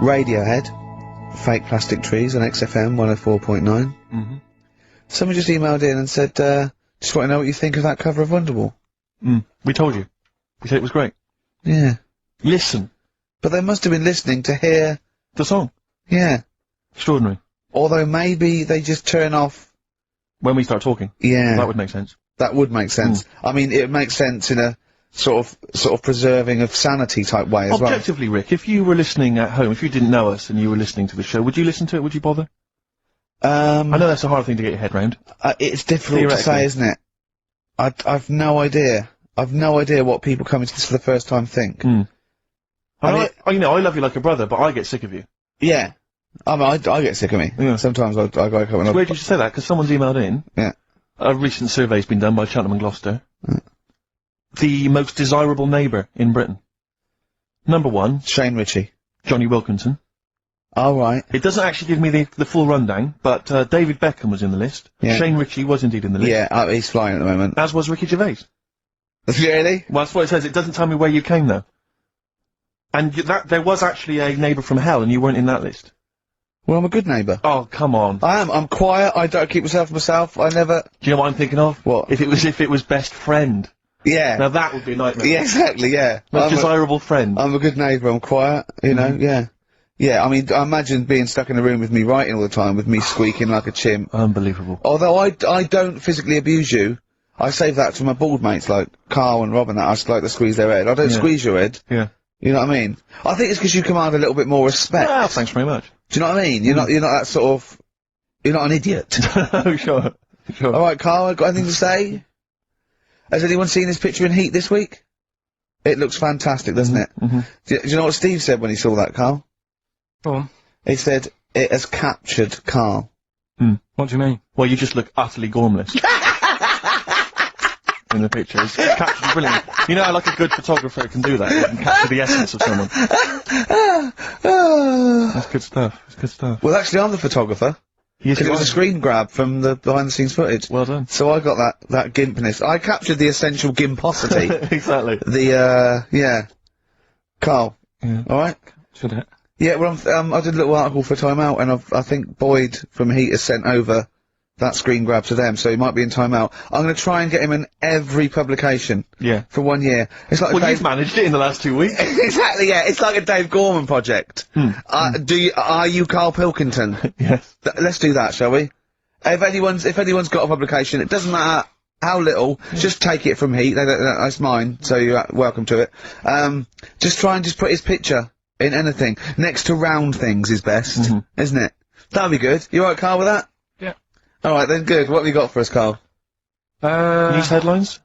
Radiohead, Fake Plastic Trees on XFM 104.9. Someone just emailed in and said, just want to know what you think of that cover of Wonderwall. We told you. We said it was great. Yeah. Listen. But they must have been listening to hear... the song. Yeah. Extraordinary. Although maybe they just turn off... when we start talking. Yeah. That would make sense. That would make sense. I mean, it makes sense in a sort of preserving of sanity type way as well. Objectively, Rick, if you were listening at home, if you didn't know us and you were listening to the show, would you listen to it? Would you bother? I know that's a hard thing to get your head round. It's difficult to say, isn't it? I've no idea. I've no idea what people coming to this for the first time think. You know, I love you like a brother, but I get sick of you. Yeah. I mean, I get sick of me. Yeah. Sometimes I go up and It's weird you should say that, because someone's emailed in. Yeah. A recent survey's been done by Cheltenham and Gloucester. The most desirable neighbour in Britain. Number 1. Shane Ritchie. Johnny Wilkinson. Oh, right. It doesn't actually give me the full rundown, but David Beckham was in the list. Yeah. Shane Ritchie was indeed in the list. Yeah, he's flying at the moment. As was Ricky Gervais. Really? Well, that's what it says. It doesn't tell me where you came, though. And there was actually a neighbour from hell, and you weren't in that list. Well, I'm a good neighbour. Oh, come on. I am. I'm quiet. I don't keep myself to myself. I never... Do you know what I'm thinking of? What? If it was best friend. Yeah. Now that would be a nightmare. Yeah, exactly, yeah. Most desirable friend. I'm a good neighbour. I'm quiet, you know, yeah. Yeah, I mean, I imagine being stuck in a room with me writing all the time, with me squeaking like a chimp. Unbelievable. Although I don't physically abuse you, I save that to my bald mates like Karl and Rob and that. I just like to squeeze their head. I don't squeeze your head. Yeah. You know what I mean? I think it's because you command a little bit more respect. Well, thanks very much. Do you know what I mean? You're not that sort of... You're not an idiot. Oh, sure. Alright, Karl, got anything to say? Has anyone seen this picture in Heat this week? It looks fantastic, doesn't it? Do you know what Steve said when he saw that, Karl? Go on. He said, it has captured Karl. What do you mean? Well, you just look utterly gormless. In the picture. It's captured brilliantly. You know how, like, a good photographer can do that? They can capture the essence of someone. That's good stuff. That's good stuff. Well, actually, I'm the photographer. Yes, Because it was a screen grab from the behind-the-scenes footage. Well done. So I got that gimpness. I captured the essential gimposity. Exactly. Yeah. Karl. Yeah. Alright? Should it? Yeah, well, I did a little article for Time Out, and I think Boyd from Heat has sent over that screen grab to them, so he might be in Time Out. I'm going to try and get him in every publication. Yeah. For 1 year. It's like well, you've managed it in the last 2 weeks. Exactly, yeah. It's like a Dave Gorman project. Are you Karl Pilkington? Yes. Let's do that, shall we? If anyone's got a publication, it doesn't matter how little, just take it from Heat. That's mine, so you're welcome to it. Just try and just put his picture in anything. Next to round things is best, isn't it? That'll be good. You alright, Karl, with that? Yeah. Alright then, good. What have you got for us, Karl? News headlines?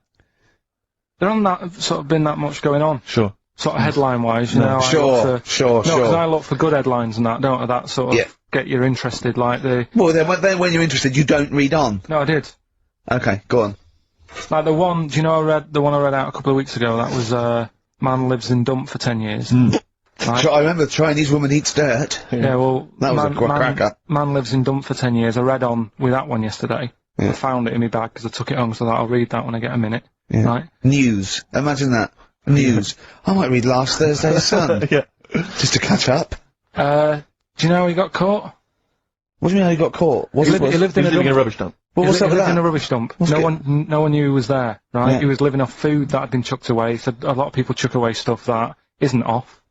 There hasn't sort of been that much going on. Sure. Sort of headline-wise, you know. Sure. No, because I look for good headlines and that, don't I? That sort of get you interested, like the... Well, then when you're interested, you don't read on. No, I did. Okay, go on. Like the one, do you know the one I read out a couple of weeks ago? That was, man lives in dump for 10 years. Right? I remember the Chinese woman eats dirt. Yeah, well... That was a cracker. Man lives in dump for 10 years. I read on with that one yesterday. I found it in my bag because I took it home, so that I'll read that when I get a minute. Yeah. Right? News. Imagine that. News. I might read last Thursday's Sun. Yeah. Just to catch up. Do you know how he got caught? What do you mean how he got caught? He lived in a rubbish dump. What's up with that? In a rubbish dump. No one knew he was there, right? Yeah. He was living off food that had been chucked away. So a lot of people chuck away stuff that isn't off,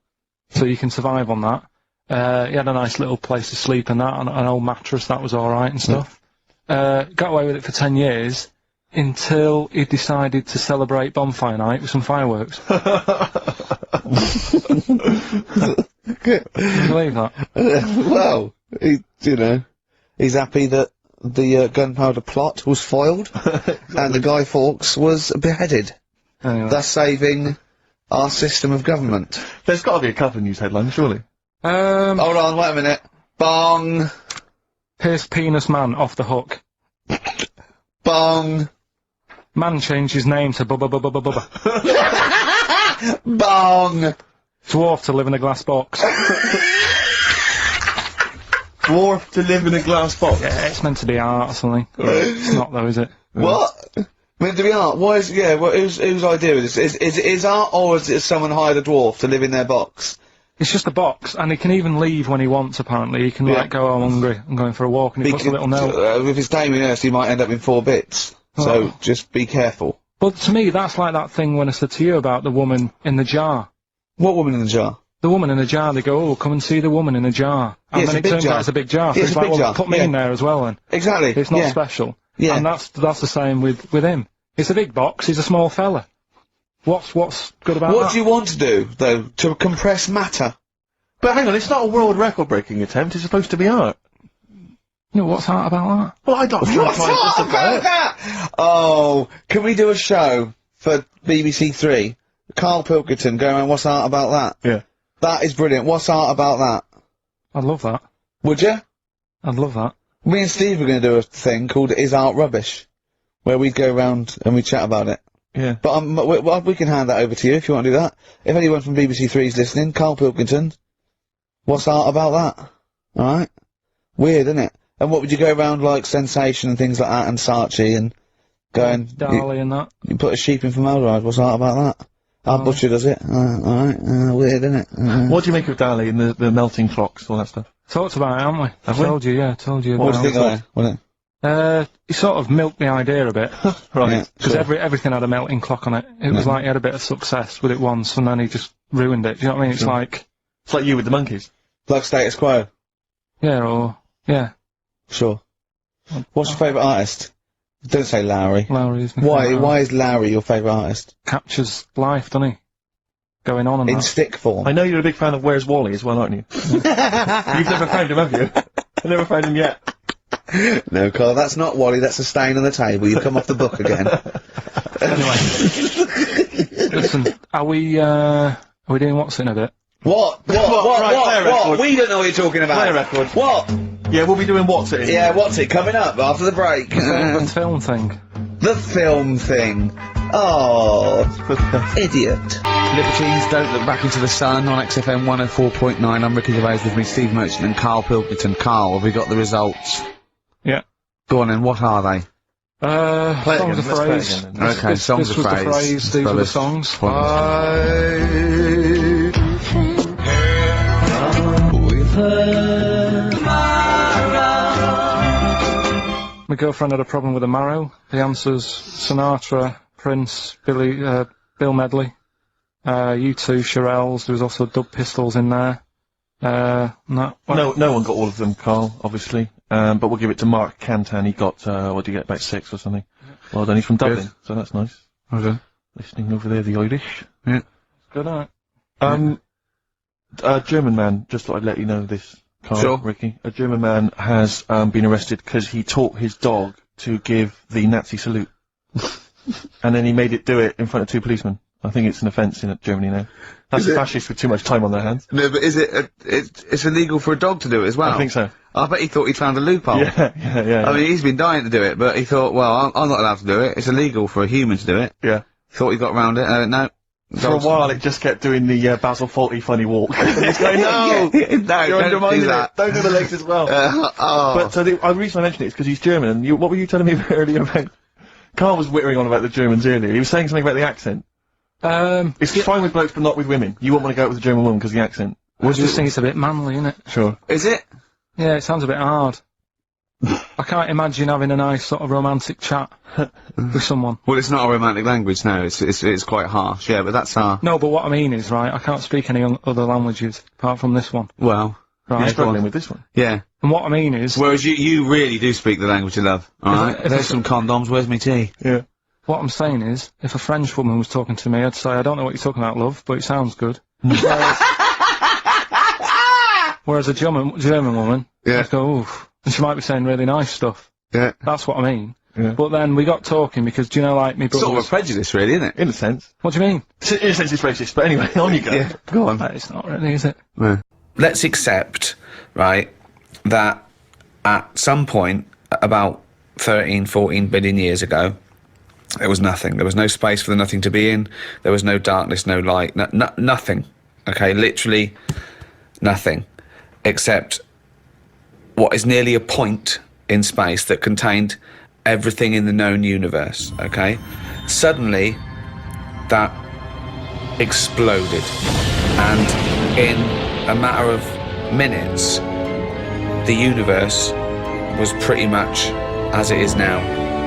so you can survive on that. He had a nice little place to sleep and that, and an old mattress that was alright and stuff. Got away with it for 10 years, until he decided to celebrate bonfire night with some fireworks. Can you believe that? Well, he's happy that the gunpowder plot was foiled, and the Guy Fawkes was beheaded, thus saving our system of government. There's got to be a couple of news headlines, surely. Hold on, wait a minute. Bong! Pierce penis man off the hook. Bong! Man changed his name to Bubba Bubba Bubba Bubba. Bong! Dwarf to live in a glass box. Dwarf to live in a glass box? Yeah, it's meant to be art or something. It's not though, is it? What? Meant to be art? Why is, whose idea is this? Is art, or is it someone hired a dwarf to live in their box? It's just a box, and he can even leave when he wants, apparently. He can, like, go, I'm hungry, I'm going for a walk, and he puts a little note. If it's Damien Hirst, he might end up in 4 bits. So, just be careful. But to me, that's like that thing when I said to you about the woman in the jar. What woman in the jar? The woman in the jar, they go, oh, come and see the woman in the jar. And then it turns out it's a big jar. So it's like, well, put me in there as well, then. Exactly. It's not special. Yeah. And that's the same with him. It's a big box, he's a small fella. What's good about that? What do you want to do, though? To compress matter? But hang on, it's not a world record-breaking attempt, it's supposed to be art. You know, what's art about that? Well, I don't know. What's art about that? Oh, can we do a show for BBC Three? Karl Pilkington going around, what's art about that? Yeah. That is brilliant. What's art about that? I'd love that. Would you? I'd love that. Me and Steve are going to do a thing called Is Art Rubbish? Where we'd go around and we'd chat about it. Yeah. But we can hand that over to you if you want to do that. If anyone from BBC Three is listening, Karl Pilkington, what's art about that? Alright? Weird, isn't it? And what would you go around like Sensation and things like that and Saatchi and going... Dali and that. You put a sheep in formaldehyde, what's art about that? Our butcher does it. Alright, weird, isn't it? What do you make of Dali and the melting clocks, all that stuff? Talked about it, haven't we? Have we? Told you What about do you think of it? He sort of milked the idea a bit. Right. Because everything had a melting clock on it. It was like he had a bit of success with it once, and then he just ruined it. Do you know what I mean? It's like... It's like you with the monkeys. Like Status Quo? Yeah. Sure. What's your favourite artist? Don't say Lowry. Lowry is Why is Lowry your favourite artist? Captures life, doesn't he? Going on and In that. stick form. I know you're a big fan of Where's Wally as well, aren't you? You've never found him, have you? I've never found him yet. No, Carl, that's not Wally, that's a stain on the table. You come off the book again. Anyway. Listen, are we doing what's in a bit? What? What? We don't know what you're talking about. Play a record. What? Yeah, we'll be doing What's It? Yeah, what's it? Coming up after the break. The film thing. The film thing. Oh, idiot. Libertines, Don't Look Back Into the Sun on XFM 104.9. I'm Ricky Gervais, with me, Steve Merchant and Karl Pilkington. Karl, have we got the results? Yeah. Go on then, what are they? Songs of phrase. Okay, songs of phrase. These were the songs. My girlfriend had a problem with a marrow. The answer's Sinatra, Prince, Bill Medley, U2, Shirelles. There was also Dub Pistols in there. No one got all of them, Karl, obviously. But we'll give it to Mark Cantan. He got, what did he get, about 6 or something? Well done, he's from Dublin, so that's nice. Okay. Listening over there, the Irish. Yeah. Good night. A German man, just thought I'd let you know this, Karl, Sure. Ricky. A German man has been arrested because he taught his dog to give the Nazi salute. And then he made it do it in front of 2 policemen. I think it's an offence in Germany now. That's a fascist with too much time on their hands. No, but is it, it's illegal for a dog to do it as well? I think so. I bet he thought he'd found a loophole. Yeah. I mean, he's been dying to do it, but he thought, well, I'm not allowed to do it. It's illegal for a human to do it. Yeah. Thought he got around it. No. For a while, it just kept doing the Basil Fawlty funny walk. He's going, no, no, you're don't undermining do that. it. Don't do the legs as well. But the reason I mentioned it is because he's German. And what were you telling me earlier about? Karl was whittering on about the Germans earlier. He was saying something about the accent. It's fine with blokes, but not with women. You won't want to go out with a German woman because of the accent. I just think it's a bit manly, isn't it? Sure. Is it? Yeah, it sounds a bit hard. I can't imagine having a nice sort of romantic chat with someone. Well, it's not a romantic language, no. It's quite harsh, yeah, but that's our... No, but what I mean is, right, I can't speak any other languages apart from this one. Well... Right. You're struggling with this one. Yeah. And what I mean is... Whereas you really do speak the language of love, alright? There's some condoms, where's me tea? Yeah. What I'm saying is, if a French woman was talking to me, I'd say, I don't know what you're talking about, love, but it sounds good. Whereas a German woman, Yeah. I'd go, oof. And she might be saying really nice stuff. Yeah. That's what I mean. Yeah. But then we got talking because, do you know, like, me brother Sort of a prejudice, really, isn't it? In a sense. What do you mean? In a sense, it's racist, but anyway, on you go. Yeah, go on. It's not really, is it? Yeah. Let's accept, right, that at some point, about 13, 14 billion years ago, there was nothing. There was no space for the nothing to be in. There was no darkness, no light, nothing. Okay, literally nothing. Except what is nearly a point in space that contained everything in the known universe, okay? Suddenly, that exploded. And in a matter of minutes, the universe was pretty much as it is now.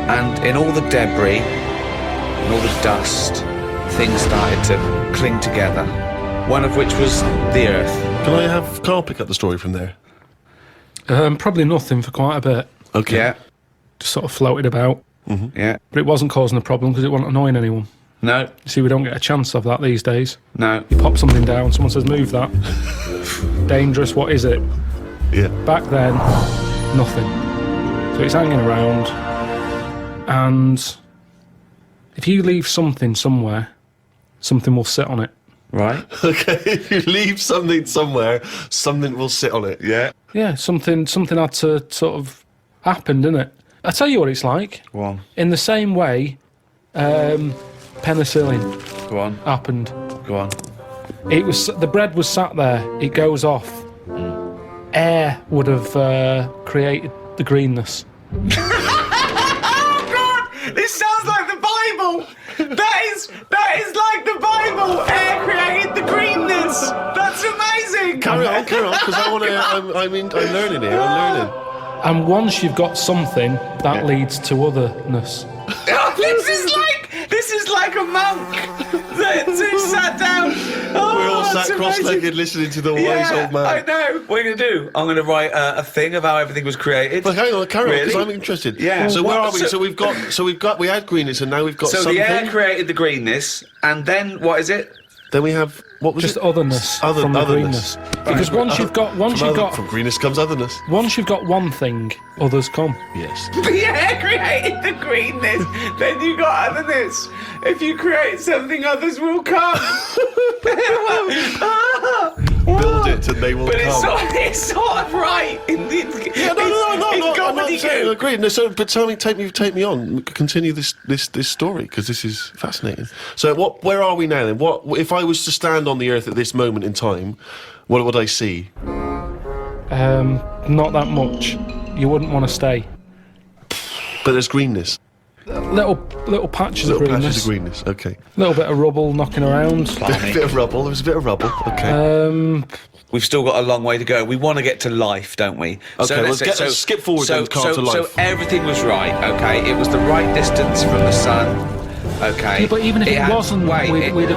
And in all the debris, and all the dust, things started to cling together, one of which was the Earth. Can I have Karl pick up the story from there? Probably nothing for quite a bit. Okay. Yeah, Just sort of floated about. yeah. But it wasn't causing a problem because it wasn't annoying anyone. No, You see, we don't get a chance of that these days. no. You pop something down, someone says, move that. Dangerous, what is it? Yeah. Back then, nothing. So it's hanging around, and if you leave something somewhere, something will sit on it. Right? Okay, if you leave something somewhere, something will sit on it. Yeah. Yeah, something had to sort of happen, didn't it? I tell you what it's like. Go on, In the same way, penicillin go on, happened. go on. It was the bread was sat there. It goes off. Air would have created the greenness. Oh God! This sounds like the Bible. That is like the Bible. Air created the greenness. That's amazing. Carry on, because I want to. I'm learning here. I'm learning. And once you've got something, that leads to otherness. Oh, this is like a monk that sat down. Oh, We're all that's sat cross-legged amazing. listening to the wise Yeah, old man. I know. What are you gonna do? I'm gonna write a thing of how everything was created. But hang on, carry on, because Really? I'm interested. Yeah. So where are we? So- We had greenness, and now we've got So something. the air created the greenness, and then what is it? Then we have what was Just it? otherness from the Otherness. greenness. Because once you've got From greenness comes otherness. once you've got one thing, others come. Yes. The air created the greenness, then you got otherness. If you create something, others will come. Build it and they will But come. it's sort of right. Yeah, no, I'm not saying I agree. No, so, but tell me, take me on. Continue this story, because this is fascinating. So, where are we now then? What if I was to stand on the Earth at this moment in time? What would I see? Not that much. You wouldn't want to stay. But there's greenness. Little patches Little of greenness. patches of greenness. Okay. Little bit of rubble knocking around. A bit of rubble. There was a bit of rubble. Okay. We've still got a long way to go. We want to get to life, don't we? Okay, let's skip forward then, Karl, to life. So everything was right, okay? It was the right distance from the sun, okay? Yeah, but even if it had- wasn't, wait, we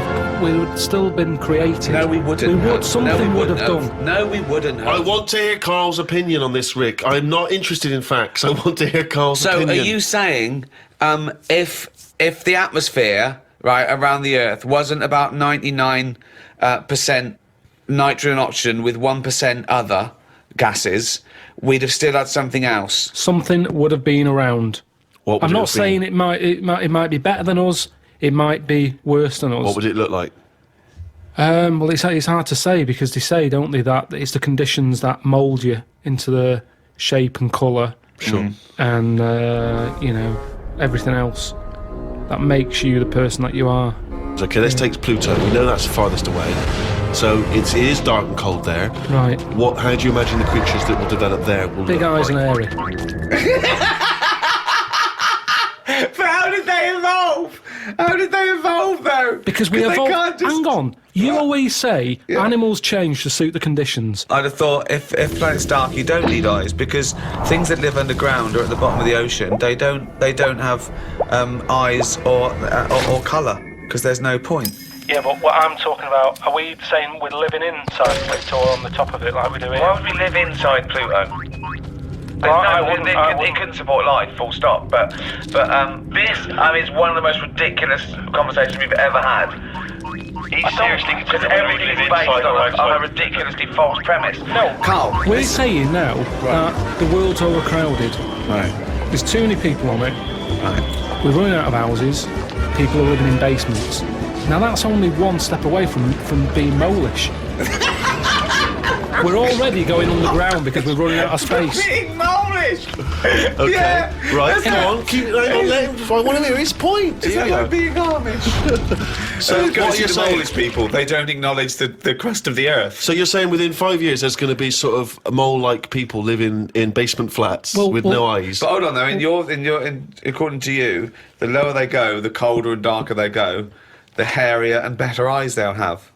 would still been created. No, we wouldn't. We would. Something would have done. done. No, we wouldn't have. I want to hear Karl's opinion on this, Rick. I'm not interested in facts. I want to hear Karl's So opinion. are you saying if the atmosphere right around the Earth wasn't about 99% nitrogen oxygen with 1% other gases, we'd have still had something else? Something would have been around. What would I'm it not have been? saying it might be better than us. It might be worse than us. What would it look like? Well, it's hard to say because they say, don't they, that it's the conditions that mould you into the shape and colour. Sure. And everything else that makes you the person that you are. Okay, let's take Pluto. We know that's the farthest away. So it is dark and cold there. Right. How do you imagine the creatures that will develop there will Big look eyes like? and hairy. But how did they evolve? How did they evolve, though? Because we they evolved. can't just- Hang on. You always say animals change to suit the conditions. I'd have thought if planet's dark, you don't need eyes because things that live underground or at the bottom of the ocean, they don't have eyes or colour because there's no point. Yeah, but what I'm talking about, are we saying we're living inside Pluto or on the top of it like we do here? Why would we live inside Pluto? It couldn't support life, full stop. But this, is one of the most ridiculous conversations we've ever had. He's seriously Because everything's based on a ridiculously false premise. No, Karl, we're saying now that the world's overcrowded. right, There's too many people on it. right. We're running out of houses. People are living in basements. Now that's only one step away from being molish. We're already going underground because we're running out of space. Being molish. Okay. Yeah, Right, that's come not- on. Hang on, let him, I want to hear his point. Is that Yeah. like being Amish? So what you're saying? Polish people, they don't acknowledge the crust of the Earth. So you're saying within 5 years there's going to be sort of mole-like people living in basement flats with no eyes? But hold on though, according to you, the lower they go, the colder and darker they go, the hairier and better eyes they'll have.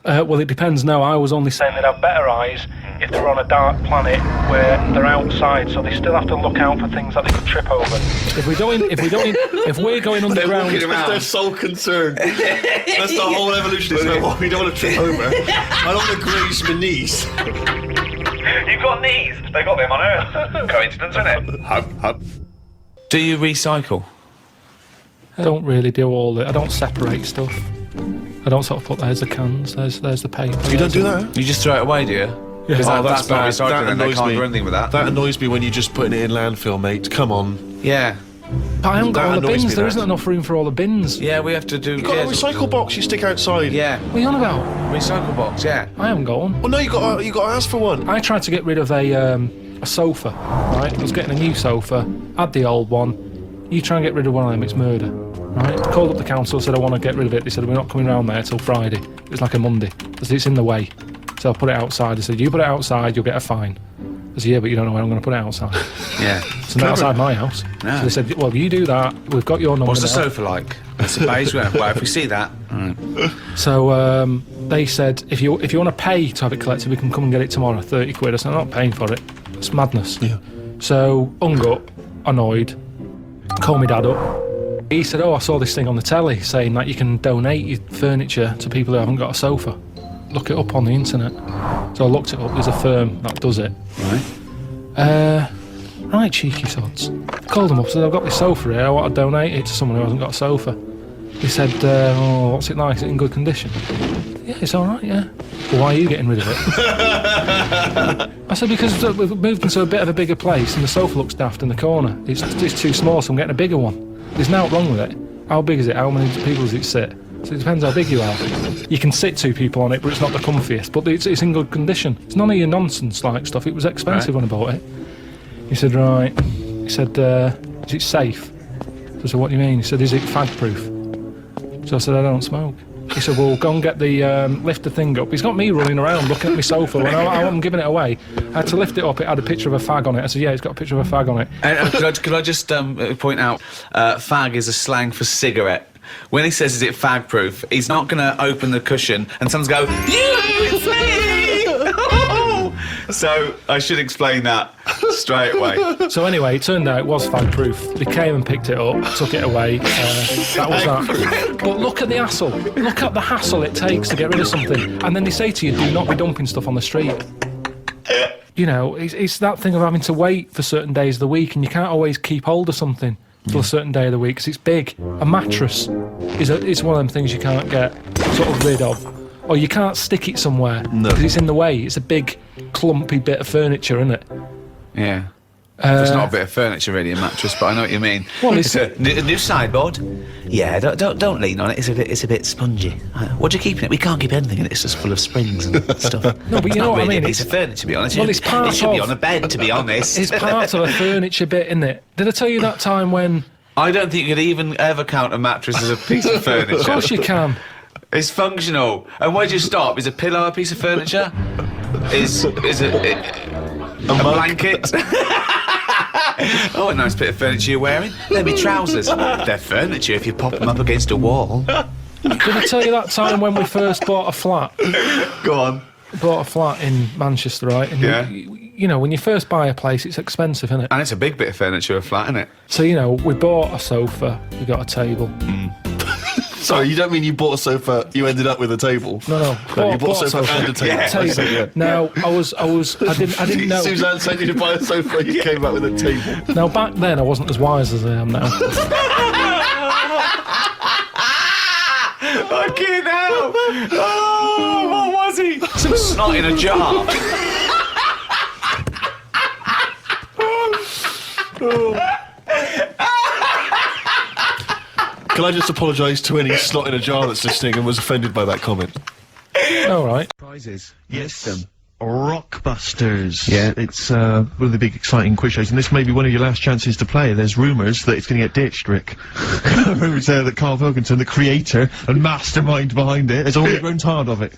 Well, it depends now. I was only saying they'd have better eyes if they're on a dark planet where they're outside, so they still have to look out for things that they could trip over. If we're going underground, That's their sole concern. That's the whole evolution. Is about, we don't want to trip over. I don't want to graze my knees. You've got knees. They got them on Earth. Coincidence, isn't it? Hub. Do you recycle? I don't really do all it. I don't separate stuff. I don't sort of put there's the cans, there's the paper. You don't do that? You just throw it away, do you? Because Yeah. that's not recycling, That and they annoys can't me. do anything with that. That annoys me when you're just putting it in landfill, mate. Come on. Yeah. But I haven't got That all the annoys bins. me, There that. isn't enough room for all the bins. Yeah, we have to do... You've got a recycle box you stick outside. Yeah. What are you on about? Recycle box, yeah. I haven't got one. Well, no, you got to ask for one. I tried to get rid of a sofa, right? I was getting a new sofa, had the old one. You try and get rid of one of them, it's murder, right? Called up the council, said I want to get rid of it. They said we're not coming round there till Friday. It was like a Monday. I said it's in the way. So I put it outside. I said you put it outside, you'll get a fine. I said yeah, but you don't know where I'm going to put it outside. Yeah. It's not outside my house. No. So they said, well, you do that. We've got your number. What's the now. sofa like? It's a beige one. Well, if we see that... So they said, if you want to pay to have it collected, we can come and get it tomorrow, 30 quid. I said, I'm not paying for it. It's madness. Yeah. So, hung up, annoyed, called my dad up. He said, I saw this thing on the telly saying that you can donate your furniture to people who haven't got a sofa. Look it up on the internet. So I looked it up, there's a firm that does it. Right. Right, cheeky sods. Called them up, said, I've got this sofa here, I want to donate it to someone who hasn't got a sofa. He said, what's it like? Is it in good condition? Yeah, it's alright, yeah. Well, why are you getting rid of it? I said, because we've moved into a bit of a bigger place and the sofa looks daft in the corner. It's too small, so I'm getting a bigger one. There's nothing wrong with it. How big is it? How many people does it sit? So it depends how big you are. You can sit 2 people on it, but it's not the comfiest. But it's in good condition. It's none of your nonsense-like stuff. It was expensive when I bought it. He said, right. He said, is it safe? So I said, what do you mean? He said, is it fag-proof? So I said, I don't smoke. He said, well, go and get the, lift the thing up. He's got me running around looking at my sofa when I'm giving it away. I had to lift it up, it had a picture of a fag on it. I said, yeah, it's got a picture of a fag on it. Could I just point out, fag is a slang for cigarette. When he says, is it fag-proof, he's not going to open the cushion and someone's go, it's me! So I should explain that straight away. So anyway, it turned out it was fag-proof. They came and picked it up, took it away. That was that. But look at the hassle. Look at the hassle it takes to get rid of something. And then they say to you, do not be dumping stuff on the street. You know, it's that thing of having to wait for certain days of the week, and you can't always keep hold of something till a certain day of the week because it's big. A mattress is one of them things you can't get sort of rid of. Or you can't stick it somewhere because it's in the way. It's a big, clumpy bit of furniture, isn't it? Yeah. It's not a bit of furniture, really, a mattress, but I know what you mean. Well, it's a new sideboard. Yeah, don't lean on it. It's a bit spongy. What do you keep in it? We can't keep anything in it. It's just full of springs and stuff. No, but you know what I mean. It's a furniture, to be honest. Well, it's part it should be of- on a bed, to be honest. It's part of a furniture bit, isn't it? Did I tell you that time when... I don't think you could even ever count a mattress as a piece of furniture. Of course you can. It's functional. And where do you stop? Is a pillow a piece of furniture? Is it a blanket? Oh, a nice bit of furniture you're wearing. They're my trousers. They're furniture if you pop them up against a wall. Did I tell you that time when we first bought a flat? Go on. Bought a flat in Manchester, right? And Yeah. you know, when you first buy a place, it's expensive, isn't it? And it's a big bit of furniture, a flat, isn't it? So, you know, we bought a sofa, we got a table. Sorry, you don't mean you bought a sofa, you ended up with a table? No. You bought a sofa and a table. Yeah. I see, yeah. Now, I didn't know. Suzanne sent you to buy a sofa and you came out with a table. Now, back then, I wasn't as wise as I am now. Fucking hell! Oh, what was he? Some snot in a jar. Can I just apologise to any snot in a jar that's listening and was offended by that comment? All right. Prizes. Yes. Rockbusters. Yeah. It's one of the big exciting quiz shows, and this may be one of your last chances to play. There's rumours that it's going to get ditched, Rick. Rumours that Karl Wilkinson, the creator and mastermind behind it, has already grown tired of it.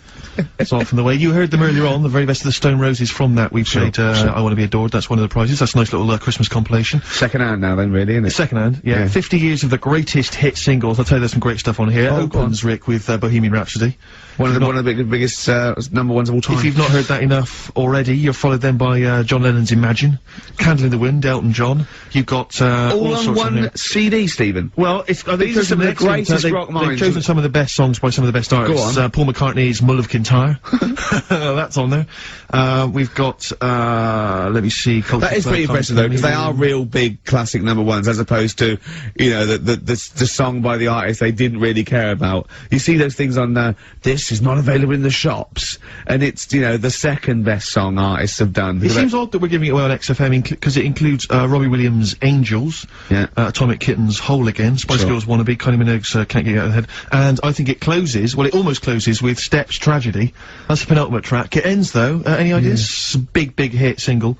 It's off from the way. You heard them earlier on, the very best of the Stone Roses. From that, we played I Want to Be Adored. That's one of the prizes. That's a nice little Christmas compilation. Second hand now then, really, isn't it? Second hand, yeah. 50 years of the greatest hit singles. I'll tell you there's some great stuff on here. Opens, Rick, with Bohemian Rhapsody. One of the biggest number ones of all time. If you've not heard that enough already, you're followed then by John Lennon's Imagine, Candle in the Wind, Elton John. You've got all on one CD, Stephen. Well, these are some of the greatest rock minds. They've chosen some of the best songs by some of the best artists. Paul McCartney's Mull of Kintyre. That's on there. We've got let me see. That is pretty impressive though, because they are real big classic number ones, as opposed to, you know, the song by the artist they didn't really care about. You see those things on this is not available in the shops, and it's, you know, the second best song artists have done. It seems odd that we're giving it away on XFM because it includes Robbie Williams' Angels, Atomic Kitten's Whole Again, Spice Girls Wannabe, Kylie Minogue's Can't Get You Out of the Head, and I think it closes, well, it almost closes with Steps Tragedy. That's the penultimate track. It ends though, any ideas? Big hit single.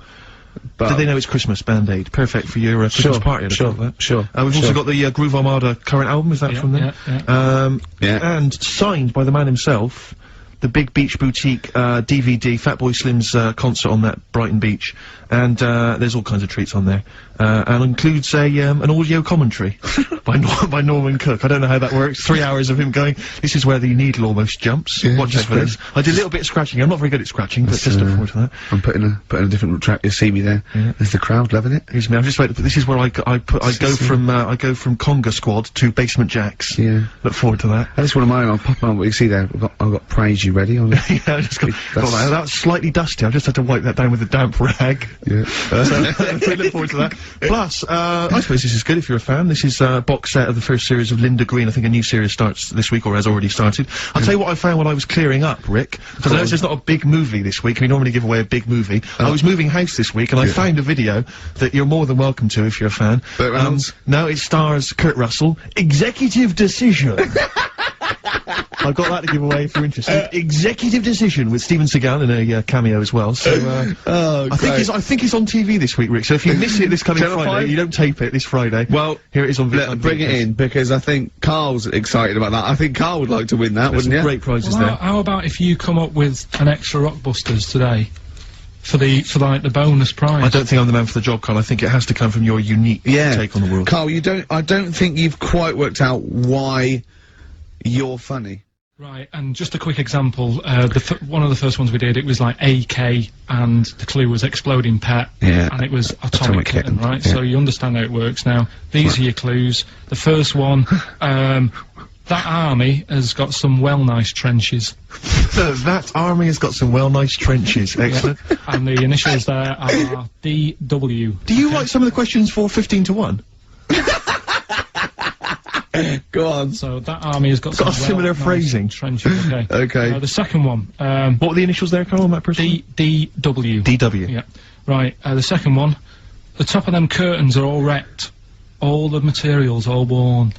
But Do They Know It's Christmas, Band Aid. Perfect for your Christmas party. Sure. We've also got the Groove Armada current album, is that from them? And signed by the man himself, the Big Beach Boutique DVD, Fatboy Slim's concert on that Brighton beach, and there's all kinds of treats on there, and includes an audio commentary by Norman Cook. I don't know how that works. 3 hours of him going, this is where the needle almost jumps. Watch us for this. I did a little bit of scratching. I'm not very good at scratching, but just look forward to that. I'm putting a different track. You see me there. There's the crowd loving it. Here's me. I'm just waiting. This is where I go from Conga Squad to Basement Jacks. Yeah. Look forward to that. That's one of mine. I'll pop on what you see there. I've got Praise You ready on it. I just got that. That's slightly dusty. I've just had to wipe that down with a damp rag. Yeah. So we look forward to that. Plus, I suppose this is good if you're a fan. This is a box set of the first series of Linda Green. I think a new series starts this week, or has already started. I'll tell you what I found when I was clearing up, Rick, because I know it's not a big movie this week. We normally give away a big movie. I was moving house this week, and I found a video that you're more than welcome to if you're a fan. Now it stars Kurt Russell. Executive Decision. I've got that to give away if you're interested. Executive Decision with Steven Seagal in a cameo as well. So I think it's on TV this week, Rick. So if you miss it this coming Friday, you don't tape it this Friday. Well, here it is on video. Bring it in, because I think Karl's excited about that. I think Karl would like to win that, wouldn't you? Great prizes there. How about if you come up with an extra Rockbusters today? For the bonus prize. I don't think I'm the man for the job, Karl. I think it has to come from your unique take on the world. Karl, I don't think you've quite worked out why you're funny. Right, and just a quick example, one of the first ones we did, it was like AK, and the clue was Exploding Pet, and it was Atomic Kitten, right? So you understand how it works now. These are your clues. The first one, that army has got some nice trenches. That army has got some nice trenches. Excellent. And the initials there are DW. Do you write some of the questions for 15 to 1? Go on. So that army has got some similar phrasing. Trenches. Okay. Okay. The second one. What were the initials there, Karl, on that person? DW. DW. Yeah. Right. The second one. The top of them curtains are all wrecked. All the materials all worn.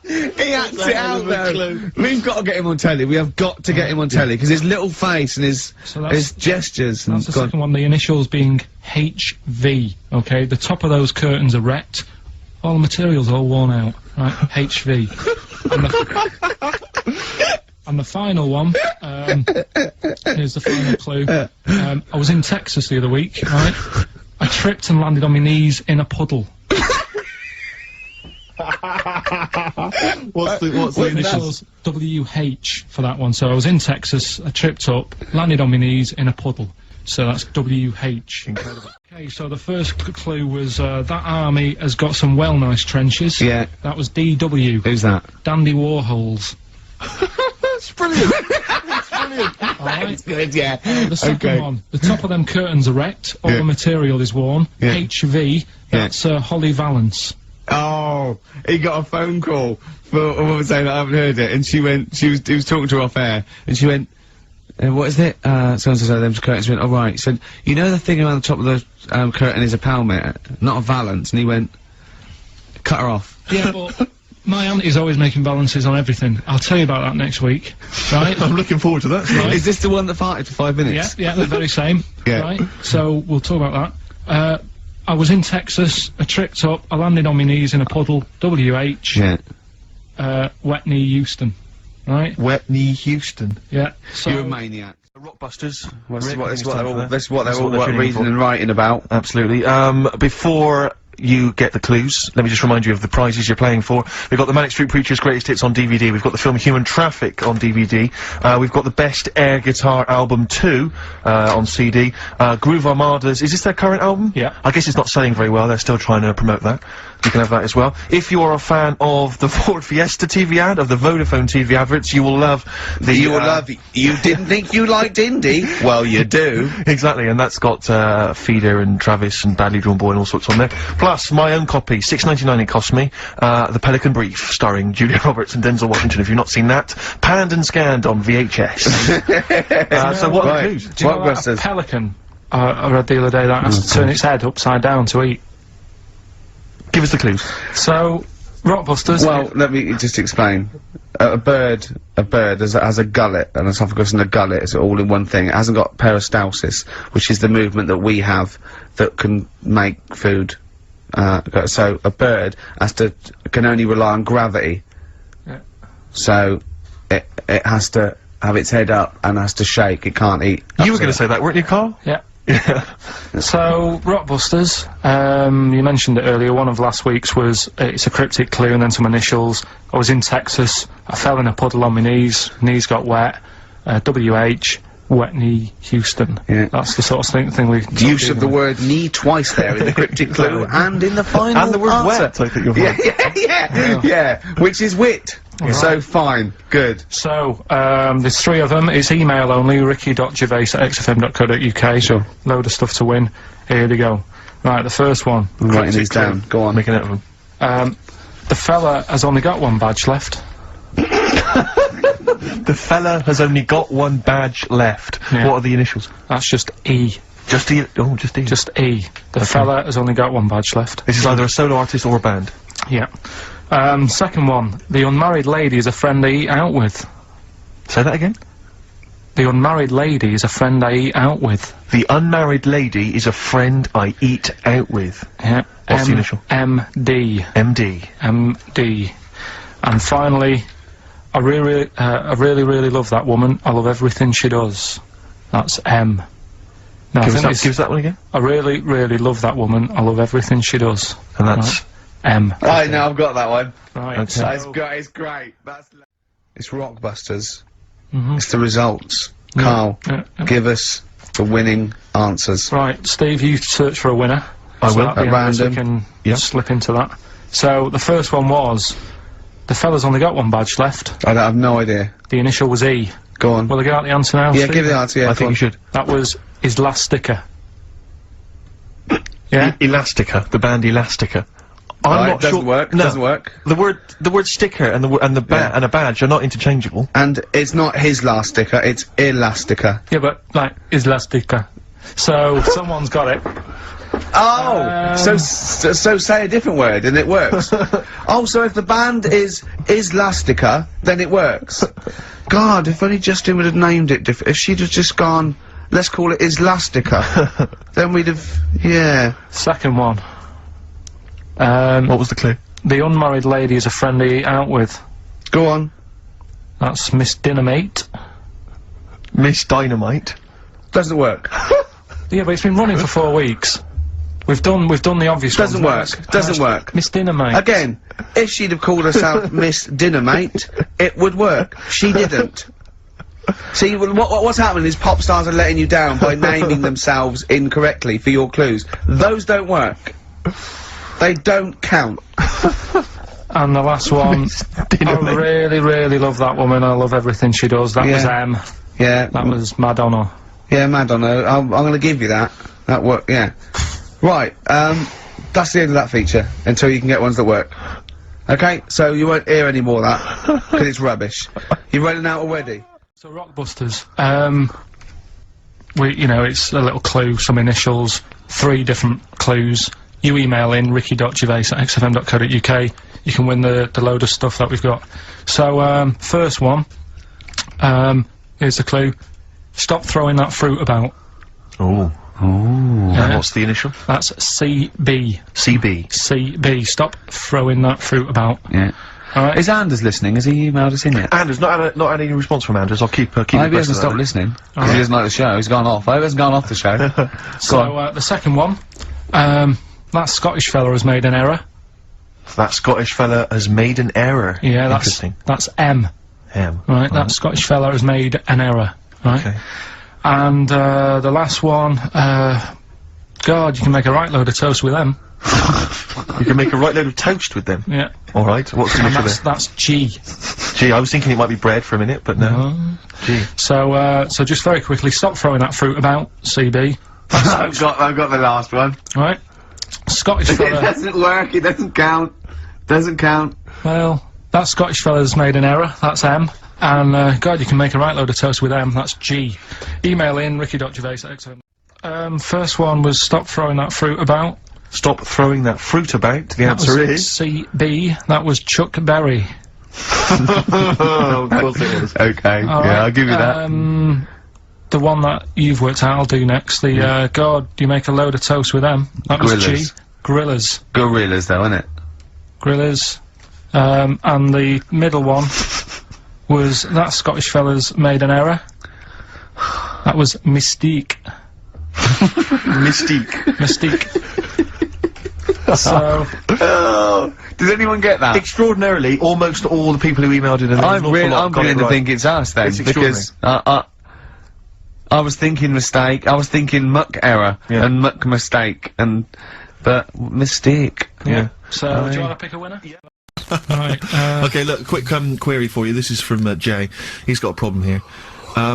He acts it out though. We've got to get him on telly. We have got to get him on telly, because his little face and his gestures. That's the second one. The initials being HV. Okay. The top of those curtains are wrecked. All the materials all worn out, right? HV. And the final one, here's the final clue. I was in Texas the other week, right? I tripped and landed on my knees in a puddle. What's the initials? WH for that one. So I was in Texas, I tripped up, landed on my knees in a puddle. So that's WH. Incredible. Okay, so the first clue was, that army has got some nice trenches. Yeah. That was DW. Who's that? Dandy Warhols. That's brilliant. That's brilliant. Alright. That's good, yeah. The second one. The top of them curtains are wrecked. All the material is worn. HV. That's, Holly Valance. Oh, he got a phone call for a woman saying I haven't heard it, and he was talking to her off air, and she went, what is it? So-and-so said them curtains. Went, oh right. He said, you know the thing around the top of the curtain is a palmet, not a valance. And he went, cut her off. Yeah, but My auntie's always making balances on everything. I'll tell you about that next week, right? I'm looking forward to that. Right. Is this the one that farted for 5 minutes? Yeah, the very same. Yeah. Right? So, we'll talk about that. I was in Texas, I tripped up, I landed on my knees in a puddle, WH, Yeah. wet knee Houston, right? Wet knee Houston. Yeah. So, You're a maniac. Rockbusters. That's what they're all tuning in reading for. and writing about. Absolutely. Before you get the clues, let me just remind you of the prizes you're playing for. We've got the Manic Street Preachers' Greatest Hits on DVD. We've got the film Human Traffic on DVD. We've got the Best Air Guitar Album 2 on CD. Groove Armada's. Is this their current album? Yeah. I guess it's not selling very well. They're still trying to promote that. You can have that as well. If you are a fan of the Ford Fiesta TV ad, of the Vodafone TV adverts, you will love the... You didn't think you liked indie? Well, you do. Exactly, and that's got Feeder and Travis and Badly Drawn Boy and all sorts on there. Plus, my own copy, $6.99 it cost me, The Pelican Brief, starring Julia Roberts and Denzel Washington. If you've not seen that, panned and scanned on VHS. So what are the clues? do you know that a pelican, I read the other day, that has to turn its head upside down to eat? Give us the clues. So, Rockbusters... Well, let me just explain. A bird has a gullet, an esophagus and a gullet. It's all in one thing. It hasn't got peristalsis, which is the movement that we have that can make food. So a bird can only rely on gravity. Yeah. So it has to have its head up and has to shake. It can't eat. You were going to say that, weren't you, Carl? Yeah. Yeah. So, Rockbusters, you mentioned it earlier, one of last week's was, it's a cryptic clue and then some initials. I was in Texas, I fell in a puddle on my knees got wet, WH, wet knee Houston. Yeah. That's the sort of thing we... Use of the word knee twice there in the cryptic clue and in the final And the word answer. wet, I think you'll find. Yeah, which is wit. So fine, good. So, there's 3 of them. It's email only, ricky.gervais@xfm.co.uk. Sure. Load of stuff to win. Here they go. Right, the first one. I'm writing Cryptic these clue. down. Go on. Make a note of them. The fella has only got 1 badge left. The fella has only got 1 badge left. Yeah. What are the initials? That's just E. Just E. Oh, just E. Just E. The fella has only got 1 badge left. This is either a solo artist or a band. Yeah. Second one. The unmarried lady is a friend I eat out with. Say that again. The unmarried lady is a friend I eat out with. The unmarried lady is a friend I eat out with. Yeah. What's the initial? MD. MD. MD. And finally, I really love that woman. I love everything she does. That's M. No, Give us that one again. I really love that woman. I love everything she does. And that's... M. Right, now I've got that one. Right. Okay. It's great. It's Rockbusters. Mhm. It's the results. Carl, give us the winning answers. Right, Steve, you search for a winner. I will. At the At end of this random. we can slip into that. So, the first one was, the fella's only got 1 badge left. I have no idea. The initial was E. Go on. Will I get out the answer now? Yeah, Steve? give the answer, yeah. I think you should. That was his last sticker. Yeah? Elastica. The band Elastica. I'm Right, not doesn't sure. work, No. doesn't work. The word sticker and a badge are not interchangeable. And it's not his last sticker, it's Elastica. Yeah, but, like, his last sticker. So, someone's got it. Oh! So say a different word and it works. Oh, so if the band is Lastica, then it works. God, if only Justin would have named it if she'd have just gone, let's call it Islastica, then we'd have, yeah. Second one. What was the clue? The unmarried lady is a friend I eat out with. Go on. That's Miss Dynamite. Miss Dynamite. Doesn't work. Yeah, but it's been running for 4 weeks. We've done the obvious ones. Doesn't work. Doesn't work. Miss Dynamite. Again, if she'd have called herself Miss Dynamite, it would work. She didn't. See, what's happening is pop stars are letting you down by naming themselves incorrectly for your clues. Those don't work. They don't count. And the last one, I really love that woman. I love everything she does. That was M. Yeah. That was Madonna. Yeah, Madonna. I'm gonna give you that. That worked, yeah. Right, that's the end of that feature, until you can get ones that work. Okay, so you won't hear any more of that, because it's rubbish. You're running out already. So, Rockbusters, it's a little clue, some initials, 3 different clues. You email in ricky.gervais@xfm.co.uk. you can win the load of stuff that we've got. So, first one, here's the clue. Stop throwing that fruit about. Oh. And what's the initial? That's CB. CB. CB. Stop throwing that fruit about. Yeah. Alright. Is Anders listening? Has he emailed us in yet? Anders, not had any response from Anders. I'll keep I hope he hasn't stopped listening. Because he doesn't like the show. He's gone off. I hope he hasn't gone off the show. So, the second one, that Scottish fella has made an error. That Scottish fella has made an error. Yeah, Interesting. that's M. M. Right, that Scottish fella has made an error. Right? Okay. And, the last one, God, you can make a right load of toast with them. You can make a right load of toast with them. Yeah. Alright, what's the initial there? That's G. G, I was thinking it might be bread for a minute, but no. G. So just very quickly, stop throwing that fruit about, CB. I've got the last one. Right. Scottish fella. It doesn't work, it doesn't count. Doesn't count. Well, that Scottish fella's made an error, that's M. And, God, you can make a right load of toast with M, that's G. Email in, ricky.gervais@xm. First one was stop throwing that fruit about. Stop throwing that fruit about. The answer is CB. That was Chuck Berry. Oh, of course it is. Okay, yeah, I'll give you that. The one that you've worked out, I'll do next. The, God, you make a load of toast with them. That was G. Gorillas. Gorillas, though, isn't it? Gorillas. And the middle one was that Scottish fella's made an error. That was Mystique. Mystique. So, does anyone get that? Extraordinarily, almost all the people who emailed in. I'm beginning to think it's us then, because I was thinking mistake, I was thinking muck error and muck mistake, but mistake. Yeah. So, do you want to pick a winner? Yeah. Right. Okay, look, quick query for you. This is from Jay. He's got a problem here.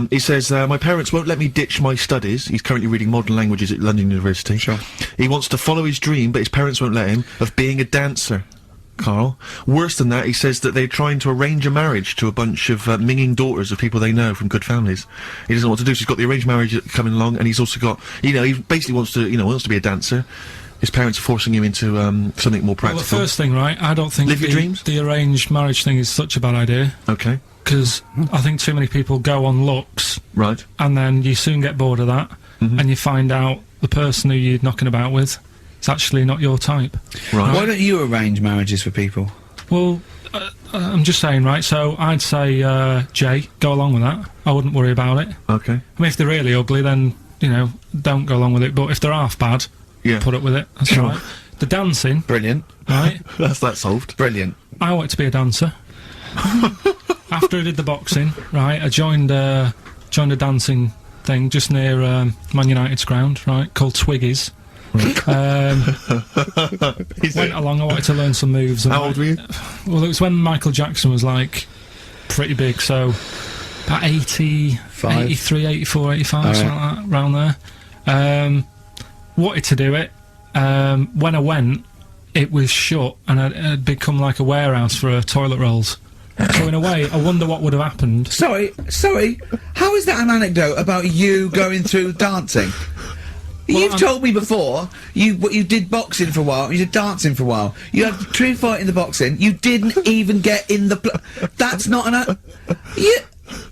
He says, my parents won't let me ditch my studies. He's currently reading modern languages at London University. Sure. He wants to follow his dream, but his parents won't let him, of being a dancer. Karl. Worse than that, he says that they're trying to arrange a marriage to a bunch of minging daughters of people they know from good families. He doesn't know what to do, so he's got the arranged marriage coming along, and he's also got, you know, he basically wants to be a dancer. His parents are forcing him into something more practical. Well, the first thing, right, I don't think Live your dreams? the arranged marriage thing is such a bad idea. Okay. Because I think too many people go on looks. Right. And then you soon get bored of that, and you find out the person who you're knocking about with is actually not your type. Right. Why don't you arrange marriages for people? Well, I'm just saying, right, so I'd say, Jay, go along with that. I wouldn't worry about it. Okay. I mean, if they're really ugly, then, you know, don't go along with it. But if they're half bad, put up with it. That's right. The dancing. Brilliant. Right. That's that solved. Brilliant. I wanted to be a dancer. After I did the boxing, right, I joined a dancing thing just near Man United's ground, right, called Twiggies. Went along, I wanted to learn some moves. How old were you? Well, it was when Michael Jackson was, like, pretty big, so about 83, 84, 85, something like that, around there. Wanted to do it. When I went, it was shut, and it had become like a warehouse for toilet rolls. So in a way, I wonder what would have happened. Sorry, how is that an anecdote about you going through dancing? Well, You've told me before, you did boxing for a while, you did dancing for a while. You had a true fight in the boxing, you didn't even get in the that's not an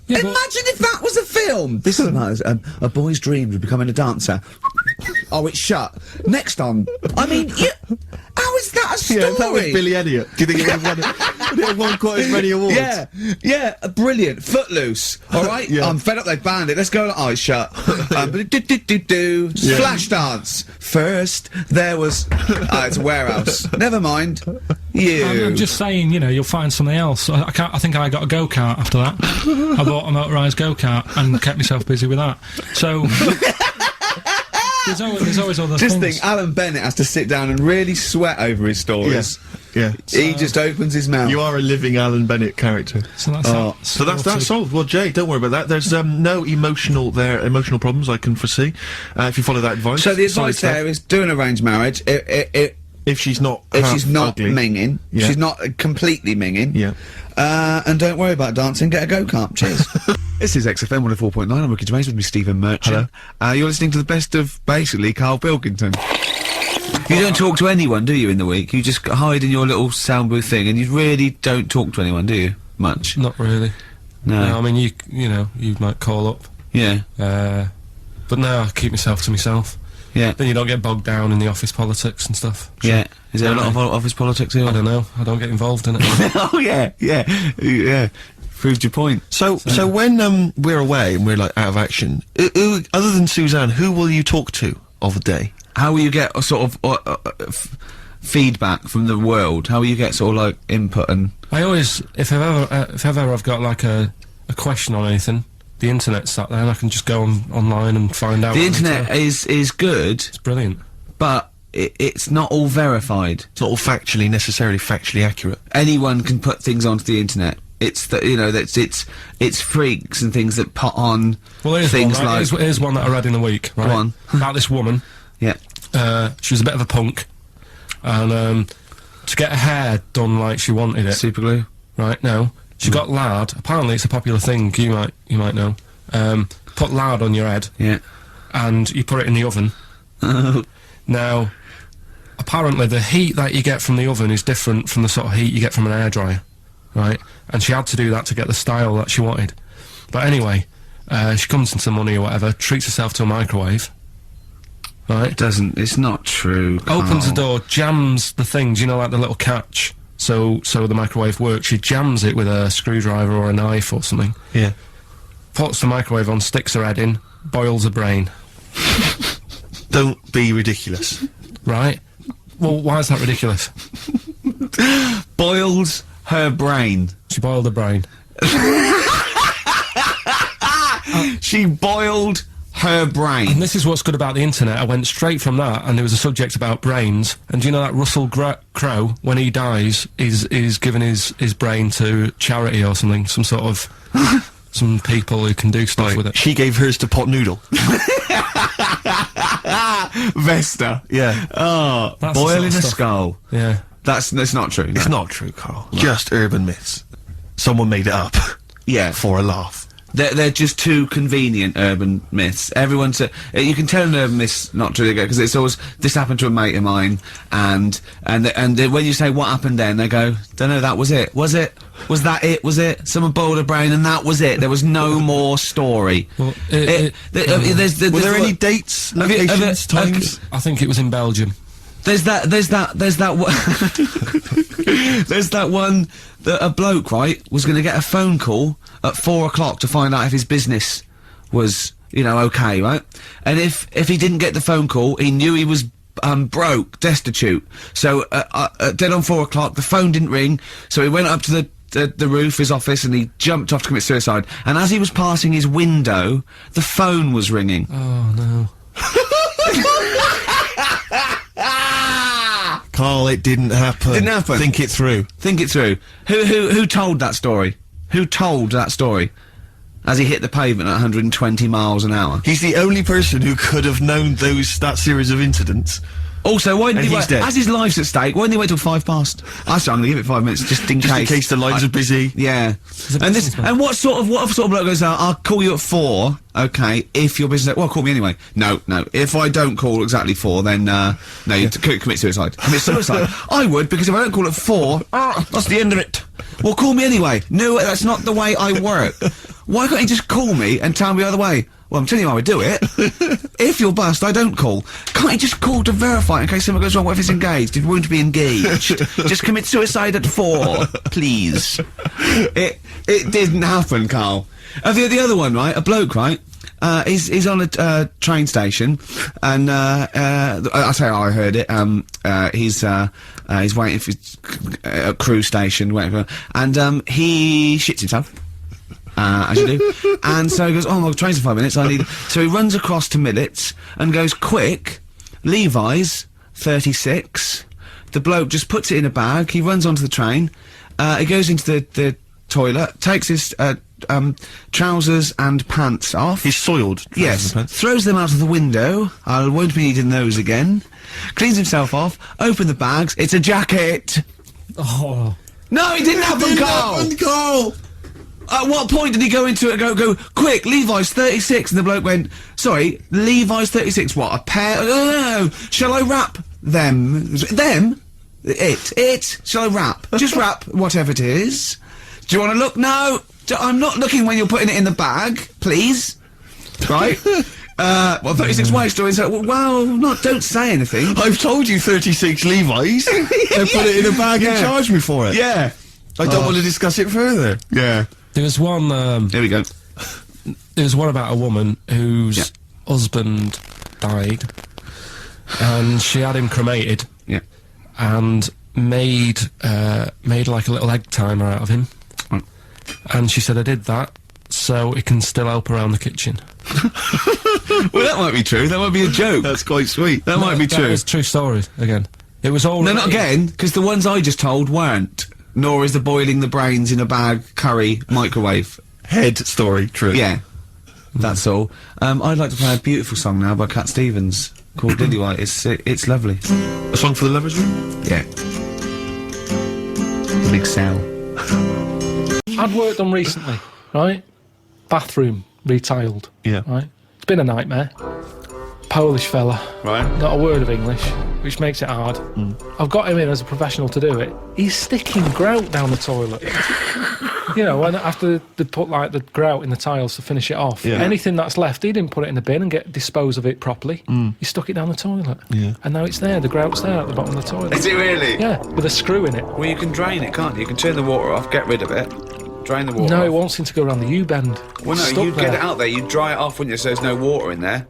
imagine if that was a film! This is about a boy's dreams of becoming a dancer. Oh, it's shut. Next on. I mean, how is that a story? Yeah, if that was Billy Elliot, do you think it would have won quite as many awards? Yeah, brilliant. Footloose, alright? Yeah. I'm fed up they banned it. Let's go. Oh, it's shut. Flash dance. First, there was... it's a warehouse. Never mind. I'm just saying, you know, you'll find something else. I think I got a go-kart after that. I bought a motorised go-kart and kept myself busy with that. So... There's always other things. Just think, Alan Bennett has to sit down and really sweat over his stories. Yeah. He just opens his mouth. You are a living Alan Bennett character. So that's So that's solved. Well, Jay, don't worry about that. There's no emotional problems I can foresee if you follow that advice. So the advice there is do an arranged marriage. If she's not ugly. minging, she's not completely minging. Yeah. And don't worry about dancing. Get a go-kart. Cheers. This is XFM 104.9. I'm Ricky Gervais with me, Stephen Merchant. Hello. You're listening to the best of basically Karl Pilkington. You don't talk to anyone, do you, in the week? You just hide in your little sound booth thing, and you really don't talk to anyone, do you? Much? Not really. No. I mean, you know, you might call up. Yeah. But no, I keep myself to myself. Yeah. Then you don't get bogged down in the office politics and stuff. Yeah. Is there a lot of office politics here? I don't know. I don't get involved in it. Oh, yeah. Proved your point. So when we're away and we're like out of action, who, other than Suzanne, who will you talk to of the day? How will you get a sort of feedback from the world? How will you get sort of like input and... I always, if ever I've got like a question on anything, the internet's sat there and I can just go online and find out. The internet is good. It's brilliant. But it's not all verified. It's not all necessarily factually accurate. Anyone can put things onto the internet. It's the, you know, it's freaks and things that put on things one, right? like... Here's one that I read in the week, right? Go on. About this woman. Yeah. She was a bit of a punk. And, to get her hair done like she wanted it. Superglue? Right, no. She got lard. Apparently it's a popular thing, you might know. Put lard on your head. Yeah. And you put it in the oven. Now, apparently the heat that you get from the oven is different from the sort of heat you get from an hairdryer. Right? And she had to do that to get the style that she wanted. But anyway, she comes into money or whatever, treats herself to a microwave. Right? It's not true, Karl. Opens the door, jams the thing, do you know, like the little catch? So the microwave works. She jams it with a screwdriver or a knife or something. Yeah. Puts the microwave on, sticks her head in, boils her brain. Don't be ridiculous. Right? Well, why is that ridiculous? Boils her brain. She boiled her brain. She boiled her brain. And this is what's good about the internet. I went straight from that, and there was a subject about brains. And do you know that Russell Crowe, when he dies, is giving his brain to charity or something? Some sort of... some people who can do stuff with it. She gave hers to Pot Noodle. Vesta. Yeah. Oh, That's boiling the a sort of skull. Yeah. That's not true. It's not true, Karl. Just urban myths. Someone made it up. Yeah. For a laugh. They're just too convenient urban myths. Everyone's you can tell an urban myth's not true because it's always this happened to a mate of mine, and when you say what happened then, they go, don't know, that was it. Was it? Was that it? Was it? Someone boiled a brain and that was it. There was no more story. Well, were there any dates, locations, times? I think it was in Belgium. There's that one that a bloke, right, was going to get a phone call at 4 o'clock to find out if his business was, you know, okay, right? And if he didn't get the phone call, he knew he was broke, destitute. So dead on 4 o'clock, the phone didn't ring, so he went up to the roof, his office, and he jumped off to commit suicide. And as he was passing his window, the phone was ringing. Oh no. Karl, it didn't happen. Didn't happen. Think it through. Think it through. Who told that story? Who told that story? As he hit the pavement at 120 miles an hour. He's the only person who could have known that series of incidents. Also, why didn't And he he's wait? dead. As his life's at stake, why didn't he wait till 5 past? I'm gonna give it 5 minutes just in Just case. in case the lines are busy. Yeah. a And businessman. and what sort of bloke goes out, I'll call you at 4, okay, if your business, well, call me anyway. No. If I don't call exactly 4, then, no, you commit suicide. Commit suicide. I would, because if I don't call at 4, that's the end of it. Well, call me anyway. No, that's not the way I work. Why can't you just call me and tell me the other way? Well, I'm telling you how I do it. If you're bust, I don't call. Can't you just call to verify in case something goes wrong? What if it's engaged? It won't be engaged. Just commit suicide at 4, please. It didn't happen, Karl. The other one, right? A bloke, right? He's on a train station, and I'll tell you how I heard it. He's waiting for a cruise station, waiting for, and he shits himself. As you do. And so he goes, oh, my train's in 5 minutes, so he runs across to Millets and goes, quick, Levi's 36. The bloke just puts it in a bag, he runs onto the train, he goes into the toilet, takes his trousers and pants off. He's soiled. Yes, throws them out of the window. I won't be needing those again. Cleans himself off, open the bags, it's a jacket. Oh. No, it didn't happen, Karl! At what point did he go into it and go, quick, Levi's 36, and the bloke went, sorry, Levi's 36, what, a pair? No. Shall I wrap them? It. Shall I rap? Just rap whatever it is. Do you want to look? No, I'm not looking when you're putting it in the bag, please. Right? Well, 36 white stories. Well, don't say anything. I've told you 36 Levi's. They put it in a bag and charged me for it. Yeah. I don't want to discuss it further. Yeah. There was one. Here we go. There was one about a woman whose husband died, and she had him cremated. Yeah. And made like a little egg timer out of him. And she said, I did that so it can still help around the kitchen. Well, that might be true. That might be a joke. That's quite sweet. That might be true. It's true stories, again. It was all... No, not again, because the ones I just told weren't. Nor is the boiling the brains in a bag curry microwave. Head story, true. Yeah. That's all. I'd like to play a beautiful song now by Cat Stevens called Lily White. It's lovely. A song for the lovers' room? Yeah. Big Sal. I'd worked on recently, right? Bathroom retiled. Yeah. Right? It's been a nightmare. Polish fella. Right. Not a word of English, which makes it hard. I've got him in as a professional to do it. He's sticking grout down the toilet. You know, when after they put like the grout in the tiles to finish it off, anything that's left, he didn't put it in the bin and dispose of it properly. He stuck it down the toilet. Yeah. And now it's there, the grout's there at the bottom of the toilet. Is it really? Yeah, with a screw in it. Well, you can drain it, can't you? You can turn the water off, get rid of it, drain the water No, off. it won't seem to go around the U-bend. Well, no, Stuck you there. get it out there, you dry it off, wouldn't you, so there's no water in there.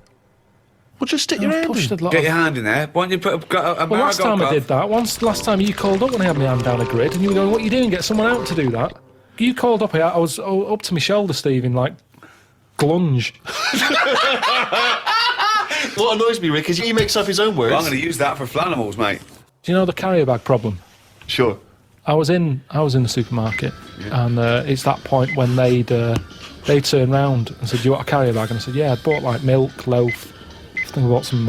Well, just stick your hand Pushed in. a lot Get of... your hand in there. Why don't you put a Well, last time I did that, last time you called up when I had my hand down a grid, and you were going, what are you doing? Get someone out to do that. You called up here, I was up to my shoulder, Steve, in, like, glunge. What annoys me, Rick, is he makes up his own words. Well, I'm going to use that for Flanimals, mate. Do you know the carrier bag problem? Sure. I was in the supermarket, and it's that point when they turned round and said, "Do you want a carrier bag?" And I said, "Yeah." I bought like milk, loaf. I think I bought some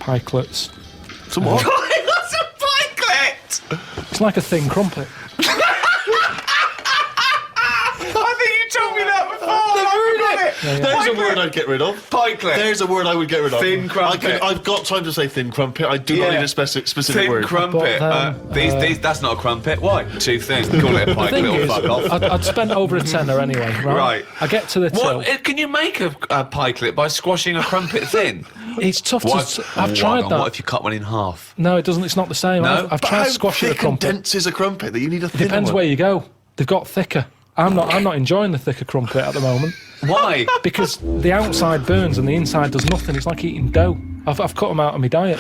pikelets. Some what? What's a pikelet? It's like a thin crumpet. I think you told me that before. There's a word I'd get rid of. Pikelet. There's a word I would get rid of. Thin crumpet. I've got time to say thin crumpet. I do not Yeah. need a specific Thin word. crumpet. But These, that's not a crumpet. Why? Too thin. Call it a The pikelet thing or is, fuck off. I'd spent over a tenner anyway, right? Right. I get to the till. What? Can you make a pikelet by squashing a crumpet thin? It's tough What? to... I've tried that. What if you cut one in half? No, it doesn't. It's not the same. No? I've But tried how squashing a thick and crumpet. dense is a crumpet that you need a thin Depends one? where you go. They've got thicker. I'm not enjoying the thicker crumpet at the moment. Why? Because the outside burns and the inside does nothing. It's like eating dough. I've cut them out of my diet.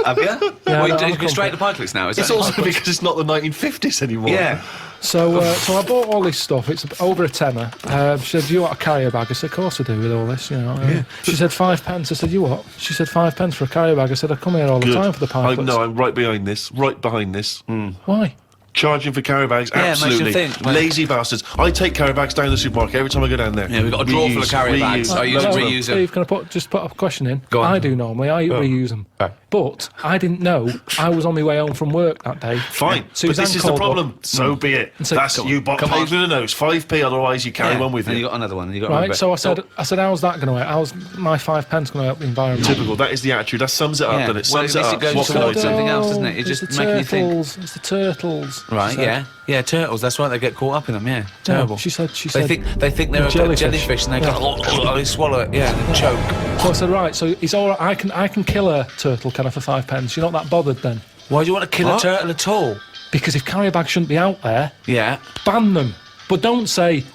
Have you? Yeah, Well, no, you I'm go straight to pikelets now, is It's that also because it's not the 1950s anymore. Yeah. So I bought all this stuff. It's over a tenner. She said, "Do you want a carrier bag?" I said, "Of course I do with all this, you know." She said, 5 pence. I said, "You what?" She said, 5 pence for a carrier bag. I said, "I come here all the Good. time for the pilots." No, I'm right behind this. Right behind this. Why? Charging for carrier bags, Yeah, it makes you absolutely. think, like- Lazy bastards. I take carrier bags down to the supermarket every time I go down there. Yeah, we've got a drawer full of carrier bags. I use No, reuse them. Steve, can I just put a question in? Go on. I do normally. I reuse them. Okay. But I didn't know I was on my way home from work that day. Fine, Suzanne but this is the called up. problem. So be it. And said, That's "Come you on, bought come paid on." through the nose. 5p, otherwise you carry one with And you. you got another one. You got Right, so I said, how's that going to help? How's my 5 pence going to help the environment? Typical. That is the attitude. That sums it up. Yeah. Doesn't it? Well, Sums at least it it up. goes What can I towards do? something else, doesn't it? It's It's the just making you think. turtles. It's the turtles. Right? she said. Yeah, turtles. That's right. They get caught up in them. Yeah, terrible. She said. They think they're a jellyfish. and they go, they swallow it. Yeah, and then choke. So I said, right, so it's all right. I can kill a turtle, can I, for 5 pence? You're not that bothered then? Why do you want to kill What? a turtle at all? Because if carrier bags shouldn't be out there, Yeah. ban them. But don't say,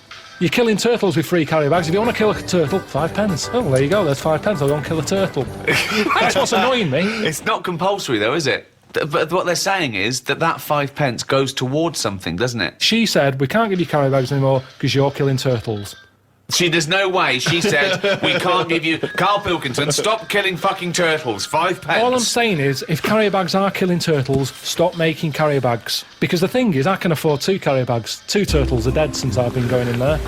you're killing turtles with free carrier bags. If you want to kill a turtle, 5 pence. Oh, there you go, there's 5 pence. I'll go and kill a turtle. That's what's annoying me. It's not compulsory though, is it? But what they're saying is that 5 pence goes towards something, doesn't it? She said, we can't give you carrier bags anymore because you're killing turtles. There's no way. She said, we can't give you... Carl Pilkington, stop killing fucking turtles. 5 pence. All I'm saying is, if carrier bags are killing turtles, stop making carrier bags. Because the thing is, I can afford 2 carrier bags. 2 turtles are dead since I've been going in there.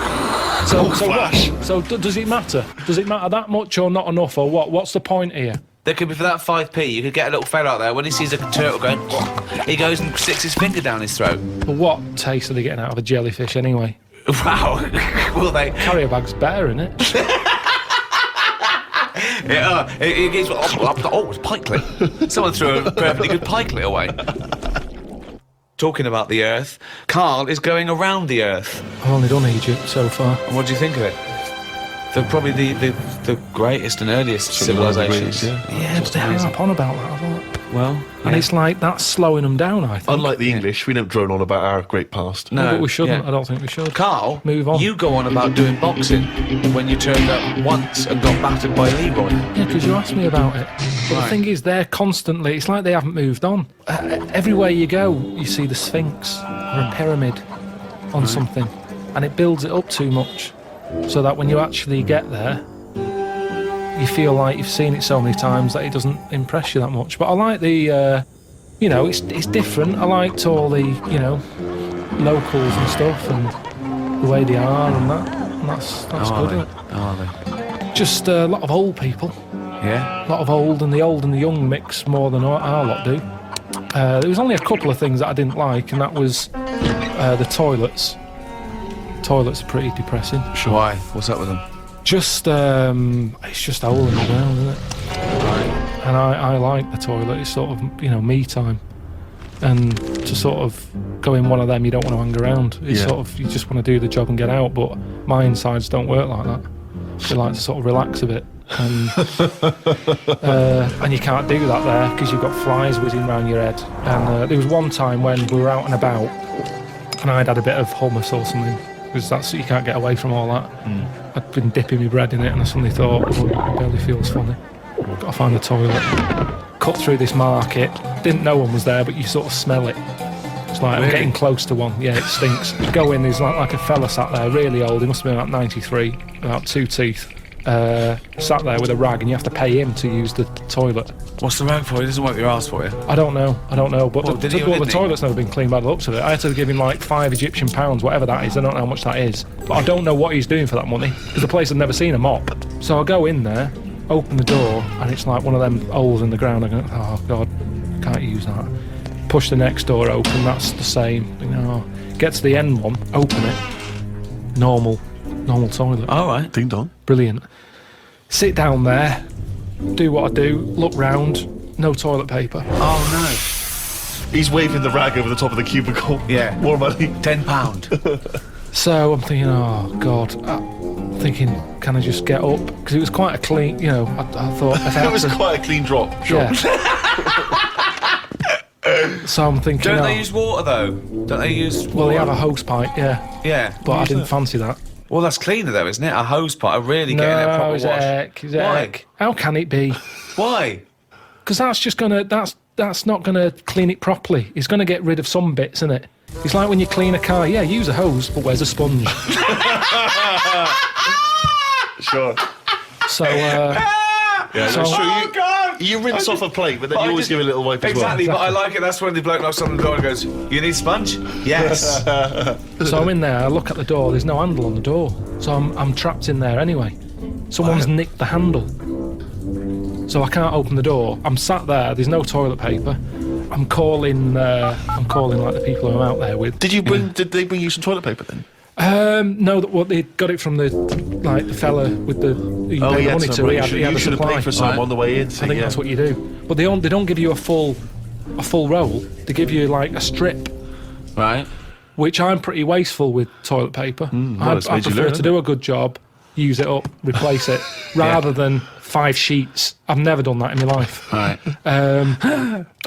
So what? So does it matter? Does it matter that much or not enough or what? What's the point here? There could be, for that 5p, you could get a little fella out there, when he sees a turtle going, he goes and sticks his finger down his throat. But what taste are they getting out of a jellyfish anyway? Wow. Will they? Carrier bag's better, innit? It gives. Oh, it's pikelet. Someone threw a perfectly good pikelet away. Talking about the Earth, Karl is going around the Earth. I've only done Egypt so far. And what do you think of it? They're probably the greatest and earliest civilizations. Yeah, but they harp on about that a lot. Well, And it's like, that's slowing them down, I think. Unlike the English, we don't drone on about our great past. No, but we shouldn't. yeah. I don't think we should. Karl, Move on. you go on about doing boxing when you turned up once and got battered by Leroy. Yeah, because you asked me about it. But the thing is, they're constantly, it's like they haven't moved on. Everywhere you go, you see the Sphinx or a pyramid on something, and it builds it up too much, so that when you actually get there, you feel like you've seen it so many times that it doesn't impress you that much. But I like the, it's different. I liked all the, locals and stuff, and the way they are, and that's good, isn't it? Are they? Just a lot of old people. Yeah. A lot of old and the young mix more than our lot do. There was only a couple of things that I didn't like, and that was the toilets. Toilets are pretty depressing. Sure. Why? What's up with them? Just, it's just a hole in the ground, isn't it? Right. And I like the toilet. It's sort of, me time. And to sort of go in one of them, you don't want to hang around. It's sort of, you just want to do the job and get out. But my insides don't work like that. They like to sort of relax a bit. And you can't do that there because you've got flies whizzing around your head. And there was one time when we were out and about, and I'd had a bit of hummus or something, because that's, you can't get away from all that. I'd been dipping my bread in it, and I suddenly thought, oh, my belly feels funny. Got to find the toilet. Cut through this market. Didn't know one was there, but you sort of smell it. It's like, I'm getting close to one. Yeah, it stinks. You go in, there's like a fella sat there, really old. He must have been about 93, about 2 teeth. Sat there with a rag, and you have to pay him to use the toilet. What's the rag for? He doesn't wipe your ass for you. I don't know. But Well, the did he or didn't he? toilet's never been cleaned by the looks of it. I had to give him like £5 Egyptian, whatever that is. I don't know how much that is. But I don't know what he's doing for that money, because the place had never seen a mop. So I go in there, open the door, and it's like one of them holes in the ground. I go, oh God, can't use that. Push the next door open, that's the same. Get to the end one, open it. Normal toilet. All right. Ding dong. Brilliant. Sit down there, do what I do, look round, no toilet paper. Oh no. He's waving the rag over the top of the cubicle. Yeah. More money. £10. So I'm thinking, oh God. Thinking, can I just get up? Because it was quite a clean, I thought... It was quite a clean drop. Sure. Yeah. So I'm thinking... Don't they use water though? Don't they use water? Well, they have a hose pipe, yeah. Yeah. But I didn't fancy that. Well, that's cleaner though, isn't it? A hose pipe, really getting a proper it's wash. heck. Why? How can it be? Why? Because that's just gonna... That's not gonna clean it properly. It's gonna get rid of some bits, isn't it? It's like when you clean a car. Yeah, use a hose, but where's a sponge? Sure. So, Yeah, so that's true. Oh, God! You rinse off a plate, but then you always give it a little wipe as well. Exactly, but I like it. That's when the bloke knocks on the door and goes, "You need sponge?" Yes. So I'm in there, I look at the door, there's no handle on the door. So I'm trapped in there anyway. Someone's nicked the handle. So I can't open the door. I'm sat there, there's no toilet paper. I'm calling like the people who I'm out there with. Did they bring you some toilet paper then? No, they got it from the fella with the you Oh, pay he the had money some. to. You He had a should have supply. paid for some on the way in. I think that's what you do. But they don't give you a full roll. They give you like a strip, Right. which I'm pretty wasteful with toilet paper. well, it's I made you prefer learn, to hasn't do a good job, use it up, replace it, rather than 5 sheets. I've never done that in my life. Right.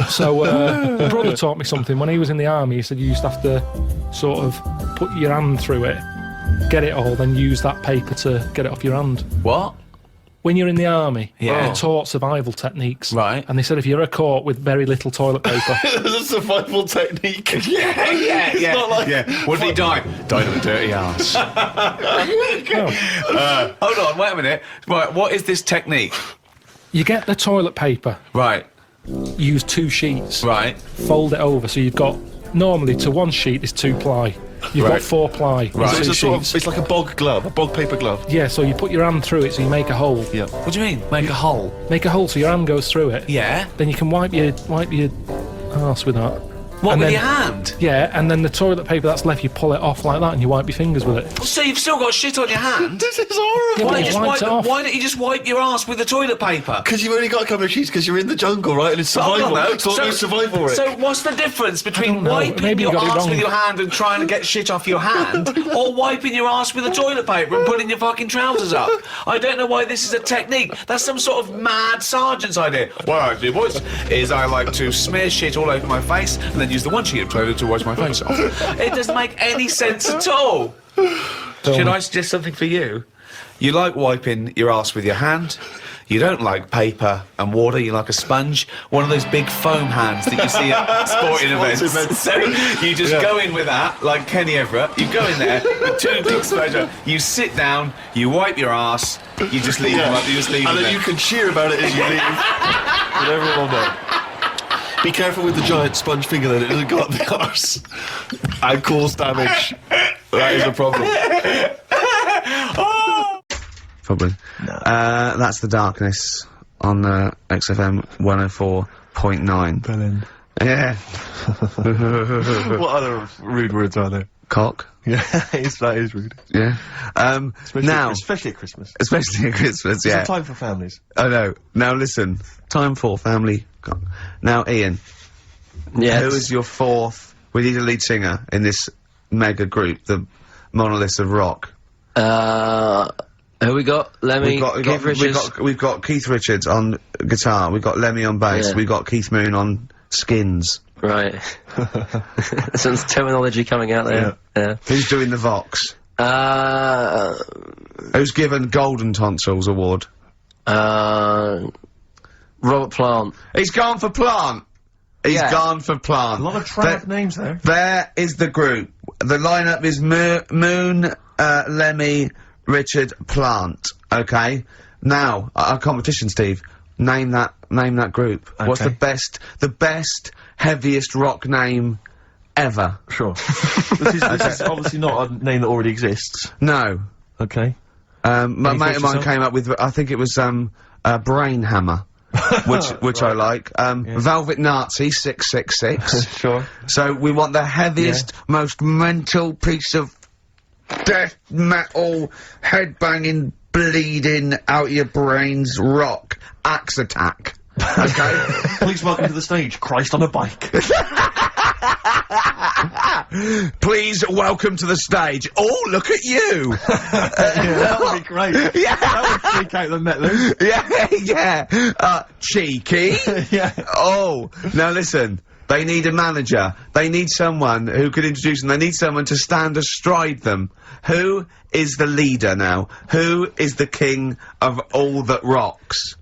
So my brother taught me something. When he was in the army, he said you used to have to sort of put your hand through it, get it all, then use that paper to get it off your hand. What? When you're in the army, Yeah. they're taught survival techniques. Right. And they said if you're caught with very little toilet paper, It's a survival technique. Yeah. not like- What did he die? Died of a dirty ass. Hold on, wait a minute. Right, what is this technique? you get the toilet paper, Right. use 2 sheets, Right. fold it over. So you've got, normally to 1 sheet is 2 ply. You've got Right. 4 ply. Right. So Right. it's 2 a sort sheets. of, it's like a bog glove, a bog paper glove. Yeah, so you put your hand through it so you make a hole. Yeah. What do you mean? Make a hole? Make a hole so your hand goes through it. Yeah. Then you can wipe your arse with that. What, And with then- your hand? Yeah, and then the toilet paper that's left, you pull it off like that and you wipe your fingers with it. So you've still got shit on your hand? This is horrible. Yeah, Why, but just wiped it off. why don't you just wipe your ass with the toilet paper? Because you've only got a couple of sheets because you're in the jungle, right? And it's Hold survival. on, though. It's almost survival, Rick. So what's the difference between don't know. wiping Maybe you your got it ass wrong. with your hand and trying to get shit off your hand, or wiping your ass with the toilet paper and putting your fucking trousers up? I don't know why this is a technique. That's some sort of mad sergeant's idea. What I do, boys, is I like to smear shit all over my face and then use the one sheet of toilet to wash my face off. It doesn't make any sense at all. Should I suggest something for you? You like wiping your ass with your hand. You don't like paper and water, you like a sponge. One of those big foam hands that you see at sporting events. So you just go in with that, like Kenny Everett. You go in there with two big sponge. You sit down, you wipe your ass, you just leave them up, you just leave and them then there. you can cheer about it as you leave. And everyone will know. Be careful with the giant sponge finger then, it doesn't go up the arse and cause damage. That is a problem. Probably. No. That's The Darkness on XFM 104.9. Brilliant. Yeah. What other rude words are there? Cock. Yeah, that is rude. Yeah. Especially at Christmas. Especially at Christmas, yeah. It's a time for families. I know. Now listen, time for family. Now, Ian, Yes. who is your fourth? We need a lead singer in this mega group, the Monoliths of Rock. Who we got? Lemmy, Keith Richards. We've got Keith Richards on guitar. We've got Lemmy on bass. Yeah. We've got Keith Moon on skins. Right. Some terminology coming out there. Yeah. Who's doing the Vox? Uh, Who's given Golden Tonsils Award? Robert Plant. He's gone for Plant. He's Yeah. gone for Plant. A lot of trav names there. There is the group. The lineup is Moon, Lemmy, Richard, Plant. Okay. Now, our competition, Steve. Name that group. What's Okay. the best, heaviest rock name ever? Sure. this is obviously not a name that already exists. No. Okay. My Any mate of thoughts mine yourself? came up with, I think it was, Brain Hammer. which I like. Velvet Nazi 666. Sure. So we want the heaviest, most mental piece of death metal, headbanging, bleeding out your brains rock. Axe Attack. Okay. Please welcome to the stage, Christ on a bike. Please welcome to the stage. Oh, look at you. That would be great. Yeah. That would freak out the metalers. Yeah. Cheeky. Yeah. Oh, now listen. They need a manager. They need someone who could introduce them. They need someone to stand astride them. Who is the leader now? Who is the king of all that rocks?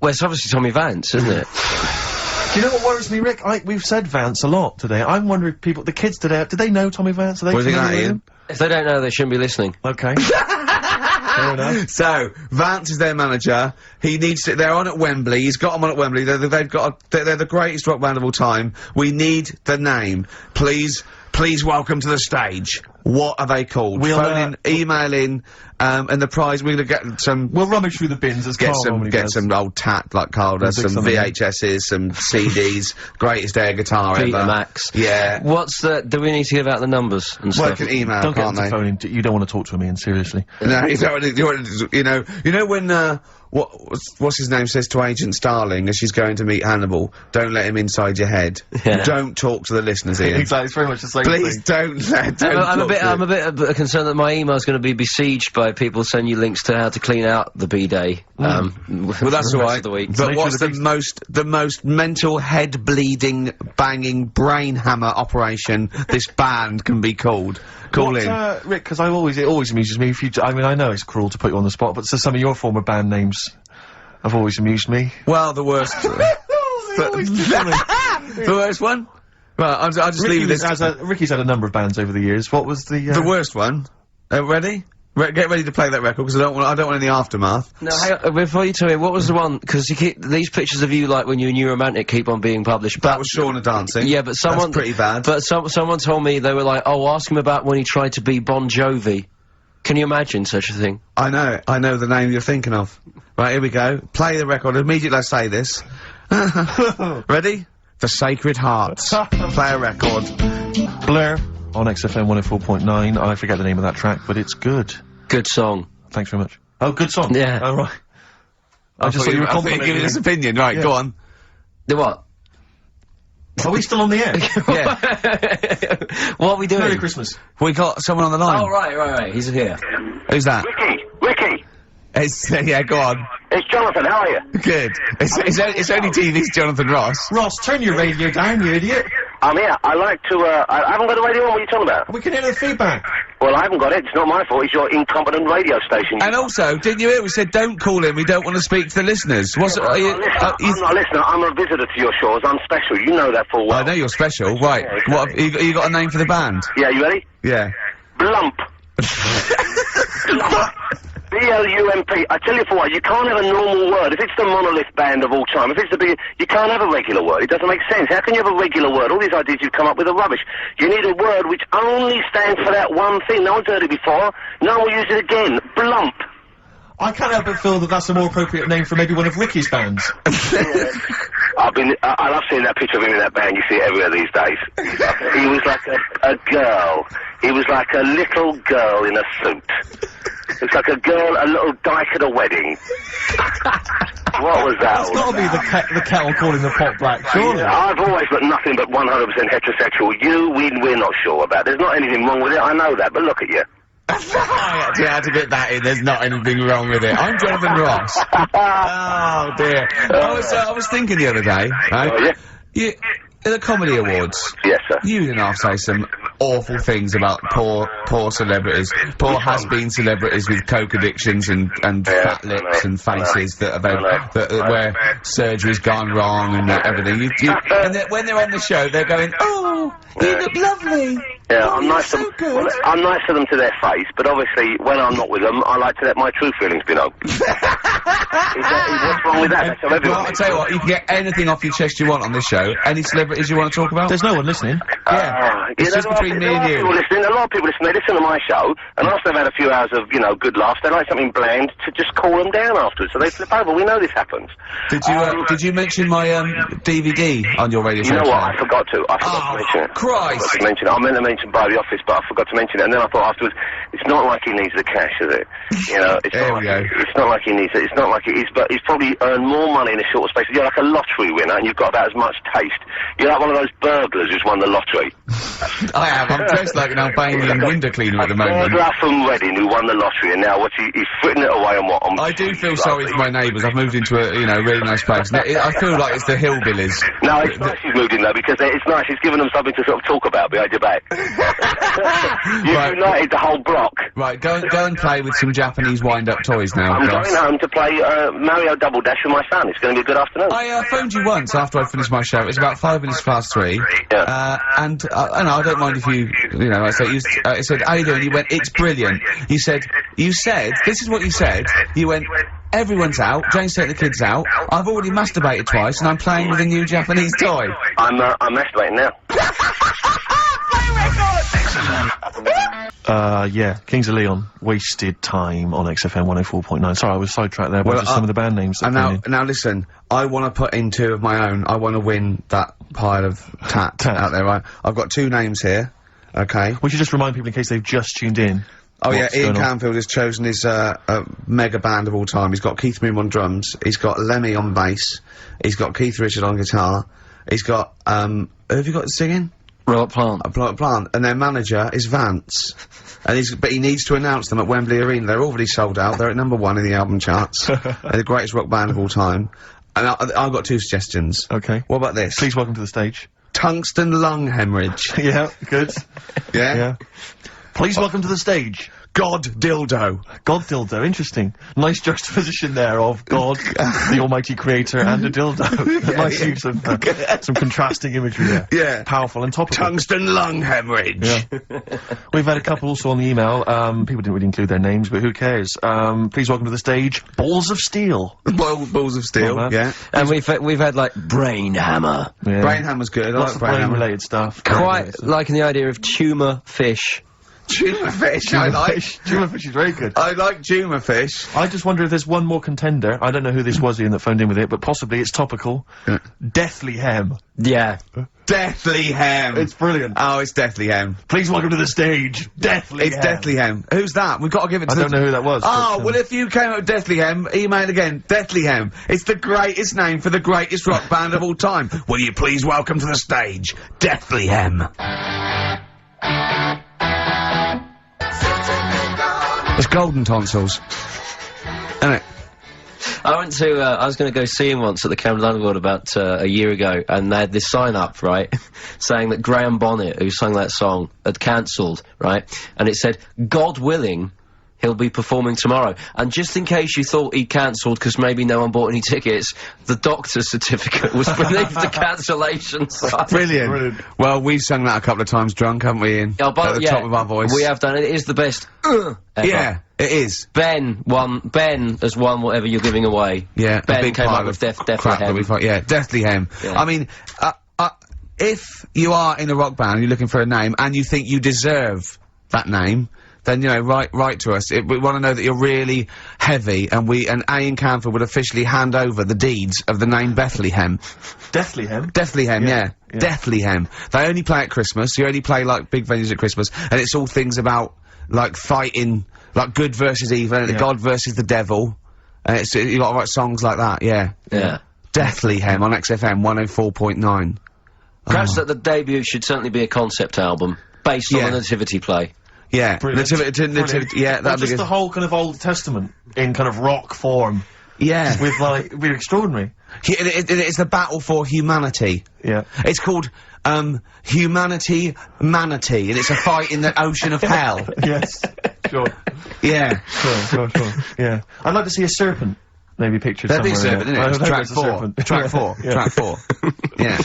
Well, it's obviously Tommy Vance, isn't it? Do you know what worries me, Rick? We've said Vance a lot today. I'm wondering if the kids today, do they know Tommy Vance? Are they What do you think of that, familiar Ian? If they don't know, they shouldn't be listening. with him? Okay. Fair enough. So, Vance is their manager. He needs to, they're on at Wembley. He's got them on at Wembley. They're the greatest rock band of all time. We need the name. Please welcome to the stage. What are they called? We'll, Phone in, email in, and the prize, we're gonna get some, We'll rummage through the bins as Karl normally does. some old tat like Karl does, We'll some dig some in. VHSs, some CDs, greatest air guitar Peter ever. Max. Yeah. Do we need to give out the numbers and Well, stuff? they can email, Don't get can't them they? to phone in. You don't want to talk to him, Ian, seriously. No, you know when what's his name says to Agent Starling as she's going to meet Hannibal, don't let him inside your head. Yeah. Don't talk to the listeners, Ian. Exactly, it's very much the same Please thing. don't I'm talk to a bit concerned that my email's going to be besieged by people sending you links to how to clean out the B-Day. Well, that's all right. The week. But Nature what's of the the most mental, head bleeding, banging, brain hammer operation this band can be called? Call in. Rick, because it always amuses me if you, I mean, I know it's cruel to put you on the spot, but so some of your former band names have always amused me. Well, the worst. The worst one. Well, I'll just leave this. Ricky's had a number of bands over the years. What was the The worst one. Ready? Get ready to play that record because I don't want any aftermath. No, hang on, before you tell me, what was the one? Because these pictures of you, like when you're a new romantic, keep on being published. That was Shauna dancing. Yeah, but someone. That's pretty bad. But someone told me they were like, oh, ask him about when he tried to be Bon Jovi. Can you imagine such a thing? I know the name you're thinking of. Right, here we go. Play the record immediately. I say this. Ready? The Sacred Hearts. Play a record. Blur on XFM 104.9. I forget the name of that track, but it's good. Good song. Thanks very much. Oh, good song. Yeah. Oh, right. I just thought you were complimenting giving us opinion. Right, Yeah. go on. The what? Are we still on the air? Yeah. What are we doing? Merry Christmas. We got someone on the line. Oh, right. He's here. Who's that? Ricky, It's, yeah, go on. it's Jonathan, how are you? Good. It's only TV's Jonathan Ross. Ross, turn your radio down, you idiot. I'm here. I like to, I haven't got the radio on, what are you talking about? We can hear the feedback. Well, I haven't got it, it's not my fault, it's your incompetent radio station. And also, didn't you hear we said don't call in, we don't want to speak to the listeners? What's, are you, I'm not a listener, I'm a visitor to your shores, I'm special, you know that full well. I know you're special, right. Yeah, What, you got a name for the band? Yeah, you ready? Yeah. Blump. B-L-U-M-P. I tell you for what, you can't have a normal word. If it's the monolith band of all time, if it's the big, you can't have a regular word. It doesn't make sense. How can you have a regular word? All these ideas you've come up with are rubbish. You need a word which only stands for that one thing. No one's heard it before. No one will use it again. Blump. I can't help but feel that that's a more appropriate name for maybe one of Ricky's bands. I love seeing that picture of him in that band. You see it everywhere these days. He was like a girl. He was like a little girl in a suit. It's like a little dyke at a wedding. What was that? It's gotta be the kettle calling the pot black, surely. I've always got nothing but 100% heterosexual. We're not sure about. There's not anything wrong with it, I know that, but look at you. I actually had to get that in, there's not anything wrong with it. I'm Jonathan Ross. Oh dear. I was thinking the other day, right? Oh, yeah? At the Comedy Awards, Yes, sir. you and I say some awful things about poor celebrities, poor has-been celebrities with coke addictions and fat lips and faces that where surgery's gone wrong and everything. And when they're on the show, they're going, "Oh, you look lovely." Yeah, Oh, I'm nice to so them. good. Well, I'm nice to them to their face, but obviously when I'm not with them, I like to let my true feelings be known. What's wrong with that? That's how everyone Well, I'll tell you what, you can get anything off your chest you want on this show. Any celebrities you want to talk about? There's no one listening. Yeah. It's just between me and you. A lot of people listen. They listen to my show, and after they've had a few hours of, good laughs, they like something bland to just cool them down afterwards. So they flip over. We know this happens. Did you mention my DVD on your radio show? You know what? I forgot to. I forgot to mention it. Christ! I meant to mention by the office, but I forgot to mention it. And then I thought afterwards, it's not like he needs the cash, is it? It's not like he needs it. It's not like it is, but he's probably earned more money in a shorter space. You're like a lottery winner, and you've got about as much taste. You're like one of those burglars who's won the lottery. I am. I'm dressed like an Albanian window cleaner at the moment. Burglar from Reading who won the lottery, and now he's fritting it away on what? I do feel sorry for my neighbours. I've moved into a really nice place. I feel like it's the hillbillies. No, it's nice he's moved in though, because it's nice. He's given them something to sort of talk about behind your back. You've united the whole block. Right, go and play with some Japanese wind-up toys now. I'm going home to play Mario Double Dash with my son. It's going to be a good afternoon. I phoned you once after I finished my show. It was about 5 minutes past 3. Yeah. And I don't mind if I said, how you doing? You went, it's brilliant. You said, this is what you said. You went, everyone's out. Jane's taking the kids out. I've already masturbated twice, and I'm playing with a new Japanese toy. I'm masturbating now. Yeah, Kings of Leon, Wasted Time on XFM 104.9. Sorry, I was sidetracked there by just some of the band names. And now listen, I want to put in 2 of my own. I want to win that pile of tat out there, right? I've got 2 names here, okay? We should just remind people in case they've just tuned in. Oh yeah, Ian Canfield has chosen his mega band of all time. He's got Keith Moon on drums, he's got Lemmy on bass, he's got Keith Richard on guitar, he's got, who have you got singing? Robert Plant. Plant. And their manager is Vance. But he needs to announce them at Wembley Arena. They're already sold out. They're at #1 in the album charts. They're the greatest rock band of all time. And I've got 2 suggestions. Okay. What about this? Please welcome to the stage. Tungsten lung hemorrhage. Yeah, good. Yeah? Please welcome to the stage. God dildo. God dildo, interesting. Nice juxtaposition there of God, the almighty creator, and a dildo. Nice use of some contrasting imagery there. Yeah. Powerful and topical. Tungsten lung hemorrhage. Yeah. We've had a couple also on the email. People didn't really include their names, but who cares? Please welcome to the stage, Balls of Steel. Balls of Steel, yeah. And we've had like Brain Hammer. Yeah. Brain Hammer's good. I Lots like of Brain Hammer. brain-related stuff. Quite liking the idea of tumour fish. Tuna fish, I like. Tuna fish is very good. I like tuna fish. I just wonder if there's one more contender. I don't know who this was, Ian, that phoned in with it, but possibly it's topical. Deathly Hem. Yeah. Deathly Hem. It's brilliant. Oh, it's Deathly Hem. Please welcome to the stage, Deathly It's Hem. Deathly Hem. Who's that? We've got to give it to I don't know who that was. Oh, but, well, if you came up with Deathly Hem, email again. Deathly Hem. It's the greatest name for the greatest rock band of all time. Will you please welcome to the stage, Deathly Hem. It's golden tonsils. Isn't it? I went to, I was going to go see him once at the Camden Underworld about a year ago, and they had this sign up, right, saying that Graham Bonnet, who sang that song, had cancelled, right, and it said, God willing, he'll be performing tomorrow. And just in case you thought he'd cancelled because maybe no one bought any tickets, the doctor's certificate was beneath the cancellation sign. Brilliant. Well, we've sung that a couple of times drunk, haven't we, Ian? Oh, but at the top of our voice. We have done it. It is the best ever. Yeah, it is. Ben has won whatever you're giving away. Yeah, Ben a big came pile up with of Deathly crap that Hem. we find. Yeah, Deathly Hem. Yeah. I mean, if you are in a rock band and you're looking for a name and you think you deserve that name, then, you know, write to us. We want to know that you're really heavy, and Ian Camphor would officially hand over the deeds of the name Bethlehem. Deathly Hem? Deathly Hem, yeah. Deathly Hem. They only play at Christmas. You only play, like, big venues at Christmas, and it's all things about, like, fighting, like, good versus evil, and God versus the devil. And it's, you gotta write songs like that, yeah. Yeah. Deathly Hem on XFM 104.9. Perhaps that the debut should certainly be a concept album, based on the Nativity play. Yeah, Brilliant. Nativity, yeah, Or that'd be just good. the whole kind of Old Testament in kind of rock form. Yeah. With, like, it'd be extraordinary. It's the battle for humanity. Yeah. It's called, Humanity Manatee, and it's a fight in the ocean of hell. Yes. Sure. Yeah. Sure. Yeah. I'd like to see a serpent. Maybe pictured That'd be a somewhere. serpent, isn't it? It's track 4. Track 4. Yeah. Track 4. Yeah.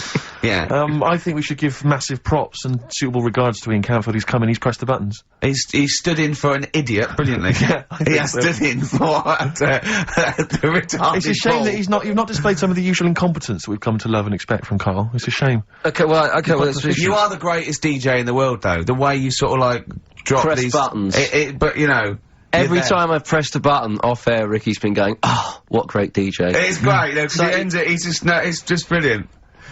Yeah. I think we should give massive props and suitable regards to Ian Camphor. He's come in, he's pressed the buttons. He stood in for an idiot brilliantly. Yeah, I he think has so. stood in for the retarded It's a shame ball. that you've not displayed some of the usual incompetence that we've come to love and expect from Karl. It's a shame. Okay, well, that's You are the greatest DJ in the world, though. The way you sort of, like, drop Press these... buttons. But, you know... Every time I've pressed a button off air, Ricky's been going, oh, what great DJ. It's great, you know, 'cause he ends it, it's just brilliant.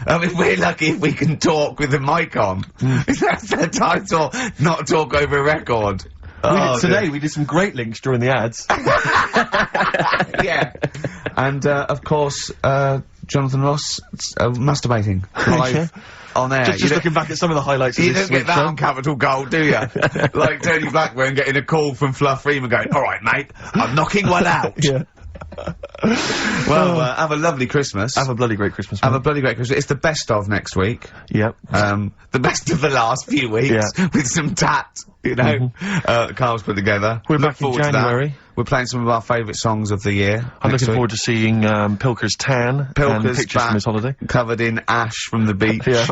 I mean, we're lucky if we can talk with the mic on. That's the title, not talk over a record. Today we did some great links during the ads. Yeah. And, of course, Jonathan Ross, masturbating. Live. On air. Just looking back at some of the highlights of You this don't get that show. on Capital Gold, do you? Like Tony Blackburn getting a call from Fluff Freeman going, alright mate, I'm knocking one out. Yeah. Well, have a lovely Christmas. Have a bloody great Christmas, Have mate. a bloody great Christmas. It's the best of next week. Yep. The best of the last few weeks. Yeah. With some tat, you know, Carl's put together. We're Look back in forward to that. January. We're playing some of our favourite songs of the year. I'm next looking week. forward to seeing Pilker's tan and Pilker's pictures back, from his holiday. covered in ash from the beach. Yeah.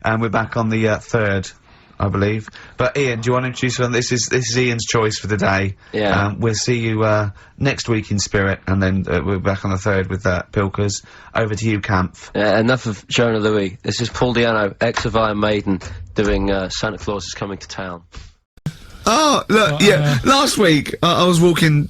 And we're back on the 3rd, I believe. But Ian, do you want to introduce one? This is Ian's choice for the day. Yeah. We'll see you next week in spirit, and then we're back on the 3rd with Pilkers. Over to you, Kampf. Enough of Jonah Louis. This is Paul Diano, ex of Iron Maiden, doing Santa Claus is Coming to Town. Oh, look, yeah. Last week, I was walking,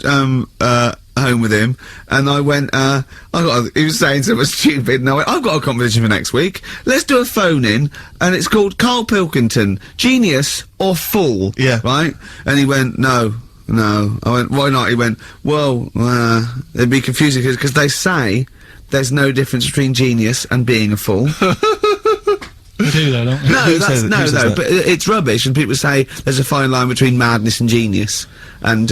home with him, and I went, he was saying something stupid, and I went, I've got a competition for next week. Let's do a phone-in, and it's called Karl Pilkington, Genius or Fool. Yeah. Right? And he went, no. I went, why not? He went, well, it'd be confusing, because they say there's no difference between genius and being a fool. You do though, don't you? No, but it's rubbish, and people say there's a fine line between madness and genius, and,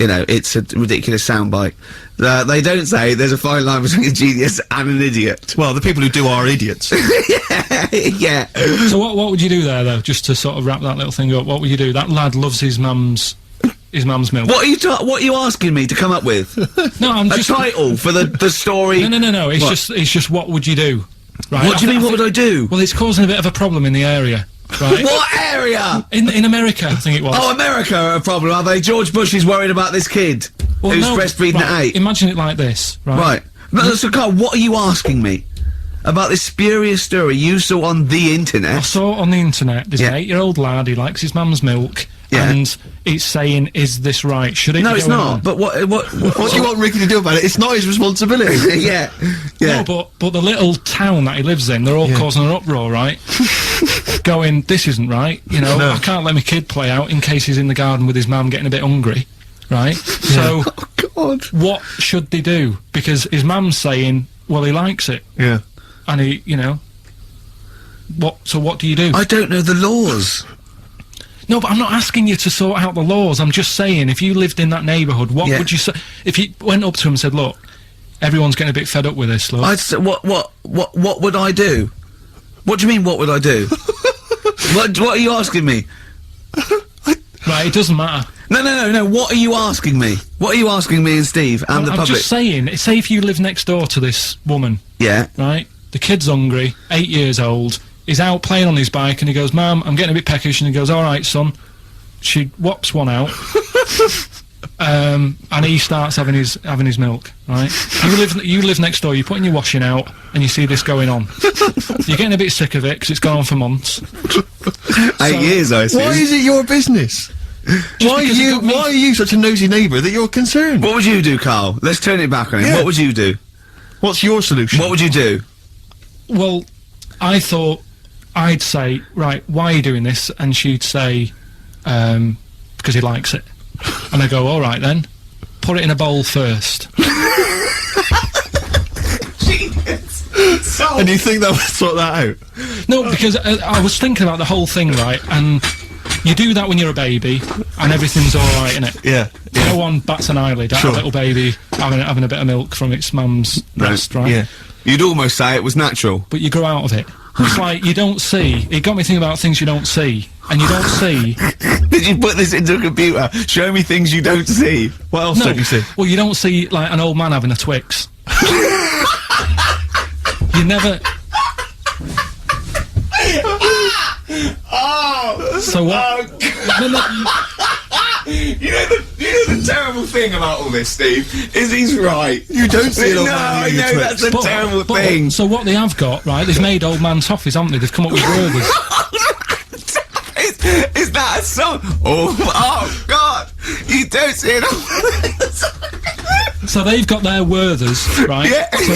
you know, it's a ridiculous soundbite. They don't say there's a fine line between a genius and an idiot. Well, the people who do are idiots. Yeah. So what would you do there, though, just to sort of wrap that little thing up? What would you do? That lad loves his mum's milk. What are you asking me to come up with? No, I'm A just... title for the story? No, it's just what would you do? Right? What do you mean, what would I do? Well, it's causing a bit of a problem in the area, right? What area? In America, I think it was. Oh, America are a problem, are they? George Bush is worried about this kid Well, who's no, breastfeeding at 8. Imagine it like this, right? Right. No, so Carl, what are you asking me? About this spurious story you saw on the internet? I saw it on the internet. There's Yeah. an 8-year-old lad, he likes his mum's milk, and it's saying, "Is this right? Should it?" No, be it's going not. on? But what What do you want Ricky to do about it? It's not his responsibility. yeah. No, but the little town that he lives in, they're all causing an uproar, right? Going, this isn't right. You know, I can't let my kid play out in case he's in the garden with his mum getting a bit hungry, right? So, God. what should they do? Because his mum's saying, well, he likes it, Yeah. and he, you know, so what do you do? I don't know the laws. No, but I'm not asking you to sort out the laws. I'm just saying, if you lived in that neighbourhood, what would you say? If you went up to him and said, look, everyone's getting a bit fed up with this, look. I'd say, what would I do? What do you mean, what would I do? what are you asking me? Right, it doesn't matter. No, what are you asking me? What are you asking me and Steve and the I'm public? just saying, say if you live next door to this woman, Yeah. right? The kid's hungry, 8 years old, he's out playing on his bike and he goes, Mum, I'm getting a bit peckish, and he goes, alright son. She whops one out. And he starts having his milk, right? You live next door, you're putting your washing out, and you see this going on. You're getting a bit sick of it, because it's gone on for months. 8 years, I assume. Why is it your business? Why are you such a nosy neighbour that you're concerned? What would you do, Carl? Let's turn it back on him. Yeah. What would you do? What's your solution? What would you do? Well, I thought I'd say, right, why are you doing this? And she'd say, because he likes it. And I go, alright then, put it in a bowl first. And you think that would sort that out? No, because I was thinking about the whole thing, right, and you do that when you're a baby, and everything's alright, innit? Yeah. No one bats an eyelid at a little baby having a bit of milk from its mum's breast, right? Yeah. You'd almost say it was natural. But you grow out of it. It's like, you don't see, it got me thinking about things you don't see, and you don't see... Did you put this into a computer? Show me things you don't see. What else don't you see? Well, you don't see, like, an old man having a Twix. You never... So what? You know the terrible thing about all this, Steve, is he's right. You don't see it on No, I know, that's a But- terrible but- thing. So what they have got, right, they've made old man toffees, haven't they? They've come up with Werthers. Is that a song? Oh God! You don't see it. So they've got their Werthers, right? Yeah. So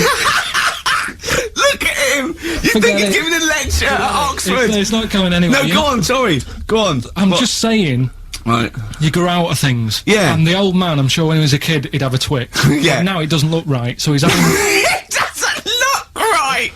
Look at him. You Forget think he's it. giving a lecture at Oxford? it's not going anywhere. No, you go know? on. Sorry, go on. I'm What? just saying, Right. you grow out of things. Yeah. And the old man, I'm sure when he was a kid, he'd have a Twix. Yeah. But now it doesn't look right, so he's having... It doesn't look right.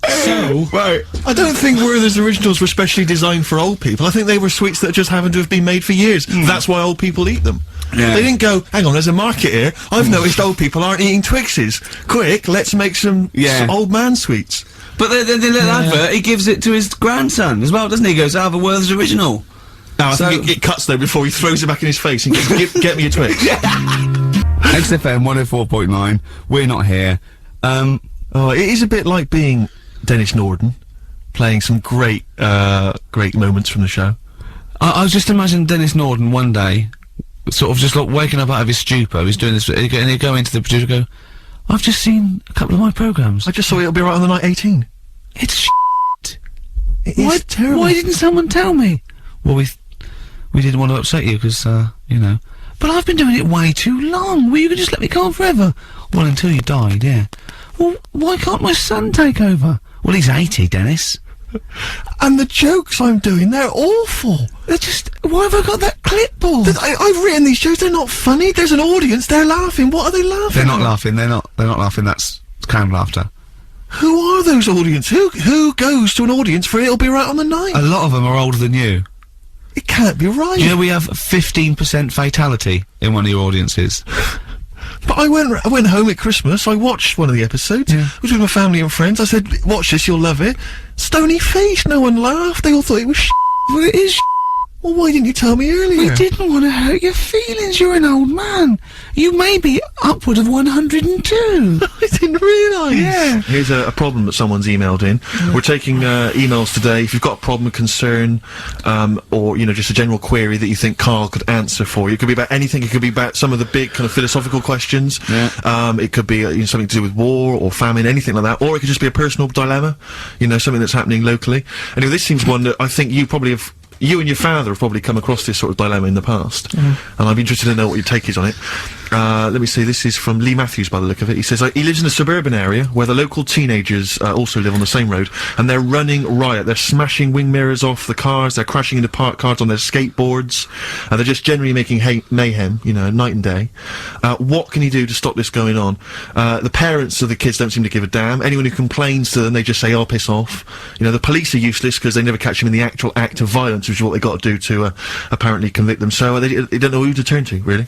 So... Right. I don't think Werther's originals were specially designed for old people. I think they were sweets that just happened to have been made for years. That's why old people eat them. Yeah. They didn't go, hang on, there's a market here. I've noticed old people aren't eating Twixes. Quick, let's make some old man sweets. But the little advert, he gives it to his grandson as well, doesn't he? He goes, have a Werther's original. No, I think it cuts though before he throws it back in his face and goes, get me a Twix. XFM 104.9, we're not here. Oh, it is a bit like being Dennis Norden, playing some great moments from the show. I was just imagining Dennis Norden one day, sort of just like waking up out of his stupor, he's doing this, and he'd go into the producer and go, I've just seen a couple of my programmes. I just saw It'll Be Right on the Night 18. It's shit. It is terrible. Why didn't someone tell me? Well, we didn't want to upset you, because, you know. But I've been doing it way too long. Well, you could just let me go on forever. Well, until you died, yeah. Well, why can't my son take over? Well, he's 80, Dennis. And the jokes I'm doing, they're awful. They're just... Why have I got that clipboard? I've written these jokes, they're not funny. There's an audience, they're laughing. What are they laughing They're not at? laughing, they're not laughing, that's canned laughter. Who are those audience? Who goes to an audience for It'll Be Right on the Night? A lot of them are older than you. It can't be right. You know we have 15% fatality in one of your audiences. But I went home at Christmas, I watched one of the episodes, Yeah. I was with my family and friends, I said, watch this, you'll love it. Stony face, no one laughed, they all thought it was sh**. Well, it is Well, why didn't you tell me earlier? I didn't want to hurt your feelings, you're an old man. You may be upward of 102. I didn't realise. Yeah. Here's a problem that someone's emailed in. We're taking emails today. If you've got a problem, a concern, or, you know, just a general query that you think Karl could answer for you. It could be about anything. It could be about some of the big kind of philosophical questions. Yeah. It could be you know, something to do with war or famine, anything like that. Or it could just be a personal dilemma, you know, something that's happening locally. Anyway, this seems one that I think you probably have you and your father have probably come across this sort of dilemma in the past, and I'd be interested to know what your take is on it. Let me see, this is from Lee Matthews by the look of it. He says, he lives in a suburban area where the local teenagers also live on the same road, and they're running riot. They're smashing wing mirrors off the cars, they're crashing into parked cars on their skateboards, and they're just generally making mayhem, you know, night and day. What can he do to stop this going on? The parents of the kids don't seem to give a damn. Anyone who complains to them, they just say, oh, piss off. You know, the police are useless because they never catch them in the actual act of violence, which is what they got to do to apparently convict them. So they don't know who to turn to, really.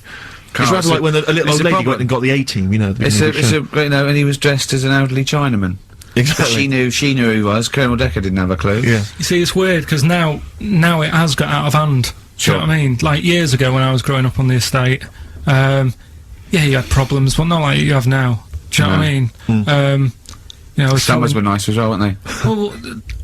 It's rather like when a little old lady went and got the A-team, you know. You know, and he was dressed as an elderly Chinaman. Exactly. She knew who he was. Colonel Decker didn't have a clue. Yeah. You see, it's weird because now it has got out of hand. Sure. Do you know what I mean? Like years ago when I was growing up on the estate, yeah, you had problems, but not like you have now. Do you know what I mean? You know, summers were nice as well, weren't they? Well,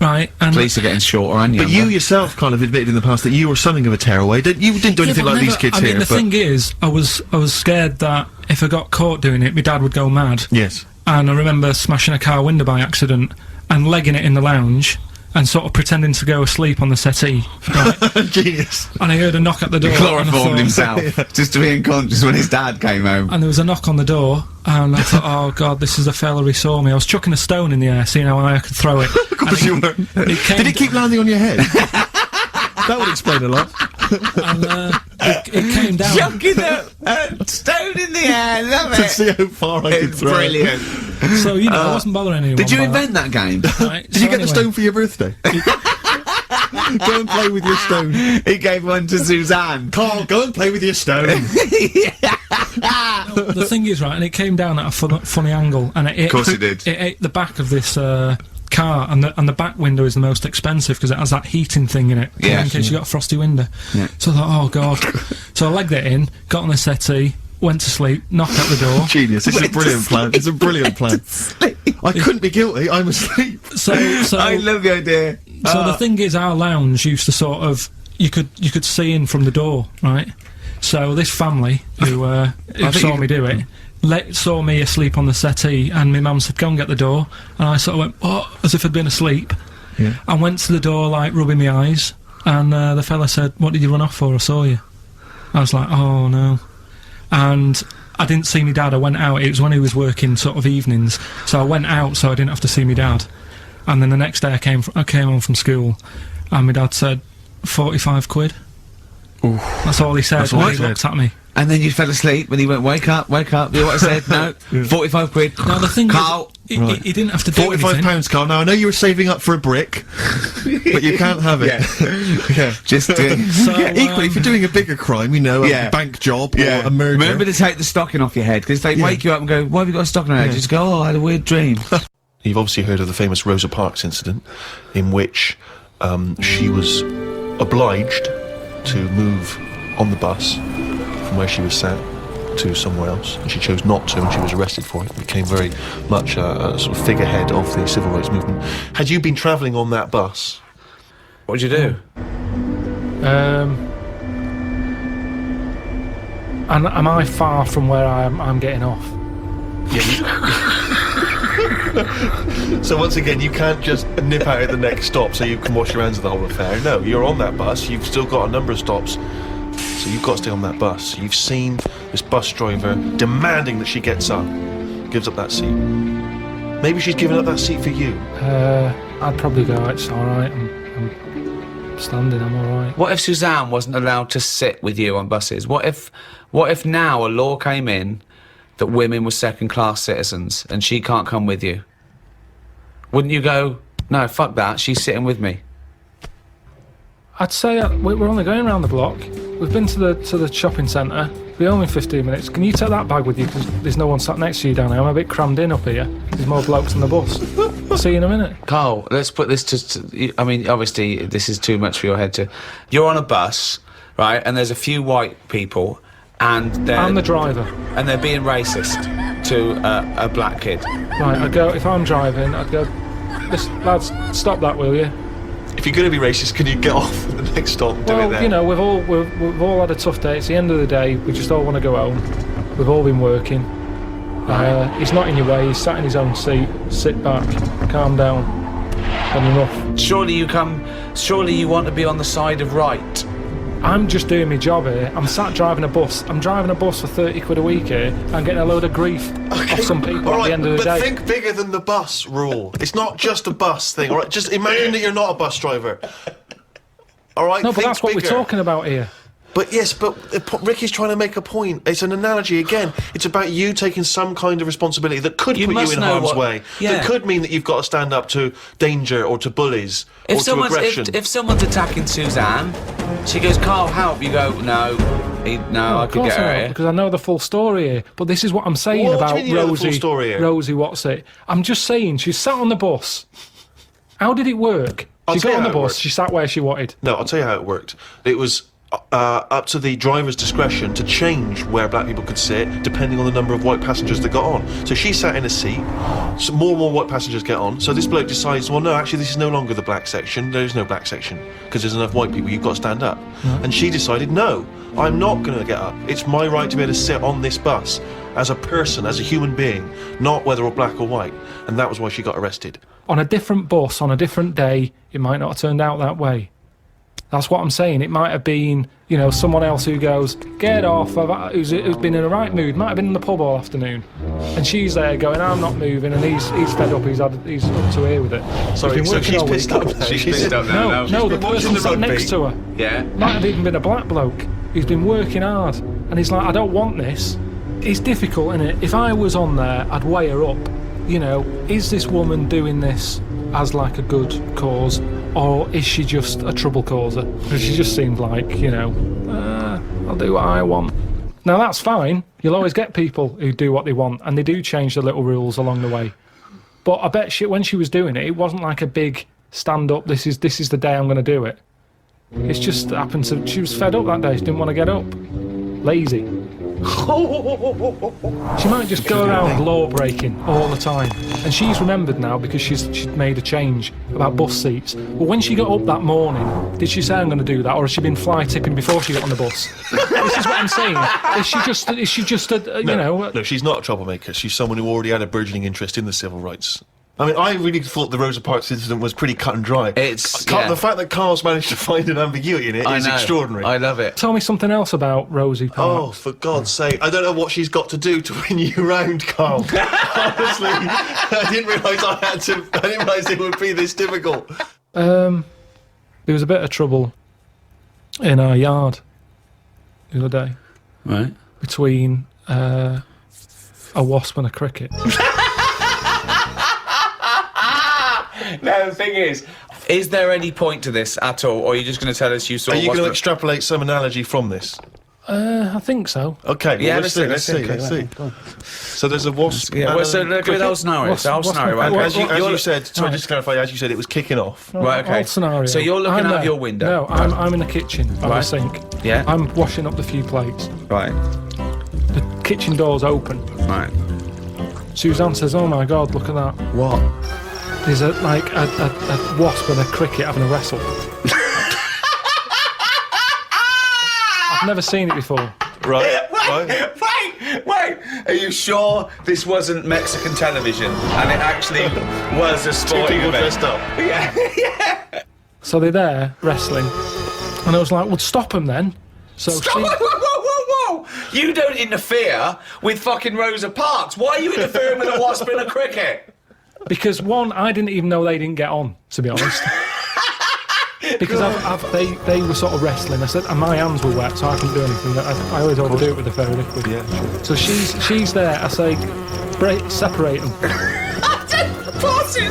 right. And police are getting shorter and younger. But you yourself kind of admitted in the past that you were something of a tearaway. You didn't do anything like these kids here. I mean, the thing is, I was scared that if I got caught doing it, my dad would go mad. Yes. And I remember smashing a car window by accident and legging it in the lounge and sort of pretending to go asleep on the settee. Right? Genius. And I heard a knock at the door. He chloroformed himself just to be unconscious when his dad came home. And there was a knock on the door, and I thought, oh god, this is the fella he saw me. I was chucking a stone in the air, seeing how high I could throw it. Of course you were. Did it keep landing on your head? That would explain a lot. And it came down. Chucking a stone in the air, love it. To see how far I could throw brilliant. It. So, you know, I wasn't bothering anyone. Did you invent that game? Right, Did you get the stone for your birthday? Go and play with your stone. He gave one to Suzanne. Karl, go and play with your stone. The thing is, right, and it came down at a funny angle, and of course it did. It ate the back of this car, and the back window is the most expensive because it has that heating thing in it. Yeah. In case you got a frosty window. Yeah. So I thought, oh god. So I legged it in, got on the settee, went to sleep, knocked at the door. Genius. It's a brilliant plan. It's a brilliant plan. I couldn't be guilty. I'm asleep. So I love the idea. So the thing is, our lounge used to sort of you could see in from the door, right? So this family who saw me do it saw me asleep on the settee, and my mum said, "Go and get the door," and I sort of went, "What?" as if I'd been asleep. Yeah. I went to the door, like rubbing my eyes, and the fella said, "What did you run off for? I saw you." I was like, "Oh no," and I didn't see my dad. I went out. It was when he was working sort of evenings, so I went out so I didn't have to see my dad. And then the next day I came home from school, and my dad said, 45 quid. Ooh. That's all he said when he looked at me. And then you fell asleep when he went, wake up, you know what I said? No, 45 quid. Now the thing Karl, is, he didn't have to do anything. £45, Karl. Now I know you were saving up for a brick, but you can't have it. Yeah. Just So, equally, if you're doing a bigger crime, you know, a bank job or a murder. Remember to take the stocking off your head, because they wake you up and go, why have you got a stocking on your head? Just go, oh, I had a weird dream. You've obviously heard of the famous Rosa Parks incident, in which she was obliged to move on the bus from where she was sat to somewhere else, and she chose not to, and she was arrested for it. Became very much a sort of figurehead of the civil rights movement. Had you been travelling on that bus, what would you do? And am I far from where I'm getting off? So once again, you can't just nip out at the next stop so you can wash your hands of the whole affair. No, you're on that bus, you've still got a number of stops, so you've got to stay on that bus. So you've seen this bus driver demanding that she gets up, gives up that seat. Maybe she's given up that seat for you. I'd probably go, it's alright, I'm standing, I'm alright. What if Suzanne wasn't allowed to sit with you on buses? What if now a law came in that women were second-class citizens and she can't come with you? Wouldn't you go, no, fuck that, she's sitting with me? I'd say we're only going around the block. We've been to the shopping centre. We're only 15 minutes. Can you take that bag with you? Because there's no one sat next to you down here. I'm a bit crammed in up here. There's more blokes on the bus. I'll see you in a minute. Karl, let's put this I mean, obviously, this is too much for your head to... You're on a bus, right, and there's a few white people, and I'm the driver. And they're being racist to a black kid. Right, I'd go, if I'm driving, I'd go, lads, stop that, will you? If you're going to be racist, can you get off at the next stop and do it there? You know, we've all had a tough day. It's the end of the day. We just all want to go home. We've all been working. He's not in your way. He's sat in his own seat. Sit back. Calm down. Had enough. Surely you come Surely you want to be on the side of right. I'm just doing my job here. I'm sat driving a bus. I'm driving a bus for 30 quid a week here. I'm getting a load of grief off some people All at right, the end of the but day. think bigger than the bus rule. It's not just a bus thing, all right? Just imagine that you're not a bus driver. All right? No, but think that's what bigger. we're talking about here. But yes, but Ricky's trying to make a point. It's an analogy again. It's about you taking some kind of responsibility that could You put you must in know harm's what- way. yeah. That could mean that you've got to stand up to danger or to bullies or to aggression. If someone's attacking Suzanne, she goes, Carl, help. You go, no, I Of could course get her I know, here. because I know the full story here. But this is what I'm saying What do you about mean you know the full Rosie. story here? Rosie, what's it? I'm just saying, she sat on the bus. How did it work? I'll She tell got you on the how it bus, worked. she sat where she wanted. No, I'll tell you how it worked. It was up to the driver's discretion to change where black people could sit depending on the number of white passengers that got on. So she sat in a seat, so more and more white passengers get on, so this bloke decides, well no, actually this is no longer the black section, there's no black section, because there's enough white people, you've got to stand up. And she decided, no, I'm not going to get up. It's my right to be able to sit on this bus as a person, as a human being, not whether or black or white. And that was why she got arrested. On a different bus, on a different day, it might not have turned out that way. That's what I'm saying. It might have been, you know, someone else who goes, get off, who's been in a right mood, might have been in the pub all afternoon. And she's there going, I'm not moving, and he's fed up, he's up to here with it. Sorry, He's been so working she's all pissed week. up now. She's pissed up now. No, the been watching person the sat rugby. next to her Yeah. might have even been a black bloke who's been working hard. And he's like, I don't want this. It's difficult, innit? If I was on there, I'd weigh her up. You know, is this woman doing this as like a good cause, or is she just a trouble causer? Because she just seems like, you know, I'll do what I want. Now that's fine. You'll always get people who do what they want, and they do change the little rules along the way. But I bet when she was doing it, it wasn't like a big stand up. This is the day I'm going to do it. It's just happened to. She was fed up that day. She didn't want to get up. Lazy. She might just go around law breaking all the time, and she's remembered now because she's made a change about bus seats. But when she got up that morning, did she say I'm going to do that, or has she been fly tipping before she got on the bus? This is what I'm saying. Is she just a you know? No, she's not a troublemaker. She's someone who already had a burgeoning interest in the civil rights. I mean, I really thought the Rosa Parks incident was pretty cut and dry. The fact that Carl's managed to find an ambiguity in it is extraordinary. I love it. Tell me something else about Rosie Parks. Oh, for God's sake. I don't know what she's got to do to win you round, Carl. Honestly, I didn't realise it would be this difficult. There was a bit of trouble in our yard the other day. Right. Between a wasp and a cricket. Now, the thing is there any point to this at all, or are you just going to tell us you saw... Are you going to extrapolate some analogy from this? I think so. Okay, Yeah, well, let's see. So there's a wasp. Yeah, well, so look at the whole scenario. It's the whole What's scenario, my- right? what- As you said, sorry, Right. just to clarify, as you said, it was kicking off. Right, okay. Old scenario. So you're looking I'm out of there. your window. No, I'm in the kitchen by the Right. sink. Yeah. I'm washing up the few plates. Right, The kitchen door's open. right. Suzanne says, "Oh my God, look at that! What? There's a wasp and a cricket having a wrestle." I've never seen it before. Right, Wait! Are you sure this wasn't Mexican television and it actually was a Two sporting people event? dressed up. Yeah. So they're there wrestling, and I was like, "Well, stop them then." So Stop! Whoa! You don't interfere with fucking Rosa Parks. Why are you interfering with a wasp and a cricket? because one, I didn't even know they didn't get on, to be honest. Because they were sort of wrestling. I said, and my hands were wet, so I couldn't do anything. I always overdo it with the fairy liquid. Yeah, sure. So she's there. I say, separate them.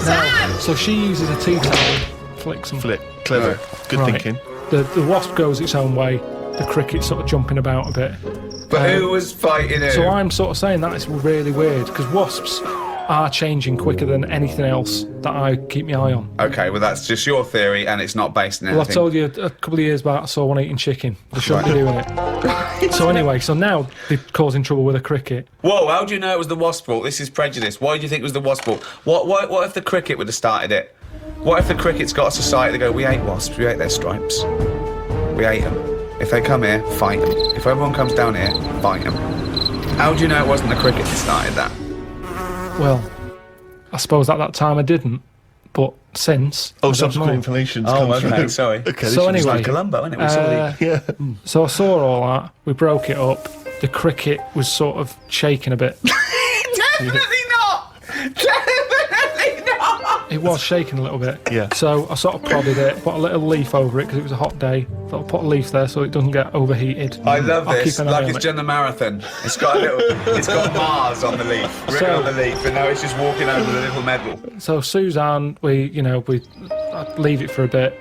Now, so she uses a tea towel, flicks them. Flip. Clever. Good Right. thinking. The wasp goes its own way. The cricket's sort of jumping about a bit. But who was fighting who? So I'm sort of saying that is really weird because wasps are changing quicker than anything else that I keep my eye on. Okay, well that's just your theory and it's not based on Well, I anything. told you a couple of years back I saw one eating chicken. They shouldn't be doing it. So anyway, so now they're causing trouble with a cricket. Whoa, how do you know it was the wasp fault? This is prejudice. Why do you think it was the wasp fault? What if the cricket would have started it? What if the cricket's got a society that go, we hate wasps, we hate their stripes. We hate them. If they come here, fight them. If everyone comes down here, fight them. How do you know it wasn't the cricket that started that? Well, I suppose at that time I didn't. but since... Oh, I've had subsequent more. information's Oh, come okay, through. sorry. Okay, So this is anyway, Columbo, isn't it? We saw the... yeah. So I saw all that, we broke it up, the cricket was sort of shaking a bit. Definitely not! Definitely not! It was shaking a little bit. Yeah. So I sort of prodded it, put a little leaf over it because it was a hot day. Thought I'll put a leaf there so it doesn't get overheated. I love I'll this, keep an eye like on it's it. done the marathon. It's got a little, it's got Mars on the leaf, written So- on the leaf, and now it's just walking over the little medal. So Suzanne, I'd leave it for a bit.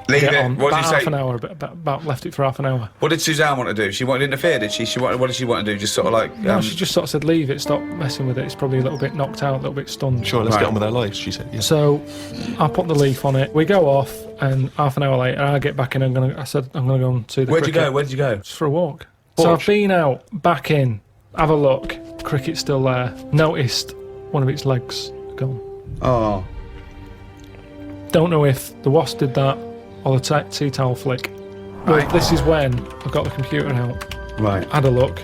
Leave Get it. on. What did About you half say? an hour, about left it for half an hour. What did Suzanne want to do? She wanted to interfere, did she? What did she want to do? Just sort of like... No, she just sort of said leave it, stop messing with it. It's probably a little bit knocked out, a little bit stunned. Sure, let's Right. get on with our lives, she said. Yeah. So I put the leaf on it. We go off, and half an hour later, I get back in. I said I'm gonna go and see the Where'd you cricket. go? Where did you go? Just for a walk. So I've been out, back in, have a look. Cricket's still there. Noticed one of its legs gone. Oh. Don't know if the wasp did that or the tea towel flick. Well, Right. this is when I got the computer out. Right. Had a look.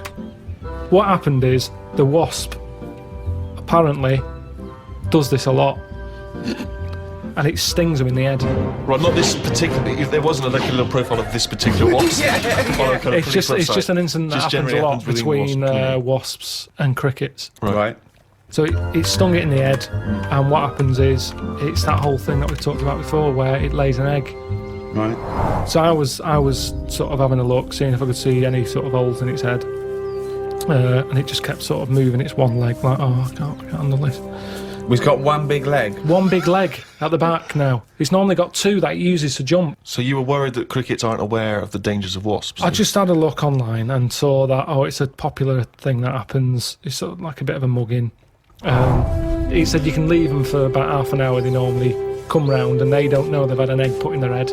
What happened is the wasp apparently does this a lot, and it stings them in the head. Right, not this particular. If there wasn't like a little profile of this particular wasp. on a kind of It's just police it's just website. an incident that Just happens a generally lot happens within between wasps. wasps and crickets. Right. So it stung it in the head, and what happens is it's that whole thing that we talked about before, where it lays an egg. Right. So I was sort of having a look, seeing if I could see any sort of holes in its head, and it just kept sort of moving its one leg, like, oh, I can't handle this. We've got one big leg. One big leg at the back now. It's normally got two that it uses to jump. So you were worried that crickets aren't aware of the dangers of wasps? I just had a look online and saw that, it's a popular thing that happens. It's sort of like a bit of a mugging. He said you can leave them for about half an hour. They normally come round and they don't know they've had an egg put in their head.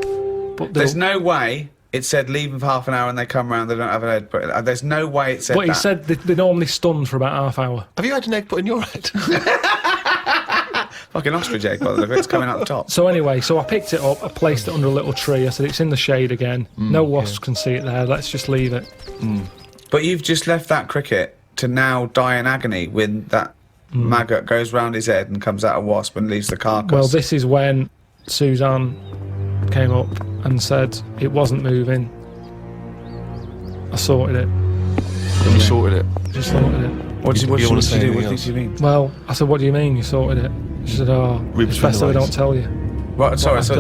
But There's no way it said leave them for half an hour and they come round, they don't have an egg. But there's no way it said But he that. said they're normally stunned for about half hour. Have you had an egg put in your head? Fucking ostrich egg, by the way, it's coming out the top. So anyway, I picked it up, I placed it under a little tree. I said it's in the shade again. No wasps can see it there. Let's just leave it. But you've just left that cricket to now die in agony when that maggot goes round his head and comes out a wasp and leaves the carcass. Well, this is when Suzanne came up and said it wasn't moving. I sorted it. You sorted it. Just sorted it. What you did you wanna do? say anything What else? did you mean? Well, I said, what do you mean you sorted it? She said, Read it's between best the that I lines. don't tell you. Right, sorry. I've done.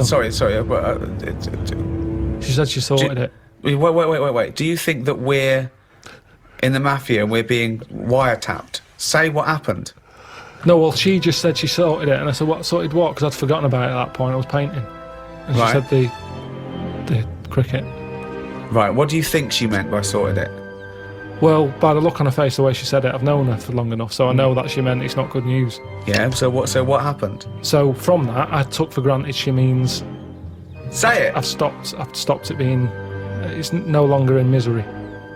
But, She said she sorted it. wait. Do you think that we're in the mafia and we're being wiretapped? Say what happened. No, well, she just said she sorted it, and I said, what, sorted what? Because I'd forgotten about it at that point, I was painting. And she Right. said the cricket. Right, what do you think she meant by sorted it? Well, by the look on her face, the way she said it, I've known her for long enough, so I know that she meant it's not good news. Yeah, so what happened? So from that, I took for granted she means Say it! I've stopped it being, it's no longer in misery.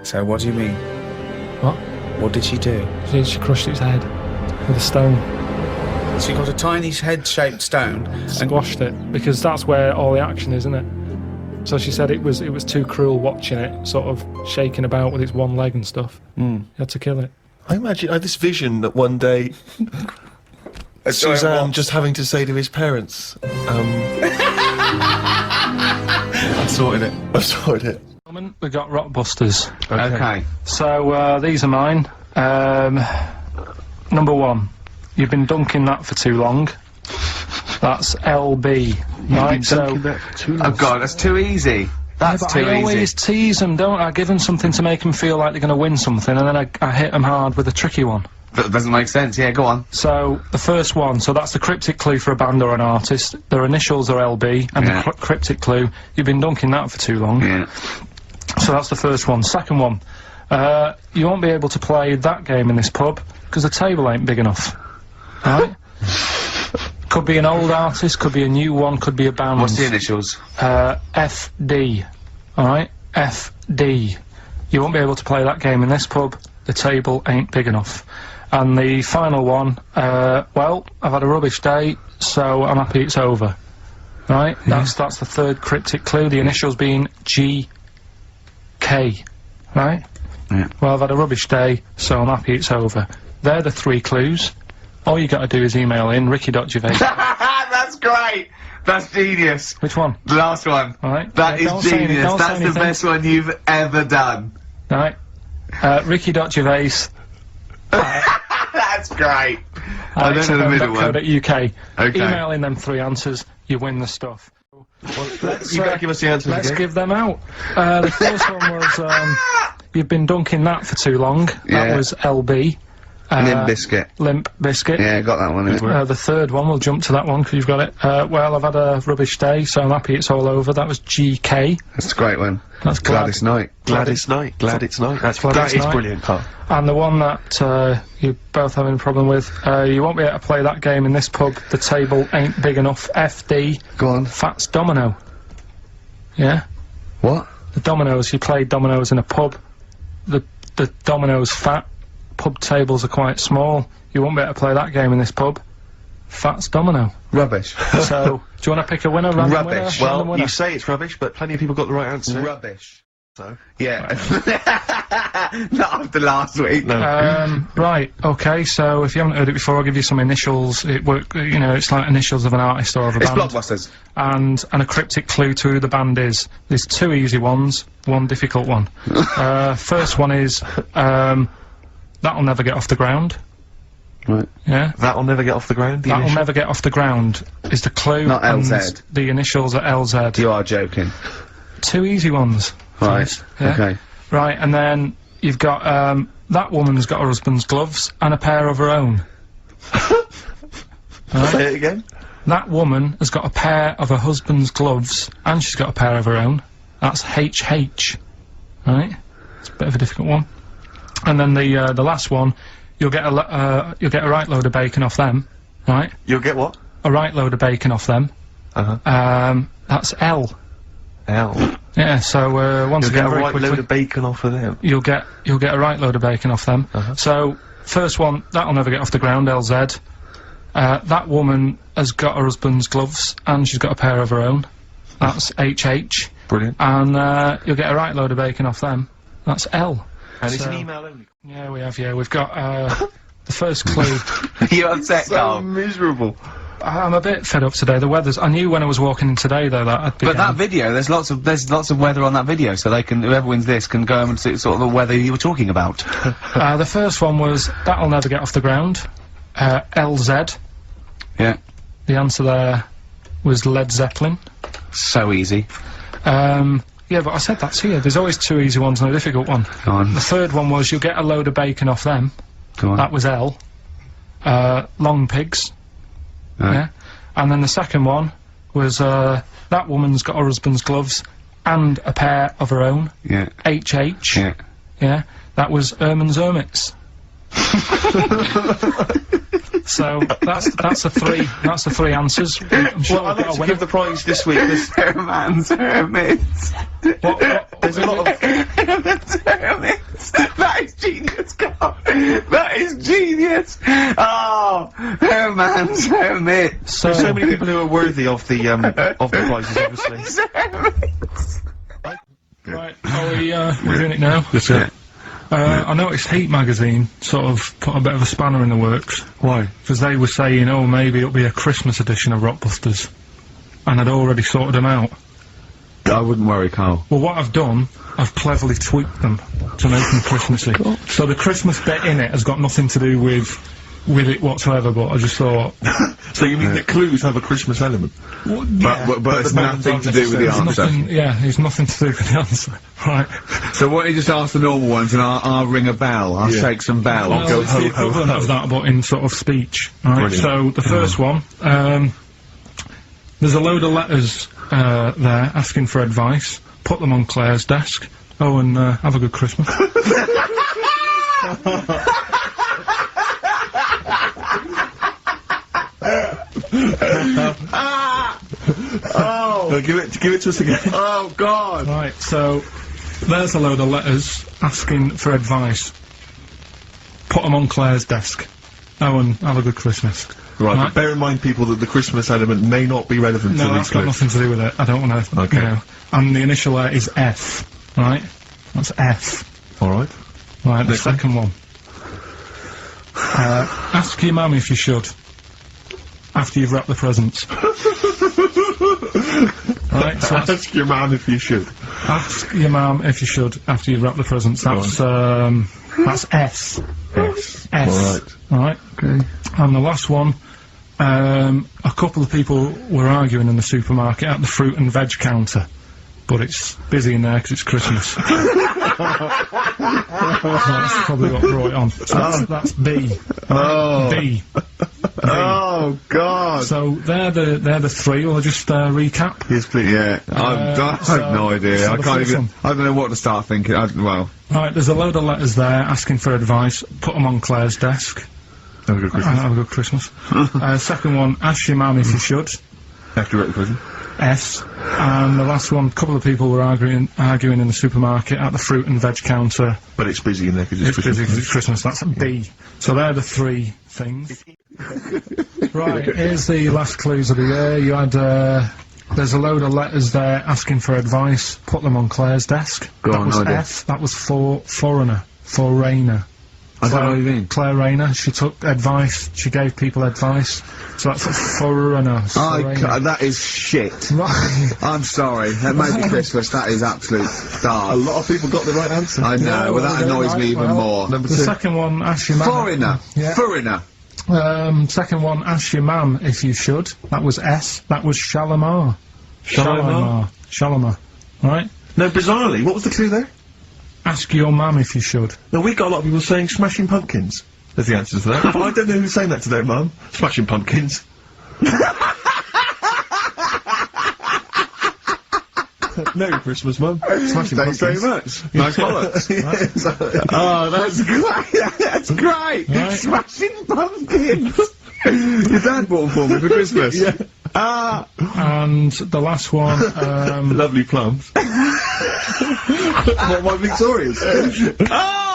So what do you mean? What? What did she do? She crushed its head with a stone, She got a tiny head-shaped stone and squashed it, because that's where all the action is, isn't it? So she said it was too cruel watching it sort of shaking about with its one leg and stuff. You had to kill it. I imagine I had this vision that one day Suzanne just having to say to his parents, I sorted it. I've sorted it. We got rock busters. Okay. So these are mine. Number one, you've been dunking that for too long. That's LB. Right, so Oh god, that's too easy. That's but too I always easy. tease them, don't I? Give them something to make them feel like they're going to win something, and then I hit them hard with a tricky one. That doesn't make sense. Yeah, go on. So the first one, so that's the cryptic clue for a band or an artist. Their initials are LB, and Yeah. the cryptic clue, you've been dunking that for too long. Yeah. So that's the first one. Second one, you won't be able to play that game in this pub because the table ain't big enough. Right? Could be an old artist, could be a new one, could be a band. What's the initials? FD. Alright? FD. You won't be able to play that game in this pub. The table ain't big enough. And the final one, well, I've had a rubbish day, so I'm happy it's over. Right? That's the third cryptic clue, the initials being GK. Right? Yeah. Well, I've had a rubbish day, so I'm happy it's over. They're the three clues. All you got to do is email in ricky.gervais. That's That's great. That's genius. Which one? The last one. All right. That Yeah, is genius. don't say That's the anything. best one you've ever done. All right. Ricky.Gervais. That's great. I don't know the middle one. .co.uk. Okay. Email in them 3 answers, you win the stuff. You better give us the answers Let's again. give them out. The first one was, you've been dunking that for too long. Yeah. That was LB. Limp Biscuit. Limp Biscuit. Yeah, got that one. The third one, we'll jump to that one because you've got it. Well, I've had a rubbish day, so I'm happy it's all over. That was GK. That's a great one. That's Gladys Knight. Glad it's night. Glad it's night. That Gladys is Knight. brilliant, Carl. And the one that you're both having a problem with, you won't be able to play that game in this pub. The table ain't big enough. FD. Go on. Fats Domino. Yeah? What? The dominoes, you play dominoes in a pub. The dominoes fat. Pub tables are quite small. You won't be able to play that game in this pub. Fats Domino. Rubbish. So, do you want to pick a winner? Random Rubbish. Winner? Well, Random winner? you say it's rubbish, but plenty of people got the right answer. Rubbish. So. Yeah. Not after last week. No. Right, okay, so if you haven't heard it before, I'll give you some initials. It's like initials of an artist or of a It's band. Blockbusters. And a cryptic clue to who the band is. There's 2 easy ones, 1 difficult one. First one is, That'll Never Get Off the Ground. Right. Yeah? That'll never get off the ground. The That'll initial. Never Get Off the Ground is the clue. Not and LZ. The initials are LZ. You are joking. 2 easy ones. Right. Please. Yeah? Okay. Right, and then you've got, that woman's got her husband's gloves and a pair of her own. Say it again. That woman has got a pair of her husband's gloves and she's got a pair of her own. That's HH. Right? It's a bit of a difficult one. And then the last one, you'll get a right load of bacon off them. Right? You'll get what? A right load of bacon off them. That's L. L. Yeah, so once You'll again, get a very right quickly, load of bacon off of them. you'll get a right load of bacon off them. So first one, That'll Never Get Off the Ground, LZ. That woman has got her husband's gloves and she's got a pair of her own. That's HH. Brilliant. And you'll get a right load of bacon off them. That's L. And it's So- an email only. Yeah, we have. Yeah, we've got the first clue. You upset, Carl? miserable. I'm a bit fed up today. The weather's. I knew when I was walking in today though that I'd be. But that video, there's lots of weather on that video, so they can, whoever wins this can go and see sort of the weather you were talking about. The first one was That'll Never Get Off the Ground. LZ. Yeah. The answer there was Led Zeppelin. So easy. Yeah, but I said that to you. There's always 2 easy ones and a difficult one. Go on. The third one was you'll get a load of bacon off them. Go on. That was L. Long Pigs. Right. Yeah. And then the second one was that woman's got her husband's gloves and a pair of her own. Yeah. HH. Yeah. Yeah. That was Erman's Hermits. So that's the 3. That's the 3 answers. I'm sure Well, I'd we've got like a to winner. give the prize this week. There's, Herman's Hermits. there's a lot of. Herman's Hermits. That is genius, Carl. That is genius. Oh, Herman's Hermits. There's so many people who are worthy of the prizes, obviously. Hermits. Right, are we're doing it now? Yes, sir. I noticed Heat magazine sort of put a bit of a spanner in the works. Why? Because they were saying, oh, maybe it'll be a Christmas edition of Rockbusters. And I'd already sorted them out. I wouldn't worry, Carl. Well, what I've done, I've cleverly tweaked them to make them Christmassy. So the Christmas bit in it has got nothing to do with it whatsoever, but I just thought... So you mean that clues have a Christmas element? Well, yeah, But it's nothing to do with the there's answer. nothing, yeah, there's nothing to do with the answer. Right. So why don't you just ask the normal ones and I'll ring a bell. I'll Yeah. shake some bells. Well, go it's ho, the ho, equivalent ho. of that, but in sort of speech. Right. Brilliant. So the first one, there's a load of letters there asking for advice. Put them on Claire's desk. Oh, and have a good Christmas. No, give it to us again. Oh, God. Right. So there's a load of letters asking for advice. Put them on Claire's desk. Oh, and have a good Christmas. Right, Right. but bear in mind, people, that the Christmas element may not be relevant No, to that's these got clues. nothing to do with it. I don't want to. Okay. You know. And the initial there is F. Right. That's F. All right. Right. The Next one. second one. Ask your mum if you should. after you've wrapped the presents. Right, so Ask your man if you should. ask your mum if you should after you've wrapped the presents. That's S. Yes. S. Alright. Okay. And the last one, a couple of people were arguing in the supermarket at the fruit and veg counter, but it's busy in there because it's Christmas. That's probably what brought it on. So that's B. Oh. B. Oh God. So they're the three. I'll just recap. Yes, please. Yeah. I have no idea. so I the can't first even. one. I don't know what to start thinking. Well. Right, there's a load of letters there asking for advice. Put them on Claire's desk. Have a good Christmas. Have a good Christmas. Second one, ask your mum if you should. After you wrote the present. S. And the last one, a couple of people were arguing in the supermarket at the fruit and veg counter. But it's busy in there because it's It's Christmas. busy because it's Christmas. That's a B. So they're the three things. Right, here's the last clues of the year. You had, there's a load of letters there asking for advice. Put them on Claire's desk. Go that on, was idea. F. That was for foreigner. For Rayner. I don't know what you mean. Claire Rayner. She took advice. She gave people advice. So that's a foreigner. That is shit. Right. I'm sorry. That may be Christmas. That is absolute A dark. lot of people got the right answer. I know. Well, that annoys me even more. Number The two. second one, ask your mum. Foreigner. Yeah. Foreigner. Second one, ask your mum if you should. That was S. That was Shalimar. Shalimar. Right? No, bizarrely, what was the clue there? Ask your mum if you should. No, we got a lot of people saying Smashing Pumpkins as the answer to that. But I don't know who's saying that to their mum. Smashing Pumpkins. Merry Christmas, Mum. Smashing Thanks very Pumpkins. much. Nice bollocks. Oh, that's great. That's great. Right. Smashing pumpkins. Your dad bought them for me for Christmas. Yeah. And the last one, Lovely plums. What, my Victorians?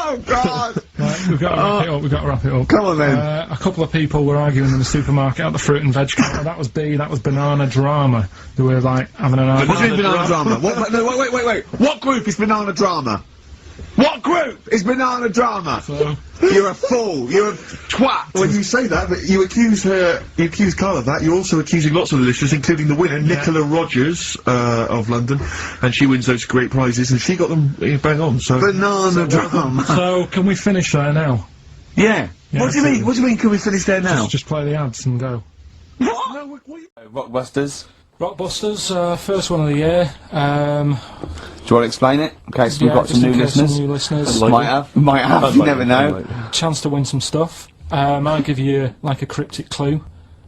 Oh God. right, we've got to wrap it up. We've got to wrap it up. Come on then. A couple of people were arguing in the supermarket at the fruit and veg counter. That was B. That was banana drama. They were like having an What do you argument. mean banana drama? What, no, wait. What group is banana drama? What group is banana drama? So, You're a fool. You're a twat. When you say that, but you accuse Karl of that, you're also accusing lots of the listeners, including the winner, Nicola Rogers, of London, and she wins those great prizes, and she got them bang on, so... Banana drama. so can we finish there now? Yeah. Yeah, What do you mean? What do you mean? Can we finish there now? Just play the ads and go. Rockbusters. Rockbusters, first one of the year. Do you want to explain it? In case we've Yeah, got some just in new case some listeners. new listeners. Might have. You never know. Chance to win some stuff. I'll give you like a cryptic clue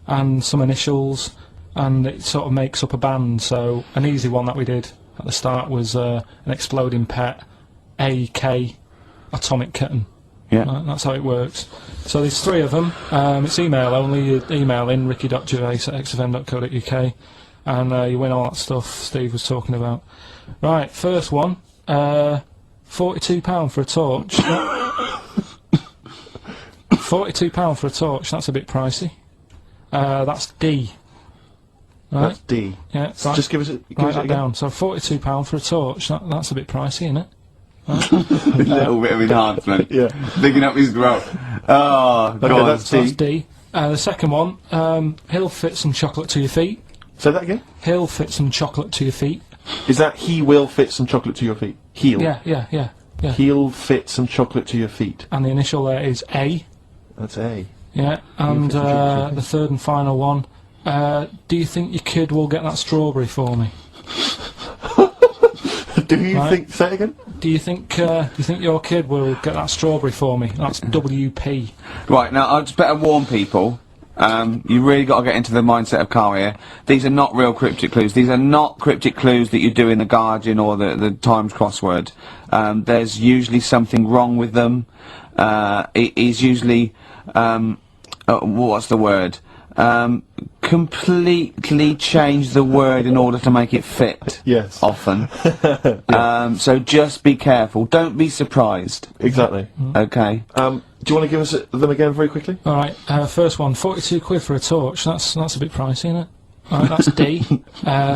and some initials, and it sort of makes up a band. So an easy one that we did at the start was an exploding pet, AK, atomic kitten. Yeah. Right, that's how it works. So there's three of them. It's email only. You email in ricky.gervais@xfm.co.uk, and you win all that stuff Steve was talking about. Right, first one. £42 for a torch. £42 for a torch. That's a bit pricey. That's D. Right. That's D. Yeah. Right, Just give us it write that again. down. So £42 for a torch. That's a bit pricey, isn't it? A little bit of enhancement. Yeah. Digging up his growth. Oh, Okay, God. that's So that's D. D. The second one. He'll fit some chocolate to your feet. Say that again? He'll fit some chocolate to your feet. Is that he will fit some chocolate to your feet? He'll. Yeah. He'll fit some chocolate to your feet. And the initial there is A. That's A. Yeah. And fit some chocolate to your the third and final one. Do you think your kid will get that strawberry for me? Do you Right. think... Say it again? Do you think your kid will get that strawberry for me? That's WP. Right, now, I'd just better warn people. You really got to get into the mindset of Karl here. These are not real cryptic clues. These are not cryptic clues that you do in the Guardian or the Times crossword. There's usually something wrong with them. It is usually, what's the word? Completely change the word in order to make it fit. Yes. Often. So just be careful. Don't be surprised. Exactly. Okay. Do you want to give us them again very quickly? All right. First one, 42 quid for a torch. That's a bit pricey, isn't it? All right, that's D.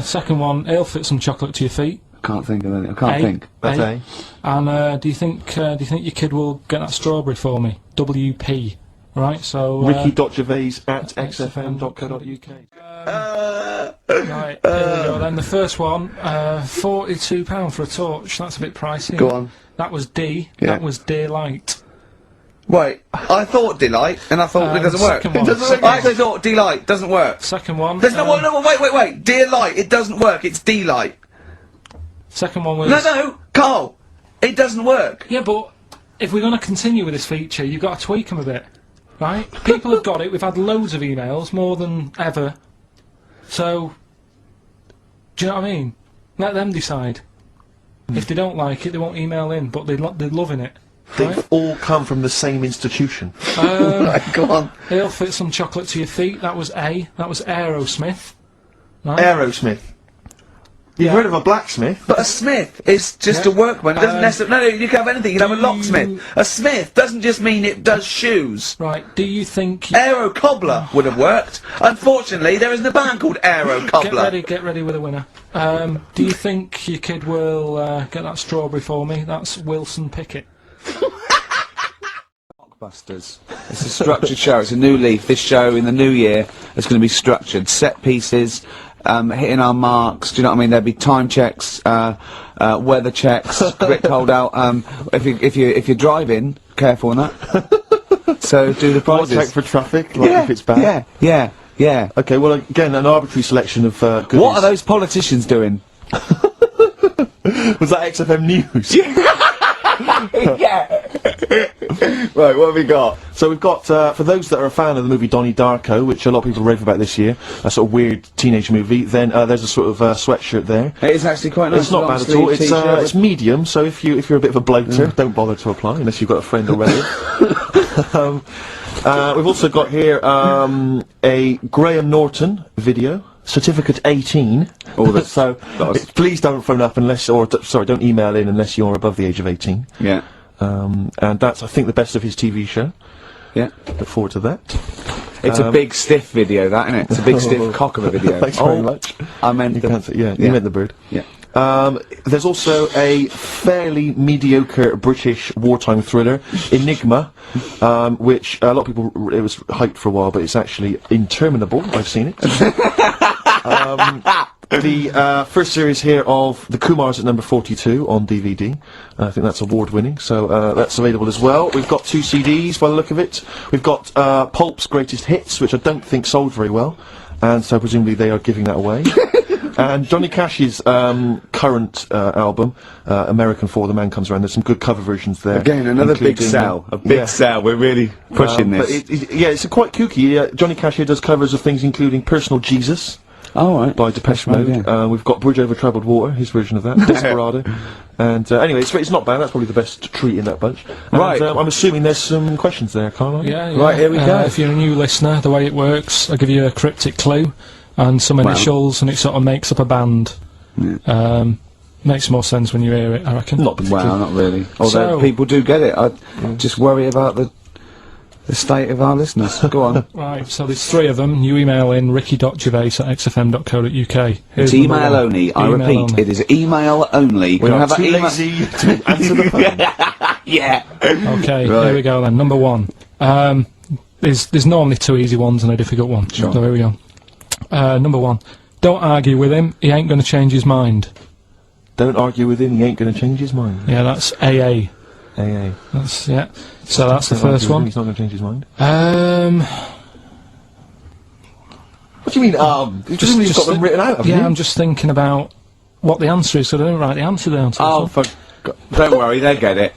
Second one, he'll fit some chocolate to your feet. Can't think of anything. I can't A. think. That's A. And do you think your kid will get that strawberry for me? WP. Right, so... Ricky.gervais@xfm.co.uk. Right, here we go then. The first one, £42 for a torch. That's a bit pricey. Go on. That was D. Yeah. That was Daylight. Wait, I thought Delight, and I thought it doesn't work. second one. I actually thought Delight doesn't work. Second one. There's no, wait. Dear Light, it doesn't work. It's Delight. Second one was... No, Carl, it doesn't work. Yeah, but if we're going to continue with this feature, you've got to tweak them a bit, right? People have got it. We've had loads of emails, more than ever. So, do you know what I mean? Let them decide. If they don't like it, they won't email in, but they're loving it. They've Right? all come from the same institution. Right, go on. They'll fit some chocolate to your feet. That was A. That was Aerosmith. Right? Aerosmith. You've heard of a blacksmith? But a smith is just a workman. It doesn't necessarily. No, you can have anything. You can have a locksmith. A smith doesn't just mean it does shoes. Right, do you think... Aero Cobbler would have worked. Unfortunately, there isn't a band called Aero Cobbler. Get ready with a winner. Do you think your kid will get that strawberry for me? That's Wilson Pickett. Blockbusters. It's a structured show. It's a new leaf. This show in the new year is going to be structured. Set pieces, hitting our marks. Do you know what I mean? There'll be time checks, weather checks. A bit cold out. If you're driving, careful on that. So do the prizes. Check for traffic, like if it's bad. Yeah. Okay, well, again, an arbitrary selection of goodies. What are those politicians doing? Was that XFM News? Yeah. Right, what have we got? So we've got, for those that are a fan of the movie Donnie Darko, which a lot of people rave about this year, a sort of weird teenage movie, then there's a sort of sweatshirt there. It is actually quite nice. It's not bad at all. It's medium, so if you're a bit of a bloater, don't bother to apply unless you've got a friend already. We've also got here a Graham Norton video. Certificate 18. So please don't phone up unless, sorry, don't email in unless you're above the age of 18. Yeah. And that's, I think, the best of his TV show. Yeah. Look forward to that. It's a big stiff video, that, isn't it? It's a big stiff cock of a video. Thanks very much. I meant you meant the bird. Yeah. There's also a fairly mediocre British wartime thriller, Enigma, which a lot of people, it was hyped for a while, but it's actually interminable. I've seen it. The first series here of The Kumars at number 42 on DVD. I think that's award-winning, so that's available as well. We've got 2 CDs by the look of it. We've got Pulp's Greatest Hits, which I don't think sold very well, and so presumably they are giving that away. And Johnny Cash's current album, American For the Man Comes Around, there's some good cover versions there. Again, another big sell. A big sell. We're really pushing this. But it's quite kooky. Johnny Cash here does covers of things including Personal Jesus. Oh, right. By Depeche Mode. We've got Bridge Over Troubled Water, his version of that, Desperado. And anyway, it's not bad. That's probably the best treat in that bunch. And, right. I'm assuming there's some questions there, Karl. Yeah. Right, here we go. If you're a new listener, the way it works, I'll give you a cryptic clue and some initials, and it sort of makes up a band. Yeah. Makes more sense when you hear it, I reckon. Not particularly. Well, not really. Although people do get it. I just worry about the state of our listeners. Go on. Right, so there's 3 of them. You email in ricky.gervais@xfm.co.uk. It's email only. I repeat, it is email only. We're not too lazy to answer the phone. Yeah. Okay, here we go then. Number 1. There's normally 2 easy ones and a difficult one. Sure. So here we go. Number 1. Don't argue with him. He ain't going to change his mind. Don't argue with him. He ain't going to change his mind. Yeah, that's AA. AA. That's So that's the first one. He's not going to change his mind. What do you mean? You've got them written out. Haven't you? I'm just thinking about what the answer is, so I don't write the answer down. Don't worry, they get it.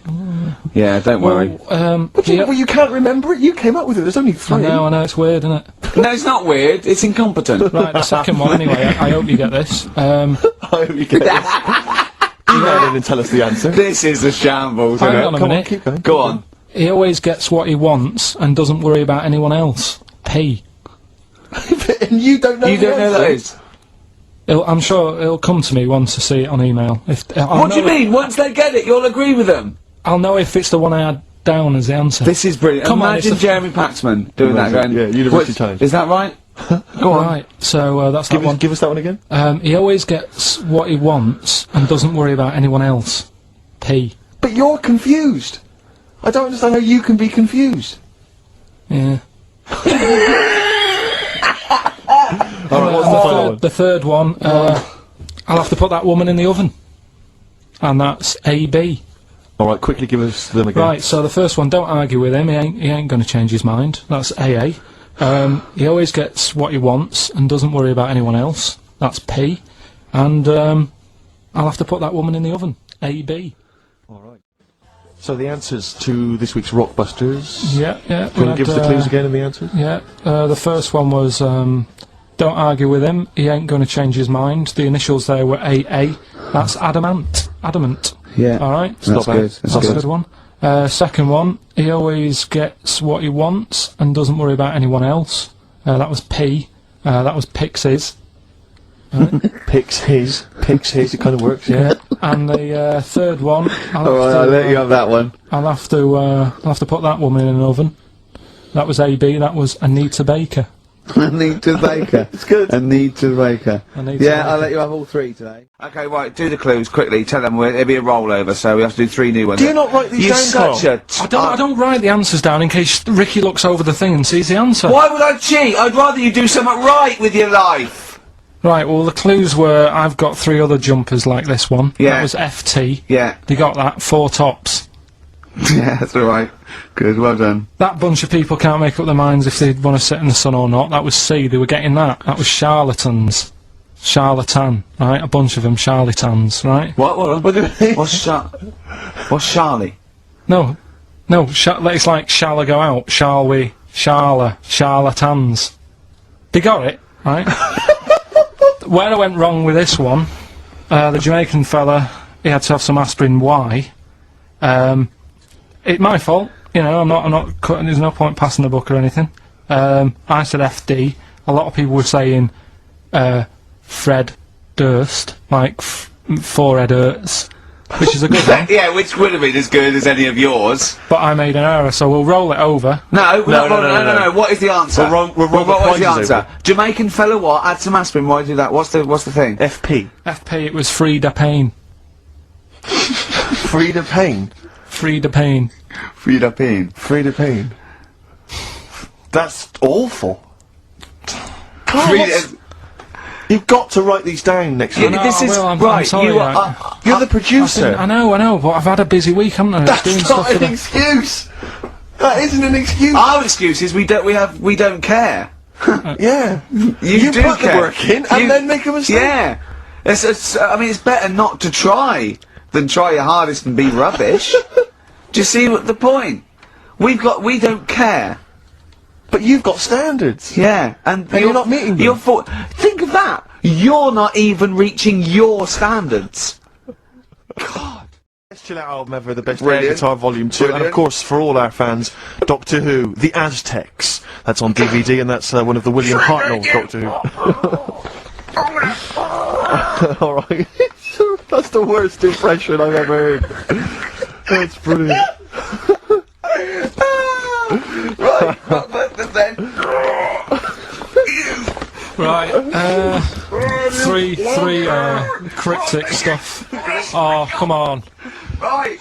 Yeah, don't worry. Well, you can't remember it. You came up with it. There's only 3. I know, it's weird, isn't it? No, it's not weird. It's incompetent. Right, the second one, anyway. I hope you get this. I hope you get this. Email in and tell us the answer. This is a shambles. Hang on a minute. On, keep going. Go on. He always gets what he wants and doesn't worry about anyone else. P. And you don't know. You don't know that is. I'm sure it'll come to me once I see it on email. What do you mean? Once they get it, you'll agree with them. I'll know if it's the one I had down as the answer. This is brilliant. Imagine Jeremy Paxman doing that. Going, yeah, University Times. Is that right? Go on. Right. So that's that one. Give us that one again. He always gets what he wants and doesn't worry about anyone else. P. But you're confused. I don't understand how you can be confused. Yeah. Alright, what's the final one? The third one, I'll have to put that woman in the oven. And that's AB. Alright, quickly give us them again. Right, so the first one, don't argue with him, he ain't gonna change his mind. That's AA. He always gets what he wants and doesn't worry about anyone else. That's P. And, I'll have to put that woman in the oven. AB. Alright. So the answers to this week's Rockbusters. Yeah, yeah. Can you give us the clues again and the answers? Yeah, the first one was, don't argue with him, he ain't gonna change his mind. The initials there were AA. That's adamant. Adamant. Yeah. Alright? That's good. That's a good one. Second one, he always gets what he wants and doesn't worry about anyone else. That was P. That was Pixies. Picks his, it kind of works, yeah. And the third one, I'll let you have that one. I'll have to put that woman in an oven. That was AB. That was Anita Baker. Anita Baker. It's good. Anita Baker. Anita Yeah, Baker. I'll let you have all three today. Okay, right, do the clues quickly. Tell them it'll be a rollover, so we have to do 3 new ones. Do you not write these You're down, such Karl? I don't write the answers down in case Ricky looks over the thing and sees the answer. Why would I cheat? I'd rather you do something right with your life. Right, well the clues were, I've got 3 other jumpers like this one. Yeah. That was FT. Yeah. You got that, 4 tops. Yeah, that's alright. Good, well done. That bunch of people can't make up their minds if they want to sit in the sun or not. That was C, they were getting that. That was charlatans. Charlatan, right? A bunch of them, charlatans, right? What do you mean? What's Charlie? No, it's like, shall I go out? Shall we? Charlatans. They got it, right? Where I went wrong with this one, the Jamaican fella, he had to have some aspirin. Why? It's my fault, you know, I'm not cutting, there's no point passing the book or anything. I said FD, a lot of people were saying, Fred Durst, like, forehead hurts, which is a good one. Yeah, which would have been as good as any of yours. But I made an error, so we'll roll it over. No. What is the answer? We'll roll the what was the prizes answer? Jamaican fella what? Add some aspirin, why do that? What's the thing? FP. FP, it was Frida Payne. Frida Payne. Frida Payne. Frida Payne. Frida Payne. That's awful. Karl, Frida... You've got to write these down next week. This is I'm right. sorry, You are. You're the producer. I know, but I've had a busy week, haven't I? That's Doing not stuff an for the- excuse. That isn't an excuse. Our excuse is we don't care. Yeah. You do put care. the work in and then make a mistake. Yeah. I mean, it's better not to try than try your hardest and be rubbish. Do you see what the point? We don't care. But you've got standards. Yeah, and you're not meeting them. Think of that. You're not even reaching your standards. God. Best chill out album ever, the best air Brilliant. guitar volume 2, and of Brilliant. course for all our fans, Doctor Who, The Aztecs. That's on DVD, and that's one of the William Hartnell's Doctor Who. Alright. That's the worst impression I've ever heard. That's brilliant. Right, but then. Right, three cryptic stuff. Oh, come on. Right.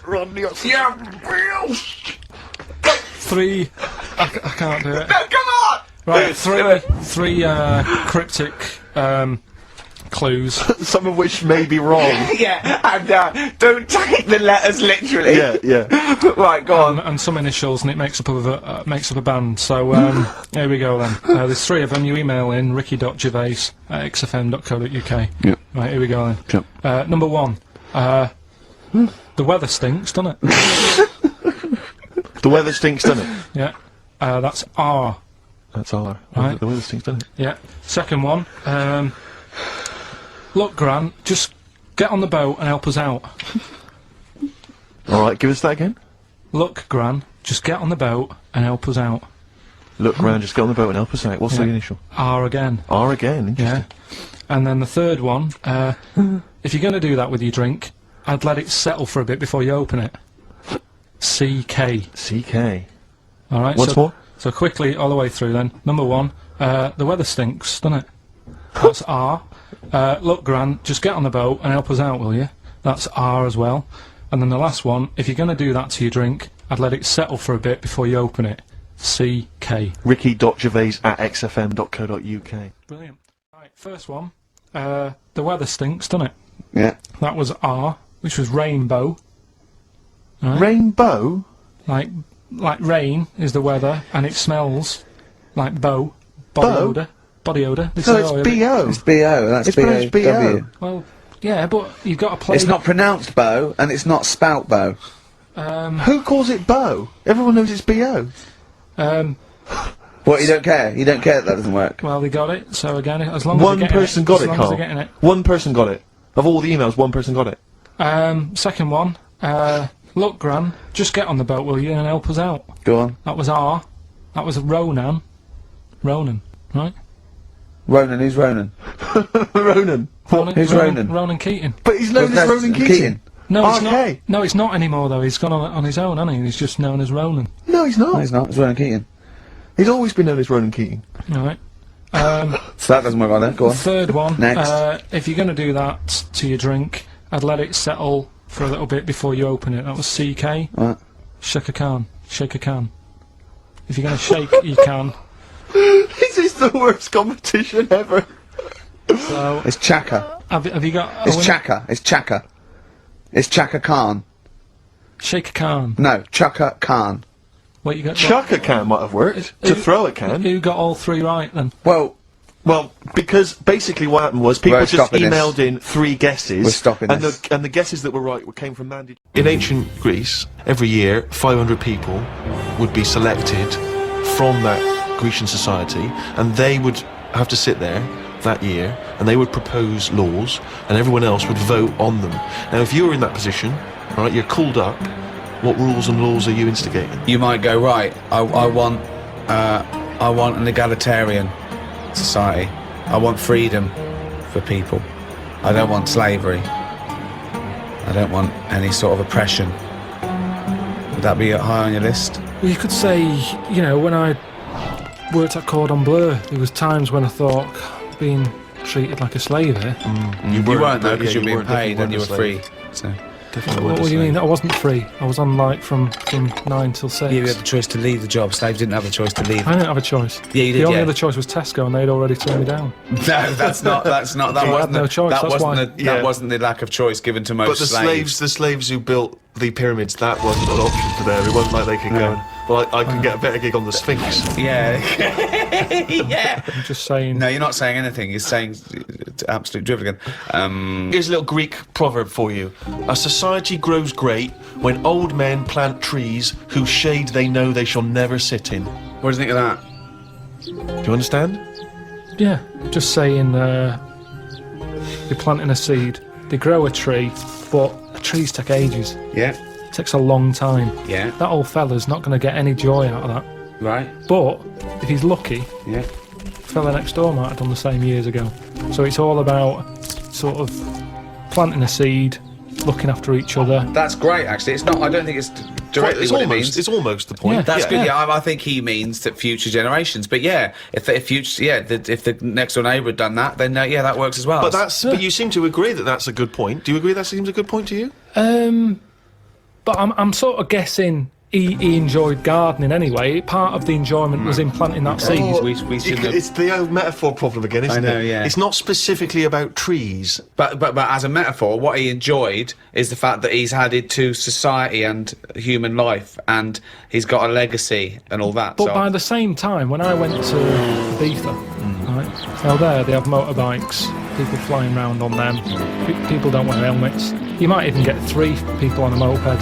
Rodney, Yeah, Bill. 3, I can't do it. No, come on. Right, three cryptic, clues. some of which may be wrong. Yeah, and don't take the letters literally. Yeah. Right, go on. And some initials, and it makes up a band. So here we go then. There's 3 of them. You email in ricky.gervais@xfm.co.uk. Yep. Right, here we go then. Yep. Number 1. The weather stinks, doesn't it? The weather stinks, doesn't it? Yeah. That's R. That's R. Right. The weather stinks, doesn't it? Yeah. Second one. Look, Gran, just get on the boat and help us out. Alright, give us that again. Look, Gran, just get on the boat and help us out. Look round, just get on the boat and help us out. What's the initial? R again. R again, interesting. Yeah. And then the third one, if you're going to do that with your drink, I'd let it settle for a bit before you open it. CK. CK. Alright, What's more? So quickly, all the way through then. Number 1, the weather stinks, doesn't it? That's R. Look, Gran, just get on the boat and help us out, will you? That's R as well. And then the last one, if you're going to do that to your drink, I'd let it settle for a bit before you open it. CK. Ricky.gervais@xfm.co.uk. Brilliant. Right, first one. The weather stinks, doesn't it? Yeah. That was R, which was rainbow. Right? Rainbow? Like rain is the weather, and it smells like body odour. Body odour. So it's B.O. It's B.O. That's It's pronounced B.O.W. Well, yeah, but you've got to play. It's not pronounced bow, and it's not spout bow. Who calls it bow? Everyone knows it's B.O. What, you don't care? You don't care that doesn't work? Well, they got it. So again, as long as One they're getting person got as it, long as Carl. they're getting it. One person got it. Of all the emails, one person got it. Second one. Look, Gran, just get on the boat, will you, and help us out. Go on. That was R. That was Ronan, right? Ronan, who's Ronan? Ronan. Who's Ronan? Ronan Keating. But he's known as Ronan Keating. No, it's not. RK. No, it's not anymore though. He's gone on his own, hasn't he? He's just known as Ronan. No, he's not. No, he's not. It's Ronan Keating. He's always been known as Ronan Keating. Right. So that doesn't work like that. Go on. Third one. Next. If you're going to do that to your drink, I'd let it settle for a little bit before you open it. That was CK. What? Shake a can. Shake a can. If you're going to shake, you can. This is the worst competition ever. So It's Chaka. have you got? It's Chaka. It's Chaka. It's Chaka Khan. Shake a can. No, Chaka Khan. What you got? Chuck a can might have worked. To throw a can. Who got all three right then? Well, Well, because basically what happened was people We're just stopping this. emailed in 3 guesses. We're stopping and this. the guesses that were right came from Mandy. In ancient Greece, every year 500 people would be selected from that Grecian society, and they would have to sit there that year, and they would propose laws, and everyone else would vote on them. Now, if you were in that position, right, you're called up. What rules and laws are you instigating? you might go, right, I want an egalitarian society. I want freedom for people. I don't want slavery. I don't want any sort of oppression. Would that be high on your list? Well, you could say, you know, when I worked at Cordon Bleu, there was times when I thought being treated like a slave here. You weren't though, because yeah, you were being weren't- paid and definitely you were weren't a free. So. What do you mean? I wasn't free. I was on like from 9 till 6. You had the choice to leave the job. Slaves didn't have a choice to leave. I didn't have a choice. Yeah, you did, The only yeah. other choice was Tesco, and they'd already turned me down. No, that's not. That You wasn't. had no choice, That that's wasn't. why. That wasn't the lack of choice given to most But the slaves who built the pyramids, that wasn't an option for them. It wasn't like they could go and, well, I can get a better gig on the Sphinx. Yeah. Yeah. I'm just saying. No, you're not saying anything. You're saying absolute drivel again. Here's a little Greek proverb for you. A society grows great when old men plant trees whose shade they know they shall never sit in. What do you think of that? Do you understand? Yeah, just saying. You're planting a seed. They grow a tree, but trees take ages. Yeah. It takes a long time. Yeah. That old fella's not going to get any joy out of that. Right. But if he's lucky, Yeah. the fella next door might have done the same years ago. So it's all about sort of planting a seed, looking after each other. That's great. Actually, it's not. I don't think it's directly it's what almost, it means. It's almost the point. Yeah. That's good. Yeah. Yeah, I think he means that future generations. But yeah, if the next door neighbour had done that, then yeah, that works as well. But but you seem to agree that that's a good point. Do you agree that seems a good point to you? But I'm sort of guessing he enjoyed gardening anyway. Part of the enjoyment was in planting that seed. we shouldn't have- It's the old metaphor problem again, isn't know, it? yeah. It's not specifically about trees. But as a metaphor, what he enjoyed is the fact that he's added to society and human life, and he's got a legacy and all that. But so by the same time, when I went to Ibiza, right, now there they have motorbikes, people flying around on them, people don't wear helmets. You might even get 3 people on a moped.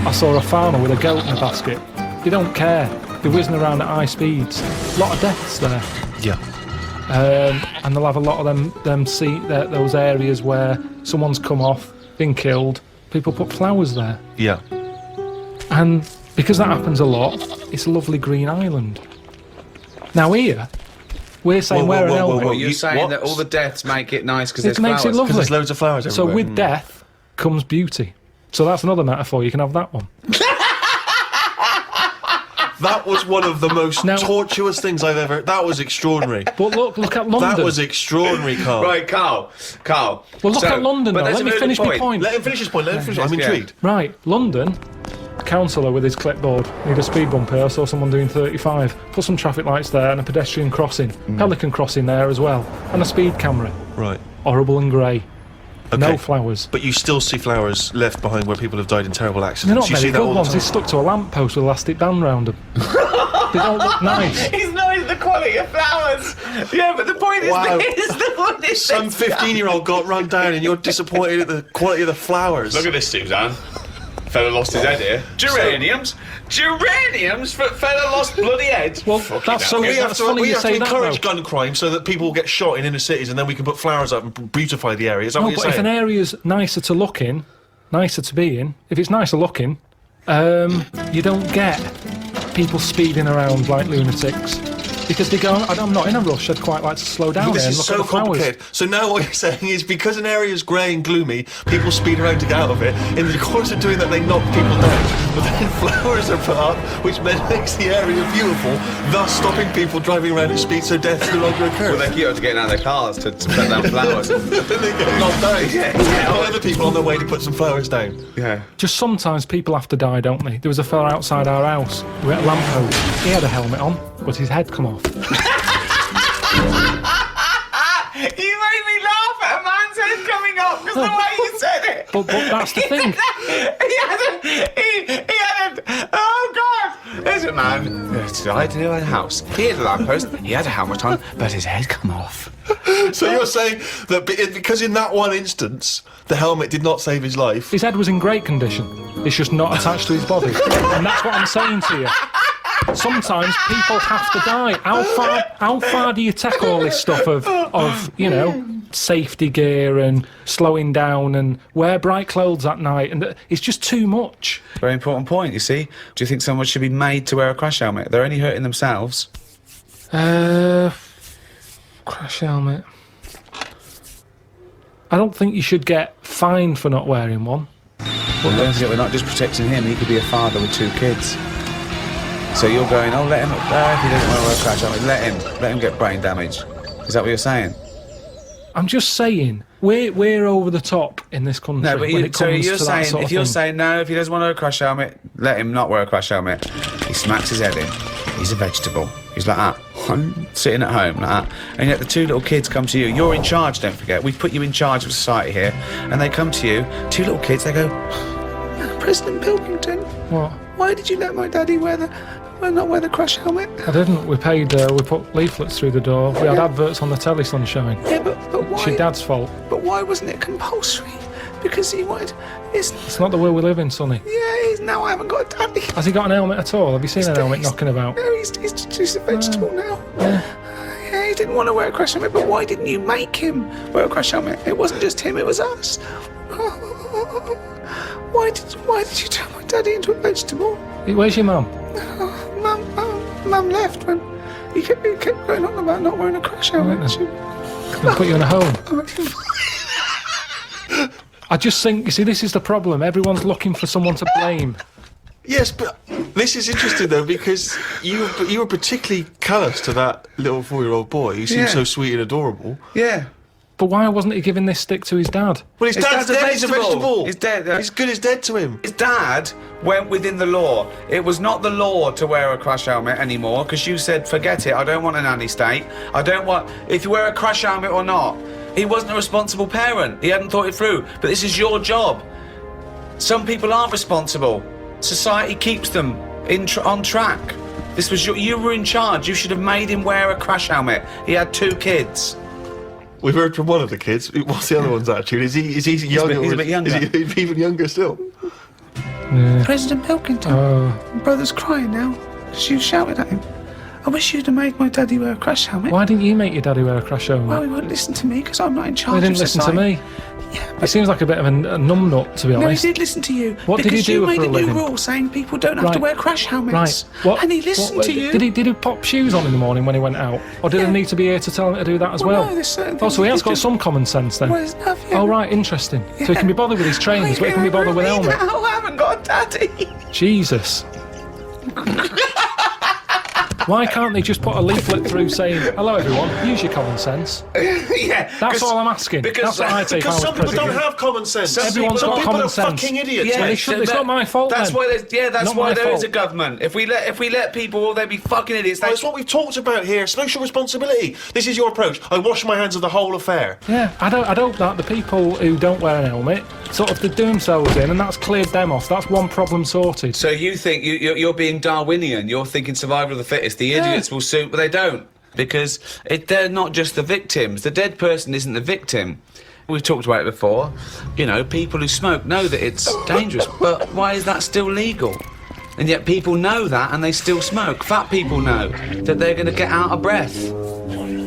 I saw a farmer with a goat in a basket. They don't care. They're whizzing around at high speeds. A lot of deaths there. Yeah. And they'll have a lot of those areas where someone's come off, been killed. People put flowers there. Yeah. And because that happens a lot, it's a lovely green island. Now here, we're saying wear an helmet. Well, you're saying what? that all the deaths make it nice because It there's makes it flowers. lovely. Because there's loads of flowers So everywhere. with death comes beauty. So that's another metaphor. You can have that one. That was one of the most Now- tortuous things I've ever... That was extraordinary. But look at London. That was extraordinary, Carl. Right, Carl. Well, look at London, but though. there's Let me a finish my point. Let him finish his point. I'm yeah. intrigued. Right, London, councillor with his clipboard. Need a speed bump here. I saw someone doing 35. Put some traffic lights there and a pedestrian crossing. Pelican crossing there as well. And a speed camera. Right. Horrible and grey. Okay. No flowers. But you still see flowers left behind where people have died in terrible They're accidents. not You see very that all good the ones. time. They're stuck to a lamppost with elastic band round them. They don't look nice. He's knowing the quality of flowers. Yeah, but the point is, Wow. the point is Some 15-year-old got run down and you're disappointed at the quality of the flowers. Look at this, Suzanne. Fella lost his head here. Geraniums? Geraniums? Fella lost bloody head? Well, Fucking that's hell. so- We have That's to, funny we you have to say that, encourage though. gun crime so that people get shot in inner cities and then we can put flowers up and beautify the area. Is that No, what but you're if an saying? area's nicer to look in, nicer to be in, if it's nicer looking, you don't get people speeding around like lunatics. Because they go, I'm not in a rush, I'd quite like to slow down This here and is look so at the flowers. complicated. So now what you're saying is because an area is grey and gloomy, people speed around to get out of it. In the course of doing that, they knock people down. But then flowers are put up, which makes the area beautiful, thus stopping people driving around at speed so death no longer occurs. Well, they keep getting out of their cars to put down flowers. Then they get knocked down. Yeah. Other people on their way to put some flowers down. Yeah. Just sometimes people have to die, don't they? There was a fella outside our house who had a lamppost. He had a helmet on, but his head come off. You made me laugh at a man's head coming off because the way you said it. But that's the thing. He had a, oh God! There's a man died in a house. He had a lamppost, he had a helmet on, but his head come off. So you're saying that because in that one instance, the helmet did not save his life. His head was in great condition. It's just not attached to his body. And that's what I'm saying to you. Sometimes people have to die. How far do you take all this stuff of you know, safety gear and slowing down and wear bright clothes at night? And it's just too much. Very important point, you see. Do you think someone should be made to wear a crash helmet? They're only hurting themselves. Crash helmet. I don't think you should get fined for not wearing one. Well, don't forget, we're not just protecting him. He could be a father with 2 kids. So you're going, oh, let him up there if he doesn't want to wear a crash helmet. Let him get brain damage. Is that what you're saying? I'm just saying, we're over the top in this country. No, but when it comes you're to that saying, sort if of you're thing. saying no, if he doesn't want to wear a crash helmet, let him not wear a crash helmet. He smacks his head in. He's a vegetable. He's like that, sitting at home like that. And yet the 2 little kids come to you. You're in charge, don't forget. We've put you in charge of society here. And they come to you, 2 little kids, they go, President Pilkington, What? why did you let my daddy not wear the crash helmet? I didn't. We paid. We put leaflets through the door. We had adverts on the telly, sunshine. Yeah, but why? It's your dad's fault. But why wasn't it compulsory? Because he wanted. It's not the world we live in, Sonny. Yeah, now I haven't got a daddy. Has he got an helmet at all? Have you seen an helmet knocking about? No, he's just a vegetable now. Yeah, he didn't want to wear a crash helmet, but why didn't you make him wear a crash helmet? It wasn't just him, it was us. Why did you turn my daddy into a vegetable? Where's your mum? Mum left when he kept going on about not wearing a crash helmet. Can put you in a home. I just think, you see, this is the problem. Everyone's looking for someone to blame. Yes, but this is interesting though because you were particularly callous to that little 4-year-old boy who seemed so sweet and adorable. Yeah. But why wasn't he giving this stick to his dad? Well, his dad's dead. He's a vegetable. He's dead. He's good as dead to him. His dad went within the law. It was not the law to wear a crash helmet anymore because you said, forget it, I don't want a nanny state. I don't want, if you wear a crash helmet or not. He wasn't a responsible parent. He hadn't thought it through. But this is your job. Some people aren't responsible. Society keeps them on track. This was you were in charge. You should have made him wear a crash helmet. He had 2 kids. We've heard from one of the kids. What's the other one's attitude? Is he younger? He's a bit younger. Is he even younger still? President Pilkington, my brother's crying now because you shouted at him. I wish you'd have made my daddy wear a crash helmet. Why didn't you make your daddy wear a crash helmet? Well, he wouldn't listen to me because I'm not in charge He didn't of listen to society. me. Yeah, He seems like a bit of a numbnut, to be no, he honest. did listen to you. What did he because do you made for a a new living? rule saying people don't have to Right. wear crash helmets. Right. What? And he listened to you. Did he pop shoes on in the morning when he went out? Or did Yeah. I need to be here to tell him to do that as well? No, there's certain Oh, things so he has could got do. some common sense then. Well, there's enough, yeah. Oh, right, interesting. So he can be bothered with his trainers, but he can be bothered with helmet. I haven't got a daddy. Jesus. Why can't they just put a leaflet through saying, hello everyone, use your common sense? Yeah, That's all I'm asking. because- That's what I'd say if I Because was some people president. don't have common sense. Everyone's Some got people common are sense. fucking idiots. Well, Yeah, it's not my fault That's then. why there's that's Not why my there is a fault. government. If we let people, they'd be fucking idiots. Well, it's what we've talked about here. Social responsibility. This is your approach. I wash my hands of the whole affair. Yeah, I'd hope that the people who don't wear an helmet sort of they do themselves in, and that's cleared them off. That's one problem sorted. So you think you're being Darwinian? You're thinking survival of the fittest. The idiots will suit, but they don't, because they're not just the victims. The dead person isn't the victim. We've talked about it before. You know, people who smoke know that it's dangerous, but why is that still legal? And yet people know that and they still smoke. Fat people know that they're going to get out of breath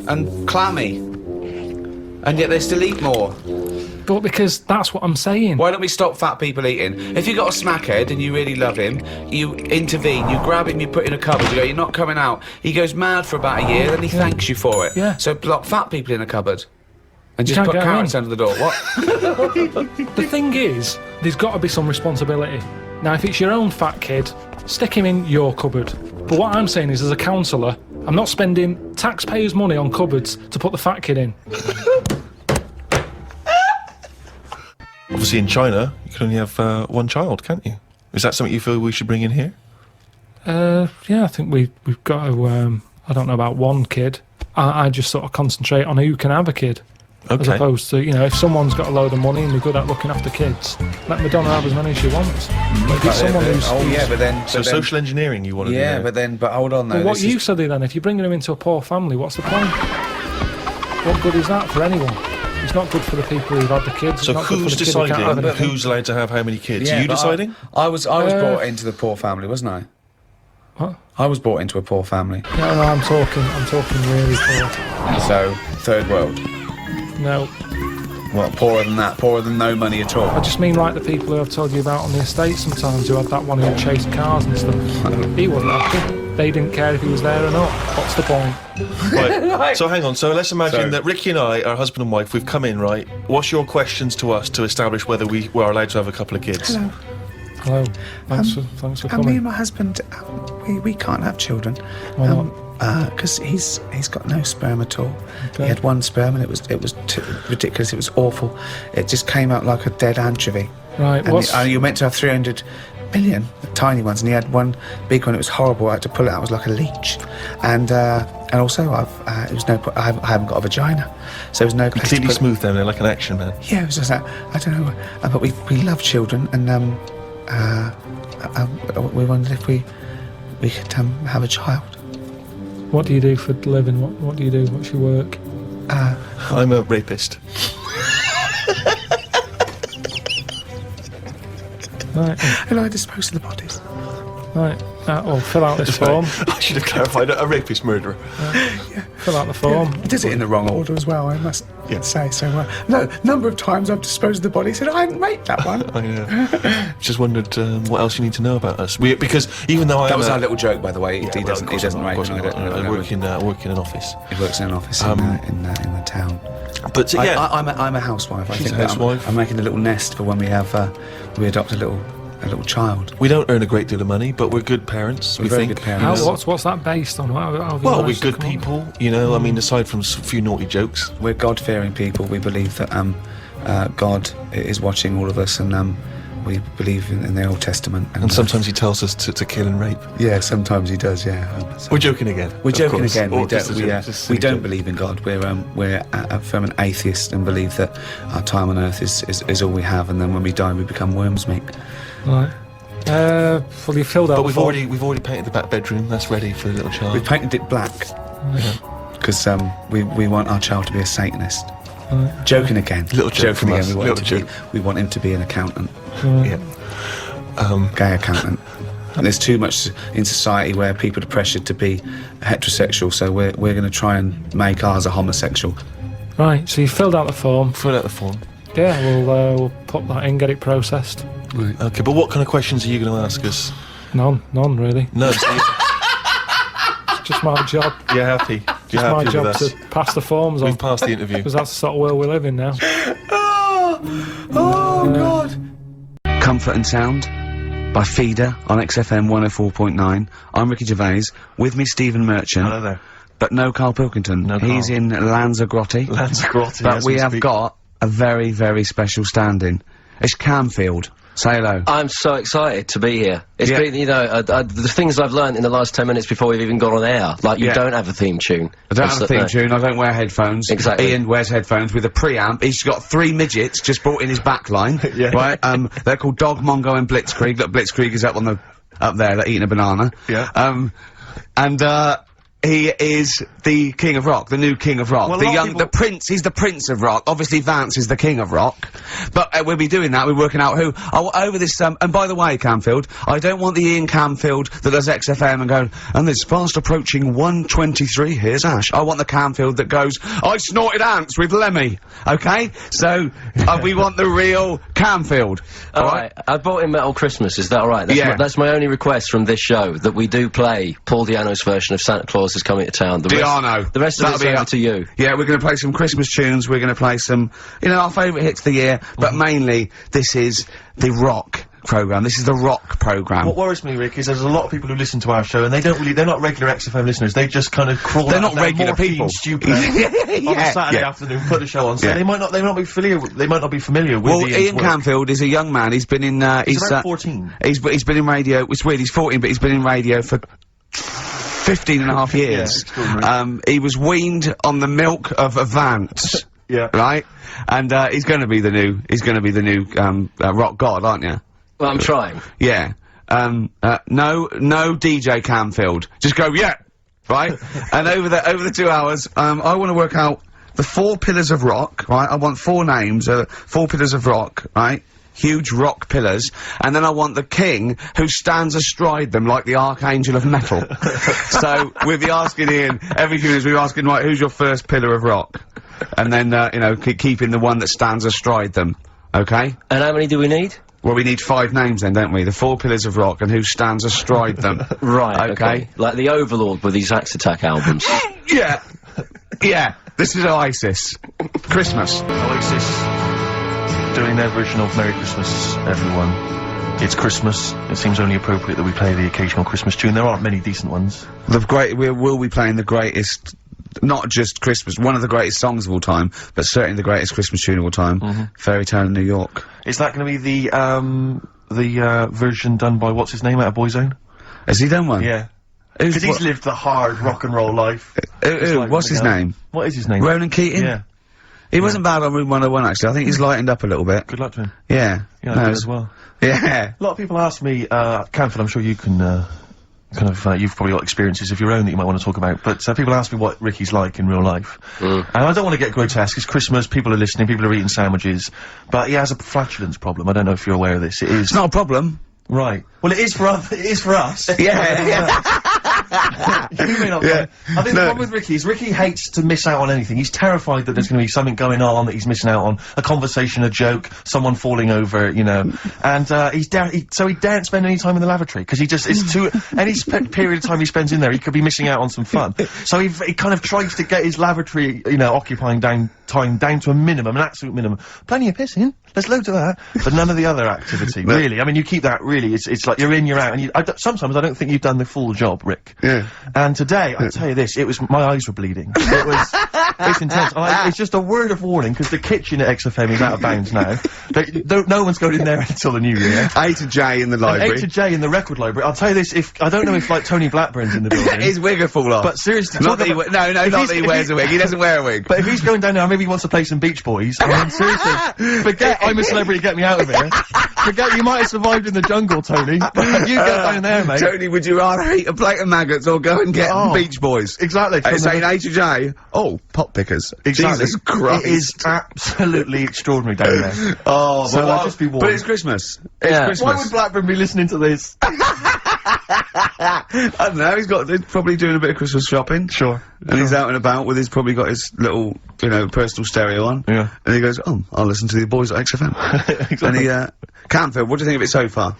and clammy, and yet they still eat more. But because that's what I'm saying. Why don't we stop fat people eating? If you've got a smackhead and you really love him, you intervene, you grab him, you put in a cupboard, you go, you're not coming out. He goes mad for about a year, then he thanks you for it. Yeah. So lock fat people in a cupboard. And just can't put get carrots in. under the door. What? The thing is, there's got to be some responsibility. Now, if it's your own fat kid, stick him in your cupboard. But what I'm saying is, as a counsellor, I'm not spending taxpayers' money on cupboards to put the fat kid in. Obviously, in China, you can only have one child, can't you? Is that something you feel we should bring in here? Yeah, I think we've got to, I don't know about one kid. I just sort of concentrate on who can have a kid. As Okay. opposed to, you know, if someone's got a load of money and they're good at looking after kids, let Madonna have as many as she wants. But if it's someone who's... but then... So social engineering you want to do Yeah, now. but hold on though. Well, what this you is- said then, if you're bringing them into a poor family, what's the point? What good is that for anyone? It's not good for the people who've had the kids. So it's not good who's for the kid who can't have deciding anything. who's allowed to have how many kids? Yeah, Are you but deciding? I was brought into the poor family, wasn't I? What? I was brought into a poor family. No, I'm talking really poor. So, third world. No, Well, poorer than that. Poorer than no money at all. I just mean like the people who I've told you about on the estate sometimes, who had that one who chased cars and stuff. He wasn't happy. They didn't care if he was there or not. What's the point? Right. So hang on. So let's imagine So- that Ricky and I are husband and wife. We've come in, right? What's your questions to us to establish whether we are allowed to have a couple of kids? Hello. Thanks for Me and coming. my husband, we can't have children. Why not? Because he's got no sperm at all. Okay. He had one sperm and it was too ridiculous. It was awful. It just came out like a dead anchovy. Right, And what's... you were meant to have 300 million, the tiny ones, and he had one big one. It was horrible. I had to pull it out. It was like a leech. And also, it was no. I haven't got a vagina, so there was no. place to Completely put- smooth down there, like an action man. Yeah, it was just that. I don't know, but we love children, and we wondered if we could have a child. What do you do for a living? What do you do? What's your work? I'm a rapist. Right, And I dispose of the bodies. right. Well, fill out this form. I should have clarified. A rapist murderer. Fill out the form. He does it in the wrong order as well, I must say. So, no, number of times I've disposed of the body. He said, I hadn't raped that one. I just wondered what else you need to know about us. Because even though That was our little joke, by the way. He doesn't rape. I work in an office. He works in an office in the town. But yeah, I'm a housewife. I She's think a that housewife. I'm making a little nest for when we have we adopt a little child. we don't earn a great deal of money, but we're good parents. We very think. good parents. What's that based on? How have you Well, we're managed to good come up people, you know. I mean, aside from a few naughty jokes. We're God-fearing people. We believe that God is watching all of us, and we believe in the Old Testament. And sometimes he tells us to kill and rape. yeah, sometimes he does. Yeah, We're joking again. We're of joking course. again. Or We just a don't. joke, just a We silly don't joke. believe in God. We're a firm atheist and believe that our time on earth is all we have, and then when we die, we become worms meat. Right. Well, you filled out. But the we've already painted the back bedroom. That's ready for the little child. We painted it black because we want our child to be a Satanist. Joking again. Little joke from us. Little We want him to be an accountant, Yeah. gay accountant. And there's too much in society where people are pressured to be heterosexual, so we're going to try and make ours a homosexual. Right. So you filled out the form. Fill out the form. Yeah. We'll put that in, get it processed. Okay, but what kind of questions are you going to ask us? None really. No. It's just my job. You're happy. You're My happy with job us. to pass the forms on. We've passed the interview. Because that's the sort of world we live in now. Oh God! Comfort and Sound by Feeder on XFM 104.9. I'm Ricky Gervais. With me, Stephen Merchant. Hello there. But no Karl Pilkington. No He's Karl. in Lanzarote. Lanzarote, But as we have speak. got a very, very special stand-in. It's Camfield. Say hello. I'm so excited to be here. It's Yeah. been, you know, the things I've learned in the last 10 minutes before we've even gone on air. Like, you Yeah. don't have a theme tune. I don't have a theme No. tune, I don't wear headphones. Exactly. Ian wears headphones with a preamp. He's got 3 midgets just brought in his back line. Yeah. Right? They're called Dog, Mongo and Blitzkrieg. Look, Blitzkrieg is up there, they're eating a banana. Yeah. He is the King of Rock, the new King of Rock. Well, the Prince, he's the Prince of Rock. Obviously Vance is the King of Rock. But we'll be doing that, we're working out who. Over this, and by the way, Camfield, I don't want the Ian Camfield that does XFM and going, and it's fast approaching 1:23, here's Ash. I want the Camfield that goes, I snorted ants with Lemmy. Okay? So, we want the real Camfield. Alright, I bought in Metal Christmas, is that alright? Yeah. That's my only request from this show, that we do play Paul Di'Anno's version of Santa Claus is Coming to Town. The rest of That'll it's be over up to you. Yeah, we're gonna play some Christmas tunes, we're gonna play some, you know, our favourite hits of the year, but mainly, this is the rock programme. This is the rock programme. What worries me, Rick, is there's a lot of people who listen to our show and they're not regular XFM listeners. They just kind of crawl They're out not of their regular morphine people. stupor on a Saturday afternoon, put the show on, so Yeah. they might not be familiar with Well, Ian's Ian work. Camfield is a young man, he's been in, He's around 14. He's been in radio, it's weird, he's 14, but he's been in radio for 15 and a half years. extraordinary. He was weaned on the milk of a Vance. Yeah. Right? And, he's gonna be the new, rock god, aren't you? Well, I'm trying. Yeah. No DJ Camfield. Just go, yeah! Right? And over the 2 hours, I wanna work out the 4 pillars of rock, right? I want 4 names, 4 pillars of rock, right? Huge rock pillars, and then I want the king who stands astride them like the archangel of metal. So, we'll be asking Ian, every few minutes we'll be asking, right, who's your first pillar of rock? And then, you know, keeping the one that stands astride them. Okay? And how many do we need? Well, we need 5 names then, don't we? The 4 pillars of rock and who stands astride them. Right, Okay. Like the Overlord with these Axe Attack albums. Yeah. Yeah. This is Oasis. Christmas. Oasis doing their version of Merry Christmas, everyone. It's Christmas. It seems only appropriate that we play the occasional Christmas tune. There aren't many decent ones. We will be playing the greatest, not just Christmas, one of the greatest songs of all time, but certainly the greatest Christmas tune of all time, Fairy Tale in New York. Is that going to be the version done by what's his name out of Boyzone? Has he done one? Yeah. Who's- Because he's what- lived the hard rock and roll life. It's like what's his nothing else. name? What is his name? Ronan Keating? Yeah. He wasn't bad on Room 101 actually, I think he's lightened up a little bit. Good luck to him. Yeah. Yeah, No, I did as well. Yeah. A lot of people ask me, Camford, I'm sure you can, you've probably got experiences of your own that you might want to talk about, but people ask me what Ricky's like in real life. And I don't want to get grotesque, it's Christmas, people are listening, people are eating sandwiches, but he has a flatulence problem, I don't know if you're aware of this, it is. It's not a problem. Right. Well, it is for us. Yeah. You may not Yeah. I think the problem with Ricky is Ricky hates to miss out on anything. He's terrified that there's going to be something going on that he's missing out on. A conversation, a joke, someone falling over, you know. And, so he daren't spend any time in the lavatory, because it's too, any period of time he spends in there, he could be missing out on some fun. So he kind of tries to get his lavatory, you know, occupying time down to a minimum, an absolute minimum. Plenty of pissing. There's loads of that. But none of the other activity, really. I mean, you keep that really, it's like you're in, you're out, and sometimes I don't think you've done the full job, Rick. Yeah. And today, I tell you this, my eyes were bleeding. It's intense. It's just a word of warning, because the kitchen at XFM is out of bounds now. No one's going in there until the new year. A to J in the And library. A to J in the record library. I'll tell you this, I don't know if, like, Tony Blackburn's in the building. His wig will fall off. But seriously, not talk that he about- not if that he wears a wig. He doesn't wear a wig. But if he's going down there, maybe he wants to play some Beach Boys. I mean, seriously, forget I'm a celebrity, get me out of here. Forget you might have survived in the jungle, Tony. But you get down there, mate. Tony, would you rather eat a plate of maggots or go and get Beach Boys? Exactly. It's saying A to J. Oh, pot pickers. Exactly. Jesus Christ. It is absolutely extraordinary down there. Oh, So but, I'll just be warned. but it's Christmas. It's Yeah. Christmas. Why would Blackburn be listening to this? I don't know, he's probably doing a bit of Christmas shopping. Sure. And he's out and about with probably got his little, you know, personal stereo on. Yeah. And he goes, oh, I'll listen to the boys at XFM. Exactly. And Camfield, what do you think of it so far?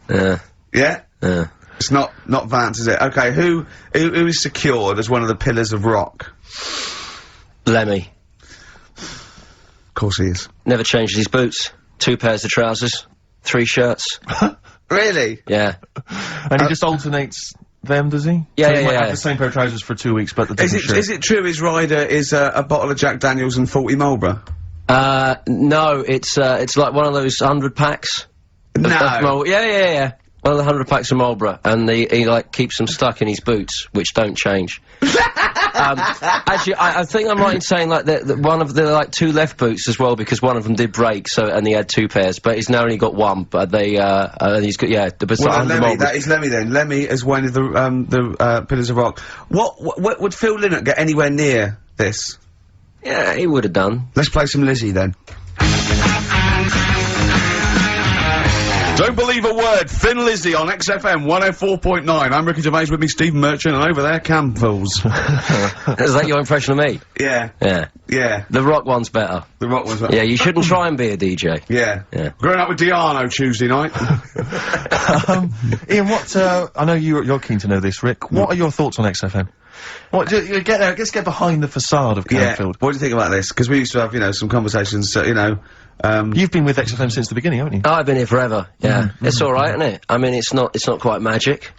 Yeah. Yeah? Yeah. It's not Vance, is it? Okay, who is secured as one of the pillars of rock? Lemmy. Of course he is. Never changes his boots. 2 pairs of trousers. 3 shirts. Really? Yeah. And he just alternates them, does he? Yeah, so he yeah, might yeah. have the same pair of trousers for 2 weeks, but the different shirt. Is it true his rider is a bottle of Jack Daniels and 40 Marlboro? No, it's like one of those 100 packs. No. Yeah. One of the 100 packs of Marlboro, and he like keeps them stuck in his boots, which don't change. Actually, I think I'm right in saying like that one of the like 2 left boots as well, because one of them did break, and he had 2 pairs, but he's now only got 1. But and he's got Well, Lemmy, that is Lemmy then. Lemmy is one of the Pillars of Rock. What would Phil Lynott get anywhere near this? Yeah, he would have done. Let's play some Lizzie then. Don't believe a word. Thin Lizzy on XFM 104.9. I'm Ricky Gervais, with me Stephen Merchant, and over there, Campbell's. Is that your impression of me? Yeah. Yeah. Yeah. The rock one's better. The rock one's better. Yeah, you shouldn't try and be a DJ. Yeah. Yeah. Growing up with Diano Tuesday night. Ian, what, I know you're keen to know this, Rick. What are your thoughts on XFM? Let's get behind the facade of Canfield. What do you think about this? Because we used to have, you know, some conversations, You've been with XFM since the beginning, haven't you? Oh, I've been here forever. Yeah, it's all right, isn't it? I mean, it's not quite magic.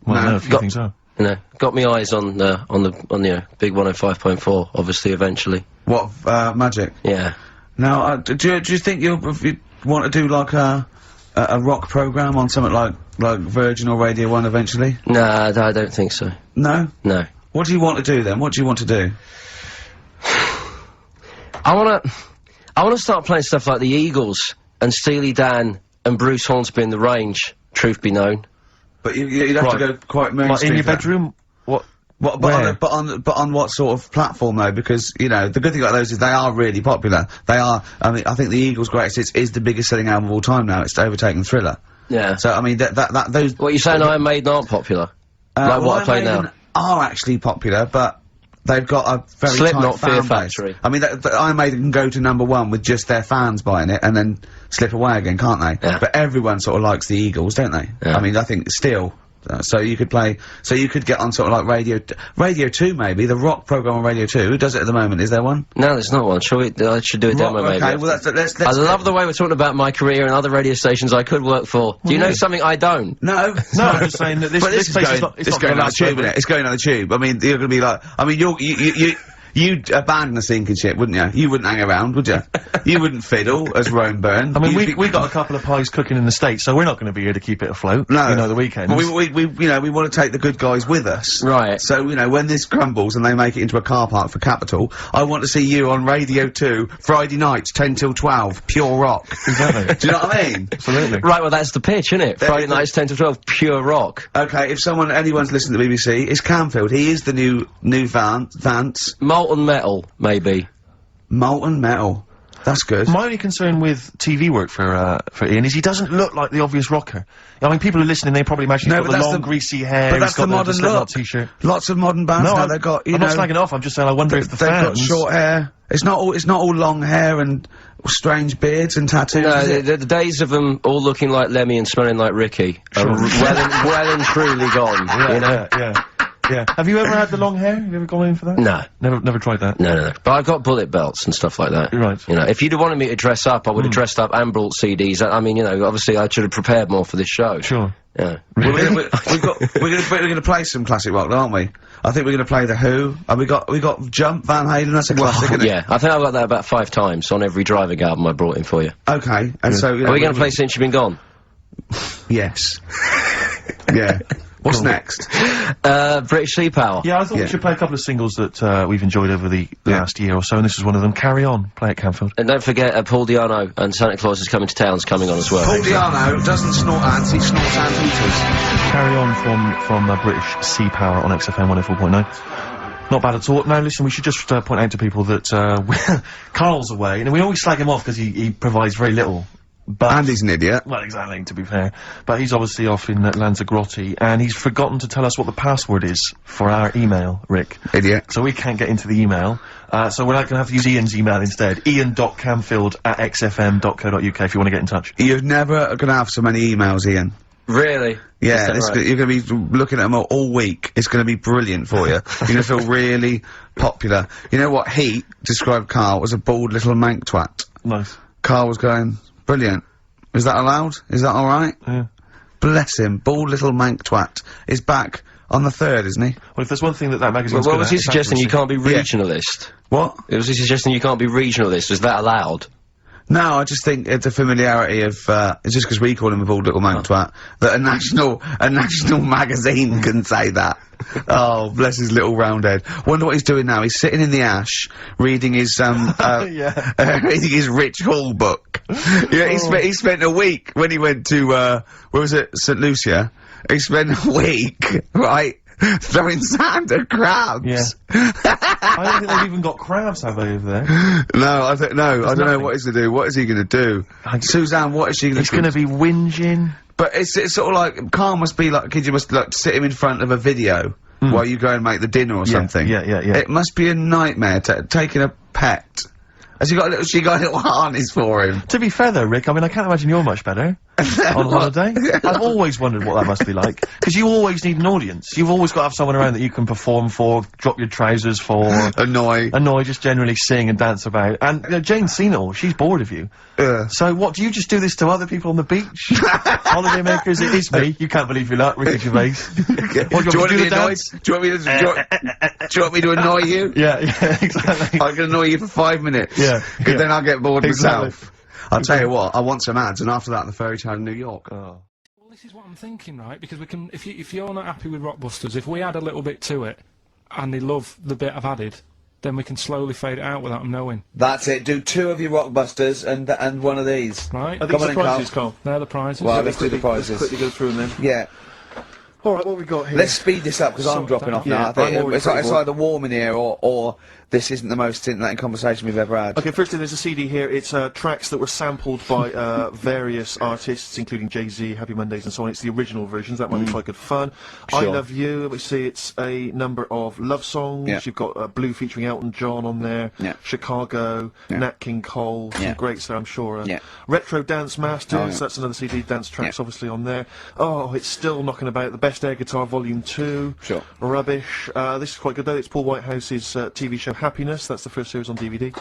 Well, no, a few things are. You know, got me eyes on the big 105.4. Obviously, eventually. What magic? Yeah. Now, do you think you want to do like a rock program on something like Virgin or Radio 1 eventually? Nah, I don't think so. No. No. What do you want to do then? What do you want to do? I want to start playing stuff like the Eagles and Steely Dan and Bruce Hornsby in the Range. Truth be known. But you'd have to go quite mainstream. In your bedroom? But on what sort of platform though? Because, you know, the good thing about those is they are really popular. They are, I mean, I think the Eagles' Greatest Hits is the biggest selling album of all time now. It's overtaken Thriller. Yeah. So, I mean, those... What, you're saying Iron Maiden aren't popular? Like what I play now? Are actually popular, but they've got a very Slipknot, tight fan Fear base. Factory. I mean, Iron Maiden can go to #1 with just their fans buying it and then slip away again, can't they? Yeah. But everyone sort of likes the Eagles, don't they? Yeah. I mean, I think still... so you could get on sort of like Radio 2 maybe, the rock program on Radio 2. Who does it at the moment? Is there one? No, there's not one. I should do a demo maybe. Okay, well let's I love the way we're talking about my career and other radio stations I could work for. Do you know something I don't? No. No, I'm just saying that this is place going, is not going down the tube, isn't it? It's going down the tube. I mean, you're gonna be like, I mean, you'd abandon the sinking ship, wouldn't you? You wouldn't hang around, would you? You wouldn't fiddle, as Rome Byrne. I mean, we got a couple of pies cooking in the States, so we're not going to be here to keep it afloat. No. You know, the weekends. Well, we want to take the good guys with us. Right. So, you know, when this crumbles and they make it into a car park for Capital, I want to see you on Radio 2, Friday nights, 10 till 12, pure rock. Exactly. Do you know what I mean? Absolutely. Right, well that's the pitch, isn't it? Friday nights 10 to 12, pure rock. Okay, if anyone's listening to the BBC, it's Canfield. He is the new Vance. Molten Metal, maybe. Molten Metal. That's good. My only concern with TV work for Ian is he doesn't look like the obvious rocker. I mean, people are listening, they probably imagine he's got the long, greasy hair, but that's he's got the modern Slipknot look. T-shirt. Lots of modern bands No, now, they've got, I'm not slagging off, I'm just saying I wonder if the they've fans... got short hair. It's not all long hair and strange beards and tattoos, No, is it? the days of them all looking like Lemmy and smelling like Ricky are well and truly gone, you know? Yeah. Have you ever had the long hair? Have you ever gone in for that? No. Never tried that? No. But I've got bullet belts and stuff like that. Right. You know, if you'd have wanted me to dress up, I would have dressed up and brought CDs. I mean, you know, obviously I should have prepared more for this show. Sure. Yeah. Well, we're gonna play some classic rock, aren't we? I think we're gonna play The Who, and we got Jump, Van Halen, that's a classic, isn't it? Yeah, I think I've got that about 5 times on every Driving album I brought in for you. Okay, and so... You know, Are we gonna play Since You've Been Gone? Yes. Yeah. What's next? British Sea Power. Yeah, I thought we should play a couple of singles that we've enjoyed over the last year or so, and this is one of them. Carry On, play at Canfield. And don't forget, Paul Di'Anno and Santa Claus is Coming to Town's coming on as well. Paul Di'Anno doesn't snort ants, he snorts anteaters. Carry On from British Sea Power on XFM 104.9. Not bad at all. Now listen, we should just point out to people that Karl's away, and we always slag him off because he provides very little. And he's an idiot. Well, exactly, to be fair. But he's obviously off in Lanzagrotte, and he's forgotten to tell us what the password is for our email, Rick. Idiot. So we can't get into the email. So we're gonna have to use Ian's email instead. ian.camfield@xfm.co.uk if you want to get in touch. You're never gonna have so many emails, Ian. Really? Yeah, you're gonna be looking at them all week. It's gonna be brilliant for you. You're gonna feel really popular. You know what? Heat described Karl as a bald little mank twat. Nice. Karl was going, brilliant. Is that allowed? Is that alright? Yeah. Bless him. Bald little mank twat is back on the 3rd, isn't he? Well, if there's one thing that magazine's Well, good was at, he it's suggesting you accuracy. can't be regionalist? What? Was he suggesting you can't be regionalist? Was that allowed? No, I just think it's a familiarity of, it's just because we call him a bald little mank twat, that a national magazine can say that. Oh, bless his little round head. Wonder what he's doing now. He's sitting in the ash, reading his, reading his Rich Hall book. Yeah, he spent a week when he went to, where was it? St. Lucia. He spent a week, right? Throwing sand at crabs. Yeah. I don't think they've even got crabs, have they, over there? No, I don't know what he's gonna do. What is he gonna do? Suzanne, what is she gonna do? He's gonna be whinging. But it's sort of like, Karl must be like, kid, you must like sit him in front of a video while you go and make the dinner or something. Yeah. It must be a nightmare taking a pet. Has she got a little harness for him? To be fair though, Rick, I mean, I can't imagine you're much better on holiday. I've always wondered what that must be like. Because you always need an audience. You've always got to have someone around that you can perform for, drop your trousers for. Annoy, just generally sing and dance about. And, you know, Jane's seen it all. She's bored of you. So what, do you just do this to other people on the beach? Holiday makers, it is me. You can't believe your luck, Ricky Gervais. What, do you want me to do the dance? Do you want me to annoy you? Yeah, exactly. I can annoy you for 5 minutes. Yeah. Because then I'll get bored Exactly. myself. I'll tell you what, I want some ads, and after that, the fairy tale in New York. Oh. Well, this is what I'm thinking, right? Because we can, if you're not happy with Rockbusters, if we add a little bit to it, and they love the bit I've added, then we can slowly fade it out without them knowing. That's it. Do 2 of your Rockbusters and one of these. Right? Are these the prizes, Karl? They're the prizes. Well, let's do the Let's prizes. quickly go through them then. Yeah. Alright, what have we got here? Let's speed this up because I'm Sort dropping that. off now. Yeah, I think I'm already it's pretty either warm in here or this isn't the most scintillating conversation we've ever had. Okay, firstly, there's a CD here. It's tracks that were sampled by various artists, including Jay-Z, Happy Mondays, and so on. It's the original versions. That might be quite good fun. I Sure. Love You. We see it's a number of love songs. Yeah. You've got Blue featuring Elton John on there. Yeah. Chicago. Yeah. Nat King Cole. Yeah. Some great stuff, I'm sure. Yeah. Retro Dance Masters. Oh, yeah. That's another CD. Dance tracks, Yeah. obviously, on there. Oh, it's still knocking about. The Best Air Guitar Volume 2. Sure. Rubbish. This is quite good though. It's Paul Whitehouse's TV show Happiness. That's the first series on DVD.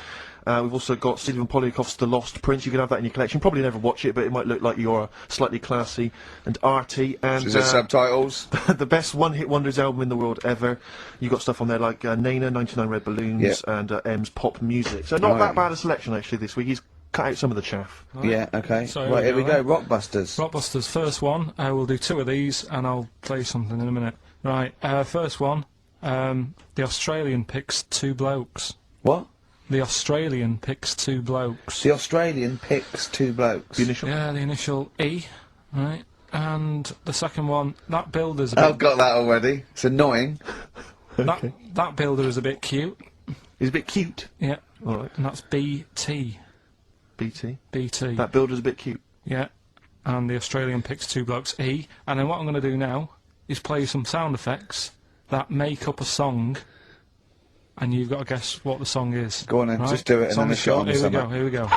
We've also got Stephen Polyakoff's The Lost Prince. You can have that in your collection. Probably never watch it, but it might look like you're slightly classy and arty. And Is there subtitles? the best one-hit wonders album in the world ever. You got stuff on there like Nena, 99 Red Balloons, and M's Pop Music. So not that bad a selection actually this week. He's cut out some of the chaff. Yeah. Okay. So right, here we go. then. Rockbusters. Rockbusters, first one. We'll do 2 of these, and I'll play something in a minute. Right, first one. The Australian picks 2 blokes. What? The Australian picks 2 blokes. The Australian picks 2 blokes. The initial. Yeah, the initial E, right? And the second one, that builder's a bit... I've got that already. It's annoying. that builder is a bit cute. He's a bit cute. Yeah. Alright. And that's BT. BT. BT. That builder's a bit cute. Yeah. And the Australian picks 2 blokes, E. And then what I'm going to do now is play some sound effects that make up a song, and you've got to guess what the song is. Go on then, right? just do it and then Song a is shot on short. Here we go, something. here we go.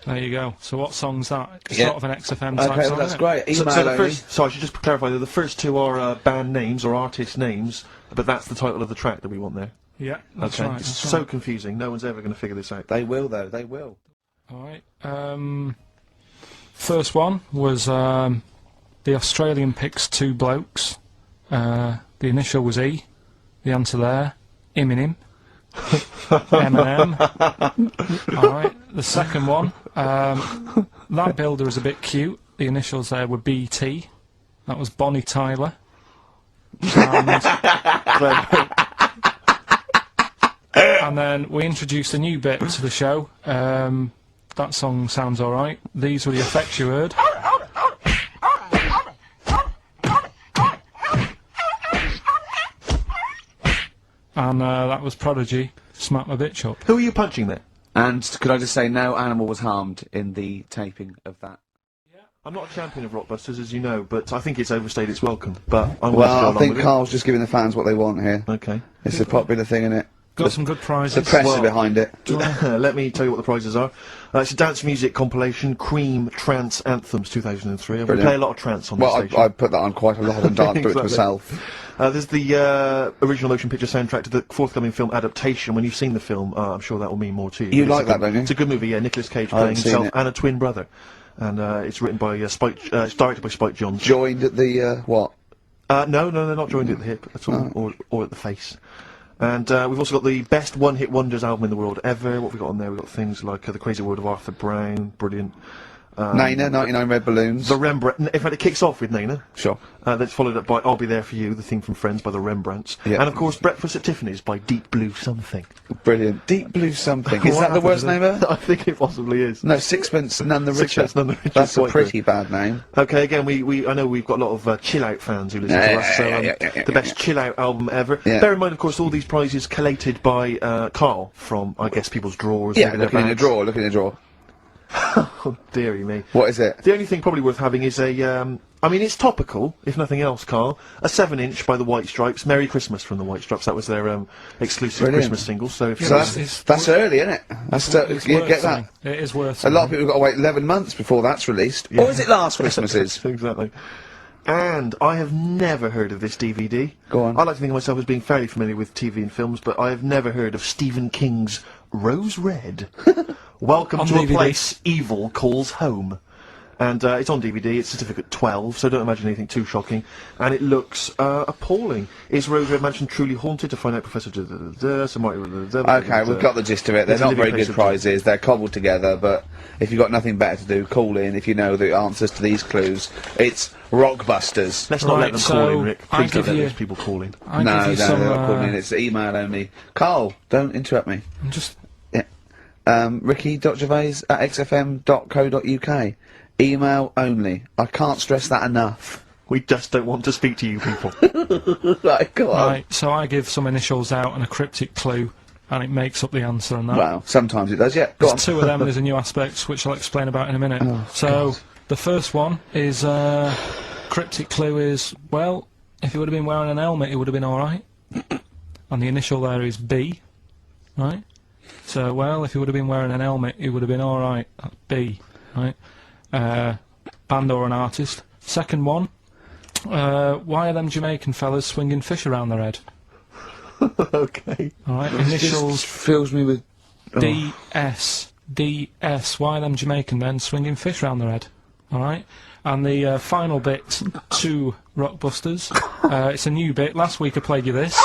There you go. So what song's that? It's sort of an XFM type Okay, song, well, that's isn't it? great. Email So the only. first, so I should just clarify that the first 2 are band names or artist names, but that's the title of the track that we want there. Yeah, that's Okay. right. It's That's so right. confusing. No one's ever going to figure this out. They will though. They will. Alright, first one was, the Australian picks 2 blokes. The initial was E. The answer there, Eminem. Eminem. Alright, the second one, that builder is a bit cute. The initials there were BT. That was Bonnie Tyler. And then we introduced a new bit to the show. That song sounds alright. These were the effects you heard. And that was Prodigy, Smack My Bitch Up. Who are you punching there? And could I just say, no animal was harmed in the taping of that. I'm not a champion of Rockbusters, as you know, but I think it's overstayed its welcome. But I'm Well, I think with Karl's just giving the fans what they want here. it. Okay. It's a popular thing, isn't it? Got some good prizes. The press Well- are behind it. Let me tell you what the prizes are. It's a dance music compilation, Cream Trance Anthems 2003. I'm going to Brilliant. play a lot of trance on Well, this station. I put that on quite a lot and danced to it Exactly. myself. There's the original motion picture soundtrack to the forthcoming film adaptation. When you've seen the film, I'm sure that will mean more to you. You like that, don't you? It's a good movie, yeah. Nicolas Cage playing himself and a twin brother. And it's written by it's directed by Spike Jonze. Joined at the, what? No, they're not joined at the hip at all, or at the face. And we've also got the best one-hit wonders album in the world ever. What have we got on there? We've got things like The Crazy World of Arthur Brown, brilliant. Nana, 99 Red Balloons. The Rembrandt. In fact, it kicks off with Nana. Sure. That's followed up by I'll Be There For You, the theme from Friends by the Rembrandts. Yeah. And of course, Breakfast at Tiffany's by Deep Blue Something. Brilliant. Deep Blue Something. Is that the worst name ever? I think it possibly is. No, Sixpence None the Richer. Sixpence None the Richer. That's a quite pretty good. bad name. Okay, again, I know we've got a lot of chill-out fans who listen to us, so the best chill-out album ever. Yeah. Bear in mind, of course, all these prizes collated by Karl from, I guess, people's drawers. Yeah, maybe their looking in a bags. drawer, looking in a drawer. Oh, dearie me. What is it? The only thing probably worth having is a, I mean, it's topical, if nothing else, Karl. A 7-inch by the White Stripes. Merry Christmas from the White Stripes. That was their exclusive Brilliant. Christmas single. So, if So that's early, isn't it? That's It's you worth get that. something. It is worth A lot of something. people have got to wait 11 months before that's released. Or is it last Christmases? Exactly. And I have never heard of this DVD. Go on. I like to think of myself as being fairly familiar with TV and films, but I have never heard of Stephen King's Rose Red. Welcome On to a DVD. place evil calls home. And it's on DVD, it's certificate 12, so don't imagine anything too shocking. And it looks appalling. Is Rose Red Mansion truly haunted? To find out, Professor... Okay, we've got the gist of it. They're It's a not living very place good of prizes. They're cobbled together, but if you've got nothing better to do, call in if you know the answers to these clues. It's Rockbusters. Let's not let Right, them so call in, Rick. I Please don't give let you- those people call in. I No, give you no, some, they're not calling in. It's email only. Carl, don't interrupt me. just Ricky.gervais@xfm.co.uk. Email only. I can't stress that enough. We just don't want to speak to you people. Right, go on. right. So I give some initials out and a cryptic clue, and it makes up the answer on that. Well, sometimes it does, yeah. Go on. There's two of them. There's a new aspect which I'll explain about in a minute. So the first one is cryptic clue is, well, if he would have been wearing an helmet, it would have been all right. And the initial there is B, right? So, well, if he would have been wearing an helmet, it would have been all right. That's B, right? Band or an artist. Second one, why are them Jamaican fellas swinging fish around their head? Okay. All right, Just initials fills me with... DS. DS. Why are them Jamaican men swinging fish around their head? All right. And the final bit to Rockbusters. It's a new bit. Last week I played you this.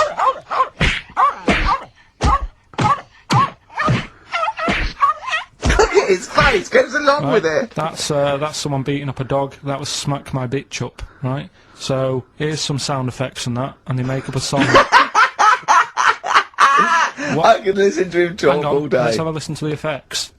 Look at his face, goes along with it. That's someone beating up a dog. That was Smack My Bitch Up, right? So here's some sound effects and that, and they make up a song. I could listen to him talk Hang all on, day. let's have a listen to the effects.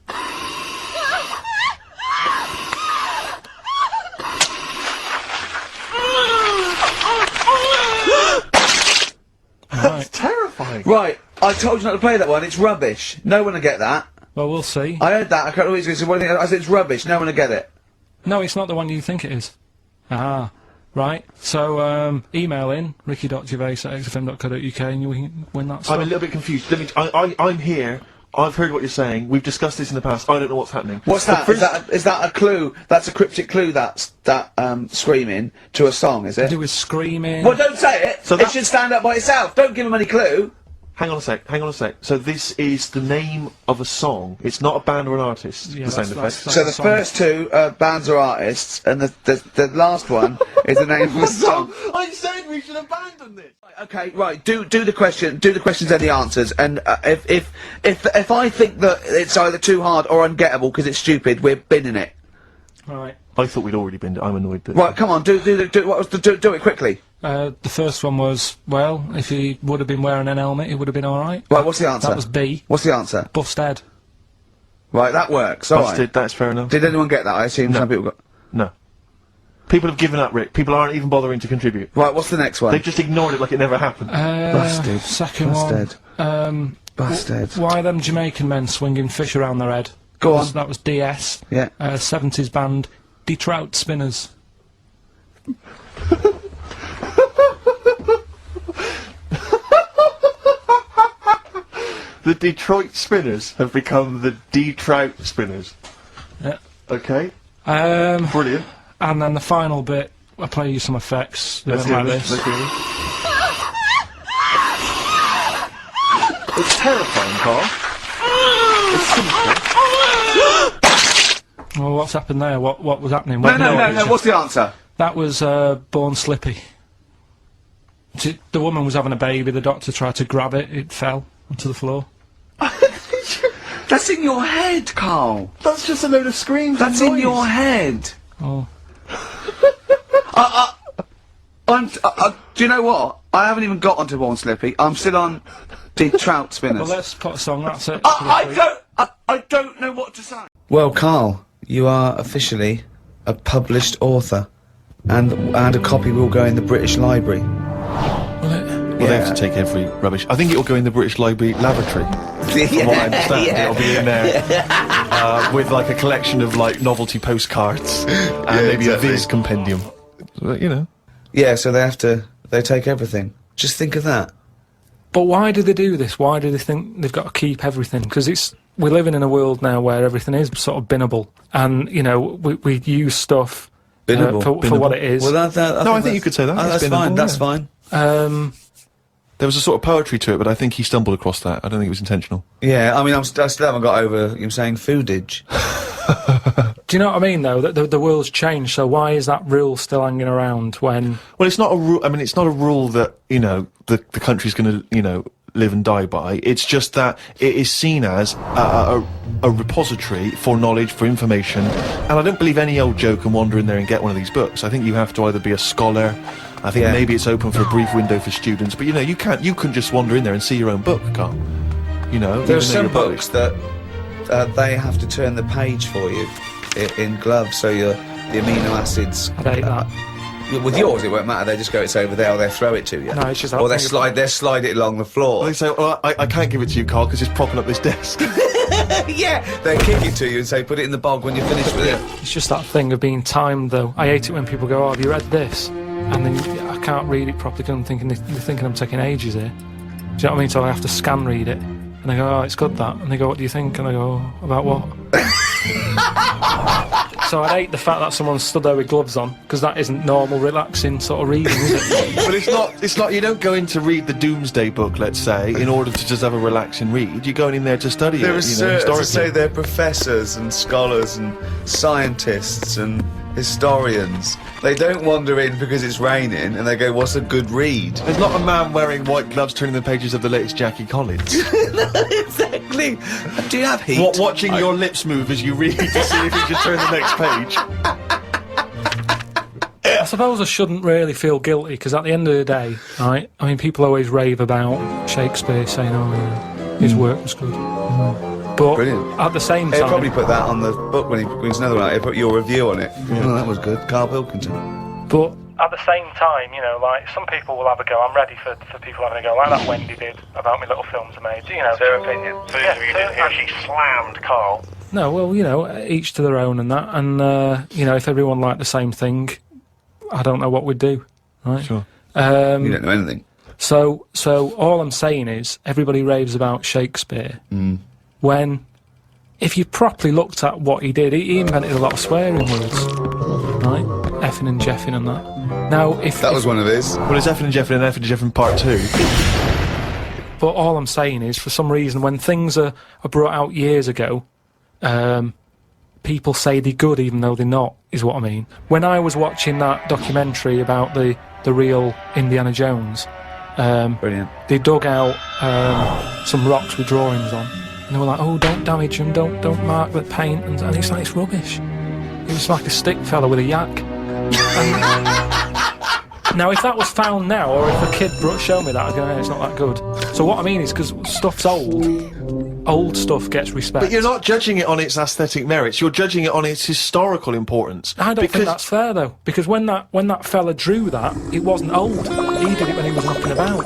Right. Terrifying. Right, I told you not to play that one, it's rubbish. No one will get that. Well, we'll see. I heard that, I can't always say, what do you think? I said it's rubbish, no one will get it. No, it's not the one you think it is. Ah, right. So, email in, ricky.gervais@xfm.co.uk and you can win that I'm stuff. a little bit confused. I'm here. I've heard what you're saying. We've discussed this in the past. I don't know what's happening. What's The that? first- Is that a clue? That's a cryptic clue, that screaming to a song, is it? Do with screaming. Well, don't say it! So It that- should stand up by itself, don't give him any clue! Hang on a sec. So this is the name of a song. It's not a band or an artist. Yeah, the sound that's- effects. So the song. first two are bands or artists, and the last one is the name of a song. I said we should abandon this. Okay, right. Do the questions and the answers. And if I think that it's either too hard or ungettable because it's stupid, we're binning it. Right. I thought we'd already been. I'm annoyed that. Right, come on. Do it quickly. The first one was, well, if he would have been wearing an helmet, it would have been alright. Right, what's the answer? That was B. What's the answer? Busted. Right, that works. All right. Busted. That's fair enough. Did anyone get that? I assume some people got. No. People have given up, Rick. People aren't even bothering to contribute. Right, what's the next one? They've just ignored it like it never happened. Busted. Second Busted. one. Busted. Why are them Jamaican men swinging fish around their head? Go on. That was DS. Yeah. 70s band, Detroit Spinners. The Detroit Spinners have become the D-Trout Spinners. Yeah. Okay. Brilliant. Brilliant. And then the final bit, I'll play you some effects. They Let's went hear like this. this. Let's hear this. terrifying, Karl. It's sinister. Well, what's happened there? What was happening? No, what's the answer? That was born slippy. The woman was having a baby, the doctor tried to grab it, it fell onto the floor. That's in your head, Karl. That's just a load of screams. That's in your head. Oh. Do you know what? I haven't even got onto Born Slippy. I'm still on the trout spinners. Well, let's put a song, that's it. I don't know what to say. Well, Karl, you are officially a published author, and a copy will go in the British Library. Well, they have to take every rubbish. I think it'll go in the British Library lavatory. From what I understand, it'll be in there with like a collection of like novelty postcards and maybe a Viz compendium. But, you know. Yeah, so they take everything. Just think of that. But why do they do this? Why do they think they've got to keep everything? Because we're living in a world now where everything is sort of binnable, and you know we use stuff for what it is. Well, I think you could say that. That's fine. That's fine. There was a sort of poetry to it, but I think he stumbled across that. I don't think it was intentional. Yeah, I mean, I still haven't got over him saying foodage. Do you know what I mean, though? That the world's changed, so why is that rule still hanging around when... Well, it's not a rule. I mean, it's not a rule that, you know, the country's going to, you know, live and die by. It's just that it is seen as a repository for knowledge, for information. And I don't believe any old Joe can wander in there and get one of these books. I think you have to either be a scholar. I think maybe it's open for a brief window for students, but you know, you couldn't just wander in there and see your own book, Karl. You know, there are some books that they have to turn the page for you in gloves, so the amino acids. I hate that. With yours, it won't matter. They just go, it's over there, or they throw it to you. No, it's just. Or they slide it along the floor. Well, they say, well, I can't give it to you, Karl, because it's propping up this desk. Yeah, they kick it to you and say, put it in the bog when you're finished with it. It's just that thing of being timed, though. I hate it when people go, "Oh, have you read this?" And then I can't read it properly because I'm thinking they're thinking I'm taking ages here. Do you know what I mean? So I have to scan read it. And I go, "Oh, it's good that." And they go, "What do you think?" And I go, "Oh, about what?" So I hate the fact that someone stood there with gloves on, because that isn't normal, relaxing sort of reading, is it? But it's not, you don't go in to read the Doomsday Book, let's say, in order to just have a relaxing read. You're going in there to study There it, are you know, historically. to say they're professors and scholars and scientists and historians. They don't wander in because it's raining and they go, what's a good read? There's not a man wearing white gloves turning the pages of the latest Jackie Collins. Exactly. Do you have heat? Watching your lips move as you read to see if you can turn the next page. I suppose I shouldn't really feel guilty, because at the end of the day, right, I mean, people always rave about Shakespeare, saying, "Oh, yeah, his work was good." But Brilliant. at the same time... He'll probably put that on the book when he brings another one out. He'll put your review on it. Yeah. Oh, that was good. Karl Pilkington. But at the same time, you know, like, some people will have a go. I'm ready for people having a go, like that Wendy did about my little films I made, you know. Their opinion. So Yeah, you didn't hear she slammed Karl. No, well, you know, each to their own and that. And, you know, if everyone liked the same thing, I don't know what we'd do, right? Sure. You don't know anything. So all I'm saying is, everybody raves about Shakespeare. When, if you properly looked at what he did, he invented a lot of swearing words, right? Effing and jeffing and that. Now, That was one of his. Well, it's Effin' and Jeffin' and Effin' and Jeffin' Part 2. But all I'm saying is, for some reason, when things are brought out years ago, people say they're good even though they're not, is what I mean. When I was watching that documentary about the real Indiana Jones, Brilliant. they dug out some rocks with drawings on, and they were like, "Oh, don't damage them, don't mark the paint," and it's like, it's rubbish. It was like a stick fella with a yak. Now, if that was found now, or if a kid showed me that, I'd go, "Hey, it's not that good." So what I mean is, because stuff's old stuff gets respect. But you're not judging it on its aesthetic merits, you're judging it on its historical importance. I don't think that's fair, though, because when that fella drew that, it wasn't old. He did it when he was knocking about.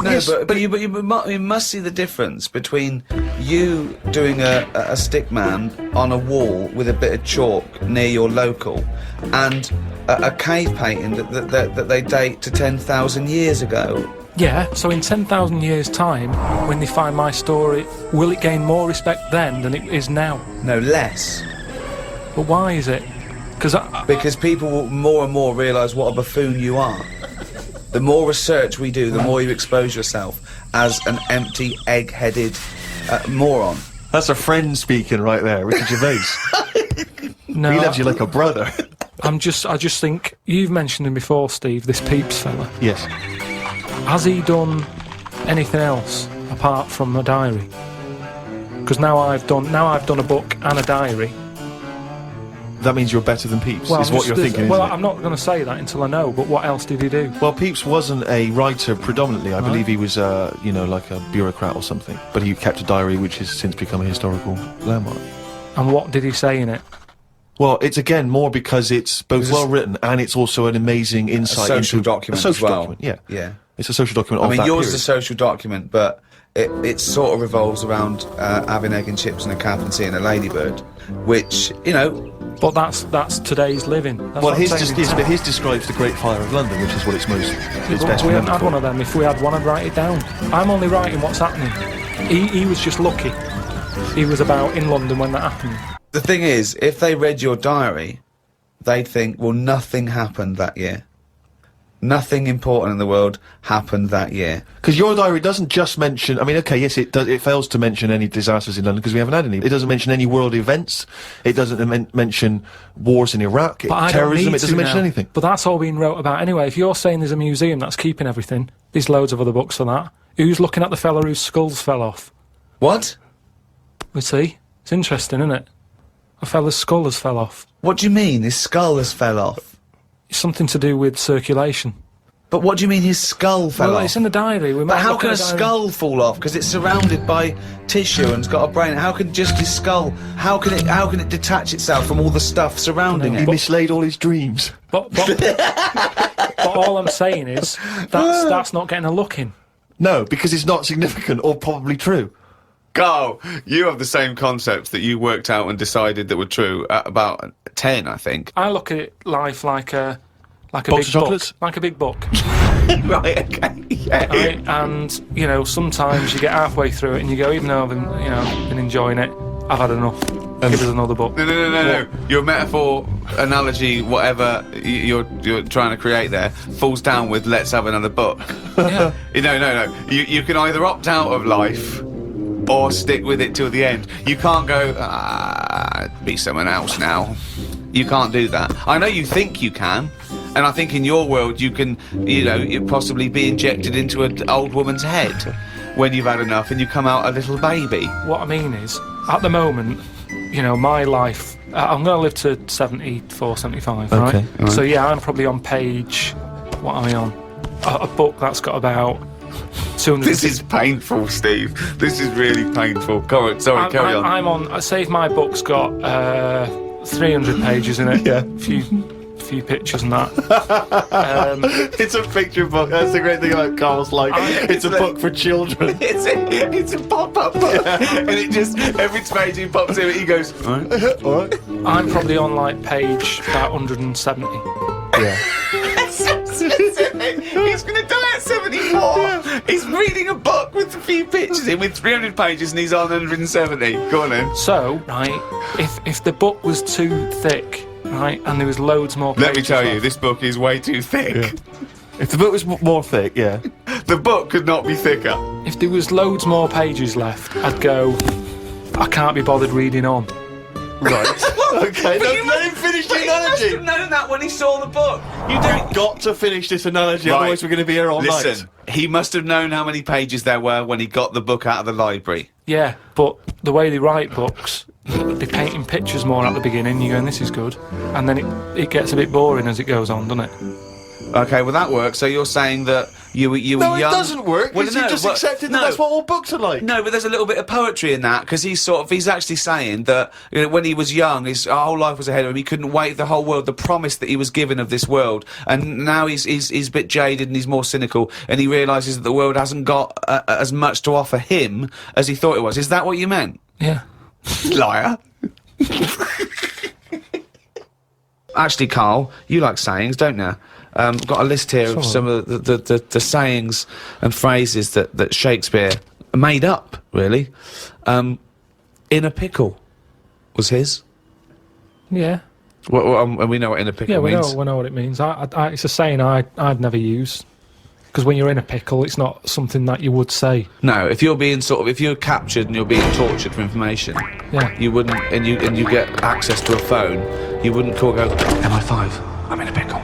No, yes, but you must see the difference between you doing a stick man on a wall with a bit of chalk near your local and a cave painting that they date to 10,000 years ago. Yeah, so in 10,000 years' time, when they find my story, will it gain more respect then than it is now? No, less. But why is it? Because people will more and more realise what a buffoon you are. the more research we do, the more you expose yourself as an empty, egg-headed moron. That's a friend speaking right there, Richard Gervais. No, He loves you like a brother. I just think you've mentioned him before, Steve. This Peeps fella. Yes. Has he done anything else apart from a diary? Because now I've done a book and a diary. That means you're better than Pepys, is what you're thinking, Well, isn't it? I'm not going to say that until I know, but what else did he do? Well, Pepys wasn't a writer predominantly. I believe he was, you know, like a bureaucrat or something. But he kept a diary which has since become a historical landmark. And what did he say in it? Well, it's again more because it's both well written and it's also an amazing insight social into document a social as well. document. Yeah, Yeah. it's a social document. I of mean, that yours period. is a social document, but it sort of revolves around having egg and chips and a cap and seeing a ladybird, which, you know... But that's today's living. That's Well, what his I'm saying. his describes the Great Fire of London, which is what it's most. It's But best we haven't remembered had for. one of them. If we had one, I'd write it down. I'm only writing what's happening. He was just lucky. He was about in London when that happened. The thing is, if they read your diary, they'd think, well, nothing happened that year. Nothing important in the world happened that year. Because your diary doesn't just mention. I mean, okay, yes, it does. It fails to mention any disasters in London because we haven't had any. It doesn't mention any world events. It doesn't mention wars in Iraq, But I don't terrorism. need It doesn't to mention now. anything. But that's all being wrote about anyway. If you're saying there's a museum that's keeping everything, there's loads of other books for that. Who's looking at the fella whose skulls fell off? What? We see. It's interesting, isn't it? A fella's skull has fell off. What do you mean? His skull has fell off? It's something to do with circulation. But what do you mean his skull fell Well, off? it's in the diary. We But might how look can at a the diary. skull fall off? Because it's surrounded by tissue and it's got a brain. How can just his skull? How can it detach itself from all the stuff surrounding He it? mislaid all his dreams. But all I'm saying is that's not getting a look in. No, because it's not significant or probably true. Carl, you have the same concepts that you worked out and decided that were true at about 10, I think. I look at life like a Box big of chocolates? book, like a big book. Right, okay, yeah. Right? And you know, sometimes you get halfway through it and you go, even though I've been enjoying it, I've had enough. Give us another book. No. Your metaphor, analogy, whatever you're trying to create there, falls down with "let's have another book." Yeah. No. You can either opt out of life or stick with it till the end. You can't go, be someone else now. You can't do that. I know you think you can, and I think in your world you can, you possibly be injected into an old woman's head when you've had enough and you come out a little baby. What I mean is, at the moment, my life, I'm going to live to 74, 75, Okay, right? So yeah, I'm probably on page, what am I on? A book that's got about 200... This is painful, Steve. This is really painful. Carry on. I'm on, say if my book's got 300 pages in it, Yeah. a few pictures and that. It's a picture book. That's the great thing about Carl's life. It's a book for children. It's a pop-up book, and it just every page he pops in, he goes. All right. All right. I'm probably on like page about 170. Yeah. He's going to die at 74. He's reading a book with a few pictures in with 300 pages, and he's on 170. Go on then. So, right, if the book was too thick, right, and there was loads more pages Let me tell you, left, this book is way too thick. If the book was more thick, yeah. The book could not be thicker. if there was loads more pages left, I'd go, I can't be bothered reading on. Right. Okay. Let him finish the He must analogy. have known that when he saw the book. You don't. Got to finish this analogy, Right. otherwise we're going to be here all night. Listen, he must have known how many pages there were when he got the book out of the library. Yeah, but the way they write books, they're painting pictures more at the beginning, you're going, this is good. And then it gets a bit boring as it goes on, doesn't it? Okay, well that works. So you're saying that you were young. No, it doesn't work. Well, Well, you just accepted that that's what all books are like. No, but there's a little bit of poetry in that because he's actually saying that when he was young, his whole life was ahead of him. He couldn't wait the whole world, the promise that he was given of this world, and now he's a bit jaded and he's more cynical, and he realises that the world hasn't got as much to offer him as he thought it was. Is that what you meant? Yeah. Liar. Actually, Carl, you like sayings, don't you? Got a list here of some of the sayings and phrases that Shakespeare made up, really. In a pickle was his. Yeah. And we know what in a pickle Yeah, we means. know what it means. It's a saying I'd never use. Because when you're in a pickle, it's not something that you would say. No, if you're being if you're captured and you're being tortured for information, you wouldn't, and you get access to a phone, you wouldn't go, MI5, I'm in a pickle.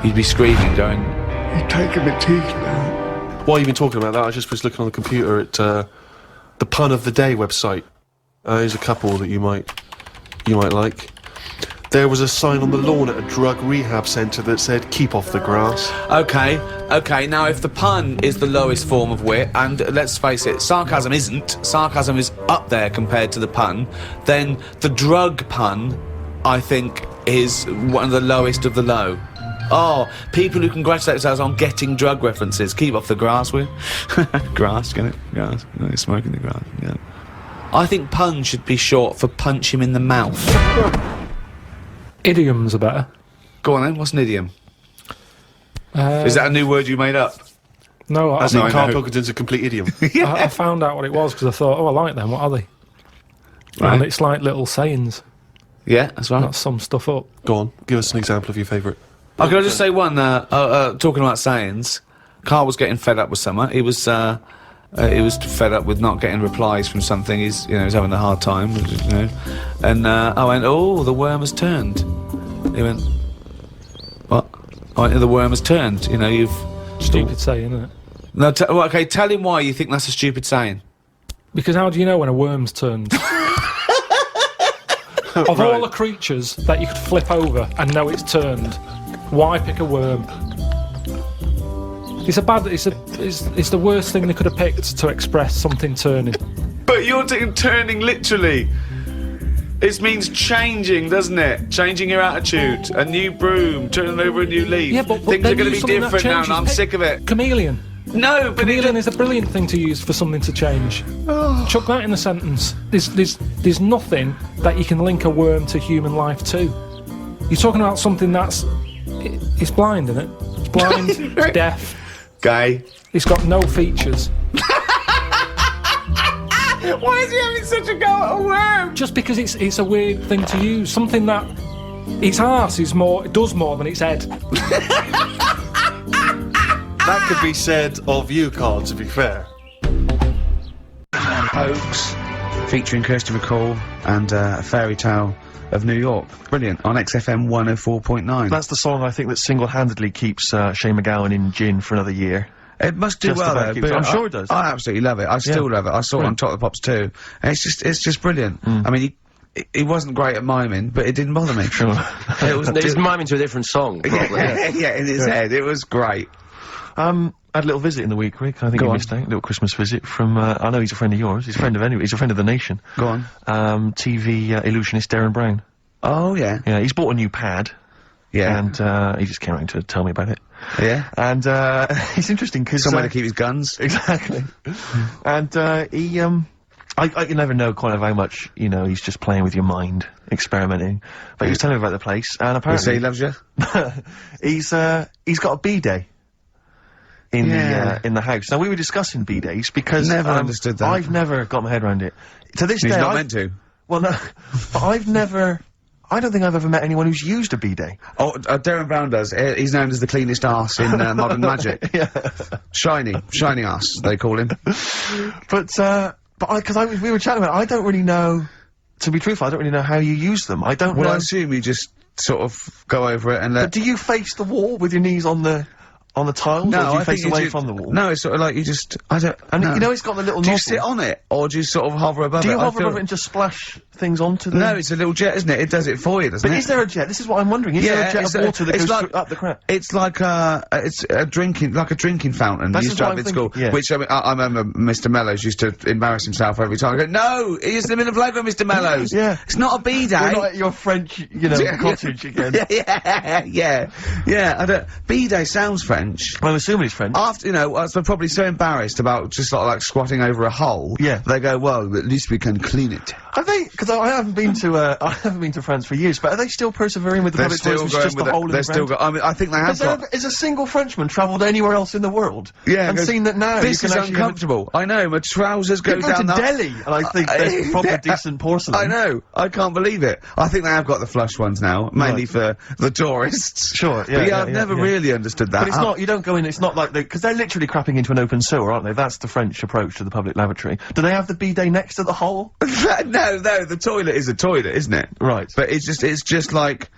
You'd be screaming, going, "You're taking my teeth now." While you've been talking about that, I just was looking on the computer at the Pun of the Day website. Here's a couple that you might like. There was a sign on the lawn at a drug rehab centre that said, "Keep off the grass." Okay, now if the pun is the lowest form of wit, and let's face it, sarcasm isn't, sarcasm is up there compared to the pun, then the drug pun, I think, is one of the lowest of the low. Oh, people who congratulate themselves on getting drug references. Keep off the grass, will you? Grass, get it? Grass. No, you're smoking the grass, yeah. I think pun should be short for punch him in the mouth. Idioms are better. Go on then, what's an idiom? Is that a new word you made up? No, As in Karl Pilkington's a complete idiom. I found out what it was because I thought, oh, I like them, what are they? Right. And it's like little sayings. Yeah, that's right. Not sum stuff up. Go on, give us an example of your favourite. Oh, can I just say one, talking about sayings, Karl was getting fed up with something. He was fed up with not getting replies from something. He's having a hard time, And I went, "Oh, the worm has turned." He went, "What?" I went, "The worm has turned. You've..." Stupid saying, isn't it? No, okay, tell him why you think that's a stupid saying. Because how do you know when a worm's turned? Of all the creatures that you could flip over and know it's turned, why pick a worm? It's the worst thing they could have picked to express something turning. But you're taking turning literally. It means changing, doesn't it? Changing your attitude. A new broom, turning over a new leaf. Yeah, but things are going to be different now, and I'm sick of it. Chameleon. No, but chameleon is a brilliant thing to use for something to change. Chuck that in a sentence. There's nothing that you can link a worm to human life to. You're talking about something it's blind, isn't it? It's blind, it's deaf. Gay. It's got no features. Why is he having such a go at a worm? Just because it's a weird thing to use. Something that its arse does more than its head. That could be said of you, Karl, to be fair. Hoax, featuring Kirsty McCall and A Fairy Tale of New York. Brilliant, on XFM 104.9. That's the song I think that single-handedly keeps Shane McGowan in gin for another year. It must do well, though. But I'm sure it does. I absolutely love it. I still love it. I saw it on Top of the Pops too. And it's just brilliant. I mean, he wasn't great at miming, but it didn't bother me. It was miming to a different song, probably. Yeah, in his head. It was great. I had a little visit in the week, Rick. I think you missed out. A little Christmas visit from, I know he's a friend of yours. He's a friend of he's a friend of the nation. Go on. TV illusionist Darren Brown. Oh, yeah. Yeah, he's bought a new pad. Yeah. And, he just came around to tell me about it. Yeah. And, it's interesting because... Somewhere to keep his guns. Exactly. And, you never know kind of how much, he's just playing with your mind, experimenting. But he was telling me about the place, and apparently... He say he loves you? he's got a B-day. In the house. Now we were discussing B-days because never understood that. I've never got my head around it. To this day, he's not meant to. Well, no, but I don't think I've ever met anyone who's used a B-day. Oh, Darren Brown does. He's known as the cleanest arse in Modern Magic. Yeah, shiny arse they call him. But we were chatting about it, I don't really know. To be truthful, I don't really know how you use them. I don't know. Well, I assume you just sort of go over it and let... But do you face the wall with your knees on the tiles? No, or do you face away from the wall? No, it's sort of like you just... I don't... And no. It's got the little Do you nozzle. sit on it, or do you sort of hover above it? Do you hover above it and just splash things onto them? No, it's a little jet, isn't it? It does it for you, doesn't it? But is there a jet? This is what I'm wondering. Is there a jet of water that goes up the crap? It's like it's a drinking fountain. That's used to have in school. Yeah. Which, I mean, I remember Mr. Mellows used to embarrass himself every time. I go, no! He's in the playground, Mr. Mellows! Yeah. It's not a B-day! We're not at your French, cottage again. Yeah, I don't... B-day sounds French. I'm assuming it's French. After, I was probably so embarrassed about just like squatting over a hole. Yeah. They go, well, at least we can clean it. Have they... because I haven't been to France for years, but are they still persevering with the public toilets? Which is just the hole in the ground? I mean, I think they have Has a single Frenchman travelled anywhere else in the world? Yeah, and seen that now this you can is actually uncomfortable. I know, my trousers go down to Delhi, and I think there's proper decent porcelain. I know, I can't believe it. I think they have got the flush ones now, mainly for the tourists. Sure, yeah. But I've never really understood that. But it's not, you don't go in, it's not like because they're literally crapping into an open sewer, aren't they? That's the French approach to the public lavatory. Do they have the bidet next to the hole? No, the toilet is a toilet, isn't it? Right. But it's just like,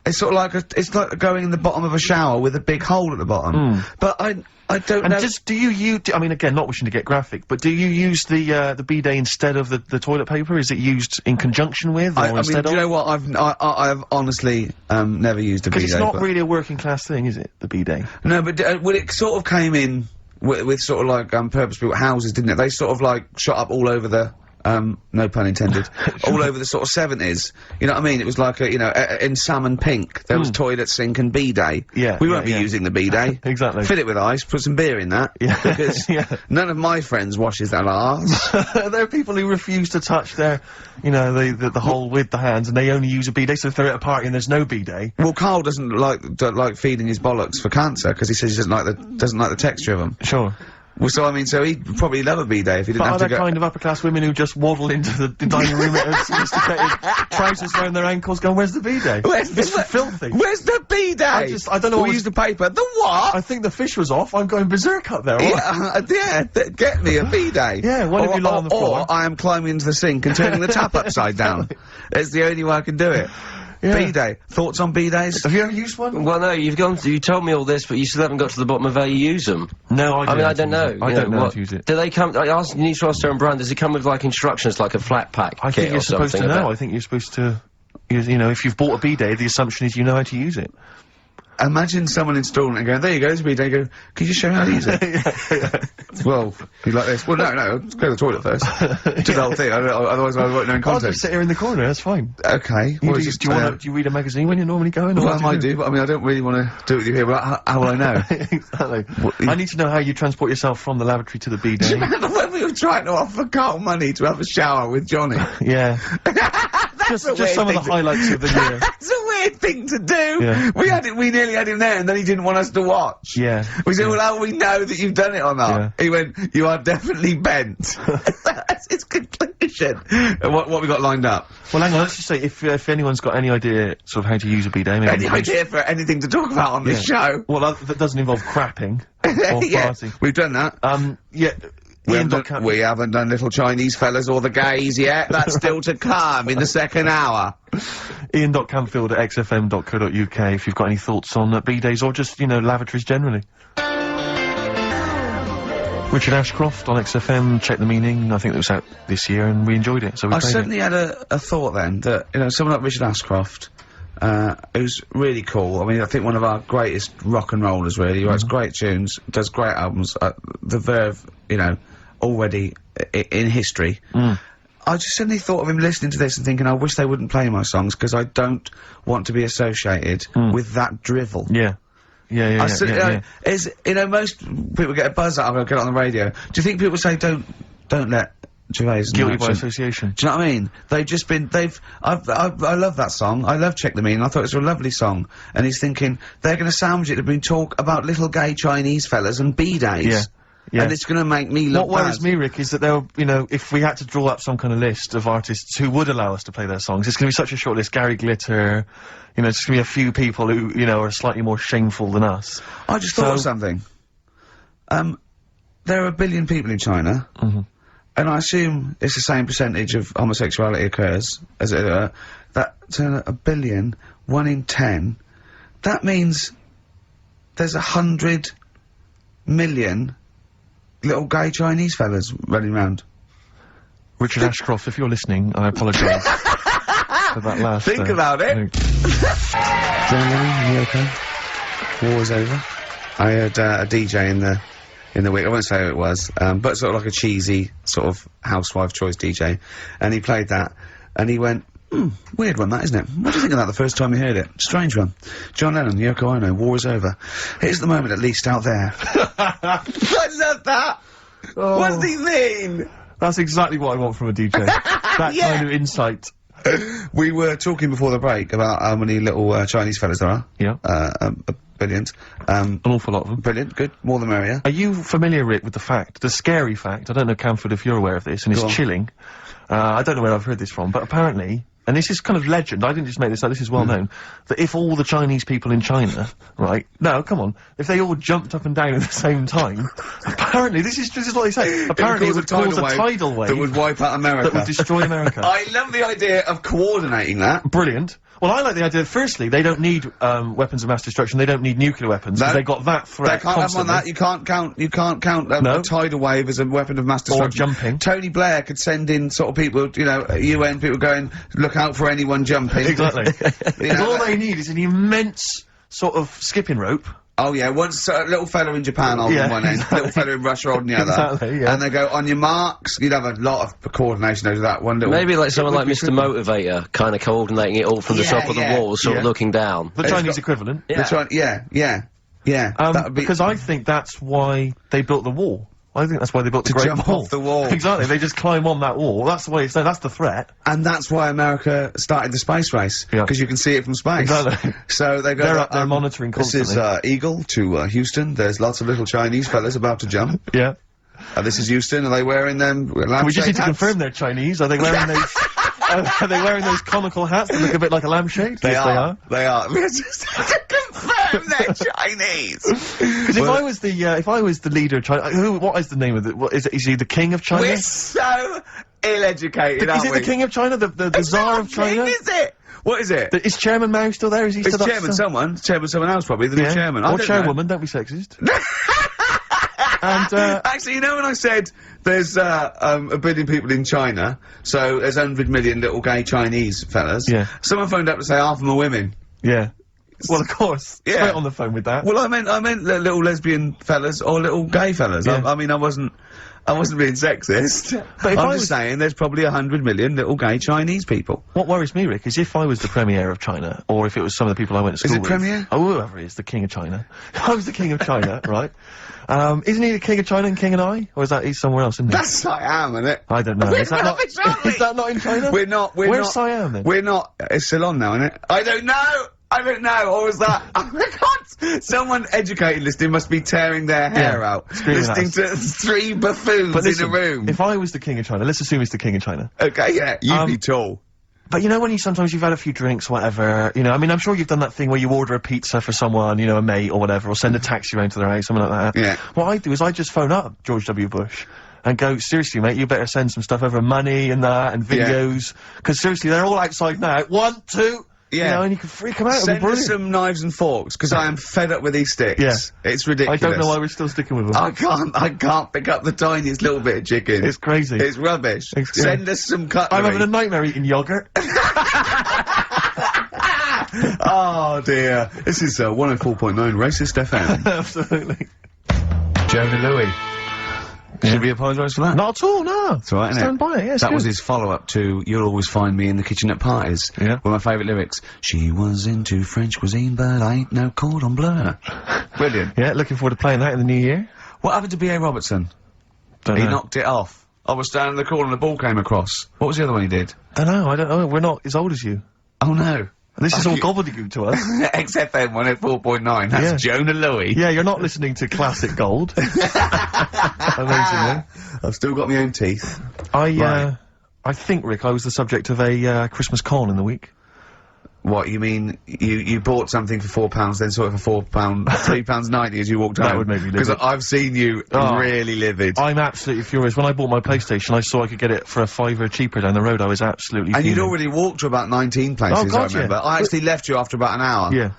it's sort of like it's like going in the bottom of a shower with a big hole at the bottom. But I don't know. And do you I mean, again, not wishing to get graphic, but do you use the bidet instead of the toilet paper? Is it used in conjunction with, or instead of? Do you know what? I've honestly never used a bidet. Because it's not really a working class thing, is it? The bidet. No, but well, it sort of came in with sort of like purpose-built houses, didn't it? They sort of like shot up all over the. No pun intended. All over the sort of 70s. You know what I mean? It was like a, you know, in salmon pink, there was toilet, sink and bidet. Yeah. We won't be using the bidet. Exactly. Fill it with ice, put some beer in that. Yeah. Because none of my friends washes their arse. There are people who refuse to touch their, you know, the hole with the hands, and they only use a bidet, so if they're at a party and there's no bidet. Well, Karl don't like feeding his bollocks for cancer, because he says he doesn't like the texture of them. Sure. Well, so I mean, so he'd probably love a bidet if he didn't have to go. Are there kind of upper-class women who just waddle into the dining room in sophisticated trousers around their ankles going, where's the bidet? It's filthy. Where's the bidet? I don't know. We use the paper. The what? I think the fish was off. I'm going berserk up there. Get me a bidet. Yeah, one of you lie on the floor. Or I am climbing into the sink and turning the tap upside down. It's the only way I can do it. Yeah. B-Day. Thoughts on B-Days? Have you ever used one? Well, no, you told me all this, but you still haven't got to the bottom of how you use them. No, I mean, I don't know. I don't know how to use it. Do they come, you need to ask Darren Brown, does it come with, like, instructions, like a flat pack I think you're supposed to know. I think you're supposed to, you know, if you've bought a B-Day, the assumption is you know how to use it. Imagine someone installing it and going, there you go, there's a bidet. You go, can you just show me how to use it? Well, you like this? Well, no, let's go to the toilet first. Do the whole thing, otherwise I won't know in context. I'll just sit here in the corner, that's fine. Okay. Do you read a magazine when you're normally going? Well, I might do, but I mean, I don't really want to do it with you here, but how will I know? Exactly. I need to know how you transport yourself from the lavatory to the bidet. Do you remember when we were trying to offer Karl money to have a shower with Johnny? Yeah. just some of the highlights of the year. That's a weird thing to do. Yeah. We nearly had him there, and then he didn't want us to watch. Yeah. We said, well, how will we know that you've done it or not? Yeah. He went, you are definitely bent. That's his conclusion. What we got lined up? Well, hang on, let's just say, if anyone's got any idea sort of how to use a bidet, maybe... Any idea for anything to talk about on this show? Well, that doesn't involve crapping. Or farting. We've done that. Yeah. We haven't done little Chinese fellas or the gays yet. That's still to come in the second hour. Ian.Camfield@xfm.co.uk if you've got any thoughts on bidets or just, you know, lavatories generally. Richard Ashcroft on XFM, Check the Meaning. I think it was out this year and we enjoyed it, so we I certainly had a thought then that, you know, someone like Richard Ashcroft, who's really cool. I mean, I think one of our greatest rock and rollers, really. He writes great tunes, does great albums. The Verve, you know, already in history. I just suddenly thought of him listening to this and thinking, I wish they wouldn't play my songs, because I don't want to be associated with that drivel. Yeah. Is, you know, most people get a buzz out of it, get it on the radio. Do you think people say, don't let Gervais guilty by association? Do you know what I mean? I love that song. I love Check the Meaning. I thought it was a lovely song. And he's thinking, they're gonna sandwich it to bring talk about little gay Chinese fellas and B-days. Yeah. Yeah. And it's gonna make me look What worries me, Rick, is that there, you know, if we had to draw up some kind of list of artists who would allow us to play their songs, it's gonna be such a short list. Gary Glitter, you know, it's gonna be a few people who, you know, are slightly more shameful than us. I just thought of something. There are 1 billion people in China, and I assume it's the same percentage of homosexuality occurs, as it were, that 1 billion, 1 in 10, that means there's 100 million little gay Chinese fellas running around. Richard Ashcroft, if you're listening, I apologise for that last... Think about it! Generally, you okay? War's over. I heard a DJ in the week, I won't say who it was, but sort of like a cheesy, sort of housewife choice DJ, and he played that, and he went, weird one that, isn't it? What do you think of that the first time you heard it? Strange one. John Lennon, Yoko Ono, war is over. Here's the moment at least out there. I love that! Oh. What does he mean? That's exactly what I want from a DJ. That kind of insight. We were talking before the break about how many little Chinese fellas there are. Yeah. Billions. An awful lot of them. Brilliant, good, more the merrier. Are you familiar, Rick, with the scary fact, I don't know, Camford, if you're aware of this, and it's chilling. I don't know where I've heard this from, but apparently, and this is kind of legend, I didn't just make this up, this is well known, that if all the Chinese people in China, right, no, come on, if they all jumped up and down at the same time, apparently, this is what they say, apparently it would cause a tidal wave that would wipe out America. That would destroy America. I love the idea of coordinating that. Brilliant. Well, I like the idea that, firstly, they don't need, weapons of mass destruction, they don't need nuclear weapons, because they got that threat They can't constantly. have that, you can't count a tidal wave as a weapon of mass destruction. Or jumping. Tony Blair could send in sort of people, you know, UN people going, look out for anyone jumping. Exactly. You know, all they need is an immense sort of skipping rope. Oh yeah, once a little fella in Japan holding one end, little fella in Russia holding the other. Exactly, yeah. And they go, on your marks, you'd have a lot of coordination over that one little... Maybe like someone like Mr. Motivator, kind of coordinating it all from the top of the wall, sort of looking down. The Chinese equivalent. Yeah. That would be... Because I think that's why they built the wall. I think that's why they built the Great jump Wall. off the wall. Exactly, they just climb on that wall. That's the way it's done, that's the threat. And that's why America started the space race. Yeah. Because you can see it from space. Exactly. So they go... They're up there monitoring constantly. This is, Eagle to, Houston. There's lots of little Chinese fellas about to jump. Yeah. This is Houston. Are they wearing them lampshade We just need to hats? confirm they're Chinese. Are they wearing those... are they wearing those conical hats that look a bit like a lampshade? They Yes, are. They are. Let's just confirm they're Chinese. Because if I was the leader of China, what is the name of it? What is it? Is he the king of China? We're so ill-educated, Is it the king of China? The Tsar of China? Is it? What is it? Is Chairman Mao still there? Is he It's still chairman someone else probably, the new chairman. I Or don't chairwoman, don't be sexist. And, actually, you know when I said there's, a billion people in China, so there's 100 million little gay Chinese fellas. Yeah. Someone phoned up to say half of them are women. yeah. Well, of course. Yeah. Straight on the phone with that. Well, I meant little lesbian fellas or little gay fellas. Yeah. I mean, I wasn't being sexist. But if I'm I just was- saying there's probably 100 million little gay Chinese people. What worries me, Rick, is if I was the premier of China, or if it was some of the people I went to Is school it with. premier? Oh, whoever it is, the king of China. If I was the king of China, right? Isn't he the king of China and king and I? Or is that he's somewhere else, isn't he? That's Siam, isn't it? I don't know. Is that not, is that not in China? We're not. Where's Siam then? We're not. It's Ceylon now, isn't it? I don't know. Or was that? Oh my God! Someone educated listening must be tearing their hair out, screaming at listening to three buffoons listen, in a room. If I was the king of China, let's assume he's the king of China. Okay, yeah, you'd be tall. But you know when sometimes you've had a few drinks, whatever, you know, I mean, I'm sure you've done that thing where you order a pizza for someone, you know, a mate or whatever, or send a taxi round to their house, something like that. Yeah. What I do is I just phone up George W. Bush and go, seriously, mate, you better send some stuff over, money and that, and videos, because seriously, they're all outside now. 1, 2... Yeah. You know, and you can freak them out. It'll be Send us brilliant. some knives and forks, because I am fed up with these sticks. Yeah. It's ridiculous. I don't know why we're still sticking with them. I can't pick up the tiniest little bit of chicken. It's crazy. It's rubbish. Send us some cutlery. I'm having a nightmare eating yogurt. Oh dear. This is 104.9 Racist FM. Absolutely. Jonah Louis. Should we apologise for that? Not at all, no. That's right, Stand by it, yes. That was his follow-up to You'll Always Find Me in the Kitchen at Parties. Yeah. One of my favourite lyrics. She was into French cuisine, but I ain't no cordon bleu. Brilliant. Yeah, looking forward to playing that in the new year. What happened to B.A. Robertson? Don't He know. knocked it off. I was standing in the corner and the ball came across. What was the other one he did? I don't know. We're not as old as you. Oh no. This is all gobbledygook to us. XFM 104.9. That's Yeah. Jonah Louis. Yeah, you're not listening to classic gold. Amazingly. I've still got my own teeth. I think, Rick, I was the subject of a Christmas con in the week. What, you mean, you bought something for £4, then saw it for £3.90 as you walked home? That would make me livid. Because I've seen you really livid. I'm absolutely furious. When I bought my PlayStation, I saw I could get it for a £5 cheaper down the road. I was absolutely And you'd fuming. already walked to about 19 places, Oh, God, I remember. yeah. I actually left you after about an hour. Yeah.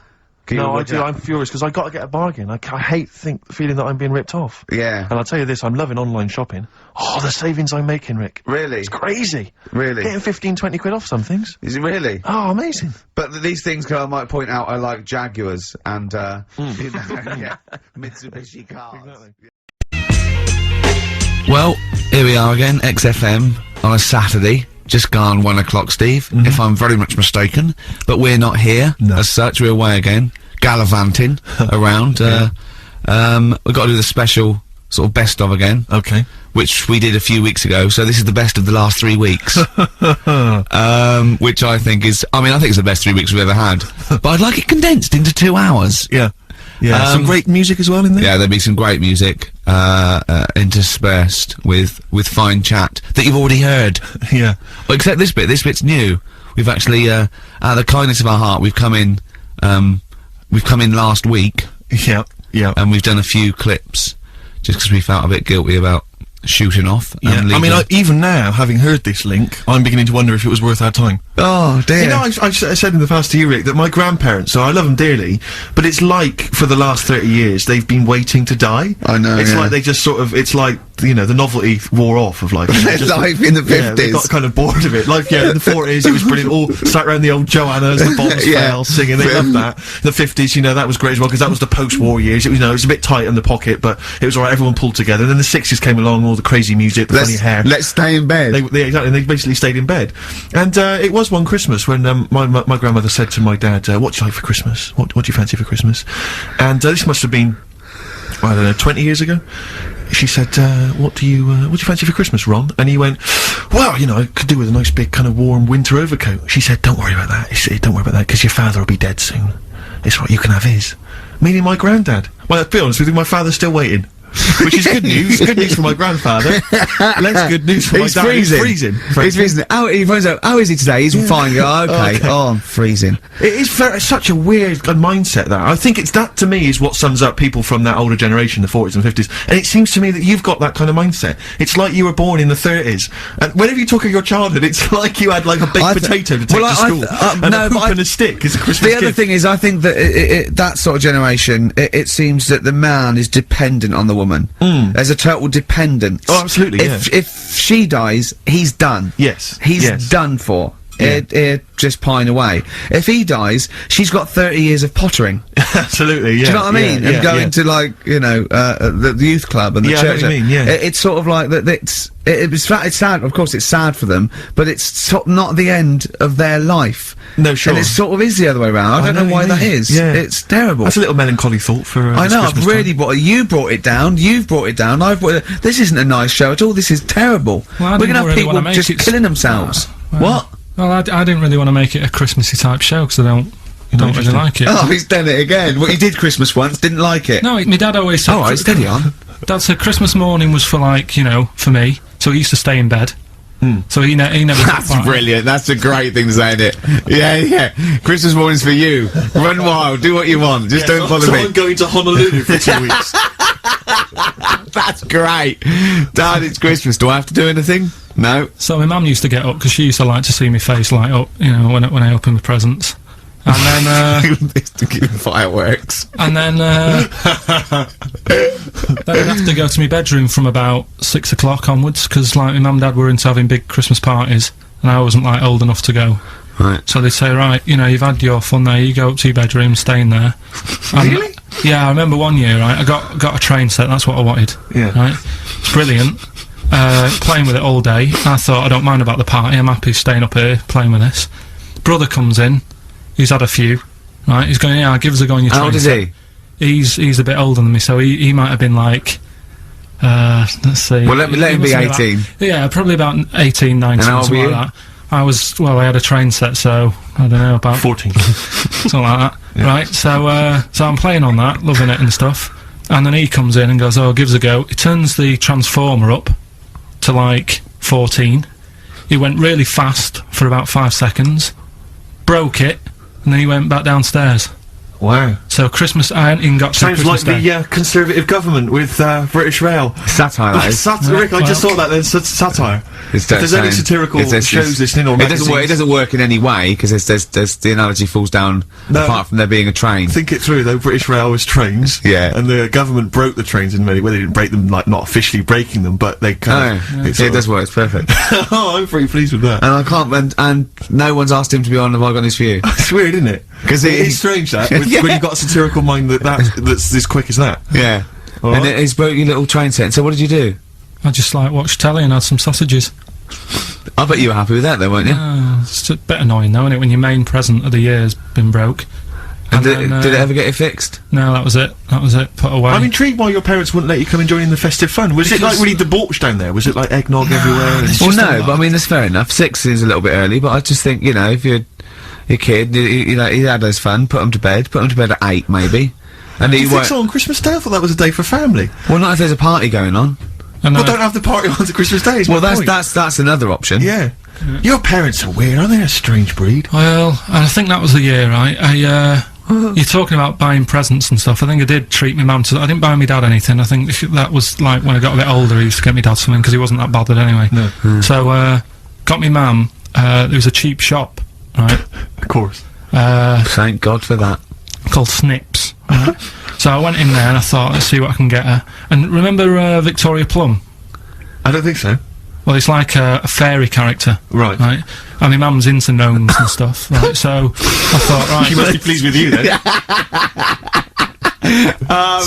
Can you No, I work do. out? I'm furious because I got to get a bargain. I hate feeling that I'm being ripped off. Yeah. And I'll tell you this, I'm loving online shopping. Oh, the savings I'm making, Rick. Really? It's crazy. Really? Getting 15, 20 quid off some things. Is it really? Oh, amazing. But these things, I might point out, I like Jaguars and, you know, yeah, Mitsubishi cars. Well, here we are again, XFM, on a Saturday. Just gone 1 o'clock, Steve, if I'm very much mistaken. But we're not here, as such, we're away again, gallivanting around. We've got to do the special sort of best of again. Okay. Which we did a few weeks ago, so this is the best of the last 3 weeks. Which I think is, I mean, I think it's the best 3 weeks we've ever had. But I'd like it condensed into 2 hours. Yeah. Yeah, some great music as well in there. Yeah, there'll be some great music, interspersed with fine chat that you've already heard. Yeah. Well, except this bit's new. We've actually, out of the kindness of our heart, we've come in last week. Yeah, yeah. And we've done a few clips, just because we felt a bit guilty about shooting off. Yeah, and I mean, even now, having heard this link, I'm beginning to wonder if it was worth our time. Oh, dear. You know, I've said in the past to you, Rick, that my grandparents, so I love them dearly, but it's like, for the last 30 years, they've been waiting to die. I know, It's yeah. like they just sort of, it's like, you know, the novelty wore off of life. Life in the 50s. Yeah, they got kind of bored of it. Life, yeah, in the 40s, it was brilliant. All sat around the old Joannas, the bombs fell, singing, they loved that. The 50s, you know, that was great as well, because that was the post-war years. It was, you know, it was a bit tight in the pocket, but it was alright, everyone pulled together. And then the 60s came along, all the crazy music, the funny hair. Let's stay in bed. Exactly, they basically stayed in bed. And, it was one Christmas when, my grandmother said to my dad, what do you like for Christmas? What do you fancy for Christmas? And, this must have been, I don't know, 20 years ago. She said, what do you fancy for Christmas, Ron? And he went, well, you know, I could do with a nice big kind of warm winter overcoat. She said, don't worry about that. He said, don't worry about that, because your father will be dead soon. It's right, you can have his. Meaning my granddad. Well, to be honest with you, my father's still waiting. Which is good news. Good news for my grandfather. Less good news for my dad. He's freezing. He's freezing. He phones out, how is he today? He's fine. Oh, okay. Oh, I'm freezing. It is such a weird mindset, that. I think it's that, to me, is what sums up people from that older generation, the 40s and 50s. And it seems to me that you've got that kind of mindset. It's like you were born in the 30s. And whenever you talk of your childhood, it's like you had, like, a baked potato to take to school. And a hoop and a stick as a Christmas gift. The other thing is, I think that that sort of generation, it seems that the man is dependent on the woman. There's a total dependence. Oh, absolutely, If she dies, he's done. Yes. He's done for. He'd just pine away. If he dies, she's got 30 years of pottering. Absolutely, yeah. Do you know what I mean? And going to, like, you know, the youth club and the church. I know what you mean, yeah. It's sort of like that. It's sad. Of course, it's sad for them, but it's not the end of their life. No, sure. And it sort of is the other way around. I don't know why that is. Yeah. It's terrible. That's a little melancholy thought for. I know. I've really you brought it down. You've brought it down. I've brought it. This isn't a nice show at all. This is terrible. Well, we're gonna have people just killing themselves. What? Well, I didn't really want to make it a Christmassy type show because I don't really like it. Oh, he's done it again. Well, he did Christmas once, didn't like it. No, my dad always said. Oh, right, steady on. Dad said Christmas morning was for, like, you know, for me. So he used to stay in bed. So he never. That's brilliant. That's a great thing to say, isn't it? Yeah. Christmas morning's for you. Run wild. Do what you want. Just don't bother me. I'm going to Honolulu for 2 weeks. That's great. Dad, it's Christmas. Do I have to do anything? No. So my mum used to get up because she used to like to see my face light up, you know, when I open the presents. And then, fireworks. And then, then I'd have to go to my bedroom from about 6 o'clock onwards, because, like, my mum and dad were into having big Christmas parties, and I wasn't, like, old enough to go. Right. So they'd say, right, you know, you've had your fun there, you go up to your bedroom, stay in there. Really? Yeah, I remember one year, right, I got a train set, that's what I wanted. Yeah. Right? It's brilliant. Playing with it all day. I thought, I don't mind about the party, I'm happy staying up here, playing with this. Brother comes in, he's had a few, right, he's going, yeah, give us a go on your train. How old is he? He's a bit older than me, so he might have been like, let's see. Well, let him be 18. Yeah, probably about 18, 19, and how old something were you? like that. I was, well, I had a train set, so, I don't know, about 14. something like that. Yeah. Right, so I'm playing on that, loving it and stuff, and then he comes in and goes, oh, give us a go. He turns the transformer up to, like, 14. He went really fast for about 5 seconds, broke it, and then he went back downstairs. Wow. So Christmas, I hadn't even got to Sounds Christmas like Day. the Conservative government with British Rail. Satire, that is. Rick, I just saw that then, satire. If there's any satirical shows listening or magazines... It doesn't work in any way, because there's the analogy falls down, apart from there being a train. Think it through, though. British Rail was trains. Yeah. And the government broke the trains in many ways. They didn't break them, like, not officially breaking them, but they kind of... It does work, it's perfect. Oh, I'm pretty pleased with that. And I can't, and no one's asked him to be on Have I Got News For You. It's weird, isn't it? Because it's strange, that, when you've got a satirical mind that's this quick as that. Yeah. All and right. he's broke your little train set. So what did you do? I just, like, watched telly and had some sausages. I bet you were happy with that, though, weren't you? It's a bit annoying, though, isn't it, when your main present of the year's been broke, And then, did it ever get it fixed? No, that was it. That was it. Put away. I'm intrigued why your parents wouldn't let you come and join in the festive fun. Was it like really debauched down there? Was it like eggnog everywhere? And Well, no, but I mean, that's fair enough. 6 is a little bit early, but I just think, you know, if you're a kid, you know, he had his fun, put him to bed at 8, maybe. And he you think so on Christmas Day? I thought that was a day for family. Well, not if there's a party going on. Well, don't have the party on Christmas Day. Well, that's another option. Yeah. Your parents are weird, aren't they? A strange breed. Well, I think that was the year, right? You're talking about buying presents and stuff. I think I did treat my mum to that. I didn't buy my dad anything. I think that was like when I got a bit older, I used to get my dad something because he wasn't that bothered anyway. No. So, got me mum, there was a cheap shop, right? Of course. Thank God for that. Called Snips. Right? So I went in there and I thought, let's see what I can get her. And remember Victoria Plum? I don't think so. Well, it's like a fairy character. Right. Right? And my mum's into gnomes and stuff, right? So I thought, right. She must be pleased with you then.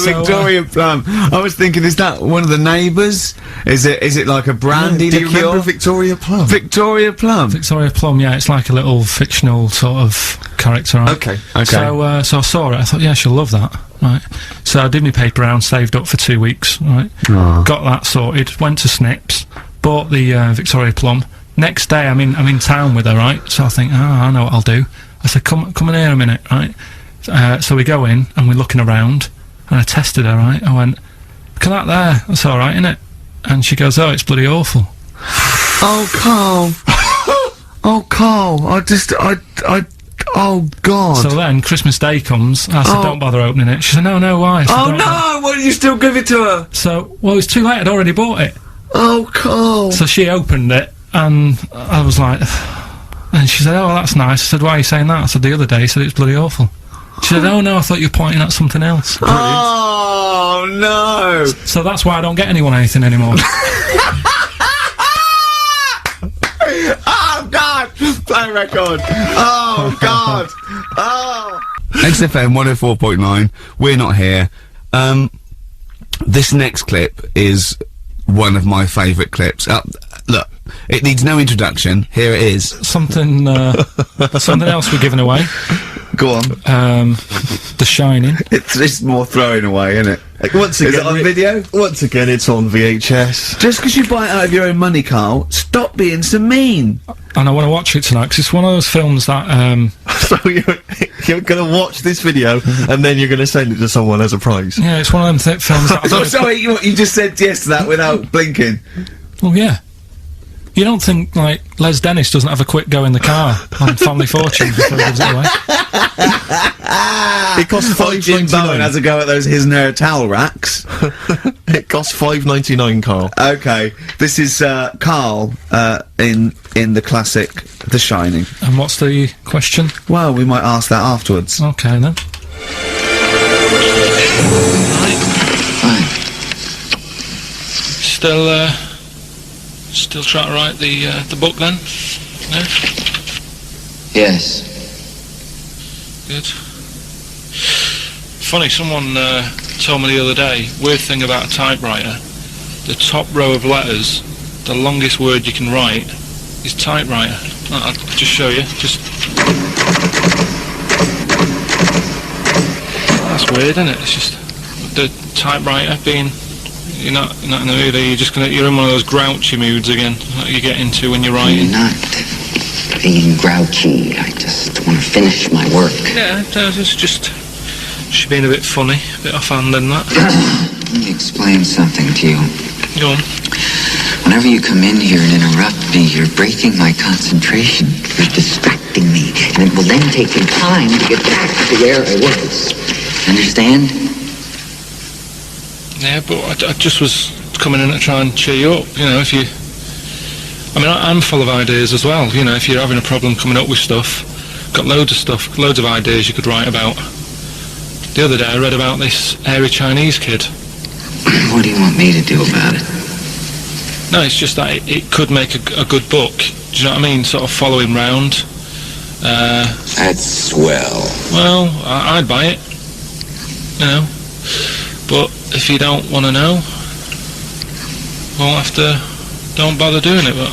Victoria Plum. I was thinking, is that one of the neighbours? Is it like a brandy Do you liqueur? remember Victoria Plum? Victoria Plum. Victoria Plum, yeah, it's like a little fictional sort of character, right? Okay. So I saw it, I thought, yeah, she'll love that, right? So I did my paper round, saved up for 2 weeks, right? Got that sorted, went to Snips, bought the Victoria Plum. Next day, I'm in town with her, right? So I think, I know what I'll do. I said, come in here a minute, right? So we go in, and we're looking around, and I tested her, right? I went, look at that there, that's alright, innit? And she goes, oh, it's bloody awful. Oh, Karl. Oh, Karl. Oh, God. So then, Christmas Day comes, I said, don't bother opening it. She said, no, why? I said, Oh, "Don't no! Why did you still give it to her? So, well, it was too late, I'd already bought it. Oh, Karl. So she opened it, and I was like, and she said, oh, that's nice. I said, why are you saying that? I said, the other day, you said it's bloody awful. She said, oh, no, I thought you were pointing at something else. Oh, no! So that's why I don't get anyone anything anymore. Oh, God! Play record! Oh, God! Oh! XFM 104.9, we're not here. This next clip is one of my favourite clips. Look, it needs no introduction. Here it is. Something else we're giving away. Go on. The Shining. It's more throwing away, isn't it? Once again, is it on video? Once again, it's on VHS. Just because you buy it out of your own money, Karl, stop being so mean. And I want to watch it tonight, because it's one of those films that, So you're gonna watch this video, and then you're gonna send it to someone as a prize? yeah, it's one of them films that... Oh, sorry, you just said yes to that without blinking. Well, yeah. You don't think, like, Les Dennis doesn't have a quick go in the car on Family Fortune before he gives it away? It costs Jim Bowen has $5.99. a go at those his and her towel racks. It costs $5.99, Karl. Okay, this is Karl in the classic The Shining. And what's the question? Well, we might ask that afterwards. Okay, then. Still trying to write the book then? No? Yes. Good. Funny, someone told me the other day, weird thing about a typewriter, the top row of letters, the longest word you can write is typewriter. I'll just show you, That's weird, isn't it? It's just the typewriter being... You're not in the mood, you're in one of those grouchy moods again, like you get into when you're writing. I'm not being grouchy, I just want to finish my work. Yeah, it's just... She's been a bit funny, a bit offhand and that. Let me explain something to you. Go on. Whenever you come in here and interrupt me, you're breaking my concentration. You're distracting me, and it will then take me time to get back to where I was. Understand? Yeah, but I just was coming in to try and cheer you up, you know, if you... I mean, I'm full of ideas as well, you know, if you're having a problem coming up with stuff, got loads of ideas you could write about. The other day I read about this airy Chinese kid. What do you want me to do about it? No, it's just that it could make a good book, do you know what I mean, sort of follow him round. That's swell. Well, I'd buy it, you know, but if you don't want to know, well, don't bother doing it, but,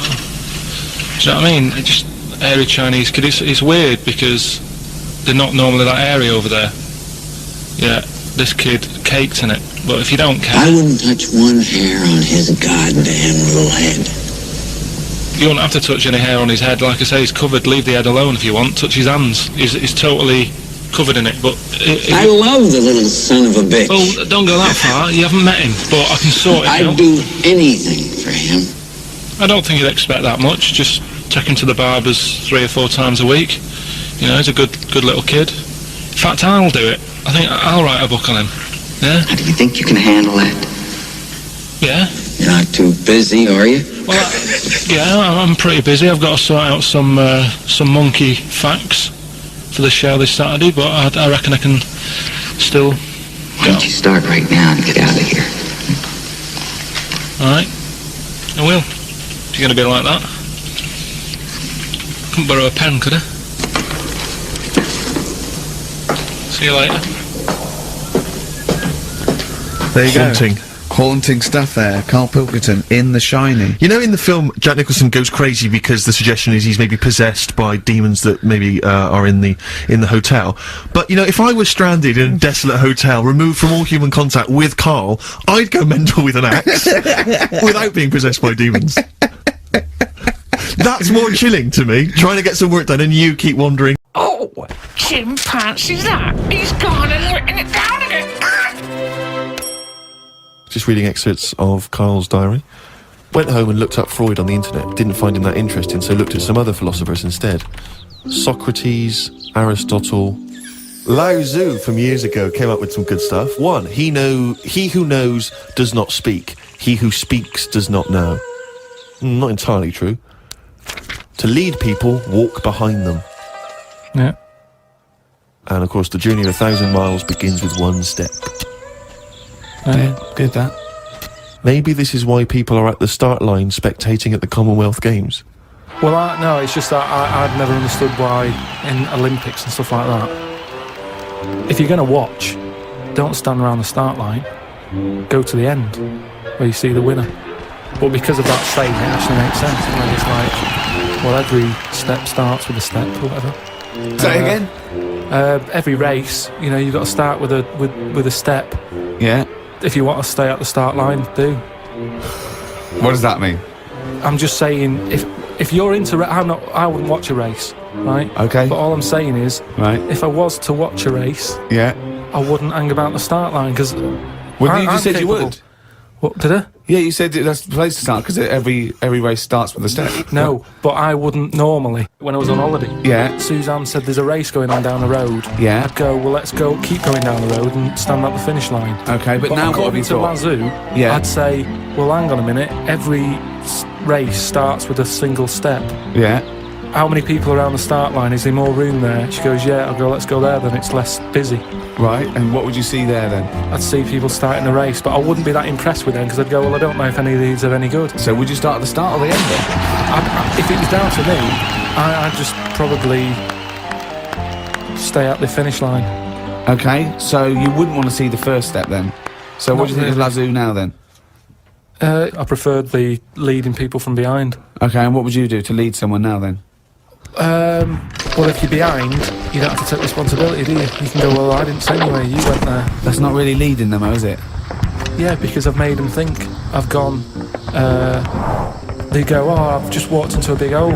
do you know what I mean? It just, airy Chinese kid, it's weird because they're not normally that airy over there. Yeah, this kid caked in it. But if you don't care... I wouldn't touch one hair on his goddamn little head. You won't have to touch any hair on his head. Like I say, he's covered. Leave the head alone if you want. Touch his hands. He's totally covered in it. But I love the little son of a bitch. Well, don't go that far. You haven't met him. But I can sort it out. I'd do anything for him. I don't think you'd expect that much. Just take him to the barbers 3 or 4 times a week. You know, he's a good little kid. In fact, I'll do it. I think I'll write a book on him. Yeah? How do you think you can handle that? Yeah? You're not too busy, are you? Well, yeah, I'm pretty busy. I've got to sort out some monkey facts for the show this Saturday, but I reckon I can still Why don't you start right now and get out of here? Alright. I will. If you're going to be like that. Couldn't borrow a pen, could I? See you later. There you go. Haunting stuff there. Karl Pilkington in The Shining. You know, in the film, Jack Nicholson goes crazy because the suggestion is he's maybe possessed by demons that maybe are in the hotel. But you know, if I was stranded in a desolate hotel, removed from all human contact with Karl, I'd go mental with an axe without being possessed by demons. That's more chilling to me. Trying to get some work done, and you keep wandering. Oh, chimpanzee's that? He's gone and written it down again. Just reading excerpts of Karl's diary. Went home and looked up Freud on the internet. Didn't find him that interesting, so looked at some other philosophers instead. Socrates, Aristotle. Lao Tzu from years ago came up with some good stuff. 1. He who knows does not speak. He who speaks does not know. Not entirely true. To lead people, walk behind them. Yeah. And of course, the journey of 1,000 miles begins with 1 step. Yeah, good that. Maybe this is why people are at the start line spectating at the Commonwealth Games. Well, no, it's just that I've never understood why in Olympics and stuff like that, if you're going to watch, don't stand around the start line, go to the end, where you see the winner. But because of that saying, it actually makes sense. And it's like, well, every step starts with a step or whatever. Say again? Every race, you know, you've got to start with a step. Yeah. If you want to stay at the start line, do. What does that mean? I'm just saying, if you're into, I wouldn't watch a race, right? Okay. But all I'm saying is, right, if I was to watch a race, yeah, I wouldn't hang about the start line because. Well, you just said you would. What did I? Yeah, you said that's the place to start because every race starts with a step. No, but I wouldn't normally. When I was on holiday, yeah, Suzanne said there's a race going on down the road. Yeah, I'd go, well, let's go, keep going down the road and stand at the finish line. Okay, but now what have you according to Lazoo, yeah, I'd say, well, hang on a minute. Every race starts with a single step. Yeah. How many people around the start line? Is there more room there? She goes, yeah. I'll go, let's go there then, it's less busy. Right, and what would you see there then? I'd see people starting the race, but I wouldn't be that impressed with them because I'd go, well, I don't know if any of these are any good. So would you start at the start or the end then? If it was down to me, I'd just probably stay at the finish line. Okay, so you wouldn't want to see the first step then? So what do you think of Lazoo now then? I preferred the leading people from behind. Okay, and what would you do to lead someone now then? Well, if you're behind, you don't have to take responsibility, do you? You can go, well, I didn't send you where you went there. That's not really leading them, though, is it? Yeah, because I've made them think. I've gone, they go, oh, I've just walked into a big hole.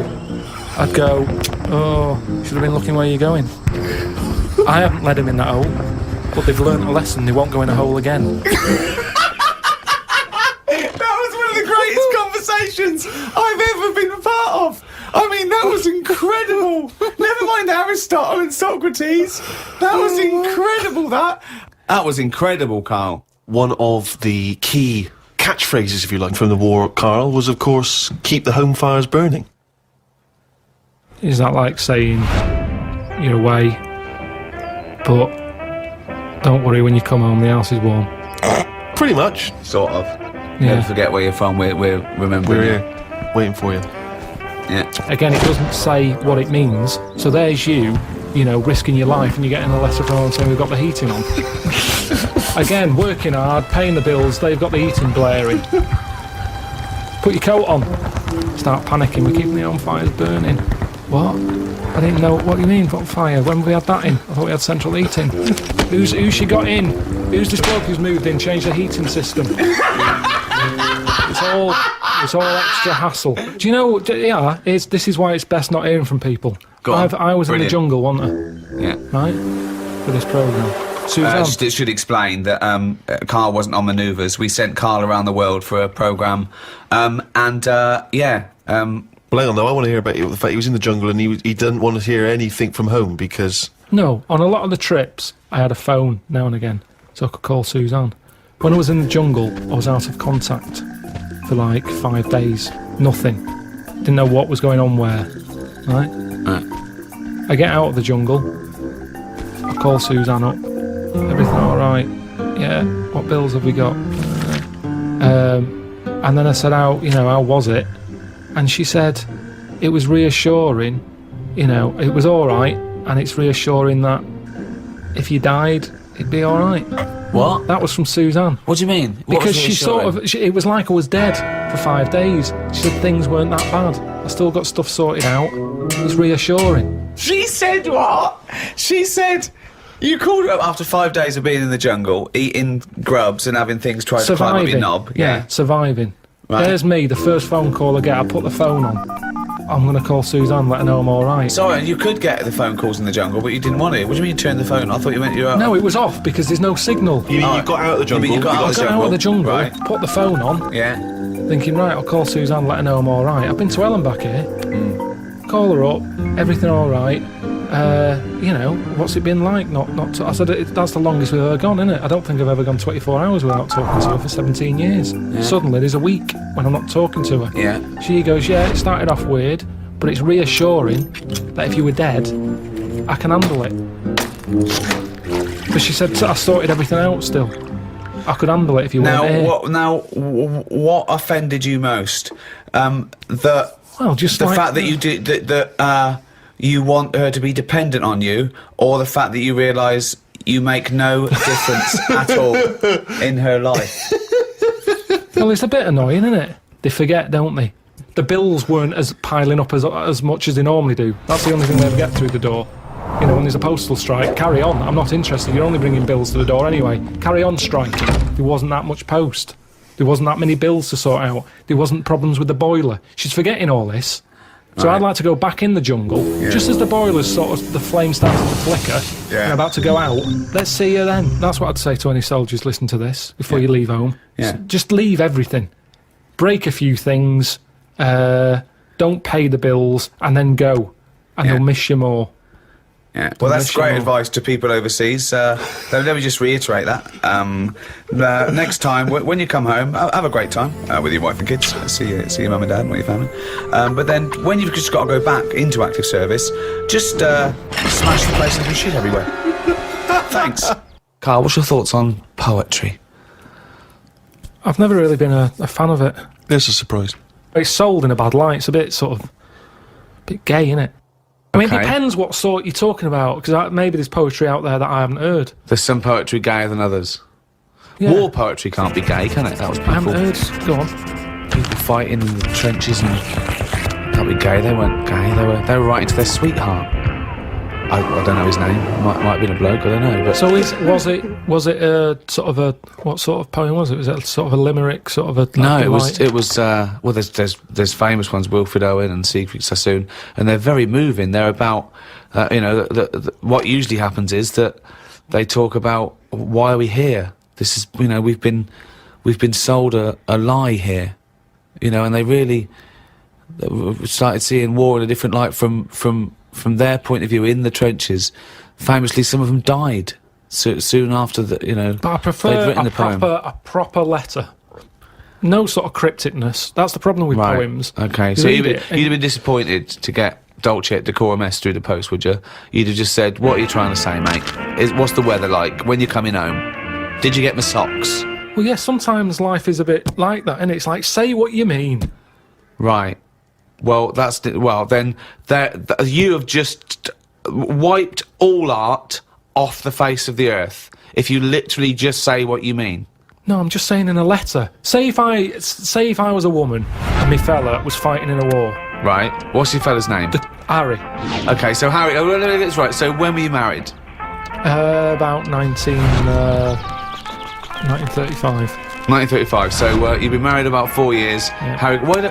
I'd go, oh, should have been looking where you're going. I haven't led them in that hole, but they've learnt a lesson, they won't go in a hole again. Conversations I've ever been a part of. I mean, that was incredible. Never mind Aristotle and Socrates. That was incredible, that was incredible, Karl. One of the key catchphrases, if you like, from the war, Karl, was, of course, keep the home fires burning. Is that like saying, you're away, but don't worry, when you come home, the house is warm? Pretty much. Sort of. Yeah. Never forget where you're from, we're remembering. We're here, waiting for you. Yeah. Again, it doesn't say what it means, so there's you know, risking your life, and you're getting a letter from home saying we've got the heating on. Again, working hard, paying the bills, they've got the heating blaring. Put your coat on. Start panicking, we're keeping the home fires burning. What? I didn't know. What do you mean, what fire? When we had that in? I thought we had central heating. Who's she got in? Who's this bloke who's moved in, changed the heating system? It's all extra hassle. Do you know, this is why it's best not hearing from people. Go on. I was Brilliant. in the jungle, wasn't I? Yeah. Right? For this programme. Suzanne. It should explain that Karl wasn't on manoeuvres. We sent Karl around the world for a programme, Well, hang on though, I want to hear about the fact he was in the jungle and he didn't want to hear anything from home because... No, on a lot of the trips, I had a phone now and again, so I could call Suzanne. When I was in the jungle, I was out of contact for like 5 days. Nothing. Didn't know what was going on where. Right? I get out of the jungle. I call Suzanne up. Everything alright? Yeah. What bills have we got? And then I said, how was it? And she said, it was reassuring, it was alright, and it's reassuring that if you died, it'd be alright. What? That was from Suzanne. What do you mean? What Because was she sort of, it was like I was dead for 5 days. She said things weren't that bad. I still got stuff sorted out. It was reassuring. She said what? She said... You called her up after 5 days of being in the jungle, eating grubs and having things try to climb up your knob. Yeah, surviving. Right. There's me, the first phone call I get, I put the phone on. I'm going to call Suzanne, let her know I'm alright. Sorry, you could get the phone calls in the jungle, but you didn't want to. What do you mean you turned the phone? I thought you meant you were... No, it was off because there's no signal. You mean you got out of the jungle? You got out of the jungle, right. put the phone on, Yeah. thinking, right, I'll call Suzanne, let her know I'm alright. I've been to Ellen back here. Call her up, everything alright. What's it been like? I said, that's the longest we've ever gone, isn't it? I don't think I've ever gone 24 hours without talking to her for 17 years. Yeah. Suddenly, there's a week when I'm not talking to her. Yeah. She goes, yeah, it started off weird, but it's reassuring that if you were dead, I can handle it. But she said, I sorted everything out still. I could handle it if you weren't here. What offended you most? The fact that you did that you want her to be dependent on you, or the fact that you realise you make no difference at all in her life? Well, it's a bit annoying, isn't it? They forget, don't they? The bills weren't as piling up as much as they normally do. That's the only thing they ever get through the door. When there's a postal strike, carry on. I'm not interested. You're only bringing bills to the door anyway. Carry on striking. There wasn't that much post. There wasn't that many bills to sort out. There wasn't problems with the boiler. She's forgetting all this. So I'd like to go back in the jungle, just as the boiler's the flame started to flicker, and about to go out. Let's see you then. That's what I'd say to any soldiers listening to this before you leave home. Yeah. Just leave everything. Break a few things, don't pay the bills, and then go. And they'll miss you more. Yeah. Well, that's great advice to people overseas. Let me just reiterate that. Next time, when you come home, have a great time with your wife and kids. See your mum and dad and your family. But then, when you've just got to go back into active service, just smash the place and do shit everywhere. Thanks. Karl, what's your thoughts on poetry? I've never really been a fan of it. There's a surprise. It's sold in a bad light. It's a bit bit gay, innit? I mean, it depends what sort you're talking about, because maybe there's poetry out there that I haven't heard. There's some poetry gayer than others. Yeah. War poetry can't be gay, can it? That was people. I haven't heard. Go on. People fighting in the trenches and can't be gay. They weren't gay. They were writing to their sweetheart. I don't know his name. Might have been a bloke. I don't know. But so was it a sort of what sort of poem was it? Was it sort of a limerick, sort of a? No, it was. Well, there's famous ones, Wilfred Owen and Siegfried Sassoon, and they're very moving. They're about what usually happens is that they talk about why are we here. This is we've been sold a lie here, and they really started seeing war in a different light from their point of view in the trenches. Famously, some of them died soon after the, But I prefer a proper letter. No sort of crypticness. That's the problem with poems. Okay, so you'd have been disappointed to get Dulce et Decorum Est through the post, would you? You'd have just said, what are you trying to say, mate? What's the weather like? When you're coming home? Did you get my socks? Well, yeah, sometimes life is a bit like that, and it's like, say what you mean. Right. Well, then you have just wiped all art off the face of the earth if you literally just say what you mean. No, I'm just saying in a letter. Say if I was a woman and my fella was fighting in a war, Right. What's your fella's name? Harry. Okay, so Harry, that's right. So when were you married? About 1935. 1935. So you've been married about 4 years. Yeah. Harry, why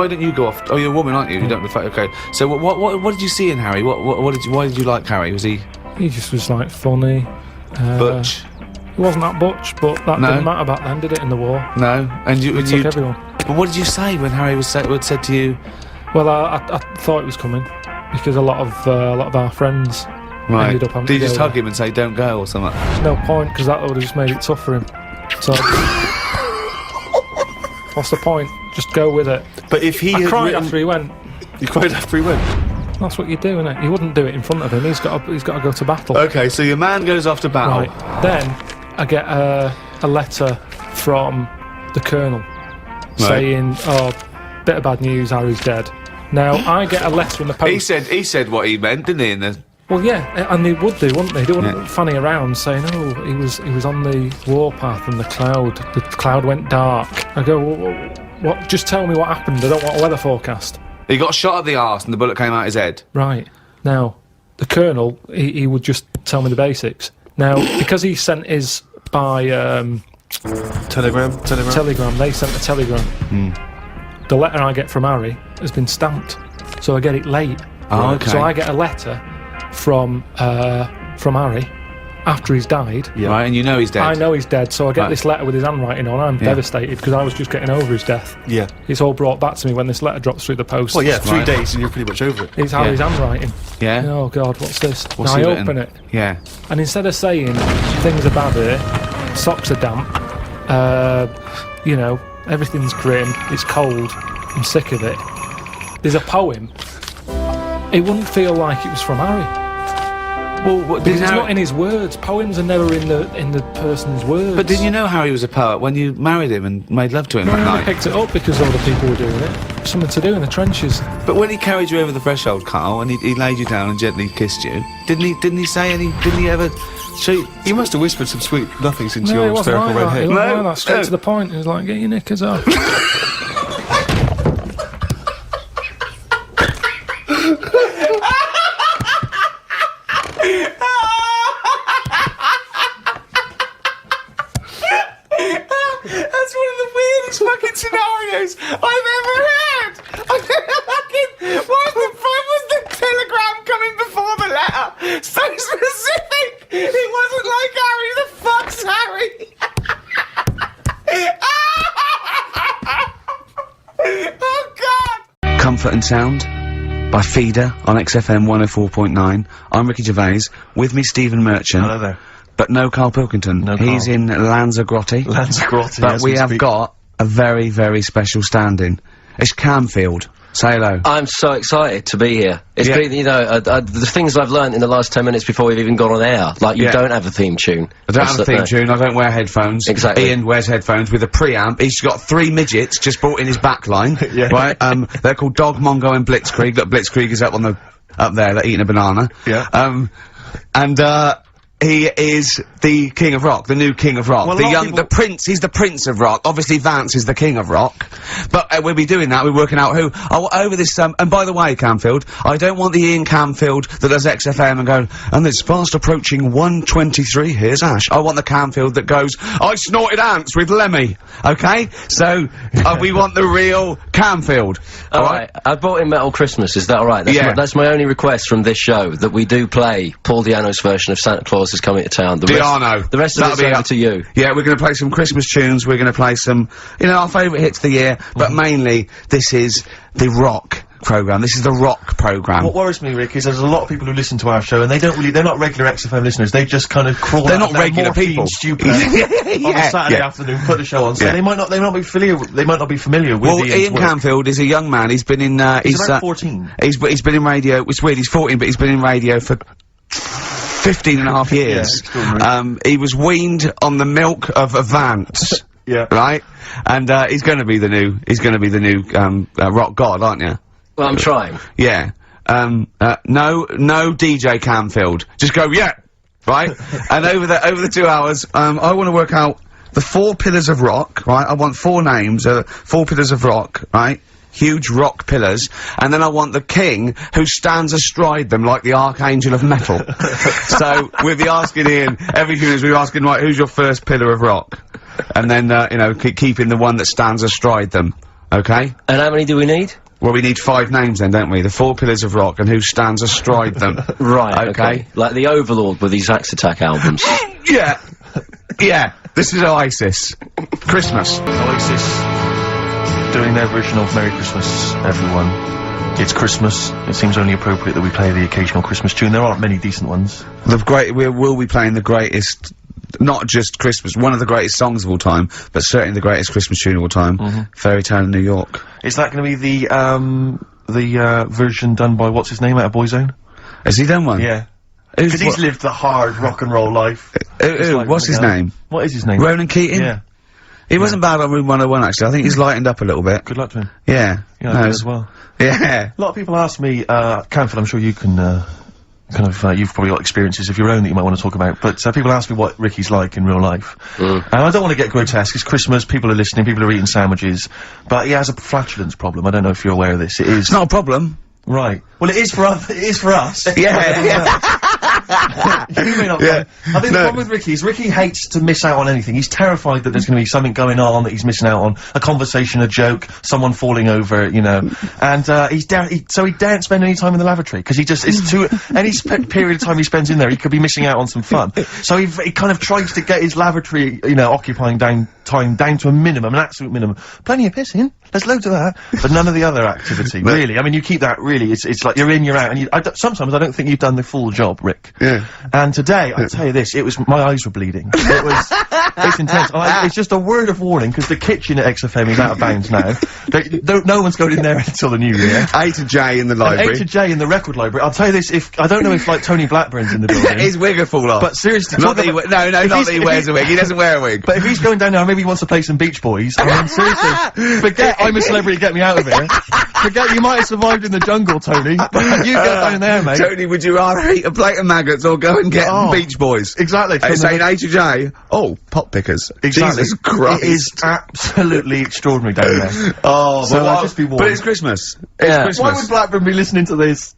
don't you go off? Oh, you're a woman, aren't you? You don't. Okay. So what did you see in Harry? Why did you like Harry? Was he? He just was like funny. Butch. He wasn't that butch, but that didn't matter back then, did it? In the war. No. And you took everyone. But what did you say when Harry said to you? Well, I thought it was coming because a lot of our friends ended up having Did to you just go hug him and say "Don't go" or something? No point, because that would have just made it tough for him. So, what's the point? Just go with it. But if he I cried after he went. You cried after he went? That's what you do, innit? You wouldn't do it in front of him. He's got to go to battle. Okay, so your man goes off to battle. Right. Then I get a letter from the Colonel saying, "Oh, bit of bad news. Harry's dead." Now I get a letter in the post. He said what he meant, didn't he? Well, yeah, and they would do, wouldn't they? They wouldn't fanny around saying, "Oh, he was on the warpath and the cloud went dark." I go, "What? Just tell me what happened. I don't want a weather forecast." He got shot at the arse and the bullet came out his head. Right. Now, the Colonel, he would just tell me the basics. Now, because he sent his by Telegram. They sent a telegram. The letter I get from Harry has been stamped, so I get it late. Oh, okay. So I get a letter from Harry after he's died. Yeah. Right, and you know he's dead. I know he's dead, so I get this letter with his handwriting on. I'm devastated because I was just getting over his death. Yeah. It's all brought back to me when this letter drops through the post. Well, yeah, 3 days and you're pretty much over it. It's Harry's handwriting. Yeah. Oh God, what's this? What's now he I written? open it. Yeah. And instead of saying things are bad here, socks are damp, everything's grim, it's cold, I'm sick of it. There's a poem. It wouldn't feel like it was from Harry. Well, because it's not in his words. Poems are never in the person's words. But didn't you know Harry was a poet when you married him and made love to him that I night? picked it up because other people were doing it. Something to do in the trenches. But when he carried you over the threshold, Karl, and he laid you down and gently kissed you, didn't he say any? Didn't he ever? He must have whispered some sweet nothings into No, your it wasn't hysterical like red that. head. It wasn't like that. Straight to the point. It was like, get your knickers off. That's one of the weirdest fucking scenarios I've ever heard. Why the fuck was the telegram coming before the letter? So specific. It wasn't like Harry. The fuck's Harry? Oh God. Comfort and Sound by Feeder on XFM 104.9. I'm Ricky Gervais. With me, Stephen Merchant. Hello there. But no Karl Pilkington. No He's Karl. in Lanzarote. But we have got a very, very special stand-in. It's Camfield. Say hello. I'm so excited to be here. It's been, the things I've learned in the last 10 minutes before we've even gone on air. Like, you don't have a theme tune. I don't have a theme tune, I don't wear headphones. Exactly. Ian wears headphones with a preamp. He's got 3 midgets just brought in his back line. Right? They're called Dog, Mongo and Blitzkrieg. Look, Blitzkrieg is up there, they're eating a banana. Yeah. He is the King of Rock, the new King of Rock. Well, the Prince, he's the Prince of Rock. Obviously Vance is the King of Rock. But we'll be doing that, we're working out who. Over this, and by the way, Camfield, I don't want the Ian Camfield that does XFM and going, and it's fast approaching 1:23, here's Ash. I want the Camfield that goes, I snorted ants with Lemmy. Okay? So, we want the real Camfield. Alright, I bought in Metal Christmas, is that alright? That's my only request from this show, that we do play Paul Di'Anno's version of Santa Claus is Coming to Town. The rest of it's over to you. Yeah, we're gonna play some Christmas tunes, we're gonna play some, our favourite hits of the year, but mainly, this is the rock programme. This is the rock programme. What worries me, Rick, is there's a lot of people who listen to our show and they're not regular XFM listeners, they just kind of crawl They're out not of their regular people. stupid on a Saturday afternoon, put the show on, so they might not be familiar with Ian Camfield is a young man, he's been in, he's about 14. He's been in radio, it's weird, he's 14, but he's been in radio for 15 and a half years. He was weaned on the milk of a Vance. Right? And, he's gonna be the new rock god, aren't you? Well, I'm trying. Yeah. No DJ Camfield. Just go, right? And over the 2 hours, I wanna work out the 4 pillars of rock, right? I want 4 names, 4 pillars of rock, right? huge rock pillars, and then I want the king who stands astride them like the archangel of metal. So we'll be asking Ian every few minutes. We're asking, right, who's your first pillar of rock? And then you know, keeping the one that stands astride them. Okay. And how many do we need? Well, we need 5 names then, don't we? The 4 pillars of rock and who stands astride them. Right. Okay. Like the Overlord with these Axe Attack albums. Yeah. Yeah. This is Oasis. Christmas. Oasis doing their version of Merry Christmas, everyone. It's Christmas. It seems only appropriate that we play the occasional Christmas tune. There aren't many decent ones. We will be playing the greatest, not just Christmas, one of the greatest songs of all time, but certainly the greatest Christmas tune of all time, Fairy Tale in New York. Is that going to be the version done by, what's his name, out of Boyzone? Has he done one? Yeah. Because he's lived the hard rock and roll life. What's his name? What is his name? Ronan Keating? Yeah. He wasn't bad on Room 101, actually. I think he's lightened up a little bit. Good luck to him. Yeah. Yeah, I do as well. Yeah. A lot of people ask me, Canfield, I'm sure you can, you've probably got experiences of your own that you might want to talk about, but people ask me what Ricky's like in real life. And I don't want to get grotesque. It's Christmas, people are listening, people are eating sandwiches, but he has a flatulence problem. I don't know if you're aware of this. It is. It's not a problem. Right. Well, it is for us. It is for us. Yeah. You may not. Yeah. I think the problem with Ricky is Ricky hates to miss out on anything. He's terrified that there's going to be something going on that he's missing out on. A conversation, a joke, someone falling over, you know. And, so he daren't spend any time in the lavatory, because he just, it's too, any period of time he spends in there, he could be missing out on some fun. So he kind of tries to get his lavatory, you know, occupying time down to a minimum, an absolute minimum. Plenty of pissing. There's loads of that. But none of the other activity, really. I mean, you keep that, really, it's like you're in, you're out, and sometimes I don't think you've done the full job, Rick. Yeah. And today, I'll tell you this, my eyes were bleeding. It's intense. It's just a word of warning, because the kitchen at XFM is out of bounds now. No one's going in there until the new year. A to J in the library. A to J in the record library. I'll tell you this, I don't know if, like, Tony Blackburn's in the building. His wig will fall off. But seriously, not that he not that he wears a wig. He doesn't wear a wig. But if he's going down there, maybe he wants to play some Beach Boys. I mean, seriously, forget I'm a celebrity, get me out of here. Forget you might have survived in the jungle, Tony. But you go down there, mate. Tony, would you rather eat a plate of maggots or go and get Beach Boys? Exactly. Saying A to J. Oh, pot pickers. Exactly. Jesus Christ. It is absolutely extraordinary down there. Oh, so just be warned. But it's Christmas. Yeah. It's Christmas. Why would Blackburn be listening to this?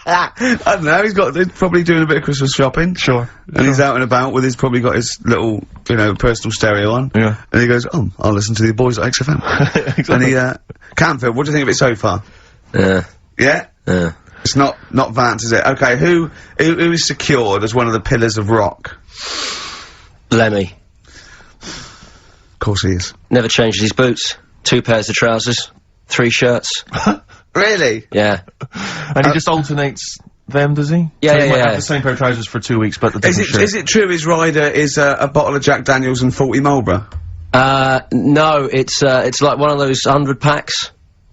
I don't know, he's probably doing a bit of Christmas shopping. Sure. And he's out and about with probably got his little, you know, personal stereo on. Yeah. And he goes, oh, I'll listen to the boys at XFM. Exactly. And Canfield, what do you think of it so far? Yeah. Yeah? Yeah. It's not Vance, is it? Okay, who is secured as one of the pillars of rock? Lemmy. Of course he is. Never changes his boots. 2 pairs of trousers. 3 shirts. Really? Yeah. And he just alternates them, does he? Yeah, so he yeah, might yeah. have the same pair of trousers for 2 weeks, but the different shirt. Is it true his rider is a bottle of Jack Daniels and 40 Marlboro? No, it's like one of those 100 packs.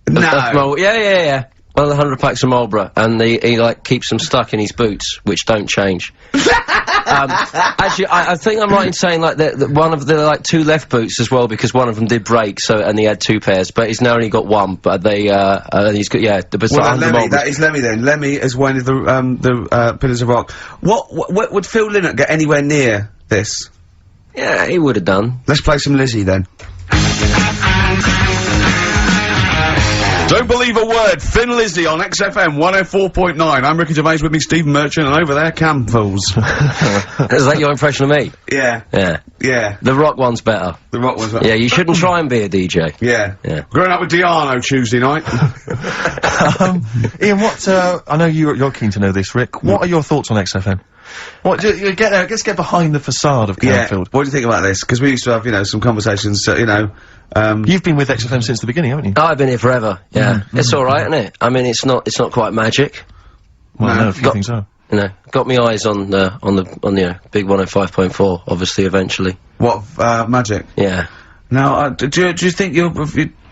No. Yeah. One of the 100 packs of Marlboro, and he like keeps them stuck in his boots, which don't change. Actually, I think I'm right in saying like that one of the like 2 left boots as well, because one of them did break, and he had 2 pairs, but he's now only got 1. But he's got that is Lemmy then. Lemmy is one of the pillars of rock. What would Phil Lynott get anywhere near this? Yeah, he would have done. Let's play some Lizzie then. Don't believe a word. Thin Lizzy on XFM 104.9. I'm Ricky Gervais, with me Stephen Merchant, and over there, Campbell's. Is that your impression of me? Yeah. Yeah. Yeah. The rock one's better. The rock one's better. Yeah, you shouldn't try and be a DJ. Yeah. Yeah. Growing up with Diano Tuesday night. Ian, I know you're keen to know this, Rick. What are your thoughts on XFM? Let's get behind the facade of Canfield. What do you think about this? Because we used to have, you know, some conversations, you know, You've been with XFM since the beginning, haven't you? Oh, I've been here forever, yeah. It's alright, isn't it? I mean, it's not quite magic. Well, no, if you think so. You know, got me eyes on the big 105.4, obviously, eventually. What, magic? Yeah. Now, do you think you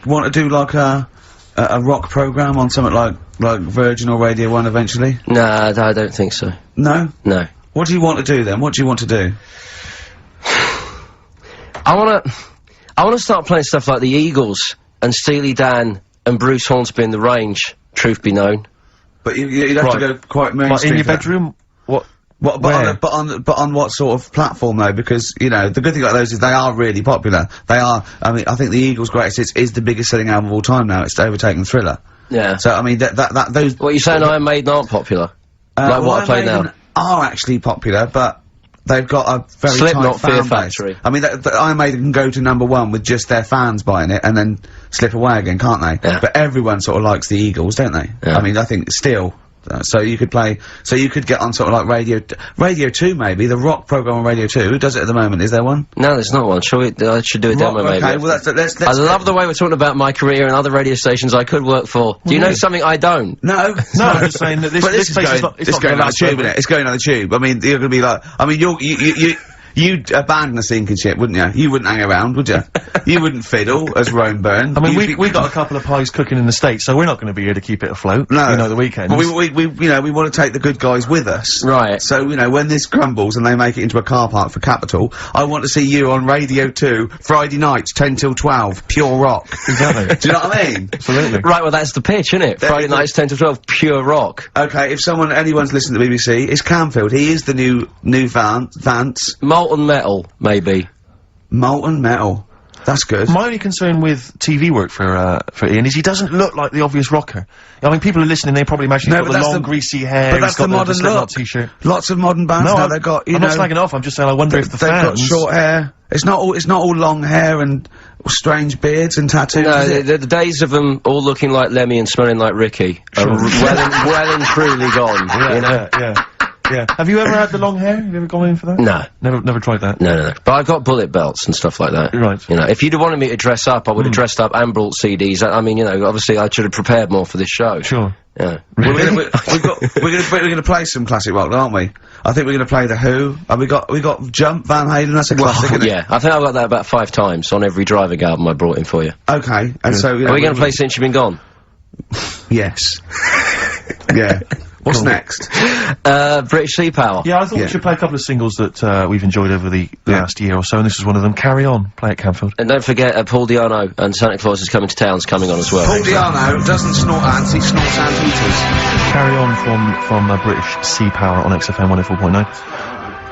want to do, like, a rock programme on something like Virgin or Radio 1 eventually? Nah, I don't think so. No? No. What do you want to do, then? What do you want to do? I wanna start playing stuff like the Eagles and Steely Dan and Bruce Hornsby in the Range, truth be known. But you'd have to go quite mainstream. Like in your bedroom? What? What, but on what sort of platform though? Because, you know, the good thing about those is they are really popular. They are, I mean, I think the Eagles' Greatest Hits is the biggest selling album of all time now. It's overtaken Thriller. Yeah. So, I mean, those... What, you saying Iron Maiden aren't popular? Like what I play Iron Maiden now? are actually popular, but they've got a very Slipknot, tight Fear fan base. Factory. I mean, Iron Maiden can go to #1 with just their fans buying it and then slip away again, can't they? Yeah. But everyone sort of likes the Eagles, don't they? Yeah. I mean, I think still. So you could get on sort of like Radio 2 maybe, the rock program on Radio 2. Who does it at the moment? Is there one? No, there's not one. I should do a demo maybe. Okay, well let's I love the way we're talking about my career and other radio stations I could work for. Do you know something I don't? No. No, I'm just saying that this place is not... It's going on the tube, isn't it? It's going on the tube. I mean, you're gonna be like, I mean, you'd abandon a sinking ship, wouldn't you? You wouldn't hang around, would you? You wouldn't fiddle, as Rome burned. I mean, we got a couple of pies cooking in the States, so we're not going to be here to keep it afloat. No. You know, the weekends. But you know, we want to take the good guys with us. Right. So, you know, when this crumbles and they make it into a car park for Capital, I want to see you on Radio 2, Friday nights, 10 till 12, pure rock. Exactly. Do you know what I mean? Absolutely. Right, well that's the pitch, isn't it? Friday nights 10 to 12, pure rock. Okay, if anyone's listening to the BBC, it's Camfield. He is the new Vance. Molten Metal, maybe. Molten Metal. That's good. My only concern with TV work for Ian is he doesn't look like the obvious rocker. I mean, people are listening, they probably imagine he's got the long, greasy hair, but that's he's got the modern Slipknot look. T-shirt. Lots of modern bands now, they've got, I'm not slagging it off, I'm just saying I wonder if the they've got fans... short hair. It's not all long hair and strange beards and tattoos. No, the days of them all looking like Lemmy and smelling like Ricky are well and truly gone, you know? Yeah. Have you ever had the long hair? Have you ever gone in for that? No. Never tried that? No. But I've got bullet belts and stuff like that. Right. You know, if you'd have wanted me to dress up, I would have dressed up and brought CDs. I mean, you know, obviously I should have prepared more for this show. Sure. Yeah. We're gonna play some classic rock, aren't we? I think we're gonna play The Who. And we got Jump, Van Halen, that's a classic, isn't it? Yeah, I think I've got that about 5 times on every Driving album I brought in for you. Okay, and so... Are we gonna play Since You've Been Gone? Yes. Yeah. What's next? British Sea Power. Yeah, I thought we should play a couple of singles that we've enjoyed over the last year or so, and this is one of them. Carry On, play at Camfield. And don't forget, Paul Di'Anno and Santa Claus is Coming to Town's coming on as well. Paul Di'Anno doesn't snort ants, he snorts anteaters. Carry On from British Sea Power on XFM 104.9.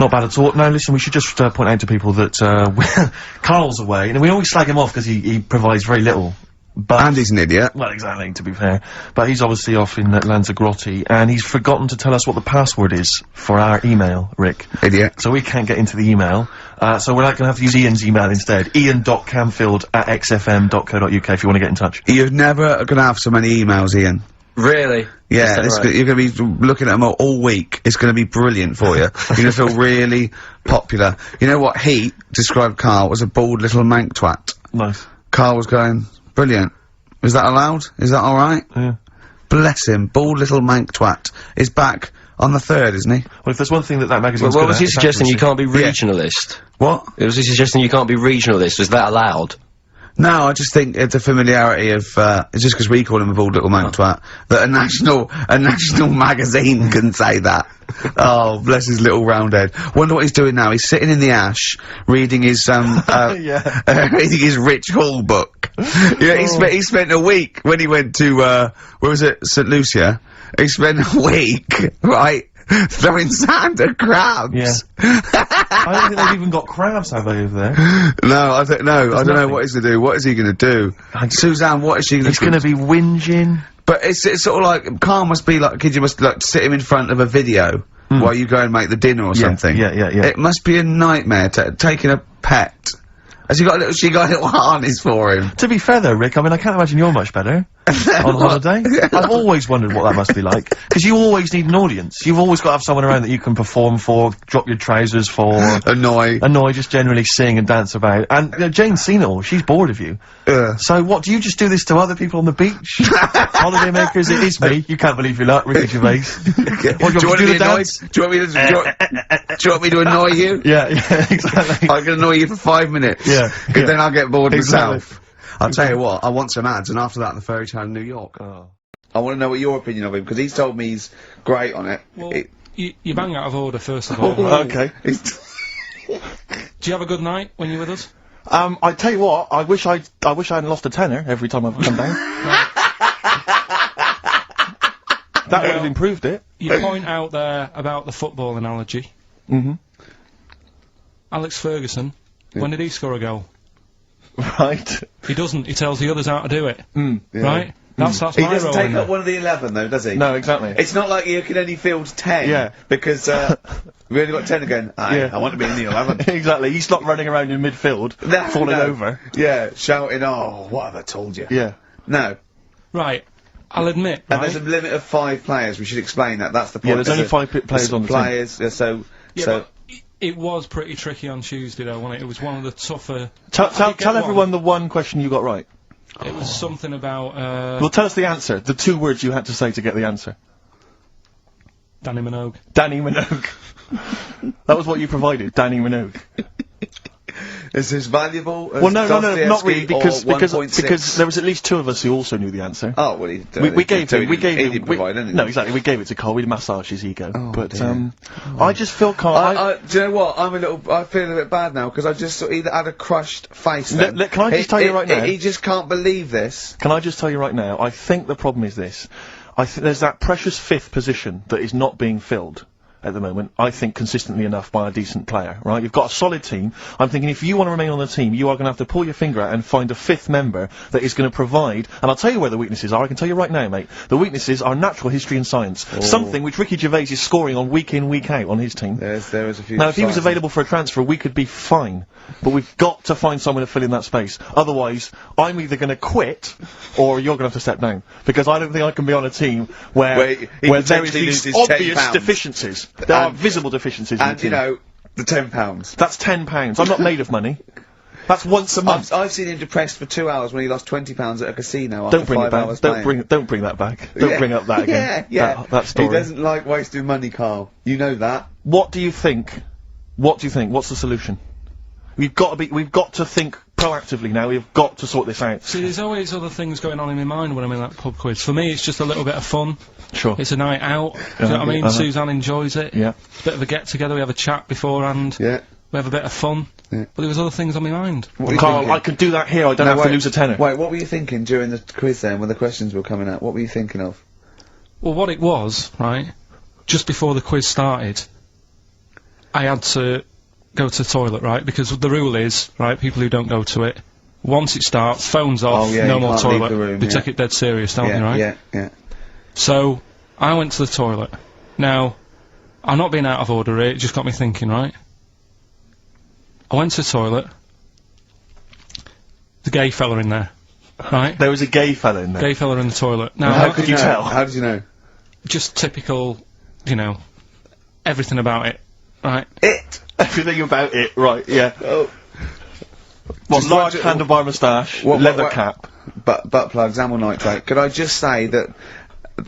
Not bad at all. Now, listen, we should just point out to people that Karl's away, and we always slag him off because he provides very little. But and he's an idiot. Well, exactly, to be fair. But he's obviously off in Lanzarote, and he's forgotten to tell us what the password is for our email, Rick. Idiot. So we can't get into the email. So we're gonna have to use Ian's email instead. ian.camfield@xfm.co.uk if you want to get in touch. You're never gonna have so many emails, Ian. Really? Yeah, you're gonna be looking at them all week. It's gonna be brilliant for you. You're gonna feel really popular. You know what Heat described Karl as a bald little mank twat. Nice. Karl was going, brilliant. Is that allowed? Is that alright? Yeah. Bless him. Bald little mank twat is back on the 3rd, isn't he? Well, if there's one thing that magazine's Well, was he suggesting you can't be regionalist? What? Was he suggesting you can't be regionalist? Was that allowed? No, I just think it's a familiarity of, it's just because we call him a bald little mank twat, that a national magazine can say that. Oh, bless his little round head. Wonder what he's doing now. He's sitting in the ash, reading his, reading his Rich Hall book. Yeah, he spent a week when he went to, where was it? St. Lucia. He spent a week, right? Throwing sand at crabs. Yeah. I don't think they've even got crabs, have they, over there? No, I don't know what he's gonna do. What is he gonna do? Suzanne, what is she gonna do? He's gonna be whinging. But it's sort of like, Karl must be like, you must like sit him in front of a video while you go and make the dinner or something. Yeah. It must be a nightmare taking a pet. Has she got a little harness for him? To be fair though, Rick, I mean, I can't imagine you're much better on holiday. I've always wondered what that must be like. Because you always need an audience. You've always got to have someone around that you can perform for, drop your trousers for. Annoy, just generally sing and dance about. And, Jane's seen it all. She's bored of you. So what, do you just do this to other people on the beach? Holiday makers, it is me. You can't believe your luck, Ricky Gervais. What, do you want me to do the dance? Do you want me to annoy you? Yeah, exactly. I can annoy you for 5 minutes. Yeah. Because then I'll get bored Exactly. myself. I'll tell you what, I want some ads, and after that, the fairy tale in New York. Oh. I want to know what your opinion of him, because he's told me he's great on it. Well, you bang out of order, first of all. Okay. Do you have a good night when you're with us? I tell you what, I wish I hadn't lost a tenner every time I've come down. That would have improved it. You point out there about the football analogy. Mm-hmm. Alex Ferguson, when did he score a goal? Right. He doesn't. He tells the others how to do it. Mm. Right? That's He my doesn't role take in up it. one of the 11 though, does he? No, exactly. It's not like you can only field 10. Yeah. Because, we only got 10 again. I want to be in the 11. Exactly. He's not running around in midfield, falling over. Yeah, shouting, oh, what have I told you? Yeah. No. Right. I'll admit, And right? there's a limit of 5 players. We should explain that. That's the point. Yeah, there's only 5 players on the team. players, so... But it was pretty tricky on Tuesday, though, wasn't it? It was one of the tougher... Tell everyone the one question you got right. It was something about, Well, tell us the answer. The 2 words you had to say to get the answer. Danny Minogue. Danny Minogue. That was what you provided, Danny Minogue. Is this valuable? Well, no, not really, because because there was at least 2 of us who also knew the answer. Oh, well, we gave he him. provide anything. No, exactly. We gave it to Karl. We massaged his ego. Oh, but dear. I just feel Karl. Do you know what? I feel a bit bad now because I just sort of either had a crushed face. Then. Can I just tell you right now? He just can't believe this. Can I just tell you right now? I think the problem is this. There's that precious 5th position that is not being filled at the moment, I think, consistently enough by a decent player, right? You've got a solid team. I'm thinking if you want to remain on the team, you are going to have to pull your finger out and find a 5th member that is going to provide, and I'll tell you where the weaknesses are, I can tell you right now, mate. The weaknesses are natural history and science. Something which Ricky Gervais is scoring on week in, week out on his team. There is a few... Now, if he was available for a transfer, we could be fine. But we've got to find someone to fill in that space. Otherwise, I'm either going to quit, or you're going to have to step down. Because I don't think I can be on a team where there is these obvious deficiencies. There are visible deficiencies in the team. You know, the £10. That's £10. I'm not made of money. That's once a month. I've seen him depressed for 2 hours when he lost £20 at a casino Don't after bring 5 it back. hours Don't bring that back. Don't bring up that again. Yeah. That story. He doesn't like wasting money, Karl. You know that. What do you think? What's the solution? We've got to think proactively now. We've got to sort this out. See, there's always other things going on in my mind when I'm in that pub quiz. For me, it's just a little bit of fun. Sure. It's a night out. Do you know what I mean? Suzanne enjoys it. Yeah. Bit of a get-together. We have a chat beforehand. Yeah. We have a bit of fun. Yeah. But there was other things on my mind. Karl, I could do that here. I don't have to lose a tenner. Wait, what were you thinking during the quiz then, when the questions were coming out? What were you thinking of? Well, what it was, right, just before the quiz started, I had to go to the toilet, right, because the rule is, right, people who don't go to it, once it starts, phones off, no more toilet. They take it dead serious, don't they, right? Yeah. So, I went to the toilet. Now, I'm not being out of order here, it just got me thinking, right? I went to the toilet. The gay fella in there, right? There was a gay fella in there? Gay fella in the toilet. Now, how could you tell? How did you know? Just typical, you know, everything about it, right? Everything about it, right, yeah. Oh. What, large handlebar moustache, leather cap. Butt plugs, amyl nitrate. Could I just say that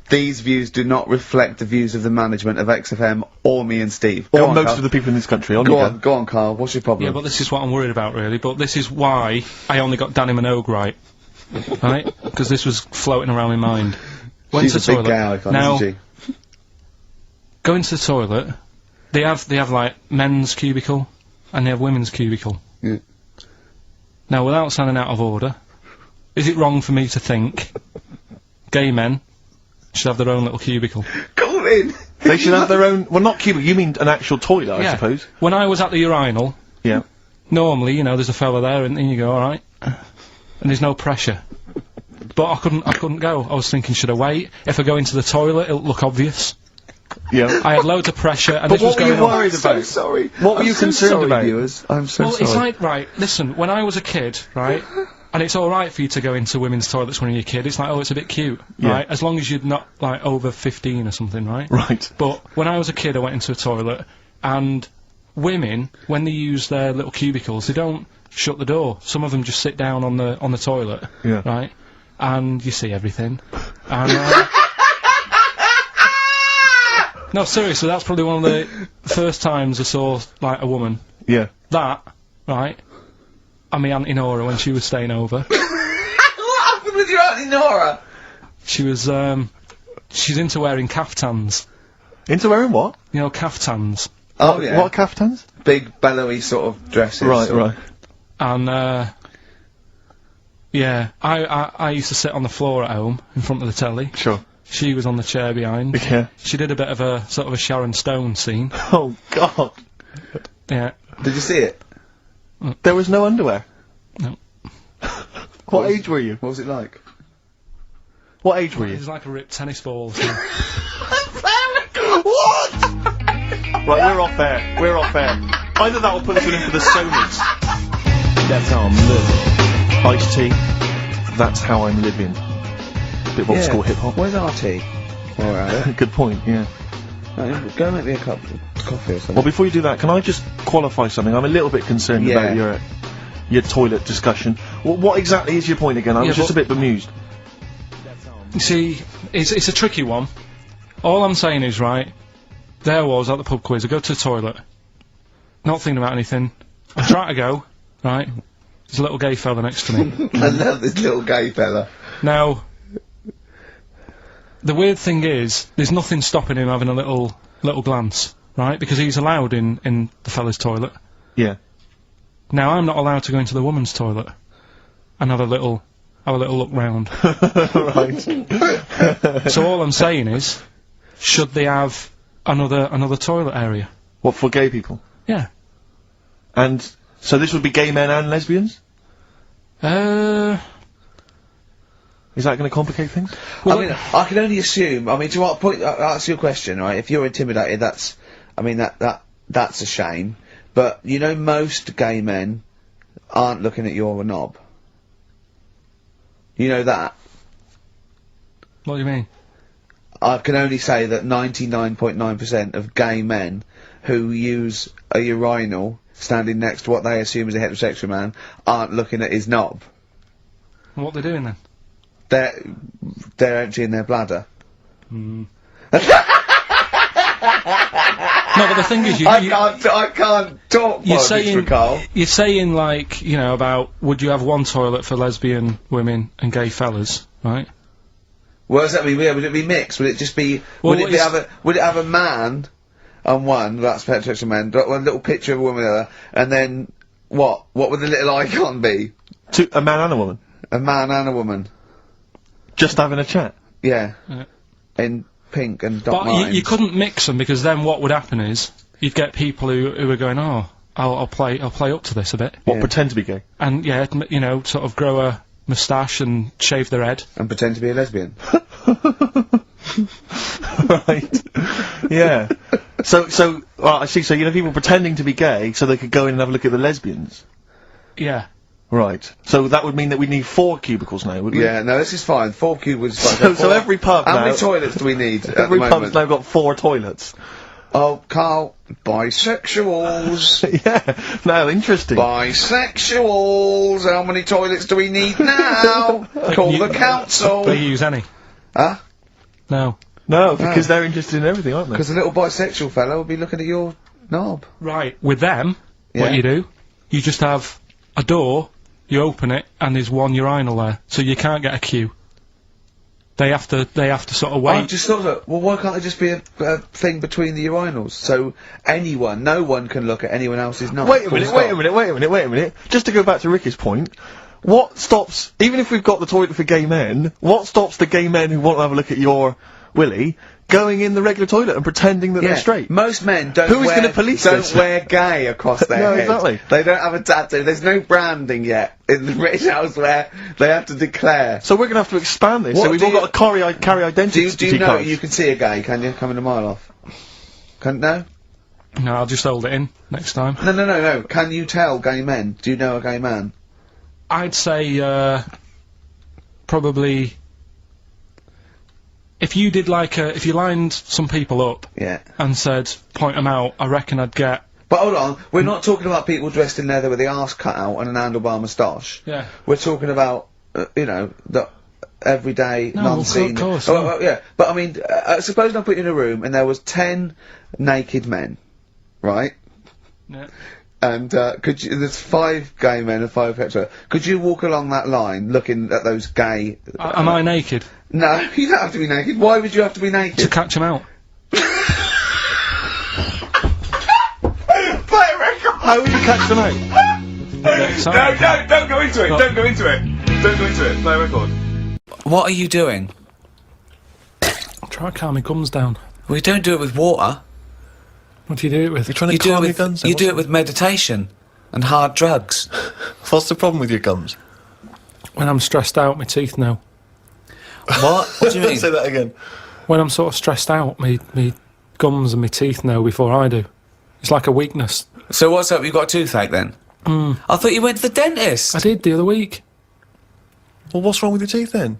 these views do not reflect the views of the management of XFM or me and Steve. Or most of the people in this country. Go on, Karl, what's your problem? Yeah, but this is what I'm worried about, really. But this is why I only got Danny Minogue right. Right? Because this was floating around my mind. Went to the toilet. Big gay icon, now, isn't she? Going to the toilet, they have like men's cubicle and they have women's cubicle. Yeah. Now, without sounding out of order, is it wrong for me to think gay men should have their own little cubicle? Go in! They should have their own, well, not cubicle, you mean an actual toilet, I suppose. When I was at the urinal, yeah, normally, you know, there's a fella there and you go, alright, and there's no pressure. But I couldn't go. I was thinking, should I wait? If I go into the toilet, it'll look obvious. Yeah. I had loads of pressure, and but this was going on. What were you worried about? I'm so sorry. What were you concerned about? Viewers? I'm so sorry. Well, it's like, right, listen, when I was a kid, right, and it's alright for you to go into women's toilets when you're a kid, it's like, oh, it's a bit cute, right, as long as you're not, like, over 15 or something, right? Right. But when I was a kid, I went into a toilet, and women, when they use their little cubicles, they don't shut the door. Some of them just sit down on the toilet, right, and you see everything, and, no, seriously, that's probably one of the first times I saw, like, a woman. Yeah. That, right, and my Auntie Nora when she was staying over. What happened with your Auntie Nora? She was, she's into wearing caftans. Into wearing what? You know, caftans. Oh, yeah. What caftans? Big, bellowy sort of dresses. Right. And, yeah, I used to sit on the floor at home, in front of the telly. Sure. She was on the chair behind. Yeah. She did a bit of a sort of a Sharon Stone scene. Oh God. Yeah. Did you see it? There was no underwear. No. What age were you? What was it like? What age were you? It was like a ripped tennis ball. So. What? Right, we're off air. We're off air. Either that or put us in for the Sonys. That's how I'm living. Ice-T. That's how I'm living. Bit of old school hip hop. Where's RT? Alright. Good point, yeah. Go make me a cup of coffee or something. Well, before you do that, can I just qualify something? I'm a little bit concerned about your toilet discussion. What exactly is your point again? I was just a bit bemused. You see, it's a tricky one. All I'm saying is, right, there was at the pub quiz, I go to the toilet, not thinking about anything, I try to go, right, there's a little gay fella next to me. I love this little gay fella. Now, the weird thing is, there's nothing stopping him having a little glance, right, because he's allowed in the fella's toilet. Yeah. Now, I'm not allowed to go into the woman's toilet and have a little look round. Right. So all I'm saying is, should they have another toilet area? What, for gay people? Yeah. And so this would be gay men and lesbians? Is that going to complicate things? Well, I mean, I can only assume. I mean, to what point? I'll ask you a question, right? If you're intimidated, that's a shame. But you know, most gay men aren't looking at your knob. You know that. What do you mean? I can only say that 99.9% of gay men who use a urinal standing next to what they assume is a heterosexual man aren't looking at his knob. What are they doing then? They're emptying their bladder. No, but the thing is, I can't talk. You're Karl. You're saying, like, you know, about would you have one toilet for lesbian women and gay fellas, right? What does that mean? Would it be mixed? Would it just be? Well, would it have a man on one? That's heterosexual man. One little picture of a woman, there, and then what? What would the little icon be? A man and a woman. A man and a woman. Just having a chat. Yeah. In pink and dot But you couldn't mix them, because then what would happen is you'd get people who are going, oh, I'll play up to this a bit. What, pretend to be gay? And yeah, you know, sort of grow a moustache and shave their head. And pretend to be a lesbian. Right. Yeah. So, well, I see, so you know people pretending to be gay so they could go in and have a look at the lesbians? Yeah. Right. So that would mean that we need 4 cubicles now, would we? Yeah, no, this is fine. 4 cubicles is fine. So every pub How now... many toilets do we need Every pub's now got 4 toilets. Oh, Karl, bisexuals. Yeah, no, interesting. Bisexuals, how many toilets do we need now? Call the council. Do you use any? Huh? No. No, because they're interested in everything, aren't they? Because the little bisexual fellow will be looking at your knob. Right. With them, what you do, you just have a door, you open it, and there's one urinal there, so you can't get a queue. They have to sort of wait. I just thought that, well, why can't there just be a thing between the urinals? So no one can look at anyone else's knob. Wait a minute. Just to go back to Ricky's point, what stops, even if we've got the toilet for gay men, what stops the gay men who want to have a look at your willy going in the regular toilet and pretending that they're straight? Most men don't Who is going to police this? Don't wear gay across their No, head. exactly. They don't have a tattoo. There's no branding yet in the British house where they have to declare. So we're going to have to expand this. So we've all got to carry identity Do you know cards. you can see a gay? Can you? Coming a mile off. No? No, I'll just hold it in next time. No. Can you tell gay men? Do you know a gay man? I'd say, probably... If you did like if you lined some people up, and said, point them out, I reckon I'd get... But hold on, we're not talking about people dressed in leather with the arse cut out and an handlebar moustache. Yeah. We're talking about, you know, the everyday, non-seen... of course, yeah. But I mean, suppose I put you in a room and there was 10 naked men, right? Yeah. And, there's 5 gay men and 5 hetero. Could you walk along that line looking at those gay... Am I naked? No, you don't have to be naked. Why would you have to be naked? To catch them out. Play a record! How would you catch them out? No, don't go into it! Don't go into it! Don't go into it! Play a record. What are you doing? try to calm my gums down. Well, you don't do it with water. What do you do it with? You're trying to You do calm it your with guns. you do it with meditation and hard drugs. What's the problem with your gums? When I'm stressed out, my teeth know. What? What do you mean? Say that again. When I'm sort of stressed out, me gums and my teeth know before I do. It's like a weakness. So what's up? You got a toothache then? I thought you went to the dentist. I did the other week. Well, what's wrong with your teeth then?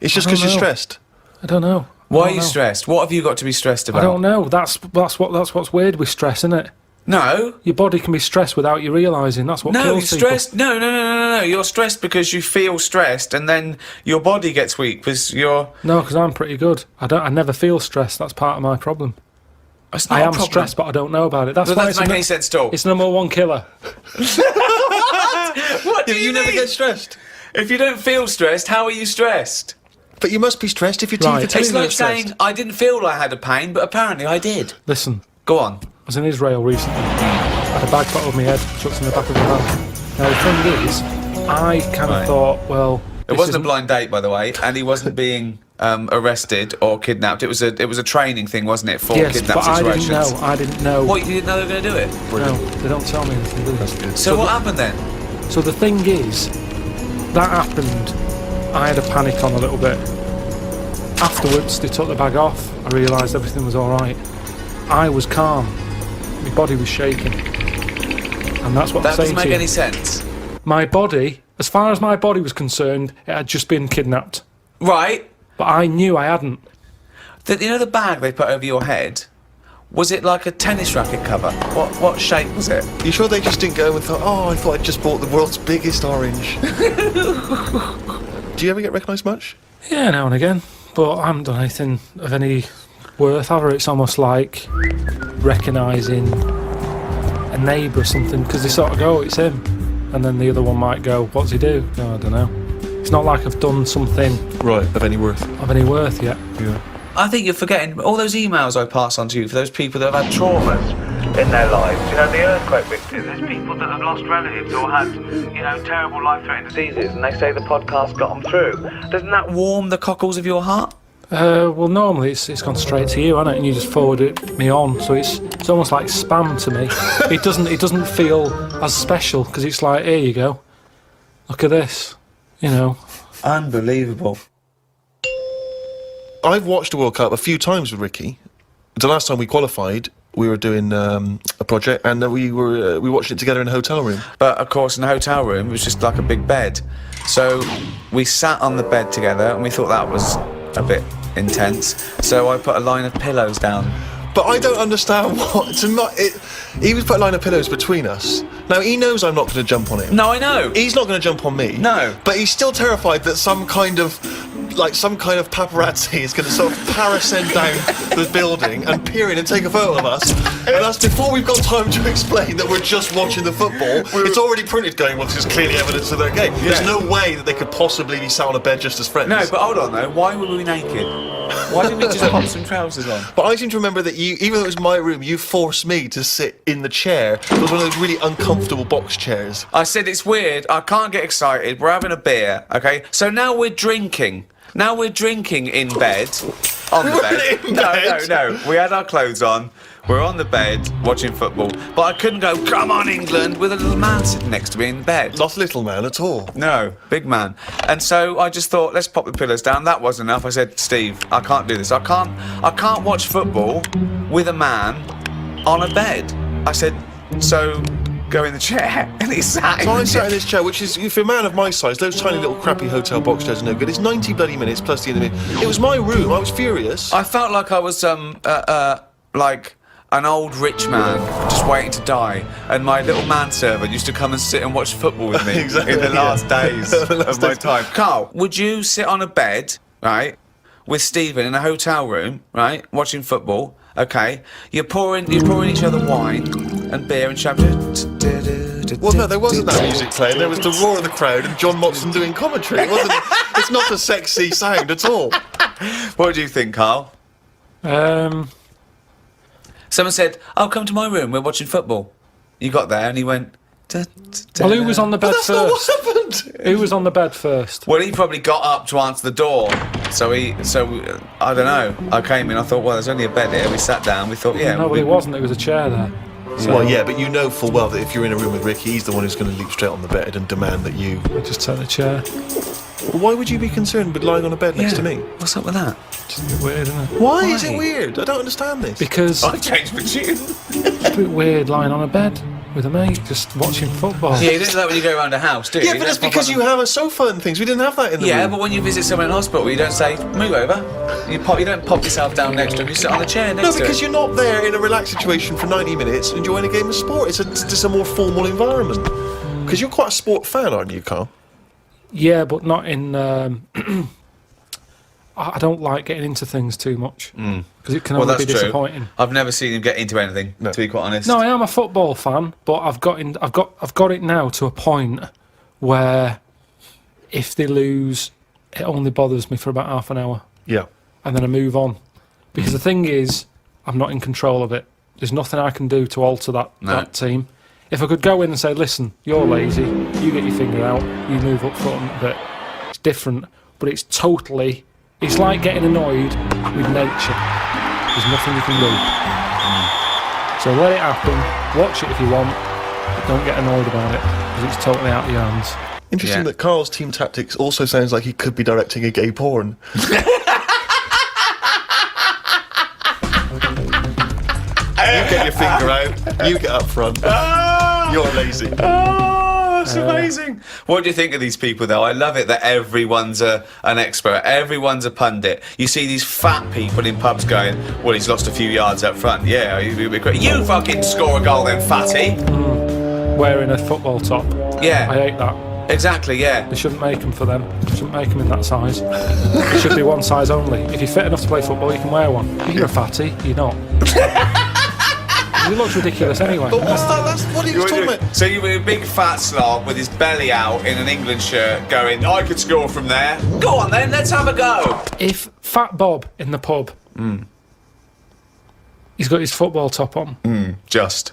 It's just I don't because you're know. stressed. I don't know. Why I are don't you know. stressed? What have you got to be stressed about? I don't know. That's what's weird with stress, isn't it? No. Your body can be stressed without you realising. That's what No, you're kills people. stressed. No. You're stressed because you feel stressed, and then your body gets weak because you're. No, because I'm pretty good. I never feel stressed. That's part of my problem. It's not I a am problem. stressed, but I don't know about it. That's That why doesn't make any sense at all. It's number one killer. What do you never mean? get stressed. If you don't feel stressed, how are you stressed? But you must be stressed if your teeth Right. are telling It's you like you're stressed. saying I didn't feel I had a pain, but apparently I did. Listen, Go on. I was in Israel recently. I had a bag put over my head, chucked in the back of the van. Now the thing is, I kind of thought, well, It this wasn't a isn't- blind date, by the way, and he wasn't being arrested or kidnapped. It was a training thing, wasn't it, for Yes, kidnap but situations? I didn't know. What, you didn't know they were going to do it? No, they don't tell me anything, do they? So what happened then? So the thing is, that happened. I had a panic on a little bit. Afterwards, they took the bag off. I realised everything was all right. I was calm. My body was shaking, and that's what That I'm saying doesn't make to you. any sense. My body, as far as my body was concerned, it had just been kidnapped. Right. But I knew I hadn't. You know the bag they put over your head? Was it like a tennis racket cover? What shape was it? You sure they just didn't go and thought, oh, I thought I just bought the world's biggest orange? Do you ever get recognised much? Yeah, now and again. But I haven't done anything of any worth, have I? It's almost like recognising a neighbour or something, because they sort of go, it's him. And then the other one might go, what's he do? No, I don't know. It's not like I've done something Right, of any worth. yet. Yeah. I think you're forgetting all those emails I pass on to you for those people that have had traumas in their lives. You know, the earthquake victims. There's people that have lost relatives or had, terrible life-threatening diseases, and they say the podcast got them through. Doesn't that warm the cockles of your heart? Well, normally it's gone straight to you, hasn't it? And you just forward it me on, so it's almost like spam to me. It doesn't feel as special, because it's like, here you go, look at this, Unbelievable. I've watched the World Cup a few times with Ricky. The last time we qualified, we were doing a project, and we watched it together in a hotel room. But of course, in the hotel room, it was just like a big bed. So we sat on the bed together, and we thought that was a bit intense. So I put a line of pillows down. But I don't understand what he was putting a line of pillows between us. Now he knows I'm not going to jump on him. No, I know. He's not going to jump on me. No. But he's still terrified that some kind of paparazzi is going to sort of parascend down the building and peer in and take a photo of us. And that's before we've got time to explain that we're just watching the football. It's already printed going, well, this is clearly evidence of their game. Yeah. There's no way that they could possibly be sat on a bed just as friends. No, but hold on though. Why were we naked? Why didn't we just pop some trousers on? But I seem to remember that you, even though it was my room, you forced me to sit in the chair. It was one of those really uncomfortable box chairs. I said it's weird. I can't get excited. We're having a beer, okay? So now we're drinking. Now we're drinking in bed. On the bed. No. We had our clothes on. We're on the bed watching football. But I couldn't go, come on, England, with a little man sitting next to me in bed. Not little man at all. No, big man. And so I just thought, let's pop the pillows down. That wasn't enough. I said, Steve, I can't do this. I can't watch football with a man on a bed. I said, so go in the chair. And he sat in So the I sat chair. in this chair, which is, for a man of my size, those tiny little crappy hotel box chairs are no good. It's 90 bloody minutes plus the end of it. It was my room. I was furious. I felt like I was like an old rich man just waiting to die, and my little manservant used to come and sit and watch football with me Exactly, in the last yeah. days The last of my days. time. Carl, would you sit on a bed, right, with Stephen in a hotel room, right, watching football? Okay, you're pouring each other wine and beer and champagne. Well, no, there wasn't that music playing. There was the roar of the crowd and John Motson doing commentary. It wasn't. It's not a sexy sound at all. What do you think, Carl? Someone said, "Oh, come to my room. We're watching football." You got there and he went, Well, who was on the bed That's not first? what happened. Who was on the bed first? Well, he probably got up to answer the door. So I don't know. I came in, I thought, well, there's only a bed here. We sat down, we thought, yeah. No, but it wasn't. There was a chair there. So Well, yeah, but you know full well that if you're in a room with Ricky, he's the one who's going to leap straight on the bed and demand that you... just take the chair. Well, why would you be concerned with lying on a bed next to me? What's up with that? It's a bit weird, isn't it? Why is it weird? I don't understand this. Because I've changed my tune. it's a bit weird lying on a bed with a mate, just watching football. Yeah, you don't do that when you go around a house, do you? Yeah, but that's because you have a sofa and things. We didn't have that in the room. Yeah, but when you visit someone in hospital, you don't say, move over. You don't pop yourself down next to him, you sit on a chair next to him. No, because you're not there in a relaxed situation for 90 minutes enjoying a game of sport. It's just a more formal environment. Because you're quite a sport fan, aren't you, Karl? Yeah, but not in... I don't like getting into things too much. Because it can only be disappointing. True. I've never seen him get into anything, to be quite honest. No, I am a football fan, but I've got it now to a point where if they lose, it only bothers me for about half an hour. Yeah. And then I move on. Because the thing is, I'm not in control of it. There's nothing I can do to alter that team. If I could go in and say, listen, you're lazy, you get your finger out, you move up front a bit, it's different. But it's totally... It's like getting annoyed with nature. There's nothing you can do. So let it happen, watch it if you want, but don't get annoyed about it, because it's totally out of your hands. Interesting that Karl's team tactics also sounds like he could be directing a gay porn. You get your finger out, you get up front, you're lazy. That's amazing. What do you think of these people, though? I love it that everyone's an expert. Everyone's a pundit. You see these fat people in pubs going, well, he's lost a few yards up front. Yeah, you fucking score a goal then, fatty. Wearing a football top. Yeah. I hate that. Exactly, yeah. They shouldn't make them for them. They shouldn't make them in that size. It should be one size only. If you're fit enough to play football, you can wear one. If you're a fatty, you're not. He looks ridiculous anyway. But what's that? What are you talking about? So you were a big fat slob with his belly out in an England shirt going, I could score from there. Go on then, let's have a go. If Fat Bob in the pub, he's got his football top on.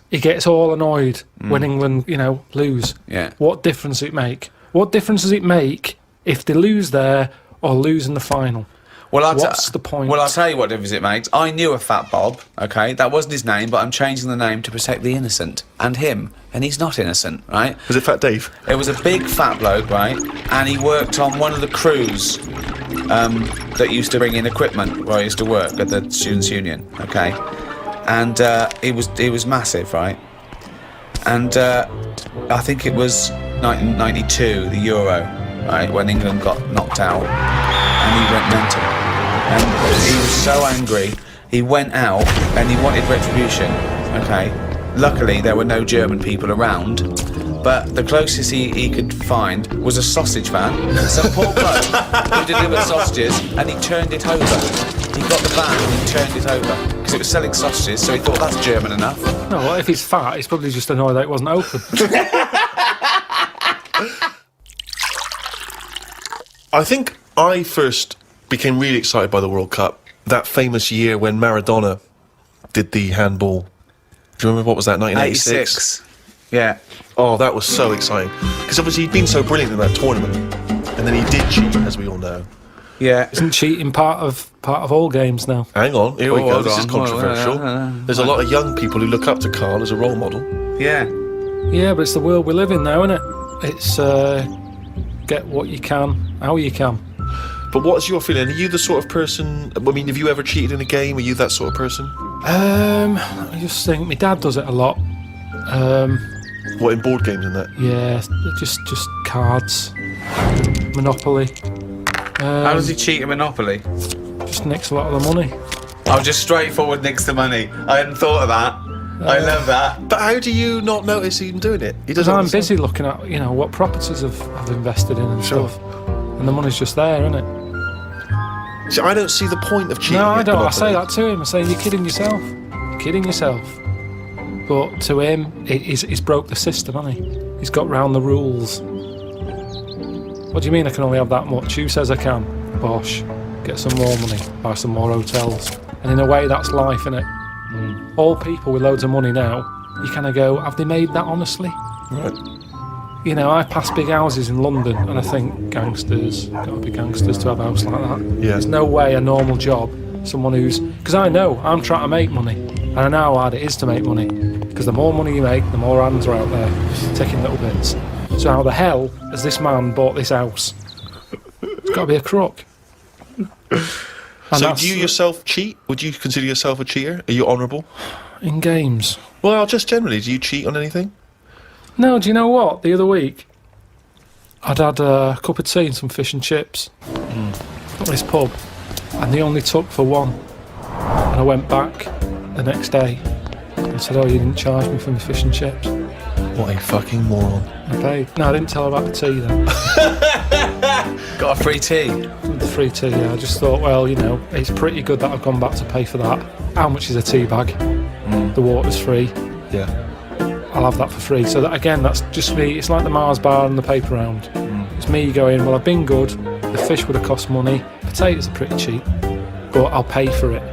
He gets all annoyed when England, lose. Yeah. What difference does it make? What difference does it make if they lose there or lose in the final? Well, what's the point? Well, I'll tell you what difference it makes. I knew a Fat Bob, okay? That wasn't his name, but I'm changing the name to protect the innocent. And him. And he's not innocent, right? Was it Fat Dave? It was a big fat bloke, right? And he worked on one of the crews that used to bring in equipment where I used to work at the Students' Union, okay? And he was massive, right? And I think it was 1992, the Euro, right, when England got knocked out. And he went mental. And he was so angry, he went out and he wanted retribution, okay? Luckily, there were no German people around, but the closest he could find was a sausage van, some poor bloke who delivered sausages, and he turned it over. He got the van and he turned it over, because it was selling sausages, so he thought, that's German enough. No, well, if he's fat, he's probably just annoyed that it wasn't open. I think I first became really excited by the World Cup that famous year when Maradona did the handball. Do you remember what was that, 1986? Yeah. Oh, that was so exciting. Because obviously he'd been so brilliant in that tournament. And then he did cheat, as we all know. Yeah. Isn't cheating part of all games now? Hang on, here we go, this is controversial. There's a lot of young people who look up to Karl as a role model. Yeah. Yeah, but it's the world we live in now, isn't it? It's get what you can, how you can. But what's your feeling? Are you the sort of person... I mean, have you ever cheated in a game? Are you that sort of person? I just think my dad does it a lot. What, in board games and that? Yeah, just cards, Monopoly. How does he cheat at Monopoly? Just nicks a lot of the money. Oh, just straightforward nicks the money. I hadn't thought of that. I love that. But how do you not notice him doing it? Because I'm busy looking at, what properties I've invested in and stuff. And the money's just there, isn't it? See, I don't see the point of cheating. No, I don't. Monopoly. I say that to him. I say, you're kidding yourself. You're kidding yourself. But to him, he's broke the system, hasn't he? He's got round the rules. What do you mean I can only have that much? Who says I can? Bosh. Get some more money. Buy some more hotels. And in a way, that's life, innit? All people with loads of money now, you kind of go, have they made that honestly? Right. You know, I pass big houses in London and I think gangsters, gotta be gangsters to have a house like that. Yeah. There's no way a normal job, someone who's... Because I know, I'm trying to make money. And I know how hard it is to make money. Because the more money you make, the more hands are out there, taking little bits. So how the hell has this man bought this house? It's gotta be a crook. So do you yourself cheat? Would you consider yourself a cheater? Are you honourable? In games? Well, just generally, do you cheat on anything? No, do you know what? The other week, I'd had a cup of tea and some fish and chips at this pub, and they only took for one. And I went back the next day and said, "Oh, you didn't charge me for my fish and chips." What a fucking moron. I paid. No, I didn't tell her about the tea then. Got a free tea? The free tea, yeah. I just thought, well, you know, it's pretty good that I've gone back to pay for that. How much is a tea bag? The water's free. Yeah. I'll have that for free. So that, again, that's just me. It's like the Mars bar and the paper round. It's me going, well, I've been good. The fish would have cost money. Potatoes are pretty cheap, but I'll pay for it.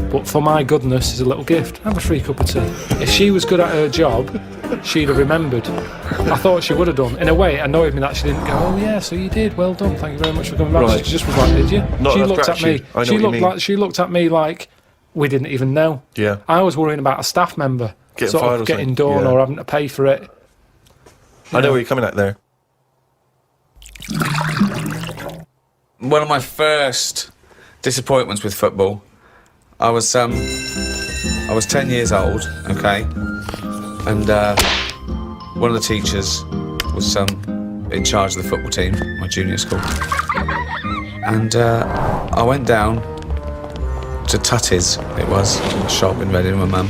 But for my goodness, is a little gift. Have a free cup of tea. If she was good at her job, she'd have remembered. I thought she would have done. In a way, it annoyed me that she didn't go, "Oh yeah, so you did. Well done. Thank you very much for coming back." Right. She just was like, "Did you?" Not She enough looked at me. gratitude. I know what you mean. She looked at me like we didn't even know. Yeah. I was worrying about a staff member Getting sort fired of or getting something. done Yeah. or having to pay for it. I know where you're coming at there. One of my first disappointments with football, I was 10 years old, okay, and one of the teachers was in charge of the football team, my junior school, and I went down to Tutty's, it was, a shop in Reading with my mum.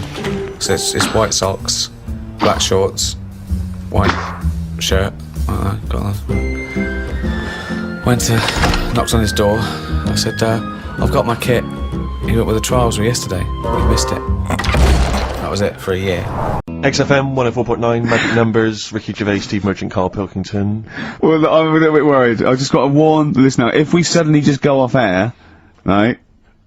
So it's white socks, black shorts, white shirt, like that, got that. Knocked on his door. I said, I've got my kit. He went with the trials yesterday. We missed it. That was it for a year. XFM 104.9, Magic Numbers, Ricky Gervais, Steve Merchant, Karl Pilkington. Well, I'm a little bit worried. I've just got to warn the listener, if we suddenly just go off air, right,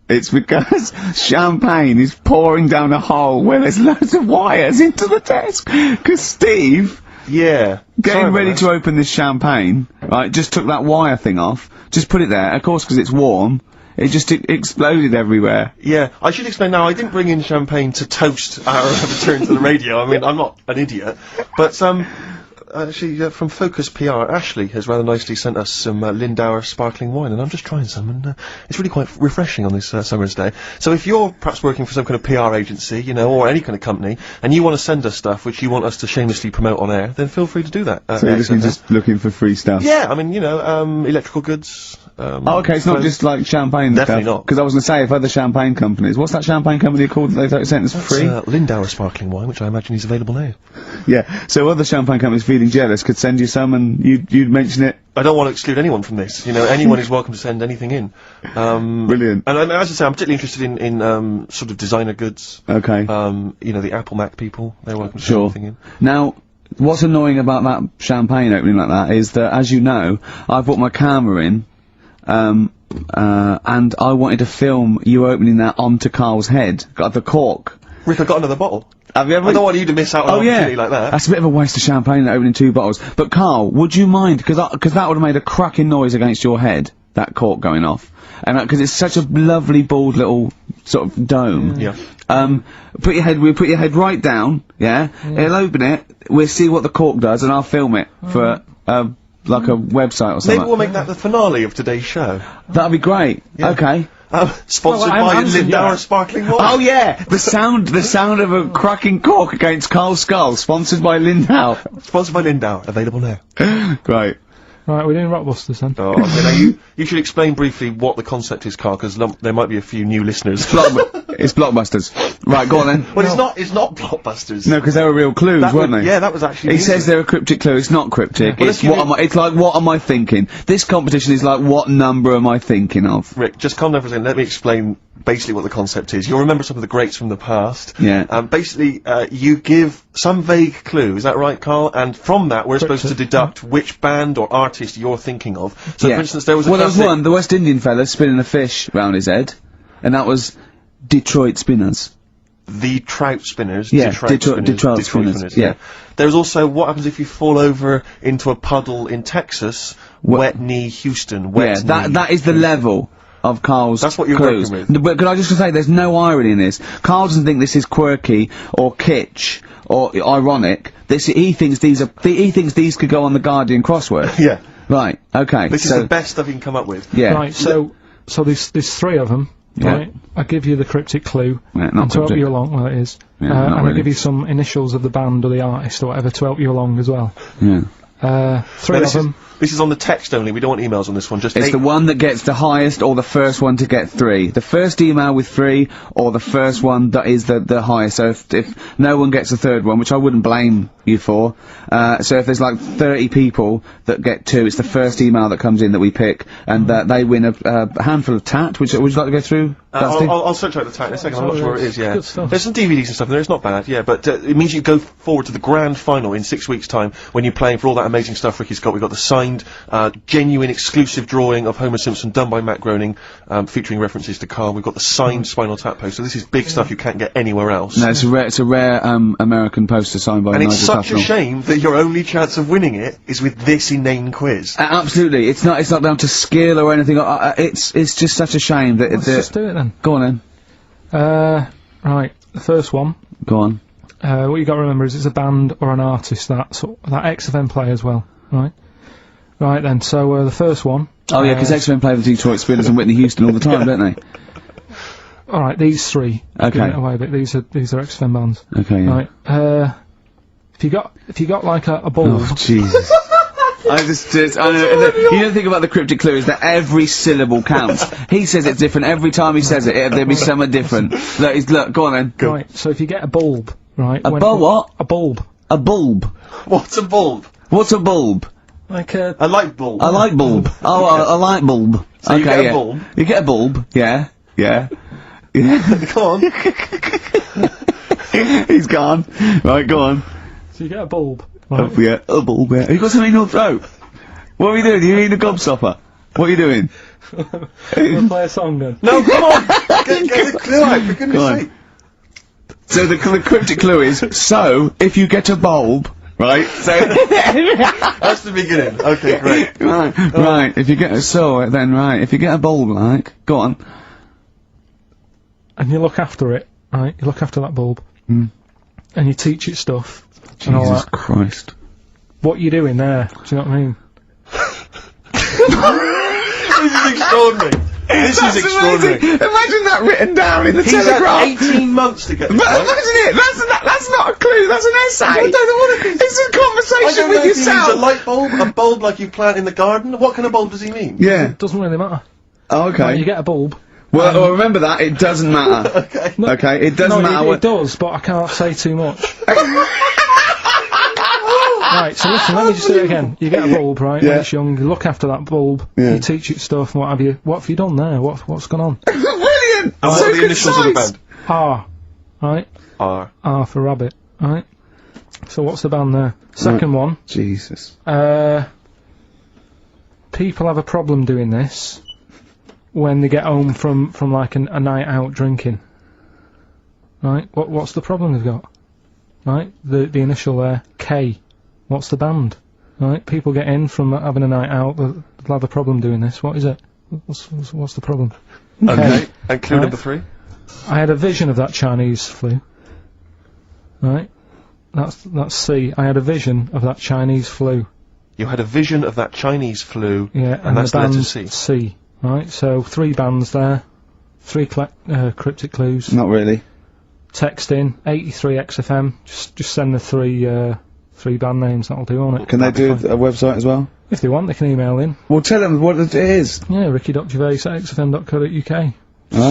it's because champagne is pouring down a hole where there's loads of wires into the desk. Because Steve, getting ready to open this champagne, right, just took that wire thing off, just put it there, of course, because it's warm. It just exploded everywhere. Yeah, I should explain now, I didn't bring in champagne to toast our return to the radio. I mean, I'm not an idiot. But, actually, from Focus PR, Ashley has rather nicely sent us some Lindauer sparkling wine, and I'm just trying some, and it's really quite refreshing on this summer's day. So if you're perhaps working for some kind of PR agency, you know, or any kind of company, and you want to send us stuff which you want us to shamelessly promote on air, then feel free to do that. So you're just looking for free stuff? Yeah, I mean, you know, electrical goods. Oh, okay, it's not just like champagne Definitely stuff. not. Because I was going to say, if other champagne companies... What's that champagne company called that they sent us for free? Lindauer sparkling wine, which I imagine is available now. Yeah, so other champagne companies feeling jealous could send you some and you'd mention it. I don't want to exclude anyone from this. You know, anyone is welcome to send anything in. Brilliant. And as I say, I'm particularly interested in sort of designer goods. Okay. You know, the Apple Mac people, they're welcome to send anything in. Now, what's annoying about that champagne opening like that is that, as you know, I brought my camera in, and I wanted to film you opening that onto Karl's head. Got the cork. Rick, I got another bottle. Have you ever? I don't want you to miss out on an opportunity like that. That's a bit of a waste of champagne opening 2 bottles. But Karl, would you mind? Because that would have made a cracking noise against your head. That cork going off, and because it's such a lovely bald little sort of dome. Yeah. We'll put your head right down. Yeah. He'll open it. We'll see what the cork does, and I'll film it for like a website or something. Maybe we'll make that the finale of today's show. That'd be great. Yeah. Okay. Sponsored by Lindauer sparkling wine. Oh yeah, the sound of a cracking cork against Karl's skull, sponsored by Lindauer. Sponsored by Lindauer, available now. Great. Right, we're doing Rockbusters then. Oh, okay, now you should explain briefly what the concept is, Karl, because there might be a few new listeners. It's Blockbusters. Right, go on then. Well, it's not Blockbusters. No, because they were real clues, weren't they? Yeah, that was actually... He says they're a cryptic clue, it's not cryptic. Well, it's like, what am I thinking? This competition is like, what number am I thinking of? Rick, just calm down for a second, let me explain basically what the concept is. You'll remember some of the greats from the past. Yeah. Basically, you give some vague clue, is that right, Karl? And from that, we're supposed to deduct which band or artist you're thinking of. So, for instance, there was a there was one, the West Indian fella spinning a fish round his head, and that was Detroit Spinners. the trout spinners. Yeah, Detroit spinners, yeah. There's also what happens if you fall over into a puddle in Texas. Wet knee Houston. Wet knee. That is the level of Karl's That's what you're clues. working with. But could I just say, there's no irony in this. Karl doesn't think this is quirky or kitsch or ironic. He thinks these could go on the Guardian crossword. Yeah. Right. Okay. This is the best stuff you can come up with. Yeah. Right. So there's 3 of them. Yeah. Right. I give you the cryptic clue. Yeah, and to help you along, well, it is. Yeah, not and really. I give you some initials of the band or the artist or whatever to help you along as well. Yeah. 3 of them. This is on the text only. We don't want emails on this one. Just It's 8. the one that gets the highest, or the first one to get 3. The first email with 3, or the first one that is the highest. So if no one gets the third one, which I wouldn't blame you for, so if there's like 30 people that get 2, it's the first email that comes in that we pick, and they win a handful of tat. Would you like to go through? I'll search out the tat in a second. I'm not sure where it is. Yeah. Good stuff. There's some DVDs and stuff in there. It's not bad. Yeah, but it means you go forward to the grand final in 6 weeks' time when you're playing for all that amazing stuff Ricky's got. We've got the signed, genuine, exclusive drawing of Homer Simpson done by Matt Groening, featuring references to Karl. We've got the signed Spinal Tap poster. This is big stuff you can't get anywhere else. No, it's a rare American poster signed by And Nigel it's such Tufnell. a shame that your only chance of winning it is with this inane quiz. Absolutely, it's not down to skill or anything. It's just such a shame that. Let's just do it then. Go on then. Right. The first one. Go on. What you got to remember is it's a band or an artist that XFM play as well. Right. Right then. So the first one. Oh yeah, because XFM play with Detroit Spinners and Whitney Houston all the time, don't they? All right. These 3. Okay. Giving it away, but these are XFM bands. Okay. Yeah. Right. If you got like a bulb. Oh Jesus. I know, you don't think about the cryptic clue is that every syllable counts. He says it's different every time he says it. There'll be something different. Look, go on then. Go. Right. So if you get a bulb, right? A what? A bulb. A bulb. What's a bulb? What's a bulb? Like a light bulb. A light bulb. Oh, a light bulb. So okay, you get yeah. a bulb. You get a bulb. Yeah. Yeah. Go on. He's gone. Right, go on. So you get a bulb. Right. Yeah, a bulb. Yeah. Have you got something in your throat? What are you doing? Are you eating a gobstopper? What are you doing? We'll play a song then. No, come on! Get the clue out, for goodness sake. So the cryptic clue is, so, if you get a bulb, right, so... That's the beginning. Okay, great. Right, if you get if you get a bulb, like, go on. And you look after it, right, you look after that bulb. Mm. And you teach it stuff. And all Jesus that. Christ. What you doing there? Do you know what I mean? This is extraordinary. This is extraordinary. Amazing. Imagine that written down in the He's Telegraph. had 18 months to get this But right. imagine it. That's not a clue. That's an essay. I don't know what it is. It's a conversation I don't with know if he yourself. means a light bulb, a bulb like you plant in the garden. What kind of bulb does he mean? Yeah. It doesn't really matter. Oh, okay. Right, you get a bulb. Well, remember that. It doesn't matter. Okay. No, Okay. It doesn't matter. It does, but I can't say too much. Right, so listen, let me just do it again. You get a bulb, right, when it's young, you look after that bulb, you teach it stuff and what have you. What have you done there? What's gone on? Brilliant! And what are the initials of the band? R, right? R. R for rabbit, right? So what's the band there? Second one. Jesus. People have a problem doing this when they get home from like a night out drinking. Right? What's the problem they've got? Right? The initial there, K. What's the band? Right? People get in from having a night out, they'll have a problem doing this. What is it? What's the problem? Okay. And clue number 3? I had a vision of that Chinese flu. Right? That's C. I had a vision of that Chinese flu. You had a vision of that Chinese flu. Yeah, and that's the the letter band C. C. Right? So 3 bands there. 3 cryptic clues. Not really. Text in 83 XFM. Just send the 3 band names. That'll do on it. Can they do a website as well? If they want, they can email in. Well, tell them what it is. Yeah, ricky.gervais@xfm.co.uk. Right.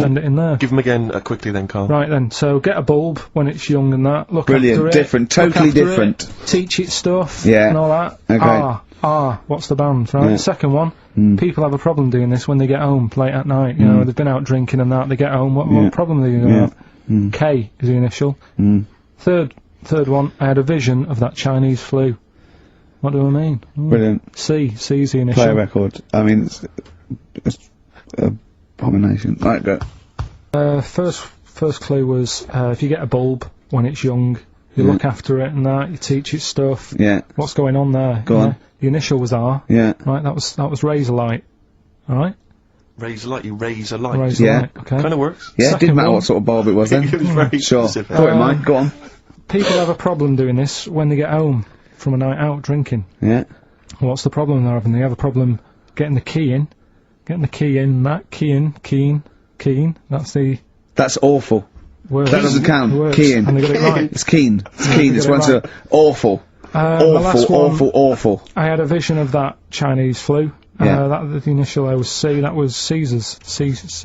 Send it in there. Give them again quickly then, Karl. Right then, so get a bulb when it's young and that. Look Brilliant, after it. different, look totally after different. It, teach it stuff. Yeah. And all that. Okay. R. What's the band? Right. Yeah. Second one. People have a problem doing this when they get home late at night. You know, they've been out drinking and that. They get home. What problem are they going to have? K is the initial. Third one. I had a vision of that Chinese flu. What do I mean? Brilliant. C is the initial. Play a record. I mean, it's abomination. Right, go. First first clue was, if you get a bulb when it's young, you look after it and that, you teach it stuff. Yeah. What's going on there? Go on. The initial was R. Yeah. Right, that was razor light. Alright? Raise a light, you raise a light. Razor Yeah. light, okay. Kind of works. Yeah, it Second didn't matter one. what sort of bulb it was then. It was very Sure. specific. Go on, Mike, go on. People have a problem doing this when they get home from a night out drinking. Yeah. What's the problem they're having? They have a problem getting the key in. Keen. That's the That's awful. word. That doesn't count. Words. Keen. And they got it right. It's keen. It's keen. It's They got one it to awful. The last one, Awful. I had a vision of that Chinese flu. Yeah. That the initial I was C. That was Caesars. Caesars.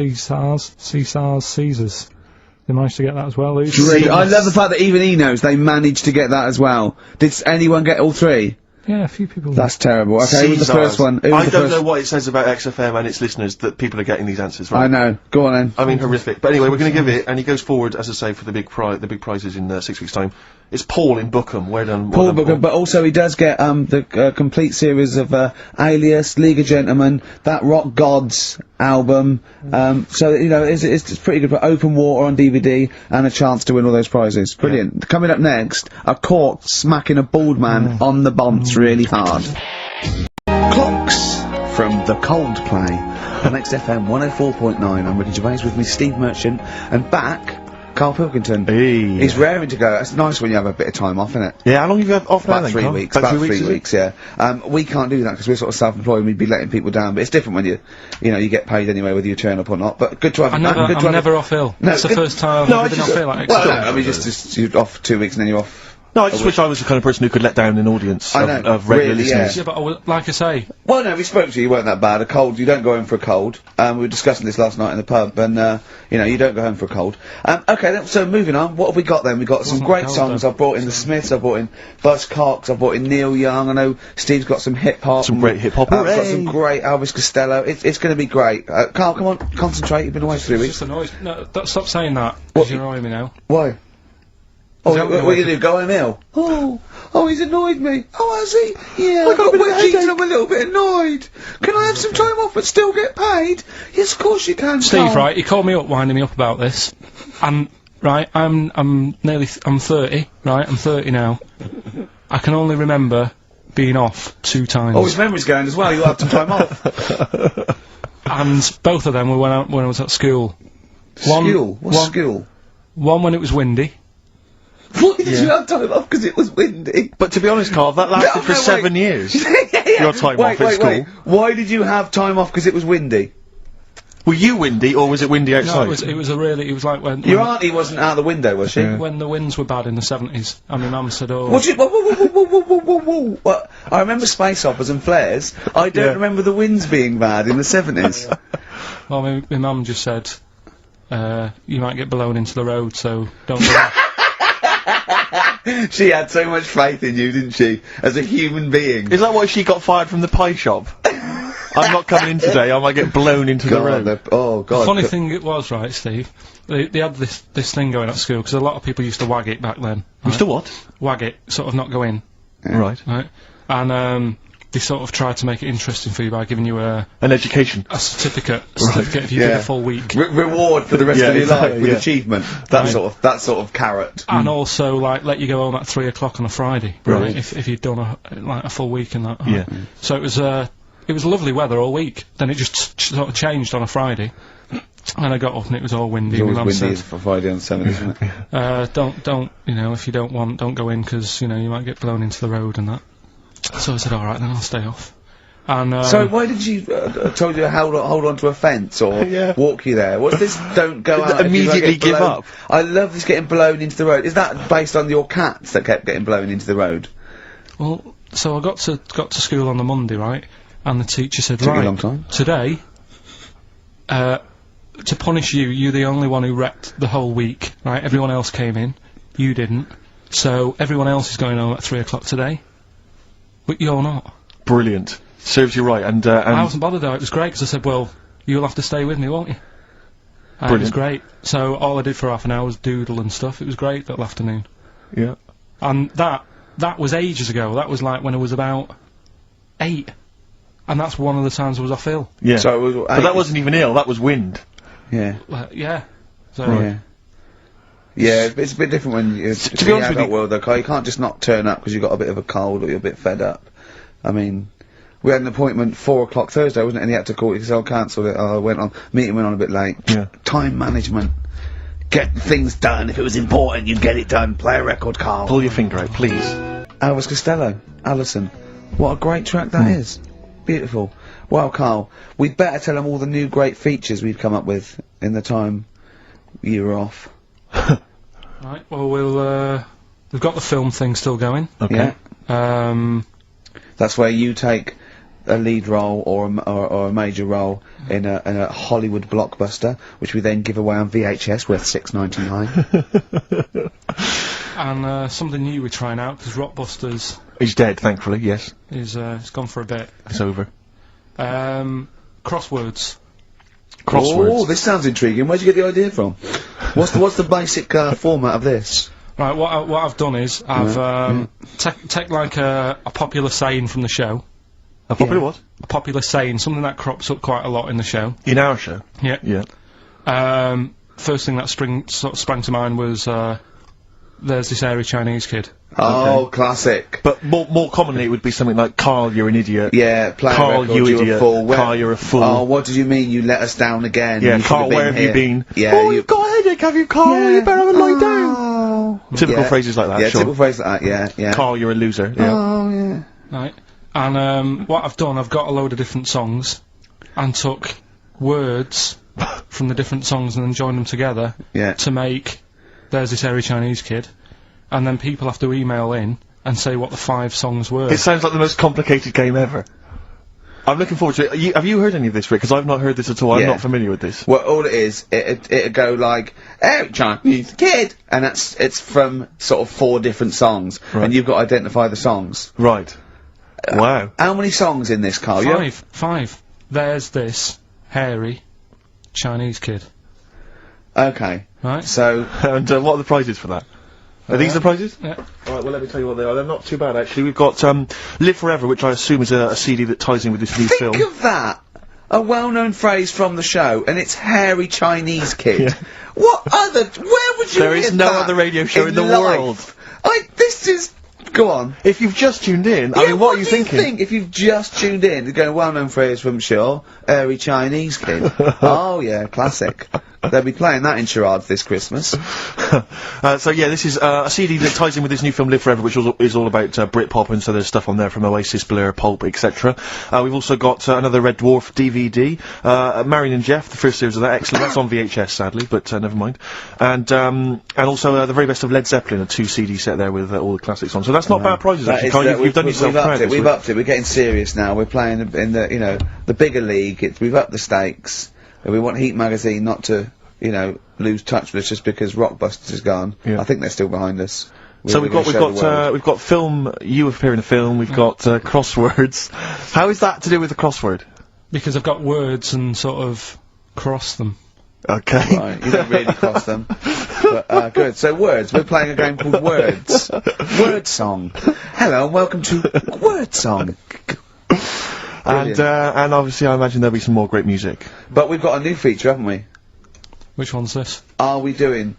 They managed to get that as well. Great. I love the fact that even he knows they managed to get that as well. Did anyone get all three? Yeah, a few people. That's terrible. Okay, who was the first one? Who was I the don't first- know what it says about XFM and its listeners that people are getting these answers right. I know. Go on then. I mean, horrific. But anyway, we're going to give it, and he goes forward, as I say, for the big prizes in 6 weeks' time. It's Paul in Bookham. Well done, Paul Paul. Booker, but also he does get the complete series of Alias, League of Gentlemen, that Rock Gods album. So you know it's pretty good. But Open Water on DVD and a chance to win all those prizes. Brilliant. Yeah. Coming up next, a cork smacking a bald man on the bonds really hard. Clocks from the Coldplay on XFM 104.9. I'm Ricky Gervais, with me Steve Merchant, and back Karl Pilkington. Hey. He's raring to go. It's nice when you have a bit of time off, isn't it? Yeah, how long have you had off now About then, 3 Karl? weeks. About 3 is it? weeks, yeah. We can't do that because we're sort of self-employed and we'd be letting people down. But it's different when you know, you get paid anyway whether you turn up or not. But good to have I'm never off ill. No, That's the first time no, I've been off ill. Like, well, no, I mean, just you're off 2 weeks and then you're off. No, I just wish I was the kind of person who could let down an audience I know, of regular really, listeners. yeah, but like I say, Well, no, we spoke to you. You weren't that bad. A cold, you don't go home for a cold. We were discussing this last night in the pub, and you know, you don't go home for a cold. Okay, then, so moving on. What have we got then? We got some great songs. I've brought in the Smiths. I've brought in Buzz Cox. I've brought in Neil Young. I know Steve's got some hip hop. Some great hip-hop. I've got some great Elvis Costello. It's going to be great. Karl, come on, concentrate. You've been away for 3 weeks. just annoys. No, stop saying that. Because you're annoying me now. Why? Oh, that what are you do? Go home ill? Oh, he's annoyed me. Oh, has he? Yeah, I got a bit of a headache. I'm a little bit annoyed. Can I have some time off but still get paid? Yes, of course you can, Steve, Karl. right? He called me up, winding me up about this, and right, I'm 30, right? I'm 30 now. I can only remember being off 2 times. Oh, his memory's going as well. You'll have some time off. And both of them were when I was at school. School? What's school? One when it was windy. Why did you have time off? Because it was windy. But to be honest, Karl, that lasted for 7 years. Your time off at school. Wait. Why did you have time off? Because it was windy. Were you windy, or was it windy outside? No, it was like when Your auntie wasn't out the window, was she? when the winds were bad in the 70s, and my mum said, "Oh." Whoa. What? I remember space operas and flares. I don't remember the winds being bad in the 70s. Well, my mum just said, "You might get blown into the road, so don't." Go." She had so much faith in you, didn't she? As a human being. Is that why she got fired from the pie shop? I'm not coming in today, I might get blown into the road. Oh, God. The funny thing it was, right, Steve, they had this thing going at school, because a lot of people used to wag it back then. Used to what? Wag it, sort of not go in. Yeah. Right. Right? And, they sort of tried to make it interesting for you by giving you An education. a certificate if you did a full week. Reward for the rest of your life with yeah. achievement. That sort of carrot. And also, like, let you go home at 3 o'clock on a Friday, right? If you'd done a full week and that. Yeah. So it was lovely weather all week. Then it just sort of changed on a Friday, and I got up and it was all windy. It's always My mum windy said, for Friday on 7, isn't it? don't, you know, if you don't want, don't go in, because, you know, you might get blown into the road and that. So I said, alright, then I'll stay off. And, so why did you, told you to hold on to a fence or walk you there? What's this, don't go out if you Immediately get give blown? up. I love this getting blown into the road. Is that based on your cats that kept getting blown into the road? Well, so I got to school on the Monday, right? And the teacher said, Took you a right, long time. today, to punish you, you're the only one who wrecked the whole week, right? Everyone else came in, you didn't. So everyone else is going home at 3 o'clock today, but you're not. Brilliant. Serves you right, and I wasn't bothered though, it was great, because I said, well, you'll have to stay with me, won't you? And it was great. So all I did for half an hour was doodle and stuff. It was great that afternoon. Yeah. And that was ages ago. That was like when I was about 8. And that's one of the times I was off ill. Yeah. So it was but that wasn't even ill, that was wind. Yeah. Yeah. So, Yeah. Yeah, it's a bit different when you're to be honest with you, world though, Carl. You can't just not turn up because you've got a bit of a cold or you're a bit fed up. I mean, we had an appointment 4 o'clock Thursday, wasn't it? And he had to call it because I cancelled it. Meeting went on a bit late. Yeah. Time management. Get things done. If it was important, you'd get it done. Play a record, Carl. Pull your finger out, please. Elvis Costello, Alison. What a great track that is. Beautiful. Well, Carl, we'd better tell them all the new great features we've come up with in the time you were off. Right, well, we've got the film thing still going. Okay. Yeah. That's where you take a lead role or a major role in a Hollywood blockbuster, which we then give away on VHS worth $6.99. And something new we're trying out, because Rockbusters... He's dead, thankfully, yes. He's gone for a bit. It's over. Crosswords. Oh, this sounds intriguing. Where'd you get the idea from? What's the basic format of this? Right, what I've done is, I've take like a popular saying from the show. A popular what? A popular saying, something that crops up quite a lot in the show. In our show? Yeah. Yeah. First thing that sprang to mind was, there's this hairy Chinese kid. Oh, classic. But more commonly it would be something like, Carl, you're an idiot. Yeah, play Carl, record, you you're idiot. a fool. Carl, you're a fool. Oh, what did you mean you let us down again? Yeah, You Carl, should've where have you been? Yeah, oh, you've got a headache, have you, Carl? You better have a lie down. Typical phrases like that, yeah, sure. typical phrases like that, yeah. Carl, you're a loser. Yeah. Oh, yeah. Right. And, what I've done, I've got a load of different songs, and took words from the different songs and then joined them together to make There's This Hairy Chinese Kid, and then people have to email in and say what the 5 songs were. It sounds like the most complicated game ever. I'm looking forward to it. Have you heard any of this, Rick? Because I've not heard this at all. I'm not familiar with this. Well, all it is, it'd go like, "Hey, Chinese kid," and it's from sort of 4 different songs, and you've got to identify the songs. Right. Wow. How many songs in this, Carl? 5. There's this hairy Chinese kid. Okay. Right. So. And what are the prizes for that? Are these the prizes? Yeah. Alright, well let me tell you what they are. They're not too bad actually. We've got Live Forever, which I assume is a CD that ties in with this new film. Think of that! A well-known phrase from the show, and it's hairy Chinese kid. Yeah. What other? Where would you There is hear no that other radio show in the life? world. This is. Go on. If you've just tuned in, I mean, what are you thinking? Think if you've just tuned in? You're going well-known phrase from Shaw, hairy Chinese kid. Oh yeah, classic. They'll be playing that in charades this Christmas. So yeah, this is a CD that ties in with this new film Live Forever, which is all about Britpop, and so there's stuff on there from Oasis, Blur, Pulp, etc. We've also got another Red Dwarf DVD, Marion and Jeff, the first series of that, excellent. That's on VHS sadly, but never mind. And also the very best of Led Zeppelin, a 2 CD set there with all the classics on. So that's not bad prizes actually. Carl, you've done yourself proud this We've week. upped it. We're getting serious now. We're playing in the the bigger league. We've upped the stakes. We want Heat magazine not to lose touch with us just because Rockbusters is gone. Yeah. I think they're still behind us. So we've got film. You appear in a film. We've got crosswords. How is that to do with the crossword? Because I've got words and sort of cross them. Okay. Right, you don't really cross them. But, good. So words. We're playing a game called Words. Word Song. Hello and welcome to Word Song. And obviously I imagine there'll be some more great music. But we've got a new feature, haven't we? Which one's this? Are we doing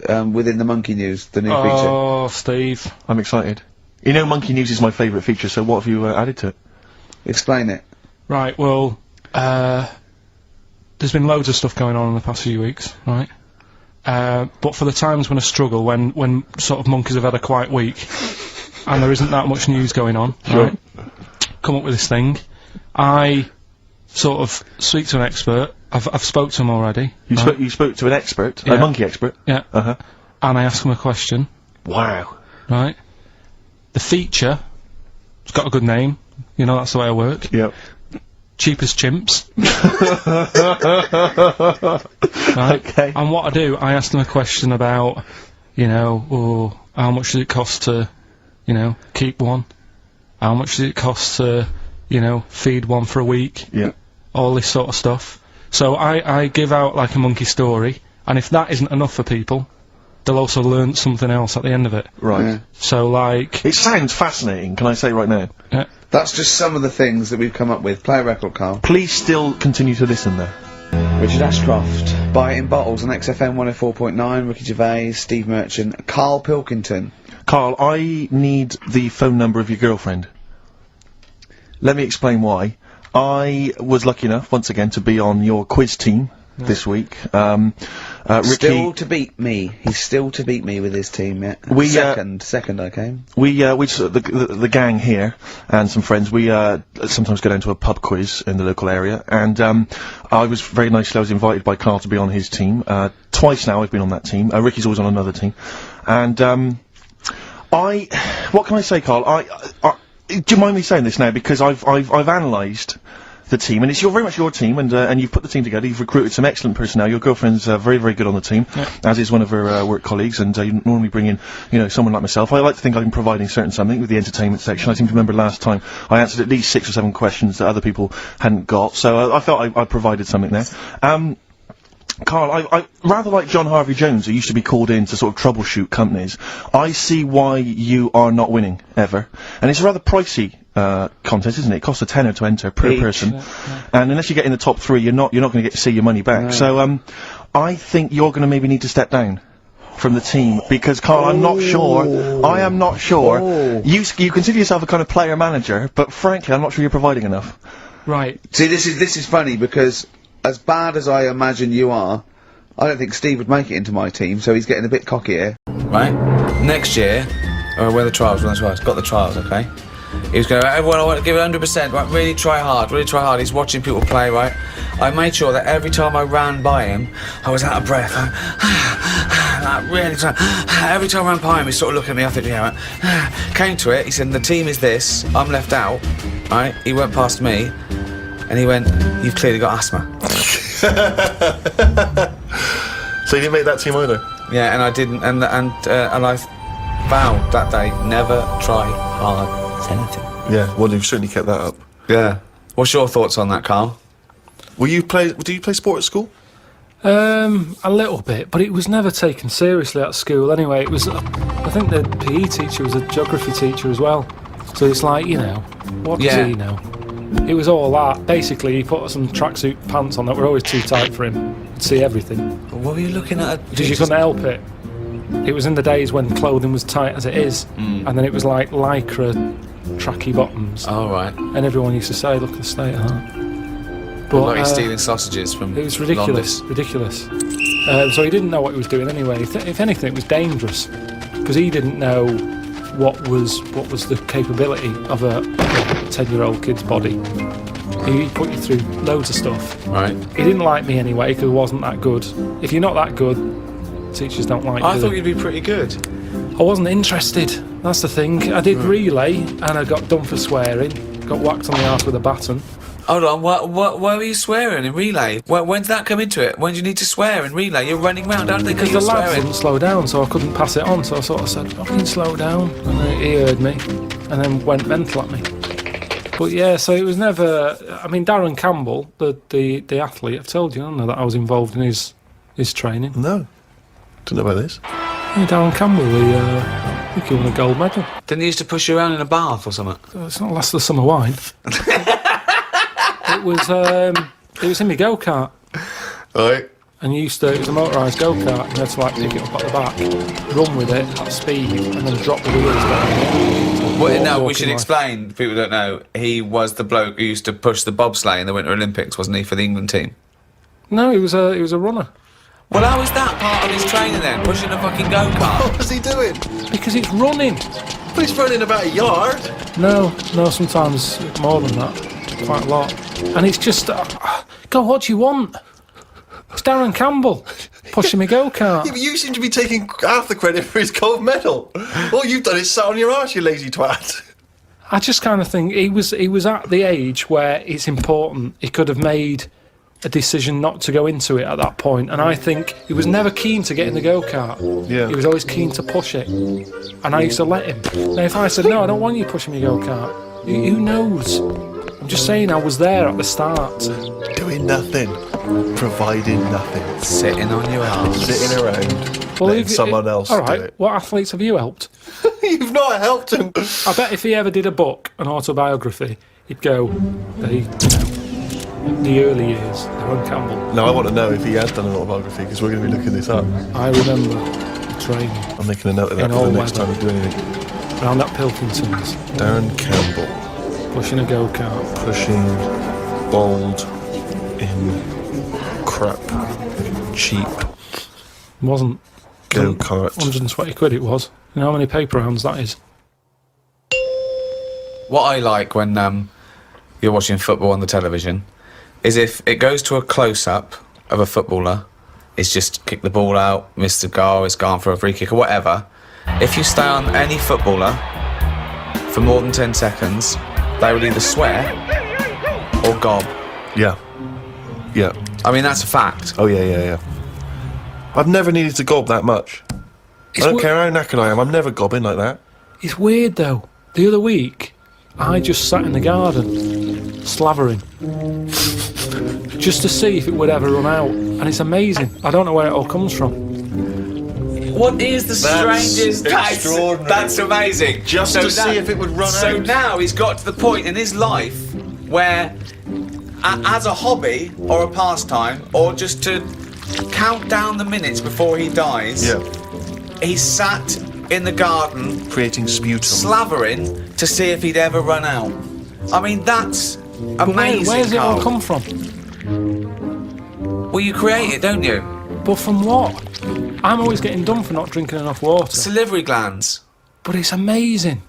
within the Monkey News, the new feature? Oh, Steve. I'm excited. You know Monkey News is my favourite feature, so what have you added to it? Explain it. Right, well, there's been loads of stuff going on in the past few weeks, right? But for the times when I struggle, when sort of monkeys have had a quiet week, and there isn't that much news going on, right? Come up with this thing. I sort of speak to an expert. I've spoke to him already. You spoke to an expert? A monkey expert? Yeah. Uh-huh. And I ask him a question. Wow. Right? The feature, it's got a good name. That's the way I work. Yep. Cheapest chimps. Right? Okay. And what I do, I ask them a question about, how much does it cost to, keep one? How much does it cost to, feed one for a week? Yeah. All this sort of stuff. So I give out like a monkey story, and if that isn't enough for people, they'll also learn something else at the end of it. Right. Yeah. So like... It sounds fascinating, can I say right now? Yeah. That's just some of the things that we've come up with. Play a record, Carl. Please still continue to listen there. Richard Ashcroft, Buy It in Bottles on XFM 104.9, Ricky Gervais, Steve Merchant, Karl Pilkington. Karl, I need the phone number of your girlfriend. Let me explain why. I was lucky enough, once again, to be on your quiz team this week. Ricky... Still to beat me. He's still to beat me with his team, yeah. Second I came. The gang here, and some friends, we, sometimes go down to a pub quiz in the local area, and, I was invited by Karl to be on his team. Twice now I've been on that team. Ricky's always on another team. And, what can I say, Karl? Do you mind me saying this now? Because I've analysed the team, and it's very much your team, and you've put the team together, you've recruited some excellent personnel, your girlfriend's, very, very good on the team, as is one of her, work colleagues, and, you normally bring in, someone like myself. I like to think I'm providing something with the entertainment section. I seem to remember last time I answered at least 6 or 7 questions that other people hadn't got, so I felt I provided something there. Karl, I rather like John Harvey Jones, who used to be called in to sort of troubleshoot companies. I see why you are not winning, ever. And it's a rather pricey, contest, isn't it? It costs a tenner to enter per person. And unless you get in the top 3, you're not gonna get to see your money back. No. So, I think you're gonna maybe need to step down from the team, because, Karl, I am not sure. You consider yourself a kind of player manager, but frankly, I'm not sure you're providing enough. Right. See, this is funny, because as bad as I imagine you are, I don't think Steve would make it into my team, so he's getting a bit cocky here. Right? Next year, where are the trials? Got the trials, okay? He was going, everyone, I want to give it 100%, right? Really try hard. He's watching people play, right? I made sure that every time I ran by him, I was out of breath. Every time I ran by him, he sort of looked at me, I think, yeah, right? Came to it, he said, the team is this, I'm left out, right? He went past me, and he went, you've clearly got asthma. So you didn't make that team either? Yeah, and I didn't, and I vowed that day, never try hard at anything. Yeah, well, you've certainly kept that up. Yeah. What's your thoughts on that, Karl? Do you play sport at school? A little bit, but it was never taken seriously at school anyway. It was, I think the PE teacher was a geography teacher as well. So it's like, what does he know? It was all that. Basically, he put some tracksuit pants on that were always too tight for him. He'd see everything. What were you looking at? Because you couldn't help it. It was in the days when clothing was tight as it is, and then it was like lycra tracky bottoms. Oh, right. And everyone used to say, look at the state of that. But like he's stealing sausages from it was ridiculous, ridiculous. So he didn't know what he was doing anyway. If anything, it was dangerous, because he didn't know what was the capability of a 10-year-old kid's body. He put you through loads of stuff. Right. He didn't like me anyway, because I wasn't that good. If you're not that good, teachers don't like you. I thought you'd be pretty good. I wasn't interested. That's the thing. I did relay, and I got done for swearing. Got whacked on the arse with a baton. Hold on, why were you swearing in relay? When did that come into it? When did you need to swear in relay? You're running round, don't they? Because the lads didn't slow down, so I couldn't pass it on, so I sort of said, fucking slow down. And then he heard me, and then went mental at me. But yeah, so it was never... I mean, Darren Campbell, the athlete, I've told you, I don't know, that I was involved in his training. No. Didn't know about this. Yeah, Darren Campbell, I think he won a gold medal. Didn't he used to push you around in a bath or something? It's not last of the summer wine. It was in my go-kart. Right. And it was a motorised go-kart, and you had to like pick it up at the back, run with it at speed, and then drop the wheels down. Well, no, we should explain, if people don't know, he was the bloke who used to push the bobsleigh in the Winter Olympics, wasn't he, for the England team? No, he was a runner. Well, how is that part of his training then, pushing a fucking go-kart? What was he doing? Because it's running. But he's running about a yard. No, sometimes more than that. Quite a lot. And it's just, God, what do you want? It's Darren Campbell pushing me go-kart. Yeah, but you seem to be taking half the credit for his gold medal. All you've done is sat on your arse, you lazy twat. I just kind of think he was at the age where it's important. He could have made a decision not to go into it at that point, and I think he was never keen to get in the go-kart. Yeah. He was always keen to push it, and I used to let him. Now if I said, no, I don't want you pushing me go-kart, who knows? I'm just saying I was there at the start. Doing nothing. Providing nothing. Sitting on your arse. Sitting around. Letting someone else do it. What athletes have you helped? You've not helped him. I bet if he ever did a book, an autobiography, he'd go, there you go. the early years, Aaron Campbell. No, I want to know if he has done an autobiography, because we're going to be looking this up. I remember the training. I'm making a note of that In for the all next weather. time we do anything. Round at Pilkington's, Darren Campbell, pushing a go-kart. pushing bold in crap, cheap Wasn't. go-kart. 120 quid it was. You know how many paper rounds that is? What I like when you're watching football on the television is if it goes to a close-up of a footballer, it's just kick the ball out, missed the goal, it's gone for a free kick or whatever. If you stay on any footballer for more than 10 seconds, they will either swear or gob. Yeah. Yeah. I mean, that's a fact. Oh, yeah. I've never needed to gob that much. I don't care how knackered I am, I'm never gobbing like that. It's weird though. The other week, I just sat in the garden, slavering, just to see if it would ever run out. And it's amazing. I don't know where it all comes from. What is the strangest case? Extraordinary. That's amazing. Just to see if it would run So out. now he's got to the point in his life where, as a hobby or a pastime, or just to count down the minutes before he dies, he sat in the garden creating sputum, slavering to see if he'd ever run out. I mean, that's amazing. Where's it all Karl. come from? Well, you create it, don't you? But from what? I'm always getting done for not drinking enough water. Salivary glands. But it's amazing.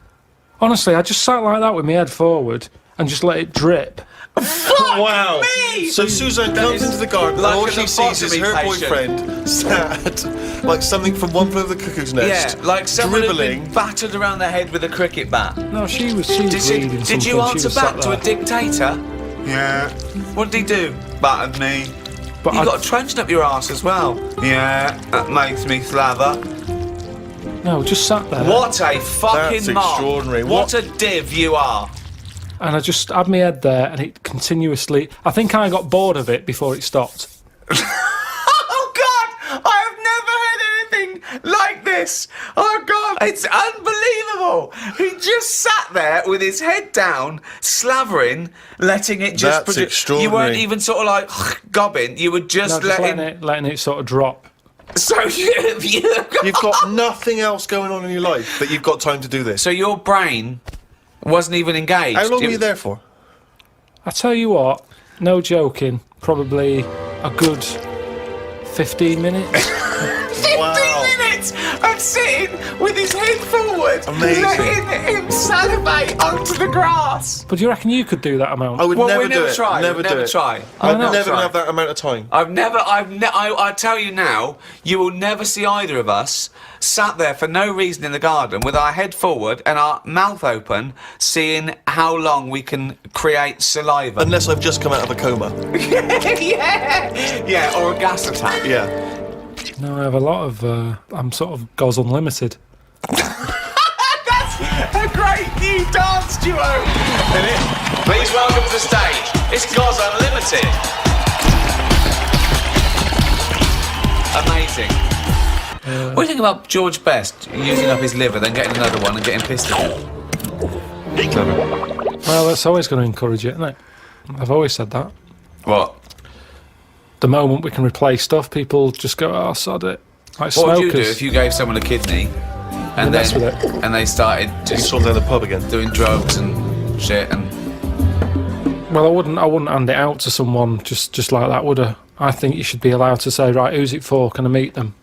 Honestly, I just sat like that with my head forward and just let it drip. Wow. Me! So Suzanne comes into the garden like and all a she sees is her lobotomy patient. boyfriend sat like something from One Flew Over the Cuckoo's Nest. Yeah, like someone who'd dribbling. been battered around the head with a cricket bat. No, she was reading something. Did you She answer was back sat to a there. dictator? Yeah. What did he do? Battered me. But You got a trenching up your arse as well. Yeah, that makes me slather. No, just sat there. What a fucking That's mark. extraordinary. What a div you are. And I just had my head there and it continuously... I think I got bored of it before it stopped. Oh God! I have never heard anything like this. Oh God! It's unbelievable. He just sat there with his head down, slavering, letting it just. That's You extraordinary. weren't even sort of like gobbing. You were just No, just letting. letting it sort of drop. So You've got nothing else going on in your life that you've got time to do this. So your brain wasn't even engaged. How long were you there for? I tell you what, no joking, probably a good 15 minutes. 15 minutes of sitting with his head forward, Amazing. letting him salivate onto the grass. But do you reckon you could do that amount? I would Well, never we do never it. try. Never we do never it. try. I'd know. never try. have that amount of time. I tell you now, you will never see either of us sat there for no reason in the garden with our head forward and our mouth open, seeing how long we can create saliva. Unless I've just come out of a coma. yeah, or a gas attack. Yeah. No, I have a lot of... I'm sort of Goz Unlimited. That's a great new dance duo. Please welcome to the stage. It's Goz Unlimited. Amazing. What do you think about George Best using up his liver, then getting another one and getting pissed at him? Well, that's always going to encourage it, isn't it? I've always said that. What? The moment we can replace stuff, people just go, oh, sod it. Like What would you smokers. do if you gave someone a kidney and mess then with it. and they started You just saw down the pub again. doing drugs and shit and Well, I wouldn't hand it out to someone just like that, would I? I think you should be allowed to say, right, who's it for? Can I meet them?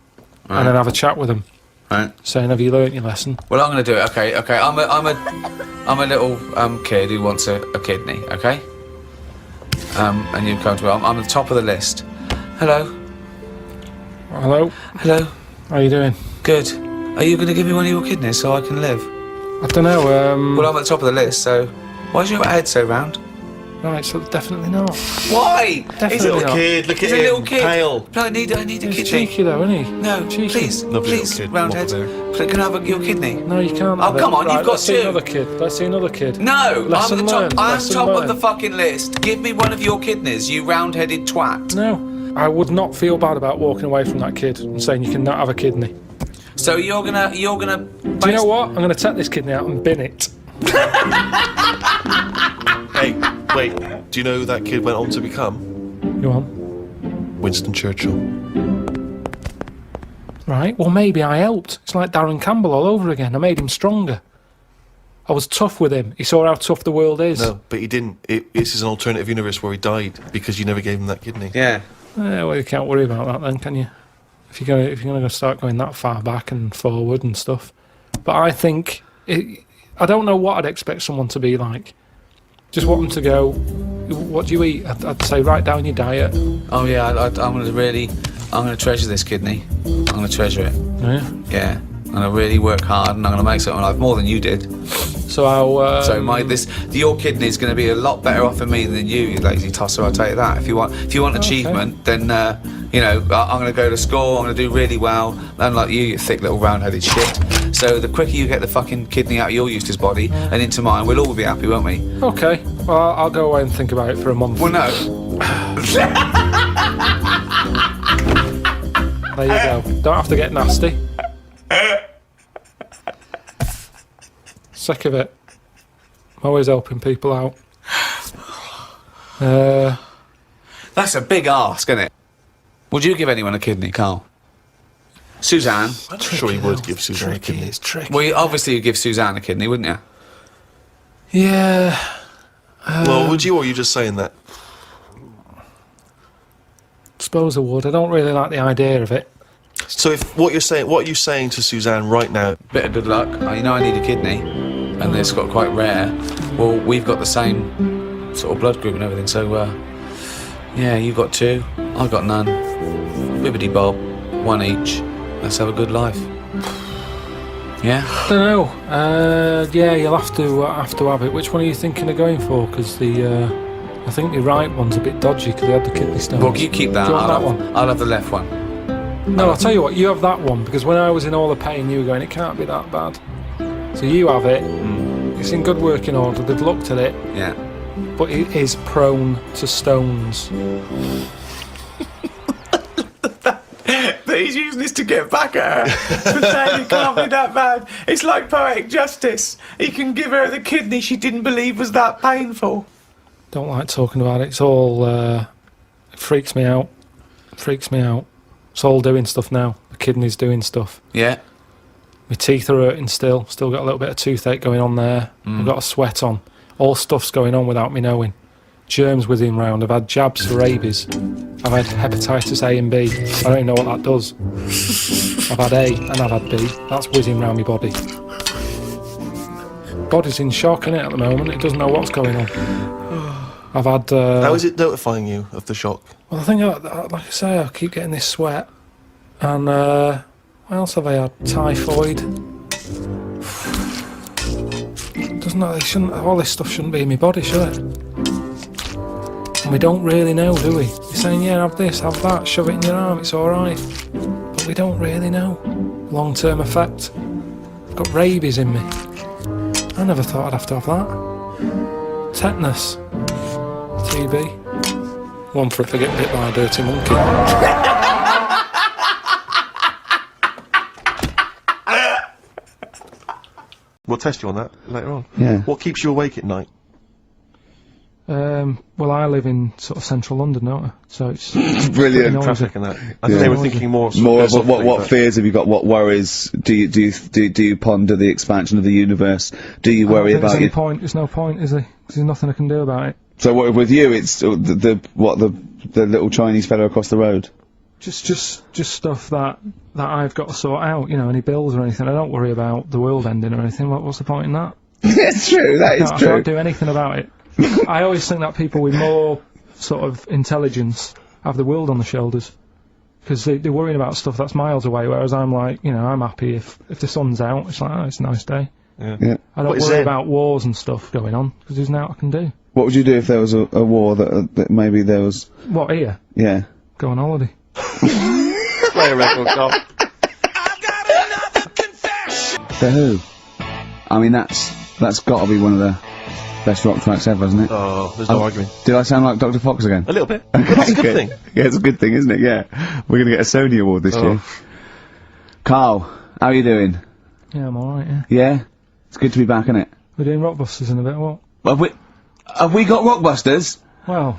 And then have a chat with them, right? saying, have you learnt your lesson? Well, I'm going to do it. Okay. I'm a little kid who wants a kidney. Okay. And you come to me. I'm at the top of the list. Hello. Hello? Hello. How you doing? Good. Are you going to give me one of your kidneys so I can live? I don't know, Well, I'm at the top of the list, so why is your head so round? Right, so definitely not. Why? Definitely He's a little not. Kid, look He's at a him. little kid. Pale. No, I need a He's kidney. cheeky though, isn't he? No, Cheeky. please, Lovely please, little kid. roundhead. What Please, can I have your kidney? No, you can't. Oh, have it. come on, Right, you've got let's see two. another kid. Let's see another kid. No, Lesson I'm the top. learned, I'm lesson top of learned. the fucking list. Give me one of your kidneys, you round-headed twat. No. I would not feel bad about walking away from that kid and saying you cannot have a kidney. So you're gonna. Do you know what? I'm going to take this kidney out and bin it. Hey, Wait, do you know who that kid went on to become? Go on. Winston Churchill. Right, well maybe I helped. It's like Darren Campbell all over again. I made him stronger. I was tough with him. He saw how tough the world is. No, but he didn't. This is an alternative universe where he died because you never gave him that kidney. Yeah. Well, you can't worry about that then, can you? If you're gonna start going that far back and forward and stuff. But I think I don't know what I'd expect someone to be like. Just want them to go, what do you eat? I'd say write down your diet. Oh yeah, I'm gonna treasure this kidney. I'm gonna treasure it. Yeah. Yeah. I'm gonna really work hard, and I'm gonna make something of life more than you did. So I'll. Your kidney is gonna be a lot better off of me than you lazy tosser. I'll tell you that. If you want achievement, then I'm gonna go to school. I'm gonna do really well. Unlike you thick little round-headed shit. So the quicker you get the fucking kidney out of your Eustace body and into mine, we'll all be happy, won't we? Okay. Well, I'll go away and think about it for a month. Well, no. There you go. Don't have to get nasty. Sick of it. I'm always helping people out. That's a big ask, isn't it? Would you give anyone a kidney, Karl? Suzanne? I'm sure you would give Suzanne a kidney. It's tricky. Well, obviously you'd give Suzanne a kidney, wouldn't you? Yeah. Well, would you, or are you just saying that? Suppose I would. I don't really like the idea of it. So what are you saying to Suzanne right now? Bit of good luck. I need a kidney, and it's got quite rare. Well, we've got the same sort of blood group and everything, so yeah, you got 2, I got none. Bibbidi bob, 1 each. Let's have a good life. Yeah. Don't know. Yeah, you'll have to have it. Which one are you thinking of going for? Because I think the right one's a bit dodgy because they had the kidney stones. Well, you keep that. Do you want that one? I'll have the left one. No, I'll tell you what. You have that one because when I was in all the pain, you were going, it can't be that bad. So you have it. It's in good working order. They've looked at it. Yeah. But it is prone to stones. But he's using this to get back at her for saying it can't be that bad. It's like poetic justice. He can give her the kidney she didn't believe was that painful. Don't like talking about it. It's all it freaks me out. Freaks me out. It's all doing stuff now. The kidney's doing stuff. Yeah. My teeth are hurting still. Still got a little bit of toothache going on there. I've got a sweat on. All stuff's going on without me knowing. Germs whizzing round. I've had jabs for rabies. I've had hepatitis A and B. I don't even know what that does. I've had A and I've had B. That's whizzing round my body. Body's in shock, innit, at the moment. It doesn't know what's going on. I've had... How is it notifying you of the shock? Well, I think, like I say, I keep getting this sweat. And, what else have I had? Typhoid. All this stuff shouldn't be in my body, should it? And we don't really know, do we? You're saying, yeah, have this, have that, shove it in your arm, it's alright. But we don't really know. Long-term effect. I've got rabies in me. I never thought I'd have to have that. Tetanus. TB. One for if I get bit by a dirty monkey. We'll test you on that later on. Yeah. What keeps you awake at night? Well, I live in sort of central London, don't I? So it's Brilliant. Traffic and that. I think they were thinking more of what fears have you got? What worries do you ponder the expansion of the universe? Do you worry about There's no point, is there? 'Cause there's nothing I can do about it. So what with you? It's the little Chinese fellow across the road. Just stuff that I've got to sort out. You know, any bills or anything. I don't worry about the world ending or anything. What's the point in that? It's true. That is true. I can't do anything about it. I always think that people with more sort of intelligence have the world on their shoulders because they're worrying about stuff that's miles away, whereas I'm like, you know, I'm happy if the sun's out, it's like, oh, it's a nice day. Yeah. I don't worry about wars and stuff going on because there's nothing I can do. What would you do if there was a war that maybe there was... What, here? Yeah. Go on holiday. Play a record, Karl. The Who. I mean, that's got to be one of the best rock tracks ever, isn't it? Oh, there's no arguing. Did I sound like Dr. Fox again? A little bit. But that's a good thing. Yeah, it's a good thing, isn't it? Yeah. We're going to get a Sony Award this year. Karl, how are you doing? Yeah, I'm alright, yeah. Yeah? It's good to be back, isn't it? We're doing Rockbusters in a bit, what? Well, Have we got Rockbusters? Well.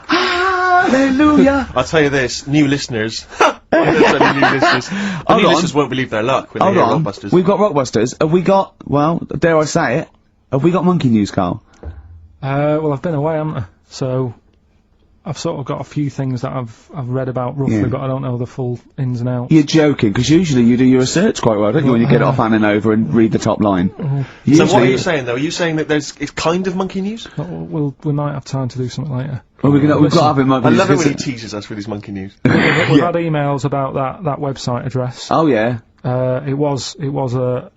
Hallelujah! I'll tell you this, new listeners. There's any new listeners. The new listeners won't believe their luck when they hear Rockbusters. We've got Rockbusters. Have we got, well, dare I say it, have we got Monkey News, Carl? Well, I've been away, haven't I? So, I've sort of got a few things that I've read about roughly, but I don't know the full ins and outs. You're joking, because usually you do your research quite well, don't you, when you get it off Anna Nova and read the top line. So what are you saying, though? Are you saying that it's kind of Monkey News? We might have time to do something later. Well, we've got to have him Monkey News. I love it when he teases us with his Monkey News. We've had emails about that website address. Oh, yeah. It was a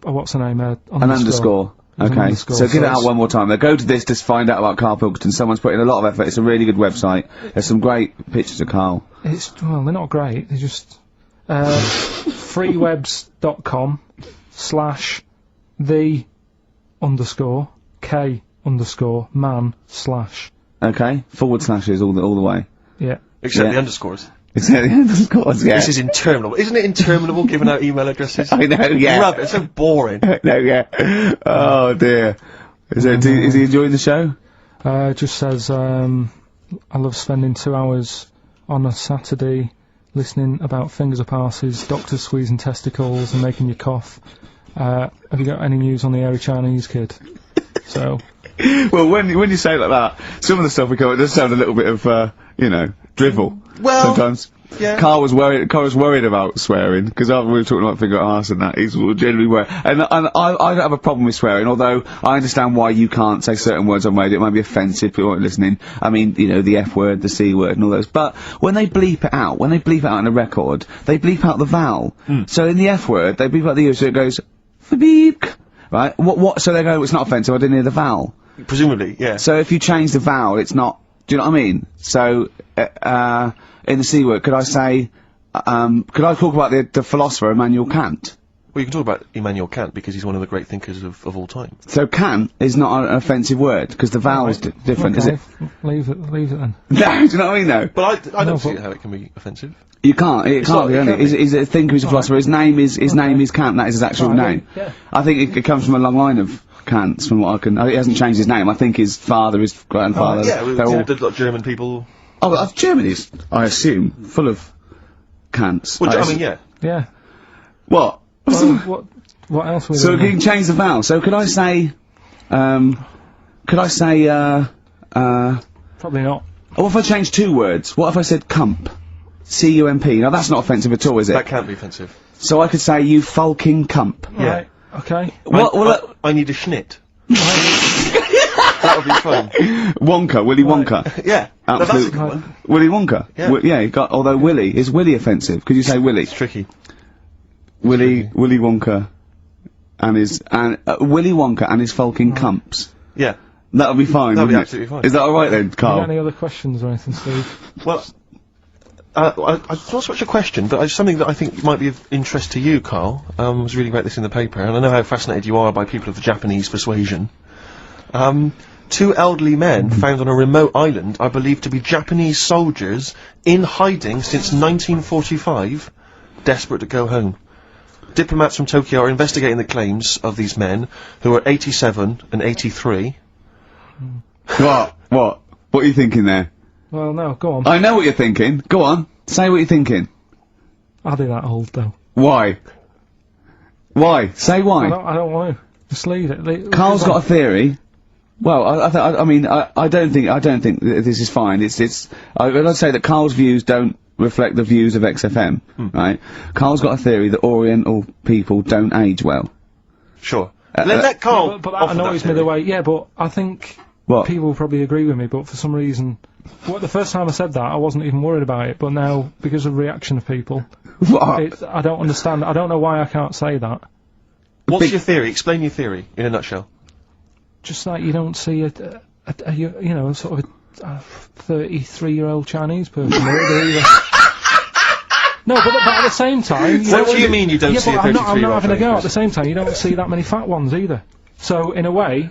what's the name? An underscore. Okay, so give it out one more time. Now go to this to find out about Karl Pilkington. Someone's put in a lot of effort. It's a really good website. There's some great pictures of Karl. Well, they're not great. They're just freewebs.com/the_k_man/ Okay, forward slashes all the way. Yeah. Except the underscores. Except the underscores, yeah. This is interminable. Isn't it interminable giving out email addresses? I know, yeah. Rubbish, it's so boring. No, yeah. Oh, dear. Is he enjoying the show? Just says, I love spending 2 hours on a Saturday listening about fingers of passes, doctors squeezing testicles and making you cough. Have you got any news on the airy Chinese kid? So... Well, when you say it like that, some of the stuff we cover does sound a little bit of, drivel. Well, sometimes. Yeah. Karl was worried about swearing, because after we were talking about finger arse and that, he's generally worried. And I don't have a problem with swearing, although I understand why you can't say certain words on radio. It might be offensive to people who aren't listening. I mean, the F word, the C word and all those. But when they bleep it out in a record, they bleep out the vowel. So in the F word, they bleep out the U, so it goes, beep, right? So they go, it's not offensive, I didn't hear the vowel. Presumably, yeah. So if you change the vowel, it's not, do you know what I mean? So, in the C word, could I say, could I talk about the philosopher Immanuel Kant? Well, you can talk about Immanuel Kant because he's one of the great thinkers of all time. So Kant is not an offensive word, because the vowel is different, is it? Leave it then. No, do you know what I mean though? But I don't see how it can be offensive. You can't, it can't be, only. He's a thinker, he's a philosopher, his name is Kant, that is his actual name. Yeah. I think it comes from a long line of Kants, from what he hasn't changed his name, I think his father, his grandfather, they're all... There's a lot of German people... Oh, Germany's, I assume, full of Kants. Well, I mean, yeah. Yeah. What? Well, what else was So you can change the vowel. So could I say, Probably not. What if I change 2 words? What if I said cump? C-U-M-P. Now that's not offensive at all, is it? That can't be offensive. So I could say, you fucking cump. Yeah. Right. Okay. I need a schnit. That would be fun. Wonka, Willy Wonka. Yeah. Absolute. That's a good one. Willy Wonka. Yeah. He got, although Willy, is Willy offensive? Could you say Willy? It's tricky. Willy Wonka and Willy Wonka and his fucking cumps. Yeah. That would be fine, That would be wouldn't absolutely it? fine. Is that alright then, You Karl? got any other questions or anything, Steve? Well, it's not so much a question, but something that I think might be of interest to you, Karl. I was reading about this in the paper, and I know how fascinated you are by people of the Japanese persuasion. 2 elderly men found on a remote island are believed to be Japanese soldiers in hiding since 1945, desperate to go home. Diplomats from Tokyo are investigating the claims of these men, who are 87 and 83. What? What are you thinking there? Well, no, go on. I know what you're thinking. Go on. Say what you're thinking. Are they that old, though? Why? Why? Say why. I don't want to. Just leave it. Karl's got a theory. Well, I don't think that this is fine. I'd say that Karl's views don't reflect the views of XFM, right? Karl's got a theory that Oriental people don't age well. Sure. Let Karl. But that annoys me the way. Yeah, but I think What? people probably agree with me. But for some reason, the first time I said that, I wasn't even worried about it. But now, because of the reaction of people, I don't understand. I don't know why I can't say that. What's your theory? Explain your theory in a nutshell. Just like you don't see sort of a 33-year-old Chinese person. No, but at the same time... What do you mean you don't see a 33-year-old I'm not having a go. person? At the same time, you don't see that many fat ones either. So, in a way,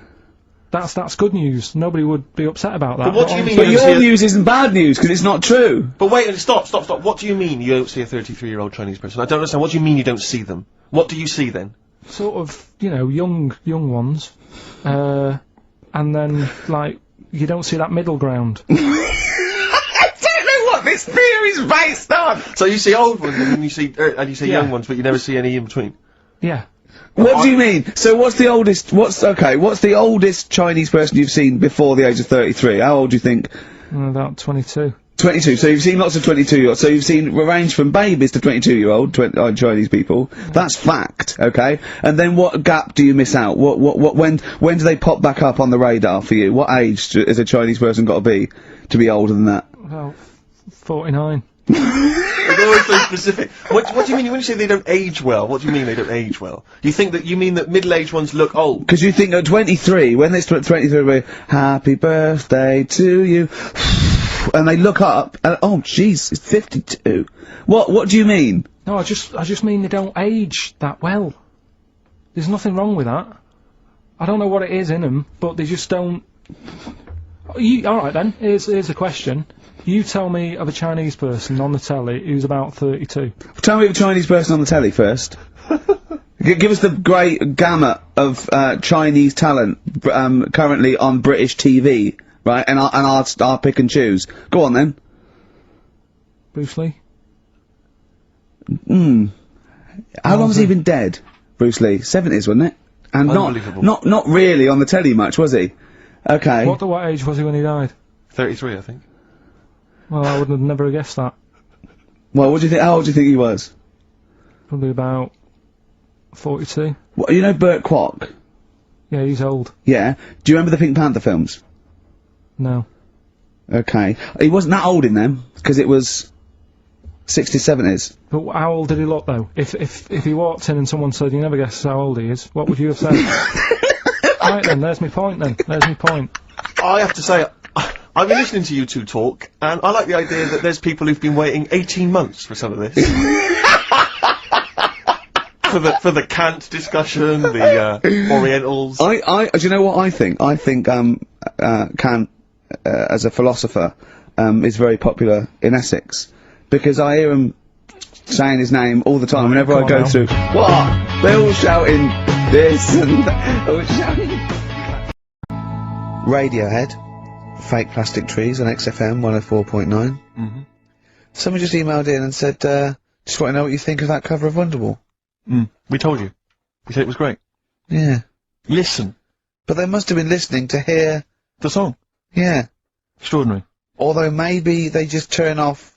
that's good news. Nobody would be upset about that. But what do you mean But your news isn't bad news, because it's not true. But wait, stop. What do you mean you don't see a 33-year-old Chinese person? I don't understand. What do you mean you don't see them? What do you see then? Sort of, young ones. and then, like, you don't see that middle ground. I don't know what this theory's based on! So you see old ones, and then you see, young ones, but you never see any in between? Yeah. What do you mean? So what's the oldest, what's the oldest Chinese person you've seen before the age of 33? How old do you think? About 22. 22, so you've seen lots of 22-year-olds, so you've seen range from babies to 22-year-old Chinese people. That's fact, okay? And then what gap do you miss out? When do they pop back up on the radar for you? What age has a Chinese person got to be older than that? Well, 49. They're always so specific. What do you mean when you say they don't age well? What do you mean they don't age well? You mean that middle-aged ones look old? Because you think at 23, when they start 23, happy birthday to you, and they look up, and oh jeez, it's 52. What do you mean? No, I just mean they don't age that well. There's nothing wrong with that. I don't know what it is in them, but they just don't. Alright then, here's a question. You tell me of a Chinese person on the telly who's about 32. Tell me of a Chinese person on the telly first. Give us the great gamut of Chinese talent currently on British TV, right? And I'll pick and choose. Go on then. Bruce Lee. How long has he been dead? Bruce Lee, 70s, wasn't it? And Unbelievable. not really on the telly much, was he? Okay. What age was he when he died? 33, I think. Well, I would have never guessed that. Well, what do you think? How old do you think he was? Probably about 42. What, you know Burt Kwok? Yeah, he's old. Yeah. Do you remember the Pink Panther films? No. Okay. He wasn't that old in them, because it was 60s, 70s. But how old did he look, though? If he walked in and someone said, you never guess how old he is, what would you have said? Right then, there's my point then. There's my point. I have to say, I've been listening to you two talk, and I like the idea that there's people who've been waiting 18 months for some of this. for the Kant discussion, the Orientals. Do you know what I think? I think, Kant, as a philosopher, is very popular in Essex. Because I hear him saying his name all the time whenever I go through. What? They're all shouting this and that. All shouting. Radiohead. Fake Plastic Trees on XFM 104.9. Someone just emailed in and said, just want to know what you think of that cover of Wonderwall. We told you. We said it was great. Yeah. Listen. But they must have been listening to hear the song. Yeah. Extraordinary. Although maybe they just turn off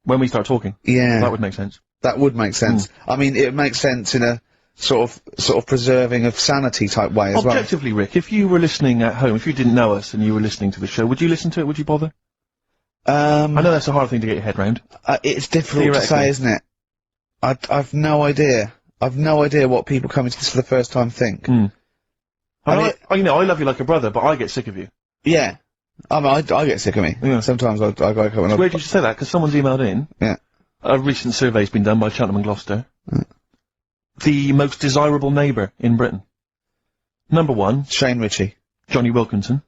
when we start talking. Yeah. That would make sense. That would make sense. I mean, it makes sense in a sort of preserving of sanity type way as well. Objectively, Rick, if you were listening at home, if you didn't know us and you were listening to the show, would you listen to it? Would you bother? I know that's a hard thing to get your head round. It's difficult to say, isn't it? I've no idea. I've no idea what people coming to this for the first time think. I love you like a brother, but I get sick of you. Yeah. I mean, I get sick of me. Yeah. Sometimes I go up and it's weird you should say that, because someone's emailed in. Yeah. A recent survey's been done by Cheltenham and Gloucester. The most desirable neighbour in Britain. Number 1. Shane Ritchie. Johnny Wilkinson.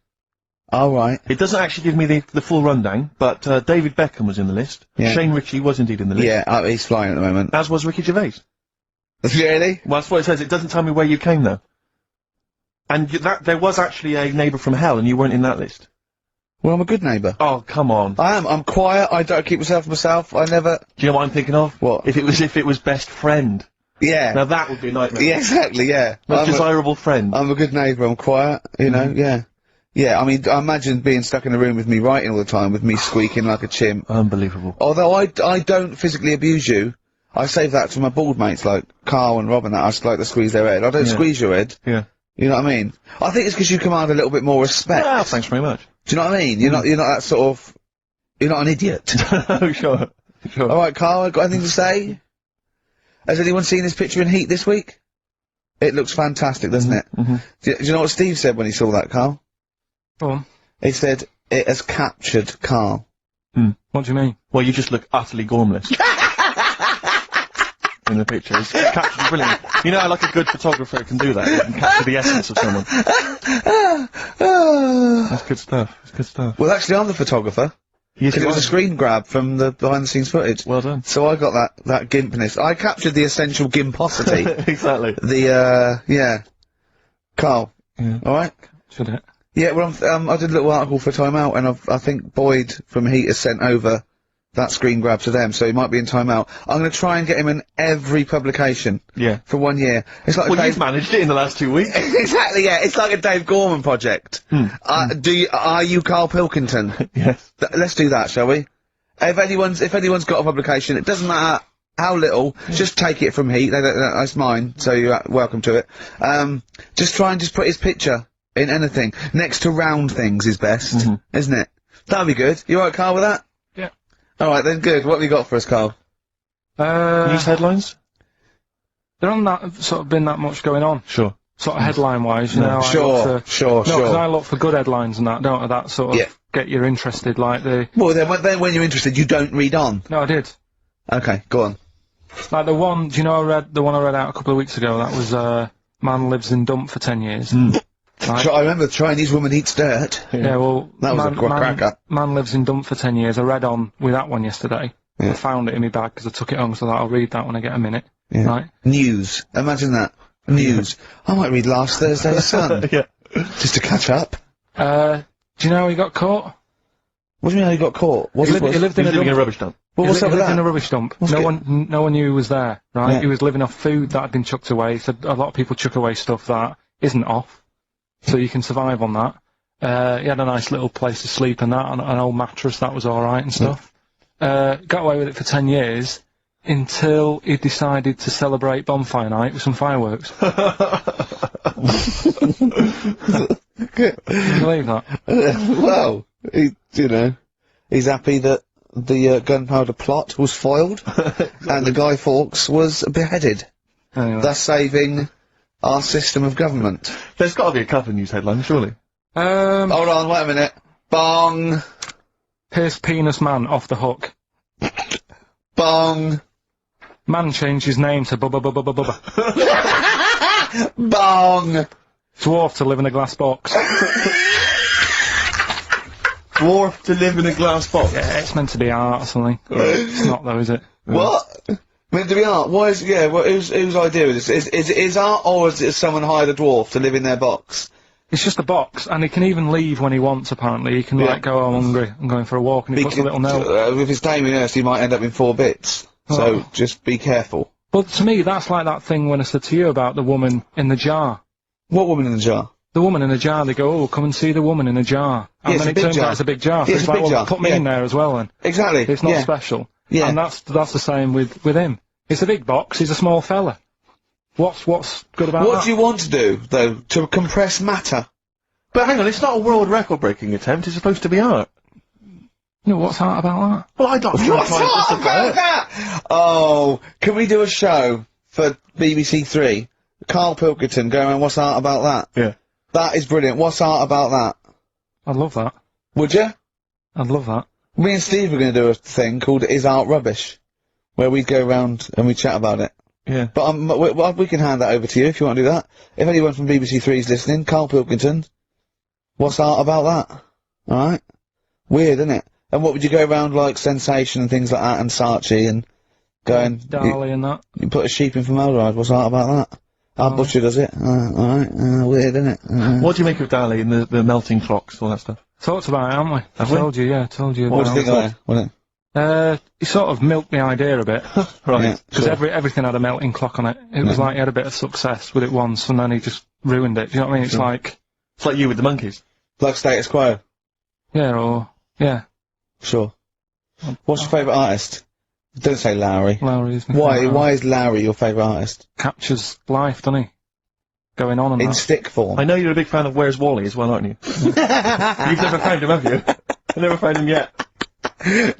Oh, right. It doesn't actually give me the full rundown, but David Beckham was in the list. Yeah. Shane Ritchie was indeed in the list. Yeah, he's flying at the moment. As was Ricky Gervais. Really? Well, that's what it says. It doesn't tell me where you came, though. And there was actually a neighbour from hell, and you weren't in that list. Well, I'm a good neighbour. Oh, come on. I am. I'm quiet. I don't keep myself to myself. I never... Do you know what I'm thinking of? What? If it was best friend. Yeah. Now that would be a nightmare. Yeah, exactly, yeah. Most desirable friend. I'm a good neighbour. I'm quiet, you know, yeah. Yeah, I mean, I imagine being stuck in a room with me writing all the time, with me squeaking like a chimp. Unbelievable. Although I don't physically abuse you, I save that to my bald mates like Karl and Rob and that. I just like to squeeze their head. I don't squeeze your head. Yeah. You know what I mean? I think it's because you command a little bit more respect. Well, thanks very much. Do you know what I mean? You're not that sort of... You're not an idiot. Oh, sure. Alright, Karl, got anything to say? Has anyone seen this picture in Heat this week? It looks fantastic, doesn't it? Do you know what Steve said when he saw that, Karl? Go on. He said, it has captured Karl. What do you mean? Well, you just look utterly gormless. In the picture. It's captured brilliantly. You know how like a good photographer can do that? They can capture the essence of someone. That's good stuff. That's good stuff. Well, actually, I'm the photographer. Yes, it was a screen grab from the behind-the-scenes footage. Well done. So I got that gimpness. I captured the essential gimposity. Exactly. Yeah. Karl. Yeah. Alright? Should it? Yeah, well, I did a little article for Time Out, and I think Boyd from Heat has sent over that screen grab to them, so he might be in Time Out. I'm going to try and get him in every publication. Yeah. For 1 year. It's like well, you've managed it in the last 2 weeks. Exactly, yeah. It's like a Dave Gorman project. Are you Karl Pilkington? Yes. Let's do that, shall we? If anyone's got a publication, it doesn't matter how little, just take it from Heat. That's mine, so you're welcome to it. Just try and just put his picture in anything. Next to round things is best, isn't it? That'll be good. You alright, Karl, with that? Yeah. Alright then, good. What have you got for us, Karl? News headlines? There hasn't sort of been that much going on. Sure. Sort of headline-wise, you know. Sure. No, because I look for good headlines and that, don't I? That sort of get you interested, like the... Well, then when you're interested, you don't read on. No, I did. Okay, go on. Like the one, do you know the one I read out a couple of weeks ago? That was, man lives in dump for 10 years. Right. I remember the Chinese woman eats dirt. Yeah, well... That was a cracker. Man lives in dump for 10 years. I read on with that one yesterday. Yeah. I found it in my bag because I took it home, so I thought I'll read that when I get a minute. Yeah. Right? News. Imagine that. News. I might read last Thursday's Sun. Yeah. Just to catch up. Do you know how he got caught? What do you mean how he got caught? He lived in a rubbish dump. Well, what's up with that? In a rubbish dump. No one knew he was there, right? Yeah. He was living off food that had been chucked away. So a lot of people chuck away stuff that isn't off, so you can survive on that. He had a nice little place to sleep and that, an old mattress that was all right and stuff. Got away with it for 10 years until he decided to celebrate bonfire night with some fireworks. Can you believe that? Well, he's happy that the gunpowder plot was foiled and the Guy Fawkes was beheaded, thus saving our system of government. There's got to be a couple of news headlines, surely. Hold on, wait a minute. Bong. Pierce penis man off the hook. Bong. Man changed his name to Bubba Bubba Bubba Bubba. Bong. Dwarf to live in a glass box. Dwarf to live in a glass box? Yeah, it's meant to be art or something. It's not though, is it? What? Meant to be art? Why is, whose idea is this? Is it art, or is it someone hired a dwarf to live in their box? It's just a box, and he can even leave when he wants, apparently. He can, like, go, I'm hungry, I'm going for a walk, and he puts a little note. If it's Damien Hirst, he might end up in 4 bits. So, just be careful. But to me, that's like that thing when I said to you about the woman in the jar. What woman in the jar? The woman in the jar, they go, oh, come and see the woman in the jar. And then it turns out it's a big jar. So it's like, well, put me in there as well then. Exactly. It's not special. Yeah. And that's the same with him. It's a big box, he's a small fella. What's good about that? What do you want to do, though? To compress matter? But hang on, it's not a world record-breaking attempt, it's supposed to be art. You know, what's art about that? Well, I don't know. What's art about that? Oh, can we do a show for BBC 3? Karl Pilkington going around, what's art about that? Yeah. That is brilliant. What's art about that? I'd love that. Would you? I'd love that. Me and Steve were going to do a thing called Is Art Rubbish? Where we'd go around and we'd chat about it. Yeah. But we can hand that over to you if you want to do that. If anyone from BBC 3 is listening, Karl Pilkington, what's art about that? Alright? Weird, isn't it? And what would you go around like Sensation and things like that and Saatchi and going... Dali and that. You put a sheep in formaldehyde, what's art about that? Our butcher does it. Alright, weird, isn't it? What do you make of Dali and the melting clocks, all that stuff? Talked about it, haven't we? I told you What do you think of that? He sort of milked the idea a bit. Right. Because everything had a melting clock on it. It was like he had a bit of success with it once and then he just ruined it. Do you know what I mean? It's like... It's like you with the monkeys. Like Status Quo? Yeah, yeah. Sure. What's your favourite artist? Don't say Lowry. Lowry is my favourite. Why is Lowry your favourite artist? Captures life, doesn't he? Going on and in that. stick form. I know you're a big fan of Where's Wally as well, aren't you? You've never found him, have you? I've never found him yet.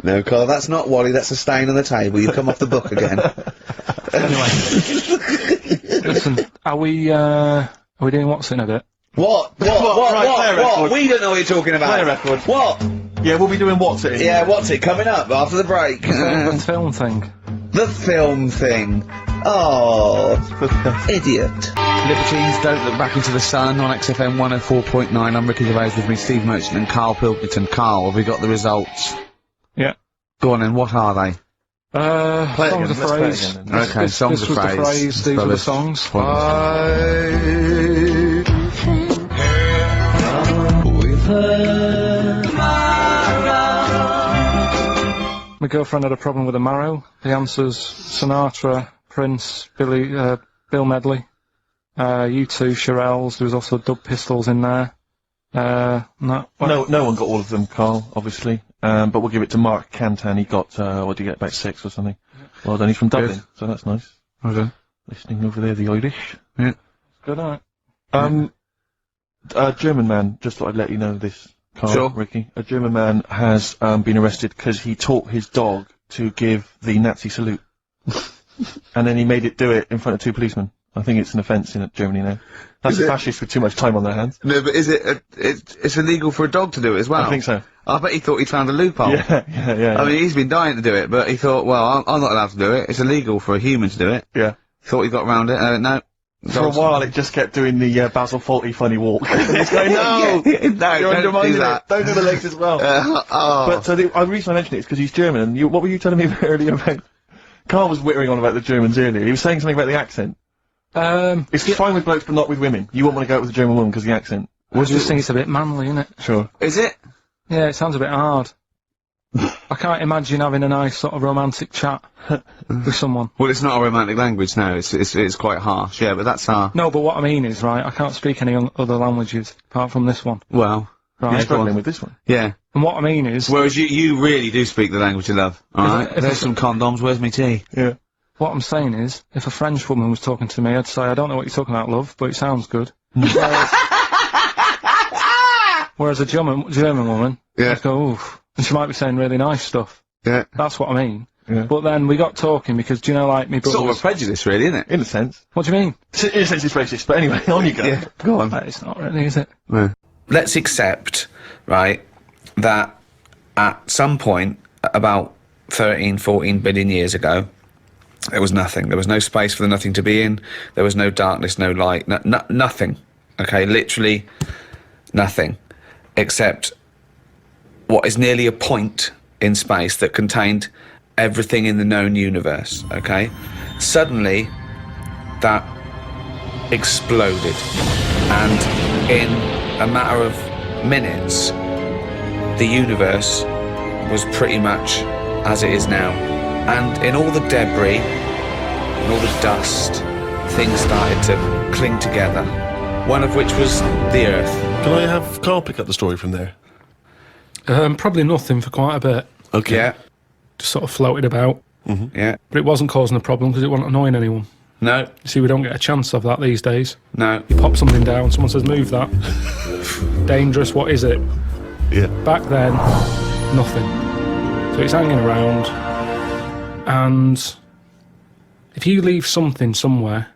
No, Karl, that's not Wally, that's a stain on the table. You've come off the book again. Anyway. Listen, are we doing what's in a bit? What? What? We don't know what you're talking about. Play a record. What? Yeah, we'll be doing what's it? Yeah, what's it? Coming up after the break. The film thing. The film thing. Oh, idiot. Libertines, Don't Look Back Into the Sun on XFM 104.9. I'm Ricky Gervais, with me Steve Merchant and Karl Pilkington. Karl, have we got the results? Yeah. Go on then, what are they? Songs of phrase. Okay, songs of phrase. These are the songs. My girlfriend had a problem with a marrow. The answer's Sinatra, Prince, Bill Medley, U2, Shirelles. There was also Dub Pistols in there. No one got all of them, Carl, obviously. But we'll give it to Mark Cantan. He got, what did he get, about 6 or something? Well done, he's from Dublin, so that's nice. Okay. Listening over there, the Irish. Yeah. Good night. A German man, just thought I'd let you know this, Carl, Sure. Ricky. A German man has been arrested because he taught his dog to give the Nazi salute. And then he made it do it in front of 2 policemen. I think it's an offence in Germany now. That's a fascist with too much time on their hands. No, but is it? It's illegal for a dog to do it as well. I think so. I bet he thought he'd found a loophole. Yeah. I mean, he's been dying to do it, but he thought, well, I'm not allowed to do it. It's illegal for a human to do it. Yeah. Thought he got around it. No. For a while, it just kept doing the Basil Fawlty funny walk. It's going, no, no, you're undermining do that. it. Don't do the legs as well. But so the reason I mentioned it is because he's German. And what were you telling me earlier about? Carl was whittering on about the Germans earlier. He was saying something about the accent. It's fine with blokes, but not with women. You won't want to go out with a German woman because of the accent. I just think it's a bit manly, isn't it? Sure. Is it? Yeah, it sounds a bit hard. I can't imagine having a nice sort of romantic chat with someone. Well, it's not a romantic language now. It's quite harsh. Yeah, but that's our. No, but what I mean is, right, I can't speak any other languages apart from this one. Well. Right. You're struggling with this one. Yeah. And what I mean is. Whereas you really do speak the language of love. Alright? There's some condoms, where's my tea? Yeah. What I'm saying is, if a French woman was talking to me, I'd say, I don't know what you're talking about, love, but it sounds good. Whereas a German woman, yeah. I'd go, oof. And she might be saying really nice stuff. Yeah. That's what I mean. Yeah. But then we got talking because, do you know, like, me brother Sort of a prejudice, really, isn't it? In a sense. What do you mean? In a sense it's racist, but anyway, on you go. Yeah, go on. It's not really, is it? Yeah. Let's accept, right, that at some point, about 13, 14 billion years ago, there was nothing. There was no space for the nothing to be in. There was no darkness, no light, nothing. Okay, literally nothing. Except what is nearly a point in space that contained everything in the known universe, okay? Suddenly, that exploded. And in a matter of minutes, the universe was pretty much as it is now. And in all the debris, and all the dust, things started to cling together. One of which was the Earth. Can I have Karl pick up the story from there? Probably nothing for quite a bit. Okay. Yeah. Just sort of floated about. Mm-hmm. Yeah. But it wasn't causing a problem because it wasn't annoying anyone. No. You see, we don't get a chance of that these days. No. You pop something down, someone says, move that. Dangerous, what is it? Yeah. Back then, nothing. So it's hanging around, and if you leave something somewhere,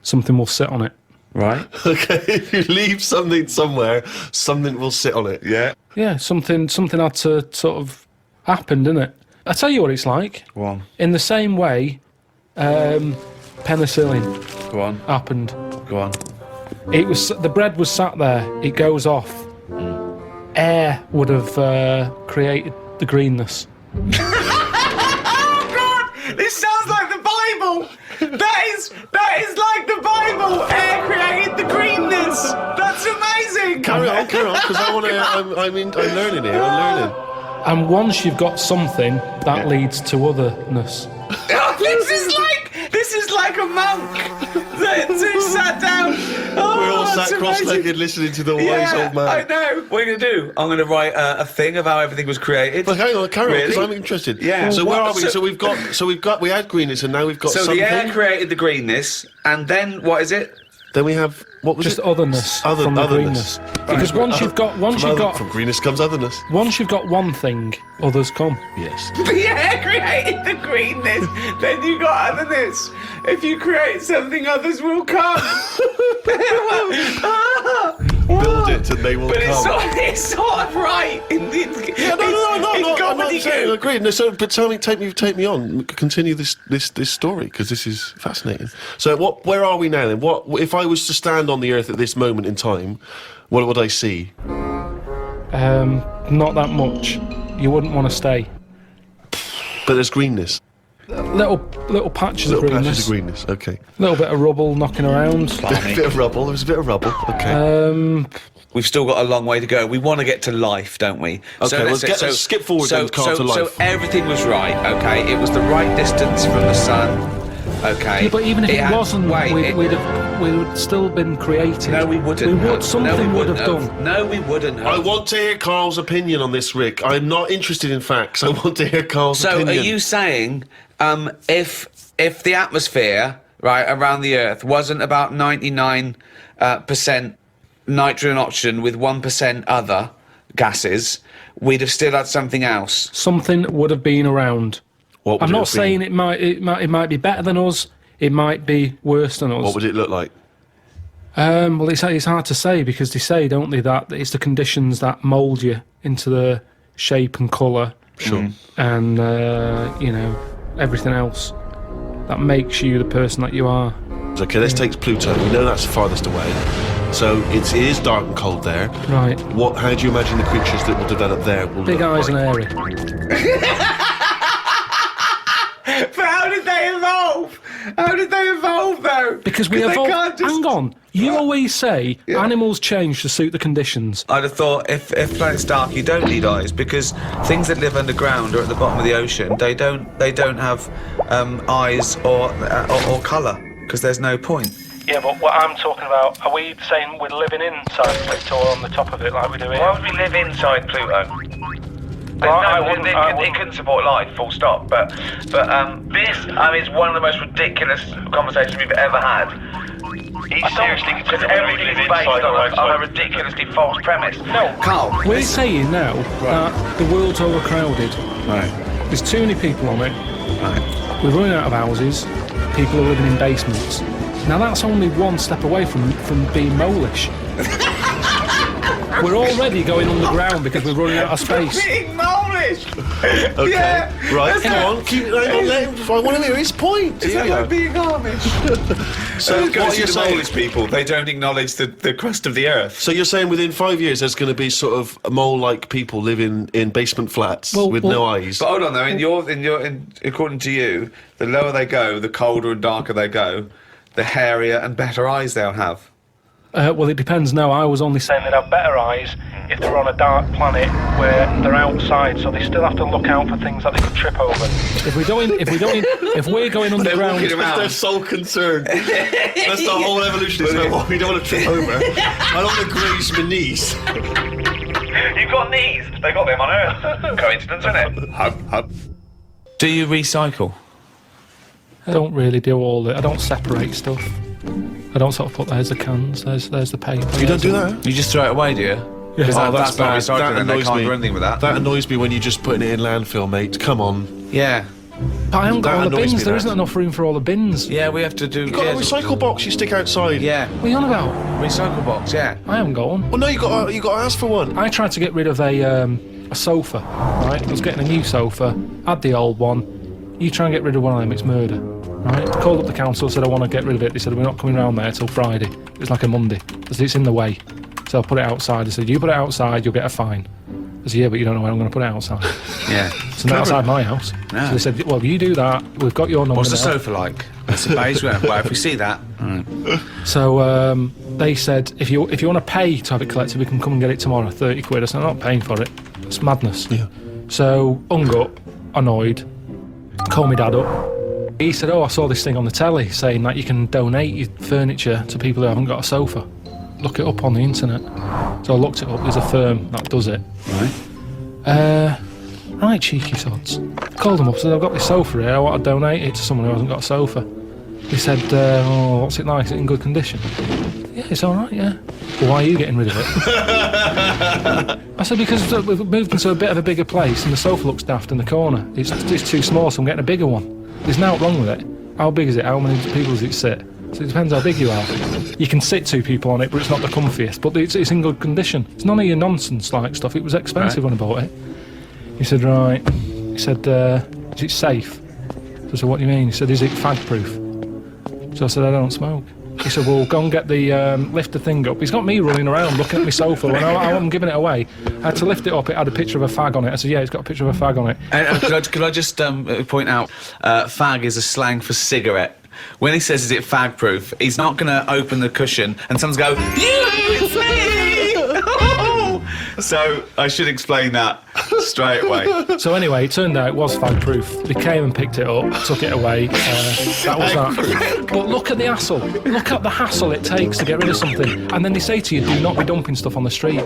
something will sit on it. Right. Okay, if you leave something somewhere, something will sit on it, yeah? Yeah, something had to sort of happen, didn't it? I tell you what it's like. Go on. In the same way, penicillin Go on. happened. Go on. It was the bread was sat there. It goes off. Air would have created the greenness. Oh God! This sounds like the Bible. That is like the Bible. Air created the greenness. That's amazing. Carry on, because I want to. I'm learning here. I'm learning. And once you've got something, that leads to otherness. This is like a monk that sat down. Oh, We're all that's sat cross-legged amazing. listening to the wise old man. I know. What are you going to do? I'm going to write a thing of how everything was created. But hang on, carry on, because Really? I'm interested. Yeah. So Well, where are we? so- So we had greenness, and now we've got So something. the air created the greenness, and then, what is it? Then we have what was Just it? otherness from the otherness. greenness. Because once you've got From greenness comes otherness. once you've got one thing, others come. Yes. The air created the greenness. Then you got otherness. If you create something, others will come. Build it and they will But come. it's sort of right. No, I'm not saying I agree. No, so, but take me on. Continue this story, because this is fascinating. So, where are we now then? What if I was to stand on the Earth at this moment in time? What would I see? Not that much. You wouldn't want to stay. But there's greenness. Little patches of Little greenness. patches of greenness. Okay. A little bit of rubble knocking around. Bit of rubble. There's a bit of rubble. Okay. We've still got a long way to go. We want to get to life, don't we? Okay, let's skip forward then, Karl, to life. So everything was right, okay? It was the right distance from the sun, okay? Yeah, but even if it wasn't, we would still been creative. No, we wouldn't. Something would have done. No, we wouldn't have. I want to hear Karl's opinion on this, Rick. I'm not interested in facts. I want to hear Karl's opinion. So, are you saying, if the atmosphere, right, around the Earth wasn't about 99% nitrogen oxygen with 1% other gases, we'd have still had something else? Something would have been around. What would I'm it not have saying been? it might be better than us. It might be worse than us. What would it look like? Well, it's hard to say because they say, don't they, that it's the conditions that mould you into the shape and colour. Sure. And you know, everything else that makes you the person that you are. Okay, let's take Pluto. We know that's the farthest away. So it is dark and cold there. Right. How do you imagine the creatures that will develop there will Big look eyes like? and hairy. But how did they evolve? How did they evolve, though? Because we evolved. Hang on. You always say animals change to suit the conditions. I'd have thought if planet's dark, you don't need eyes because things that live underground or at the bottom of the ocean, they don't have eyes or colour because there's no point. Yeah, but what I'm talking about, are we saying we're living inside Pluto or on the top of it like we do here? Why would we live inside Pluto? It couldn't support life, full stop. But this, is one of the most ridiculous conversations we've ever had. Seriously, because everything is based on a ridiculously false premise. No, Karl, we're saying now that the world's overcrowded. Right. There's too many people on it. Right. We're running out of houses. People are living in basements. Now that's only one step away from being molish. We're already going underground because we're running out of space. Being molish! Okay. Yeah. Right, come on. I want to hear his point. Is that like being Amish? So What what you're saying? Polish people, they don't acknowledge the crust of the Earth. So you're saying within 5 years there's going to be sort of mole-like people living in basement flats with no eyes? But hold on though, according to you, the lower they go, the colder and darker they go, the hairier and better eyes they'll have. Well, it depends now. I was only saying they'd have better eyes if they're on a dark planet where they're outside, so they still have to look out for things that they could trip over. If we're going underground, They're so concerned. That's the whole evolution. We don't want to trip over. I don't want to graze my knees. You've got knees. They got them on Earth. Coincidence, isn't it? Hub. Do you recycle? I don't really do all it. I don't separate stuff. I don't sort of put there's the cans, there's the paper. You don't do that? You just throw it away, do you? Yeah. That's bad. not recycling, That and they annoys can't me. do anything with that. That annoys me when you're just putting it in landfill, mate. Come on. Yeah. But I haven't got That all the annoys bins. me, There that. isn't enough room for all the bins. Yeah, we have to do... You've got a recycle box you stick outside. Yeah. What are you on about? Recycle box, yeah. I haven't got one. Well, no, you got to ask for one. I tried to get rid of a sofa, right? I was getting a new sofa, had the old one. You try and get rid of one of them, it's murder, right? Called up the council, said I want to get rid of it. They said we're not coming round there till Friday. It was like a Monday. I said it's in the way. So I put it outside. They said you put it outside, you'll get a fine. I said yeah, but you don't know where I'm going to put it outside. Yeah. It's not outside my house. No. So they said, well, you do that. We've got your number. What's the now. sofa like? It's a beige one. Well, if we see that... So they said if you want to pay to have it collected, we can come and get it tomorrow. 30 quid. I said I'm not paying for it. It's madness. Yeah. So hung up, annoyed. Called my dad up. He said, oh, I saw this thing on the telly saying that you can donate your furniture to people who haven't got a sofa. Look it up on the internet. So I looked it up. There's a firm that does it. Right. Right, cheeky sods. Called them up, said I've got this sofa here. I want to donate it to someone who hasn't got a sofa. He said, oh, what's it like? Is it in good condition? Yeah, it's all right, yeah. Well, why are you getting rid of it? I said, because we've moved into a bit of a bigger place and the sofa looks daft in the corner. It's too small, so I'm getting a bigger one. There's nothing wrong with it. How big is it? How many people does it sit? So it depends how big you are. You can sit two people on it, but it's not the comfiest. But it's in good condition. It's none of your nonsense-like stuff. It was expensive when I bought it. He said, right. He said, is it safe? So I said, what do you mean? He said, is it fag-proof? So I said, I don't smoke. He said, well, go and get the, lift the thing up. He's got me running around looking at my sofa when I'm giving it away. I had to lift it up, it had a picture of a fag on it. I said, yeah, it's got a picture of a fag on it. Could I just point out, fag is a slang for cigarette. When he says, is it fag-proof, he's not going to open the cushion and someone's go, it's me! So, I should explain that straight away. So anyway, it turned out it was fag-proof. They came and picked it up, took it away, that was that. But look at the hassle. Look at the hassle it takes to get rid of something. And then they say to you, do not be dumping stuff on the street.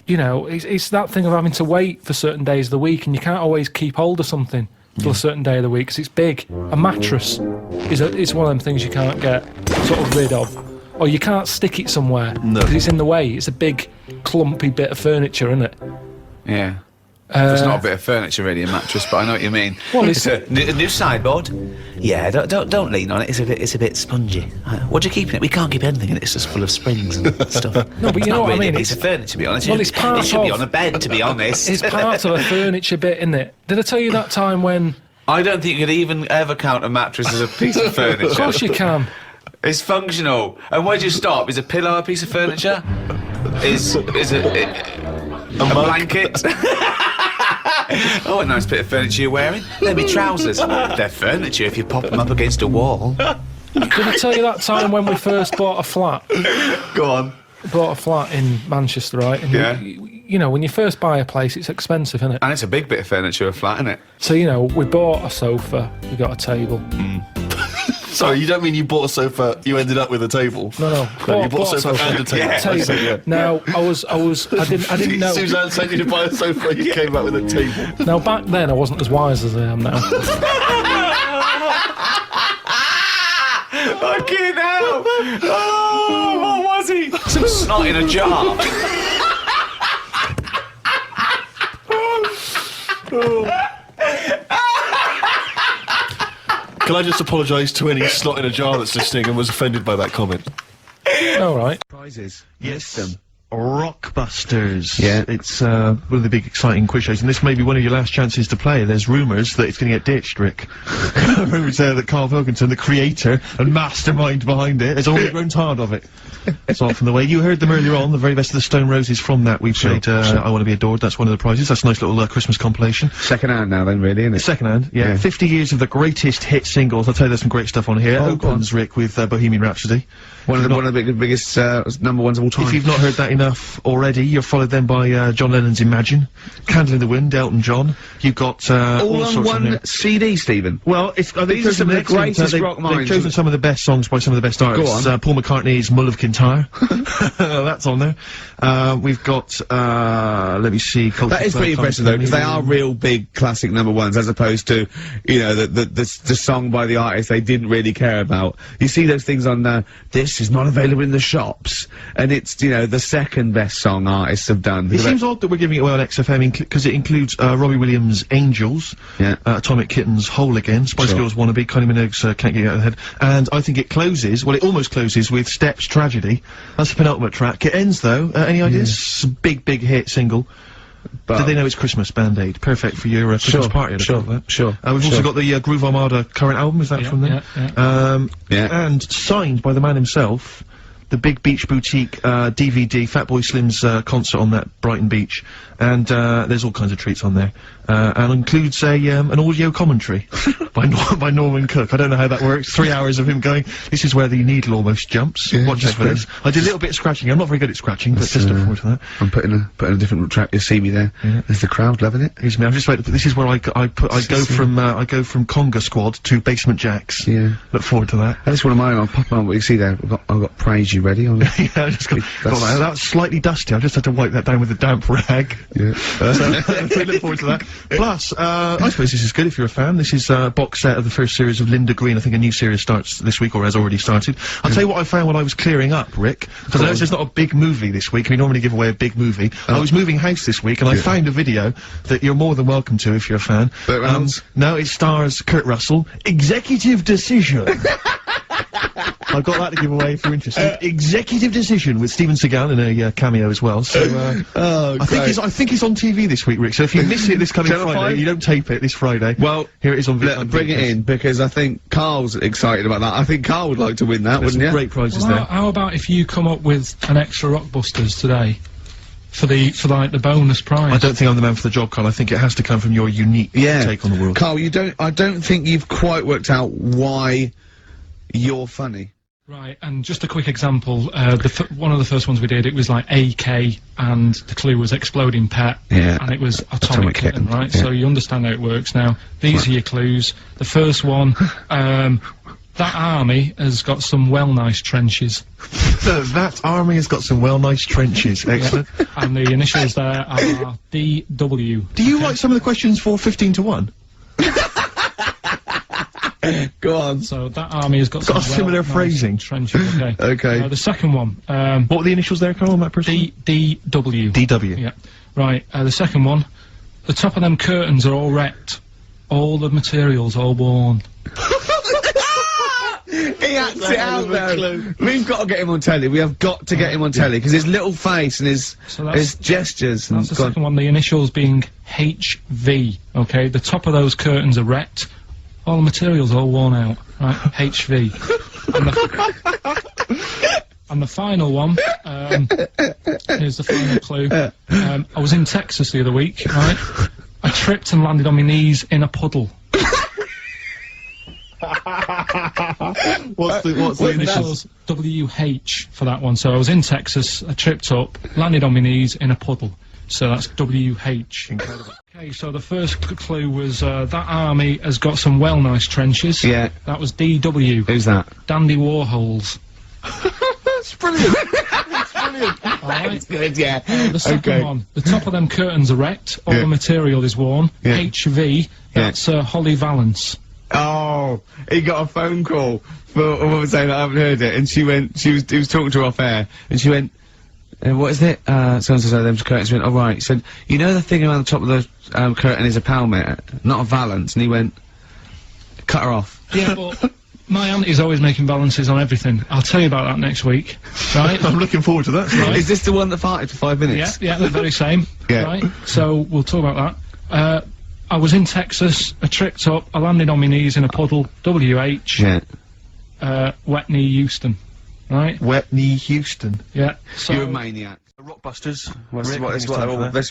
You know, it's that thing of having to wait for certain days of the week, and you can't always keep hold of something till a certain day of the week, because it's big. A mattress is one of them things you can't get sort of rid of. Or you can't stick it somewhere, because it's in the way. It's a big, clumpy bit of furniture, isn't it? Yeah. It's not a bit of furniture really, a mattress, but I know what you mean. Well, it's a new sideboard. Yeah, don't lean on it. It's a bit spongy. What do you keep in it? We can't keep anything in it. It's just full of springs and stuff. No, but you know what I mean. It's a furniture, to be honest. Well, it's part it should of, be on a bed, to be honest. It's part of a furniture bit, isn't it? Did I tell you that time when? I don't think you could even ever count a mattress as a piece of furniture. Of course you can. It's functional. And where do you stop? Is a pillow a piece of furniture? Is it a blanket? Oh, a nice bit of furniture you're wearing. They're my trousers. They're furniture if you pop them up against a wall. Did I tell you that time when we first bought a flat? Go on. Bought a flat in Manchester, right? And yeah. You know, when you first buy a place, it's expensive, isn't it? And it's a big bit of furniture, a flat, isn't it? So, you know, we bought a sofa, we got a table. Sorry, you don't mean you bought a sofa, you ended up with a table? No. You bought a sofa and a table. Yeah. Table. Now, I didn't know. Suzanne sent you to buy a sofa, you came back with a table. Now, back then, I wasn't as wise as I am now. Fucking hell! Oh, what was he? Some snot in a jar. Can I just apologise to any snot in a jar that's listening and was offended by that comment? All right. Prizes. Yes. Rockbusters. Yeah. It's one of the big exciting quiz shows, and this may be one of your last chances to play. There's rumours that it's going to get ditched, Rick. Rumours that Karl Pilkington, the creator and mastermind behind it, has already grown tired of it. It's off from the way. You heard them earlier on, the very best of the Stone Roses. From that we played I Want to Be Adored. That's one of the prizes. That's a nice little Christmas compilation. Second hand now then, really, isn't it? Second hand, yeah. 50 years of the greatest hit singles. I'll tell you there's some great stuff on here. Opens, Rick, with Bohemian Rhapsody. One of the biggest number ones of all time. If you've not heard that enough already, you're followed then by John Lennon's Imagine, Candle in the Wind, Elton John. You've got all on one CD, Stephen. Well, these are some of the greatest rock minds. They've chosen some of the best songs by some of the best artists. Go on. Paul McCartney's Mull of Kintyre. That's on there. We've got let me see. That is pretty impressive though, because they are real big classic number ones, as opposed to, you know, the song by the artist they didn't really care about. You see those things on this is not available in the shops, and it's, you know, the second best song artists have done. It seems odd that we're giving it away on XFM because it includes Robbie Williams' Angels, Atomic Kitten's Whole Again, Spice Girls Wannabe, Kylie Minogue's Can't Get You Out of the Head, and I think it closes, well, it almost closes with Steps Tragedy. That's the penultimate track. It ends though, any ideas? Big hit single. But do they know it's Christmas, Band-Aid? Perfect for your Christmas party. Sure. We've also got the Groove Armada current album, is that from there? And signed by the man himself, the Big Beach Boutique DVD, Fatboy Slim's concert on that Brighton Beach, and there's all kinds of treats on there, and includes an audio commentary by Norman Cook. I don't know how that works. 3 hours of him going, this is where the needle almost jumps. Watch this for this. I did a little bit of scratching. I'm not very good at scratching, but just look forward to that. I'm putting a different track. You see me there. There's the crowd loving it. Here's me. I'm just waiting. This is where I go from Conga Squad to Basement Jacks. Yeah. Look forward to that. That's one of mine. I'll pop on what you see there. I've got Praise You ready on. Yeah, I just got that. That was slightly dusty. I just had to wipe that down with a damp rag. Yeah. So look forward to that. Plus, I suppose this is good if you're a fan. This is a box set of the first series of Linda Green. I think a new series starts this week, or has already started. I'll tell you what I found when I was clearing up, Rick, because I know it's not a big movie this week, and we normally give away a big movie. I was moving house this week, and I found a video that you're more than welcome to if you're a fan. No, it stars Kurt Russell. Executive Decision. I've got that to give away if you're interested. Executive Decision with Steven Seagal in a cameo as well. So I think he's on TV this week, Rick. So if you miss it this coming Friday, you don't tape it this Friday. Well, here it is on. Bring it in because I think Karl's excited about that. I think Karl would like to win that, wouldn't you? Great prizes Well, there. how about if you come up with an extra Rockbusters today for like the bonus prize? I don't think I'm the man for the job, Karl. I think it has to come from your unique take on the world. Karl, I don't think you've quite worked out why you're funny. Right, and just a quick example, one of the first ones we did, it was like AK, and the clue was Exploding Pet, and it was Atomic Kitten, right? So you understand how it works now. These are your clues. The first one, that army has got some well-nice trenches. That army has got some well-nice trenches. Excellent. And the initials there are DW. Do you write some of the questions for 15 to 1? Go on. So that army has got some similar phrasing. Trenches, okay. Okay. The second one, what were the initials there, Karl, on that person? DW. DW. Yeah. Right, the second one, the top of them curtains are all wrecked. All the materials all worn. He acts it out though. We've got to get him on telly. We have got to get him on telly because his little face and his gestures. That's the second one. The initials being HV. Okay, the top of those curtains are wrecked. All the materials all worn out. Right, HV. And the final one. Here's the final clue. I was in Texas the other week. Right, I tripped and landed on my knees in a puddle. What's the initials? WH for that one. So I was in Texas, I tripped up, landed on my knees in a puddle. So that's WH. Incredible. Okay, so the first clue was that army has got some well-nice trenches. Yeah. That was DW. Who's that? Dandy Warhols. That's brilliant. That's brilliant. Alright. That's good, yeah. The second one, the top of them curtains are wrecked, all the material is worn. HV, that's Holly Valance. Oh, he got a phone call for a woman saying I haven't heard it, and he was talking to her off air, and she went, what is it? So-and-so said them curtains. She went, oh right. He said, you know the thing around the top of the curtain is a palmet, not a valance, and he went, cut her off. Yeah, but my auntie's always making balances on everything. I'll tell you about that next week, right? I'm looking forward to that. Right. Is this the one that farted for 5 minutes? Yeah, the very same. Yeah. Right, so we'll talk about that. I was in Texas, I tripped up, I landed on my knees in a puddle, WH, wet knee Houston, right? Wet knee Houston. Yeah, so... You're a maniac. Rockbusters. That's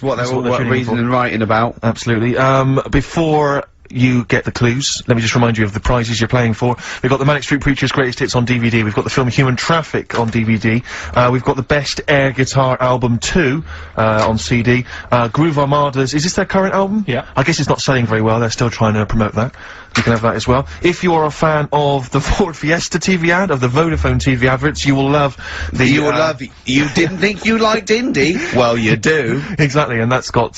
what they're all reading and writing about. Absolutely. Before you get the clues, let me just remind you of the prizes you're playing for. We've got the Manic Street Preachers' Greatest Hits on DVD, we've got the film Human Traffic on DVD, we've got the Best Air Guitar Album 2 on CD, Groove Armada's, is this their current album? Yeah. I guess it's not selling very well, they're still trying to promote that. You can have that as well. If you're a fan of the Ford Fiesta TV ad, of the Vodafone TV adverts, you will love the... You didn't think you liked indie? Well, you do. Exactly, and that's got,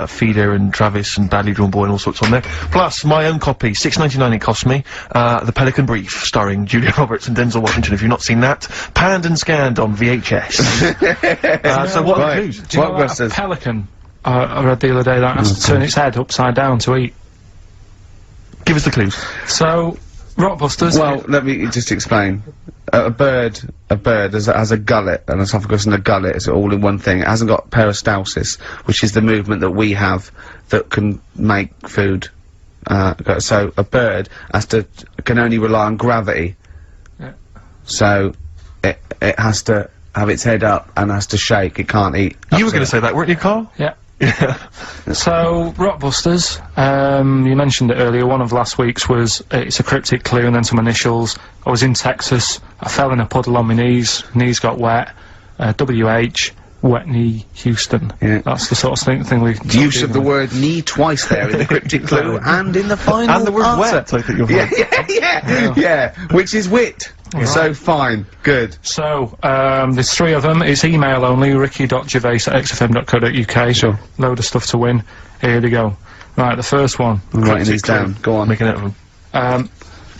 Feeder and Travis and Badly Drawn Boy and all sorts on there. Plus, my own copy, $6.99 it cost me, The Pelican Brief, starring Julia Roberts and Denzel Washington, if you've not seen that. Panned and scanned on VHS. So what are the clues? Do you know that a pelican, I read the other day, that has to turn its head upside down to eat? Give us the clues. So, Rockbusters... Well, let me just explain. A bird has a gullet, an esophagus and a gullet, it's all in one thing. It hasn't got peristalsis, which is the movement that we have that can make food. So a bird can only rely on gravity. Yeah. So it has to have its head up and has to shake. It can't eat. You were going to say that, weren't you, Karl? Yeah. So, Rockbusters, you mentioned it earlier, one of last week's was, it's a cryptic clue and then some initials. I was in Texas, I fell in a puddle on my knees knees got wet, WH, wet knee Houston. Yeah. That's the sort of thing we... Use of the word knee twice there in the cryptic clue and in the final and the word answer. wet, I think you're right. Yeah, which is wit. Right. So fine, good. So, there's 3 of them, it's email only, ricky.gervais@xfm.co.uk, sure. Load of stuff to win. Here we go. Right, the first one. I'm writing these down, go on. Making it of them.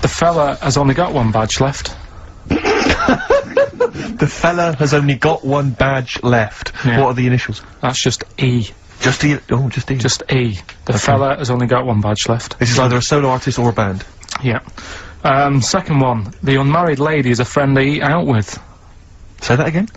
The fella has only got 1 badge left. The fella has only got 1 badge left. Yeah. What are the initials? That's just E. Just E? Oh, just E. Just E. The fella has only got 1 badge left. This is either a solo artist or a band. Yeah. Second one. The unmarried lady is a friend I eat out with. Say that again?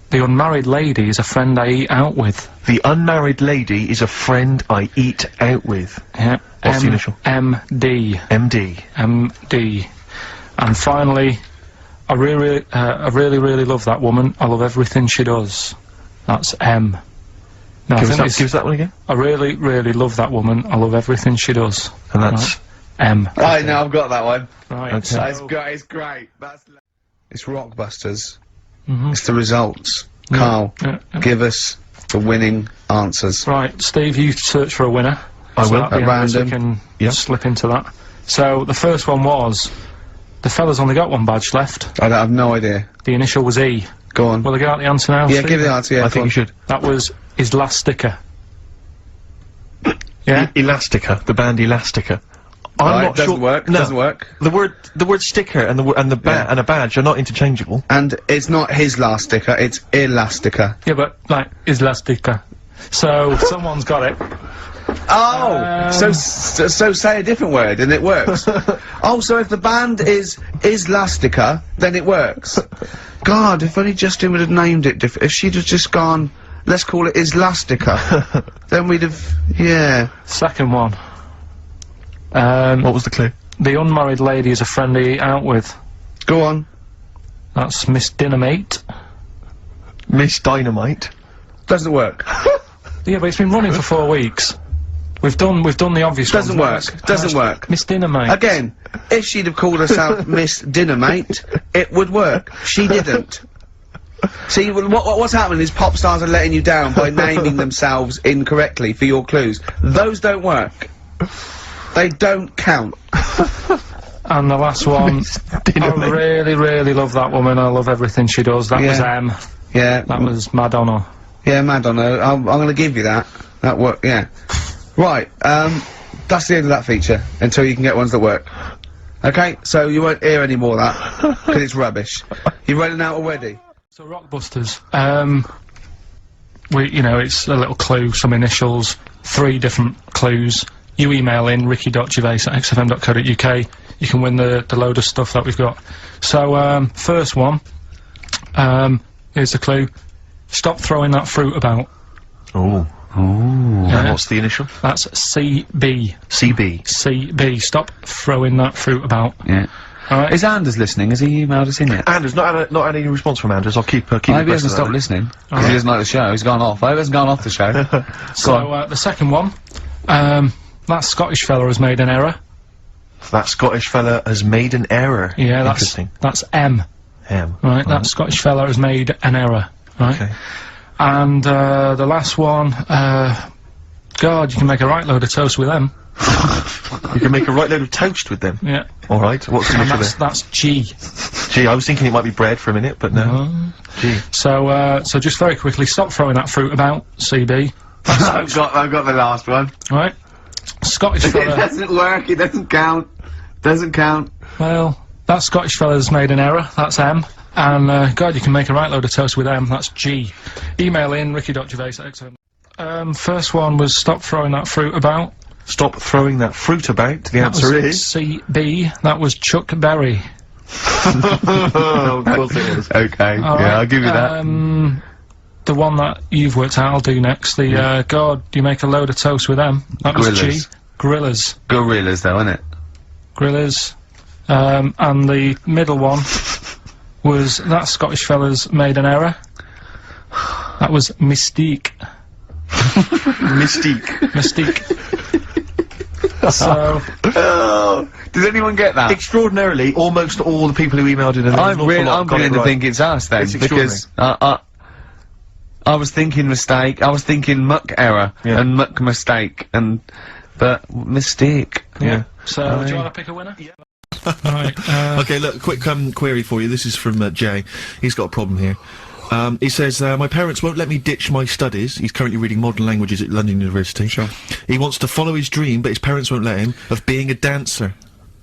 The unmarried lady is a friend I eat out with. The unmarried lady is a friend I eat out with. Yeah. What's the initial? MD. MD. MD. And finally, I really love that woman. I love everything she does. That's M. No, Give us that one again. I really love that woman. I love everything she does. And that's M. Right, now I've got that one. Right. Okay. So, It's great. It's Rockbusters. Mhm. It's the results. Carl, give us the winning answers. Right, Steve, you search for a winner. I will. At random. We can slip into that. So the first one was the fella's only got one badge left. I have no idea. The initial was E. Go on. Will I get out the answer now? Yeah, Steve? give the answer. Yeah, I think you should. That was his last sticker. Yeah. Elastica, the band Elastica. I'm not doesn't sure. work. No, Doesn't work. The word sticker and a badge are not interchangeable. And it's not his last sticker. It's Elastica. Yeah, but like his last sticker. So someone's got it. Oh, so say a different word and it works. Oh, so if the band is Elastica, then it works. God, if only Justin would have named it different. If she'd have just gone, let's call it Elastica, then we'd have, yeah. Second one. What was the clue? The unmarried lady is a friend I eat out with. Go on. That's Miss Dynamite. Miss Dynamite. Doesn't work. Yeah, but it's been running for 4 weeks. We've done the obvious Doesn't ones. work. Doesn't work. Miss Dynamite. Again, if she'd have called herself Miss Dynamite, it would work. She didn't. See, what's happening is pop stars are letting you down by naming themselves incorrectly for your clues. Those don't work. They don't count. And the last one, I really love that woman. I love everything she does. That was M. Yeah. That was Madonna. Yeah, Madonna. I'm gonna give you that. That worked. Yeah. Right. That's the end of that feature until you can get ones that work. Okay. So you won't hear any more of that because it's rubbish. You're running out already. So Rockbusters. It's a little clue, some initials, 3 different clues. You email in ricky.gervais@xfm.co.uk. You can win the load of stuff that we've got. So, first one, here's the clue. Stop throwing that fruit about. Oh. Oh. Yeah. And what's the initial? That's CB. CB. CB. Stop throwing that fruit about. Yeah. Alright. Is Anders listening? Has he emailed us in yet? Anders, not had any response from Anders. I'll keep Maybe he hasn't stopped listening. Because he doesn't like the show. He's gone off. I hope he hasn't gone off the show. So, the second one, that Scottish fella has made an error. That Scottish fella has made an error. Yeah, Interesting. that's M. M. Right, that Scottish fella has made an error. Right. Okay. And, the last one, God, you can make a right load of toast with them. You can make a right load of toast with them? Yeah. Alright, what's the initial there? That's G. G, I was thinking it might be bread for a minute, but no. G. So just very quickly, stop throwing that fruit about, CB. I've got the last one. Right. Scottish fella. It doesn't work, it doesn't count. Doesn't count. Well, that Scottish fella's made an error, that's M. And, God, you can make a right load of toast with M, that's G. Email in, ricky.gervais@xfm. First one was stop throwing that fruit about. Stop throwing that fruit about. The answer is CB. That was Chuck Berry. Oh, of course it is. Okay, I'll give you that. The one that you've worked out, I'll do next. The, God, you make a load of toast with them. That was G. Gorillas. Gorillas, though, isn't it? Gorillas. And the middle one was that Scottish fella's made an error. That was Mystique. Mystique. So, does anyone get that? Extraordinarily, almost all the people who emailed in. I'm beginning to think it's us then, because I was thinking mistake, I was thinking muck error and muck mistake, but mistake. Yeah. So, do you want to pick a winner? Yeah. Right. Okay, look, quick query for you. This is from Jay. He's got a problem here. He says, my parents won't let me ditch my studies. He's currently reading modern languages at London University. Sure. He wants to follow his dream, but his parents won't let him, of being a dancer.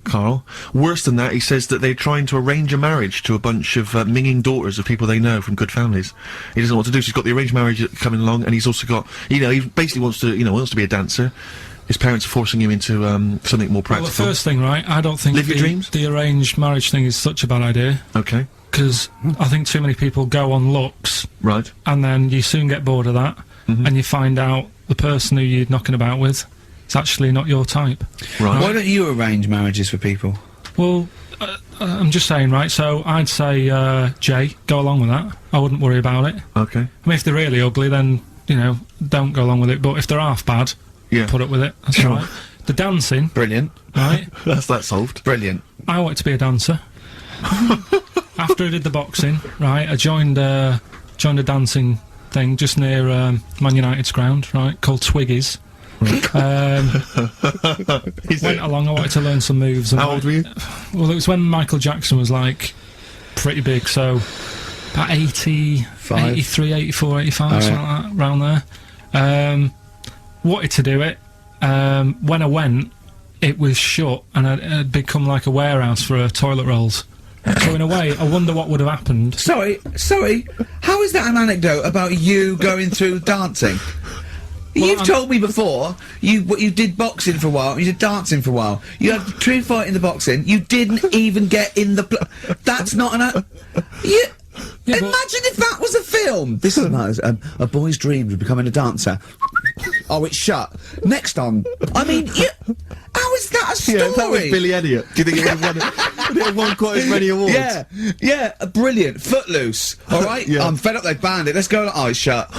Carl. Worse than that, he says that they're trying to arrange a marriage to a bunch of minging daughters of people they know from good families. He doesn't know what to do, so he's got the arranged marriage coming along, and he's also got, he basically wants to, wants to be a dancer. His parents are forcing him into something more practical. Well, the first thing, right? I don't think Live your dreams? the arranged marriage thing is such a bad idea. Okay. Because I think too many people go on looks, Right. and then you soon get bored of that, and you find out the person who you're knocking about with is actually not your type. Right. Why don't you arrange marriages for people? Well, I'm just saying, right? So I'd say, Jay, go along with that. I wouldn't worry about it. Okay. I mean, if they're really ugly, then, you know, don't go along with it. But if they're half bad, Yeah. put up with it. That's Sure. right. The dancing, Brilliant. right? That's that solved. Brilliant. I wanted to be a dancer. After I did the boxing, right, I joined a dancing thing just near Man United's ground, right, called Twiggies. Went along, I wanted to learn some moves. And How old were you? Well, it was when Michael Jackson was, like, pretty big, so about 83, 84, 85, something like that, around there. Wanted to do it. When I went, it was shut, and it had become like a warehouse for toilet rolls. So in a way, I wonder what would have happened. Sorry, how is that an anecdote about you going through dancing? You've told me before, you did boxing for a while, you did dancing for a while. You had a true fight in the boxing, you didn't even get in the that's not an imagine if that was a film! This is a boy's dreams of becoming a dancer. Oh, it's shut. Next on. I mean, how is that a story? Yeah, that was Billy Elliot. Do you think it would have won quite as many awards? Yeah, brilliant. Footloose. All right. Yeah. I'm fed up. They banned it. Let's go. Oh, it's shut.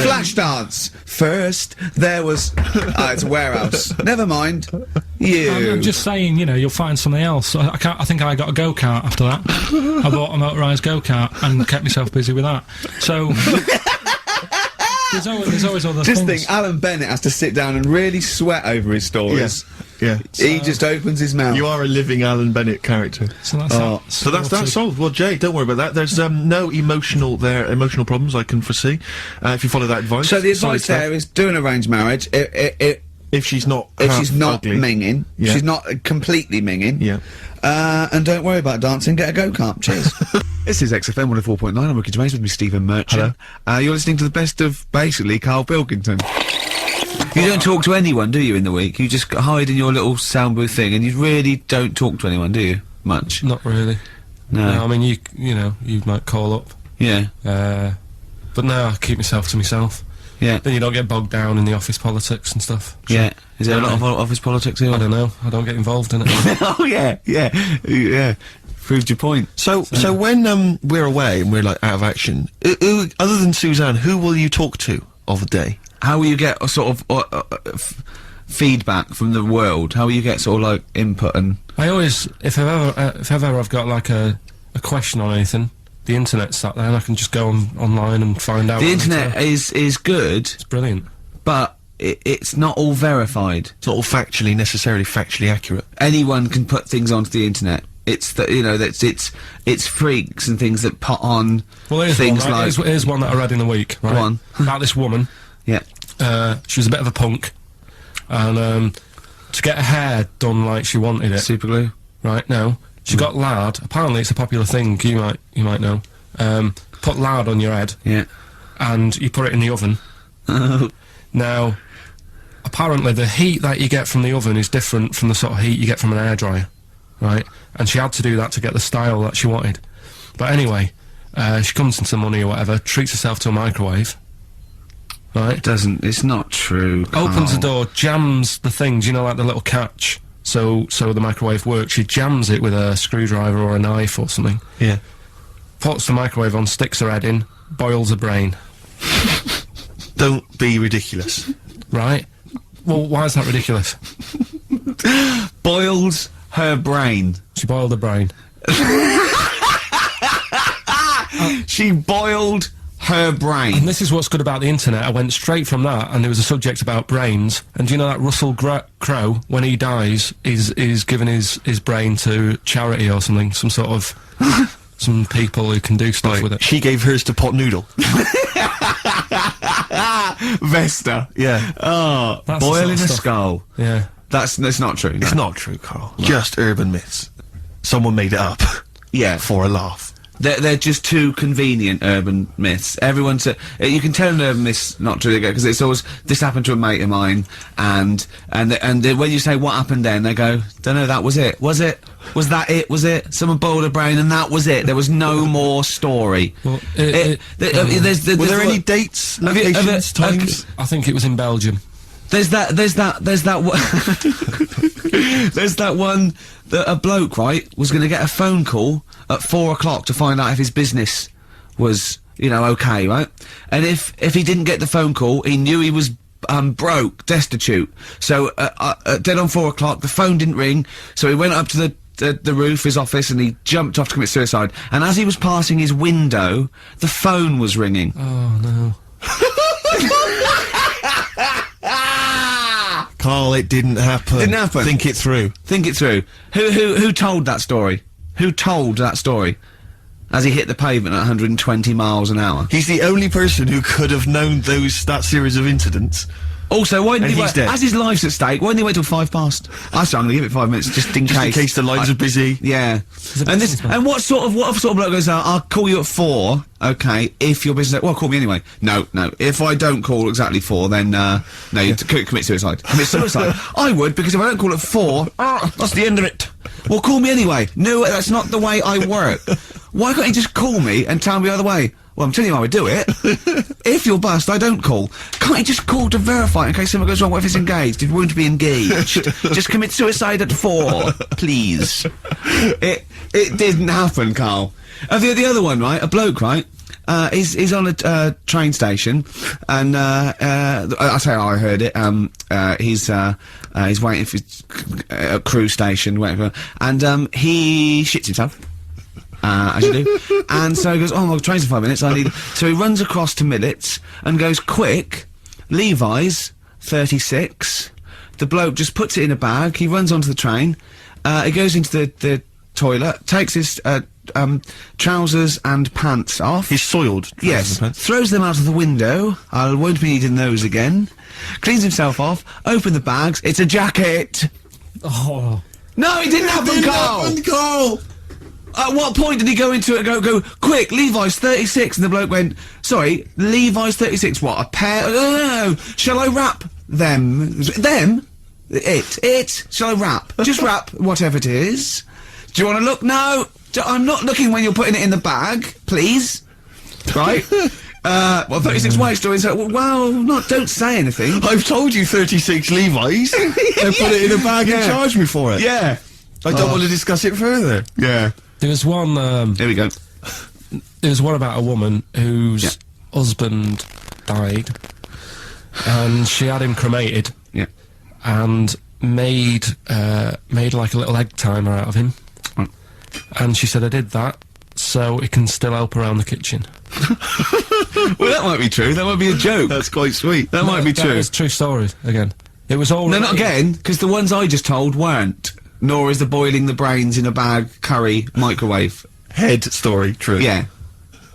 Flash dance. First, there was. It's a warehouse. Never mind. I'm just saying, you know, you'll find something else. I think I got a go-kart after that. I bought a motorised go-kart and kept myself busy with that. So. There's always other just things. think, Alan Bennett has to sit down and really sweat over his stories. Yeah. He just opens his mouth. You are a living Alan Bennett character. So that's So that's solved. Well, Jay, don't worry about that. There's no emotional problems I can foresee. If you follow that advice. So the advice there is do an arranged marriage. If she's not ugly. minging, she's not completely minging. Yeah. And don't worry about dancing. Get a go-kart. Cheers. This is XFM 104.9. I'm Ricky Gervais with me, Stephen Merchant. Hello. You're listening to the best of basically Karl Pilkington. You don't talk to anyone, do you, in the week? You just hide in your little sound booth thing, and you really don't talk to anyone, do you? Much. Not really. No. I mean, you know, you might call up. Yeah. But no, I keep myself to myself. Yeah. Then you don't get bogged down in the office politics and stuff. Yeah. Is there a lot of office politics here? I don't know. I don't get involved in it. Oh, yeah. Proved your point. So when we're away and we're like out of action, who, other than Suzanne, who will you talk to of the day? How will you get a sort of feedback from the world? How will you get sort of like input and? I always, if ever I've got like a question on anything, the internet's sat there and I can just go online and find out. The internet is good. It's brilliant, but it's not all verified. It's not all necessarily factually accurate. Anyone can put things onto the internet. It's the, you know, it's freaks and things that put on things like. Here's one that I read in the week, right? Go on. About this woman. Yeah. She was a bit of a punk, and to get her hair done like she wanted it. Super glue. Right, no. She got lard. Apparently it's a popular thing, you might know. Put lard on your head. Yeah. And you put it in the oven. Now, apparently the heat that you get from the oven is different from the sort of heat you get from an hairdryer. Right? And she had to do that to get the style that she wanted. But anyway, she comes into money or whatever, treats herself to a microwave. Right? It's not true, Karl. Opens the door, jams the things, you know, like the little catch, so the microwave works. She jams it with a screwdriver or a knife or something. Yeah. Puts the microwave on, sticks her head in, boils her brain. Don't be ridiculous. Right? Well, why is that ridiculous? Boils her brain. She boiled her brain. She boiled her brain. And this is what's good about the internet. I went straight from that, and there was a subject about brains. And do you know that Russell Crowe, when he dies, is giving his brain to charity or something? Some sort of some people who can do stuff with it. She gave hers to Pot Noodle. Vesta. Yeah. Oh, That's boiling the sort of a stuff. skull. Yeah. That's not true. It's not true, Karl. Just urban myths. Someone made it up. Yeah. For a laugh. They're just too convenient urban myths. Everyone's you can tell an urban myth's not true because it's always this happened to a mate of mine, and when you say what happened then, they go, don't know, that was it. Was it? Was that it? Was it? Someone boiled a brain and that was it. There was no more story. Well, were there any dates, locations, times? I think it was in Belgium. There's that one that a bloke, right, was going to get a phone call at 4 o'clock to find out if his business was, you know, okay, right? And if he didn't get the phone call, he knew he was broke, destitute. So dead on 4 o'clock, the phone didn't ring, so he went up to the roof, his office, and he jumped off to commit suicide. And as he was passing his window, the phone was ringing. Oh no. Karl, it didn't happen. Didn't happen. Think it through. Think it through. Who told that story? Who told that story? As he hit the pavement at 120 miles an hour. He's the only person who could have known that series of incidents. Also, why didn't And he he's wait? dead. As his life's at stake, why didn't he wait till 5 past? I said I'm gonna give it 5 minutes just in Just case. in case the lines are busy. Yeah. And what sort of bloke goes out? I'll call you at 4. Okay, if your business. Well, call me anyway. No. If I don't call exactly 4, then no, you commit suicide. Commit suicide. I would, because if I don't call at 4, that's the end of it. Well, call me anyway. No, that's not the way I work. Why can't you just call me and tell me the other way? Well, I'm telling you how I do it. If you're bust, I don't call. Can't you just call to verify in case something goes wrong? What if it's engaged? It won't be engaged. Just commit suicide at 4, please. It didn't happen, Karl. The other one, right? A bloke, right? He's on a train station, and I say I heard it. He's waiting for a cruise station, waiting for, and he shits himself. As you do. And so he goes, oh, my train's in 5 minutes, so he runs across to Millets and goes, quick, Levi's, 36. The bloke just puts it in a bag, he runs onto the train, he goes into the toilet, takes his, trousers and pants off. He's soiled. Yes. Throws them out of the window. I won't be needing those again. Cleans himself off, open the bags, it's a jacket! Oh. No, it didn't happen, Karl! At what point did he go into it and go, quick, Levi's 36, and the bloke went, sorry, Levi's 36, what, a pair? No, shall I wrap them? Them? It? Shall I wrap? Just wrap whatever it is. Do you want to look? No, I'm not looking when you're putting it in the bag, please. Right? 36 white stories, so, well, don't say anything. I've told you 36 Levi's. And put it in a bag and charge me for it. Yeah. I don't want to discuss it further. Yeah. There was one. Here we go. There was one about a woman whose husband died, and she had him cremated. Yeah. And made like a little egg timer out of him. Mm. And she said, I did that so it can still help around the kitchen. Well, that might be true. That might be a joke. That's quite sweet. That might be true. That was true story again. It was all. No, not again, because the ones I just told weren't. Nor is the boiling the brains in a bag curry microwave. Head story, true. Yeah.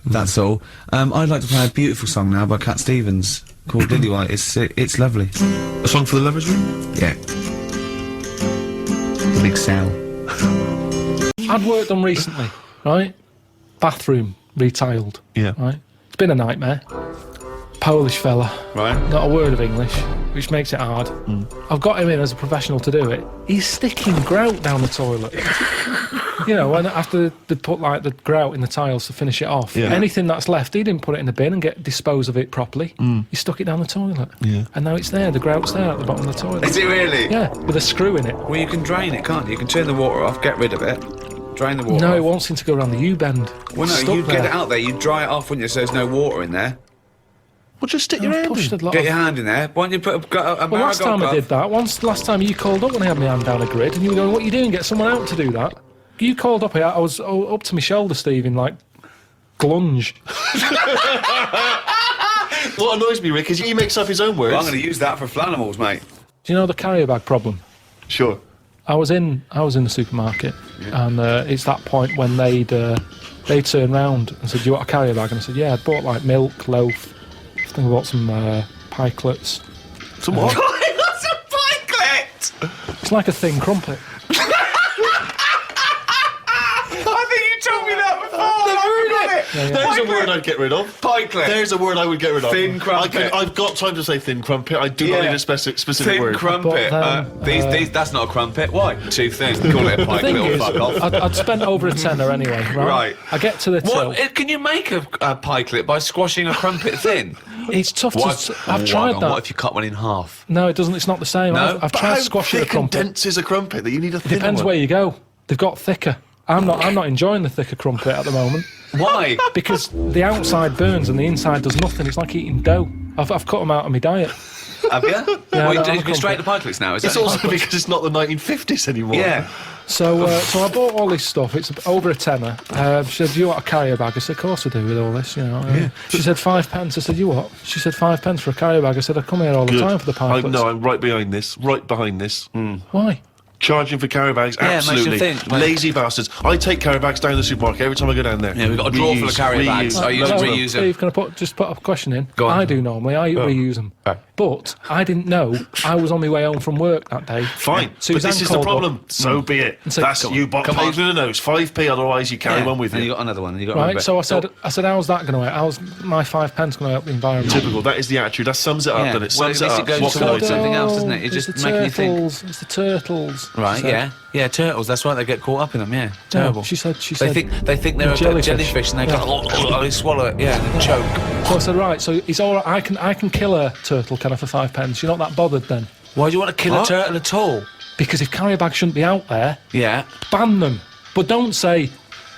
That's all. I'd like to play a beautiful song now by Cat Stevens called Lillywhite. It's lovely. A song for the lovers' room? Yeah. The big cell. I'd worked on recently, right? Bathroom retiled. Yeah. Right? It's been a nightmare. Polish fella. Right. Not a word of English, which makes it hard. I've got him in as a professional to do it. He's sticking grout down the toilet. You know, when after they put like the grout in the tiles to finish it off, anything that's left, he didn't put it in the bin and dispose of it properly. He stuck it down the toilet. Yeah. And now it's there, the grout's there at the bottom of the toilet. Is it really? Yeah, with a screw in it. Well, you can drain it, can't you? You can turn the water off, get rid of it, drain the water No, off. it won't seem to go around the U-bend. Well, no, you'd get it out there, you'd dry it off, wouldn't you, so there's no water in there. Well, just stick your hand in. Get your hand in there. Why don't you put a Well, last time I did that, last time you called up when I had my hand down a grid, and you were going, what are you doing? Get someone out to do that. You called up here, I was up to my shoulder, Steve, in like, glunge. What annoys me, Rick, is he makes up his own words. Well, I'm going to use that for Flanimals, mate. Do you know the carrier bag problem? Sure. I was in the supermarket, and it's that point when they turned round and said, do you want a carrier bag? And I said, yeah, I bought like milk, loaf, I think I bought some pikelets. Some what? What's a pikelet? It's like a thin crumpet. I think you told me that before. There's a word I'd get rid of. Pikelet. There's a word I would get rid of. Thin crumpet. I've got time to say thin crumpet. I do not need a specific thin word. Crumpet. These, that's not a crumpet. Why? Too thin. Call it a pikelet or fuck off. I'd spent over a tenner anyway, right? Right. I get to the till. Can you make a pikelet by squashing a crumpet thin? It's tough to... I've tried that. What if you cut one in half? No, it doesn't. It's not the same. No? I've tried squashing a crumpet. How dense is a crumpet that you need a thin one? Depends where you go. They've got thicker. I'm not enjoying the thicker crumpet at the moment. Why? Because the outside burns and the inside does nothing. It's like eating dough. I've cut them out of my diet. Have you? Yeah, you go straight to pikelets now, is It's that also because it's not the 1950s anymore. Yeah. So I bought all this stuff. It's over a tenner. She said, "Do you want a carrier bag?" I said, "Of course I do with all this, you know." She said, 5 pence. I said, "You what?" She said, 5 pence for a carrier bag. I said, "I come here all the time for the pikelets." No, I'm right behind this. Why? Charging for carrier bags, Yeah, it makes you absolutely. think, like- Lazy bastards. I take carrier bags down the supermarket every time I go down there. Yeah, we've got a drawer full of carrier bags. I use them, reuse them. Steve, can I just put a question in? Go on. I do normally. I reuse them. But I didn't know I was on my way home from work that day. Fine, but Suzanne this is the called problem. up. So be it. And said, That's "Come you on, bought come paid on." with a nose. 5p, otherwise you carry one with And you. you got another one. And you got Right, so I said, how's that going to help? How's my 5 pence going to help the environment? Typical. That is the attitude. That sums it up. Yeah. Then it Well, sums at it least up. it goes What can I towards do? something else, doesn't it? It's just making you think. It's the turtles. Right, So- yeah, turtles. That's right. They get caught up in them. Yeah, terrible. She said. They think they're a jellyfish, and they go, they swallow it. Yeah, and they choke. So I said, right. So it's all right. I can kill a turtle, can I, for 5 pence? You're not that bothered then? Why do you want to kill a turtle at all? Because if carrier bags shouldn't be out there, Yeah. ban them. But don't say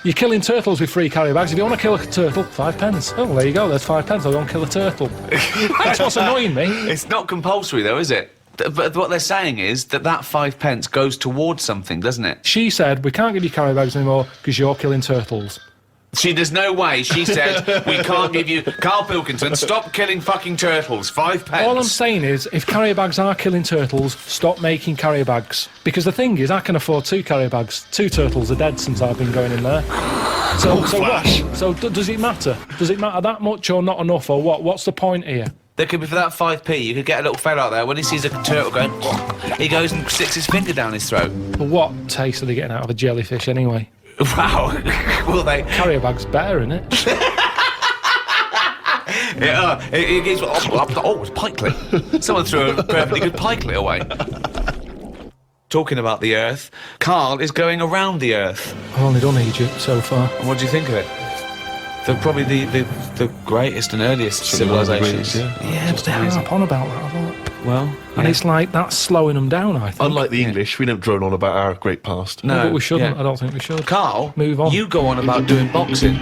you're killing turtles with free carrier bags. If you want to kill a turtle, 5 pence. Oh, well, there you go. There's 5 pence. I'll go and kill a turtle. That's what's annoying me. It's not compulsory though, is it? But what they're saying is that 5 pence goes towards something, doesn't it? She said we can't give you carrier bags anymore because you're killing turtles. There's no way. She said we can't give you. Carl Pilkington, stop killing fucking turtles. 5 pence. All I'm saying is, if carrier bags are killing turtles, stop making carrier bags. Because the thing is, I can afford 2 carrier bags. 2 turtles are dead since I've been going in there. So what? So does it matter? Does it matter that much or not enough or what? What's the point here? There could be, for that 5p, you could get a little fella out there, when he sees a turtle going, he goes and sticks his finger down his throat. But what taste are they getting out of a jellyfish anyway? Wow. Will they? Carrier bag's better, innit? It gives, it's pikelet. Someone threw a perfectly good pikelet away. Talking about the Earth, Karl is going around the Earth. I've only done Egypt so far. And what do you think of it? They're probably the greatest and earliest civilizations. Yeah, but they harp on about that a lot. Well, And it's like, that's slowing them down, I think. Unlike the English, we don't drone on about our great past. No, But we shouldn't. yeah. I don't think we should. Karl, Move on. you go on about doing boxing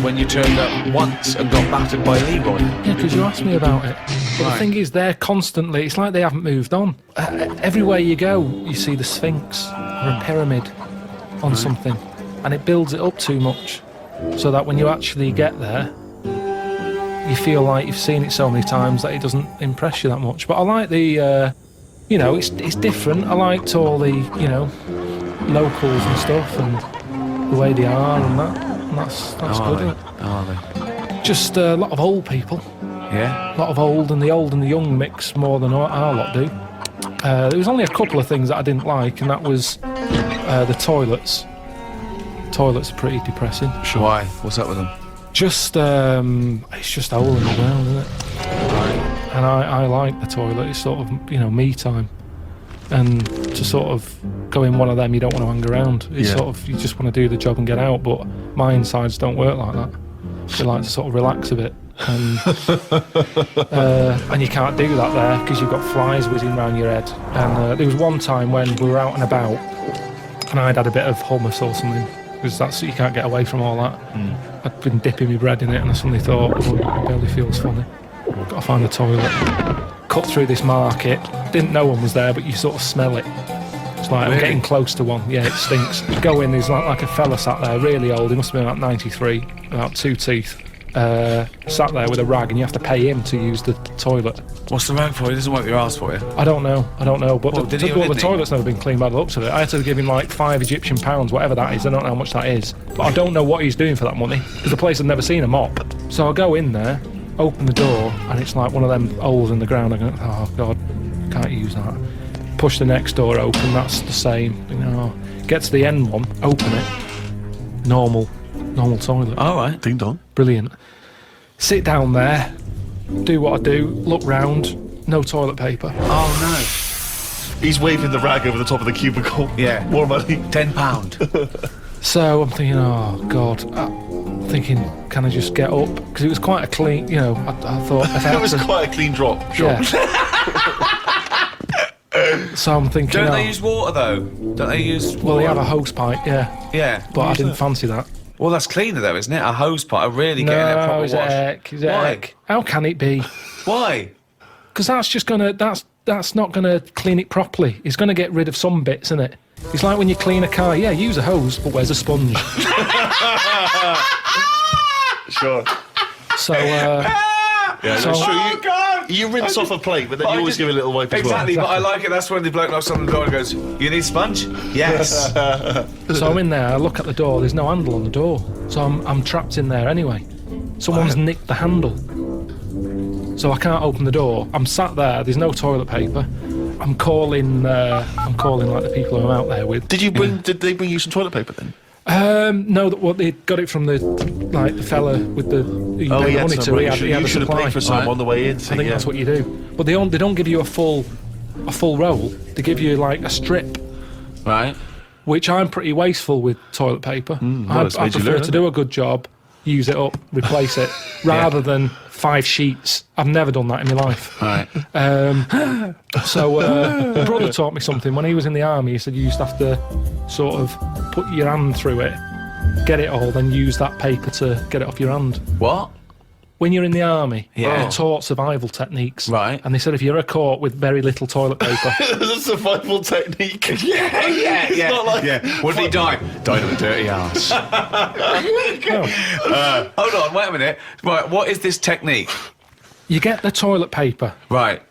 when you turned up once and got battered by Leroy. Yeah, because you asked me about it. But Right. the thing is, they're constantly, it's like they haven't moved on. Everywhere you go, you see the Sphinx or a pyramid on something, and it builds it up too much, so that when you actually get there, you feel like you've seen it so many times that it doesn't impress you that much. But I like the, it's different. I liked all the, locals and stuff, and the way they are, and that's How good. are they? Just a lot of old people. Yeah. A lot of old and the young mix more than our lot do. There was only a couple of things that I didn't like, and that was the toilets. Toilets are pretty depressing. Sure. Why? What's up with them? Just, it's just hole in the ground, isn't it? And I like the toilet. It's sort of, me time. And to sort of go in one of them, you don't want to hang around. It's sort of, you just want to do the job and get out, but my insides don't work like that. They like to sort of relax a bit. And you can't do that there because you've got flies whizzing around your head. And there was one time when we were out and about and I'd had a bit of hummus or something, because you can't get away from all that. I'd been dipping my bread in it and I suddenly thought, it barely feels funny. Got to find the toilet. Cut through this market, didn't know one was there, but you sort of smell it. It's like, I'm getting close to one. Yeah, it stinks. Go in, there's like a fella sat there, really old, he must have been about 93, about 2 teeth. Sat there with a rag, and you have to pay him to use the toilet. What's the rag for? He doesn't wipe your ass for you. I don't know, but Well, the toilet's never been cleaned by the looks of it. I had to give him like 5 Egyptian pounds, whatever that is. I don't know how much that is, but I don't know what he's doing for that money, because the place had never seen a mop. So I go in there, open the door, and it's like one of them holes in the ground. I go, oh god, can't use that. Push the next door open, that's the same. Get to the end one, open it, normal. normal toilet. All right. Ding dong. Brilliant. Sit down there, do what I do, look round, no toilet paper. Oh He's waving the rag over the top of the cubicle. Yeah. More money. £10. So I'm thinking, oh God, thinking, can I just get up? Because it was quite a clean, you know, I thought... if I It had was to- quite a clean drop. Sure. Yeah. So I'm thinking, Don't oh, they use water though? Don't they use water? well, they have a hose pipe, yeah, Yeah. but I didn't fancy that. Well, that's cleaner though, isn't it? A hose pipe, really getting a proper it's wash. heck, Why? How can it be? Why? Because that's just gonna, that's not gonna clean it properly. It's gonna get rid of some bits, isn't it? It's like when you clean a car, yeah, use a hose, but where's a sponge? Sure. So, Yeah, So- that's true. Oh, God! You rinse off a plate, but then But you I always just- give it a little wipe as well. Exactly, but I like it. That's when the bloke knocks on the door and goes, "You need sponge?" Yes. so I'm in there, I look at the door, there's no handle on the door. So I'm trapped in there anyway. Someone's nicked the handle. So I can't open the door. I'm sat there, there's no toilet paper. I'm calling like the people who I'm out there with. Did they bring you some toilet paper then? No, what they got it from the fella with the who you pay the money to. He had you a should have supply. paid for some Right. on the way in. I think that's what you do. But they don't give you a full roll. They give you like a strip, Right. which I'm pretty wasteful with toilet paper. well, it's I made you prefer learn, to do a good job, use it up, replace it, rather than 5 sheets. I've never done that in my life. Right. So my brother taught me something. When he was in the army, he said you used to have to sort of put your hand through it, get it all, then use that paper to get it off your hand. What? When you're in the army, Yeah. they're taught survival techniques. Right. And they said if you're caught with very little toilet paper, It's a survival technique. Yeah. not like- yeah. What did he die? Died of a dirty ass. Hold on, wait a minute. Right, what is this technique? you get the toilet paper, Right.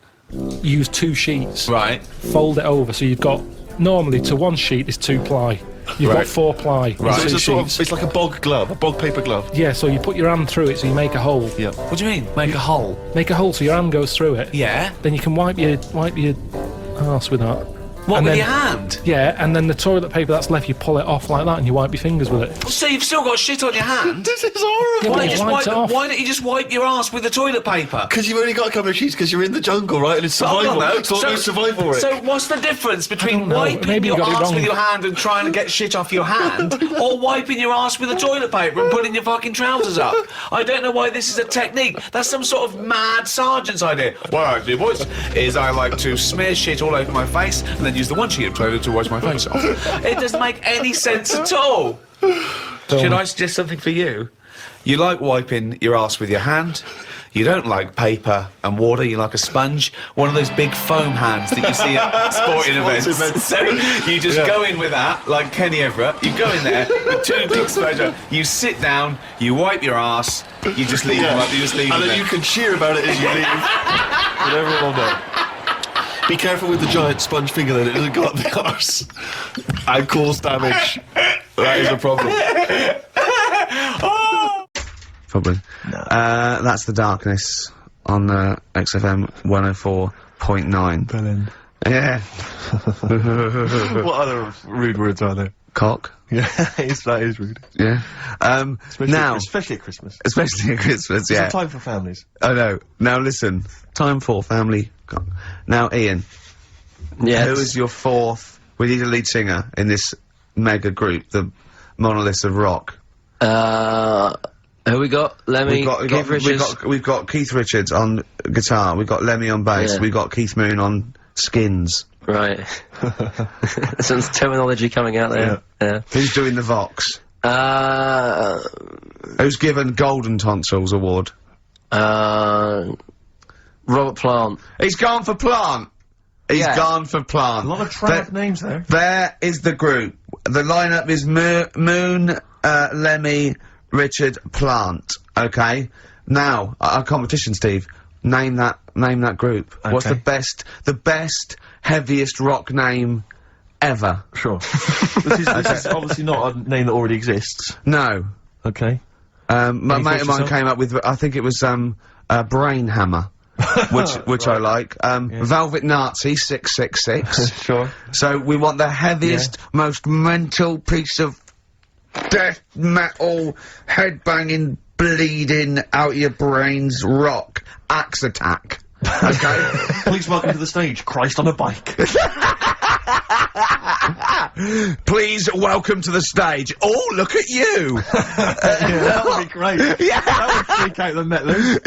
use 2 sheets, Right. fold it over. So you've got, normally to 1 sheet is 2 ply. You've got Right. 4 ply. Right. So So it's a sort sheets. of, it's like a bog glove, a bog paper glove. Yeah, so you put your hand through it so you make a hole. Yeah. What do you mean? Make a hole? Make a hole so your hand goes through it. Yeah. Then you can wipe your arse with that. What, And with then- your hand? Yeah, and then the toilet paper that's left, you pull it off like that and you wipe your fingers with it. So you've still got shit on your hand? This is horrible. Yeah, Why but don't, you it just wipes it off. why don't you just wipe your ass with the toilet paper? Because you've only got a couple of sheets because you're in the jungle, right? And it's Hold survival. on, though. It's almost survival, Rick. So what's the difference between don't know. wiping Maybe you your got it ass wrong. with your hand and trying to get shit off your hand, or wiping your ass with the toilet paper and putting your fucking trousers up? I don't know why this is a technique. That's some sort of mad sergeant's idea. What I do, boys, is I like to smear shit all over my face and then use the 1 sheet of toilet to wash my face off. It doesn't make any sense at all. Should I suggest something for you? You like wiping your ass with your hand. You don't like paper and water, you like a sponge. One of those big foam hands that you see at sporting events. So you just go in with that, like Kenny Everett. You go in there with 2 big sponges. You sit down, you wipe your ass, you just leave them up, you just leave and them then there. you can cheer about it as you leave. But everyone will know. Be careful with the giant sponge finger that it doesn't go up the arse and cause damage. That is a problem. Probably. That's The Darkness on XFM 104.9. Brilliant. Yeah. What other rude words are there? Cock. Yeah, that is rude. Yeah. Now, Especially at Christmas. especially at Christmas, yeah. It's a time for families. I know. Now listen, time for family. Now, Ian, Yes. who is your 4th? We need a lead singer in this mega group, the Monoliths of Rock. Who we got? Lemmy, Keith Richards. We've got Keith Richards on guitar. We've got Lemmy on bass. Yeah. We've got Keith Moon on skins. Right. Some terminology coming out there. Yeah. Who's doing the Vox? Who's given Golden Tonsils Award? Robert Plant. He's gone for Plant. He's Yeah. gone for Plant. A lot of trad names there. There is the group. The lineup is Moon, Lemmy, Richard, Plant. Okay. Now, our competition, Steve. Name that group. What's Okay. the best, heaviest rock name ever? Sure. this is obviously not a name that already exists. No. Okay. My Any mate of thoughts mine yourself? came up with, I think it was, Brain Hammer. which I like. Velvet Nazi 666. Sure. So we want the heaviest, most mental piece of death metal, headbanging, bleeding out your brains rock axe attack. Okay? Please welcome to the stage, Christ on a bike. Please welcome to the stage. Oh, look at you! Yeah, that would be great. Yeah. That would freak out the metlers.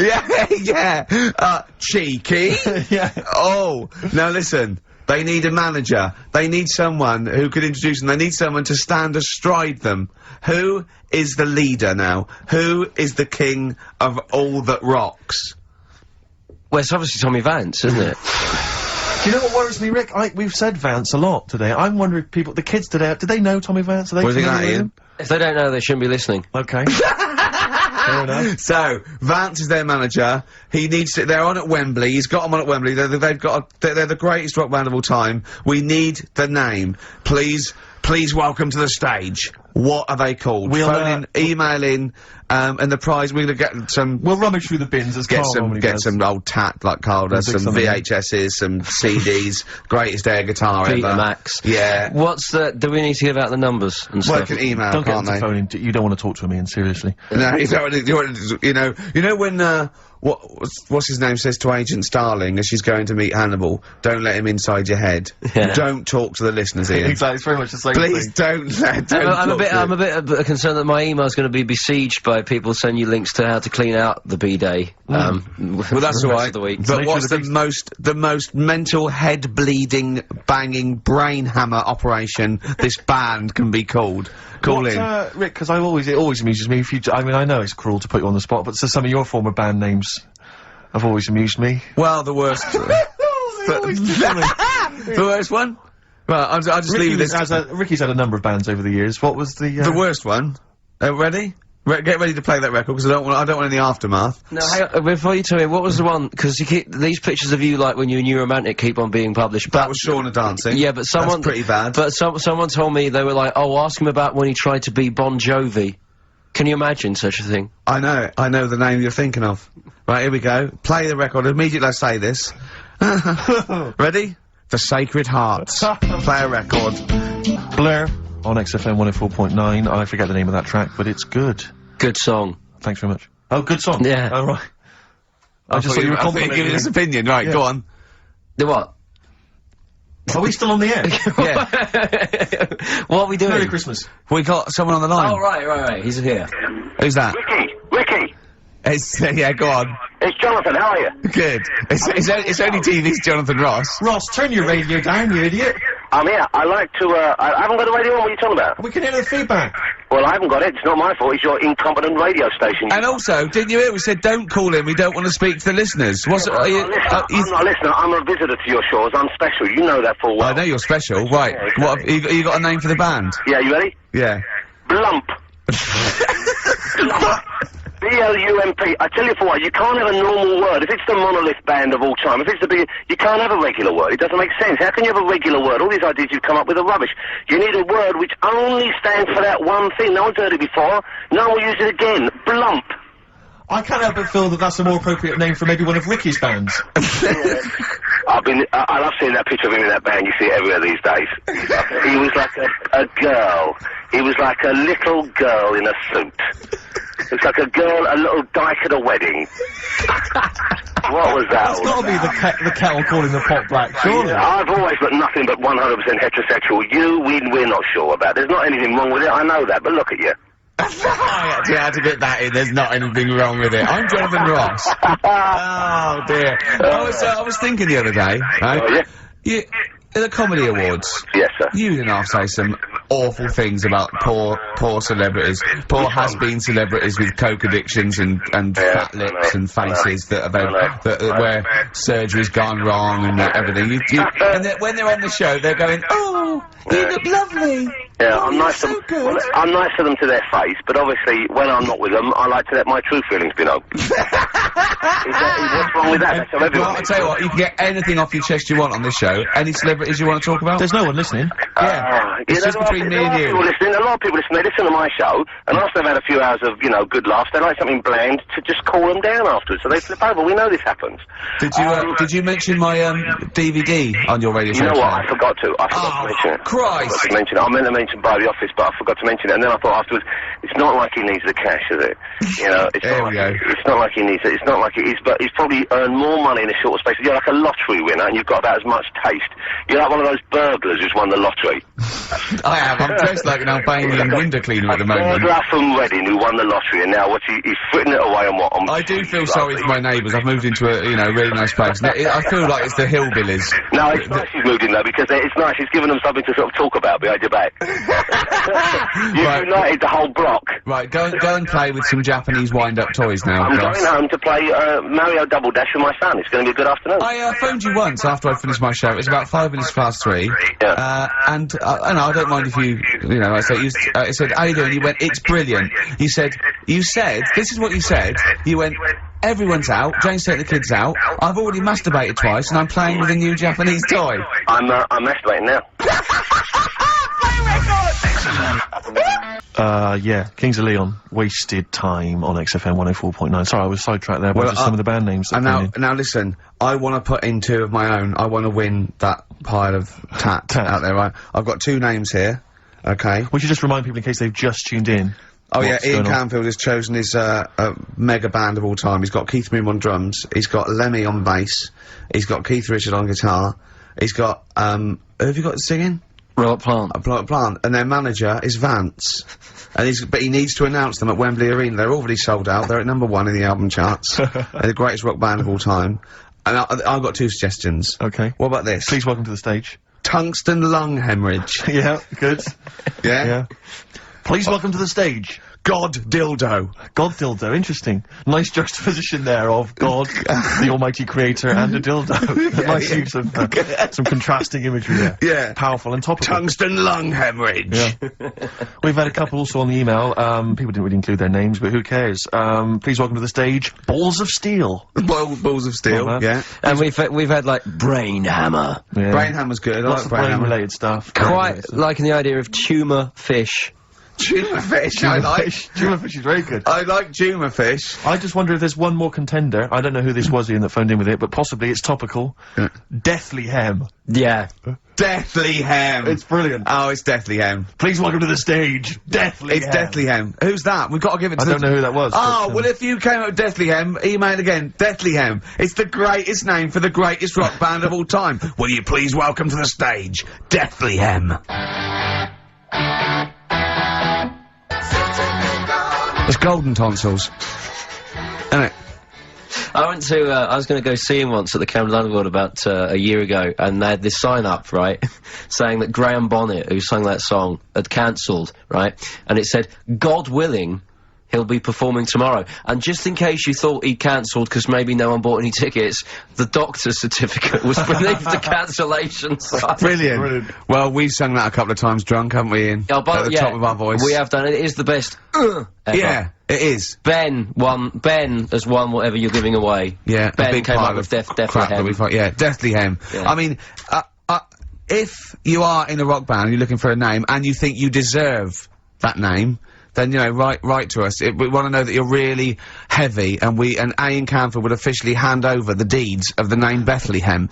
Yeah. Cheeky. Yeah. Oh, now listen. They need a manager. They need someone who could introduce them. They need someone to stand astride them. Who is the leader now? Who is the king of all that rocks? Well, it's obviously Tommy Vance, isn't it? Do you know what worries me, Rick? We've said Vance a lot today. I'm wondering if the kids today, do they know Tommy Vance? Are they What do you think familiar that, with Ian? him? If they don't know, they shouldn't be listening. Okay. Fair enough. So, Vance is their manager. He needs to, they're on at Wembley. He's got them on at Wembley. They're the greatest rock band of all time. We need the name. Please welcome to the stage. What are they called? We'll, Phone in, email in, and the prize, we're gonna get some... We'll rummage through the bins as Karl normally does. some old tat like Karl does, some VHSs, some CDs, greatest air guitar ever. Peter Max. Yeah. Do we need to give out the Well, numbers and you stuff? can email, Don't get can't them to they? phone in. You don't want to talk to him, Ian, seriously. No, you don't want to, you know when, what's his name says to Agent Starling as she's going to meet Hannibal, don't let him inside your head. Yeah. Don't talk to the listeners, Ian. Exactly, it's very much the same Please thing. I'm a bit concerned that my email's going to be besieged by people sending you links to how to clean out the B-Day. Well, that's all right. The week. But what's the most mental head bleeding, banging brain hammer operation this band can be called? Call in. Rick, because it always amuses me if you, I mean, I know it's cruel to put you on the spot, but so some of your former band names have always amused me. Well, the worst. The worst one? Well, I'll just leave this. Ricky's had a number of bands over the years. What was the worst one? Ready? Get ready to play that record because I don't want any aftermath. No, hang on, before you tell me, what was the one? Because these pictures of you, like when you were New Romantic, keep on being published. That was Shauna dancing. Yeah, but someone That's pretty bad. But someone told me they were like, oh, ask him about when he tried to be Bon Jovi. Can you imagine such a thing? I know the name you're thinking of. Right, here we go. Play the record. Immediately I say this. Ready? The Sacred Hearts. Play a record. Blair on XFM 104.9. I forget the name of that track, but it's good. Good song. Thanks very much. Oh, good song. Yeah. Oh, right. I just thought you were complimenting giving his opinion. Right, Yeah. go on. The what? Are we still on the air? Yeah. What are we doing? Merry Christmas. We got someone on the line. Oh, right. He's here. Who's that? Ricky! It's, yeah, go on. It's Jonathan, how are you? Good. It's only TV's Jonathan Ross. Ross, turn your radio down, you idiot. I'm here. I like to, I haven't got the radio on. What are you talking about? We can hear the feedback. Well, I haven't got it. It's not my fault. It's your incompetent radio station. And also, didn't you hear we said don't call in, we don't want to speak to the listeners? What's I'm not a listener. I'm a visitor to your shores. I'm special. You know that full well. I know you're special. Right. Yeah, exactly. What, you got a name for the band? Yeah, you ready? Yeah. Blump. B-L-U-M-P. I tell you for what, you can't have a normal word. If it's the monolith band of all time, if it's the big, you can't have a regular word. It doesn't make sense. How can you have a regular word? All these ideas you've come up with are rubbish. You need a word which only stands for that one thing. No one's heard it before. No one will use it again. Blump. I can't help but feel that that's a more appropriate name for maybe one of Ricky's bands. I love seeing that picture of him in that band. You see it everywhere these days. He was like a girl. He was like a little girl in a suit. It's like a little dyke at a wedding. What was that? It's got to be the kettle calling the pot black, surely. I've always got nothing but 100% heterosexual. We're not sure about. There's not anything wrong with it, I know that, but look at you. I actually had to get that in. There's not anything wrong with it. I'm Jonathan Ross. Oh dear. I was thinking the other day, right? Oh, yeah? In the Comedy Awards. Yes, sir. You didn't have to say some awful things about poor celebrities, poor has-been celebrities with coke addictions and fat lips and faces that where surgery's gone wrong and everything. And when they're on the show, they're going, "Oh, you look lovely." Yeah, oh, I'm nice to them. good. I'm nice to them to their face, but obviously when I'm not with them, I like to let my true feelings be known. What's wrong with that? That's how everyone Well, I'll tell you what, you can get anything off your chest you want on this show. Any celebrities you want to talk about? There's no one listening. It's just between me and you. A lot of people listen. They listen to my show, and after they've had a few hours of, you know, good laughs, they like something bland to just cool them down afterwards. So they flip over. We know this happens. Did you mention my DVD on your radio show? You know what? I forgot to. I forgot to mention it. Christ! I forgot to mention it. I meant to mention by the office, but I forgot to mention it. And then I thought afterwards, it's not like he needs the cash, is it? You know, it's not like he needs it. It's not like it is, but he's probably earned more money in a shorter space. You're like a lottery winner, and you've got about as much taste. You're like one of those burglars who's won the lottery. I am. I'm dressed like an Albanian window cleaner at the moment. Burglar from Reading who won the lottery, and now he's fritting it away on what? I do feel sorry for my neighbours. I've moved into a, really nice place. I feel like it's the hillbillies. No, it's nice he's moved in there because it's nice. He's given them something to sort of talk about behind your back. You've united the whole block. Right, go and play with some Japanese wind-up toys now. I'm going home to play Mario Double Dash with my son. It's going to be a good afternoon. I phoned you once after I finished my show. It was about 5 minutes past 3. Yeah. And I don't mind if I said, how you doing? You went, it's brilliant. You said, this is what you said. You went, everyone's out. Jane's taking the kids out. I've already masturbated twice, and I'm playing with a new Japanese toy. I'm masturbating now. Yeah, Kings of Leon, Wasted Time on XFM 104.9. Sorry, I was sidetracked there by just some of the band names. And now listen, I want to put in 2 of my own. I want to win that pile of tat out there, right? I've got 2 names here, okay? We should just remind people in case they've just tuned in. Oh yeah, Ian Canfield has chosen his, mega band of all time. He's got Keith Moon on drums, he's got Lemmy on bass, he's got Keith Richard on guitar, he's got, who have you got singing? Robert Plant. Robert Plant, and their manager is Vance. But he needs to announce them at Wembley Arena. They're already sold out. They're at #1 in the album charts. They're the greatest rock band of all time. And I've got 2 suggestions. Okay. What about this? Please welcome to the stage. Tungsten lung hemorrhage. Yeah, good. Yeah? Please welcome to the stage. God Dildo. God Dildo, interesting. Nice juxtaposition there of God, the almighty creator, and a dildo. Nice use of some contrasting imagery there. Yeah. Powerful and topical. Tungsten lung hemorrhage. Yeah. We've had a couple also on the email. People didn't really include their names, but who cares? Please welcome to the stage, Balls of Steel. Balls of Steel, yeah. And we've had, like, Brain Hammer. Yeah. Brain Hammer's good. Lots of brain-related stuff. Quite liking the idea of tumour fish. Tumour fish, I like. Tumour fish is very good. I like tumour fish. I just wonder if there's one more contender. I don't know who this was, Ian, that phoned in with it, but possibly it's topical. Deathly Hem. Yeah. Deathly Hem. It's brilliant. Oh, it's Deathly Hem. Please welcome to the stage, Deathly Hem. It's Deathly Hem. Who's that? We've got to give it to I don't know who that was. Oh, well, if you came up with Deathly Hem, email again. Deathly Hem. It's the greatest name for the greatest rock band of all time. Will you please welcome to the stage, Deathly Hem. It's golden tonsils. Isn't it? I went to, I was going to go see him once at the Camden Underworld about a year ago, and they had this sign up, right, saying that Graham Bonnet, who sang that song, had cancelled, right, and it said, God willing, he'll be performing tomorrow. And just in case you thought he'd cancelled because maybe no one bought any tickets, the doctor's certificate was beneath the cancellation sign. Brilliant. Well, we've sung that a couple of times drunk, haven't we, Ian? Oh, but at the top of our voice. We have done it. It is the best ever. Yeah, it is. Ben has won whatever you're giving away. Yeah, Ben came up with Deathly Hem. Yeah, Deathly Hem. Yeah. I mean, if you are in a rock band and you're looking for a name and you think you deserve that name, then, you know, write to us. We want to know that you're really heavy, and Ian Canfield would officially hand over the deeds of the name Bethlehem.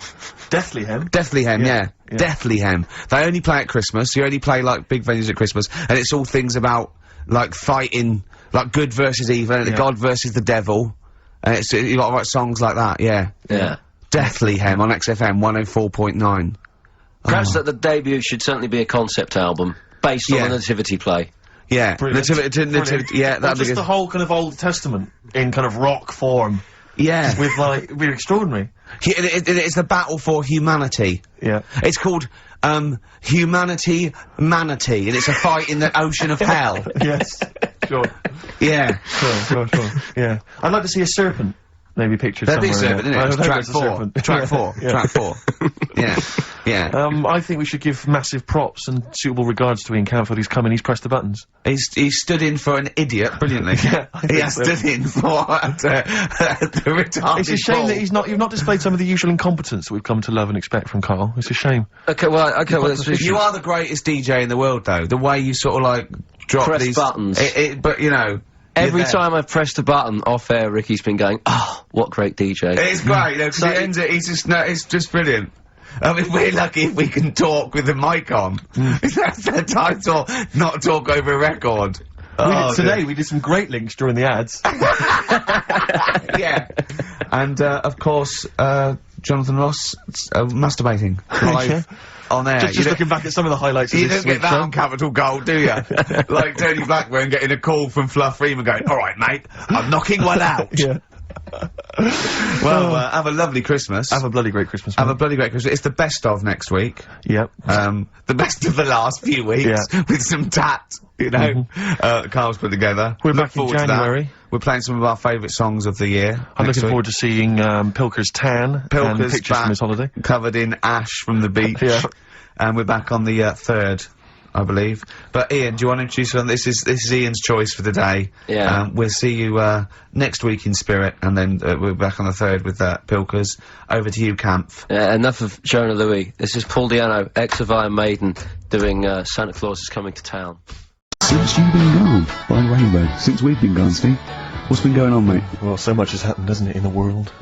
Deathlyhem? Deathlyhem, yeah. Deathlyhem. They only play at Christmas. You only play, like, big venues at Christmas, and it's all things about, like, fighting, like, good versus evil, and God versus the devil. And you gotta write songs like that, yeah. Yeah. Deathlyhem on XFM 104.9. Perhaps that the debut should certainly be a concept album, based on a nativity play. Yeah, Nativity, yeah, that'd be just good. the whole kind of Old Testament in kind of rock form. Yeah. With, like, it'd be extraordinary. It's the battle for humanity. Yeah. It's called, Humanity Manatee, and it's a fight in the ocean of hell. Yes. Sure. Yeah. Sure. Yeah. I'd like to see a serpent. Maybe pictured That'd be somewhere. serpent, isn't it? Track 4. Track 4. Yeah. Track 4. Yeah. Yeah. I think we should give massive props and suitable regards to Ian Camfield. He's come in, he's pressed the buttons. He stood in for an idiot brilliantly. Yeah, he has stood in for the retarded It's a shame ball. that you've not displayed some of the usual incompetence that we've come to love and expect from Karl. It's a shame. Okay, well, You are the greatest DJ in the world, though. The way you sort of like drop Press these buttons. But you know. Every time I've pressed a button off air, Ricky's been going, "Oh, what great DJ!" It's great, because he ends it. He's just it's just brilliant. I mean, we're lucky if we can talk with the mic on. That's the title. Not talk over a record. Today we did some great links during the ads. Yeah, and of course, Jonathan Ross masturbating live on air. Just looking back at some of the highlights. You of this don't get week's that show. on Capital Gold, do you? Like Tony Blackburn getting a call from Fluff Freeman going, "All right, mate, I'm knocking one out." Yeah. Well, have a lovely Christmas. Have a bloody great Christmas. Have a bloody great Christmas. It's the best of next week. Yep. The best of the last few weeks with some tat, you know. Carl's put together. We're Look back in forward to that. January. We're playing some of our favourite songs of the year. I'm next looking week. forward to seeing Pilker's tan and Pilker's pictures back, from his holiday. covered in ash from the beach. Yeah. And we're back on the 3rd, I believe. But Ian, do you want to introduce one? This is Ian's choice for the day. Yeah. We'll see you next week in spirit, and then we're back on the 3rd with Pilkers. Over to you, Kampf. Enough of Jonah Louis. This is Paul Di'Anno, ex of Iron Maiden, doing Santa Claus is Coming to Town. Since you've been gone, by Rainbow. Since we've been gone, Steve. What's been going on, mate? Well, so much has happened, hasn't it, in the world?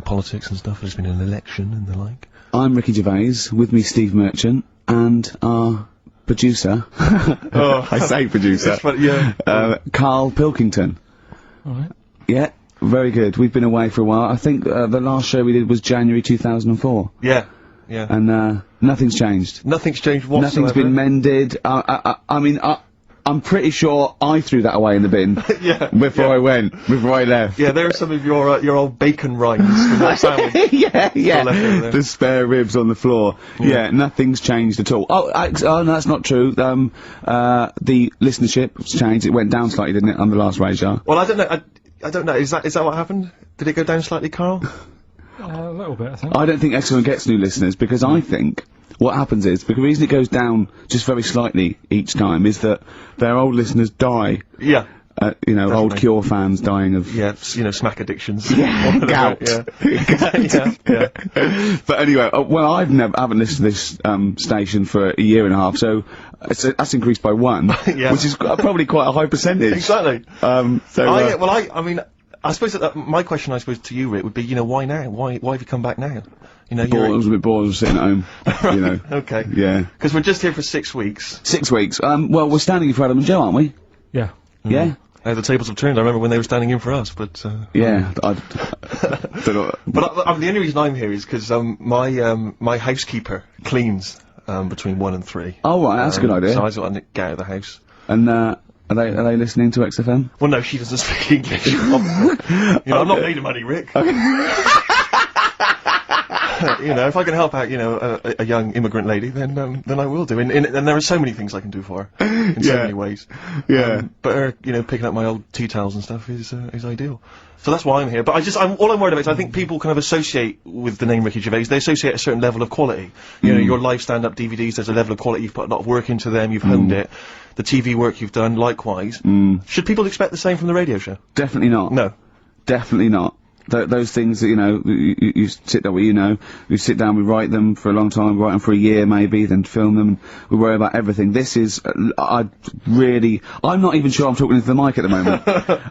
Politics and stuff. There's been an election and the like. I'm Ricky Gervais, with me Steve Merchant, and our producer. I say producer. Karl Pilkington. Alright. Yeah, very good. We've been away for a while. I think the last show we did was January 2004. Yeah. Yeah. And nothing's changed. Nothing's changed whatsoever. Nothing's been mended. I mean, I'm pretty sure I threw that away in the bin before I left. Yeah, there are some of your old bacon rinds from that sandwich. yeah. There. The spare ribs on the floor. Yeah, nothing's changed at all. Oh, no, that's not true. The listenership's changed. It went down slightly, didn't it, on the last radar? Well, I don't know. I don't know. Is that what happened? Did it go down slightly, Karl? A little bit, I think. I don't think Excellent gets new listeners, because I think what happens is, because the reason it goes down just very slightly each time is that their old listeners die. Yeah. You know, old Cure fans dying of... Yeah, smack addictions. Yeah, gout. Yeah. But anyway, well, I haven't listened to this station for a year and a half, so that's increased by 1, which is probably quite a high percentage. Exactly. I mean, I suppose that my question, to you, Rick, would be, why now? Why have you come back now? I was a bit bored of sitting at home, you know. Okay. Yeah. Because we're just here for 6 weeks. 6 weeks. Well, we're standing in for Adam and Joe, aren't we? Yeah. Yeah. The tables have turned. I remember when they were standing in for us, but yeah, I don't know. But the only reason I'm here is because my housekeeper cleans between 1 and 3. Oh right, that's a good idea. So I just want to get out of the house. And are they listening to XFM? Well, no, she doesn't speak English. I'm not made of money, Rick. If I can help out, a young immigrant lady, then I will do. And there are so many things I can do for her in so many ways. Yeah. But her, picking up my old tea towels and stuff is ideal. So that's why I'm here. But all I'm worried about is I think people kind of associate with the name Ricky Gervais. They associate a certain level of quality. Your live stand-up DVDs. There's a level of quality. You've put a lot of work into them. You've honed it. The TV work you've done, likewise. Should people expect the same from the radio show? Definitely not. No. Definitely not. Those things that, you sit down, we sit down, we write them for a long time, we write them for a year maybe, then film them, and we worry about everything. This is, I'm not even sure I'm talking into the mic at the moment.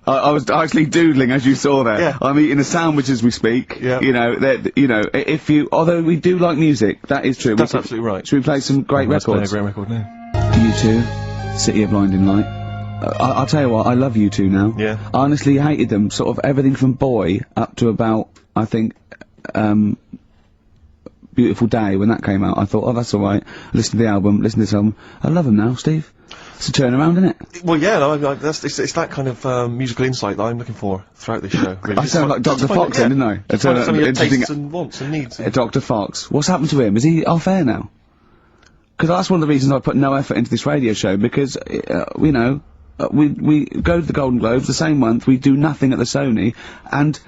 I was actually doodling, as you saw there. Yeah. I'm eating a sandwich as we speak. Yeah. Although we do like music, that is true. That's absolutely right. Should we play some great Let's play a records? great record now. U2, City of Blinding Light. I'll tell you what, I love U2 now. Yeah. I honestly hated them, sort of everything from Boy up to about, I think, Beautiful Day, when that came out. I thought, oh, that's alright. Listen to the album, listen to this album. I love them now, Steve. It's a turnaround, isn't it? Well, yeah, it's that kind of musical insight that I'm looking for throughout this show. Really. I sound like Dr. Fox then, didn't I? Some of your tastes and wants and needs. Dr. Fox. What's happened to him? Is he off air now? Because that's one of the reasons I put no effort into this radio show, because, we go to the Golden Globes the same month, we do nothing at the Sony, and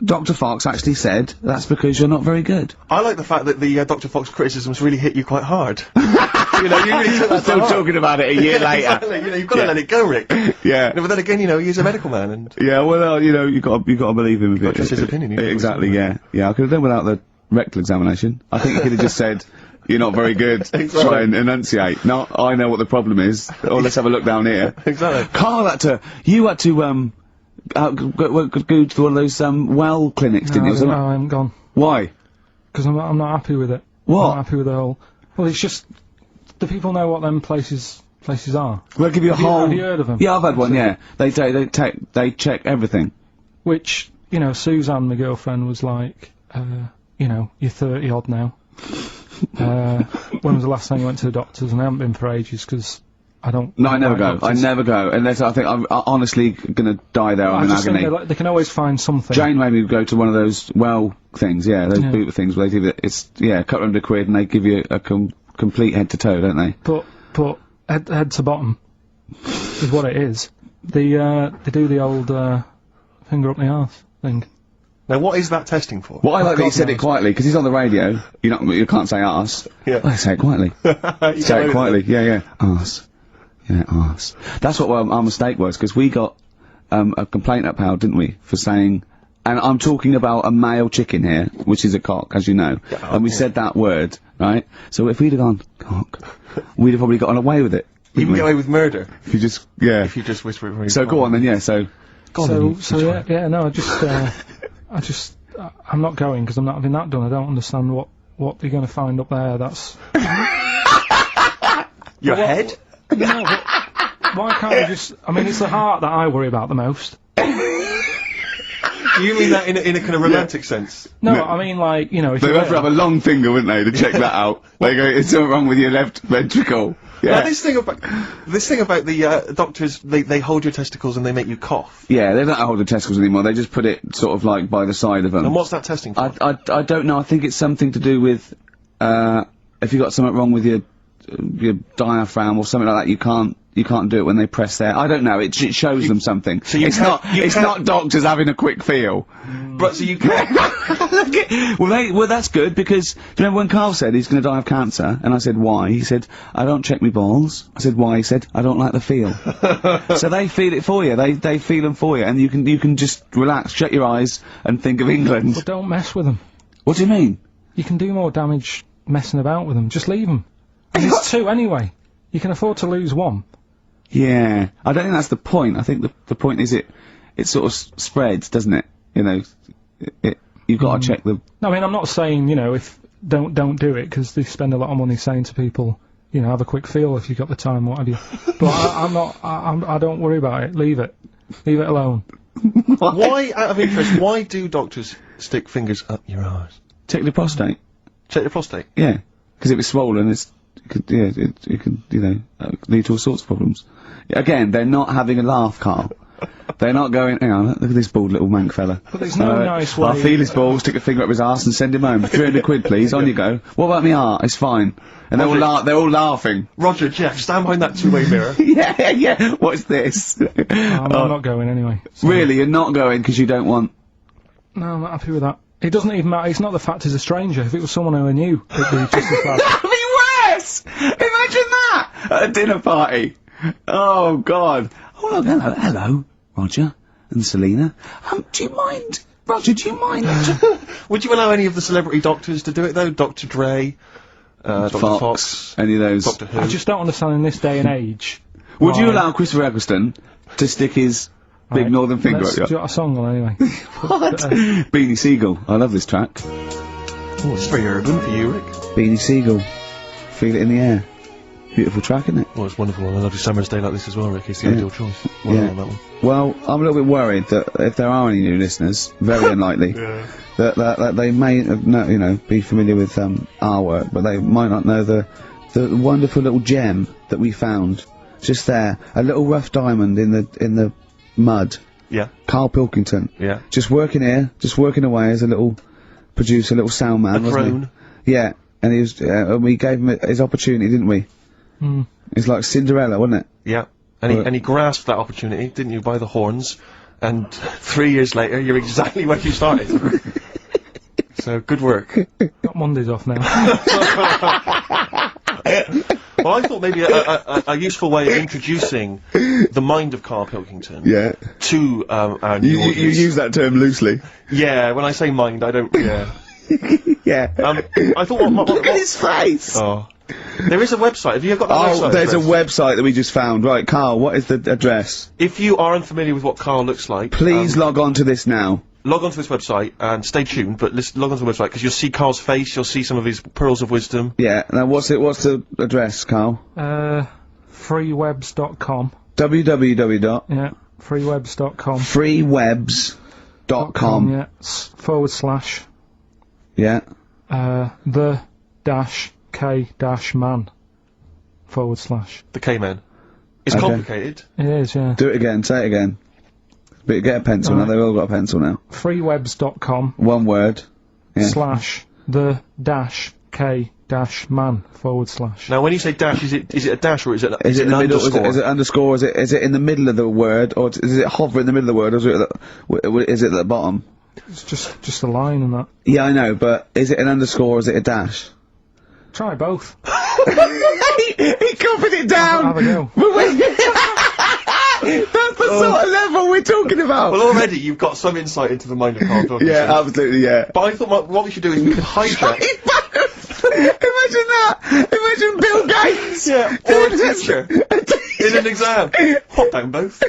Dr. Fox actually said that's because you're not very good. I like the fact that the Dr. Fox criticisms really hit you quite hard. You know, you really took that Still talking about it a year later. Exactly, you know, you've got to let it go, Rick. Yeah. No, but then again, you know, he's a medical man, and Yeah, well, you know, you got to believe him a bit. trust his opinion, you know, Exactly, yeah. Yeah, I could have done without the rectal examination. I think he could have just said, you're not very good. Exactly. Try and enunciate. No, I know what the problem is. Or let's have a look down here. Exactly. Carl you had to, go to one of those, well clinics, didn't you? No, I haven't gone. Why? Because I'm not happy with it. What? I'm not happy with the whole... Well, it's just... Do people know what them places are? They'll give you a whole... Have you heard of them? Yeah, I've had one, yeah. They check everything. Which, you know, Suzanne, my girlfriend, was like, you know, you're 30 odd now. When was the last time you went to the doctors? And I haven't been for ages, because I don't... No, I never go. I never go. Unless I think I'm honestly gonna die there. I'm in agony. Think they can always find something. Jane made me go to one of those well things, yeah, those boot things where they give it, it's, yeah, a couple £100 and they give you a complete head to toe, don't they? But head to bottom is what it is. They do the old, finger up the arse thing. Now, what is that testing for? Well, I like that he said it quietly, because he's on the radio. You can't say arse. Yeah. I say it quietly. Say it quietly. Yeah. Arse. Yeah, arse. That's what our mistake was, because we got a complaint upheld, didn't we, for saying, and I'm talking about a male chicken here, which is a cock, as you know, and we said that word, right? So if we'd have gone cock, we'd have probably gotten away with it. You can get away with murder. If you just, yeah. If you just whisper it very So go on then, yeah, so... I'm not going, because I'm not having that done. I don't understand what you're going to find up there, that's... Your head? No, but why can't you just... I mean, it's the heart that I worry about the most. You mean that in a kind of romantic sense? No, I mean, like, you know, if They'd you're have to have a long finger, wouldn't they, to check that out? They go, it's something wrong with your left ventricle. Yeah. Now, this thing about the doctors, they hold your testicles and they make you cough. Yeah, they don't hold the testicles anymore, they just put it sort of like by the side of them. And what's that testing for? I don't know, I think it's something to do with, if you got something wrong with your diaphragm or something like that, you can't do it when they press there. I don't know, it shows them something. So it's not doctors having a quick feel. But so you can't... well that's good, because, do you remember when Karl said he's gonna die of cancer, and I said why? He said, I don't check me balls. I said why? He said, I don't like the feel. So they feel it for you, they feel them for you, and you can just relax, shut your eyes, and think of England. But don't mess with them. What do you mean? You can do more damage messing about with them, just leave them. And it's two anyway. You can afford to lose one. Yeah, I don't think that's the point. I think the point is it sort of spreads, doesn't it? You know, you've got to check the... I mean, I'm not saying, you know, if don't do it, because they spend a lot of money saying to people, you know, have a quick feel if you've got the time, what have you. But I don't worry about it. Leave it alone. Why, out of interest, why do doctors stick fingers up your arse? Check the prostate. Check the prostate? Yeah, because if it's swollen, it could, you know, lead to all sorts of problems. Again, they're not having a laugh, Karl. They're not going, hang on, look at this bald little mank fella. But there's no nice way... I'll feel his balls, stick a finger up his arse and send him home. 300 quid, please, on you go. What about me heart? It's fine. And they're all laughing. Roger, Jeff, stand behind that two-way mirror. yeah, what's this? I'm not going anyway. So. Really, you're not going because you don't want... No, I'm not happy with that. It doesn't even matter, it's not the fact he's a stranger. If it was someone who I knew, it'd be just as bad. That'd be worse! Imagine that! At a dinner party. Oh, God. Oh, look, hello, Roger and Selena. Do you mind, Roger, do you mind? Would you allow any of the celebrity doctors to do it, though? Dr. Dre, Dr. Fox, any of those. Doctor Who. I just don't understand in this day and age. Would you allow Christopher Eccleston to stick his big northern finger up your... Do you want a song on anyway? What? Beanie Siegel. I love this track. Oh, it's very urban for you, Rick. Beanie Siegel. Feel it in the air. Beautiful track, isn't it? Well, it's wonderful on a lovely summer's day like this as well, Rick. It's the ideal choice. Well on that one. Well, I'm a little bit worried that if there are any new listeners, very unlikely, that they may be familiar with our work, but they might not know the wonderful little gem that we found just there, a little rough diamond in the mud. Yeah. Karl Pilkington. Yeah. Just working here, just working away as a little producer, little sound man, wasn't he? Yeah. And he was, we gave him his opportunity, didn't we? It's like Cinderella, wasn't it? Yeah. And he grasped that opportunity, didn't you, by the horns, and 3 years later, you're exactly where you started. So, good work. Got Mondays off now. Well, I thought maybe a useful way of introducing the mind of Karl Pilkington to our new audience. You use that term loosely. Yeah, when I say mind, I don't. Yeah. Yeah. I thought. Look at his face. Oh. There is a website. Have you got the website? Oh, there's address? a website that we just found. Right, Karl, what is the address? If you are unfamiliar with what Karl looks like, Please log on to this now. Log on to this website and stay tuned. But log on to the website because you'll see Karl's face. You'll see some of his pearls of wisdom. Yeah. Now, what's the address, Karl? Freewebs.com. www. Yeah. Freewebs.com. Freewebs.com. Yeah. / Yeah. the dash K dash man / The K-Man. It's Okay. complicated. It is, yeah. Do it again. Say it again. But get a pencil now. They've all got a pencil now. Freewebs.com. One word. Yeah. / the dash K dash man / Now, when you say dash, is it a dash or is it Is it an in the middle? underscore? Is it underscore? Is it in the middle of the word, or is it hover in the middle of the word, or is it at the bottom? It's just a line and that. Yeah, I know, but is it an underscore or is it a dash? Try both. He copied it down! Have a go. That's the sort of level we're talking about! Well, already you've got some insight into the mind of Karl Pilkington. Yeah, absolutely, yeah. But I thought what we should do is we could hijack. Imagine that! Imagine Bill Gates! Yeah, or a teacher in an exam. Hop down both.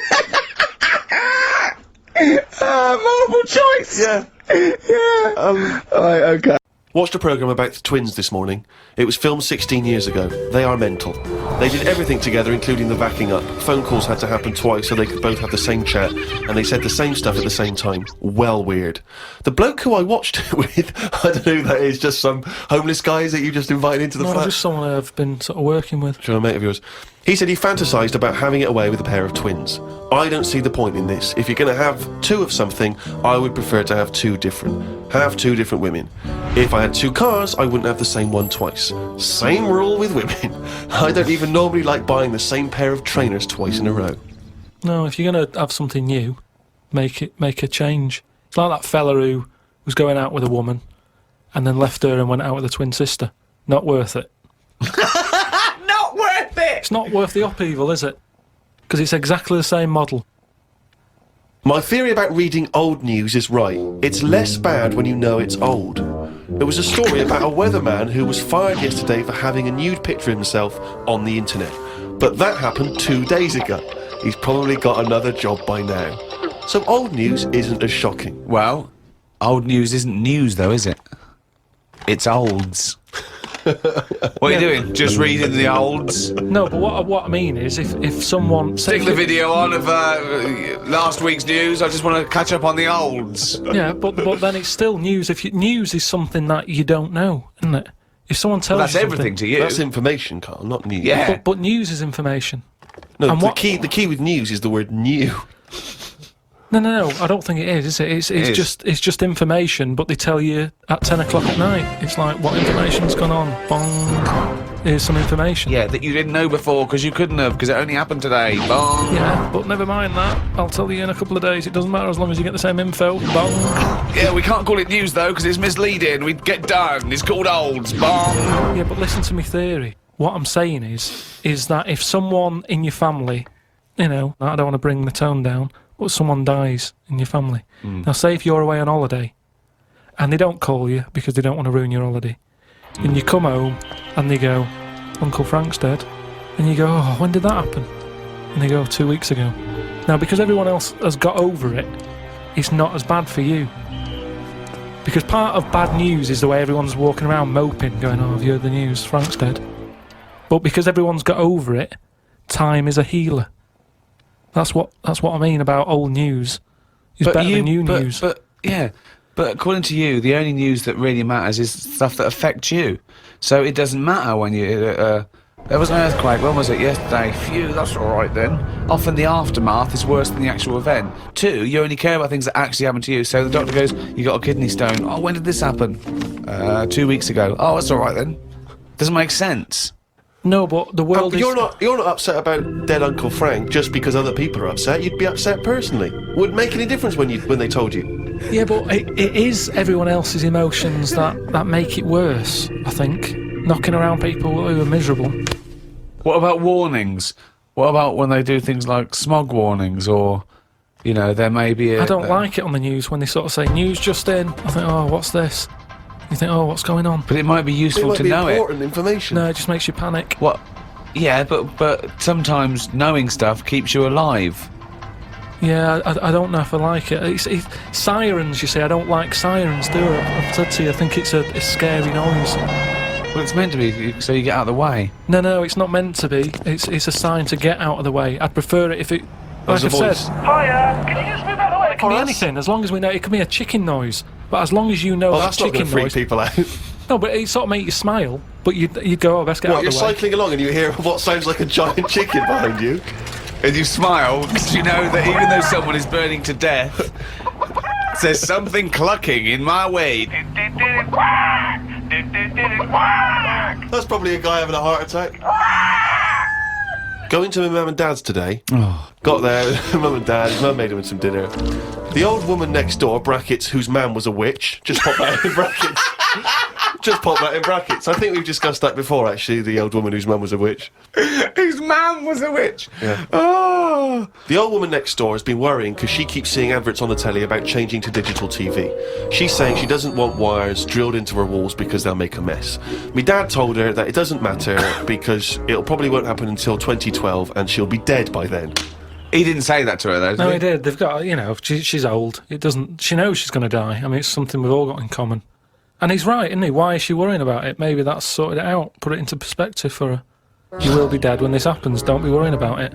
Multiple choice! Yeah. Yeah. Alright, okay. Watched a programme about the twins this morning. It was filmed 16 years ago. They are mental. They did everything together, including the backing up. Phone calls had to happen twice so they could both have the same chat, and they said the same stuff at the same time. Well weird. The bloke who I watched it with, I don't know who that is, just some homeless guys that you just invited into the No, flat? just someone I've been sort of working with. Sure, a mate of yours. He said he fantasised about having it away with a pair of twins. I don't see the point in this. If you're going to have two of something, I would prefer to have two different women. If I had two cars, I wouldn't have the same one twice. Same rule with women. I don't even normally like buying the same pair of trainers twice in a row. No, if you're gonna have something new, make a change. It's like that fella who was going out with a woman and then left her and went out with a twin sister. Not worth it. Not worth it! It's not worth the upheaval, is it? Because it's exactly the same model. My theory about reading old news is right. It's less bad when you know it's old. There was a story about a weatherman who was fired yesterday for having a nude picture of himself on the internet. But that happened 2 days ago. He's probably got another job by now. So old news isn't as shocking. Well, old news isn't news though, is it? It's olds. What are you doing? Just reading the olds? No, but what I mean is, if someone Stick the video on of last week's news. I just want to catch up on the olds. yeah, but then it's still news. News is something that you don't know, isn't it? If someone tells That's you everything to you. That's information, Karl, not news. Yeah. but news is information. No, And the key with news is the word new. No, I don't think it is it? It's just information, but they tell you at 10 o'clock at night. It's like, what information's gone on? Bong. Here's some information. Yeah, that you didn't know before because you couldn't have, because it only happened today. Bong. Yeah, but never mind that. I'll tell you in a couple of days. It doesn't matter as long as you get the same info. Bong. Yeah, we can't call it news though because it's misleading. We'd get done. It's called olds. Bong. Yeah, but listen to me theory. What I'm saying is that if someone in your family, I don't want to bring the tone down, but someone dies in your family. Now, say if you're away on holiday, and they don't call you because they don't want to ruin your holiday, and you come home, and they go, Uncle Frank's dead, and you go, oh, when did that happen? And they go, 2 weeks ago. Now, because everyone else has got over it, it's not as bad for you. Because part of bad news is the way everyone's walking around moping, going, oh, have you heard the news? Frank's dead. But because everyone's got over it, time is a healer. That's what I mean about old news. It's better than new news. But according to you, the only news that really matters is stuff that affects you. So it doesn't matter when you... there was an earthquake, when was it? Yesterday. Phew, that's alright then. Often the aftermath is worse than the actual event. 2, you only care about things that actually happen to you. So the doctor goes, you got a kidney stone. Oh, when did this happen? 2 weeks ago. Oh, that's alright then. Doesn't make sense. No, but the world is... You're not upset about dead Uncle Frank just because other people are upset. You'd be upset personally. Would it make any difference when they told you? Yeah, but it is everyone else's emotions that make it worse, I think. Knocking around people who are miserable. What about warnings? What about when they do things like smog warnings, or, you know, there may be a... I don't like it on the news when they sort of say, news just in. I think, oh, what's this? You think, oh, what's going on? But it might be useful to know it. Important information. No, it just makes you panic. What? Yeah, but sometimes knowing stuff keeps you alive. Yeah, I don't know if I like it. It's sirens, you see. I don't like sirens, do I? I've said to you, I think it's a scary noise. Well, it's meant to be so you get out of the way. No, it's not meant to be. It's a sign to get out of the way. I'd prefer it if it... Like I've said... Hiya, can you just move out of the way It can be anything, as long as we know... It can be a chicken noise, but as long as you know that chicken noise... that's not going to freak people out. No, but it sort of make you smile, but you'd go, oh, best get out of the way. You're cycling along and you hear what sounds like a giant chicken behind you. And you smile, because you know that even though someone is burning to death, there's something clucking in my way. That's probably a guy having a heart attack. Going to my mum and dad's today. Got there, mum and dad, his mum made him some dinner. The old woman next door, brackets, whose man was a witch, just pop that in brackets. Just pop that in brackets. I think we've discussed that before, actually, the old woman whose mum was a witch. Whose man was a witch? Yeah. Oh. The old woman next door has been worrying because she keeps seeing adverts on the telly about changing to digital TV. She's saying she doesn't want wires drilled into her walls because they'll make a mess. My dad told her that it doesn't matter because it'll probably won't happen until 2012 and she'll be dead by then. He didn't say that to her, though, did No, he? he did. They've got, you know, she's old. It doesn't... She knows she's going to die. I mean, it's something we've all got in common. And he's right, isn't he? Why is she worrying about it? Maybe that's sorted it out. Put it into perspective for her. You will be dead when this happens. Don't be worrying about it.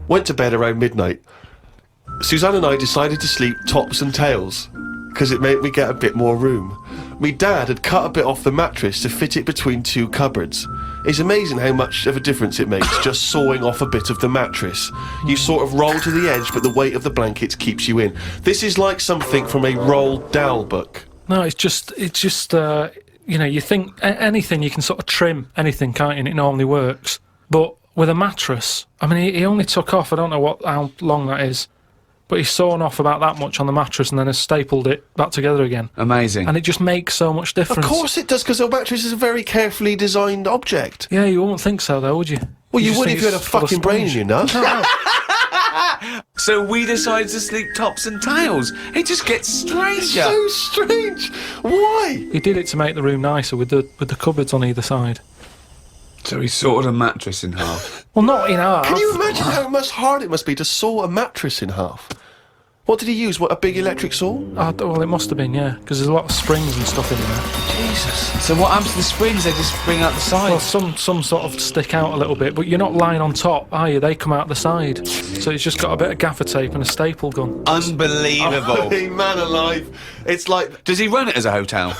Went to bed around midnight. Suzanne and I decided to sleep tops and tails because it made me get a bit more room. Me dad had cut a bit off the mattress to fit it between two cupboards. It's amazing how much of a difference it makes just sawing off a bit of the mattress. You sort of roll to the edge, but the weight of the blankets keeps you in. This is like something from a Roald Dahl book. No, it's just you know, you think anything, you can sort of trim anything, can't you? And it normally works. But with a mattress, I mean, he only took off, I don't know how long that is, but he's sawn off about that much on the mattress and then has stapled it back together again. Amazing. And it just makes so much difference. Of course it does, because a mattress is a very carefully designed object. Yeah, you wouldn't think so, though, would you? Well, you would if you had a fucking brain in your nut. So we decided to sleep tops and tails. It just gets stranger. So strange. Why? He did it to make the room nicer with the cupboards on either side. So he sawed a mattress in half. Well, not in half. Can you imagine how much hard it must be to saw a mattress in half? What did he use? What, a big electric saw? Well, it must have been, yeah, because there's a lot of springs and stuff in there. Jesus. So what happens to the springs? They just spring out the sides? Well, some sort of stick out a little bit, but you're not lying on top, are you? They come out the side. So it's just got a bit of gaffer tape and a staple gun. Unbelievable. Oh, man alive. It's like... Does he run it as a hotel?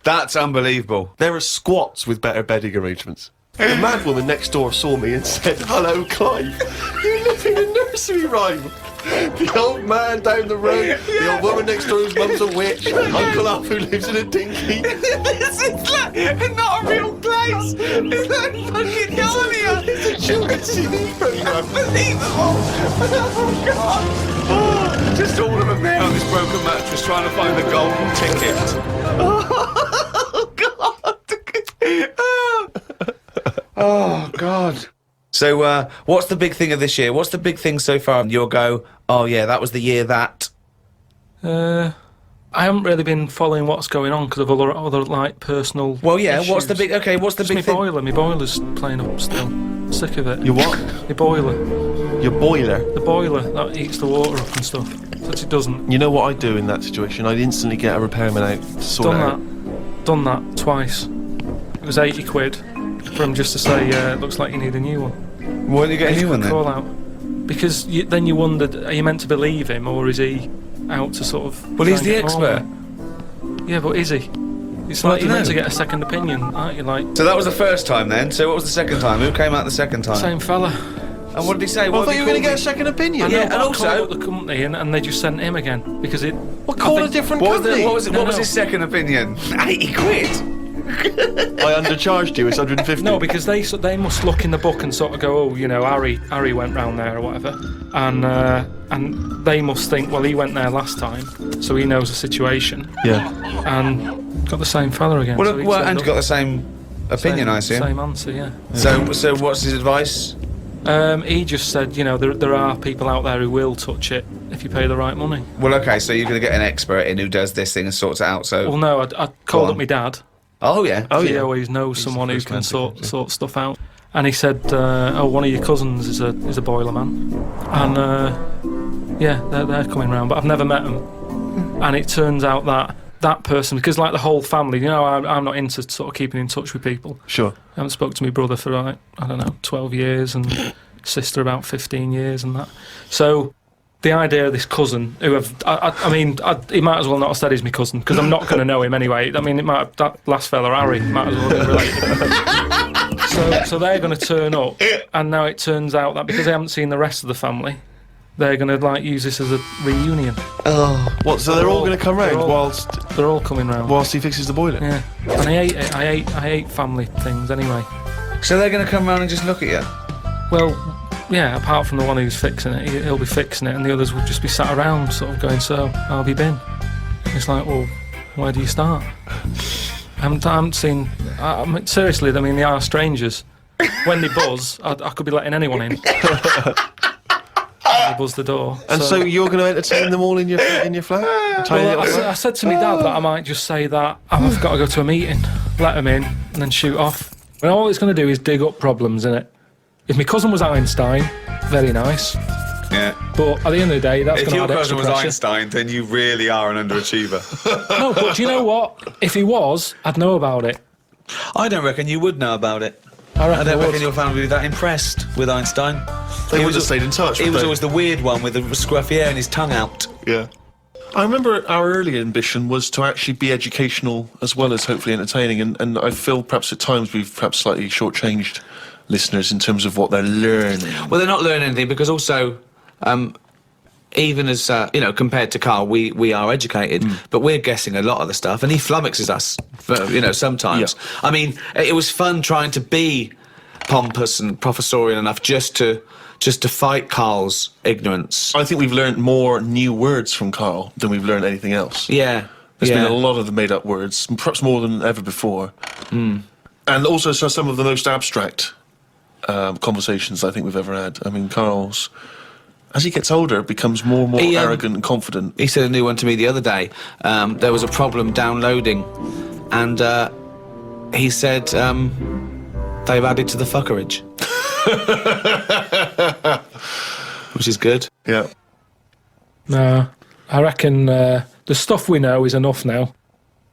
That's unbelievable. There are squats with better bedding arrangements. The mad woman next door saw me and said, "Hello, Clive. You live in a nursery rhyme." The old man down the road, the old woman next door whose mum's a witch, Uncle Alf who lives in a dinghy. This is like not a real place. It's like fucking Narnia. It's a children's TV programme. Unbelievable. Oh, God. Oh, just all of them there on this broken mattress trying to find the golden ticket. Oh, God. Oh, God. So, what's the big thing of this year? What's the big thing so far? You'll go, oh, yeah, that was the year that... I haven't really been following what's going on because of other like, personal Well, yeah, issues. what's the big... Okay, what's the Just big thing? My boiler's playing up still. Sick of it. Your what? My boiler. Your boiler? The boiler that heats the water up and stuff. But it doesn't. You know what I'd do in that situation? I'd instantly get a repairman out to sort it out. Done that twice. It was 80 quid for him just to say, it looks like you need a new one. Why don't you get a new one then? Call out. Because then you wondered, are you meant to believe him or is he out to sort of... Well, he's the expert. Yeah, but is he? It's like you're meant to get a second opinion, aren't you? Like. So that was the first time then. So what was the second time? Who came out the second time? Same fella. And what did he say? Well, I thought you were going to get a second opinion. Yeah, and I also called up the company and they just sent him again because it. Well, call a different company. What was his second opinion? 80 quid. I undercharged you. It's 150. No, because they must look in the book and sort of go, oh, you know, Harry went round there or whatever, and they must think, well, he went there last time, so he knows the situation. Yeah. And got the same fella again. Well, so he well turned and up. got the same opinion, I assume. Same answer, yeah. So what's his advice? He just said, you know, there are people out there who will touch it if you pay the right money. Well, okay, so you're going to get an expert in who does this thing and sorts it out, so... Well, no, I called up my dad. Oh, yeah. He always knows someone who can sort stuff out. And he said, one of your cousins is a boiler man. And, yeah, they're coming round, but I've never met them. And it turns out that person, because like the whole family, you know, I'm not into sort of keeping in touch with people. Sure. I haven't spoken to my brother for, like, I don't know, 12 years, and sister about 15 years and that. So the idea of this cousin, who he might as well not have said he's my cousin, because I'm not going to know him anyway. I mean, that last fella, Harry, might as well be related. So they're going to turn up, and now it turns out that because they haven't seen the rest of the family, they're going to like use this as a reunion. Oh, what? So they're all going to come round whilst they're all coming round whilst he fixes the boiler. Yeah, and I hate family things anyway. So they're going to come round and just look at you? Well, yeah. Apart from the one who's fixing it, he'll be fixing it, and the others will just be sat around, sort of going, "So, how have you been?" It's like, well, where do you start? I haven't seen. Seriously, I mean, they are strangers. When they buzz, I could be letting anyone in. They buzz the door. And so you're going to entertain them all in your flat? Well, I said to my dad that I might just say that I've got to go to a meeting, let them in, and then shoot off. And all it's going to do is dig up problems, innit? If my cousin was Einstein, very nice. Yeah. But at the end of the day, that's going to add extra pressure. If your cousin was Einstein, then you really are an underachiever. No, but do you know what? If he was, I'd know about it. I don't reckon you would know about it. I don't reckon your family would be that impressed with Einstein. They would have stayed in touch. He was always the weird one with the scruffy hair and his tongue out. Yeah. I remember our early ambition was to actually be educational as well as hopefully entertaining, and I feel perhaps at times we've perhaps slightly shortchanged listeners in terms of what they're learning. Well, they're not learning anything because also, even as, compared to Karl, we are educated, but we're guessing a lot of the stuff, and he flummoxes us, sometimes. Yeah. I mean, it was fun trying to be pompous and professorial enough just to fight Karl's ignorance. I think we've learned more new words from Karl than we've learned anything else. Yeah. There's been a lot of the made-up words, perhaps more than ever before. And also some of the most abstract conversations I think we've ever had. I mean, Karl's, as he gets older, becomes more and more arrogant and confident. He said a new one to me the other day. There was a problem downloading, and he said they've added to the fuckerage. Which is good. Yeah. No, I reckon the stuff we know is enough now,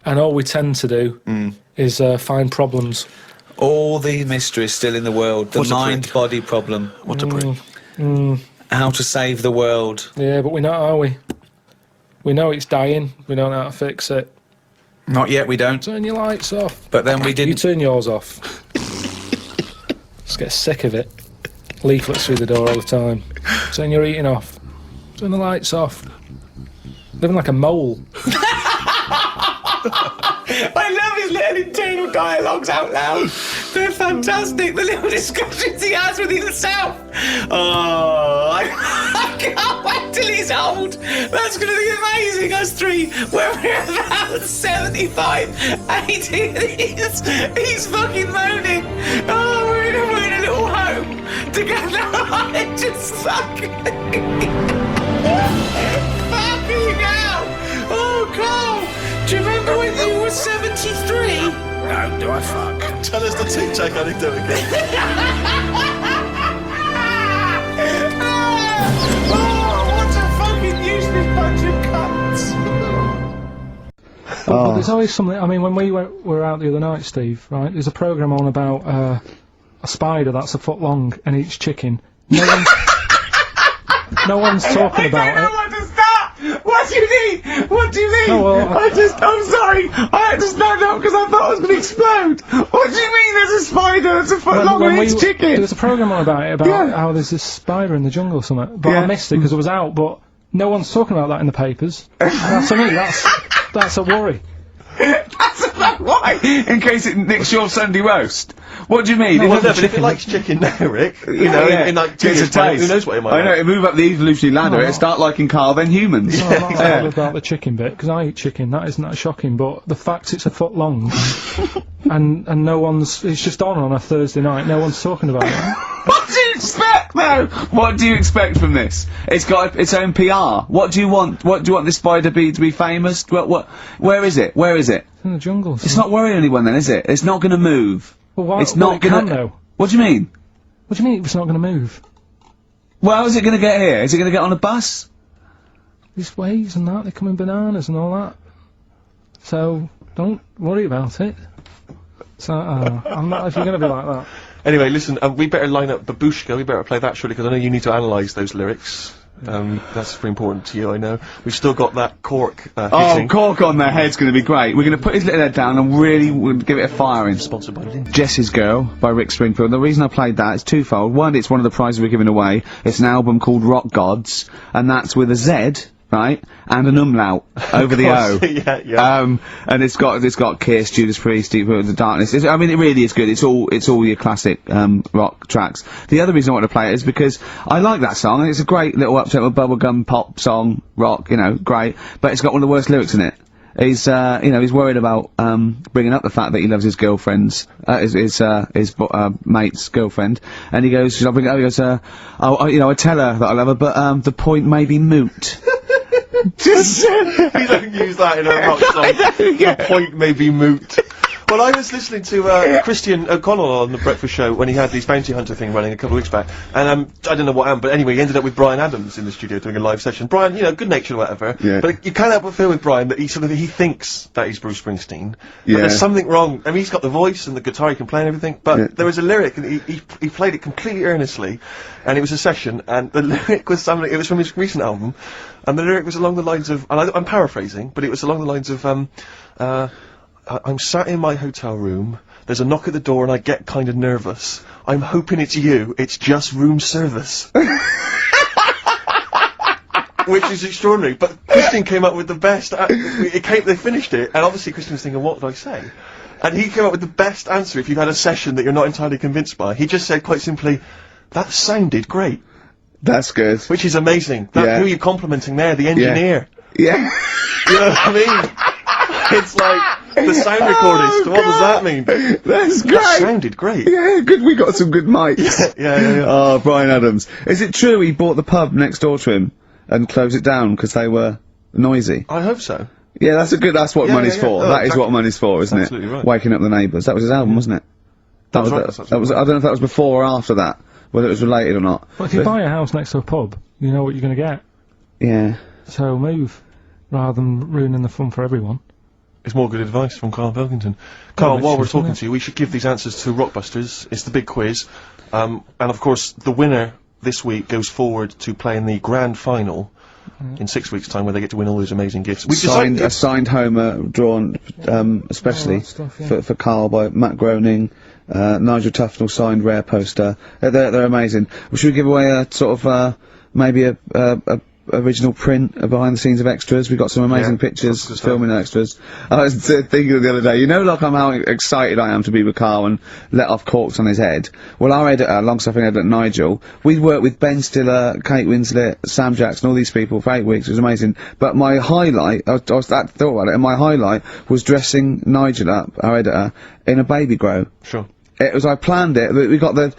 and all we tend to do is find problems. All the mysteries still in the world. The mind-body problem. What a prick. How to save the world. Yeah, but we're not, are we? We know it's dying. We don't know how to fix it. Not yet, we don't. Turn your lights off. But then we didn't. You turn yours off. Just get sick of it. Leaflets through the door all the time. Turn your eating off. Turn the lights off. Living like a mole. I love his little internal dialogues out loud. They're fantastic. The little discussions he has with himself. Oh, I can't wait till he's old. That's going to be amazing. Us three, when we're about 75, 80, he's fucking moaning. Oh, we're in a little home together. I just fucking hell. Oh, Karl. Do you remember when you were 73? No, do I fuck? Tell us the tic-tac anecdote again. Oh, what a fucking useless bunch of cunts. But there's always something. I mean, when we were out the other night, Steve, right, there's a programme on about a spider that's a foot long and eats chicken. No one's talking about it. What do you mean? What do you mean? Oh, well, I'm sorry. I had to stand up because I thought I was going to explode. What do you mean there's a spider that's a foot long and eats chicken? There was a programme on about it, how there's this spider in the jungle or something. But I missed it because it was out, but no one's talking about that in the papers. And to me, that's a worry. That's about Why? In case it nicks your Sunday roast. What do you mean? Well, no, but if it likes chicken now, Rick, you know, in like 2 years' time, who knows what it might I know, it move up the evolutionary ladder, it start liking Karl, then humans. No, I'm not bothered about the chicken bit, because I eat chicken, that isn't that shocking, but the fact it's a foot long, and no one's, it's just on a Thursday night, no one's talking about it. What do you expect, though? What do you expect from this? It's got its own PR. What do you want? What do you want this spider to be famous? Where is it? Where is it? It's in the jungle. It's not worrying anyone then, is it? It's not gonna move. Well, why? It's not gonna. Though. What do you mean? What do you mean it's not gonna move? Well, how is it gonna get here? Is it gonna get on a bus? These waves and that, they come in bananas and all that. So, don't worry about it. So, I'm not, if you're gonna be like that. Anyway, listen, we better line up Babushka, we better play that surely, because I know you need to analyse those lyrics. That's very important to you, I know. We've still got that cork, hitting. Cork on their head's gonna be great. We're gonna put his little head down and really give it a firing. Sponsored by Lynn. Jess's Girl by Rick Springfield. The reason I played that is twofold. One, it's one of the prizes we're giving away. It's an album called Rock Gods, and that's with a Z, right, and an umlaut over the O. Yeah. And it's got Kiss, Judas Priest, Deep Root of the Darkness. I mean, it really is good. It's all your classic rock tracks. The other reason I want to play it is because I like that song. It's a great little up-tempo bubblegum pop song, rock, you know, great. But it's got one of the worst lyrics in it. He's, he's worried about bringing up the fact that he loves his girlfriend's, his mate's girlfriend, and he goes, "I'll bring it up." He goes, I tell her that I love her, but the point may be moot." Just you don't use that in a rock song. The point may be moot. Well, I was listening to Christian O'Connell on the Breakfast Show when he had this bounty hunter thing running a couple of weeks back, and I don't know what happened, but anyway, he ended up with Brian Adams in the studio doing a live session. Brian, you know, good natured or whatever, but you can't help but feel with Brian that he thinks that he's Bruce Springsteen, but there's something wrong. I mean, he's got the voice and the guitar, he can play and everything, but there was a lyric, and he played it completely earnestly, and it was a session, and the lyric was something, it was from his recent album, and the lyric was along the lines of, and I'm paraphrasing, but it was along the lines of, I'm sat in my hotel room, there's a knock at the door and I get kind of nervous. I'm hoping it's you, it's just room service. Which is extraordinary, but Christian came up with the best, they finished it, and obviously Christian was thinking, what did I say? And he came up with the best answer if you've had a session that you're not entirely convinced by. He just said quite simply, that sounded great. That's good. Which is amazing. Who are you complimenting there? The engineer. Yeah. You know what I mean? It's like, the sound recordist, what does that mean? That's great! That sounded great. Yeah, good, we got some good mics. Yeah. Oh, Brian Adams. Is it true he bought the pub next door to him and closed it down because they were noisy? I hope so. Yeah, that's what money's for. Oh, that is what money's for, isn't absolutely it? Right. Waking up the neighbours. That was his album, wasn't it? That was right. That was, I don't know if that was before or after that, whether it was related or not. Well, if you buy a house next to a pub, you know what you're gonna get. Yeah. So move, rather than ruining the fun for everyone. It's more good advice from Karl Pilkington. Karl, while we're talking to you, we should give these answers to Rockbusters. It's the big quiz. And of course, the winner this week goes forward to play in the grand final in 6 weeks' time, where they get to win all those amazing gifts. We've a signed Homer drawn, especially for Karl by Matt Groening, Nigel Tufnell signed rare poster. They're amazing. Should we give away a sort of, maybe a original print behind the scenes of extras? We got some amazing pictures filming extras. I was thinking the other day, you know, like how excited I am to be with Karl and let off corks on his head. Well, our editor, long-suffering editor Nigel, we worked with Ben Stiller, Kate Winslet, Sam Jackson, all these people for 8 weeks. It was amazing. But my highlight, I thought about it, and my highlight was dressing Nigel up, our editor, in a baby grow. Sure. It was, I planned it, we got the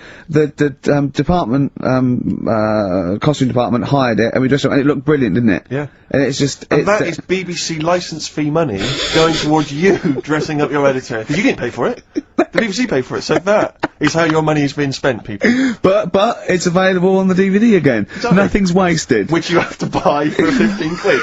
department, costume department hired it, and we dressed it up, and it looked brilliant, didn't it? Yeah. And it's just, and that is BBC licence fee money going towards you dressing up your editor, because you didn't pay for it. The BBC paid for it, so that is how your money has been spent, people. But it's available on the DVD again. Exactly. Nothing's wasted. Which you have to buy for 15 quid.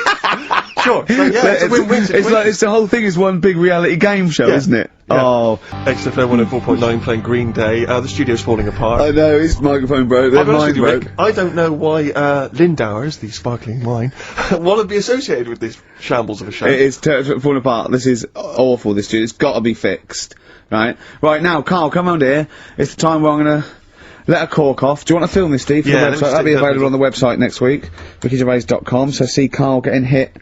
Sure. So, yeah, it's a win-win. It's the whole thing is one big reality game show, isn't it? Yeah. Oh. XFM 104.9 playing Green Day. The studio's falling apart. I know, his microphone broke, their mind broke. Rick, I don't know why, Lindauer's, the sparkling wine, want to be associated with this shambles of a show. It is falling apart. This is awful, this studio. It's gotta be fixed. Right? Right, now, Karl, come round here. It's the time where I'm gonna let a cork off. Do you want to film this, Steve? For the website? That'll be available on the website next week, rickygervais.com, so see Karl getting hit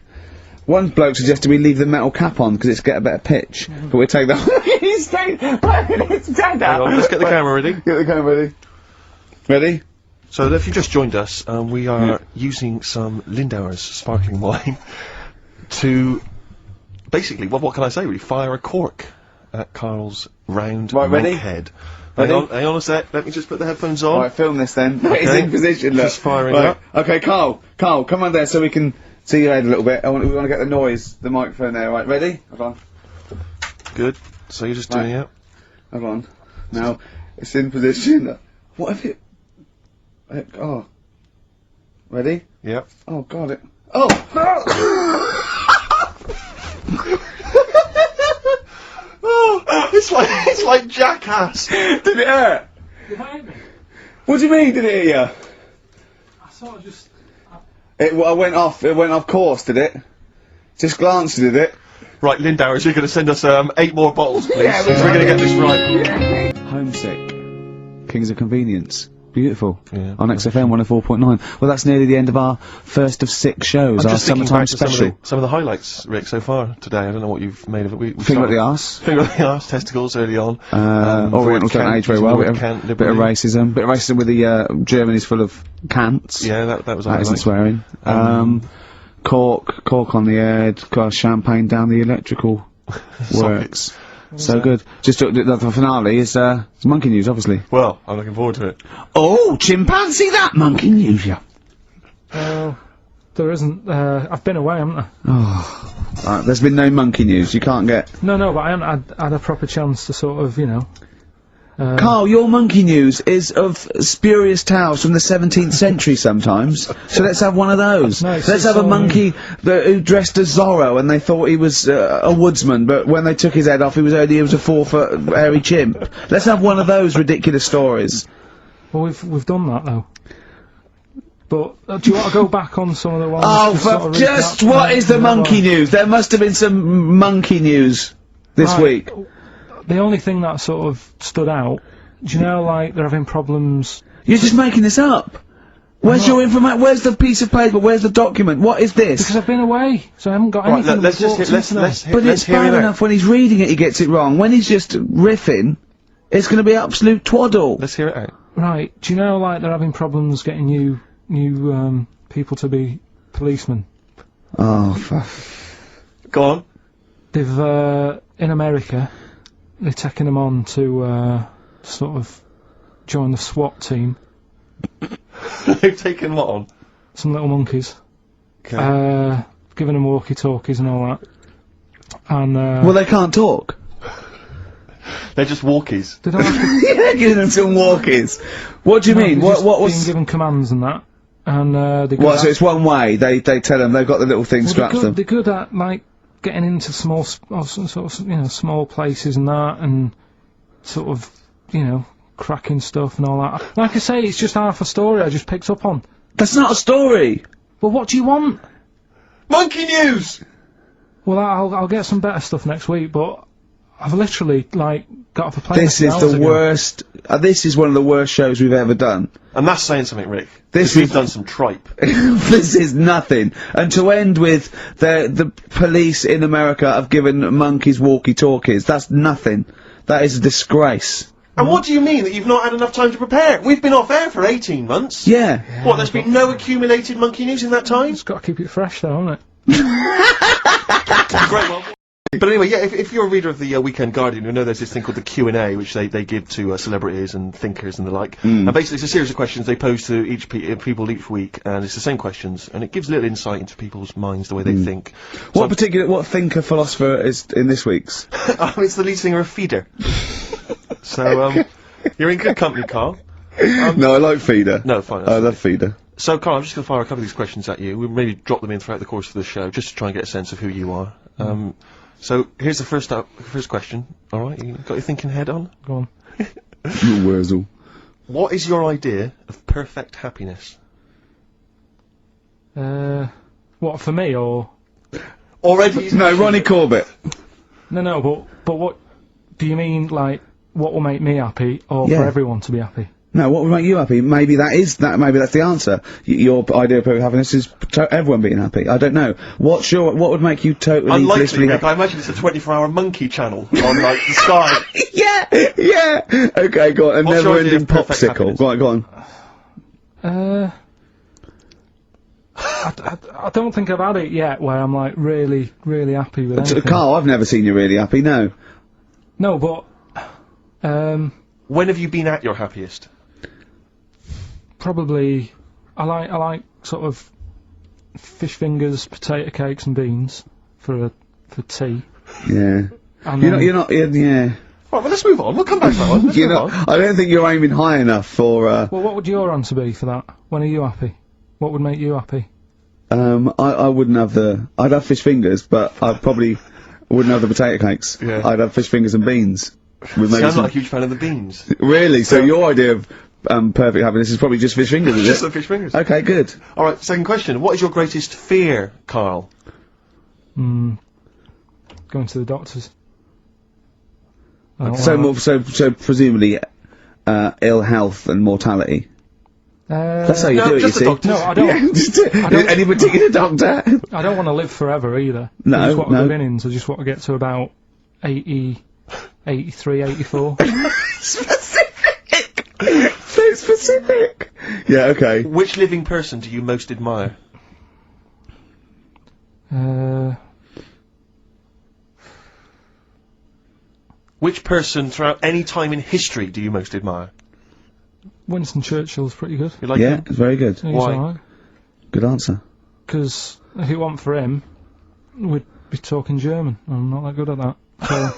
One bloke suggested we leave the metal cap on because it's get a better pitch, but we'll take that. He's staying. Stand Hang on, let's get the camera ready. Get the camera ready. Ready? So if you just joined us, we are using some Lindauer's sparkling wine to basically, what can I say? We fire a cork at Karl's round ready? head. Ready? Hang on a sec. Let me just put the headphones on. Right, film this then. Okay. He's in position. Look. Just firing right. up. Okay, Karl, come on there so we can see your head a little bit. We want to get the noise, the microphone there. Right, ready? Hold on. Good. So you're just doing it. Hold on. Now it's in position. What if it? Oh. Ready? Yep. Oh God! It. Oh. Oh, it's like Jackass. Did it hurt? What do you mean? Did it hit you? I sort of just. It went off. It went off course. Did it? Just glanced. Did it? Right, Lindauer's, you're going to send us 8 more bottles, please. Yeah, we're going to get this right. Homesick. Kings of Convenience. Beautiful. Yeah. On XFM 104.9. Well, that's nearly the end of our first of 6 shows. I'm Our just thinking summertime back to special. some of the highlights, Rick, so far today. I don't know what you've made of it. We Finger at started- the arse. Finger at the arse, testicles early on. Orientals don't age very well. Bit of racism. Bit of racism with the Germany's full of cants. Yeah, that was a That isn't highlight. swearing. Cork on the head. Got champagne down the electrical works. So good. Just the finale is monkey news, obviously. Well, I'm looking forward to it. Oh, chimpanzee, that monkey news, yeah. There isn't. I've been away, haven't I? Oh, there's been no monkey news. You can't get. No, but I haven't had a proper chance to sort of, Karl, your monkey news is of spurious tales from the 17th century sometimes. So let's have one of those. No, Let's have a monkey who dressed as Zorro and they thought he was a woodsman, but when they took his head off, he was a 4-foot hairy chimp. Let's have one of those ridiculous stories. Well, we've done that though. But do you want to go back on some of the ones? Oh, to sort of just recap? what is the monkey news? There must have been some monkey news this week. The only thing that sort of stood out, do you know, like, they're having problems... You're just making this up. Where's your information? Where's the piece of paper? Where's the document? What is this? Because I've been away, so I haven't got Right, anything. let's hear But it's bad enough when he's reading it, he gets it wrong. When he's just riffing, it's going to be absolute twaddle. Let's hear it out. Right, do you know, like, they're having problems getting new people to be policemen? Oh, Go on. They've, in America, they're taking them on to, sort of join the SWAT team. They've taken what on? Some little monkeys. Okay. Giving them walkie-talkies and all that. And, well, they can't talk. They're just walkies. They don't have to... Yeah, giving them some walkies. What do you mean? What was... being given commands and that. And, What, so it's one way, they tell them, they've got the little thing strapped to them. They're good at, like, getting into small, small places and that, and sort of, cracking stuff and all that. Like I say, it's just half a story I just picked up on. That's not a story! Well, what do you want? Monkey news! Well, I'll get some better stuff next week, but I've literally, like, got off a plane. This is the worst, this is one of the worst shows we've ever done. And that's saying something, Rick. We've done some tripe. This is nothing. And to end with, the police in America have given monkeys walkie-talkies, that's nothing. That is a disgrace. And what do you mean that you've not had enough time to prepare? We've been off air for 18 months. Yeah. What, there's been no accumulated monkey news in that time? It's got to keep it fresh though, hasn't it? Great one. But anyway, yeah, if you're a reader of the Weekend Guardian, you know there's this thing called the Q&A, which they give to celebrities and thinkers and the like. And basically it's a series of questions they pose to people each week, and it's the same questions, and it gives little insight into people's minds, the way they think. What thinker, philosopher is in this week's? It's the lead singer of Feeder. So, you're in good company, Karl. No, I like Feeder. No, fine. I love Feeder. So, Karl, I'm just going to fire a couple of these questions at you. We'll maybe drop them in throughout the course of the show, just to try and get a sense of who you are. So, here's the first question. Alright, you got your thinking head on? Go on. You Wurzel. What is your idea of perfect happiness? What, for me, or...? Already? No, Ronnie Corbett. No, but what do you mean, like, what will make me happy, or for everyone to be happy? No, what would make you happy? Maybe maybe that's the answer. Your idea of perfect happiness is everyone being happy. I don't know. What would make you totally Unlikely, blissfully Rick. I imagine it's a 24-hour monkey channel on, like, the Sky. Yeah! Okay, go on. A What's your idea never-ending of perfect popsicle. Go on. I don't think I've had it yet where I'm like really, really happy with anything. Carl, I've never seen you really happy, no. No, but, when have you been at your happiest? probably, I like sort of fish fingers, potato cakes and beans for tea. Yeah. And You're not, yeah. Right, well, let's move on. We'll come back to that one. Let's move on. I don't think you're aiming high enough for, Well, what would your answer be for that? When are you happy? What would make you happy? I wouldn't have I'd have fish fingers, but I probably wouldn't have the potato cakes. Yeah. I'd have fish fingers and beans. With See, maybe I'm some- not a huge fan of the beans. Really? So your idea of, perfect happiness is probably just fish fingers, is Just it? the fish fingers. Okay, good. Alright, second question. What is your greatest fear, Karl? Going to the doctors. So presumably, ill health and mortality. That's how you do it, you just the see. doctors. No, I don't. Any particular doctor? I don't want to live forever either. No, I just want no. good innings. I just want to get to about 80, 83, 84. Specific! So specific! Yeah, okay. Which living person do you most admire? Which person throughout any time in history do you most admire? Winston Churchill's pretty good. You like Yeah, him? it's very good. He's Why? alright. Good answer. Because if it wasn't for him, we'd be talking German. I'm not that good at that. So,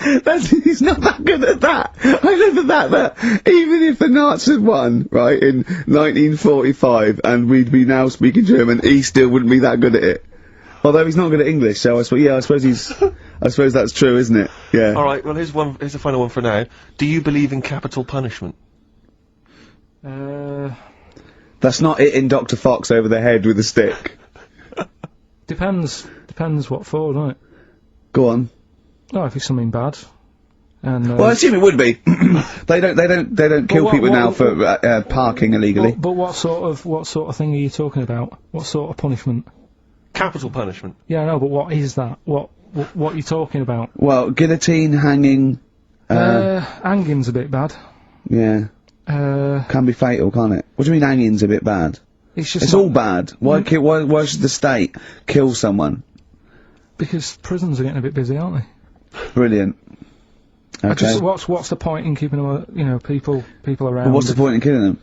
He's not that good at that. I love that even if the Nazis won, right, in 1945, and we'd be now speaking German, he still wouldn't be that good at it. Although he's not good at English, so I suppose that's true, isn't it? Yeah. Alright, well here's the final one for now. Do you believe in capital punishment? That's not it in Dr. Fox over the head with a stick. depends what for, doesn't it? Go on. Oh, if it's something bad. And, Well, I assume it would be. they don't kill people now for parking illegally. But what sort of thing are you talking about? What sort of punishment? Capital punishment. Yeah, I know, but what is that? What are you talking about? Well, guillotine, hanging. Hanging's a bit bad. Yeah. Can be fatal, can't it? What do you mean hanging's a bit bad? It's all bad. Why should the state kill someone? Because prisons are getting a bit busy, aren't they? Brilliant. Okay. What's the point in keeping them, people around? Well, what's the point in killing them?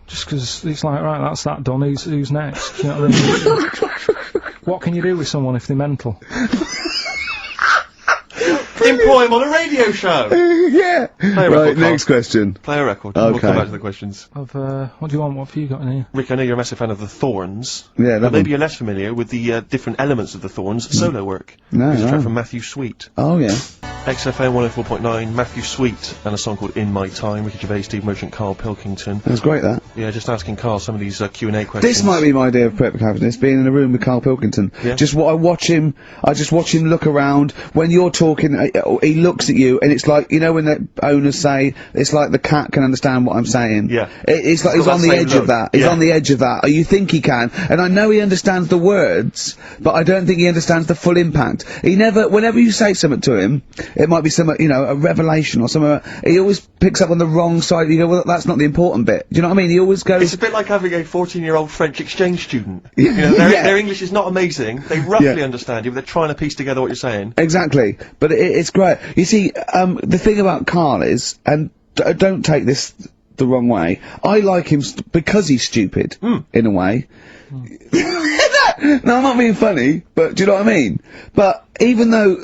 Just because it's like, right, that's that done. Who's next? You know what I mean? What can you do with someone if they're mental? Employ him on a radio show! Yeah! Right, next question. Play a record. Okay. We'll come back to the questions. What do you want? What have you got in here? Rick, I know you're a massive fan of the Thorns. Yeah, but maybe you're less familiar with the different elements of the Thorns' solo work. No, There's a no. track from Matthew Sweet. Oh, yeah. XFM 104.9, Matthew Sweet, and a song called In My Time, Ricky Gervais, Steve Merchant, Karl Pilkington. That was great, that. Yeah, just asking Karl some of these Q&A questions. This might be my idea of perfect happiness, being in a room with Karl Pilkington. Yeah. I just watch him look around. When you're talking, he looks at you, and it's like, you know when the owners say, it's like the cat can understand what I'm saying? Yeah. It's like He's he's got on that the same edge look. of that. He's Yeah. on the edge of that. Or you think he can. And I know he understands the words, but I don't think he understands the full impact. Whenever you say something to him, it might be a revelation or something, he always picks up on the wrong side. You go, well, that's not the important bit. Do you know what I mean? He always goes... It's a bit like having a 14-year-old French exchange student. Yeah. You know, Yeah. their English is not amazing, they roughly Yeah. understand you, but they're trying to piece together what you're saying. Exactly, but it's great. You see, the thing about Karl is, and don't take this the wrong way, I like him because he's stupid, in a way. No, I'm not being funny, but do you know what I mean? But even though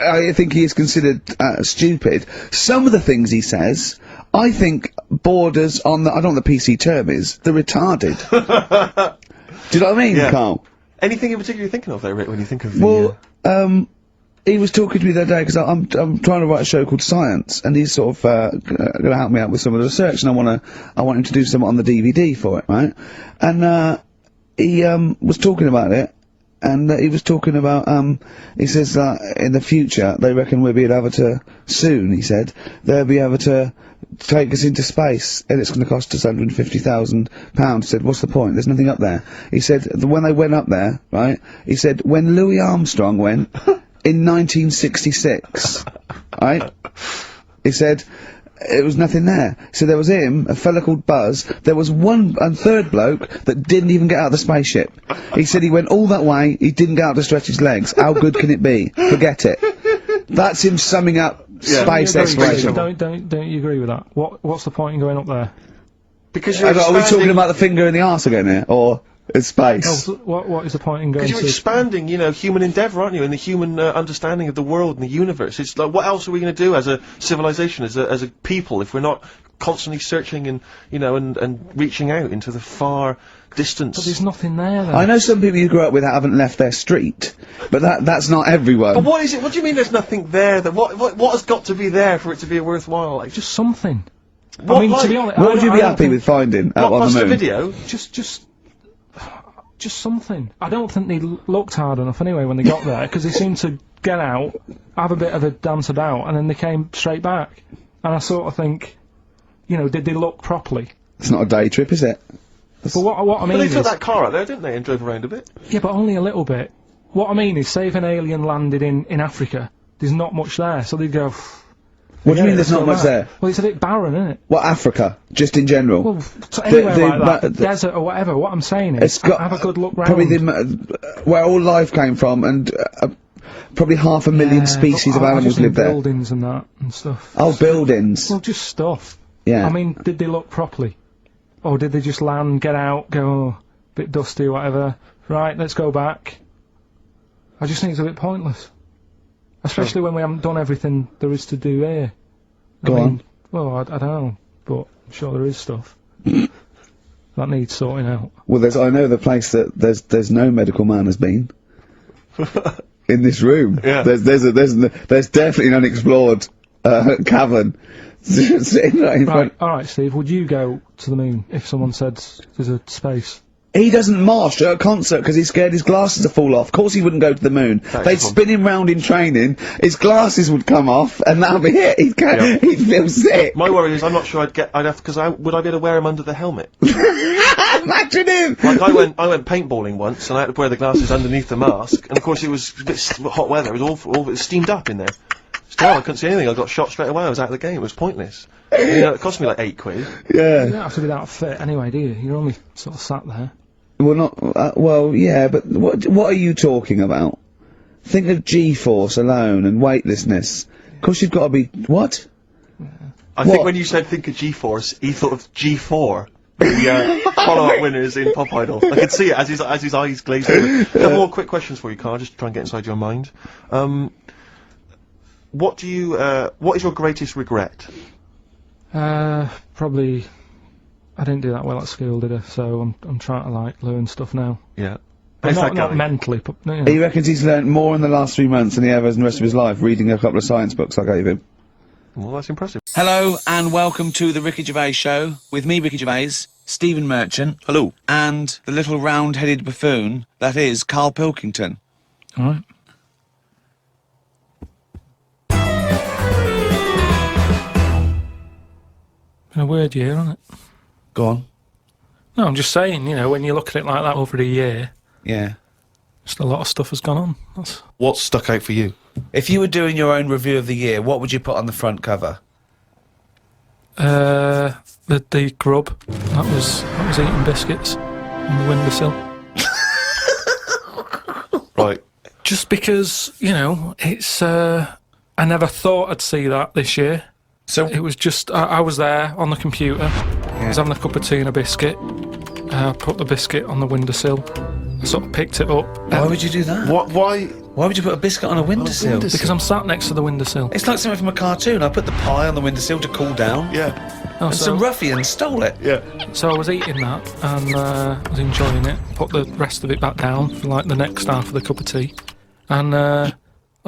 I think he is considered stupid, some of the things he says, I think borders on I don't know what the PC term is, the retarded. Do you know what I mean, Yeah. Karl? Anything in particular you're thinking of there, Rick, when you think of the... Well, he was talking to me the other day because I'm trying to write a show called Science, and he's sort of going to help me out with some of the research, and I want him to do something on the DVD for it, right? And he was talking about it, and he was talking about he says that in the future they reckon we'll be able to soon. He said they'll be able to take us into space, and it's going to cost us £150,000. Said, what's the point? There's nothing up there. He said, when they went up there, right, he said, when Louis Armstrong went, in 1966, right, he said, it was nothing there. So there was him, a fella called Buzz, there was a third bloke that didn't even get out of the spaceship. He said he went all that way, he didn't get out to stretch his legs. How good can it be? Forget it. That's him summing up space exploration. Don't you agree with that? What's the point in going up there? Because you're Are we talking about the finger in the arse again here, or space? Oh, what is the point in going? Because you're expanding, you know, human endeavour, aren't you, and the human understanding of the world and the universe. It's like, what else are we going to do as a civilization, as a people, if we're not constantly searching and, you know, and reaching out into the far distance? But there's nothing there, then. I know some people you grew up with that haven't left their street, but that's not everyone. But what is it? What do you mean there's nothing there? That what has got to be there for it to be worthwhile? Like, just something. What, I mean, like, to be honest, what would you be happy with finding out on the moon? video? Just something. I don't think they looked hard enough anyway when they got there, because they seemed to get out, have a bit of a dance about, and then they came straight back. And I sort of think, you know, did they look properly? It's not a day trip, is it? But what I mean But they is... took that car out there, didn't they, and drove around a bit? Yeah, but only a little bit. What I mean is, say if an alien landed in Africa, there's not much there, so they'd go... What do you mean there's not much there? Well, it's a bit barren, isn't it? What, Africa? Just in general? Well, so anywhere like that, desert or whatever, what I'm saying is, It's got have a good look round. probably where all life came from, and probably 500,000 species of animals live there. Buildings and that, and stuff. Oh, buildings. Well, just stuff. Yeah. I mean, did they look properly? Or did they just land, get out, go, oh, bit dusty, whatever, right, let's go back? I just think it's a bit pointless. Especially when we haven't done everything there is to do here. Go on. Well, I don't know, but I'm sure there is stuff that needs sorting out. Well, I know the place that there's no medical man has been. In this room. Yeah. There's definitely an unexplored, cavern. Sitting right in front. Alright, Steve, would you go to the moon if someone said there's a space? He doesn't march at a concert because he's scared his glasses will fall off. Of course he wouldn't go to the moon. They'd spin him round in training, his glasses would come off, and that'd be it. He'd feel sick. My worry is I'm not sure would I be able to wear him under the helmet? Imagine him! Like, I went paintballing once, and I had to wear the glasses underneath the mask, and of course it was a bit hot weather, it was awful, it was steamed up in there. Still, I couldn't see anything, I got shot straight away, I was out of the game, it was pointless. You know, it cost me like £8. Yeah. You don't have to be that fit anyway, do you? You're only sort of sat there. Well, not, well, yeah, but what are you talking about? Think of G-force alone and weightlessness. Of course you've got to be, what? I think when you said think of G-force, he thought of G4. The follow-up winners in Pop Idol. I could see it as his eyes glazed over. A couple more quick questions for you, Karl, just to try and get inside your mind. What is your greatest regret? Probably, I didn't do that well at school, did I? So I'm trying to, like, learn stuff now. Yeah. But not mentally, but, you know. He reckons he's learnt more in the last 3 months than he ever has in the rest of his life, reading a couple of science books I gave him. Well, that's impressive. Hello and welcome to the Ricky Gervais Show with me, Ricky Gervais, Stephen Merchant. Hello. And the little round-headed buffoon that is Karl Pilkington. All right. Been a weird year, hasn't it? Go on. No, I'm just saying, you know, when you look at it like that over a year, Yeah. just a lot of stuff has gone on. What's stuck out for you? If you were doing your own review of the year, what would you put on the front cover? The grub that was eating biscuits on the windowsill. Right. Just because, you know, it's I never thought I'd see that this year. So it was just I was there on the computer. I was having a cup of tea and a biscuit. I put the biscuit on the windowsill. I sort of picked it up. Why would you do that? Why would you put a biscuit on a windowsill? Because I'm sat next to the windowsill. It's like something from a cartoon. I put the pie on the windowsill to cool down. Yeah. And some ruffian stole it. Yeah. So I was eating that and I was enjoying it. Put the rest of it back down for like the next half of the cup of tea. And I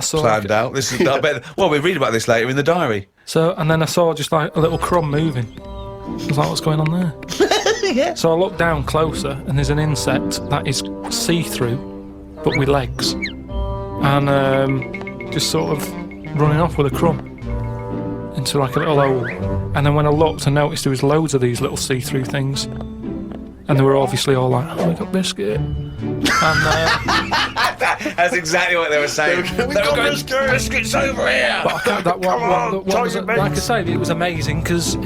saw... Planned out. This is... I bet, well, we'll read about this later in the diary. So, and then I saw just like a little crumb moving. I was like, what's going on there? Yeah. So I looked down closer and there's an insect that is see-through, but with legs. And just sort of running off with a crumb. into like a little hole. And then when I looked, I noticed there was loads of these little see-through things. And they were obviously all like, "Oh, we got biscuit." And that's exactly what they were saying. We got biscuits over here. but I can't, that Come on, what tell was your it, like I mates. say, it was amazing because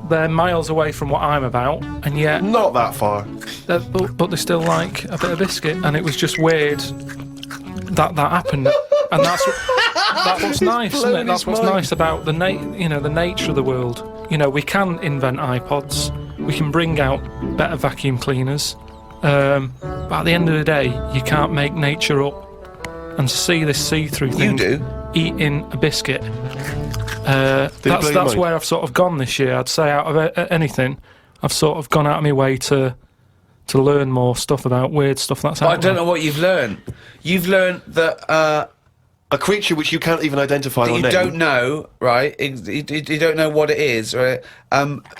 they're miles away from what I'm about, and yet Not that far. but they still like a bit of biscuit, and it was just weird that happened. And that's what's nice, isn't it? That's what's nice about the the nature of the world. We can invent iPods, we can bring out better vacuum cleaners, but at the end of the day, you can't make nature up. And to see this see-through thing eating a biscuit, that's where I've sort of gone this year. I'd say out of anything, I've sort of gone out of my way to learn more stuff about weird stuff that's out I don't know what you've learned. You've learned that a creature which you can't even identify that or you name. don't know, right? You don't know what it is, right?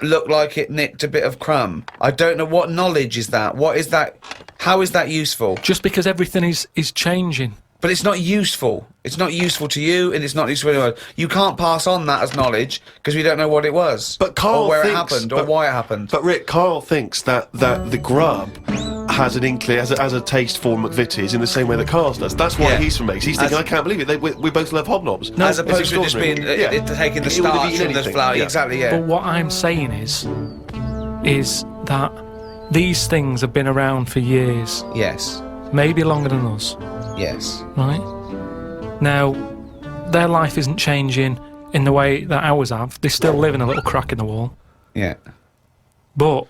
Looked like it nicked a bit of crumb. I don't know what knowledge is that. What is that? How is that useful? Just because everything is changing. But it's not useful. It's not useful to you, and it's not useful to anyone. You can't pass on that as knowledge because we don't know what it was, But Karl or where thinks, it happened, or why it happened. But Rick, Karl thinks that the grub has an inkling, has a taste for McVitie's in the same way that Karl does. That's why he's from Mace. He's thinking, I can't believe it. We both love hobnobs. No, as opposed to just being taking the He would have starch eaten from the anything. flour. Yeah. Exactly. Yeah. But what I'm saying is that these things have been around for years. Yes. Maybe longer than us. Yes. Right? Now, their life isn't changing in the way that ours have. They still live in a little crack in the wall. Yeah. But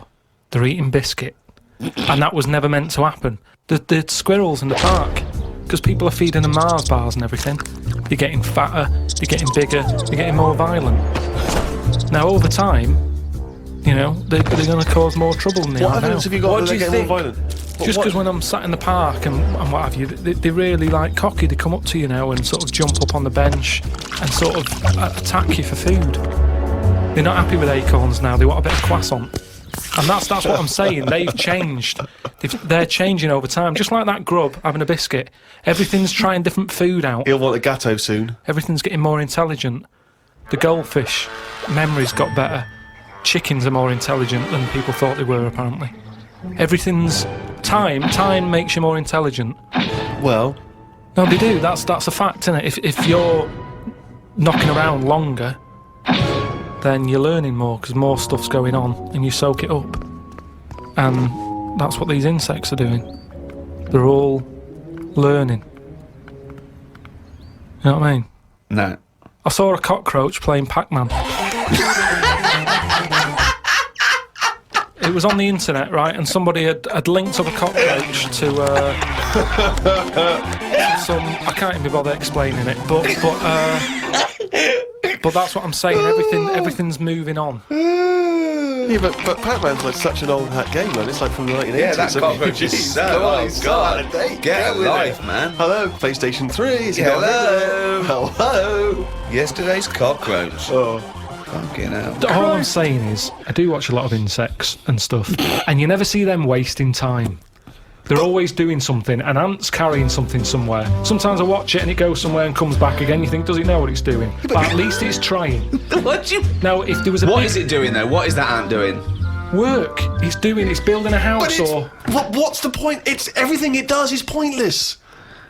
they're eating biscuit. And that was never meant to happen. The squirrels in the park, because people are feeding them Mars bars and everything, they're getting fatter, they're getting bigger, they're getting more violent. Now, over time, they're going to cause more trouble than they What are now. evidence have you got that they're getting more violent? Just because when I'm sat in the park and what have you, they're really like cocky. They come up to you now and sort of jump up on the bench and sort of attack you for food. They're not happy with acorns now. They want a bit of croissant. And that's what I'm saying. They've changed. They're changing over time. Just like that grub having a biscuit. Everything's trying different food out. He'll want a gatto soon. Everything's getting more intelligent. The goldfish memory's got better. Chickens are more intelligent than people thought they were, apparently. Everything's time makes you more intelligent. Well, no, they do. That's a fact, isn't it? If you're knocking around longer, then you're learning more because more stuff's going on and you soak it up. And that's what these insects are doing. They're all learning. You know what I mean? No. I saw a cockroach playing Pac-Man. It was on the internet, right, and somebody had linked up a cockroach to some. I can't even be bothered explaining it, but that's what I'm saying. Everything's moving on. Yeah, but Pac-Man's like such an old hat game, man. It's like from the 1980s. Yeah, that cockroach is so. Oh God! Get a life, man. Hello, PlayStation 3. Is he Hello. Hello. Yesterday's cockroach. Oh. Fucking hell. All I'm saying is, I do watch a lot of insects and stuff, and you never see them wasting time. They're always doing something. An ant's carrying something somewhere. Sometimes I watch it and it goes somewhere and comes back again. You think, does it know what it's doing? But at least it's trying. What do you? Now, if there was a What is it doing though? What is that ant doing? Work. It's building a house or. What's the point? It's everything it does is pointless.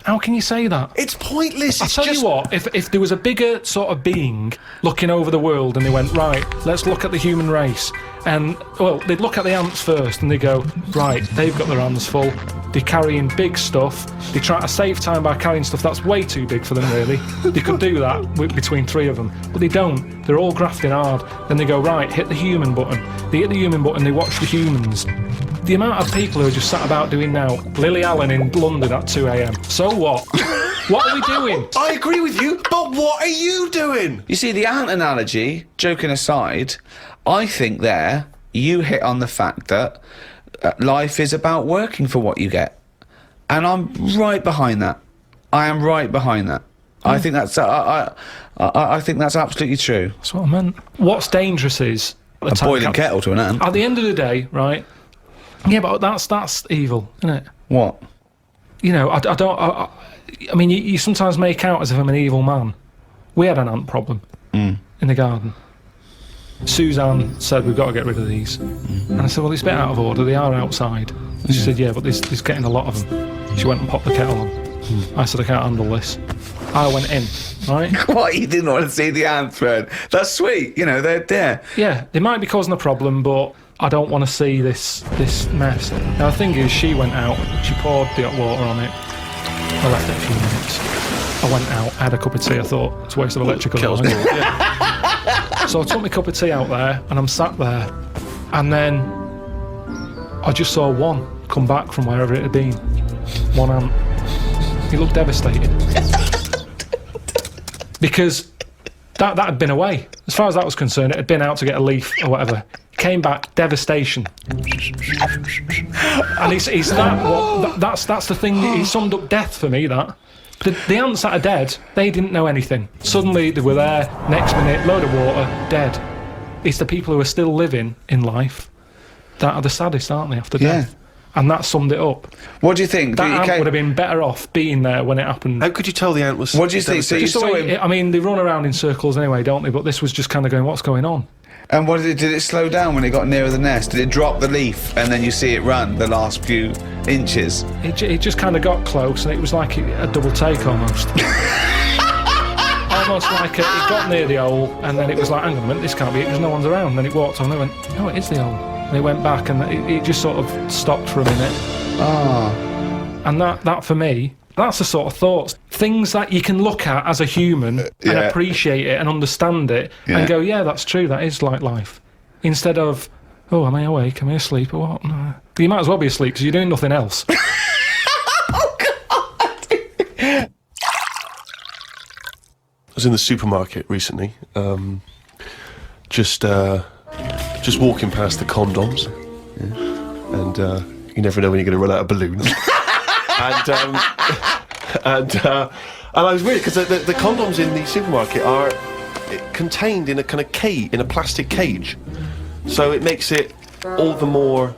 How can you say that? It's pointless. I'll tell you what, if there was a bigger sort of being looking over the world and they went, right, let's look at the human race, and, well, they'd look at the ants first and they go, right, they've got their hands full, they're carrying big stuff, they try to save time by carrying stuff that's way too big for them, really. They could do that between three of them, but they don't. They're all grafting hard. Then they go, right, hit the human button. They hit the human button, they watch the humans. The amount of people who are just sat about doing now, Lily Allen in London at 2 a.m. So what? What are we doing? I agree with you, but what are you doing? You see, the ant analogy, joking aside, I think there you hit on the fact that life is about working for what you get. And I'm right behind that. I am right behind that. I think that's I think that's absolutely true. That's what I meant. What's dangerous is a boiling kettle to an ant. At the end of the day, right? Yeah, but that's evil, isn't it? What? You know, I mean, you sometimes make out as if I'm an evil man. We had an ant problem. in the garden. Suzanne said, we've got to get rid of these. And I said, well, it's a bit out of order, they are outside. And she said, yeah, but there's getting a lot of them. She went and popped the kettle on. I said, I can't handle this. I went in, right? What, you didn't want to see the ants, man? That's sweet, you know, they're there. Yeah, they might be causing a problem, but I don't want to see this mess. Now, the thing is, she went out, she poured the hot water on it. I left it a few minutes. I went out, I had a cup of tea, I thought, it's a waste of electrical line. Yeah. So I took my cup of tea out there, and I'm sat there, and then I just saw one come back from wherever it had been. One ant. He looked devastated. Because that had been away. As far as that was concerned, it had been out to get a leaf or whatever. Came back, devastation. And it's that's the thing, he summed up death for me, that. The ants that are dead, they didn't know anything. Suddenly they were there, next minute, load of water, dead. It's the people who are still living in life that are the saddest, aren't they, after death? And that summed it up. What do you think? That ant would have been better off being there when it happened. How could you tell the ant was... What do you think? So you saw him... I mean, they run around in circles anyway, don't they? But this was just kind of going, what's going on? And what did it slow down when it got nearer the nest? Did it drop the leaf and then you see it run the last few inches? It just kind of got close, and it was like a double take almost. Almost like it got near the hole, and then it was like, hang on a minute, this can't be it, because no one's around. Then it walked on, and it went, no, it is the hole. And it went back, and it just sort of stopped for a minute. And that for me, that's the sort of thoughts, things that you can look at as a human and appreciate it and understand it and go, yeah, that's true, that is like life. Instead of, oh, am I awake, am I asleep or what? No. You might as well be asleep because you're doing nothing else. Oh, God! I was in the supermarket recently, just walking past the condoms, and you never know when you're going to run out of balloons. and I was weird because the condoms in the supermarket are contained in a kind of cage, in a plastic cage, so it makes it all the more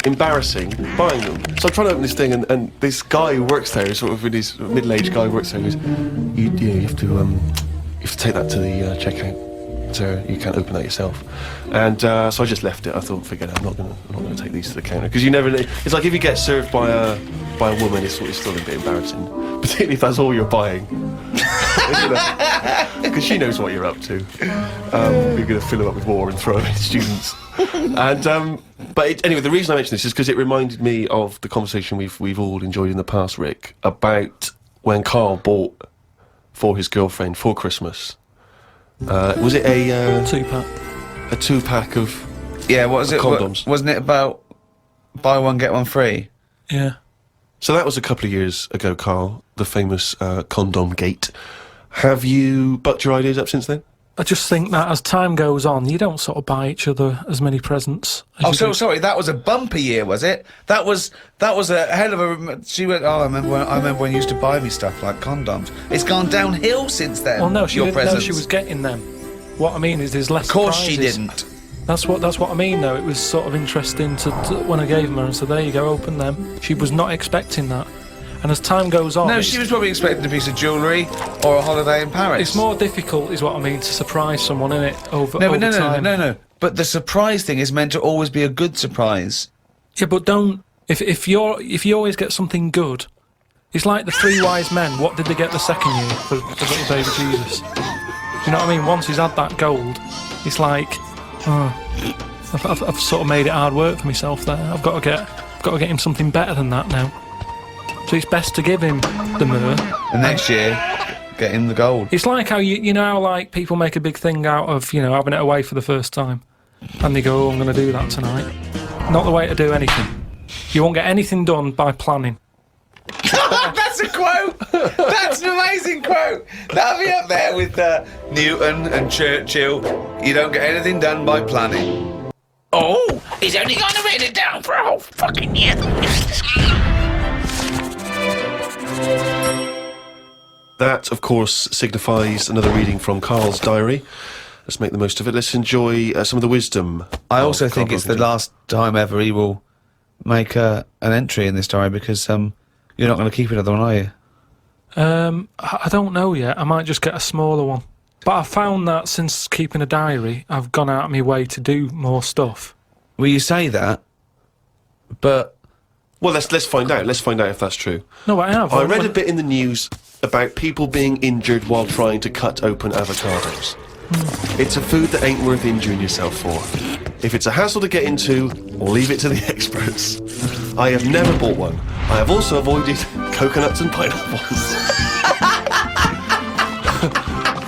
embarrassing buying them. So I'm trying to open this thing, and this guy who works there, sort of his middle-aged guy who works there, goes, you have to take that to the checkout. So you can't open that yourself, and so I just left it. I thought, forget it. I'm not gonna take these to the counter, because you never know. It's like if you get served by a woman, it's still a bit embarrassing, particularly if that's all you're buying, because she knows what you're up to. You're gonna fill them up with water and throw them at students. And anyway, the reason I mention this is because it reminded me of the conversation we've all enjoyed in the past, Rick, about when Karl bought for his girlfriend for Christmas. Was it a 2-pack? A 2-pack of what was it? Condoms. Wasn't it about buy one get one free? Yeah. So that was a couple of years ago, Karl, the famous condom gate. Have you bucked your ideas up since then? I just think that as time goes on, you don't sort of buy each other as many presents. Sorry, that was a bumper year, was it? That was a hell of a. She went. Oh, I remember when you used to buy me stuff like condoms. It's gone downhill since then. Well, no, she didn't know she was getting them. What I mean is, there's less. Of course, surprises. she didn't. That's what I mean, though. It was sort of interesting to when I gave them her and said, "There you go, open them." She was not expecting that. And as time goes on... No, she was probably expecting a piece of jewellery or a holiday in Paris. It's more difficult, is what I mean, to surprise someone, innit, over time. No. But the surprise thing is meant to always be a good surprise. Yeah, but don't... If you always get something good, it's like the 3 wise men. What did they get the second year for little baby Jesus? Do you know what I mean? Once he's had that gold, it's like... I've sort of made it hard work for myself there. I've got to get him something better than that now. So it's best to give him the myrrh. And next year, get him the gold. It's like how you know how like people make a big thing out of, you know, having it away for the first time. And they go, oh, I'm going to do that tonight. Not the way to do anything. You won't get anything done by planning. That's a quote! That's an amazing quote! That'll be up there with Newton and Churchill. You don't get anything done by planning. Oh, he's only going to write it down for a whole fucking year. That, of course, signifies another reading from Karl's diary. Let's make the most of it. Let's enjoy some of the wisdom. I also think it's the last time ever he will make an entry in this diary, because you're not going to keep another one, are you? I don't know yet. I might just get a smaller one. But I found that since keeping a diary, I've gone out of my way to do more stuff. Well, you say that, but Well, let's find out. Let's find out if that's true. No, but I have. I read a bit in the news about people being injured while trying to cut open avocados. It's a food that ain't worth injuring yourself for. If it's a hassle to get into, leave it to the experts. I have never bought one. I have also avoided coconuts and pineapples.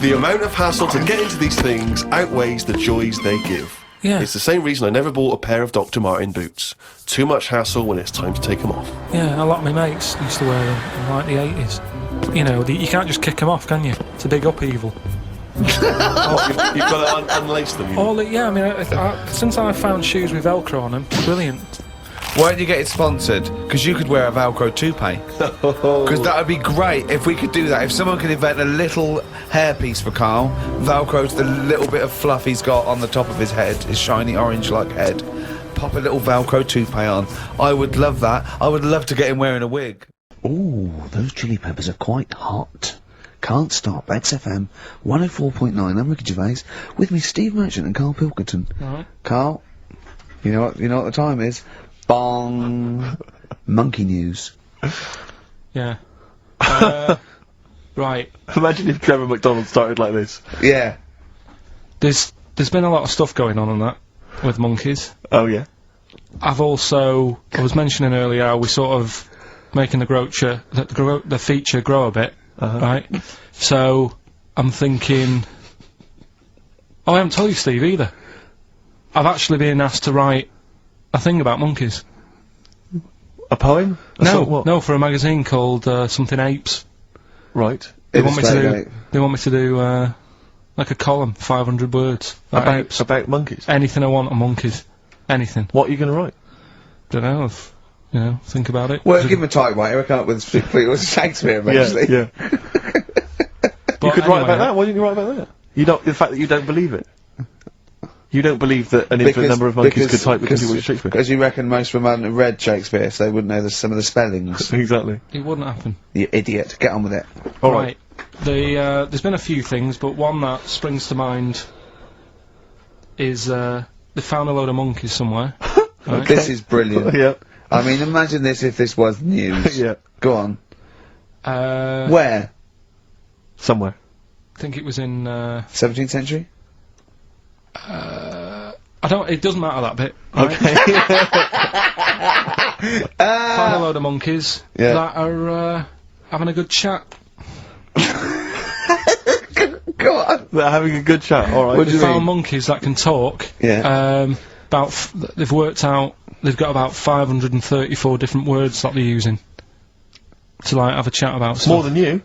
The amount of hassle to get into these things outweighs the joys they give. Yeah. It's the same reason I never bought a pair of Dr. Martin boots. Too much hassle when it's time to take them off. Yeah, a lot of my mates used to wear them in like the 80s. You know, you can't just kick them off, can you? It's a big upheaval. You've got to unlace them. Yeah, I mean, since I found shoes with Velcro on them, brilliant. why don't you get it sponsored? Because you could wear a Velcro toupee. Because that would be great if we could do that. If someone could invent a little hairpiece for Karl, Velcro's the little bit of fluff he's got on the top of his head, his shiny orange-like head. Pop a little Velcro toupee on. I would love that. I would love to get him wearing a wig. Ooh, those chili peppers are quite hot. Can't stop. XFM 104.9. I'm Ricky Gervais. With me, Steve Merchant and Karl Pilkington. Right. Karl, you know what the time is? Bong. Monkey news. Yeah. Right. Imagine if Trevor McDonald started like this. Yeah. There's been a lot of stuff going on that with monkeys. Oh yeah. I was mentioning earlier how we sort of making the feature grow a bit, right? So I'm thinking, I haven't told you, Steve, either. I've actually been asked to write a thing about monkeys. A poem? No, for a magazine called something Apes. Right. They want me to do like a column, 500 words about monkeys. Anything I want on monkeys. Anything. What are you going to write? Don't know. Think about it. Well, give him a typewriter. He'll come up with Shakespeare eventually. Yeah. You could write about that. Why didn't you write about that? The fact that you don't believe it. You don't believe that an infinite number of monkeys could type because you watch Shakespeare. Because you reckon most of them hadn't read Shakespeare, so they wouldn't know some of the spellings. Exactly. It wouldn't happen. You idiot. Get on with it. All right. There's been a few things, but one that springs to mind is they found a load of monkeys somewhere. Right? This is brilliant. Yeah. I mean, imagine this if this was news. Yeah. Go on. Where? I Somewhere. think it was in 17th century? it doesn't matter that bit. Right? Okay. Found a load of monkeys that are having a good chat. Go on. They're having a good chat, alright. What do you found monkeys that can talk. Yeah. They've worked out, they've got about 534 different words that they're using to, like, have a chat about stuff. More than you.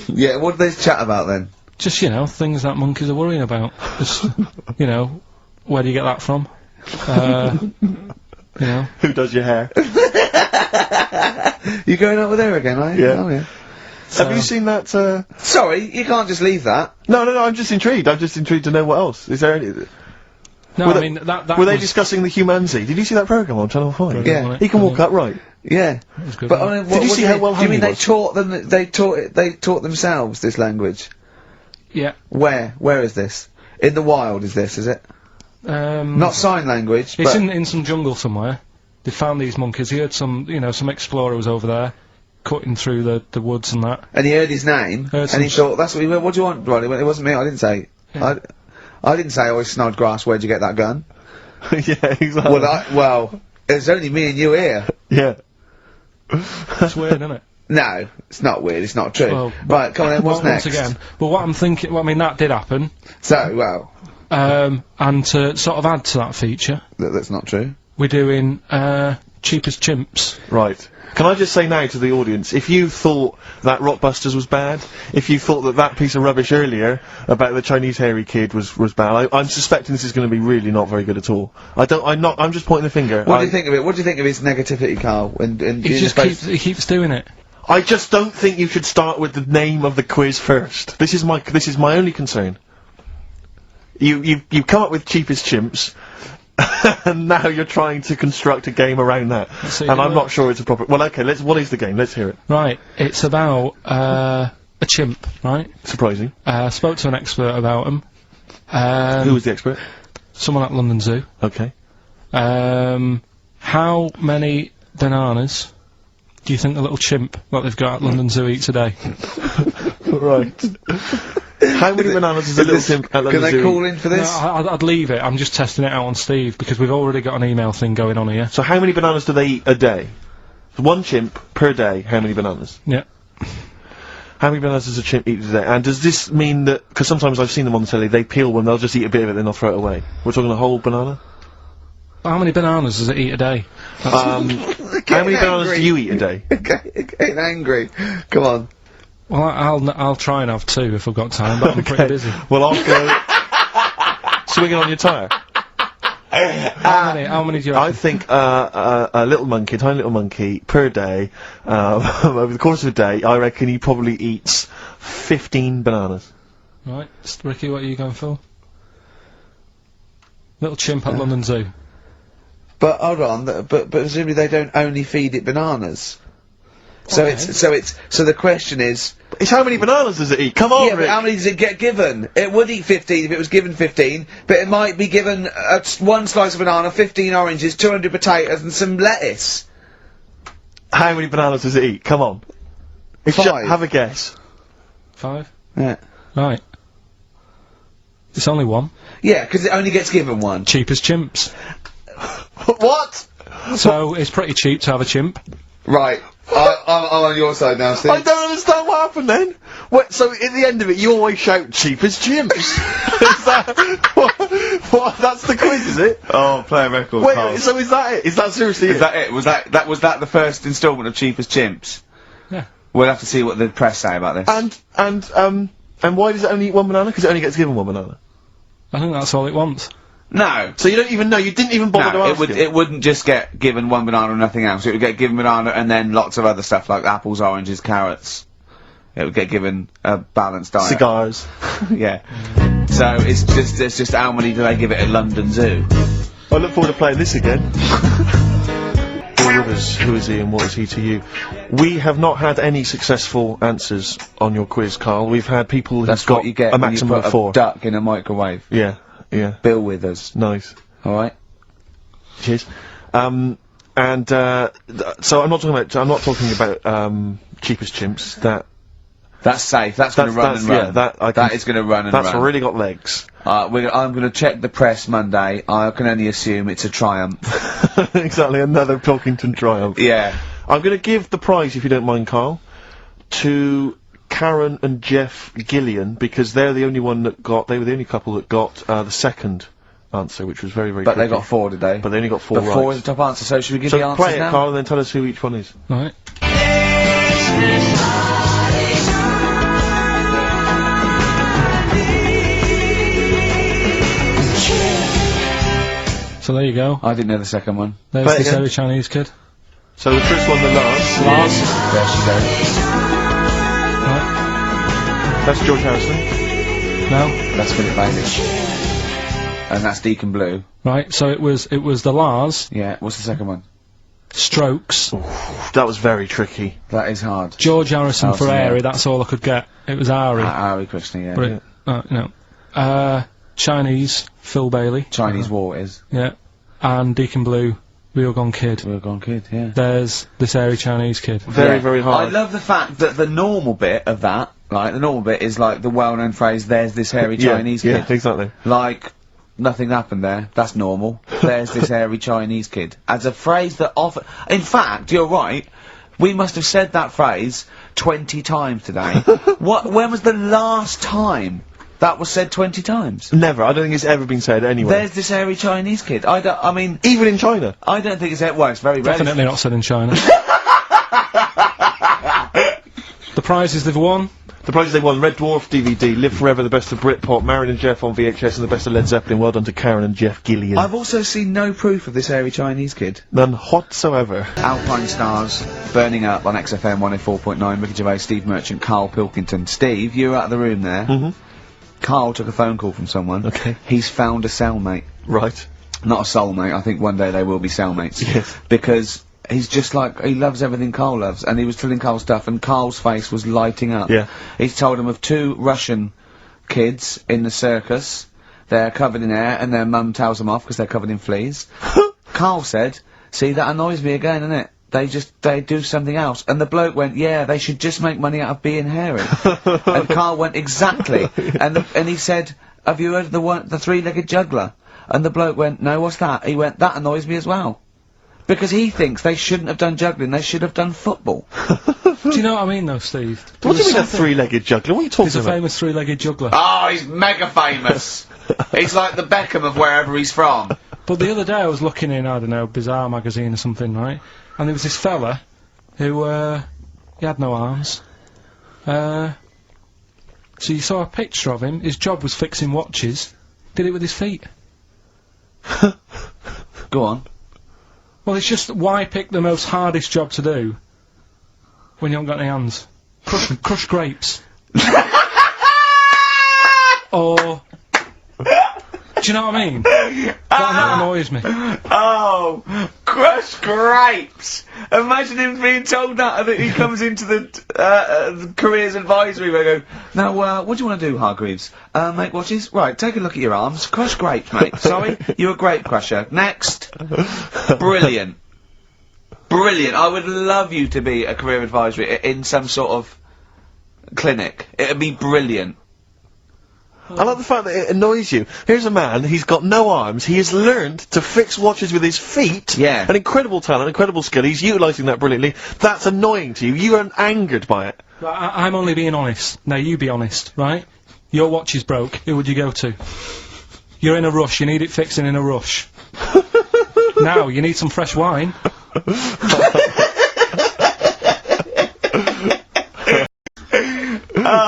Yeah, what do they chat about then? Just, things that monkeys are worrying about. Just, where do you get that from? Who does your hair? You going out with her again, are you? Yeah. Oh, yeah. Have you seen that, Sorry, you can't just leave that. No, I'm just intrigued. I'm just intrigued to know what else. Is there any... No, I mean, that were they discussing the humancy? Did you see that programme on Channel 5? Yeah. He can walk upright. Yeah. That was good. But I mean, Did you see how well do you mean hung he they was? taught them, they taught themselves this language? Yeah. Where is this? In the wild is this, is it? Not sign language, It's but... in some jungle somewhere. They found these monkeys. He heard some explorer was over there, cutting through the woods and that. And he heard his name, and he thought, that's what he went, what do you want, Ronnie? It wasn't me, I didn't say. Yeah. I didn't say, Snodgrass, where'd you get that gun? Yeah, exactly. Well, it's only me and you here. Yeah. It's weird, isn't it? No, it's not weird, it's not true. Well, right, come on then, what's next? Once again, but what I'm thinking, that did happen. So, well... and to sort of add to that feature... That's not true. We're doing, Cheapest Chimps. Right. Can I just say now to the audience, if you thought that Rockbusters was bad, if you thought that piece of rubbish earlier about the Chinese hairy kid was bad, I'm suspecting this is going to be really not very good at all. I'm just pointing the finger. What do you think of it? What do you think of his negativity, Karl? He keeps doing it. I just don't think you should start with the name of the quiz first. This is my only concern. You've come up with Cheapest Chimps, and now you're trying to construct a game around that. And I'm not sure it's a proper... Well, okay, what is the game? Let's hear it. Right, it's about, a chimp, right? Surprising. Spoke to an expert about them. Who was the expert? Someone at London Zoo. Okay. How many bananas do you think the little chimp that they've got at London Zoo eats a day? Right. How many bananas does a little chimp at London Zoo? Can they call in for this? No, I'd leave it. I'm just testing it out on Steve because we've already got an email thing going on here. So how many bananas do they eat a day? One chimp per day. How many bananas? Yeah. How many bananas does a chimp eat a day? And does this mean that, because sometimes I've seen them on the telly, they peel one, they'll just eat a bit of it, then they'll throw it away. We're talking a whole banana? How many bananas does it eat a day? How many bananas do you eat a day? Getting angry. Come on. Well, I'll try and have 2 if I've got time, but I'm pretty busy. Well, I'll go swinging on your tyre. How many do you reckon? I think, a little monkey, tiny little monkey, per day, over the course of a day, I reckon he probably eats 15 bananas. Right. Ricky, what are you going for? Little chimp at London Zoo. But hold on, but presumably they don't only feed it bananas. So Okay. so the question is... It's how many bananas does it eat? Come on, Yeah, but how many does it get given? It would eat 15 if it was given 15, but it might be given one slice of banana, 15 oranges, 200 potatoes and some lettuce. How many bananas does it eat? Come on. Have a guess. 5? Yeah. Right. It's only 1. Yeah, because it only gets given one. Cheap as chimps. What? So, it's pretty cheap to have a chimp. Right. I'm on your side now, Steve. I don't understand what happened then. So at the end of it, you always shout cheap as chimps. Is that what? That's the quiz, is it? Oh, play a record. Wait, Karl. so is that it? Is that seriously Is that it? Was that the first instalment of Cheapest Chimps? Yeah. We'll have to see what the press say about this. And why does it only eat one banana? Because it only gets given one banana. I think that's all it wants. No. So you don't even know. You didn't even bother to ask him. It wouldn't just get given one banana and nothing else. It would get given banana and then lots of other stuff like apples, oranges, carrots. It would get given a balanced diet. Cigars. Yeah. So it's just how many do they give it at London Zoo? I look forward to playing this again. Who is he and what is he to you? We have not had any successful answers on your quiz, Karl. We've had people who've That's got what you get a when you maximum put of 4. a duck in a microwave. Yeah, yeah. Bill Withers. Nice. Alright? Cheers. So I'm not talking about Cheapest Chimps. That's safe. That's going to run and run. Yeah, that is going to run and run. That's really got legs. I'm going to check the press Monday. I can only assume it's a triumph. Exactly, another Pilkington triumph. Yeah. I'm going to give the prize, if you don't mind, Karl, to Karen and Jeff Gillian, because they're the only one that got. They were the only couple that got the second answer, which was very, very. But tricky. they got 4 today. But they only got 4 right. 4 is the top answer. So should we give the answers play it, now? Karl, and then tell us who each one is. Right. So there you go. I didn't know the second one. There's Play it this again. very Chinese kid. So the first one, the last. There she goes. That's George Harrison. No. That's Philip Bailey. And that's Deacon Blue. Right. So it was the Lars. Yeah. What's the second one? Strokes. That was very tricky. That is hard. George Harrison for yeah. Airy. That's all I could get. It was Ari. Ari Krishna, yeah. But no. Chinese. Phil Bailey. Chinese War is. Yeah. And Deacon Blue. Real Gone Kid. Real Gone Kid, yeah. There's this airy Chinese kid. Very, very hard. I love the fact that the normal bit of that, like, the normal bit is like the well-known phrase, there's this hairy Chinese kid. Yeah, exactly. Like, nothing happened there. That's normal. There's this hairy Chinese kid. As a phrase that often... In fact, you're right. We must have said that phrase 20 times today. When was the last time that was said 20 times? Never. I don't think it's ever been said anywhere. There's this hairy Chinese kid. I mean... Even in China? I don't think it's... Well, it's very rare. Definitely not said in China. The prizes they've won. The prizes they won: Red Dwarf DVD, Live Forever, The Best of Britpop, Marin and Jeff on VHS, and The Best of Led Zeppelin. Well done to Karen and Jeff Gillian. I've also seen no proof of this hairy Chinese kid. None whatsoever. Alpine Stars, Burning Up on XFM 104.9, Ricky Gervais, Steve Merchant, Karl Pilkington. Steve, you were out of the room there. Mm-hmm. Karl took a phone call from someone. Okay. He's found a cellmate. Right. Not a soulmate, I think one day they will be cellmates. Yes. Because he's just like, he loves everything Karl loves, and he was telling Karl stuff, and Karl's face was lighting up. Yeah. He's told him of 2 Russian kids in the circus. They're covered in hair, and their mum tells them off because they're covered in fleas. Karl said, see, that annoys me again, innit? They do something else. And the bloke went, yeah, they should just make money out of being hairy. And Karl went, exactly. And he said, have you heard of the 3-legged juggler? And the bloke went, no, what's that? He went, that annoys me as well. Because he thinks they shouldn't have done juggling, they should have done football. Do you know what I mean, though, Steve? What do you mean a 3-legged juggler? What are you talking He's about? a famous 3-legged juggler. Oh, he's mega famous. He's like the Beckham of wherever he's from. But the other day I was looking in, I don't know, Bizarre magazine or something, right? And there was this fella who, he had no arms. So you saw a picture of him, his job was fixing watches, did it with his feet. Go on. Well, it's just, why pick the most hardest job to do when you haven't got any hands? Crush grapes. Or... Do you know what I mean? That annoys me. Oh, crush grapes! Imagine him being told that he comes into the careers advisory where they go, now, what do you want to do, Hargreaves? Make watches? Right, take a look at your arms. Crush grapes, mate. Sorry? You're a grape crusher. Next. Brilliant. Brilliant. I would love you to be a career advisory in some sort of clinic. It'd be brilliant. I like the fact that it annoys you. Here's a man, he's got no arms, he has learned to fix watches with his feet. Yeah. An incredible talent, incredible skill, he's utilising that brilliantly. That's annoying to you. You are angered by it. Right, I'm only being honest. Now you be honest, right? Your watch is broke, who would you go to? You're in a rush, you need it fixing in a rush. Now, you need some fresh wine.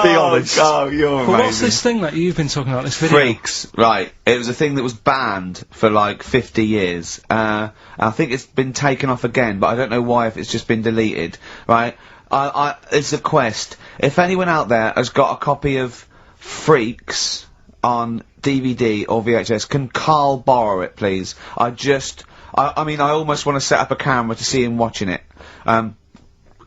Be honest. Oh, you're amazing. But what's this thing that you've been talking about, this video? Freaks, right. It was a thing that was banned for like 50 years. I think it's been taken off again, but I don't know why, if it's just been deleted, right? It's a quest. If anyone out there has got a copy of Freaks on DVD or VHS, can Karl borrow it, please? I mean, I almost want to set up a camera to see him watching it.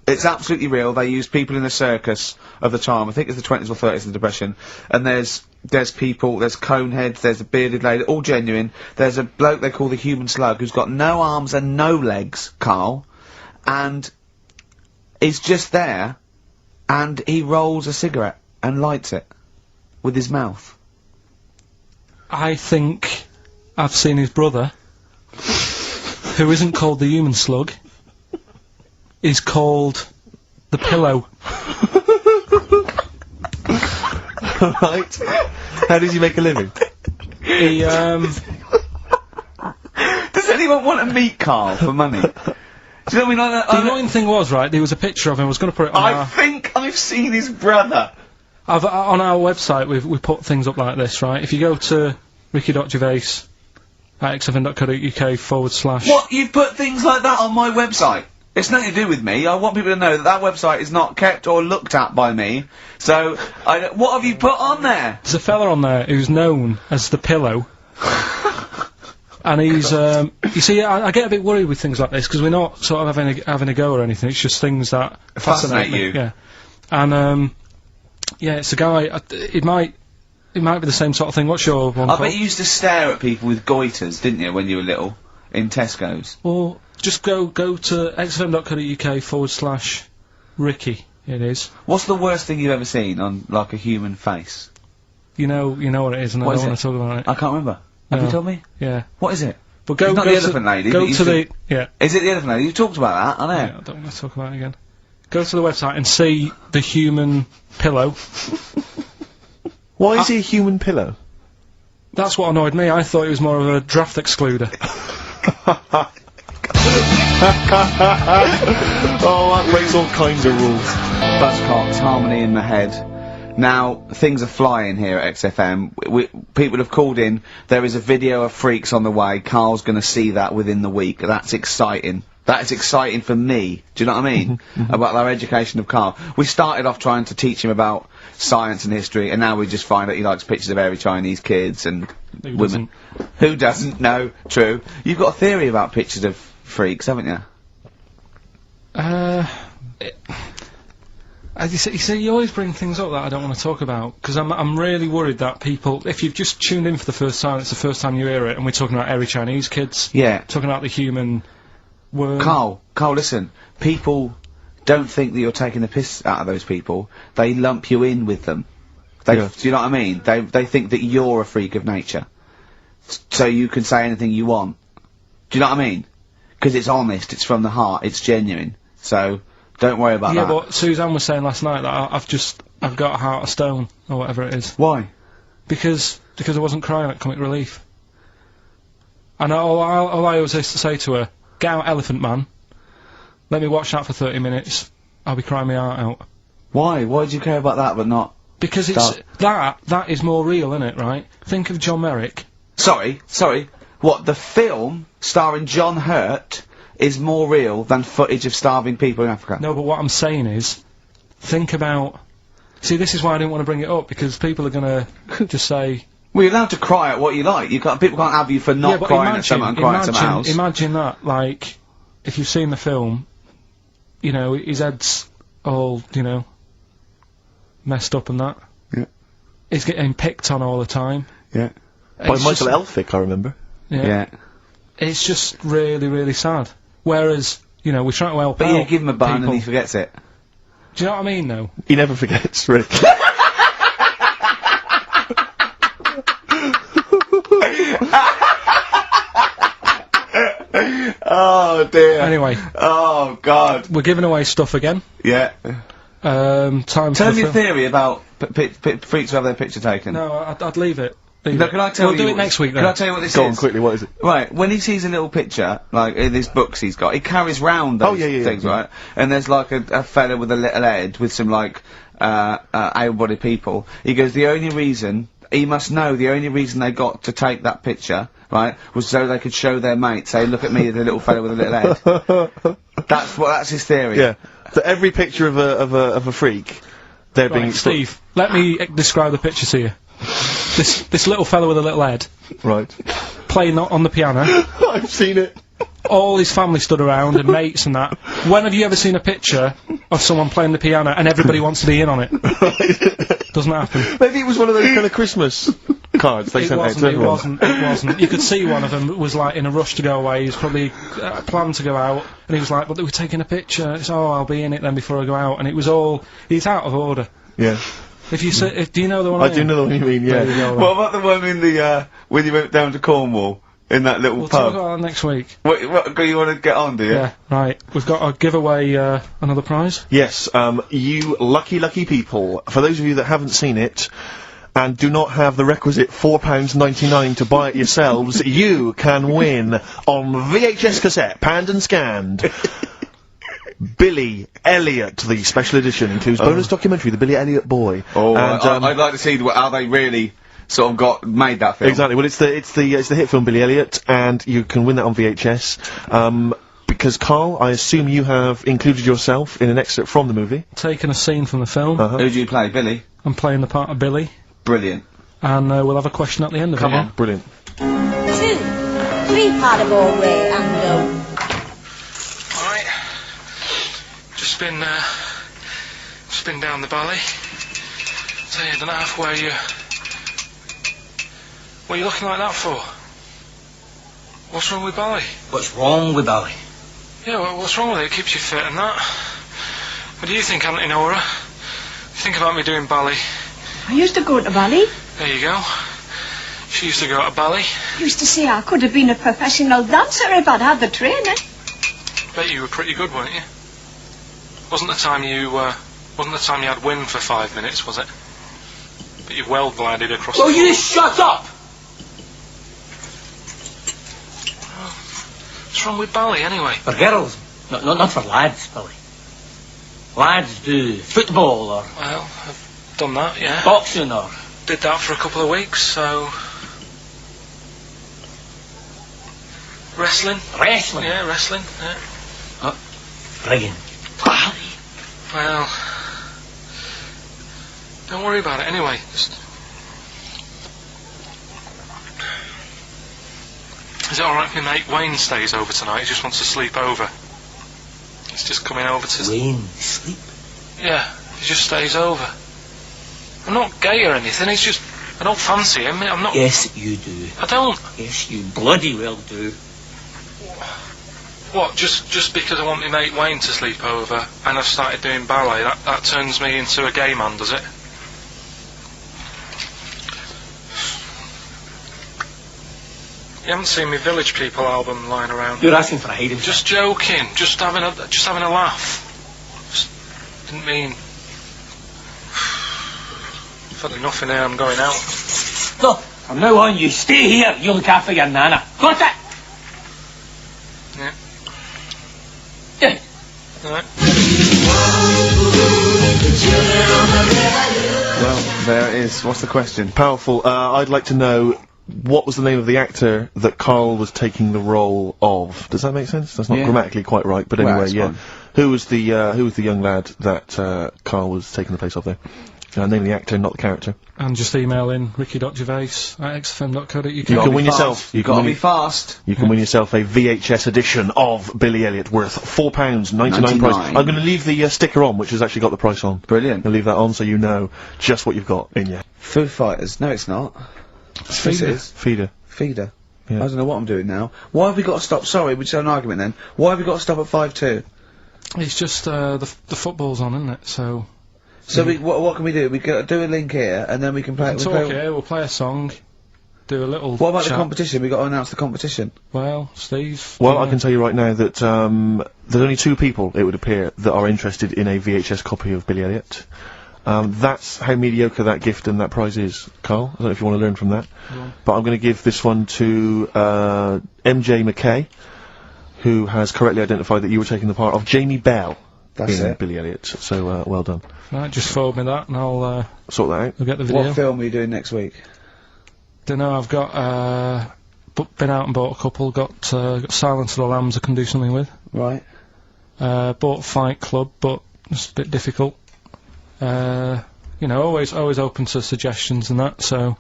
It's absolutely real. They used people in the circus of the time. I think it's the 20s or 30s of the Depression. And there's people, there's coneheads, there's a bearded lady, all genuine. There's a bloke they call the human slug who's got no arms and no legs, Karl. And he's just there, and he rolls a cigarette and lights it with his mouth. I think I've seen his brother, who isn't called the human slug, is called the pillow. Right. How does he make a living? He, Does anyone want to meet Karl for money? Do you know what I mean? The annoying thing was, right, there was a picture of him, I was going to put it on I think I've seen his brother. on our website, we put things up like this, right? If you go to ricky.gervais at xfn.co.uk / What? You put things like that on my website? It's nothing to do with me. I want people to know that that website is not kept or looked at by me. So, what have you put on there? There's a fella on there who's known as the pillow. And he's, you see, I get a bit worried with things like this, because we're not sort of having a go or anything, it's just things that fascinate me. you. Yeah. And, yeah, it's a guy, it might be the same sort of thing. What's your one I called? bet you used to stare at people with goiters, didn't you, when you were little? In Tesco's. Well, just go to xfm.co.uk / Ricky, it is. What's the worst thing you've ever seen on, like, a human face? You know what it is, and I don't want to talk about it. I can't remember. Have you told me? Yeah. What is it? But go, it's not go the to, elephant lady. Go that to the, yeah. Is it the elephant lady? You talked about that, I know. Yeah, I don't want to talk about it again. Go to the website and see the human pillow. Why is he a human pillow? That's what annoyed me. I thought it was more of a draft excluder. Oh, that breaks all kinds of rules. Buzzcocks, harmony in my head. Now, things are flying here at XFM. People have called in. There is a video of Freaks on the way. Karl's going to see that within the week. That's exciting. That is exciting for me. Do you know what I mean? About our education of Karl. We started off trying to teach him about science and history, and now we just find that he likes pictures of hairy Chinese kids and women. Who doesn't? No, true. You've got a theory about pictures of freaks, haven't you? As you see, you always bring things up that I don't want to talk about, because I'm really worried that people, if you've just tuned in for the first time, it's the first time you hear it, and we're talking about airy Chinese kids. Yeah. Talking about the human worm. Carl, listen. People don't think that you're taking the piss out of those people. They lump you in with them. Do you know what I mean? They think that you're a freak of nature. So you can say anything you want. Do you know what I mean? Because it's honest, it's from the heart, it's genuine. So, don't worry about that. Yeah, but Suzanne was saying last night that I've got a heart of stone, or whatever it is. Why? Because I wasn't crying at Comic Relief. And all I always used to say to her, get out Elephant Man, let me watch that for 30 minutes, I'll be crying my heart out. Why? Why do you care about that but not... Because it's... That is more real, isn't it, right? Think of John Merrick. Sorry. What, the film starring John Hurt is more real than footage of starving people in Africa? No, but what I'm saying is, think about... See, this is why I didn't want to bring it up, because people are gonna just say... Well, you're allowed to cry at what you like. People can't have you for not crying at someone and crying at someone else. Imagine that, like, if you've seen the film, you know, his head's all, you know, messed up and that. Yeah. He's getting picked on all the time. Yeah. By Michael Elphick, I remember. Yeah. It's just really, really sad. Whereas, you know, we're trying to help out. But you give him a bun and he forgets it. Do you know what I mean, though? He never forgets, really. Oh dear. Anyway. Oh God. We're giving away stuff again. Yeah. Time Tell me your theory about freaks who have their picture taken. No, I'd leave it. No, can I tell you? We'll do it next week then. Can I tell you what this is? Go on quickly, what is it? Right, when he sees a little picture, like in these books he's got, he carries round those things, right? And there's like a fella with a little head with some like, able-bodied people. He goes, the only reason they got to take that picture, right, was so they could show their mate, say, look at me, the little fella with a little head. That's his theory. Yeah. So every picture of a freak, they're being... Steve, let me describe the picture to you. This little fella with a little head. Right. Playing on the piano. I've seen it. All his family stood around and mates and that. When have you ever seen a picture of someone playing the piano and everybody wants to be in on it? Doesn't happen. Maybe it was one of those kind of Christmas cards they sent out to everyone. It wasn't. You could see one of them was like in a rush to go away. He was probably planned to go out, and he was like, "But they were taking a picture." It's I'll be in it then before I go out, and it was all. He's out of order. Yeah. If you say, do you know the one? I do know the one you mean. Yeah. What about the one in the when you went down to Cornwall in that little We'll pub? talk about that next week. What you want to get on, do you? Yeah. Right. We've got to give away another prize. Yes. You lucky people. For those of you that haven't seen it, and do not have the requisite £4.99 to buy it yourselves, you can win on VHS cassette, panned and scanned. Billy Elliot, the special edition, includes bonus documentary, The Billy Elliot Boy. Oh, and, I'd like to see how they really sort of made that film. Exactly. Well, it's the hit film Billy Elliot, and you can win that on VHS. Because Carl, I assume you have included yourself in an excerpt from the movie. Taken a scene from the film. Who do you play, Billy? I'm playing the part of Billy. Brilliant. And we'll have a question at the end of it. Come on. Brilliant. 2, 3-part of all way and go. Alright. Just been down the valley. So I don't know where you... What are you looking like that for? What's wrong with Bally? What's wrong with Bally? Yeah, well, what's wrong with it? It keeps you fit and that. What do you think, Auntie Nora? You think about me doing Bally? I used to go to Bally. There you go. She used to go to Bally. Used to say I could have been a professional dancer if I'd had the training. Bet you were pretty good, weren't you? Wasn't the time you had wind for 5 minutes, was it? But you well glided across the... Oh, you just shut up! What's wrong with Bally, anyway? For girls, not for lads, Billy. Lads do football or... Well, I've done that, yeah. Boxing or... Did that for a couple of weeks, so... Wrestling? Wrestling? Yeah, wrestling, yeah. Oh, friggin' Bally. Well... Don't worry about it, anyway. Just... Is it alright if my mate Wayne stays over tonight? He just wants to sleep over. He nights, just coming over to... Wayne, sleep? Yeah, he just stays over. I'm not gay or anything, it's just... I don't fancy him, I'm not... Yes, you do. I don't. Yes, you bloody well do. What, just because I want my mate Wayne to sleep over and I've started doing ballet, that turns me into a gay man, does it? You haven't seen my Village People album lying around? You're asking for a hiding. Just joking, just having a laugh. Just didn't mean... I've had enough in here, I'm going out. Look, from now on you stay here, you look after your nana. Got it? Yeah. Yeah. Alright. Well, there it is. What's the question? Powerful. I'd like to know what was the name of the actor that Karl was taking the role of. Does that make sense? That's not grammatically quite right, but anyway, yeah. Fine. Who was the young lad that Karl was taking the place of there? Name of the actor, not the character. And just email in ricky.gervais@xfm.co.uk. You can win yourself. You gotta be fast. You can win yourself a VHS edition of Billy Elliot worth £4.99 price. I'm going to leave the sticker on, which has actually got the price on. Brilliant. I'll leave that on so you know just what you've got in you. Foo Fighters. No, it's not. It's Yes, it Feeder. is. Feeder. Feeder. Yeah. I don't know what I'm doing now. Why have we got to stop? Sorry, we just had an argument then. Why have we got to stop at 5-2? It's just the football's on, isn't it? So what can we do? We go do a link here, and then we can play. We'll play a song, do a little. What about chat. the competition? We got to announce the competition. Well, Steve. Well, I can tell you right now that there's only 2 people, it would appear, that are interested in a VHS copy of Billy Elliot. That's how mediocre that gift and that prize is, Karl. I don't know if you want to learn from that. Yeah. But I'm going to give this one to MJ McKay, who has correctly identified that you were taking the part of Jamie Bell in Billy Elliot. So, well done. Right, just forward me that and I'll sort that out. I'll get the video. What film are you doing next week? Dunno, I've got been out and bought a couple, got Silence of the Lambs I can do something with. Right. Bought Fight Club, but it's a bit difficult. You know, always open to suggestions and that, so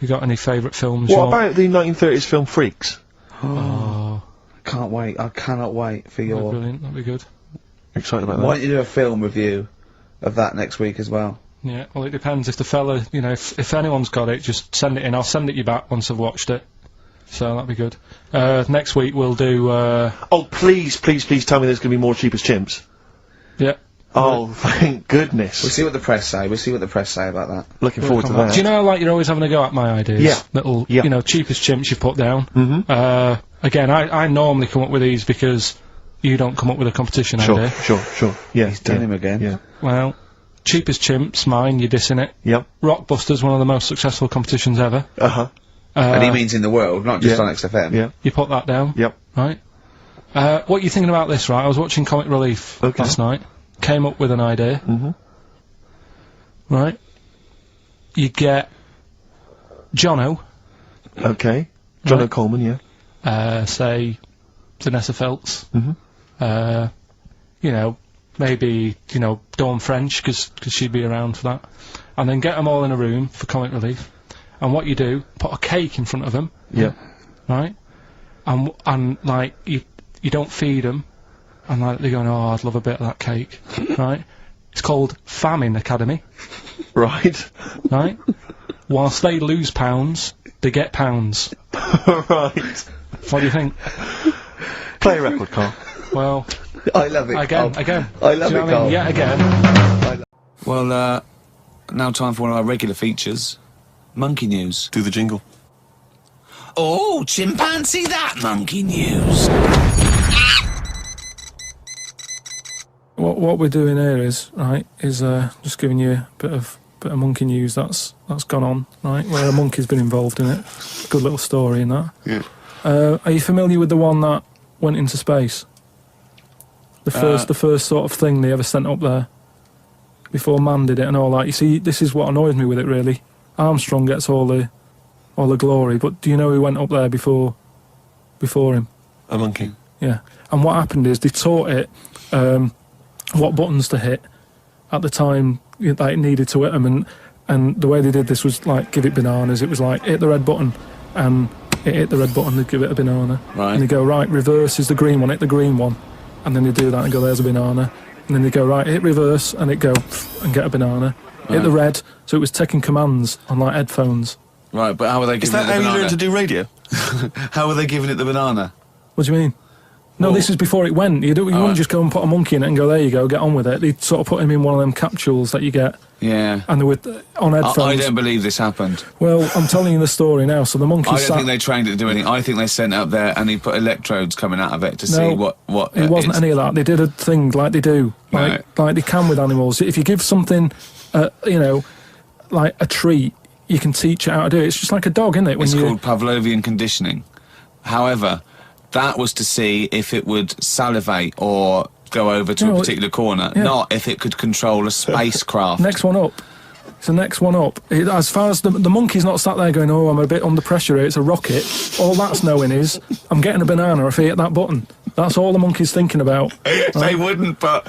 you got any favourite films? What about the 1930s film Freaks? Oh. Can't wait. I cannot wait for your... Brilliant, that'd be good. Excited about that. Why don't you do a film review of that next week as well? Yeah, well it depends if the fella, you know, if anyone's got it, just send it in. I'll send it you back once I've watched it. So that'd be good. Next week we'll do, Oh, please tell me there's gonna be more Cheap as Chimps. Yeah. Oh, thank goodness. We'll see what the press say. We'll see what the press say about that. Looking forward to that. Do you know, like, you're always having a go at my ideas? Yeah. Little, Yeah. you know, cheapest chimps you put down. Mm-hmm. Again, I normally come up with these because you don't come up with a competition idea. Sure. Yeah. He's done him again. Yeah. Well, cheapest chimps, mine, you're dissing it. Yep. Rockbusters, one of the most successful competitions ever. Uh-huh. And he means in the world, not just on XFM. Yeah. You put that down. Yep. Right. What are you thinking about this, right? I was watching Comic Relief last night. Came up with an idea. Mm-hmm. Right. You get Jono. Okay. John O'Coleman, yeah. Say Vanessa Feltz. Mm-hmm. You know, maybe, you know, Dawn French, because she'd be around for that. And then get them all in a room for Comic Relief. And what you do, put a cake in front of them. Yeah. Right? And like, you don't feed them. And like, they're going, oh, I'd love a bit of that cake. Right? It's called Famine Academy. Right. Right? Whilst they lose pounds, they get pounds. Right. What do you think? Play a record, Karl. Well, I love it, again. I love Do you it, know what I Karl. mean? Yet again. Well, now time for one of our regular features. Monkey News. Do the jingle. Oh, chimpanzee that monkey news. What we're doing here is just giving you a bit of monkey news that's gone on, right? Where a monkey's been involved in it. Good little story in that. Yeah. Are you familiar with the one that went into space? The first sort of thing they ever sent up there before man did it and all that. You see, this is what annoys me with it really. Armstrong gets all the glory, but do you know who went up there before him? A monkey. Yeah. And what happened is they taught it what buttons to hit at the time that it needed to hit them, and the way they did this was like give it bananas. It was like hit the red button, and it hit the red button, they'd give it a banana. Right. And they go, right, reverse is the green one, hit the green one. and then they do that and go, there's a banana, and then they go, right, hit reverse, and it go, and get a banana. Hit the red, so it was taking commands on, like, headphones. Right, but how were they giving it the banana? Is that how you learned to do radio? How were they giving it the banana? What do you mean? No, this is before it went. You wouldn't just go and put a monkey in it and go, there you go, get on with it. They'd sort of put him in one of them capsules that you get. Yeah. And they were on headphones. I don't believe this happened. Well, I'm telling you the story now. So the monkey I don't think they trained it to do anything. I think they sent it up there and he put electrodes coming out of it to see what it wasn't any of that. They did a thing like they do. Like they can with animals. If you give something, you know, like a treat, you can teach it how to do it. It's just like a dog, isn't it? It's called Pavlovian conditioning. However, that was to see if it would salivate or go over to a particular corner, not if it could control a spacecraft. Next one up. It's the next one up. As far as the monkey's not sat there going, oh, I'm a bit under pressure here, it's a rocket. All that's knowing is, I'm getting a banana if I hit that button. That's all the monkey's thinking about. They wouldn't put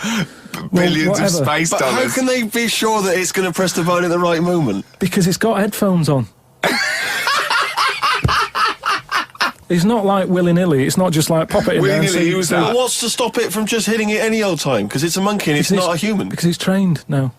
billions of space dollars. But how can they be sure that it's going to press the button at the right moment? Because it's got headphones on. It's not like willy-nilly. It's not just like pop it in there and see. Well, what's to stop it from just hitting it any old time? Because it's a monkey and it's not a human. Because it's trained now.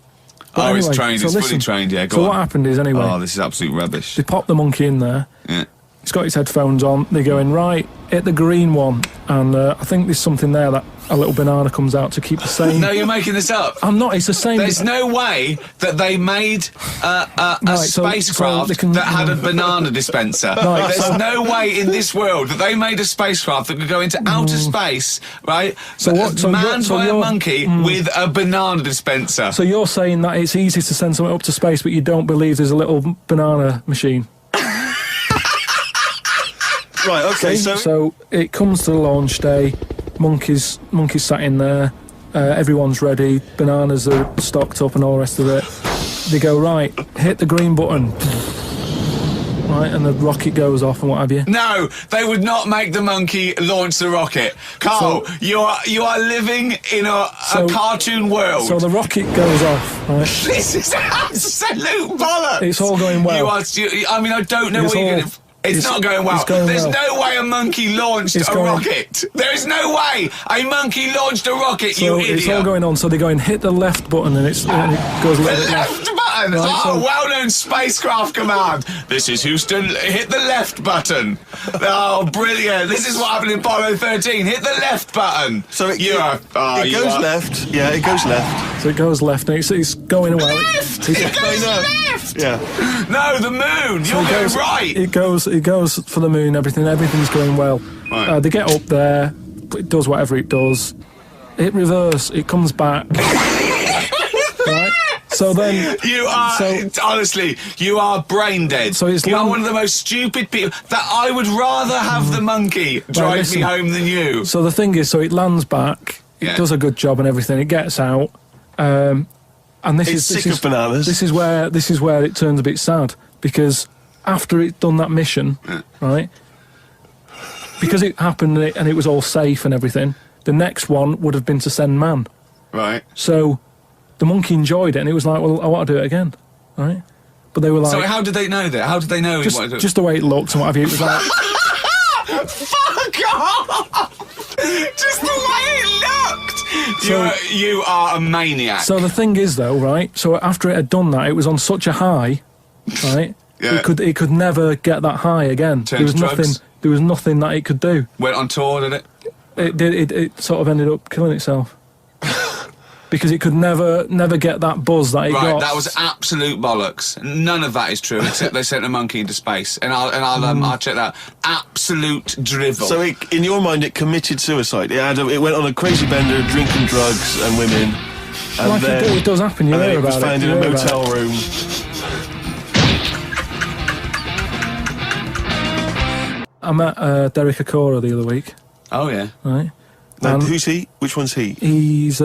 But anyway, it's trained. It's fully trained. Yeah. So what happened is anyway. Oh, this is absolute rubbish. They pop the monkey in there. Yeah. He's got his headphones on. They go in right, hit the green one, and I think there's something there that a little banana comes out to keep the same. No, you're making this up. I'm not. It's the same. There's no way that they made a spacecraft that had a banana dispenser. Right, There's no way in this world that they made a spacecraft that could go into outer space, right? Manned by a monkey with a banana dispenser. So you're saying that it's easy to send something up to space, but you don't believe there's a little banana machine? Right, okay, so it comes to the launch day, monkeys sat in there, everyone's ready, bananas are stocked up and all the rest of it. They go, right, hit the green button. Right, and the rocket goes off and what have you. No, they would not make the monkey launch the rocket. Carl, you are living in a cartoon world. So the rocket goes off, right? This is absolute bollocks. It's all going well. I mean, I don't know what you're going to... It's not going well. There's no way a monkey launched a rocket. There is no way a monkey launched a rocket, you idiot. It's all going on, so they go and hit the left button and it goes a little bit left. Button? Right, well-known spacecraft command. This is Houston, hit the left button. Oh, brilliant. This is what happened in Apollo 13. Hit the left button. So it goes left. Yeah, it goes left. So it goes left and it's going away. Left! It goes left! Yeah. No, the moon. You're going right. It goes for the moon, everything's going well. Right. They get up there, it does whatever it does. Hit reverse, it comes back. Right? So then... honestly, you are brain dead. So you are one of the most stupid people that I would rather have the monkey drive me home than you. So the thing is, so it lands back, it does a good job and everything, it gets out, and this is sick of bananas. This is where it turns a bit sad, because after it done that mission, right, because it happened and it was all safe and everything, the next one would have been to send man. Right. So the monkey enjoyed it and it was like, well, I want to do it again, right? But they were like... So how did they know that? How did they know just, he wanted to... Just the way it looked and what have you, it was like... Fuck off! Just the way it looked! You are a maniac. So the thing is though, right, so after it had done that, it was on such a high, right? Yeah. It could never get that high again. There was nothing that it could do. Went on tour, did it? It sort of ended up killing itself. Because it could never get that buzz that it got. Right, that was absolute bollocks. None of that is true, except they sent a monkey into space. And I'll check that. Absolute drivel. So in your mind, it committed suicide. It went on a crazy bender, drinking drugs and women. And like it does happen, you hear about it. It was found in a motel room. I met Derek Akora the other week. Oh, yeah. Right. Now, who's he? Which one's he? Is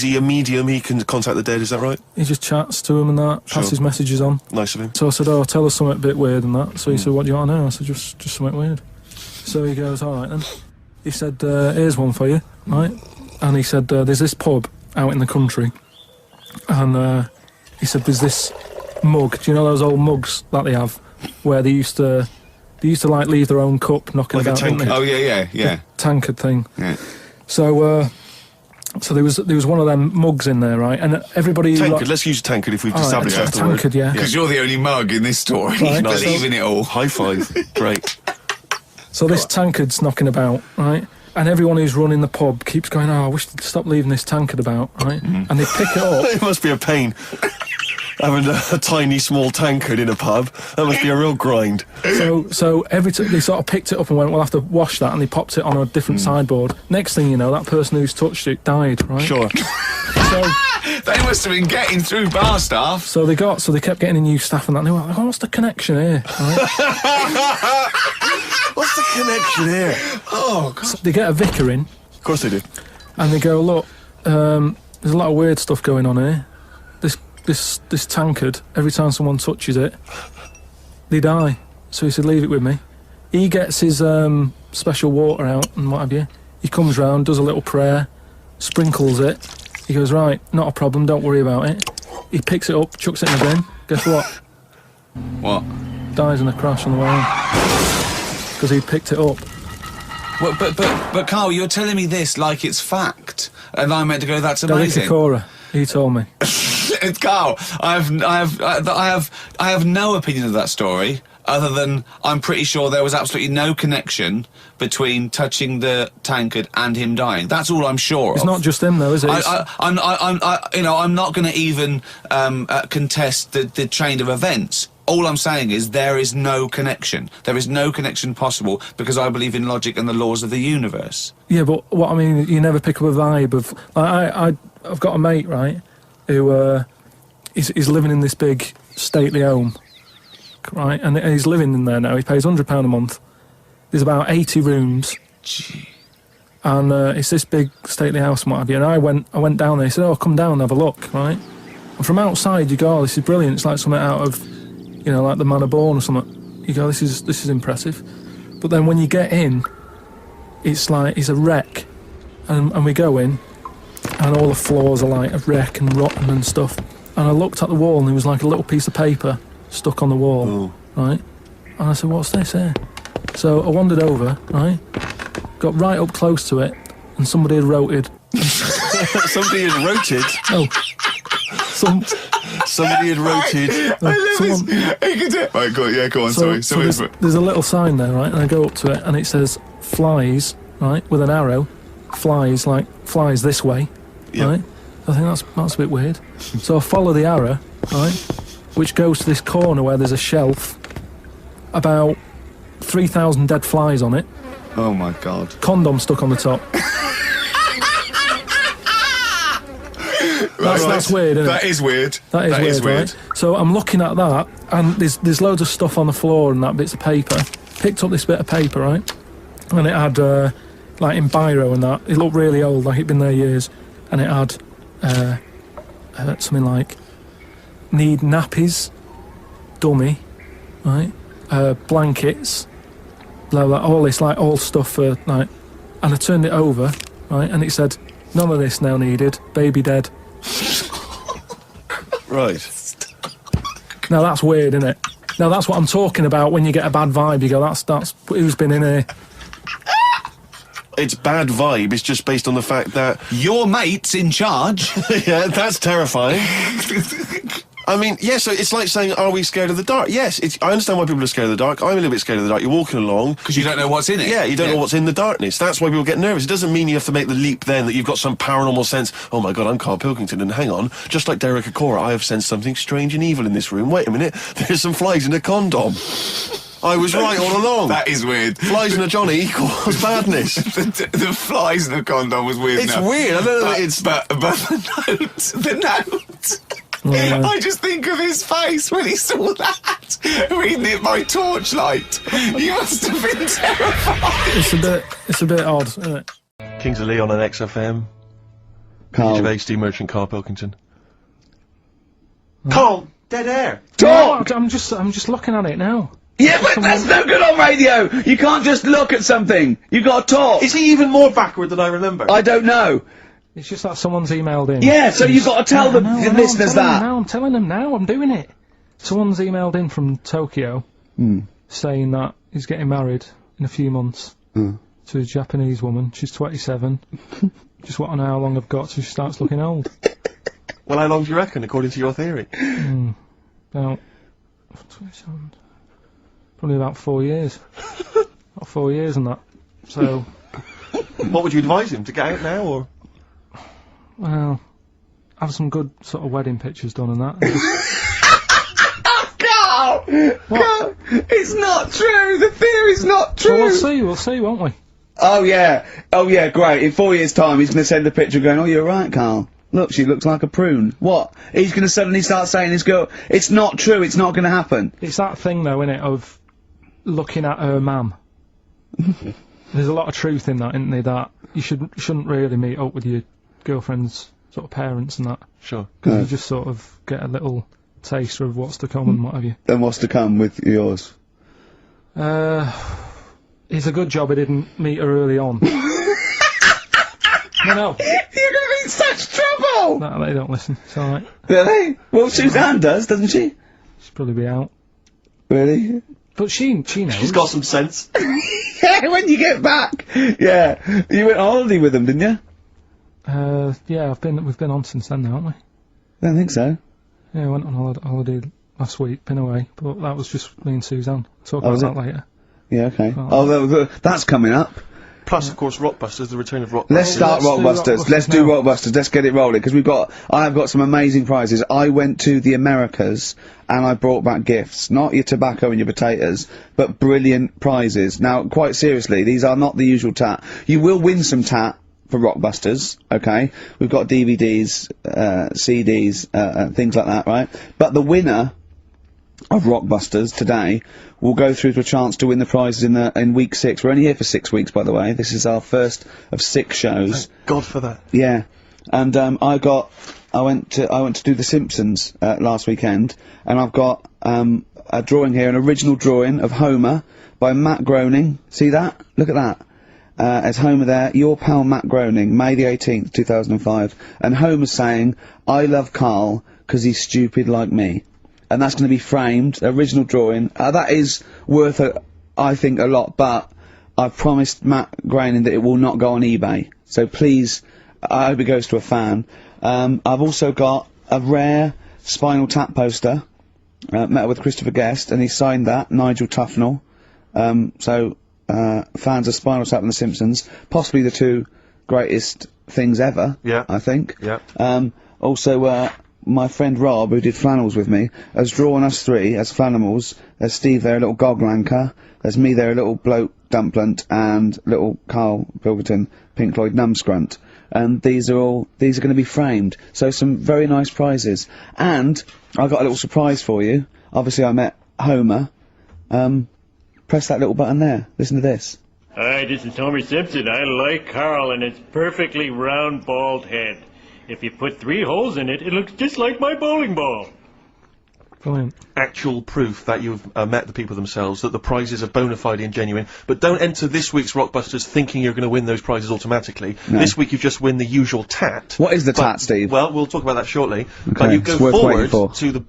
he a medium? He can contact the dead, is that right? He just chats to him and that, passes messages on. Nice of him. So I said, oh, tell us something a bit weird and that. So he said, what do you want to know? I said, just something weird. So he goes, all right then. He said, here's one for you, right? And he said, there's this pub out in the country. And he said, there's this mug. Do you know those old mugs that they have? Where they used to leave their own cup knocking like about, a tankard. didn't they? Oh, yeah. The tankard thing. Yeah. So So there was one of them mugs in there, right? And everybody... Tankard, let's use a tankard if we've All right, established a that's the word. tankard, yeah. Because you're the only mug in this story. Right, Believing it all. High five. Great. So this tankard's knocking about, right? And everyone who's running the pub keeps going, oh, I wish they'd stop leaving this tankard about, right? And they pick it up. It must be a pain. Having a tiny, small tankard in a pub. That must be a real grind. So every time they sort of picked it up and went, we'll have to wash that, and they popped it on a different sideboard. Next thing you know, that person who's touched it died, right? Sure. So they must have been getting through bar staff. So they kept getting in new staff and that. And they were like, oh, what's the connection here? Right? What's the connection here? Oh, God. So they get a vicar in. Of course they do. And they go, look, there's a lot of weird stuff going on here. This tankard, every time someone touches it, they die. So he said, leave it with me. He gets his special water out and what have you. He comes round, does a little prayer, sprinkles it. He goes, right, not a problem, don't worry about it. He picks it up, chucks it in the bin. Guess what? What? Dies in a crash on the way home. Because he picked it up. Well, but Carl, you're telling me this like it's fact, and I'm meant to go, that's amazing. Cora, he told me. It's Carl. I have no opinion of that story, other than I'm pretty sure there was absolutely no connection between touching the tankard and him dying. That's all I'm sure It's of. not just him, though, is it? I'm not going to even contest the chain of events. All I'm saying is there is no connection. There is no connection possible because I believe in logic and the laws of the universe. Yeah, but what I mean, you never pick up a vibe of... I've got a mate, right, who he's living in this big stately home, right, and he's living in there now. He pays £100 a month. There's about 80 rooms. Gee. And it's this big stately house and what have you. And I went down there. He said, oh, come down and have a look, right? And from outside you go, oh, this is brilliant. It's like something out of... you know, like the Man of Born or something. You go, this is impressive. But then when you get in, it's like, it's a wreck. And we go in, and all the floors are like a wreck and rotten and stuff. And I looked at the wall, and there was like a little piece of paper stuck on the wall, right? And I said, what's this here? So I wandered over, right? Got right up close to it, and somebody had wrote it. Somebody had wrote it? Oh. Somebody had rotated. Right, go on, sorry. So there's a little sign there, right? And I go up to it, and it says flies, right, with an arrow. Flies, like flies this way, right? I think that's a bit weird. So I follow the arrow, right, which goes to this corner where there's a shelf, about 3,000 dead flies on it. Oh my God. Condom stuck on the top. That's weird, isn't it? That is weird. That is weird, right? So I'm looking at that, and there's loads of stuff on the floor and that, bits of paper. Picked up this bit of paper, right? And it had, like in biro and that, it looked really old, like it'd been there years. And it had something like, need nappies, dummy, right? Blankets, blah, blah, all this, like, all stuff for, like... And I turned it over, right? And it said, none of this now needed, baby dead. Right. Now that's weird, isn't it? Now that's what I'm talking about when you get a bad vibe. You go, that's who's been in here. It's bad vibe, it's just based on the fact that... Your mate's in charge. Yeah, that's terrifying. I mean, yes, so it's like saying, are we scared of the dark? Yes, I understand why people are scared of the dark. I'm a little bit scared of the dark. You're walking along... Because you don't know what's in it. Yeah, you don't know what's in the darkness. That's why people get nervous. It doesn't mean you have to make the leap then that you've got some paranormal sense, oh my God, I'm Karl Pilkington, and hang on, just like Derek Acora, I have sensed something strange and evil in this room. Wait a minute, there's some flies in a condom. I was right all along. That is weird. Flies in a Johnny equals badness. the flies in a condom was weird. It's weird, I don't know, but the note... Yeah. I just think of his face when he saw that, reading it by torchlight. You must have been terrified. It's a bit odd, isn't it? Kings of Leon on XFM. Carl. Of HD Merchant, Karl Pilkington. Karl, dead air. Talk! No, I'm just looking at it now. Yeah, but that's no good on radio! You can't just look at something! You gotta talk! Is he even more backward than I remember? I don't know. It's just that someone's emailed in. Yeah, so you've got to tell the listeners that. I'm telling them now, I'm doing it. Someone's emailed in from Tokyo saying that he's getting married in a few months to a Japanese woman. She's 27. Just want to know how long I've got till she starts looking old. Well, how long do you reckon, according to your theory? About... Probably about 4 years. About 4 years and that. So... What would you advise him, to get out now, or...? Well... Have some good sort of wedding pictures done and that. Carl! Carl! It's not true! The theory's not true! Well, we'll see, won't we? Oh yeah, great. In 4 years' time, he's gonna send a picture going, oh, you're right, Carl. Look, she looks like a prune. What? He's gonna suddenly start saying this girl... It's not true, it's not gonna happen. It's that thing, though, innit, of looking at her mum. There's a lot of truth in that, isn't there, that you shouldn't really meet up with your girlfriend's sort of parents and that. Sure. Because you just sort of get a little taster of what's to come and what have you. Then what's to come with yours? It's a good job I didn't meet her early on. No. You're gonna be in such trouble! No, they don't listen. It's alright. Really? Well, Suzanne does, doesn't she? She'll probably be out. Really? But she knows. She's got some sense. Yeah, when you get back! Yeah. You went on holiday with them, didn't you? Yeah, we've been on since then, haven't we? I don't think so. Yeah, I went on holiday last week, been away, but that was just me and Suzanne. Talk about that later. Yeah, okay. That's coming up. Plus, of course, Rockbusters, the return of Rockbusters. Let's start Rockbusters. Let's do Rockbusters. Let's get it rolling, because I have got some amazing prizes. I went to the Americas, and I brought back gifts. Not your tobacco and your potatoes, but brilliant prizes. Now, quite seriously, these are not the usual tat. You will win some tat for Rockbusters, okay? We've got DVDs, CDs, things like that, right? But the winner of Rockbusters today will go through to a chance to win the prizes in week 6. We're only here for 6 weeks, by the way. This is our first of 6 shows. Thank God for that. Yeah, and I went to do The Simpsons last weekend, and I've got a drawing here, an original drawing of Homer by Matt Groening. See that? Look at that. As Homer there, your pal Matt Groening, May the 18th, 2005, and Homer's saying, "I love Karl 'cause he's stupid like me." And that's going to be framed, original drawing. That is worth, I think, a lot, but I've promised Matt Groening that it will not go on eBay. So please, I hope it goes to a fan. I've also got a rare Spinal Tap poster, met with Christopher Guest, and he signed that, Nigel Tufnell. Fans of Spinal Tap and The Simpsons, possibly the 2 greatest things ever, I think. Yeah. Also, my friend Rob, who did flannels with me, has drawn us 3 as Flannimals. There's Steve there, a little goglanker. There's me there, a little bloke dumplant, and little Karl Pilkington, Pink Floyd numbscrunt. And these are going to be framed. So some very nice prizes. And I got a little surprise for you. Obviously I met Homer. Press that little button there. Listen to this. Hi, this is Homer Simpson. I like Karl and its perfectly round, bald head. If you put 3 holes in it, it looks just like my bowling ball. Brilliant. Actual proof that you've met the people themselves, that the prizes are bona fide and genuine. But don't enter this week's Rockbusters thinking you're going to win those prizes automatically. No. This week you just win the usual tat. What is the tat, Steve? Well, we'll talk about that shortly. Okay, But you go it's worth waiting for. forward to the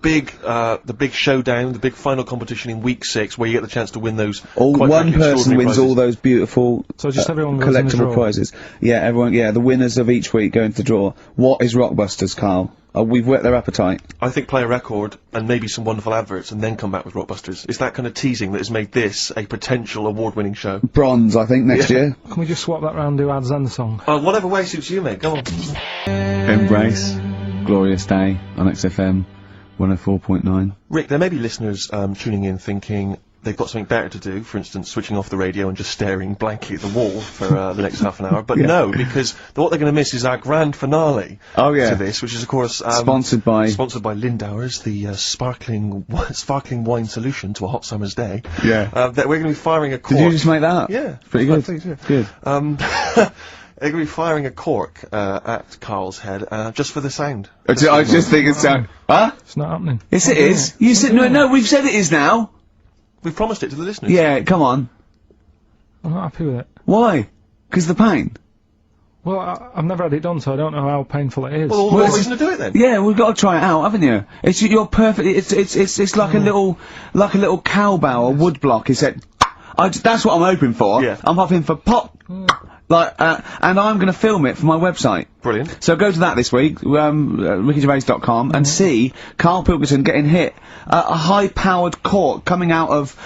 big showdown, the big final competition in week 6, where you get the chance to win those. One person wins all those beautiful so just everyone goes in the collectible draw. prizes. Yeah, everyone. Yeah, the winners of each week go into the draw. What is Rockbusters, Karl? We've whet their appetite. I think play a record and maybe some wonderful adverts and then come back with Rockbusters. It's that kind of teasing that has made this a potential award-winning show. Bronze, I think, next year. Can we just swap that round and do ads and the song? Whatever way suits you, mate. Go on. Embrace. Glorious Day on XFM 104.9. Rick, there may be listeners tuning in thinking they've got something better to do, for instance, switching off the radio and just staring blankly at the wall for the next half an hour. But no, because what they're going to miss is our grand finale to this, which is, of course, sponsored by Lindauer's, the sparkling wine solution to a hot summer's day. Yeah. That we're going to be firing a cork. Did you just make that up? Yeah. Pretty good. Please, yeah. Good. They're going to be firing a cork at Karl's head, just for the sound. I just think it's sound. Huh? It's not happening. Yes, it is. You said no. We've said it is now. We've promised it to the listeners. Yeah, come on. I'm not happy with it. Why? 'Cause the pain? Well, I've never had it done, so I don't know how painful it is. Well, what reason to do it then? Yeah, we've got to try it out, haven't you? You're perfect. It's like a little cowbell or wood block. He said, that's what I'm hoping for. Yeah. I'm hoping for pop. Like, and I'm gonna film it for my website. Brilliant. So go to that this week, rickygervais.com, and see Karl Pilkington getting hit. A high-powered cork coming out of,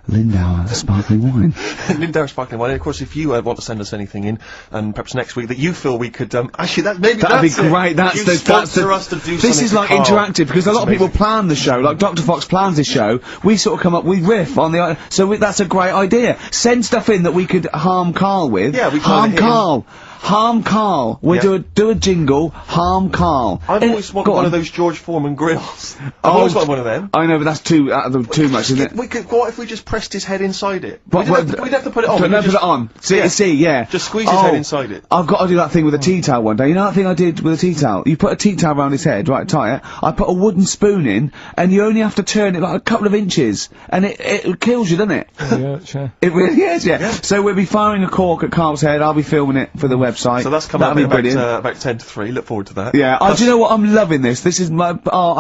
Lindauer sparkling wine. Lindauer sparkling wine. And of course, if you want to send us anything in, and perhaps next week that you feel we could, actually, that'd be great. That's you the sponsor us to do. This is like interactive because a lot of people plan the show. Like Dr. Fox plans his show. We sort of come up, we riff on the. That's a great idea. Send stuff in that we could harm Karl with. Yeah, we can harm Karl. Harm Karl. We do a jingle. Harm Karl. I've always wanted one of those George Foreman grills. I've always wanted one of them. I know, but that's too much, isn't it? We could. What if we just pressed his head inside it? But we'd have to put it on. Don't put it on. See, yeah. Just squeeze his head inside it. I've got to do that thing with a tea towel one day. You know that thing I did with a tea towel? You put a tea towel around his head, right, tie it. I put a wooden spoon in, and you only have to turn it like a couple of inches, and it kills you, doesn't it? Yeah, sure. It really is, yeah. So we'll be firing a cork at Karl's head. I'll be filming it for the website. So that's coming up about 10 to 3. Look forward to that. Yeah. Do you know what? I'm loving this. This is my.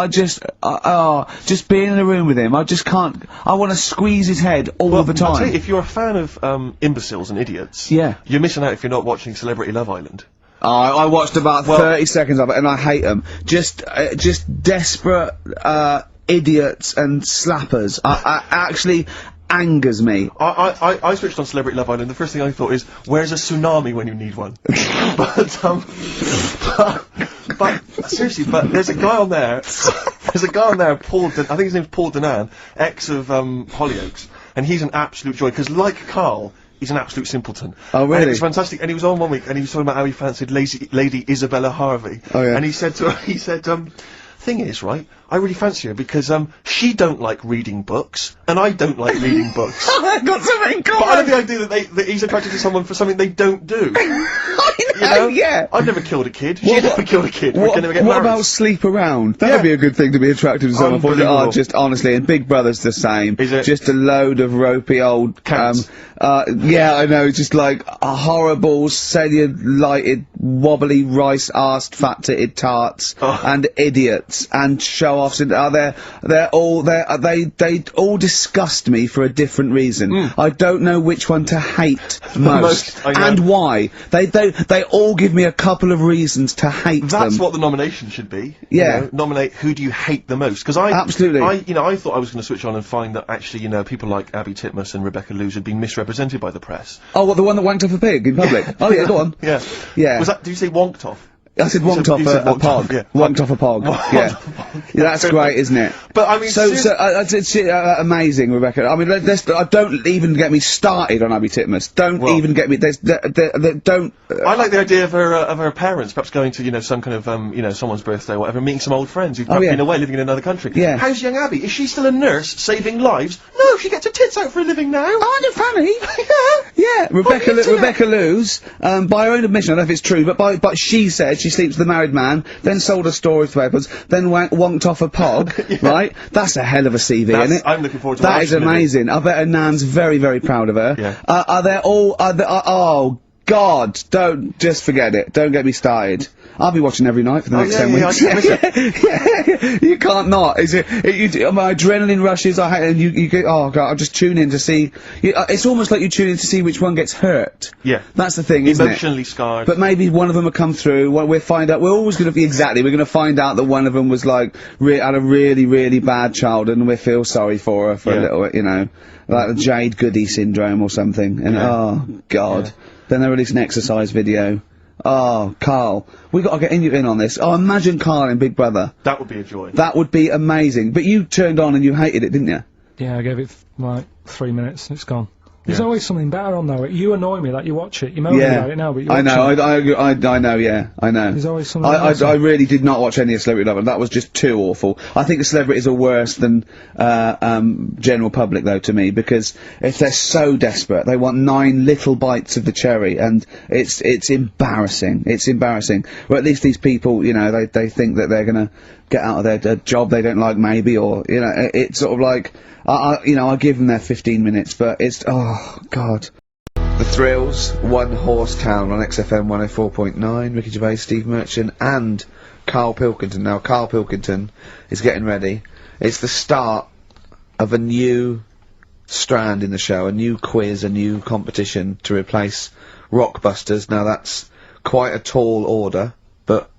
just being in a room with him. I just can't. I want to squeeze his head all the time. I'll tell you, if you're a fan of imbeciles and idiots, yeah, you're missing out if you're not watching Celebrity Love Island. I watched about 30 seconds of it, and I hate them. Just desperate idiots and slappers. I actually angers me. I switched on Celebrity Love Island. The first thing I thought is, where's a tsunami when you need one? but seriously, there's a guy on there. There's a guy on there, Paul. I think his name's Paul Danan, ex of Hollyoaks, and he's an absolute joy because, like Karl, he's an absolute simpleton. Oh, really? And it was fantastic. And he was on one week, and he was talking about how he fancied Lady Isabella Harvey. Oh, yeah. And he said to her, thing is, right, I really fancy her because, she don't like reading books, and I don't like reading books. I've got something in common! But I love the idea that he's attracted to someone for something they don't do. I know, yeah! I've never killed a kid. She's never killed a kid. We're gonna get what married. about sleep around? That would be a good thing to be attracted to someone for. Just honestly, and Big Brother's the same. Is it? Just a load of ropey old cats. Yeah, I know, just like a horrible, cellulited, wobbly, rice-arsed, fat-titted tarts, and idiots, and show-offs, and they all disgust me for a different reason. I don't know which one to hate most, and why. They all give me a couple of reasons to hate them. That's what the nomination should be. Yeah. You know, nominate who do you hate the most? Because I thought I was going to switch on and find that actually, people like Abby Titmus and Rebecca Lewis had been misrepresented by the press. Oh, what, the one that wanked off a pig in public? Oh yeah, go on. Yeah. Yeah. Did you say wonked off? I said wonked off a pog. Yeah. Wonked off a pog. Yeah. That's great, isn't it? But I mean, it's amazing, Rebecca. I mean, don't even get me started on Abby Titmus. Don't even get me. Don't. I like the idea of her parents perhaps going to some kind of someone's birthday or whatever, meeting some old friends who've been away living in another country. Yeah. How's young Abby? Is she still a nurse saving lives? No, she gets her tits out for a living now. Aren't you funny? Yeah. Rebecca Lewis, by her own admission, I don't know if it's true, but she said she sleeps with a married man, then sold her storage papers, then wonked off a pog, right? That's a hell of a CV, isn't it? I'm looking forward to that. That is amazing. I bet her nan's very, very proud of her. Yeah. Oh, God, don't, just forget it. Don't get me started. I'll be watching every night for the next 10 weeks. Yeah, you can't not. My adrenaline rushes, and you get, oh God, I'll just tune in to see, it's almost like you tune in to see which one gets hurt. Yeah. That's the thing, isn't it? Emotionally scarred. But maybe one of them will come through, we're always gonna find out that one of them was like, had a really, really bad childhood, and we feel sorry for her for a little, like the Jade Goody syndrome or something, and oh God. Then they release an exercise video. Oh, Karl, we got to get you in on this. Oh, imagine Karl in Big Brother. That would be a joy. That would be amazing. But you turned on and you hated it, didn't you? Yeah, I gave it like 3 minutes and it's gone. There's always something better on though. You annoy me that you watch it. You moan about it now, but you watch it. I know, yeah, I know. There's always something else. I really did not watch any of Celebrity Love, and that was just too awful. I think the celebrities are worse than, general public though, to me, because if they're so desperate, they want 9 little bites of the cherry, and it's embarrassing. It's embarrassing. Or at least these people, they think that they're gonna get out of their job they don't like, maybe, or, it's sort of like, I give them their 15 minutes, but it's, oh, God. The Thrills, One Horse Town on XFM 104.9, Ricky Gervais, Steve Merchant, and Karl Pilkington. Now, Karl Pilkington is getting ready. It's the start of a new strand in the show, a new quiz, a new competition to replace Rockbusters. Now that's quite a tall order, but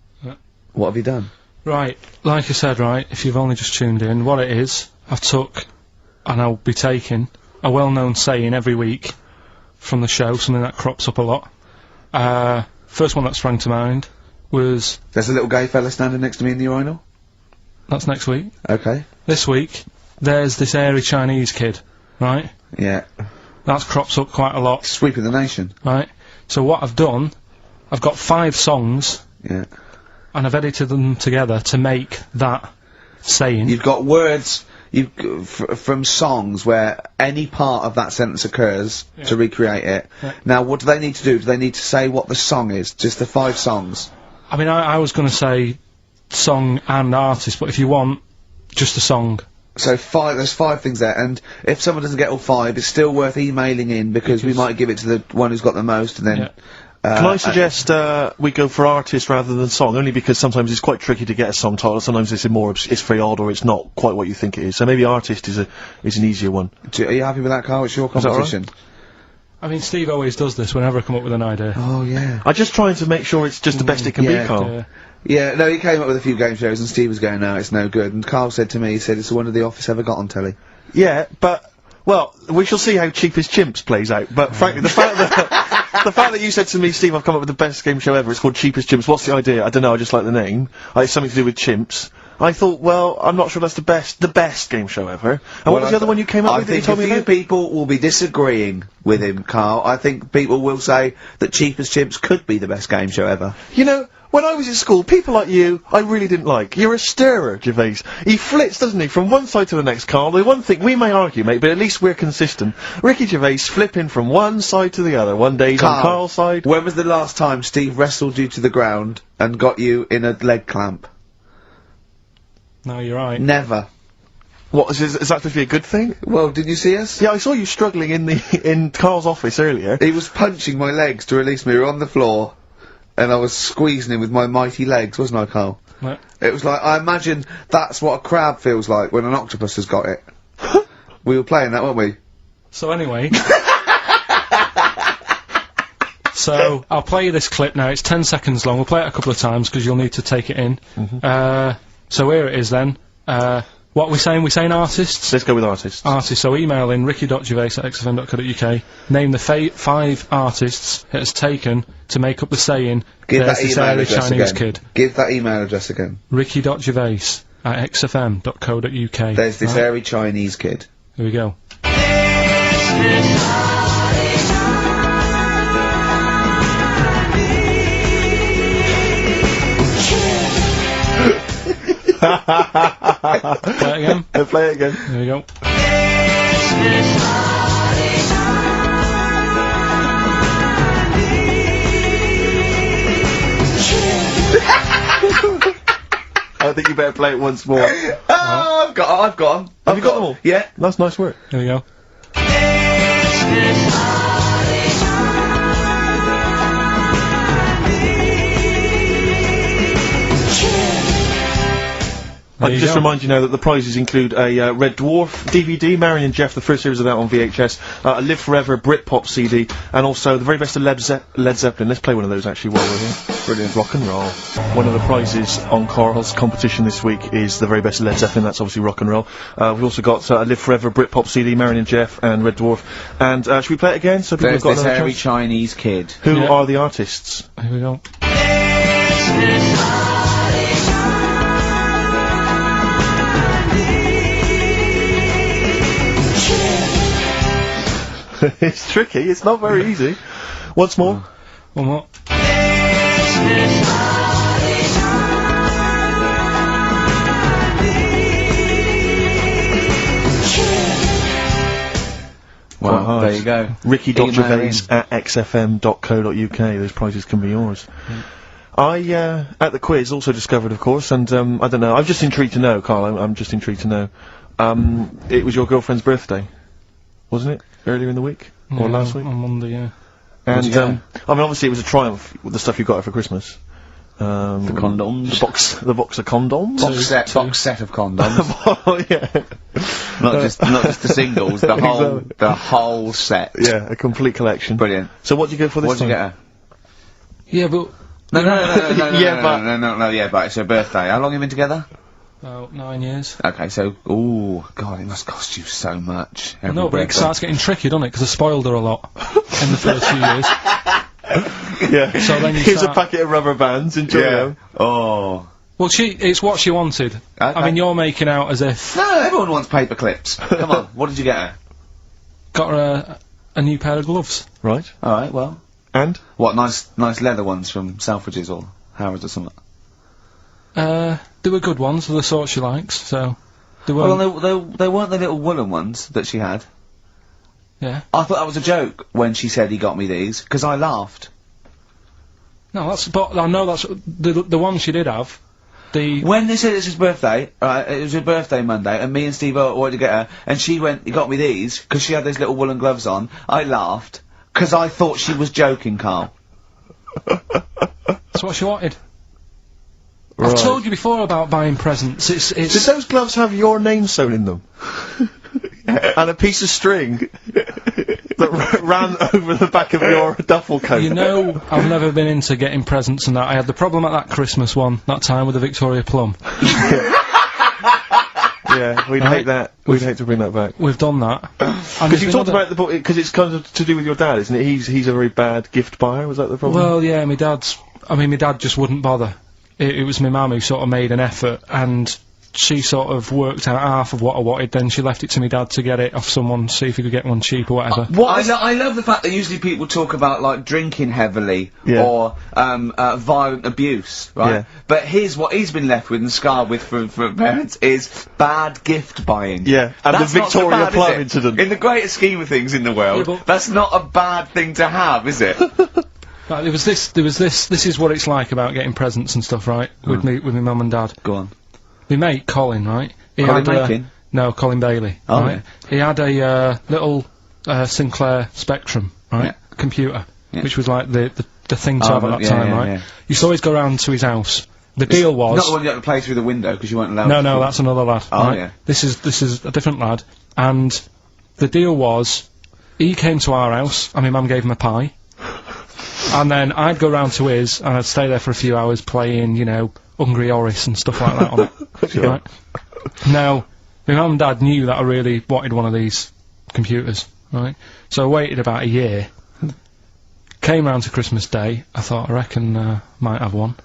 what have you done? Right, like I said, right, if you've only just tuned in, what it is, I've took, and I'll be taking, a well-known saying every week from the show, something that crops up a lot. First one that sprang to mind was... There's a little gay fella standing next to me in the urinal? That's next week. Okay. This week, there's this airy Chinese kid, right? Yeah. That's crops up quite a lot. Sweeping the nation. Right. So what I've done, I've got 5 songs. Yeah. And I've edited them together to make that saying. You've got words from songs where any part of that sentence occurs to recreate it. Yeah. Now, what do they need to do? Do they need to say what the song is? Just the 5 songs? I mean, I was going to say song and artist, but if you want, just a song. So there's 5 things there, and if someone doesn't get all 5, it's still worth emailing in, because we might give it to the one who's got the most, and then... Yeah. Can I suggest we go for artist rather than song? Only because sometimes it's quite tricky to get a song title. Sometimes it's it's very odd, or it's not quite what you think it is. So maybe artist is an easier one. Are you happy with that, Carl? It's your competition. Right? I mean, Steve always does this whenever I come up with an idea. Oh yeah. I'm just trying to make sure it's just the best it can be, Carl. Yeah, no, he came up with a few game shows, and Steve was going, no, it's no good. And Carl said to me, he said, it's the one of The Office ever got on telly. Yeah, but, well, we shall see how Cheapest Chimps plays out. But frankly, the fact that... The fact that you said to me, Steve, I've come up with the best game show ever, it's called Cheapest Chimps, what's the idea? I don't know, I just like the name. It's something to do with chimps. I thought, well, I'm not sure that's the best game show ever. And what was the other one you came up with that you told me about? I think a few people will be disagreeing with him, Carl. I think people will say that Cheapest Chimps could be the best game show ever. You know, when I was in school, people like you, I really didn't like. You're a stirrer, Gervais. He flits, doesn't he, from one side to the next, Carl. The one thing, we may argue, mate, but at least we're consistent. Ricky Gervais flipping from one side to the other. One day he's on Carl's side. When was the last time Steve wrestled you to the ground and got you in a leg clamp? No, you're right. Never. What, is that supposed to be a good thing? Well, did you see us? Yeah, I saw you struggling in Carl's office earlier. He was punching my legs to release me. We were on the floor, and I was squeezing him with my mighty legs, wasn't I, Carl? What? It was like, I imagine that's what a crab feels like when an octopus has got it. We were playing that, weren't we? So anyway... So, I'll play you this clip now. It's 10 seconds long. We'll play it a couple of times, because you'll need to take it in. So here it is then. What are we saying? We're saying artists? Let's go with artists. Artists. So email in ricky.gervais@xfm.co.uk. Name the 5 artists it has taken to make up the saying, Give there's that this email airy address Chinese again. kid. Give that email address again. ricky.gervais@xfm.co.uk. There's this airy Chinese kid. Here we go. Play it again. Play it again. There we go. I think you better play it once more. Oh, I've got them. Have you got them all? Yeah. That's nice work. There we go. I can just remind you now that the prizes include a Red Dwarf DVD, Marion and Jeff, the first series of that on VHS, a Live Forever Britpop CD, and also the very best of Led Zeppelin. Let's play one of those actually while we're here. Brilliant. Rock and roll. One of the prizes on Karl's competition this week is the very best of Led Zeppelin. That's obviously rock and roll. We've also got a Live Forever Britpop CD, Marion and Jeff, and Red Dwarf. And should we play it again so people have got There's this another hairy chance? Chinese kid. Who are the artists? Here we go. It's tricky, it's not very easy. Once more. One more. Well, there you go. Ricky.gervais@xfm.co.uk. Those prizes can be yours. I, at the quiz, also discovered, of course, and, I don't know, I'm just intrigued to know, Karl, I'm just intrigued to know. It was your girlfriend's birthday, wasn't it? Earlier in the week? Or last week? On Monday, yeah. And, I mean, obviously it was a triumph with the stuff you got her for Christmas. The condoms. The box of condoms? Box set of condoms. Oh, yeah. not just the singles, the whole set. Yeah, a complete collection. Brilliant. So what do you go for this What did you time? get her? Yeah, but No, Yeah, but it's her birthday. How long have you been together? about 9 years. Okay, so, ooh, God, it must cost you so much. I know, but it starts getting tricky, doesn't it? Because I spoiled her a lot in the first few years. Yeah. So then you Here's start- a packet of rubber bands, enjoy them. Oh. Well, it's what she wanted. Okay. I mean, you're making out as if... No, everyone wants paper clips. Come on, what did you get her? Got her a new pair of gloves. Right. Alright, well. And? What, nice leather ones from Selfridges or Harrods or something? They were good ones, the sort she likes, so... They Well, weren't... they weren't the little woolen ones that she had. Yeah. I thought that was a joke when she said he got me these, because I laughed. No, but I know that's... The one she did have... When they said it's his birthday, it was her birthday Monday, and me and Steve wanted to get her, and she went, he got me these, because she had those little woolen gloves on, I laughed, because I thought she was joking, Carl. That's what she wanted. Right. I've told you before about buying presents. It's... Did those gloves have your name sewn in them? And a piece of string that ran over the back of your duffel coat? You know, I've never been into getting presents and that. I had the problem at that Christmas one, that time with the Victoria Plum. Yeah, we'd hate that. We'd hate to bring that back. We've done that. Because you talked about the book, because it's kind of to do with your dad, isn't it? He's a very bad gift buyer, was that the problem? Well, yeah, my dad just wouldn't bother. It was my mum who sort of made an effort, and she sort of worked out half of what I wanted, then she left it to my dad to get it off someone, see if he could get one cheap or whatever. I love the fact that usually people talk about, like, drinking heavily, or, violent abuse, right? Yeah. But here's what he's been left with and scarred with from parents is bad gift buying. Yeah, and That's the not so Victoria bad, Plum is it? incident. In the greater scheme of things in the world, Yeah, but- that's not a bad thing to have, is it? Right, there was this, this is what it's like about getting presents and stuff, right? With my mum and dad. Go on. My mate, Colin, right? Colin Makin? No, Colin Bailey. Oh, right? He had a, little, Sinclair Spectrum, right? Yeah. Computer. Yeah. Which was like the thing to Oh, have at that yeah, time, yeah, right? yeah. You used to always go round to his house. The deal was... Not the one you had to play through the window because you weren't allowed. No, that's another lad. Oh, right? yeah. This is a different lad. And the deal was, he came to our house, and my mum gave him a pie. And then I'd go round to his, and I'd stay there for a few hours playing, you know, Hungry Horace and stuff like that on it. Sure. Right? Now, my mum and dad knew that I really wanted one of these computers, right? So I waited about a year. Came round to Christmas Day, I thought, I reckon, might have one.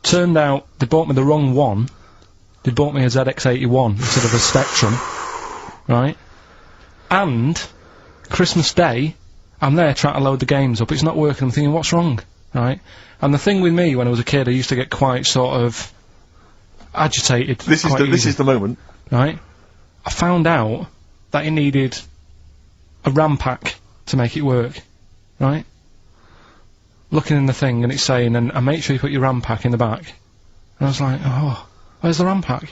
Turned out, they bought me the wrong one. They bought me a ZX81 instead of a Spectrum, right? And, Christmas Day, I'm there trying to load the games up, it's not working, I'm thinking, what's wrong, right? And the thing with me, when I was a kid, I used to get quite sort of agitated. This is the moment. Right? I found out that it needed a RAM pack to make it work, right? Looking in the thing, and it's saying, and make sure you put your RAM pack in the back. And I was like, oh, where's the RAM pack?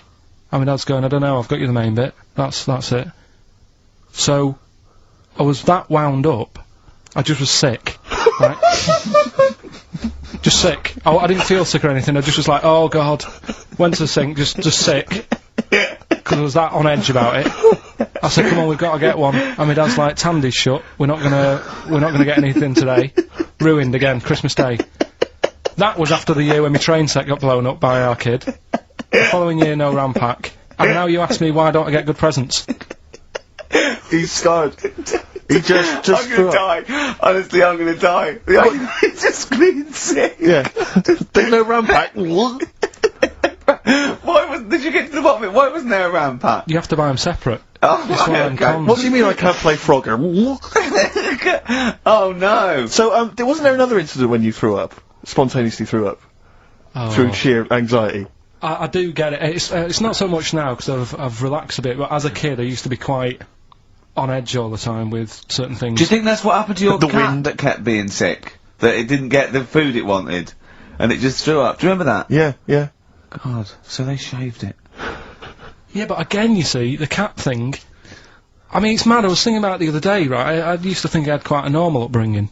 And my dad's going, I don't know, I've got you the main bit. That's it. So, I was that wound up, I just was sick, right? Just sick. I didn't feel sick or anything, I just was like, oh god. Went to the sink, just sick. Because I was that on edge about it. I said, come on, we've got to get one. And my dad's like, Tandy's shut, we're not gonna get anything today. Ruined again, Christmas Day. That was after the year when my train set got blown up by our kid. The following year, no RAM pack. And now you ask me why don't I get good presents? He's scarred. He just I'm gonna die. Honestly, I'm gonna die. He's just screaming sick. Yeah. There's no RAM pack. Did you get to the bottom of it? Why wasn't there a RAM pack? You have to buy them separate. Oh, That's why I'm okay. cons. What do you mean I can't play Frogger? Oh no. So, wasn't there another incident when you threw up? Spontaneously threw up? Oh. Through sheer anxiety? I do get it. It's not so much now, because I've relaxed a bit, but as a kid I used to be quite on edge all the time with certain things. Do you think that's what happened to your The cat wind. that kept being sick? That it didn't get the food it wanted? And it just threw up? Do you remember that? Yeah. God, so they shaved it. Yeah, but again, you see, the cat thing, I mean, it's mad, I was thinking about it the other day, right, I used to think I had quite a normal upbringing.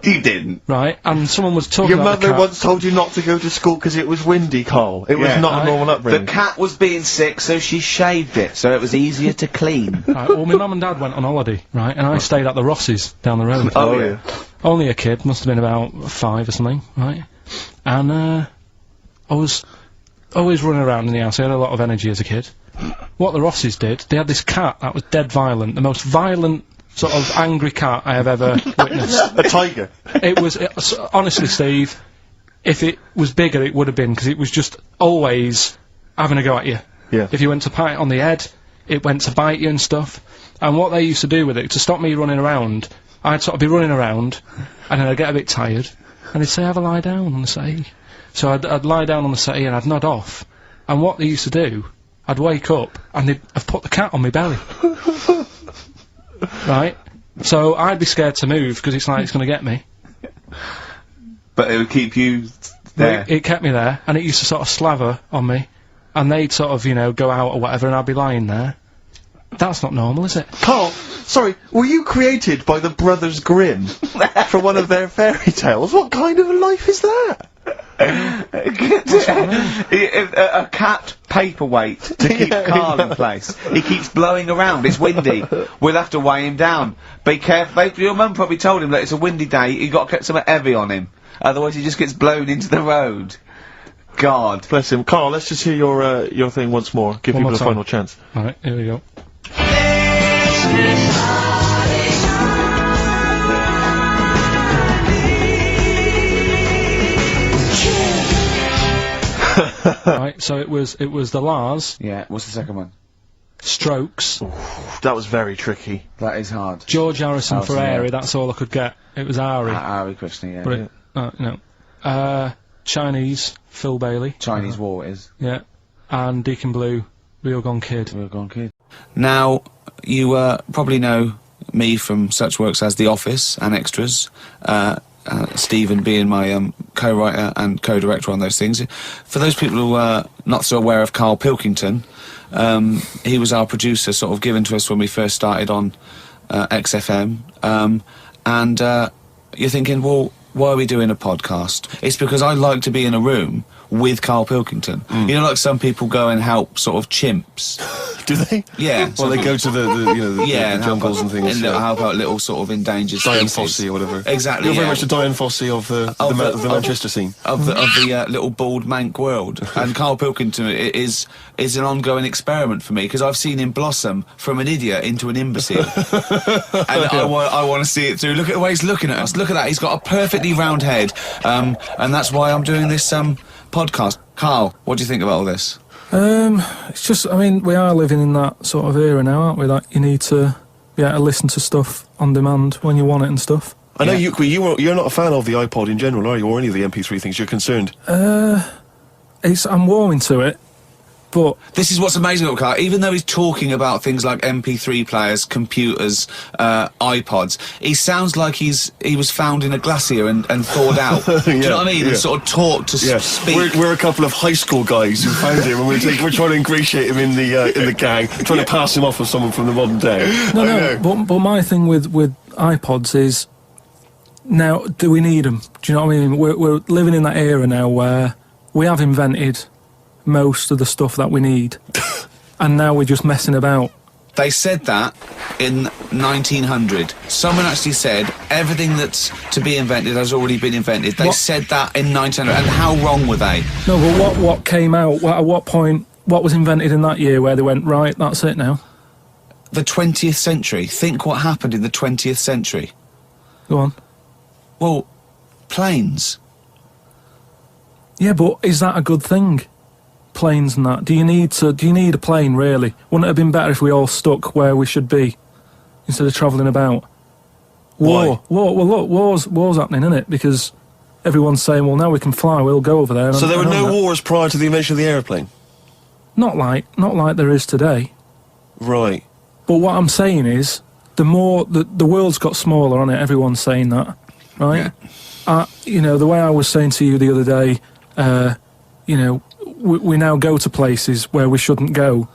You didn't. Right, and someone was talking Your about the mother cat. once told you not to go to school because it was windy, Carl. It was Yeah. not a normal upbringing. The cat was being sick, so she shaved it, so it was easier to clean. Right, well, my mum and dad went on holiday, right, and I stayed at the Rosses down the road. Oh, yeah. Only a kid, must have been about 5 or something, right? And, I was always running around in the house. I had a lot of energy as a kid. What the Rosses did, they had this cat that was dead violent, the most violent sort of angry cat I have ever witnessed. A tiger. It was, honestly, Steve, if it was bigger, it would have been, because it was just always having a go at you. Yeah. If you went to pat it on the head, it went to bite you and stuff. And what they used to do with it, to stop me running around, I'd sort of be running around, and then I'd get a bit tired, and they'd say, have a lie down on the settee. So I'd lie down on the settee and I'd nod off. And what they used to do, I'd wake up, and they'd have put the cat on my belly. Right? So I'd be scared to move, because it's like it's going to get me. But it would keep you there. It kept me there, and it used to sort of slaver on me, and they'd sort of, you know, go out or whatever, and I'd be lying there. That's not normal, is it? Carl, sorry, were you created by the Brothers Grimm for one of their fairy tales? What kind of a life is that? A cat paperweight to keep Karl in place. He keeps blowing around. It's windy. We'll have to weigh him down. Be careful. Your mum probably told him that it's a windy day. You got to get something heavy on him. Otherwise, he just gets blown into the road. God bless him. Carl, let's just hear your thing once more. Give people a final chance. All right, here we go. Right, so it was the Lars. Yeah, what's the second one? Strokes. Ooh, that was very tricky. That is hard. George Harrison for Airy, that's all I could get. It was Ari. Ari Krishna, yeah. But no. Chinese, Phil Bailey. Chinese War is. Yeah. And Deacon Blue, Real Gone Kid. Real Gone Kid. Now, you probably know me from such works as The Office and Extras. Stephen being my co-writer and co-director on those things. For those people who are not so aware of Karl Pilkington, he was our producer, sort of given to us when we first started on XFM. And you're thinking, well, why are we doing a podcast? It's because I like to be in a room with Karl Pilkington. You know, like some people go and help sort of chimps. Do they? Yeah. Well, they go to the jungles and things. And help out little sort of endangered Diane species. Fossey or whatever. Exactly. You're very much the Diane Fossey of the Manchester scene. Of the little bald mank world. And Karl Pilkington is an ongoing experiment for me, because I've seen him blossom from an idiot into an imbecile. And I want to see it through. Look at the way he's looking at us. Look at that. He's got a perfectly round head. And that's why I'm doing this podcast. Karl, what do you think about all this? It's just, I mean, we are living in that sort of era now, aren't we? That you need to be able to listen to stuff on demand when you want it and stuff. I know you're not a fan of the iPod in general, are you, or any of the MP3 things? You're concerned. I'm warming to it, but this is what's amazing about Karl. Even though he's talking about things like MP3 players, computers, iPods, he sounds like he was found in a glacier and thawed out. Do you know what I mean? And sort of taught to speak. We're a couple of high school guys who found him, and we're trying to ingratiate him in the gang, trying to pass him off as someone from the modern day. But my thing with iPods is, now, do we need them? Do you know what I mean? We're living in that era now where we have invented most of the stuff that we need, and now we're just messing about. They said that in 1900. Someone actually said everything that's to be invented has already been invented. They said that in 1900, and how wrong were they? No, but what came out? At what point? What was invented in that year where they went, right, that's it now? The 20th century. Think what happened in the 20th century. Go on. Well, planes. Yeah, but is that a good thing? Planes and that. Do you need a plane, really? Wouldn't it have been better if we all stuck where we should be instead of travelling about? War. Well, look, war's happening, isn't it? Because everyone's saying, well, now we can fly, we'll go over there. So there were no wars prior to the invention of the aeroplane? Not like there is today. Right. But what I'm saying is, the world's got smaller on it, everyone's saying that, right? Yeah. You know, the way I was saying to you the other day, you know, we now go to places where we shouldn't go.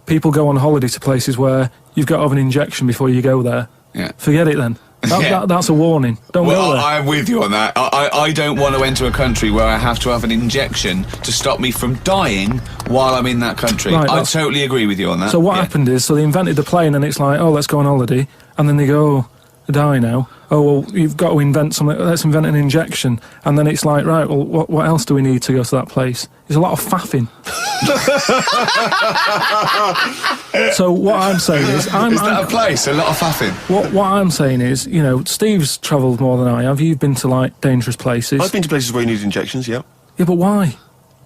People go on holiday to places where you've got to have an injection before you go there. Yeah. Forget it then. That's a warning. Don't go Well, there. I'm with you on that. I don't want to enter a country where I have to have an injection to stop me from dying while I'm in that country. Right, I that's- totally agree with you on that. So what happened is, so they invented the plane, and it's like, oh, let's go on holiday, and then they go, oh, I die now. Oh, well, you've got to invent something. Let's invent an injection, and then it's like, right, well, what else do we need to go to that place? There's a lot of faffing. So what I'm saying is, Is that a place? A lot of faffing. What I'm saying is, you know, Steve's travelled more than I have. You've been to like dangerous places. I've been to places where you need injections, yeah. Yeah, but why?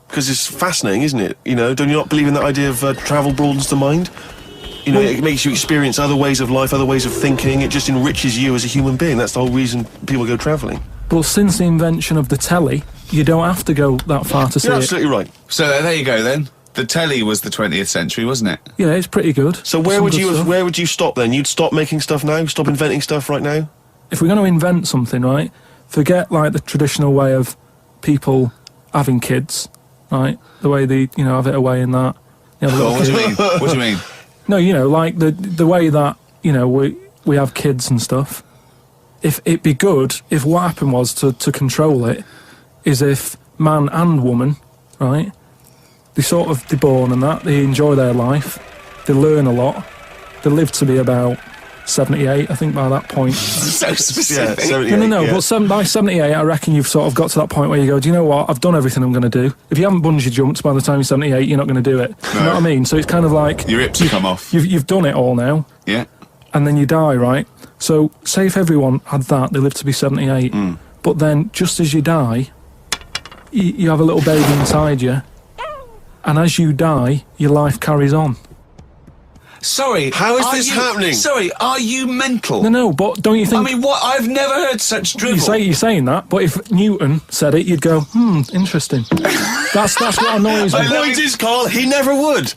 Because it's fascinating, isn't it? You know, don't you not believe in that idea of travel broadens the mind? You know, it makes you experience other ways of life, other ways of thinking. It just enriches you as a human being. That's the whole reason people go travelling. Well, since the invention of the telly, you don't have to go that far to see You're it. absolutely right. So there you go then. The telly was the 20th century, wasn't it? Yeah, it's pretty good. So where Some would good you stuff. where would you stop then? You'd stop making stuff now? Stop inventing stuff right now? If we're going to invent something, right, forget like the traditional way of people having kids, right? The way they, you know, have it away in that. You know, What do you mean? What do you mean? No, you know, like the way that, you know, we have kids and stuff. If it'd be good if what happened was to control it is if man and woman, right, they're born and that, they enjoy their life, they learn a lot, they live to be about 78, I think, by that point. So specific. Yeah, 78, No, yeah. but by 78, I reckon you've sort of got to that point where you go, do you know what, I've done everything I'm going to do. If you haven't bungee jumped by the time you're 78, you're not going to do it. You know what I mean? So it's kind of like... Your hips come off. You've done it all now, Yeah. and then you die, right? So, say if everyone had that, they live to be 78, but then, just as you die, you have a little baby inside you, and as you die, your life carries on. Sorry. How is are this you- happening? Sorry, are you mental? No, but don't you think... I mean, what? I've never heard such drivel. You're saying that, but if Newton said it, you'd go, interesting. That's what annoys me. The point is, Carl, he never would.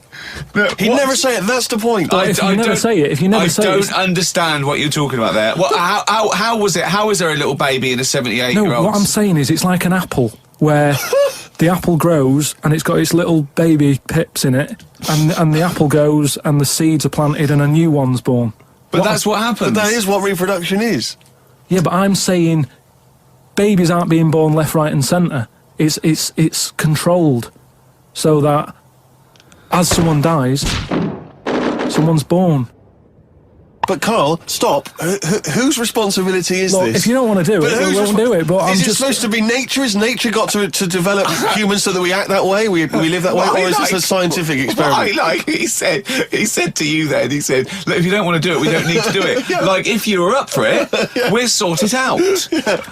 He'd never say it. That's the point. But if you never say it, I don't understand what you're talking about there. What? How was it? How is there a little baby in a 78-year-old? No, what I'm saying is it's like an apple, where the apple grows and it's got its little baby pips in it, and the apple goes and the seeds are planted and a new one's born. But that's what happens. But that is what reproduction is. Yeah, but I'm saying babies aren't being born left, right and centre. It's controlled so that as someone dies, someone's born. But Carl, stop. Whose responsibility is Look, this? if you don't want to do it, we won't do it. But I'm is it just supposed to be nature? Has nature got to develop humans so that we act that way? We live that way, or is this a scientific experiment? He said to you then, he said, look, if you don't want to do it, we don't need to do it. Yeah. Like, if you were up for it, we'll sort it out.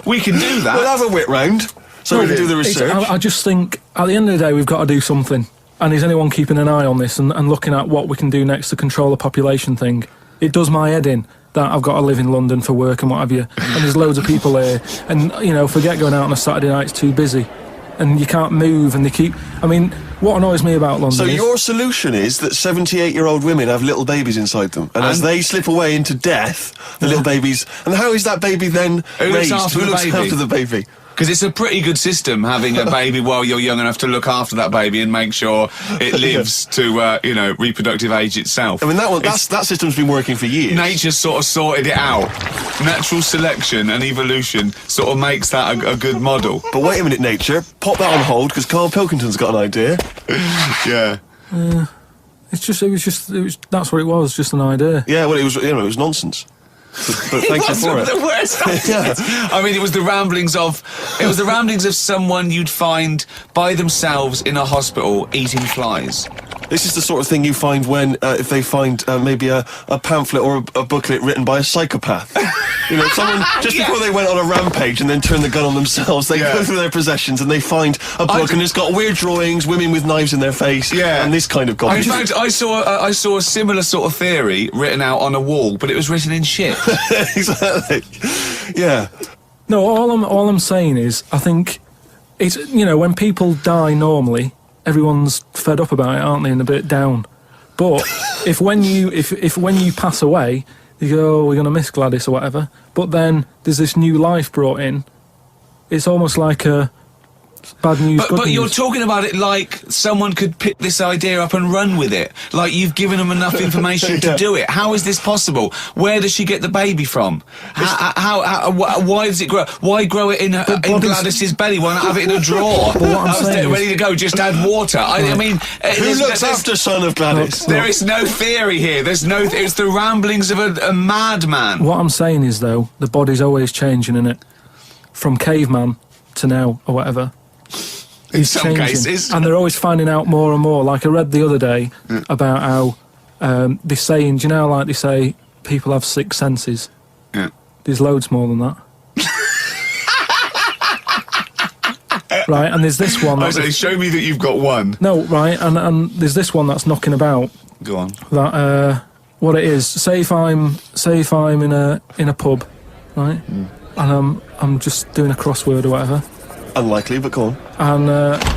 We can do that. We'll have a wit round so we can do the research. I just think, at the end of the day, we've got to do something. And is anyone keeping an eye on this and looking at what we can do next to control the population thing? It does my head in that I've got to live in London for work and what have you, and there's loads of people here, and, you know, forget going out on a Saturday night, it's too busy, and you can't move, and they keep... I mean, what annoys me about London So is... your solution is that 78-year-old women have little babies inside them, and as they slip away into death, the little babies... And how is that baby then raised? Who looks after the baby? Because it's a pretty good system having a baby while you're young enough to look after that baby and make sure it lives to, you know, reproductive age itself. I mean, that system's been working for years. Nature sort of sorted it out. Natural selection and evolution sort of makes that a good model. But wait a minute, nature. Pop that on hold, because Carl Pilkington's got an idea. Yeah. That's what it was, just an idea. Yeah, well, it was nonsense. But thank you for it. The worst Yeah. I mean, it was the ramblings of someone you'd find by themselves in a hospital eating flies. This is the sort of thing you find when, if they find maybe a pamphlet or a booklet written by a psychopath. You know, someone, just before they went on a rampage and then turned the gun on themselves, they go through their possessions and they find a book and it's got weird drawings, women with knives in their face, and this kind of garbage. In fact, I saw a similar sort of theory written out on a wall, but it was written in shit. Exactly. Yeah. No, all I'm saying is, I think it's, you know, when people die normally, everyone's fed up about it, aren't they, and a bit down. But if when you pass away, you go, oh, we're gonna miss Gladys or whatever. But then there's this new life brought in. It's almost like a Bad news, good But news. you're talking about it like someone could pick this idea up and run with it. Like you've given them enough information to do it. How is this possible? Where does she get the baby from? Why does it grow? Why grow it in Gladys's belly? Why not have it in a drawer? But what I'm saying ready to go, just add water. I mean... Who looks after son of Gladys? There is no theory here. There's no... It's the ramblings of a madman. What I'm saying is, though, the body's always changing, innit? From caveman to now, or whatever. In some cases. And they're always finding out more and more. Like I read the other day about how they're saying, do you know, like they say, people have 6 senses. Yeah. There's loads more than that. Right, and there's this one. I say, show me that you've got one. No, right, and there's this one that's knocking about. Go on. That what it is. Say if I'm in a pub, right, and I'm just doing a crossword or whatever. Unlikely, but go on. And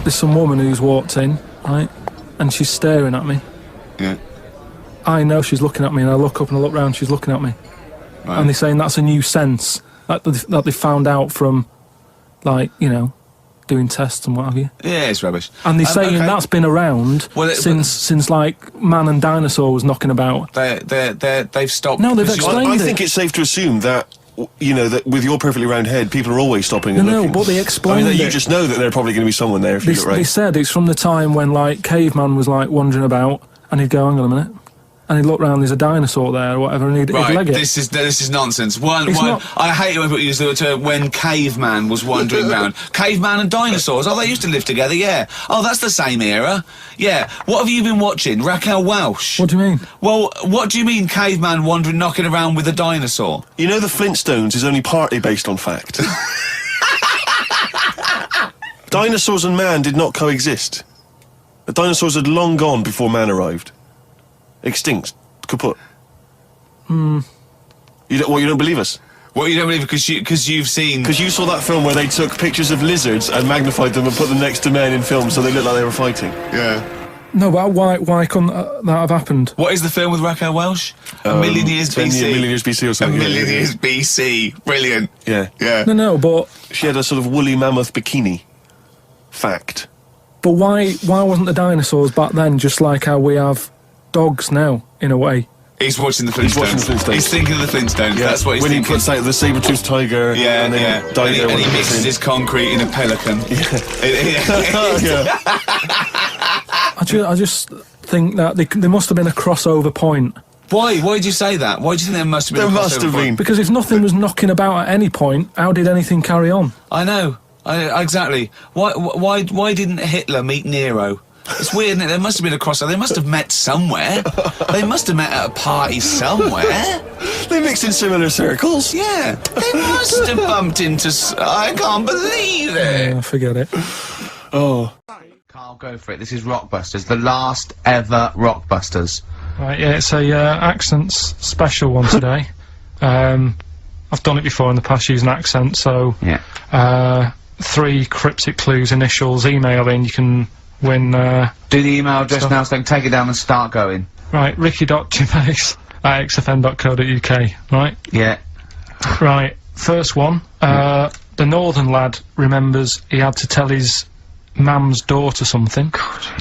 there's some woman who's walked in, right, and she's staring at me. Yeah. I know she's looking at me, and I look up and I look round. She's looking at me, Right. and they're saying that's a new sense that they found out from, like, you know, doing tests and what have you. Yeah, it's rubbish. And they're saying okay. that's been around since like man and dinosaur was knocking about. They've stopped. No, they've explained I it. think it's safe to assume that, you know, that with your perfectly round head, people are always stopping and looking. No, but they explained I mean, it. you just know that there's probably going to be someone there if you look right. They said it's from the time when, like, caveman was, like, wandering about, and he'd go, hang on a minute, and he'd look round, there's a dinosaur there, or whatever, and he'd leg it. This is nonsense. I hate it when people use the term when caveman was wandering around. Caveman and dinosaurs, oh, they used to live together, yeah. Oh, that's the same era. Yeah. What have you been watching? Raquel Welch? What do you mean? Well, what do you mean caveman wandering, knocking around with a dinosaur? You know the Flintstones is only partly based on fact. Dinosaurs and man did not coexist. The dinosaurs had long gone before man arrived. Extinct. Kaput. You don't believe us? Well, you don't believe it because you've seen... Because you saw that film where they took pictures of lizards and magnified them and put them next to men in films so they looked like they were fighting. Yeah. No, but why couldn't that have happened? What is the film with Raquel Welch? A Million Years BC. A Million Years BC or something. A Million Years BC. Brilliant. Yeah. Yeah. No, but... She had a sort of woolly mammoth bikini. Fact. But why wasn't the dinosaurs back then just like how we have dogs now, in a way? He's watching the Flintstones. He's thinking of the Flintstones. Yeah. That's what he's when thinking. He puts out the saber-toothed tiger. Yeah, and then and he mixes his concrete in a pelican. I just think that there must have been a crossover point. Why? Why did you say that? Why do you think there must have been a crossover point? Because if nothing was knocking about at any point, how did anything carry on? I know. Exactly. Why didn't Hitler meet Nero? It's weird, isn't it? There must have been a crossover. They must have met somewhere. They must have met at a party somewhere. They mixed in similar circles. Yeah. They must have bumped into... I can't believe it. Yeah, forget it. Oh. Karl, go for it. This is Rockbusters. The last ever Rockbusters. Right, yeah, it's a accents special one today. I've done it before in the past using accents, so... Yeah. 3 cryptic clues, initials, email in, you can win, do the email address now, so I can take it down and start going. Right, ricky.gervais@xfm.co.uk, right? Yeah. Right, first one, the northern lad remembers he had to tell his mum's daughter something.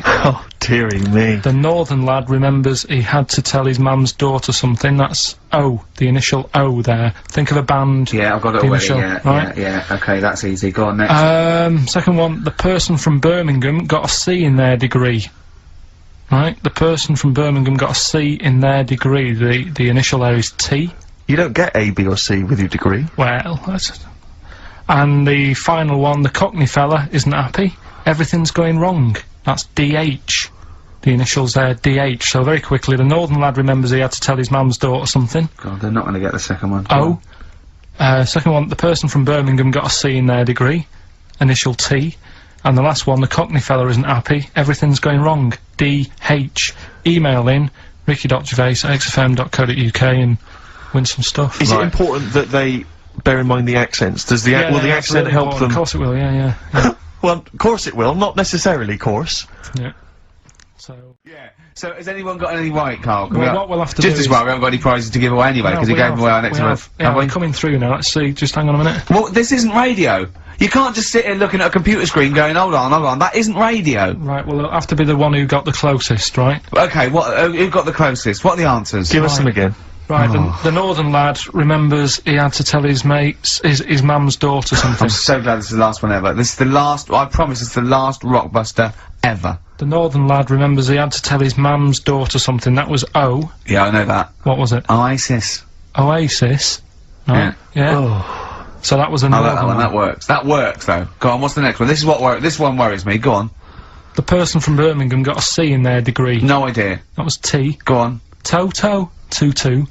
Oh, dearie me. The northern lad remembers he had to tell his mum's daughter something. That's O, the initial O there. Think of a band. Yeah, I've got it already, yeah, okay, that's easy. Go on, next. Second one, the person from Birmingham got a C in their degree. Right, the person from Birmingham got a C in their degree. The initial there is T. You don't get A, B or C with your degree. Well, that's... And the final one, the Cockney fella isn't happy. Everything's going wrong. That's DH. The initials there, DH. So very quickly, the northern lad remembers he had to tell his mum's daughter something. God, they're not going to get the second one. O. Second one, the person from Birmingham got a C in their degree. Initial T. And the last one, the Cockney fella isn't happy. Everything's going wrong. DH. Email in, ricky.gervais@xfm.co.uk and win some stuff. Is it important that they bear in mind the accents? Does the will the accent help them? Of course it will, yeah. Well, of course it will, not necessarily, course. Yeah. So, has anyone got any right, Karl? Well, what we'll have to just do as well, we haven't got any prizes to give away anyway, because we gave them away our next month. Yeah, we're coming through now. Let's see, just hang on a minute. Well, this isn't radio. You can't just sit here looking at a computer screen going, hold on, that isn't radio. Right, well, it'll have to be the one who got the closest, right? Okay, who got the closest? What are the answers? Give us them again. Right, the northern lad remembers he had to tell his mates, his mum's daughter something. I'm so glad this is the last one ever. This is the last, I promise it's the last Rockbuster ever. The northern lad remembers he had to tell his mum's daughter something. That was O. Yeah, I know that. What was it? Oasis. Oasis? Right. Yeah. Oh. So that was a northern that one, lad. that works. That works, though. Go on, what's the next one? This is what this one worries me. Go on. The person from Birmingham got a C in their degree. No idea. That was T. Go on. Toto. 2-2.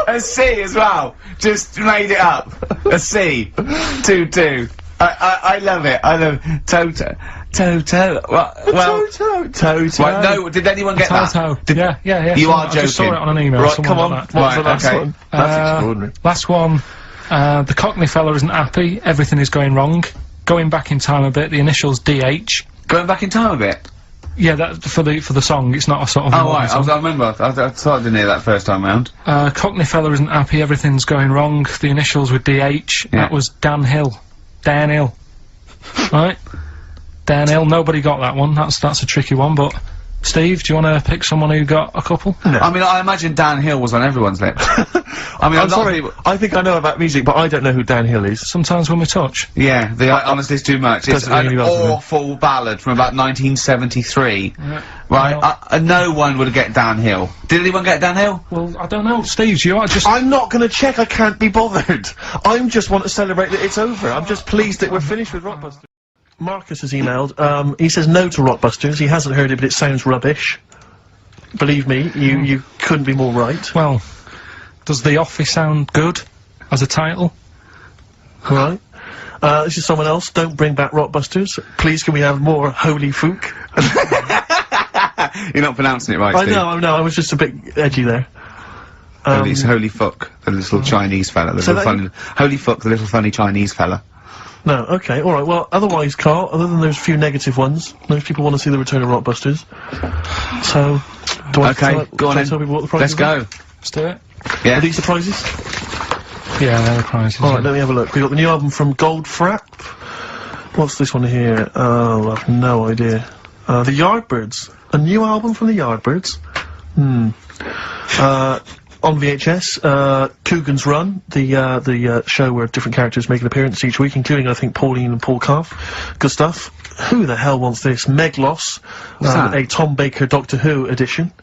A C as well. Just made it up. A C. 2-2. I love it. I love Toto. Toto. Well. Toto. Right, no, did anyone get Toto. that? Yeah. You are joking. I just saw it on an email. Right, Someone come on. got that. What's the last okay. one? That's extraordinary. Last one. The Cockney fella isn't happy. Everything is going wrong. Going back in time a bit. The initials DH. Going back in time a bit? Yeah, that for the song. It's not a sort of. Oh right, I remember. I thought I didn't hear that first time round. Cockney fella isn't happy. Everything's going wrong. The initials were DH. Yeah. That was Dan Hill. Dan Hill. Right. Dan Hill. Nobody got that one. That's a tricky one. But Steve, do you want to pick someone who got a couple? No. I mean, I imagine Dan Hill was on everyone's lips. I mean, I'm sorry. I think I know about music, but I don't know who Dan Hill is. Sometimes when we touch. Yeah, honestly, it's too much. It's an awful ballad from about 1973. Yeah. Right? No one would get Dan Hill. Did anyone get Dan Hill? Well, I don't know. Steve, you are just. I'm not gonna check. I can't be bothered. I just want to celebrate that it's over. I'm just pleased that we're finished with Rockbusters. Marcus has emailed. He says no to Rockbusters. He hasn't heard it, but it sounds rubbish. Believe me, you couldn't be more right. Well, does The Office sound good as a title? Right. This is someone else. Don't bring back Rockbusters. Please, can we have more Holy Fook? You're not pronouncing it right, Steve. I know. I was just a bit edgy there. It's Holy Fuck, the little Chinese fella. The little funny. Holy Fuck, the little funny Chinese fella. No, okay, alright, well, otherwise, Carl, other than those few negative ones, most people want to see the return of Rockbusters. So, do I tell people what the prizes are? Let's go. Let's do it. Yeah. Are these the prizes? Yeah, they're the prizes. Alright, let me have a look. We've got the new album from Goldfrapp. What's this one here? Oh, I've no idea. The Yardbirds. A new album from the Yardbirds. On VHS, Coogan's Run, the show where different characters make an appearance each week, including, I think, Pauline and Paul Calf. Good stuff. Who the hell wants this? Meglos, a Tom Baker Doctor Who edition.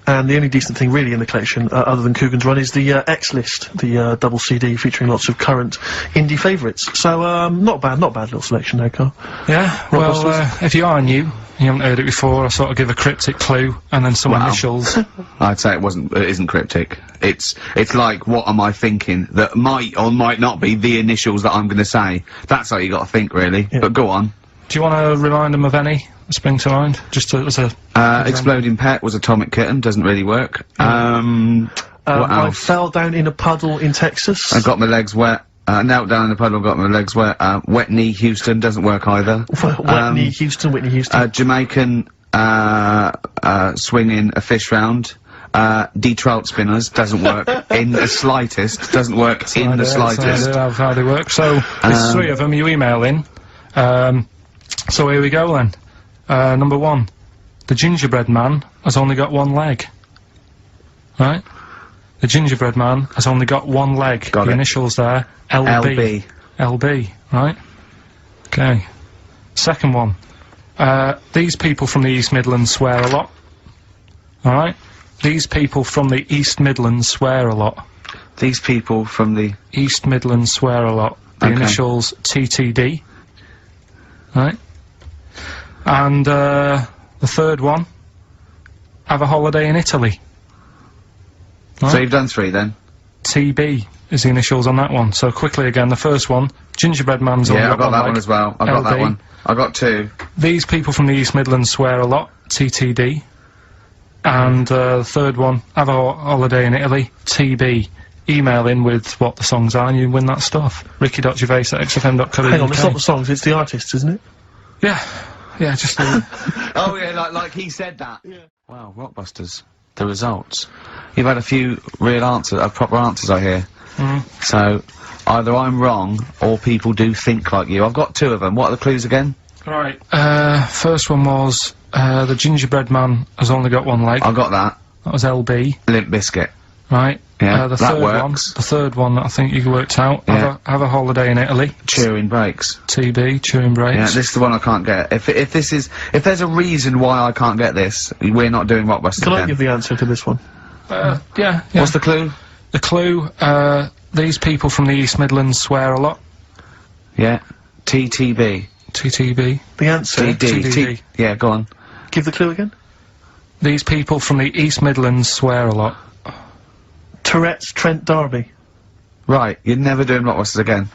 And the only decent thing really in the collection, other than Coogan's Run, is the X-List, the double CD featuring lots of current indie favourites. So, not bad little selection there, Carl. Yeah, well, if you are new, you haven't heard it before, I sort of give a cryptic clue, and then some initials. I'd say it isn't cryptic. It's like, what am I thinking? That might or might not be the initials that I'm gonna say. That's how you gotta think, really. Yeah. But go on. Do you want to remind them of any that spring to mind? Just as a... Exploding Pet was Atomic Kitten, doesn't really work. What else? I fell down in a puddle in Texas. I got my legs wet. Knelt down in the puddle, got my legs wet. Wet Knee Houston doesn't work either. Whitney Houston. Jamaican, swinging a fish round. D-trout spinners doesn't work in the slightest. Doesn't work in the slightest. That's how they work. So, there's three of them, you email in. So here we go then. Number one. The gingerbread man has only got one leg. Right? The gingerbread man has only got one leg. Got the it. Initials there. LB. LB, right? Okay. Second one. These people from the East Midlands swear a lot. Alright? These people from the East Midlands swear a lot. These people from the... East Midlands swear a lot. The initials TTD. Right? And, the third one. Have a holiday in Italy. Right? So you've done three then? TB is the initials on that one. So quickly again, the first one, gingerbread man's only Yeah, I got that leg. one as well. I got that one. I got two. These people from the East Midlands swear a lot, TTD. And the third one, have a holiday in Italy, TB. Email in with what the songs are and you win that stuff. ricky.gervais@xfm.co.uk. Hang on, it's not the songs, it's the artists, isn't it? Yeah. Yeah, just the... Oh yeah, like he said that. Yeah. Wow, Rockbusters. The results. You've had a few real answers, proper answers, I hear. So, either I'm wrong or people do think like you. I've got 2 of them. What are the clues again? Right. First one was the gingerbread man has only got 1 leg. I got that. That was LB. Limp Bizkit. Right. Yeah, the that third works. The third one that I think you worked out. Yeah. Have a holiday in Italy. Chewing Breaks. TB, Chewing Breaks. Yeah, this is the one I can't get. If there's a reason why I can't get this, we're not doing Rockbusters Can I again. give the answer to this one? Yeah. What's the clue? The clue, these people from the East Midlands swear a lot. Yeah. TTB. TTB. The answer? TDD. Yeah, go on. Give the clue again. These people from the East Midlands swear a lot. Tourette's Trent D'Arby. Right, you're never doing Rockbusters again.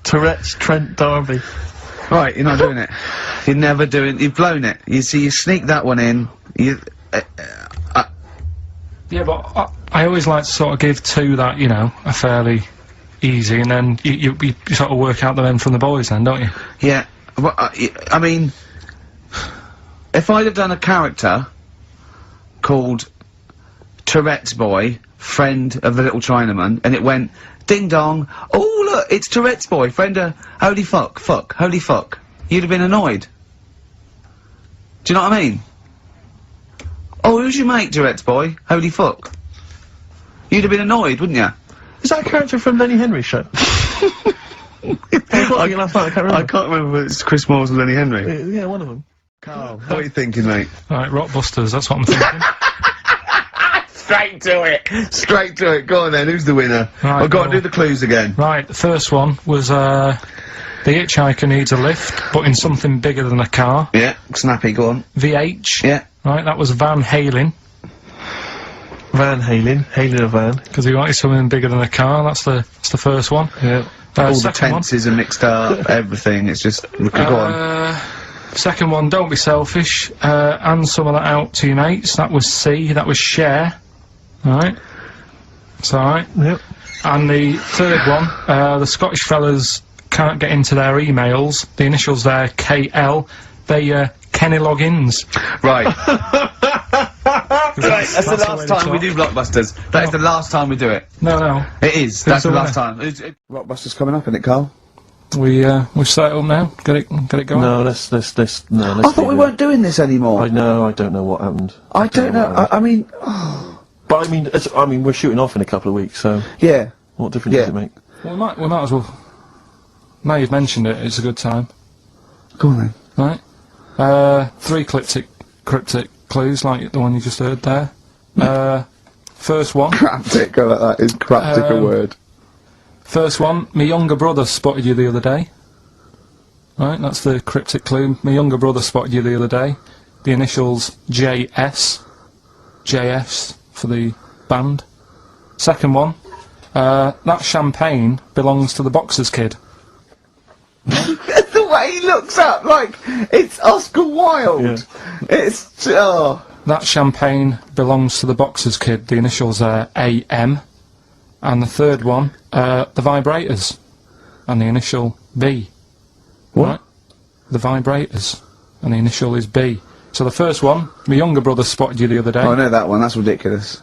Tourette's Trent D'Arby. Right, you're not doing it. You're never doing. You've blown it. You see, you sneak that one in. You. Yeah, but I always like to sort of give 2 that, you know, are fairly easy, and then you sort of work out the men from the boys then, don't you? Yeah. Well, I mean, if I'd have done a character called Tourette's Boy, friend of the little Chinaman, and it went, ding dong, oh look, it's Tourette's Boy, friend of, holy fuck, holy fuck, you'd have been annoyed. Do you know what I mean? Oh, who's your mate, Tourette's Boy? Holy fuck. You'd have been annoyed, wouldn't you? Is that a character from Lenny Henry's show? I can't remember if it's Chris Moores and Lenny Henry. Yeah, one of them. Carl, what are you thinking, mate? Right, Rockbusters, that's what I'm thinking. Straight to it! Straight to it, go on then, who's the winner? Right, I've got to do the clues again. Right, the first one was, the hitchhiker needs a lift, but in something bigger than a car. Yeah, snappy, go on. VH. Yeah. Right, that was Van Halen. Van Halen, hailing a van. Because he wanted something bigger than a car, that's the first one. Yeah. All the tenses are mixed up, everything, it's just, go on. Second one, don't be selfish, hand some of that out to your mates, that was C, that was share. Alright. It's alright. Yep. And the third one, the Scottish fellas can't get into their emails, the initials there, KL, they, Kenny Loggins. Right. That's the last time we do Blockbusters. That is the last time we do it. No. It is. That's the last time. Blockbusters coming up, isn't it, Carl? We set it up now. Get it going. No, let's I thought we weren't doing this anymore. I know. I don't know what happened. I don't know. I mean, but I mean, we're shooting off in a couple of weeks, so yeah. What difference does it make? Well, we might as well. Now you've mentioned it, it's a good time. Go on then. Right. 3 cryptic clues like the one you just heard there. First one. Cryptic, go like that. Is cryptic a word? First one, my younger brother spotted you the other day. Right, that's the cryptic clue. My younger brother spotted you the other day. The initials JS. JS for the band. Second one, that champagne belongs to the Boxers Kid. The way he looks up, like, it's Oscar Wilde. Yeah. It's, That champagne belongs to the Boxers Kid. The initials there, AM. And the third one, the vibrators. And the initial B. What? Right? The vibrators. And the initial is B. So the first one, my younger brother spotted you the other day. Oh, I know that one, that's ridiculous.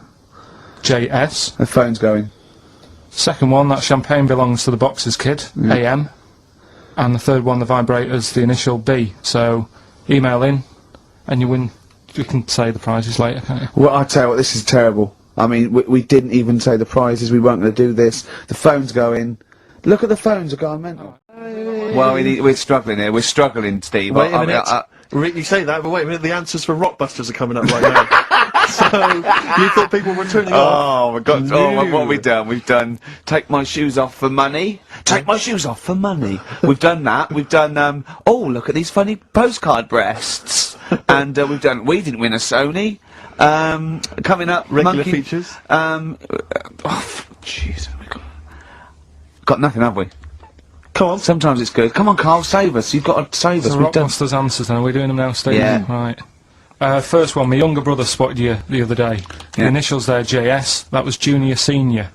JS. The phone's going. Second one, that champagne belongs to the Boxers Kid. AM. And the third one, the vibrators, the initial B. So, email in, and you win. You can say the prizes later, can't you? Well, I tell you what, this is terrible. I mean, we didn't even say the prizes, we weren't going to do this. The phone's going. Look at the phones, are going mental. Well, we're struggling here, we're struggling, Steve. Wait a minute. You say that, but wait a minute, the answers for Rockbusters are coming up right now. So, you thought people were turning off? Oh, my God. Oh, what have we done? We've done Take My Shoes Off for Money. Take My Shoes Off for Money. We've done that. We've done, oh, look at these funny postcard breasts. And, we've done We Didn't Win a Sony. Coming up, regular features. Oh, jeez. Got nothing, have we? Come on. Sometimes it's good. Come on, Carl, save us. You've got to save us. So Rockbusters answers now. Are we doing them now, Steve? Yeah. Right. First one, my younger brother spotted you the other day. The initials there, JS. That was junior, senior.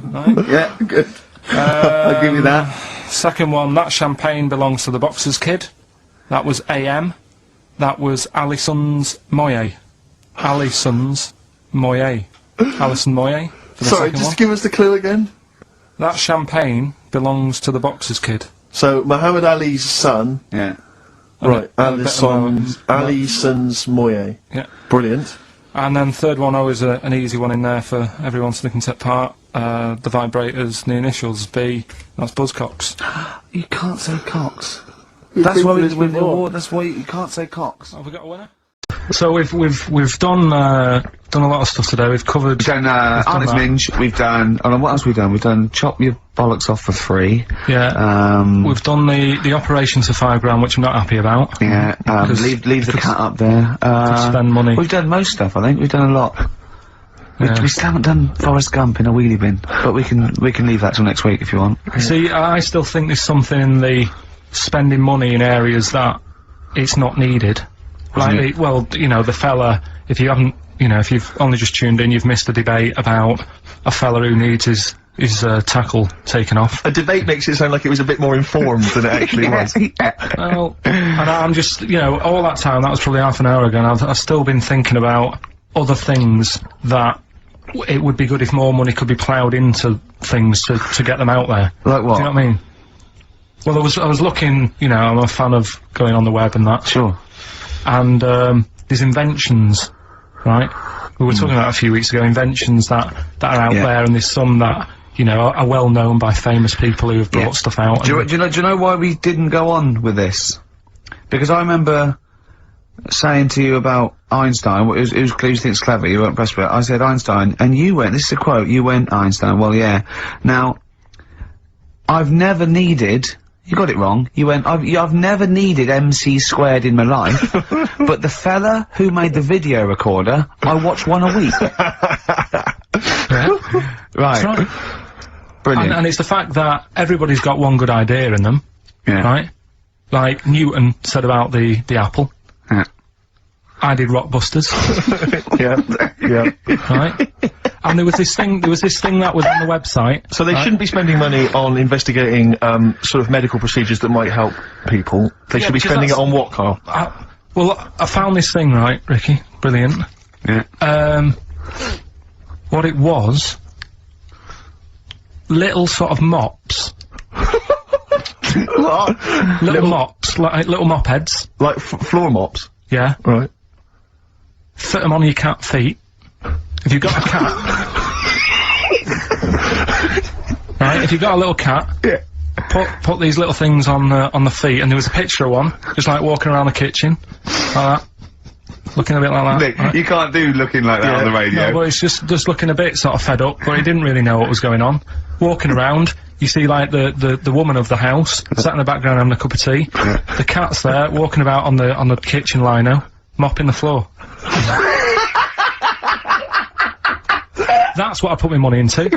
Right? Yeah, good. I'll give you that. Second one, that champagne belongs to the Boxers Kid. That was AM. That was Alison's Moye. Alison's Moye. Alison Moye. Sorry, just give us the clue again. That champagne belongs to the boxer's kid. So, Muhammad Ali's son. Yeah. Right, Alison's Moye. Yeah. Brilliant. And then third one, always an easy one in there for everyone so they can take part. The vibrators, the initials B, that's Buzzcocks. You can't say Cox. That's why with the award, that's why you can't say Cox. Have we got a winner? So we've done a lot of stuff today. We've covered. We've done Arnold's Minge. We've done. Oh, what else have we done? We've done chop your bollocks off for free. Yeah. We've done the operations for £5 which I'm not happy about. Yeah. Leave the cat up there. Spend money. We've done most stuff. I think we've done a lot. Yeah. We still haven't done Forrest Gump in a wheelie bin, but we can leave that till next week if you want. See, I still think there's something in the spending money in areas that it's not needed. Like, well, you know, the fella, if you haven't, you know, if you've only just tuned in, you've missed the debate about a fella who needs his tackle taken off. A debate makes it sound like it was a bit more informed than it actually was. Well, and I'm just, you know, all that time, that was probably half an hour ago, and I've still been thinking about other things that it would be good if more money could be ploughed into things to get them out there. Like what? Do you know what I mean? Well, I was looking, you know, I'm a fan of going on the web and that. Sure. And there's inventions, right? We were talking about a few weeks ago, inventions that are out there, and there's some that, you know, are well known by famous people who have brought stuff out. Do you know why we didn't go on with this? Because I remember saying to you about Einstein, who's thinks clever, you weren't impressed with it. I said Einstein, and you went, this is a quote, you went Einstein, well, yeah. Now, I've never needed... You got it wrong. You went, I've never needed MC² in my life, but the fella who made the video recorder, I watch one a week. Yeah. Right. That's right. Brilliant. And it's the fact that everybody's got one good idea in them, yeah. Right? Like Newton said about the apple. Yeah. I did Rockbusters. Yeah. Right? And there was this thing that was on the website. So they shouldn't be spending money on investigating, sort of medical procedures that might help people. They should be spending it on what, Carl? Well, I found this thing, right, Ricky? Brilliant. Yeah. What it was, little sort of mops. What? Little mops, like little mop heads. Like floor mops? Yeah. Right. Fit them on your cat feet. If you've got a cat... right, if you've got a little cat... Yeah. Put these little things on the feet, and there was a picture of one, just like walking around the kitchen, like that. Looking a bit like that. Nick, right? you can't do looking like that on the radio. No, but it's just looking a bit sort of fed up, but he didn't really know what was going on. Walking around, you see like the woman of the house, sat in the background having a cup of tea. Yeah. The cat's there, walking about on the kitchen lino, mopping the floor. That's what I put my money into.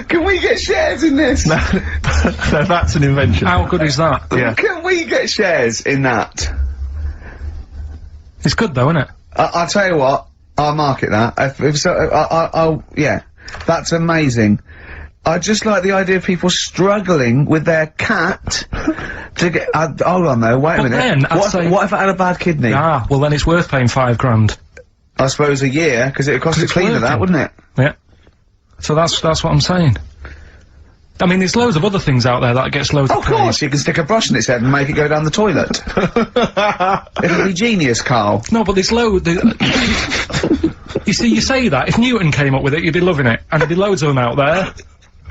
Can we get shares in this? No, that's an invention. How good is that? Yeah. Can we get shares in that? It's good though, isn't it? I'll tell you what, I'll market that. If so, I'll, yeah. That's amazing. I just like the idea of people struggling with their cat to get, hold on though, wait a minute. Then, what if I had a bad kidney? Ah, well then it's worth paying $5 I suppose a year, because it'd cost a cleaner that, wouldn't it? Yeah. So that's what I'm saying. I mean, there's loads of other things out there that gets loads of Of course, you can stick a brush in its head and make it go down the toilet. It'll be genius, Carl. No, but there's loads... you see, you say that, if Newton came up with it, you'd be loving it. And there'd be loads of them out there,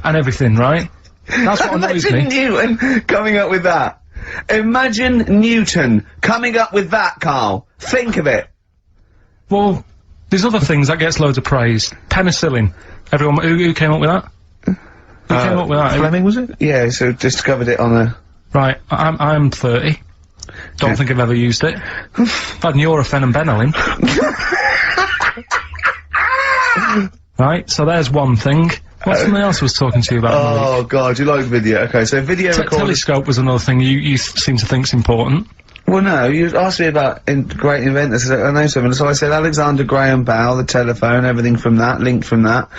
and everything, right? That's what annoys me. Imagine Newton coming up with that. Imagine Newton coming up with that, Carl. Think of it. Well, there's other things that gets loads of praise. Penicillin. Everyone, who came up with that? Who came up with that? Fleming, was it? Yeah, so discovered it on a... Right, I'm 30. Don't think I've ever used it. I've had Nurofen and Benylin. Right, so there's one thing. What's something else I was talking to you about? Oh god, you like video. Okay, so video recorders... Telescope was another thing you seem to think's important. Well, no, you asked me about great inventors. I know someone, so I said Alexander Graham Bell, the telephone, everything from that, linked from that.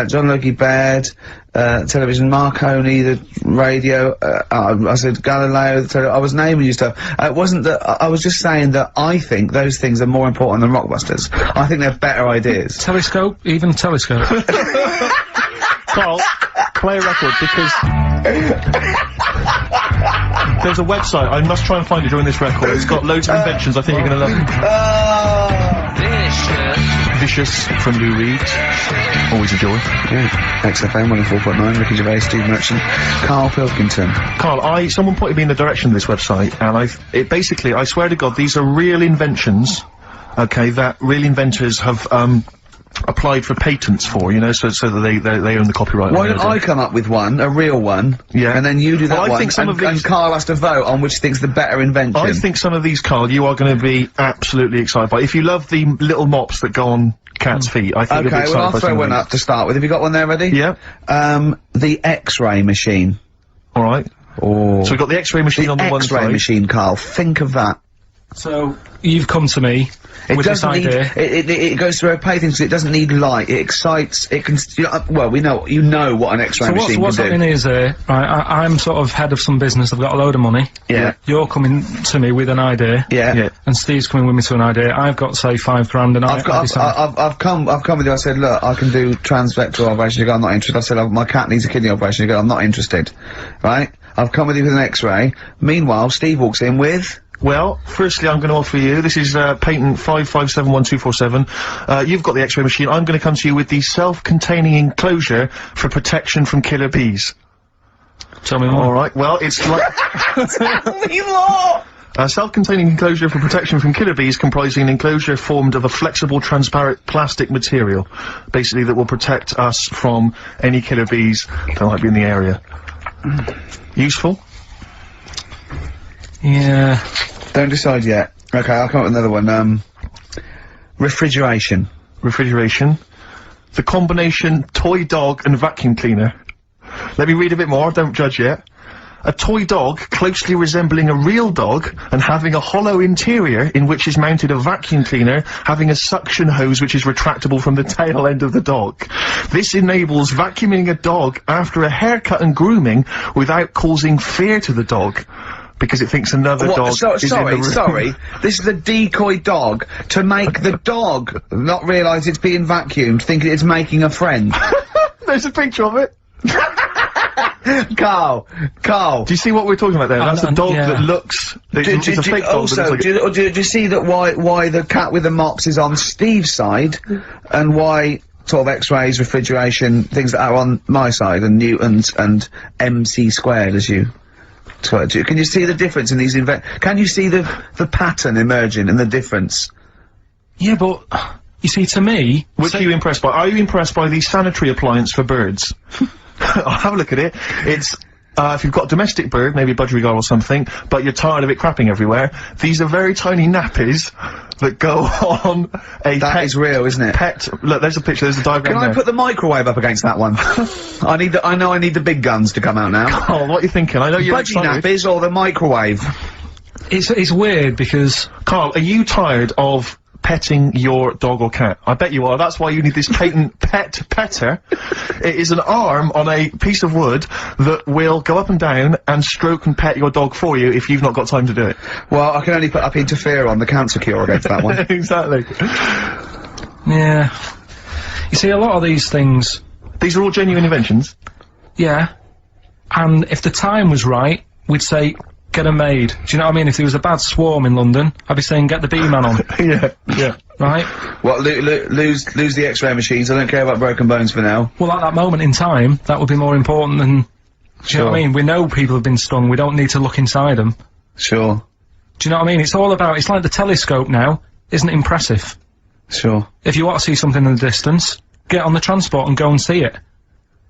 John Logie Baird, television, Marconi, the radio. I said Galileo, the I was naming you stuff. It wasn't that. I was just saying that I think those things are more important than Rockbusters. I think they're better ideas. Telescope, even telescope. Carl, play a record because there's a website. I must try and find it during this record. It's got loads of inventions. I think you're going to love it. Vicious from Lou Reed. Always a joy. Yeah. XFM 104.9. Ricky Gervais, Steve Merchant, Karl Pilkington. Carl, someone pointed me in the direction of this website, and basically, I swear to God, these are real inventions. Okay, that real inventors have applied for patents for, you know, so that they own the copyright. Why don't I come up with one, a real one, yeah, and then you do that one, I think some of these, and Karl has to vote on which thinks the better invention. I think some of these, Karl, you are going to be absolutely excited by. If you love the little mops that go on cats' feet, I think you'll be excited. Okay, well I'll throw one up to start with. Have you got one there ready? Yeah. The X-ray machine. Alright. Oh. So we've got the X-ray machine on the one side. X-ray machine, Karl. Think of that. So, you've come to me with this idea. It goes through a pathing, so it doesn't need light. It excites, it can, well, you know what an X-ray machine can do. What's happening is, right, I'm sort of head of some business, I've got a load of money. Yeah. You're coming to me with an idea. Yeah. And Steve's coming with me to an idea. I've got, say, $5 and I've come with you, I said, look, I can do transvector operation, you go, I'm not interested. I said, my cat needs a kidney operation, you go, I'm not interested. Right? I've come with you with an X-ray. Meanwhile, Steve walks in with... Well, firstly, I'm going to offer you, this is, patent 5571247. You've got the X-ray machine. I'm going to come to you with the self-containing enclosure for protection from killer bees. Tell me more. Alright, well, it's like... Tell me more! A self-containing enclosure for protection from killer bees comprising an enclosure formed of a flexible, transparent plastic material, basically that will protect us from any killer bees that might be in the area. Useful? Yeah. Don't decide yet. Okay, I'll come up with another one. Refrigeration. Refrigeration. The combination toy dog and vacuum cleaner. Let me read a bit more, don't judge yet. A toy dog closely resembling a real dog and having a hollow interior in which is mounted a vacuum cleaner having a suction hose which is retractable from the tail end of the dog. This enables vacuuming a dog after a haircut and grooming without causing fear to the dog. Because it thinks another dog is in the room. Sorry, this is a decoy dog to make the dog not realise it's being vacuumed, thinking it's making a friend. There's a picture of it. Carl. Do you see what we're talking about there? That's a dog that looks... It's a fake dog. Also, do you see that why the cat with the mops is on Steve's side, and why sort of X-rays, refrigeration, things that are on my side, and Newtons and MC squared, as you... Can you see the difference in these can you see the pattern emerging and the difference? Yeah, but, you see, to me... Which are you impressed by? Are you impressed by the sanitary appliance for birds? I'll have a look at it. It's, if you've got a domestic bird, maybe a budgerigar or something, but you're tired of it crapping everywhere, these are very tiny nappies that go on a That is real, isn't it? Look, there's a picture, there's a diagram Can I put the microwave up against that one? I know I need the big guns to come out now. Oh, what are you thinking? I know you're excited. Budgie nappies or the microwave? It's weird because... Carl, are you tired of petting your dog or cat? I bet you are. That's why you need this patent petter. It is an arm on a piece of wood that will go up and down and stroke and pet your dog for you if you've not got time to do it. Well, I can only put up interferon, the cancer cure against that one. Exactly. Yeah. You see, a lot of these things... These are all genuine inventions? Yeah. And if the time was right, we'd say... get them made. Do you know what I mean? If there was a bad swarm in London, I'd be saying get the B-man on. Yeah. Right? Well, lose the X-ray machines. I don't care about broken bones for now. Well, at that moment in time, that would be more important than... Do you know what I mean? We know people have been stung. We don't need to look inside them. Sure. Do you know what I mean? It's all about... It's like the telescope now. Isn't it impressive? Sure. If you want to see something in the distance, get on the transport and go and see it.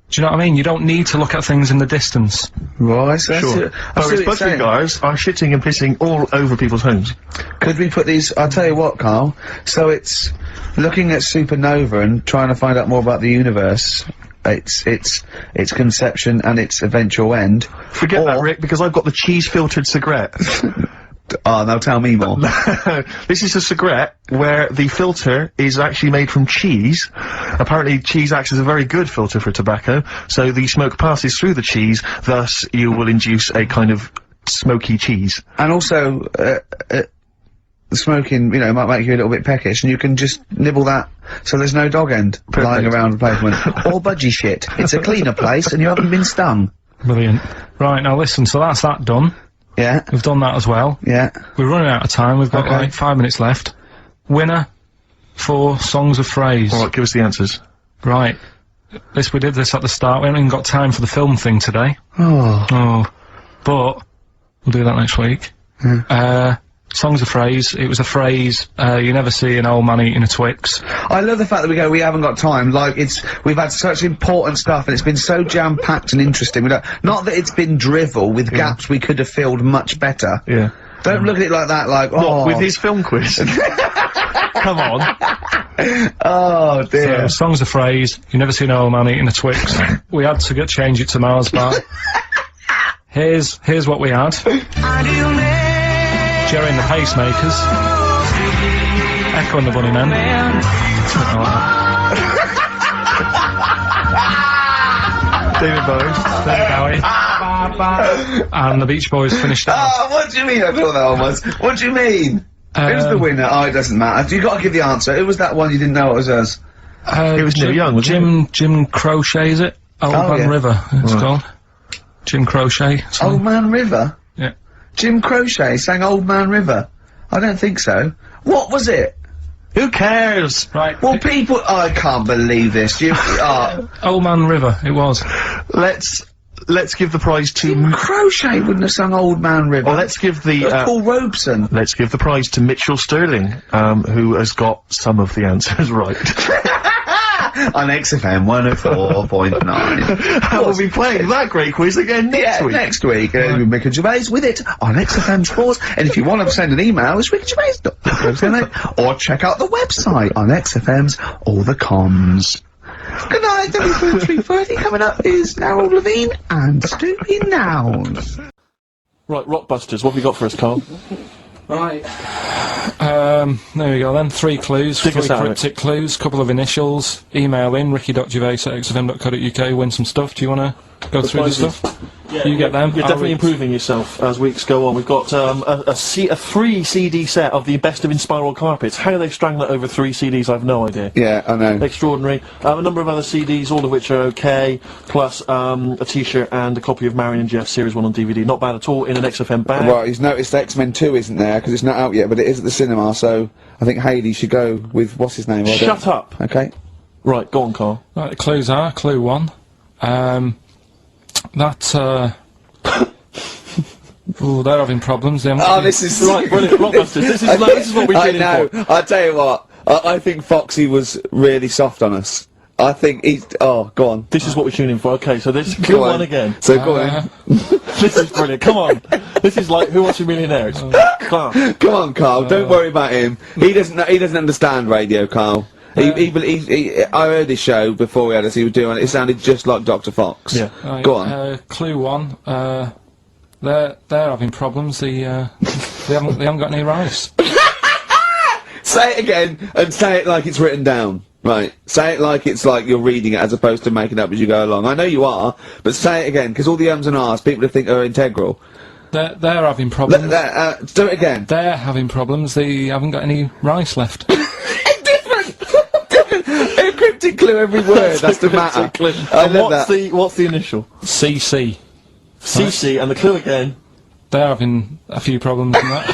Do you know what I mean? You don't need to look at things in the distance. Right, sure. Budgerigars are shitting and pissing all over people's homes. Could we put these... I'll tell you what, Karl. So it's... looking at supernova and trying to find out more about the universe, its conception and its eventual end. Forget that, Rick, because I've got the cheese-filtered cigarette. Oh, now tell me more. This is a cigarette where the filter is actually made from cheese. Apparently cheese acts as a very good filter for tobacco, so the smoke passes through the cheese, thus you will induce a kind of smoky cheese. And also, smoking, you know, might make you a little bit peckish, and you can just nibble that, so there's no dog end lying around the pavement. Or budgie shit. It's a cleaner place, and you haven't been stung. Brilliant. Right, now listen, so that's that done. Yeah. We've done that as well. Yeah. We're running out of time, we've got like 5 minutes left. Winner for Songs of Phrase. Alright, give us the answers. Right. We did this at the start, we haven't even got time for the film thing today. Oh. But, we'll do that next week. Songs of Phrase, it was a phrase, you never see an old man eating a Twix. I love the fact that we haven't got time, like, we've had such important stuff, and it's been so jam-packed and interesting, not that it's been drivel with gaps we could have filled much better. Yeah. Don't look at it like that, like, What, with his film quiz? Come on. Oh, dear. So, Songs of Phrase, you never see an old man eating a Twix. We had to change it to Mars Bar. Here's what we had. Jerry and the Pacemakers, Echo and the Bunnymen, David Bowie, and the Beach Boys finished off. Oh, what do you mean I thought that one was? What do you mean? Who's the winner? Oh, it doesn't matter. You gotta give the answer. Who was that one you didn't know it was us? It was Neil Young, wasn't it? Jim Crochet, is it? Old Man River, it's called. Jim Crochet. Old Man River? Yeah. Jim Crochet sang Old Man River? I don't think so. What was it? Who cares? Right. Well, people— I can't believe this. You— Old Man River, it was. Let's give the prize to— Jim Crochet wouldn't have sung Old Man River. Well, let's give the— Paul Robeson. Let's give the prize to Mitchell Sterling, who has got some of the answers right. On XFM 104.9. We'll be playing that great quiz again next week. Next week. Ricky Gervais with it on XFM Sports. And if you want to send an email, it's rickygervais.com. Or check out the website on XFM's All the Comms. Good night, 3:30. Coming up is Narrow Levine and Stooping Nouns. Right, Rockbusters, what have you got for us, Carl? Right. There we go then. 3 clues, 3 cryptic clues, couple of initials. Email in ricky.gervais@xfm.co.uk, win some stuff. Do you want to go through the stuff? Yeah, you get them. You're definitely improving yourself as weeks go on. We've got a 3 CD set of the best of Inspiral Carpets. How they've strung that over 3 CDs, I've no idea. Yeah, I know. Extraordinary. A number of other CDs, all of which are okay, plus a T-shirt and a copy of Marion and Jeff Series 1 on DVD. Not bad at all in an XFM bag. Right, he's noticed X-Men 2 isn't there, because it's not out yet, but it is at the cinema, so I think Hayley should go with, what's his name? Shut up! Okay. Right, go on, Carl. Right, the clues are, clue 1. Oh, they're having problems. This is right, brilliant. Rockbusters. This is what we're doing. I know. I'll tell you what. I think Foxy was really soft on us. I think he's— oh, go on. This is what we're tuning for. Okay, so this clue 1 again. So go on. This is brilliant. Come on. This is like Who Wants to Be a Millionaire? Come on, Carl. Don't worry about him. He doesn't understand radio, Carl. I heard his show before we had us. He was doing it. It sounded just like Dr. Fox. Yeah. Right, go on. Clue 1. They're having problems. They haven't got any rice. Say it again, and say it like it's written down. Right. Say it like it's like you're reading it as opposed to making it up as you go along. I know you are, but say it again, because all the ums and ahs people think are integral. They're having problems. Do it again. They're having problems. They haven't got any rice left. Different. A cryptic clue every word. That's the matter. What's the initial? CC. CC, and the clue again. They're having a few problems in that.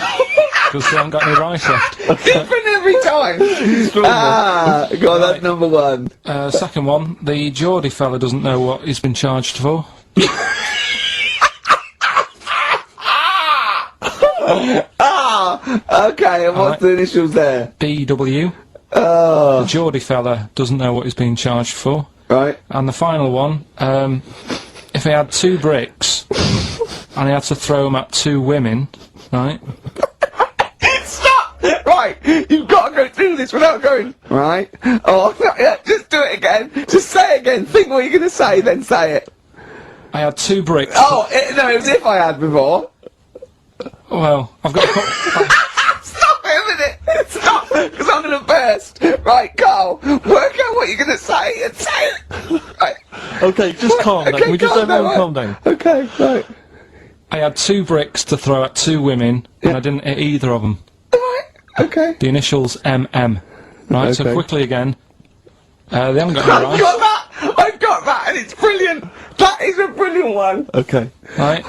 Because they haven't got any rice left. Different every time! God, that's number 1. Second one, the Geordie fella doesn't know what he's been charged for. Okay, and what's the initials there? BW. The Geordie fella doesn't know what he's being charged for. Right. And the final one, if he had 2 bricks, and he had to throw them at 2 women, right? Stop! Right, you've got to go through this without going, right? Oh, just do it again. Just say it again. Think what you're going to say, then say it. I had 2 bricks. Oh, no, it was if I had before. Well, I've got a couple... Stop it a minute! Stop! Because I'm gonna burst! Right, Carl, work out what you're gonna say and say it! Right. Okay, just calm down. Can we just everyone calm down? Okay, right. I had 2 bricks to throw at 2 women, and I didn't hit either of them. Right, okay. The initials MM. Right, so Okay. quickly again. They haven't got any I've rice. got that! I've got that, and it's brilliant! That is a brilliant one! Okay. Right?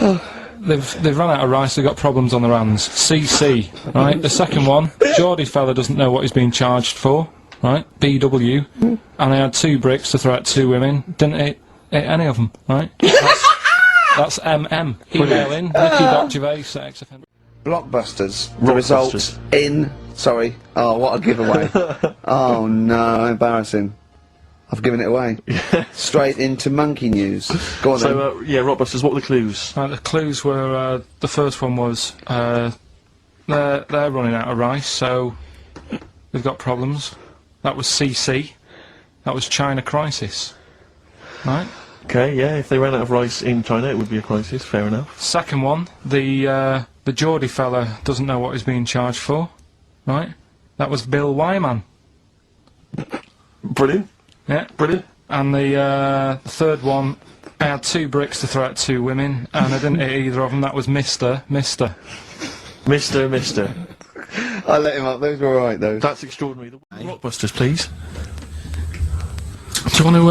They've run out of rice, they've got problems on their hands. CC. Right? The second one, Geordie fella doesn't know what he's being charged for. Right? BW. And I had 2 bricks to throw at 2 women. Didn't hit any of them. Right? That's MM. Email in, ricky.gervais@xfm. Blockbusters. The result in... Sorry. Oh, what a giveaway. Oh, no, embarrassing. I've given it away. Straight into monkey news. Go on then. So, yeah, Rockbusters, what were the clues? The clues were, the first one was, they're running out of rice, so they've got problems. That was CC. That was China crisis. Right? Okay, yeah, if they ran out of rice in China, it would be a crisis, fair enough. Second one, the Geordie fella doesn't know what he's being charged for. Right? That was Bill Wyman. Brilliant. Yeah. Brilliant. And the third one, I had 2 bricks to throw at 2 women, and I didn't hit either of them. That was Mister. Mister. I let him up, those were alright, those. That's extraordinary. Rockbusters, please. Do you want to,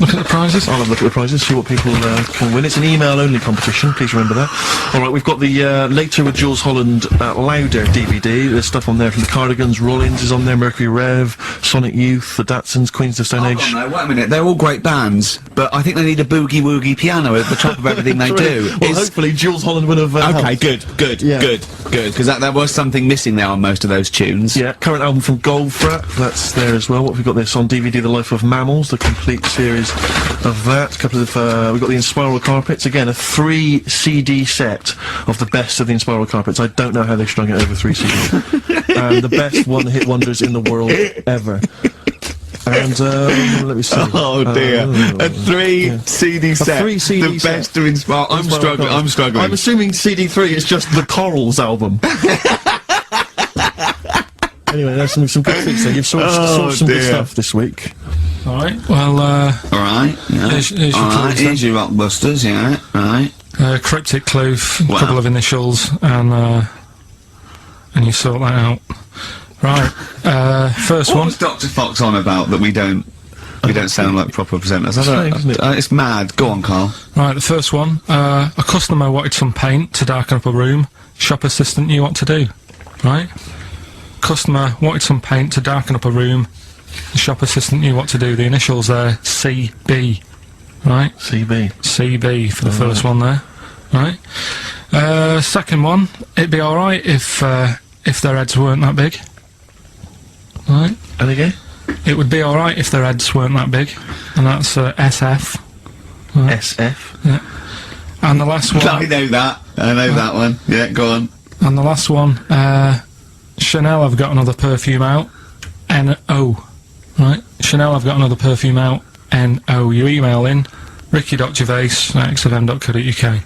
look at the prizes? I'll have a look at the prizes, see what people can win. It's an email-only competition, please remember that. Alright, we've got the Later with Jules Holland Louder DVD. There's stuff on there from the Cardigans, Rollins is on there, Mercury Rev, Sonic Youth, the Datsuns, Queens of Stone Age. No, wait a minute, they're all great bands, but I think they need a boogie-woogie piano at the top of everything they do. Well, hopefully Jules Holland would have Okay, helped. good, Yeah. good, because there was something missing there on most of those tunes. Yeah, current album from Goldfrapp, that's there as well. What have we got this on DVD? The Life of Mammals, the complete series of that. A couple of, we've got the Inspiral Carpets, again, a 3 CD set of the best of the Inspiral Carpets. I don't know how they strung it over 3 CDs. The best one-hit wonders in the world ever. And, let me see. Oh dear. A 3 CD set. A 3 CD the set. best of Inspiral. I'm struggling. I'm assuming CD3 is just the Corals album. Anyway, there's some good things there. You've sourced some good stuff this week. Alright, well, Alright, yeah. Here's your Alright, clues here's your Rockbusters, yeah, right. cryptic clue, a couple of initials, and you sort that out. Right, first What one. was Dr. Fox on about that we don't sound like proper presenters? Strange, isn't it? It's mad. Go on, Carl. Right, the first one. A customer wanted some paint to darken up a room. Shop assistant knew what to do. Right? Customer wanted some paint to darken up a room. The shop assistant knew what to do. The initials there, CB. Right? CB for the first one there. Right? Second one, it'd be alright if their heads weren't that big. Right? And again? It would be alright if their heads weren't that big. And that's SF. Right. SF? Yeah. And the last one... I know that. I know that one. Yeah, go on. And the last one, Chanel have got another perfume out. N-O. Right? Chanel have got another perfume out. N-O. You email in ricky.gervais@xfm.co.uk.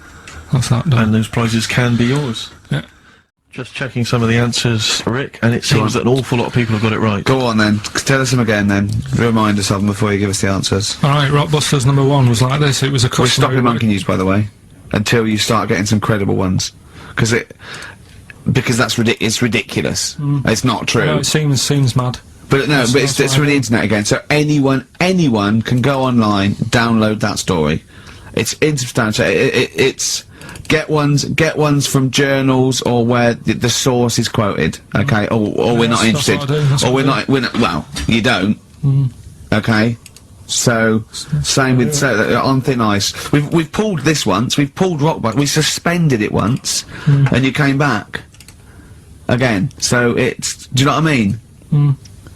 That's that done. And those prizes can be yours. Yeah. Just checking some of the answers, Rick, and it seems that an awful lot of people have got it right. Go on then. Tell us them again then. Remind us of them before you give us the answers. Alright, Rockbusters number 1 was like this. It was a customer... We're stopping monkey news, by the way, until you start getting some credible ones. Because that's it's ridiculous. It's not true. No, it seems mad. But no, but it's through the internet again, so anyone can go online, download that story. It's insubstantial. It's get ones from journals or where the source is quoted. Okay, or we're not interested, or we're not. Well, you don't. Okay. So same with on thin ice. We've pulled this once. We've pulled Rockbusters. We suspended it once, and you came back again. So it's. Do you know what I mean?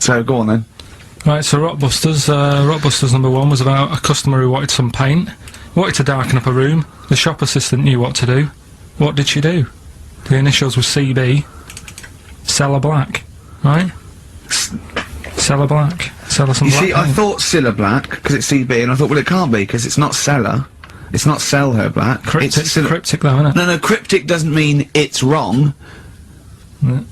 So go on then. Right, so Rockbusters number 1 was about a customer who wanted some paint, wanted to darken up a room. The shop assistant knew what to do. What did she do? The initials were CB. Sell her black. Right? Sell her black. Sell her some black You see, I thought Cilla Black, because it's CB, and I thought, well, it can't be, because it's not Seller. It's not sell her black. Cryptic, It's cryptic though, isn't it? No, cryptic doesn't mean it's wrong. They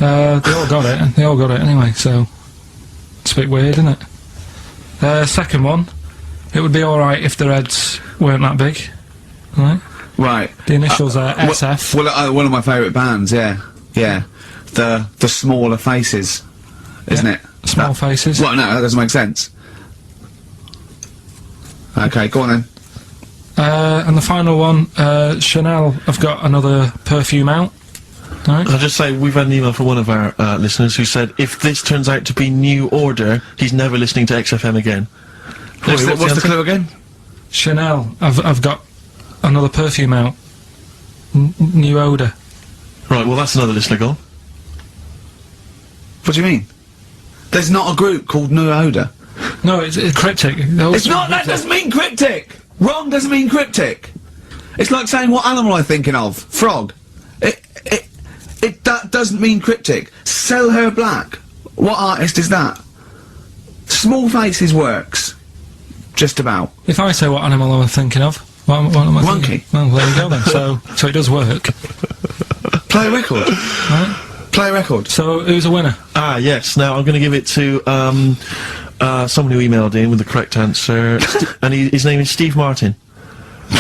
all got it. They all got it anyway, so it's a bit weird, isn't it? Second one, it would be alright if the heads weren't that big. Right? Right. The initials are SF. Well, one of my favourite bands, yeah. Yeah. The smaller faces, isn't it? Small faces. Well, no, that doesn't make sense. Okay, go on then. And the final one, Chanel have got another perfume out. Right. I'll just say, we've had an email from one of our listeners who said, if this turns out to be New Order, he's never listening to XFM again. What's the clue again? Chanel, I've got another perfume out. New Order. Right, well that's another listener gone. What do you mean? There's not a group called New Order. No, it's cryptic. It's not, that doesn't mean cryptic! Wrong doesn't mean cryptic! It's like saying what animal I'm thinking of. Frog. That doesn't mean cryptic. Sell her black. What artist is that? Small Faces works. Just about. If I say what animal I'm thinking of, what am I Monkey. thinking? Well, there you go then. So it does work. Play a record. Right? Play a record. So who's a winner? Ah, yes. Now I'm going to give it to someone who emailed in with the correct answer, and his name is Steve Martin.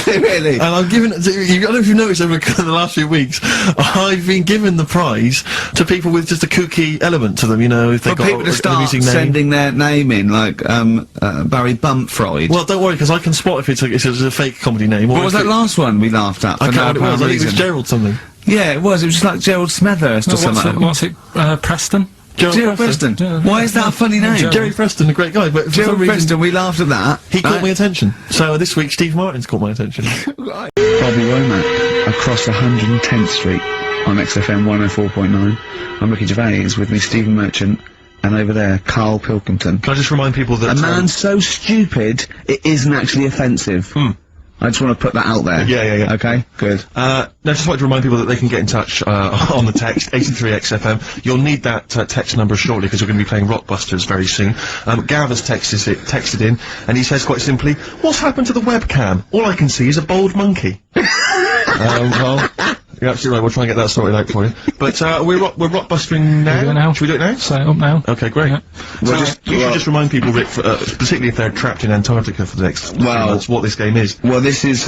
Really? And I'm giving it to, I don't know if you've noticed over the last few weeks, I've been giving the prize to people with just a kooky element to them, you know, if they got people to start sending their name in, like, Barry Bumpfreud. Well, don't worry, because I can spot if it's a fake comedy name. What was that last one we laughed at? I can't remember what it was. I think it was Gerald something. Yeah, it was. It was just like Gerald Smethurst or something. What's it? Preston? Gerald Preston. Why is that a funny name? Jerry Preston, a great guy, but Gerald Preston, we laughed at that. He caught my attention. So this week, Steve Martin's caught my attention. Bobby Womack, across 110th Street on XFM 104.9. I'm Ricky Gervais, with me Stephen Merchant, and over there, Karl Pilkington. Can I just remind people that... A man so stupid, it isn't actually offensive. I just want to put that out there. Yeah. Okay, good. No, just like to remind people that they can get in touch on the text 83XFM. You'll need that text number shortly because we're going to be playing Rockbusters very soon. Gav has texted in, and he says quite simply, "What's happened to the webcam? All I can see is a bald monkey." Well, you're absolutely right. We'll try and get that sorted out for you. But we're Rockbustering now. Should we do it now? Set it up now. Okay, great. Yeah. So you should just remind people, Rick, particularly if they're trapped in Antarctica for the next few months, what this game is. Well, this is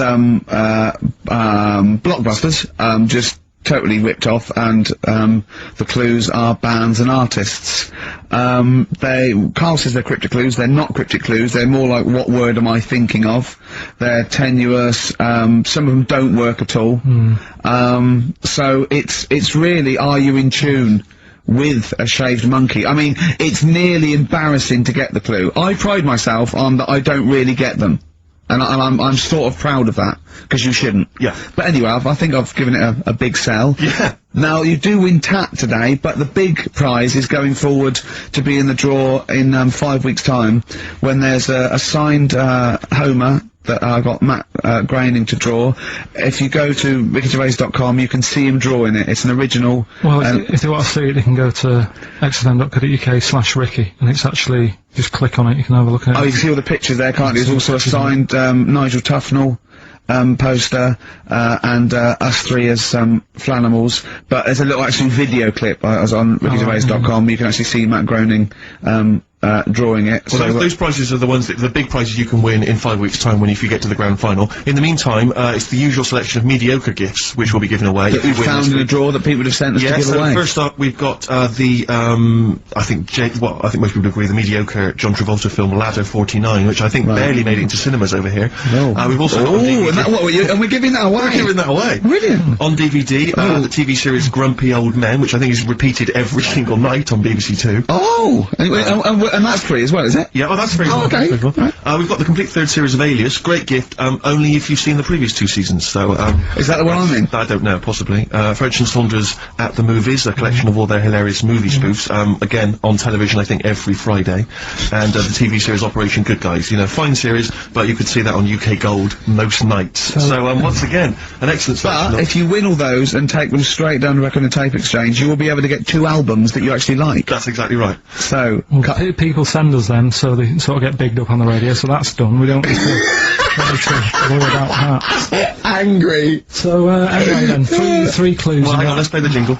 Blockbusters, just totally ripped off, and the clues are bands and artists. Karl says they're cryptic clues. They're not cryptic clues. They're more like, what word am I thinking of? They're tenuous. Some of them don't work at all. So it's really, are you in tune with a shaved monkey? I mean, it's nearly embarrassing to get the clue. I pride myself on that I don't really get them. And I'm sort of proud of that, because you shouldn't. Yeah. But anyway, I think I've given it a big sell. Yeah. Now, you do win Tat today, but the big prize is going forward to be in the draw in 5 weeks' time, when there's a signed Homer that I got Matt Groening to draw. If you go to rickygervais.com, you can see him drawing it. It's an original. Well, if they want to see it, they can go to xfm.co.uk/Ricky, and it's actually, just click on it, you can have a look at it. Oh, you can see all the pictures there, can't you? There's also a signed Nigel Tufnell poster, and us three as Flanimals, but there's a little actually video clip. I was on rickygervais.com. You can actually see Matt Groening drawing it. Well, those prizes are the ones the big prizes you can win in 5 weeks' time if you get to the grand final. In the meantime, it's the usual selection of mediocre gifts which will be given away. That we've found in a drawer that people have sent us to give away. First up, we've got I think most people agree, the mediocre John Travolta film Ladder 49, which I think barely made it into cinemas over here. We've also got on DVD. And we're giving that away. We're giving that away. Brilliant. On DVD, the TV series Grumpy Old Men, which I think is repeated every single night on BBC Two. Oh, and that's free as well, is it? Yeah, that's free as well. Okay. We've got the complete third series of Alias. Great gift, only if you've seen the previous 2 seasons. So, is that the one I'm in? I don't know, possibly. French and Saunders at the Movies, a collection of all their hilarious movie spoofs. Again, on television, I think, every Friday. And the TV series Operation Good Guys. You know, fine series, but you could see that on UK Gold most nights. So, once again, an excellent selection. But if you win all those and take them straight down to Record and Tape Exchange, you will be able to get 2 albums that you actually like. That's exactly right. So, people send us them, so they sort of get bigged up on the radio, so that's done. We don't need to worry about that. Angry. So, anyway then, three clues. Well, hang on, let's play the jingle.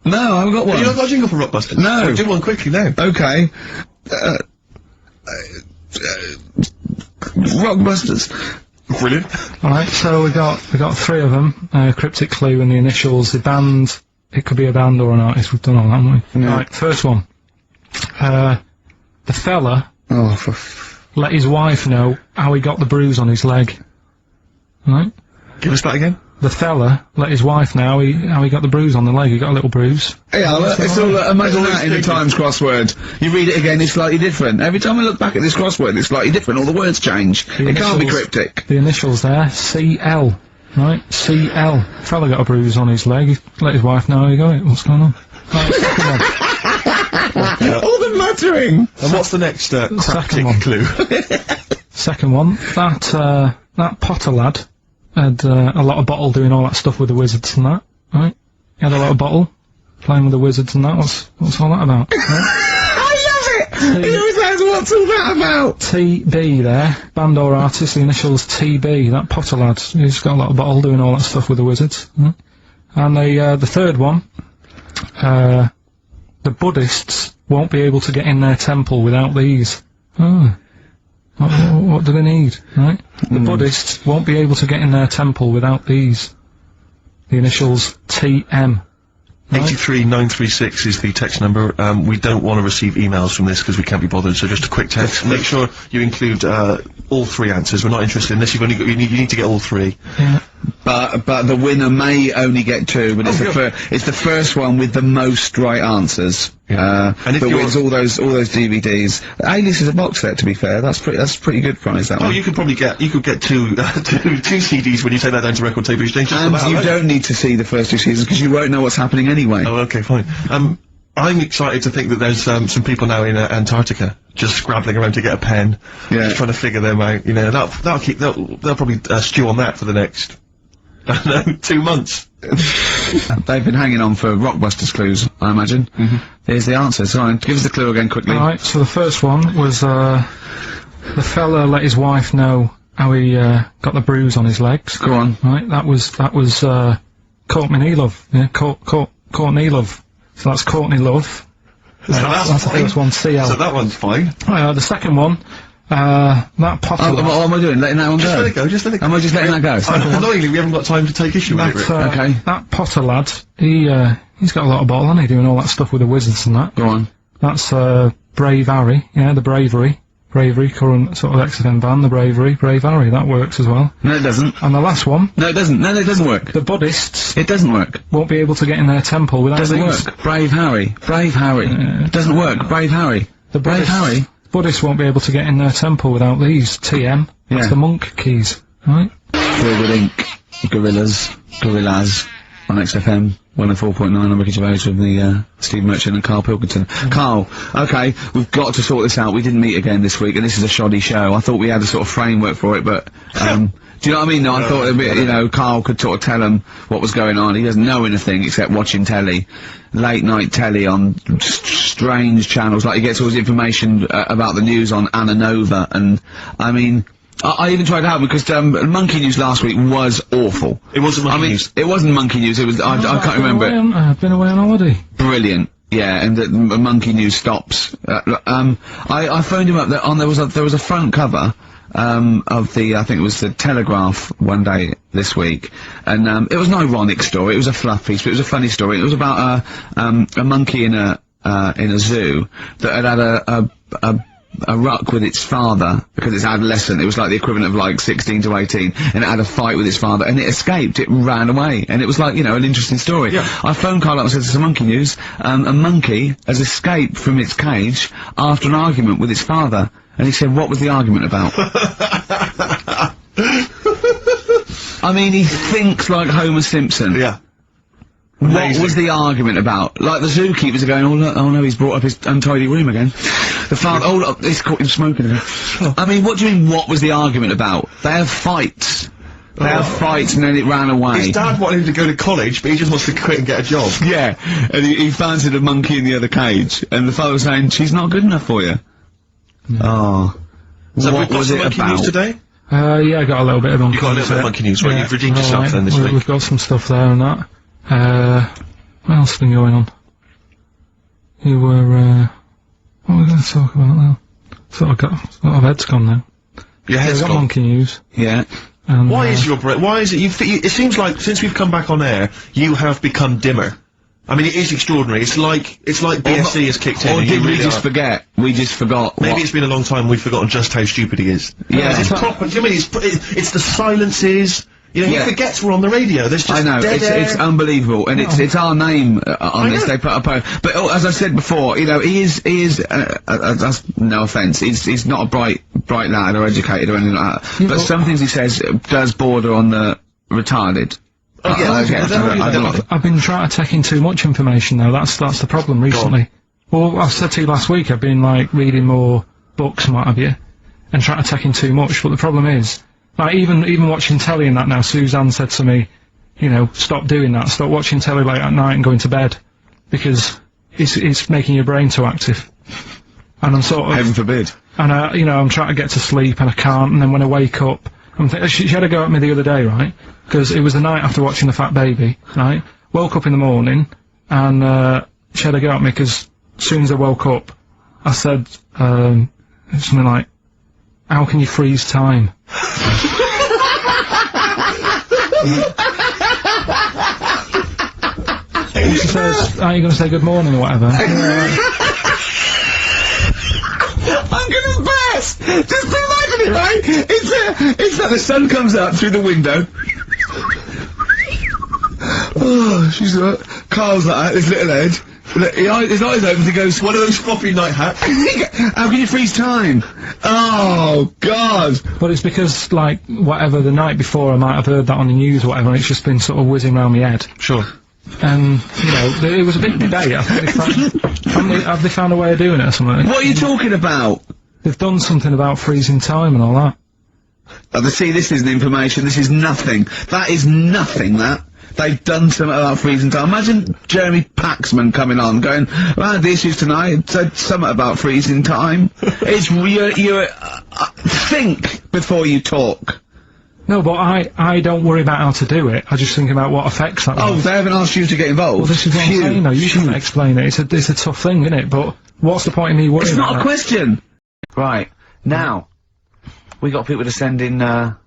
No, I haven't got one. You haven't got a jingle for Rockbusters? No. Do one quickly now. Okay. Rockbusters. Brilliant. Alright, so we got three of them. Cryptic clue and the initials, the band, it could be a band or an artist, we've done all that, haven't we? Yeah. Right, first one. The fella Oh, let his wife know how he got the bruise on his leg. Right? Give us that again. The fella let his wife know how he got the bruise on the leg. He got a little bruise. Yeah, it's all, imagine that in the Times crossword. You read it again, it's slightly different. Every time I look back at this crossword, it's slightly different. All the words change. It can't be cryptic. The initials there, CL. Right? CL. Fella got a bruise on his leg. He let his wife know how he got it. What's going on? Right, second one. All the muttering! And what's the next cryptic clue? Second one. That Potter lad had a lot of bottle doing all that stuff with the wizards and that, right? He had a lot of bottle playing with the wizards and that. What's all that about? Right? I love it! He always says, what's all that about? TB there, band or artist, the initials TB, that Potter lad. He's got a lot of bottle doing all that stuff with the wizards. Right? And the third one, the Buddhists won't be able to get in their temple without these. Oh. What do they need, right? The Buddhists won't be able to get in their temple without these. The initials TM. Right? 83936 is the text number. We don't want to receive emails from this because we can't be bothered, so just a quick text. Make sure you include all three answers. We're not interested in this. You've only got, you need to get all three. Yeah. But the winner may only get two, but it's the first one with the most right answers. And if that wins all those DVDs. Alias is a box set, to be fair. That's a pretty good prize, that one. Oh, you could probably get two CDs when you take that down to Record Tape Exchange. And you don't need to see the first two seasons because you won't know what's happening anyway. Oh, okay, fine. I'm excited to think that there's some people now in Antarctica just scrabbling around to get a pen, just trying to figure them out. You know, they'll probably stew on that for the next, I don't know, 2 months. They've been hanging on for Rockbusters clues, I imagine. Here's the answer. So give us the clue again quickly. Alright, so the first one was the fella let his wife know how he got the bruise on his legs. Go on. Right, that was Courtney Love. Yeah, Courtney Love. So that's Courtney Love. That's the first one, CL. So that one's fine. The second one, that Potter. What am I doing? Letting that one go? Just let it go, just let it go. Am I just letting that go? Annoyingly, we haven't got time to take issue with it. Okay. That Potter lad, he's got a lot of bottle, hasn't he, doing all that stuff with the wizards and that. Go on. That's, Brave Harry, yeah, the Bravery, current sort of XFM band, the Brave Harry, that works as well. No, it doesn't. And the last one. No, it doesn't. No, it doesn't work. The Buddhists. It doesn't work. Won't be able to get in their temple without Doesn't these. work. Brave Harry. Doesn't work. Brave Harry. The Brave Harry. Buddhists won't be able to get in their temple without these. TM. That's the monk keys, right? Forward Inc. Gorillas on XFM 104.9 on Ricky Gervais with the Steve Merchant and Karl Pilkington. Karl, okay, we've got to sort this out. We didn't meet again this week, and this is a shoddy show. I thought we had a sort of framework for it, but do you know what I mean? No, I thought a bit, you know, Karl could sort of tell him what was going on. He doesn't know anything except watching telly, late night telly on strange channels. Like he gets all his information about the news on Anna Nova, and I mean. I even tried to help because Monkey News last week was awful. It wasn't Monkey News. It wasn't Monkey News. It was I can't remember. I've been away on holiday. Brilliant. Yeah, and the Monkey News stops. I phoned him up. There was a front cover of the I think it was the Telegraph one day this week, and it was an ironic story. It was a fluff piece, but it was a funny story. It was about a monkey in a zoo that had a ruck with its father because it's adolescent. It was like the equivalent of like 16 to 18, and it had a fight with its father, and it escaped. It ran away, and it was like, you know, an interesting story. Yeah. I phoned Karl up and said, "It's a Monkey News. A monkey has escaped from its cage after an argument with its father." And he said, "What was the argument about?" I mean, he thinks like Homer Simpson. Yeah. What was the argument about? Like the zookeepers are going, oh no, he's brought up his untidy room again. The father, oh look, he's caught him smoking again. I mean, what do you mean, what was the argument about? They have fights. They had fights and then it ran away. His dad wanted him to go to college, but he just wants to quit and get a job. Yeah, and he fancied a monkey in the other cage, and the father was saying, she's not good enough for you. Oh. So what was it monkey about? News today? Yeah, I got a little bit of monkey You got a little bit of monkey news, right? You've redeemed yourself then this week. We've got some stuff there and that. What else has been going on? You were, what are we going to talk about now? Sort of head's gone now. Your head's got gone? monkey news. Yeah. And, Why is your brain, why is it, it seems like, since we've come back on air, you have become dimmer. I mean, it is extraordinary. It's like BSC has kicked in. Or and did you we really just are. forget? We just forgot. Maybe it's been a long time we've forgotten just how stupid he is. Yeah. It's proper, do you know what I mean? It's the silences. You know, he forgets we're on the radio. There's just I know, dead air. it's unbelievable, and it's our name on this. They put up but as I said before, you know, he is that's no offence, he's not a bright lad or educated or anything like that. But some things he says does border on the retarded. I've been trying to take in too much information though, that's the problem recently. Well, I said to you last week, I've been like reading more books and what have you, and trying to take in too much, but the problem is, like, even watching telly and that now, Suzanne said to me, you know, stop doing that, stop watching telly late at night and going to bed, because it's making your brain too active. And I'm sort of... Heaven forbid. And, you know, I'm trying to get to sleep and I can't, and then when I wake up, she had a go at me the other day, right? Because it was the night after watching The Fat Baby, right? Woke up in the morning, and, she had a go at me, because as soon as I woke up, I said, something like, how can you freeze time? She says, are you going to say good morning or whatever? I'm gonna burst! Just imagine it, right? It's like the sun comes up through the window. Oh, she's Carl's like that, his little head. His eyes open, he goes, one of those floppy night hats. How can you freeze time? Oh, God! But it's because, like, whatever, the night before I might have heard that on the news or whatever, and it's just been sort of whizzing around my head. Sure. And, you know, it was a big debate. I think have they found a way of doing it or something? What are you talking about? They've done something about freezing time and all that. See, this isn't information, this is nothing. That is nothing, that. They've done something about freezing time. Imagine Jeremy Paxman coming on, going, well, the issues tonight, said something about freezing time. It's, think before you talk. No, but I don't worry about how to do it, I just think about what effects that Oh, they haven't asked you to get involved? Well, this is what I'm saying, though, you shouldn't explain it, it's a tough thing, isn't it? But what's the point in me worrying It's about not a question! Right, now, we got people to send in, a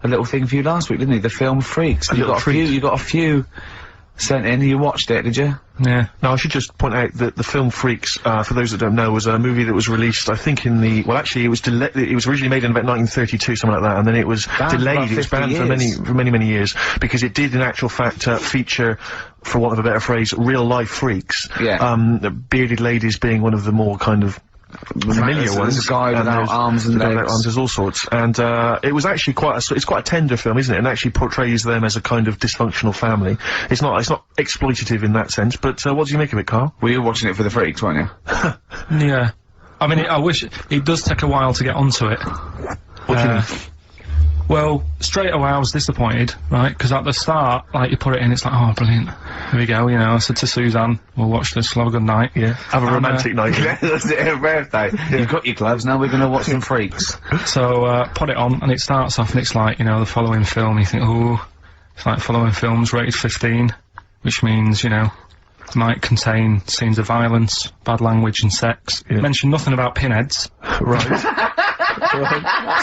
little thing for you last week, didn't you? The film Freaks. You got a few sent in. You watched it, did you? Yeah. Now, I should just point out that the film Freaks, for those that don't know, was a movie that was released, I think, in the... Well, actually, it was originally made in about 1932, something like that, and then it was delayed. It was banned for many years, because it did, in actual fact, feature, for want of a better phrase, real-life freaks. Yeah. Bearded ladies being one of the more kind of familiar ones. There's a guy without arms and legs. Without arms, there's all sorts. And, it was actually it's quite a tender film, isn't it? And actually portrays them as a kind of dysfunctional family. It's not exploitative in that sense, but, what do you make of it, Carl? Well, you were watching it for the Freaks, weren't you? Yeah. I mean, I wish it does take a while to get onto it. What do you mean? Well, straight away I was disappointed, right? Because at the start, like, you put it in, it's like, oh, brilliant. Here we go, you know. I said to Suzanne, we'll watch this, we'll have a good night. Yeah. Have a romantic night. Yeah, that's it, her birthday. You've got your gloves, now we're gonna watch some Freaks. So, put it on, and it starts off, and it's like, you know, the following film, you think, oh, it's like following films rated 15, which means, you know, might contain scenes of violence, bad language, and sex. Yeah. Mention nothing about pinheads. Right.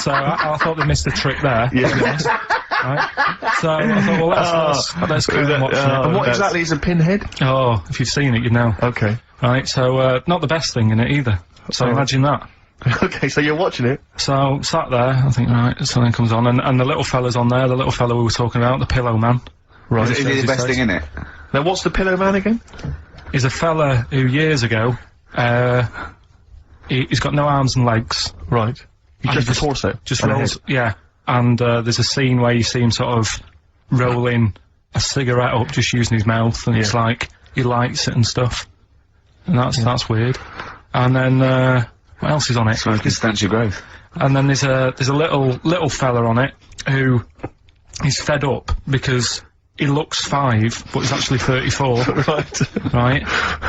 So I thought they missed a trick there. Yeah. To be honest. Right? So I thought, well, let's go and watch it. And what exactly is a pinhead? Oh, if you've seen it, you'd know. Okay. Right, so, not the best thing in it either. So imagine that. Okay, so you're watching it? So, sat there, I think, right, something comes on, and the little fella's on there, the little fella we were talking about, the Pillow Man. Right. Is it the best thing in it? Now, what's the Pillow Man again? He's a fella who, years ago, he's got no arms and legs. Right. Just a torso? Just rolls, yeah. And, there's a scene where you see him sort of rolling a cigarette up, just using his mouth, and it's like, he lights it and stuff. And that's weird. And then, what else is on it? So it can stand your growth. And then there's a little fella on it, who he's fed up because he looks 5, but he's actually 34. Right?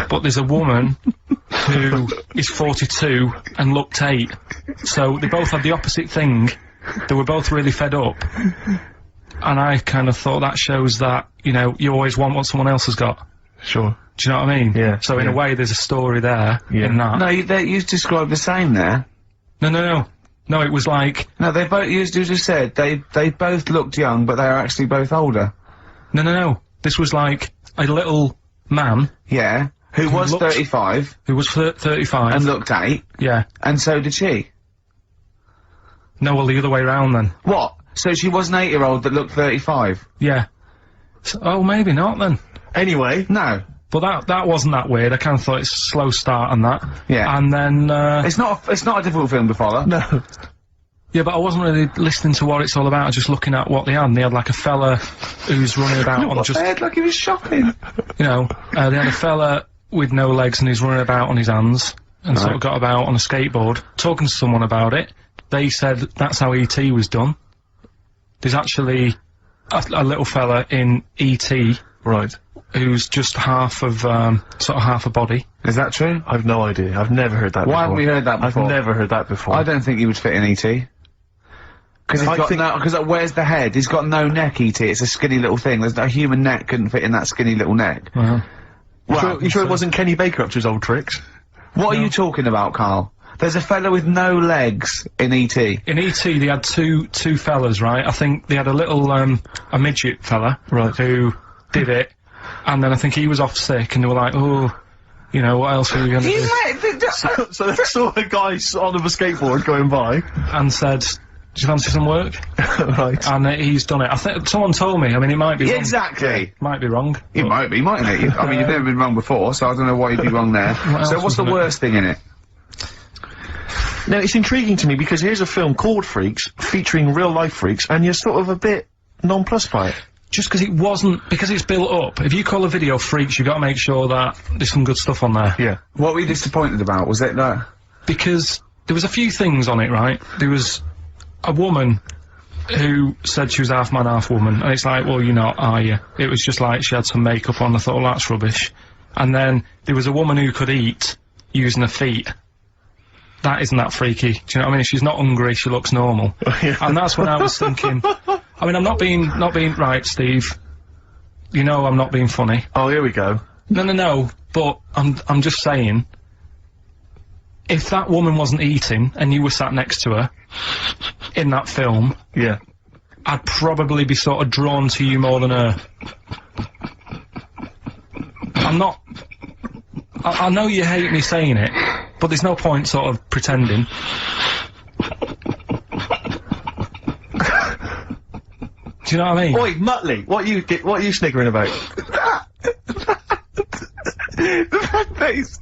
But there's a woman who is 42 and looked 8. So they both had the opposite thing. They were both really fed up. And I kind of thought that shows that, you know, you always want what someone else has got. Sure. Do you know what I mean? Yeah. So in a way, there's a story there in that. No, you described the same there. No, it was like... No, they both, you just said, they both looked young, but they are actually both older. No. This was like a little man. Yeah. Who was 35. Who was 35. And looked 8. Yeah. And so did she. No, well, the other way round then. What? So she was an 8-year-old that looked 35? Yeah. So, oh, maybe not then. Anyway. No. But that wasn't that weird. I kind of thought it's a slow start on that. Yeah. And then, It's not a difficult film to follow. No. Yeah, but I wasn't really listening to what it's all about, I was just looking at what they had, and they had like a fella who's running about on just... They had like he was shopping. You know, they had a fella with no legs and he's running about on his hands, and sort of got about on a skateboard, talking to someone about it. They said that's how E.T. was done. There's actually a little fella in E.T. Right. Who's just half of, sort of half a body. Is that true? I've no idea. I've never heard that before. Why haven't we heard that before? I've never heard that before. I don't think he would fit in E.T. Because he's got no, because where's the head? He's got no neck, E.T. It's a skinny little thing. There's no human neck couldn't fit in that skinny little neck. You sure it wasn't Kenny Baker up to his old tricks? What are you talking about, Carl? There's a fella with no legs in E.T. In E.T. they had two fellas, right? I think they had a little, a midget fella. Right. Who did it, and then I think he was off sick, and they were like, oh, you know, what else are we gonna do? So they saw a guy on a skateboard going by. And said, do you fancy some work? Right. And he's done it. I think someone told me. I mean, it might be wrong. Exactly. Might be wrong. It might be, mightn't it? I mean, you've never been wrong before, so I don't know why you'd be wrong there. So what's the worst thing in it? Now, it's intriguing to me because here's a film called Freaks, featuring real-life freaks, and you're sort of a bit nonplussed by it. Just because it wasn't, because it's built up. If you call a video Freaks, you've got to make sure that there's some good stuff on there. Yeah. What were you disappointed about? Was it that? Because there was a few things on it, right? There was a woman who said she was half man, half woman, and it's like, well, you're not, are you? It was just like she had some makeup on, I thought, well, that's rubbish. And then there was a woman who could eat using her feet. That isn't that freaky. Do you know what I mean? If she's not hungry, she looks normal. And that's when I was thinking, I mean, I'm not being, right, Steve. You know I'm not being funny. Oh, here we go. No, but I'm just saying, if that woman wasn't eating, and you were sat next to her, in that film, yeah, I'd probably be sort of drawn to you more than her. I'm not... I know you hate me saying it, but there's no point sort of pretending. Do you know what I mean? Oi, Muttley, what are you sniggering about? The fact that he's...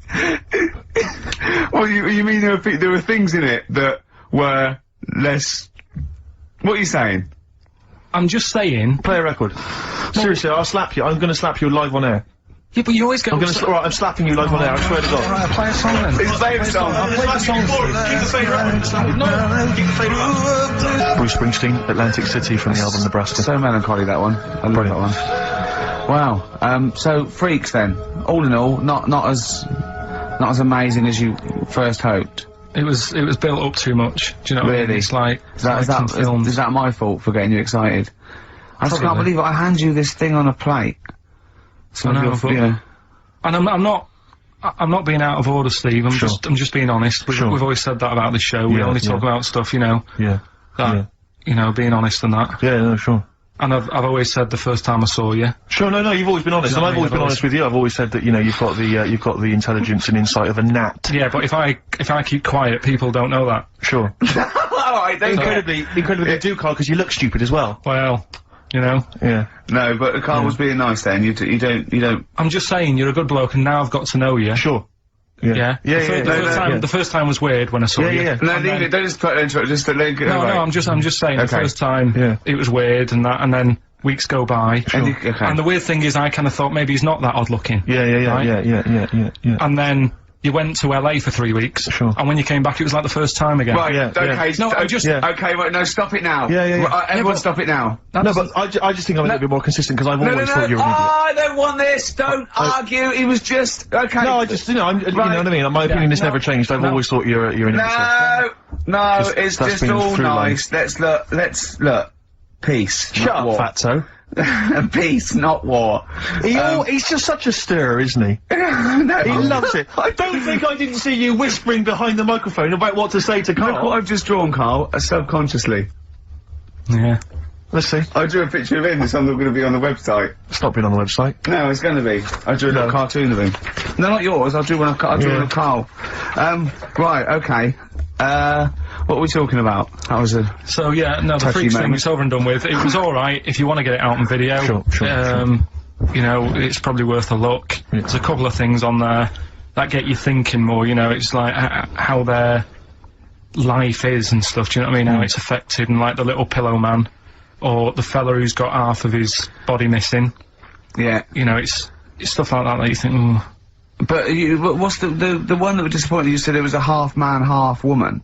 Well, you mean there were things in it that were less... What are you saying? I'm just saying... Play a record. Seriously, I'll slap you. I'm gonna slap you live on air. Yeah, but you always get... I'm slapping you live on air, I swear to God. Alright, play a song then. He's playing a song. I'll play the song. Keep the fade up. No, keep the fade up. Bruce Springsteen, Atlantic City from the album Nebraska. So melancholy, that one. I love that one. Wow. So, Freaks then. All in all, not as amazing as you first hoped. It was built up too much. Do you know what I mean? Really? It's like... Is that my fault for getting you excited? I just can't believe it. I hand you this thing on a plate. So I know, but, yeah. And I'm not being out of order, Steve. I'm just being honest. We've always said that about this show. We only talk about stuff, you know. Yeah. You know, being honest and that. Yeah, no, sure. And I've always said the first time I saw you. Sure, no, you've always been honest, and I've always been honest with you. I've always said that, you know, you've got the intelligence and insight of a gnat. Yeah, but if I keep quiet, people don't know that. Sure. Alright, incredibly they do, Carl, because you look stupid as well. Well, you know. Yeah. No, but Carl was being nice then. You don't. I'm just saying, you're a good bloke, and now I've got to know you. Sure. Yeah. The first time was weird when I saw you. Yeah. No, leave it. Don't just put it into it. Just let it go. No, I'm just saying. The first time, it was weird, and then weeks go by. Sure. And the weird thing is, I kind of thought maybe he's not that odd looking. Yeah. And then you went to LA for 3 weeks, and when you came back, it was like the first time again. Right, okay, No, I'm just... Okay, right, no, stop it now. Yeah. Right, everyone stop it now. No, but I just think I'm a little bit more consistent, because I've always thought you're an idiot. I don't want this, don't argue, it was just... Okay. No, I just, you know, you know what I mean? My opinion has never changed. I've always thought you're an idiot. No, it's just all nice. Let's look. Peace. Shut up, fatso. Peace, not war. He's just such a stirrer, isn't he? No, he loves it. I don't think I didn't see you whispering behind the microphone about what to say to Karl. Look what I've just drawn, Karl, subconsciously. Yeah. Let's see. I drew a picture of him, it's not going to be on the website. It's not been on the website. No, it's going to be. I drew a little cartoon of him. No, not yours, I drew one of Karl. Right, okay. What are we talking about? That was a... So, yeah, no, the Freaks thing was over and done with. It was alright if you want to get it out on video. Sure. You know, it's probably worth a look. Yeah. There's a couple of things on there that get you thinking more, you know, it's like how their life is and stuff, do you know what I mean? How it's affected, and like the little pillow man, or the fella who's got half of his body missing. Yeah. You know, it's stuff like that you think, ooh. But what's the one that was disappointing? You said it was a half man, half woman.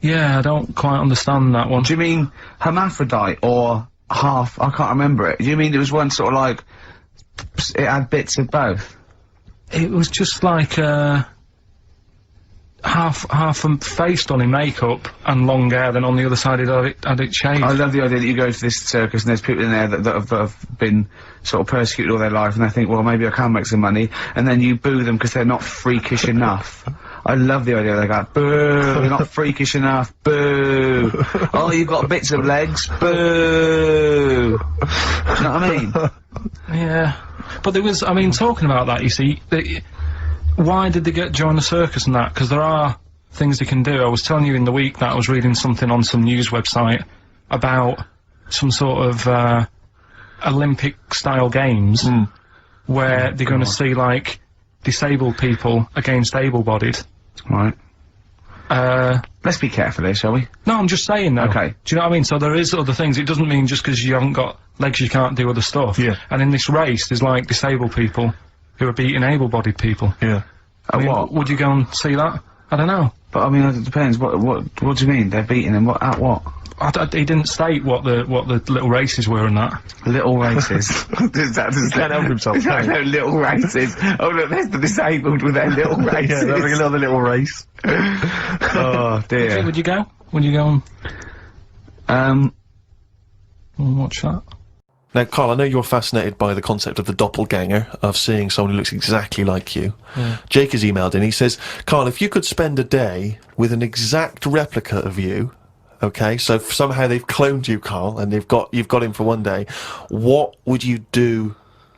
Yeah, I don't quite understand that one. Do you mean hermaphrodite or half? I can't remember it. Do you mean it was one sort of like it had bits of both? It was just like half a face done in makeup and long hair, then on the other side it had it shaved. I love the idea that you go to this circus and there's people in there that have been sort of persecuted all their life, and they think, well, maybe I can make some money, and then you boo them because they're not freakish enough. I love the idea they go, boo, you're not freakish enough, boo. Oh, you've got bits of legs, boo. You know what I mean? Yeah. But there was, I mean, talking about that, you see, why did they join the circus and that? Because there are things they can do. I was telling you in the week that I was reading something on some news website about some sort of, Olympic-style games, where they're going to see, like, disabled people against able-bodied. Right. Let's be careful here, shall we? No, I'm just saying though. Okay. Do you know what I mean? So there is other things. It doesn't mean just because you haven't got legs you can't do other stuff. Yeah. And in this race, there's like disabled people who are beating able-bodied people. Yeah. I mean, what? Would you go and see that? I don't know. But I mean, it depends. What do you mean? They're beating them? At what? He didn't state what the little races were and that. Little races. Does can't help himself. No, little races. Oh look, there's the disabled with their little races. Yeah, they're having another little race. Oh dear. Would you go? Would you go and watch that? Now, Karl, I know you're fascinated by the concept of the doppelganger, of seeing someone who looks exactly like you. Yeah. Jake has emailed in, he says, Karl, if you could spend a day with an exact replica of you, okay, so somehow they've cloned you, Karl, and you've got him for one day, what would you do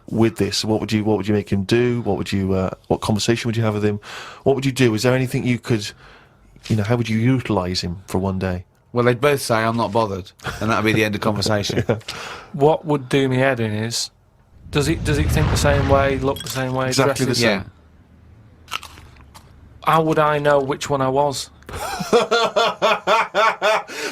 with this? What would you make him do? What would you, what conversation would you have with him? What would you do? Is there anything you could, you know, how would you utilise him for one day? Well, they'd both say, I'm not bothered, and that'd be the end of conversation. Yeah. What would do me head in is, does he think the same way, look the same way, Exactly the same. Yeah. How would I know which one I was?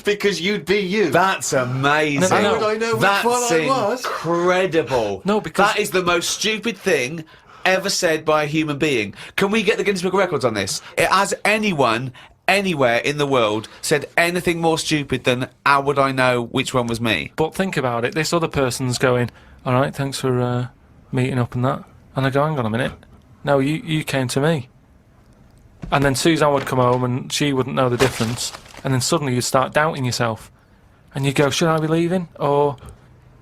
Because you'd be you. That's amazing. How would I know which one I was? Incredible. No, because... That is the most stupid thing ever said by a human being. Can we get the Guinness Book of Records on this? Has anyone anywhere in the world said anything more stupid than, how would I know which one was me? But think about it, this other person's going, alright, thanks for meeting up and that. And I go, hang on a minute. No, you came to me. And then Suzanne would come home and she wouldn't know the difference. And then suddenly you'd start doubting yourself. And you'd go, should I be leaving? Or...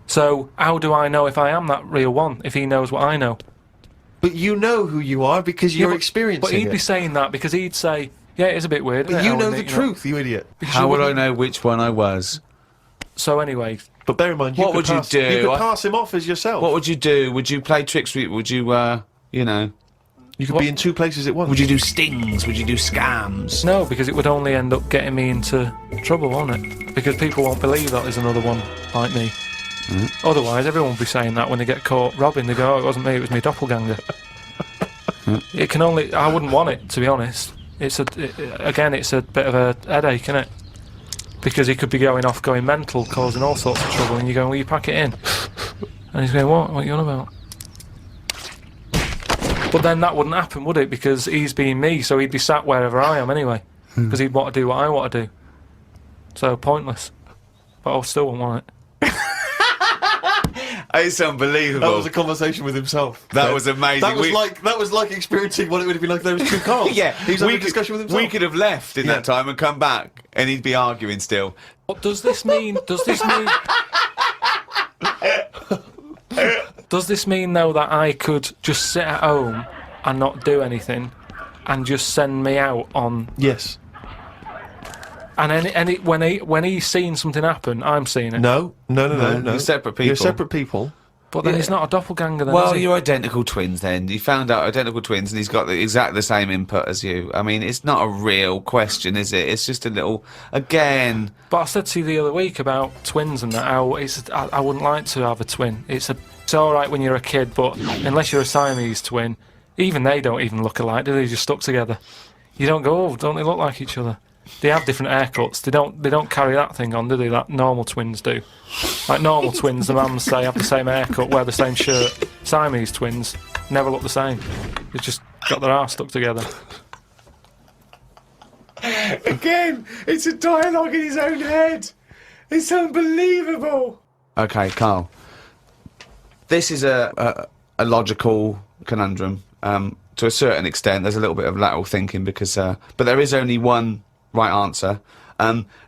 So, how do I know if I am that real one, if he knows what I know? But you know who you are because you're experiencing it. But he'd it. be saying that because he'd say, yeah, it's a bit weird. But you know the truth, you idiot. How would I know which one I was? So anyway... But bear in mind, what would you do? You could pass him off as yourself. What would you do? Would you play tricks? Would you, you know... You could be in two places at once. Would you do stings? Would you do scams? No, because it would only end up getting me into trouble, won't it? Because people won't believe that there's another one like me. Otherwise, everyone would be saying that when they get caught robbing. They go, oh, it wasn't me, it was my doppelganger. It can only... I wouldn't want it, to be honest. It's again, it's a bit of a headache, isn't it? Because he could be going off, going mental, causing all sorts of trouble, and you're going, will you pack it in? And he's going, what? What are you on about? But then that wouldn't happen, would it? Because he's being me, so he'd be sat wherever I am anyway. Because he'd want to do what I want to do. So pointless. But I still wouldn't want it. It's unbelievable. That was a conversation with himself. That was amazing. That was like experiencing what it would have been like if there was two Karls. Yeah, he was having a discussion with himself. We could have left in that time and come back, and he'd be arguing still. What does this mean? Does this mean? Does this mean though that I could just sit at home and not do anything, and just send me out on? Yes. And when he's seeing something happen, I'm seeing it. No. You're separate people. You're separate people. But then he's not a doppelganger then, Well, is he? you're identical twins then. You found out identical twins and he's got exactly the same input as you. I mean, it's not a real question, is it? It's just a little, again... But I said to you the other week about twins and that, how I wouldn't like to have a twin. It's alright when you're a kid, but unless you're a Siamese twin, even they don't even look alike, do they? They're just stuck together. You don't go, oh, don't they look like each other? They have different haircuts. They don't carry that thing on, do they? That normal twins do. Like normal twins, the mums say have the same haircut, wear the same shirt. Siamese twins never look the same. They've just got their arse stuck together. Again, it's a dialogue in his own head. It's unbelievable. Okay, Karl. This is a logical conundrum. To a certain extent, there's a little bit of lateral thinking because, but there is only one right answer.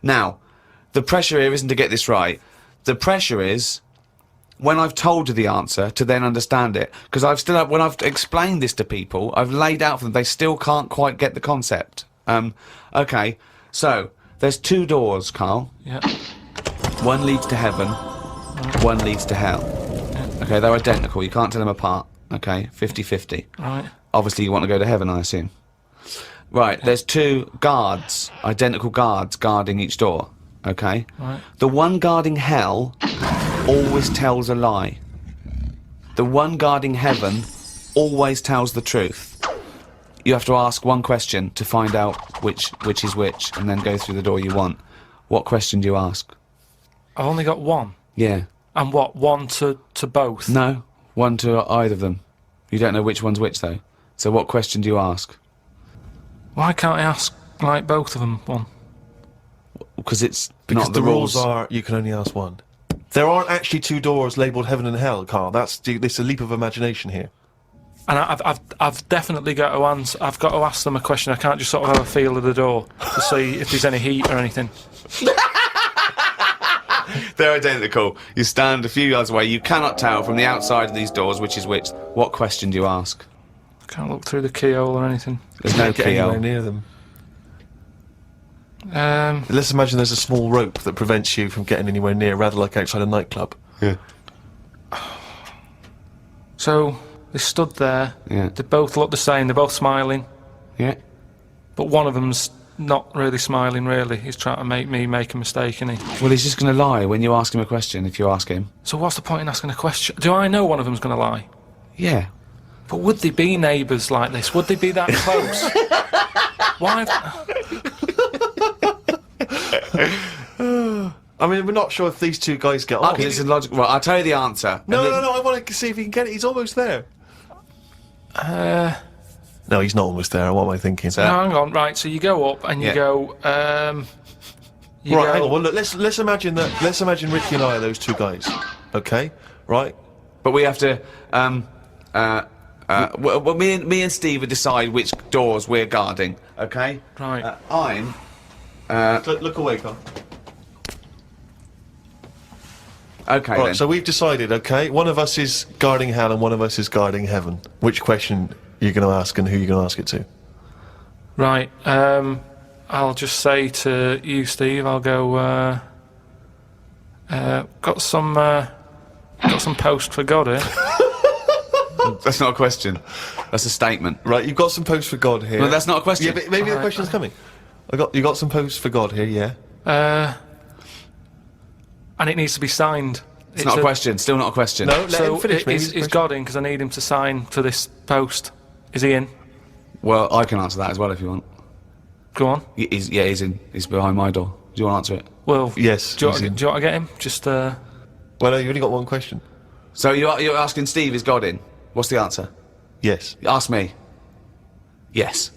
Now, the pressure here isn't to get this right. The pressure is, when I've told you the answer, to then understand it. Because when I've explained this to people, I've laid out for them, they still can't quite get the concept. Okay, so, there's two doors, Karl. Yeah. One leads to heaven, one leads to hell. Okay, they're identical, you can't tell them apart. Okay, 50-50. Right. Obviously you want to go to heaven, I assume. Right, there's two guards, identical guards, guarding each door, okay? Right. The one guarding hell always tells a lie. The one guarding heaven always tells the truth. You have to ask one question to find out which is which, and then go through the door you want. What question do you ask? I've only got one. Yeah. And what, one to both? No, one to either of them. You don't know which one's which, though. So what question do you ask? Why can't I ask, like, both of them one? Because it's because not the rules are you can only ask one. There aren't actually two doors labelled heaven and hell, Karl. It's a leap of imagination here. And I've definitely got to answer. I've got to ask them a question. I can't just sort of have a feel of the door to see if there's any heat or anything. They're identical. You stand a few yards away. You cannot tell from the outside of these doors which is which. What question do you ask? I can't look through the keyhole or anything. There's no Get keyhole. anywhere near them. Let's imagine there's a small rope that prevents you from getting anywhere near, rather like outside a nightclub. Yeah. So they stood there. Yeah. They both look the same. They're both smiling. Yeah. But one of them's not really smiling. Really, he's trying to make me make a mistake, isn't he? Well, he's just going to lie when you ask him a question. If you ask him. So what's the point in asking a question? Do I know one of them's going to lie? Yeah. But would they be neighbours like this? Would they be that close? Why? I mean, we're not sure if these two guys get on. Okay, it's a logical. Well, I'll tell you the answer. No, I want to see if he can get it. He's almost there. No, he's not almost there. What am I thinking? No, hang on. Right, so you go up and you go. Hang on. Well, look. Let's imagine that. Let's imagine Ricky and I are those two guys. Okay, right? But we have to. Well, me and Steve will decide which doors we're guarding. Okay. Right. I'm. Look away, Karl. Okay. Right. Then. So we've decided. Okay, one of us is guarding hell and one of us is guarding heaven. Which question are you going to ask and who are you going to ask it to? Right. I'll just say to you, Steve. I'll go. Got some post for God here. That's not a question. That's a statement. Right, you've got some post for God here. No, that's not a question. Yeah, but maybe the question's coming. You got some post for God here, yeah. And it needs to be signed. It's not a question. Still not a question. No, let him finish. Is God in? Because I need him to sign for this post. Is he in? Well, I can answer that as well if you want. Go on. He's in. He's behind my door. Do you want to answer it? Well, yes. Do you want to get him? Just. Well, no, you've only got one question. So you're asking Steve, is God in? What's the answer? Yes. Ask me. Yes.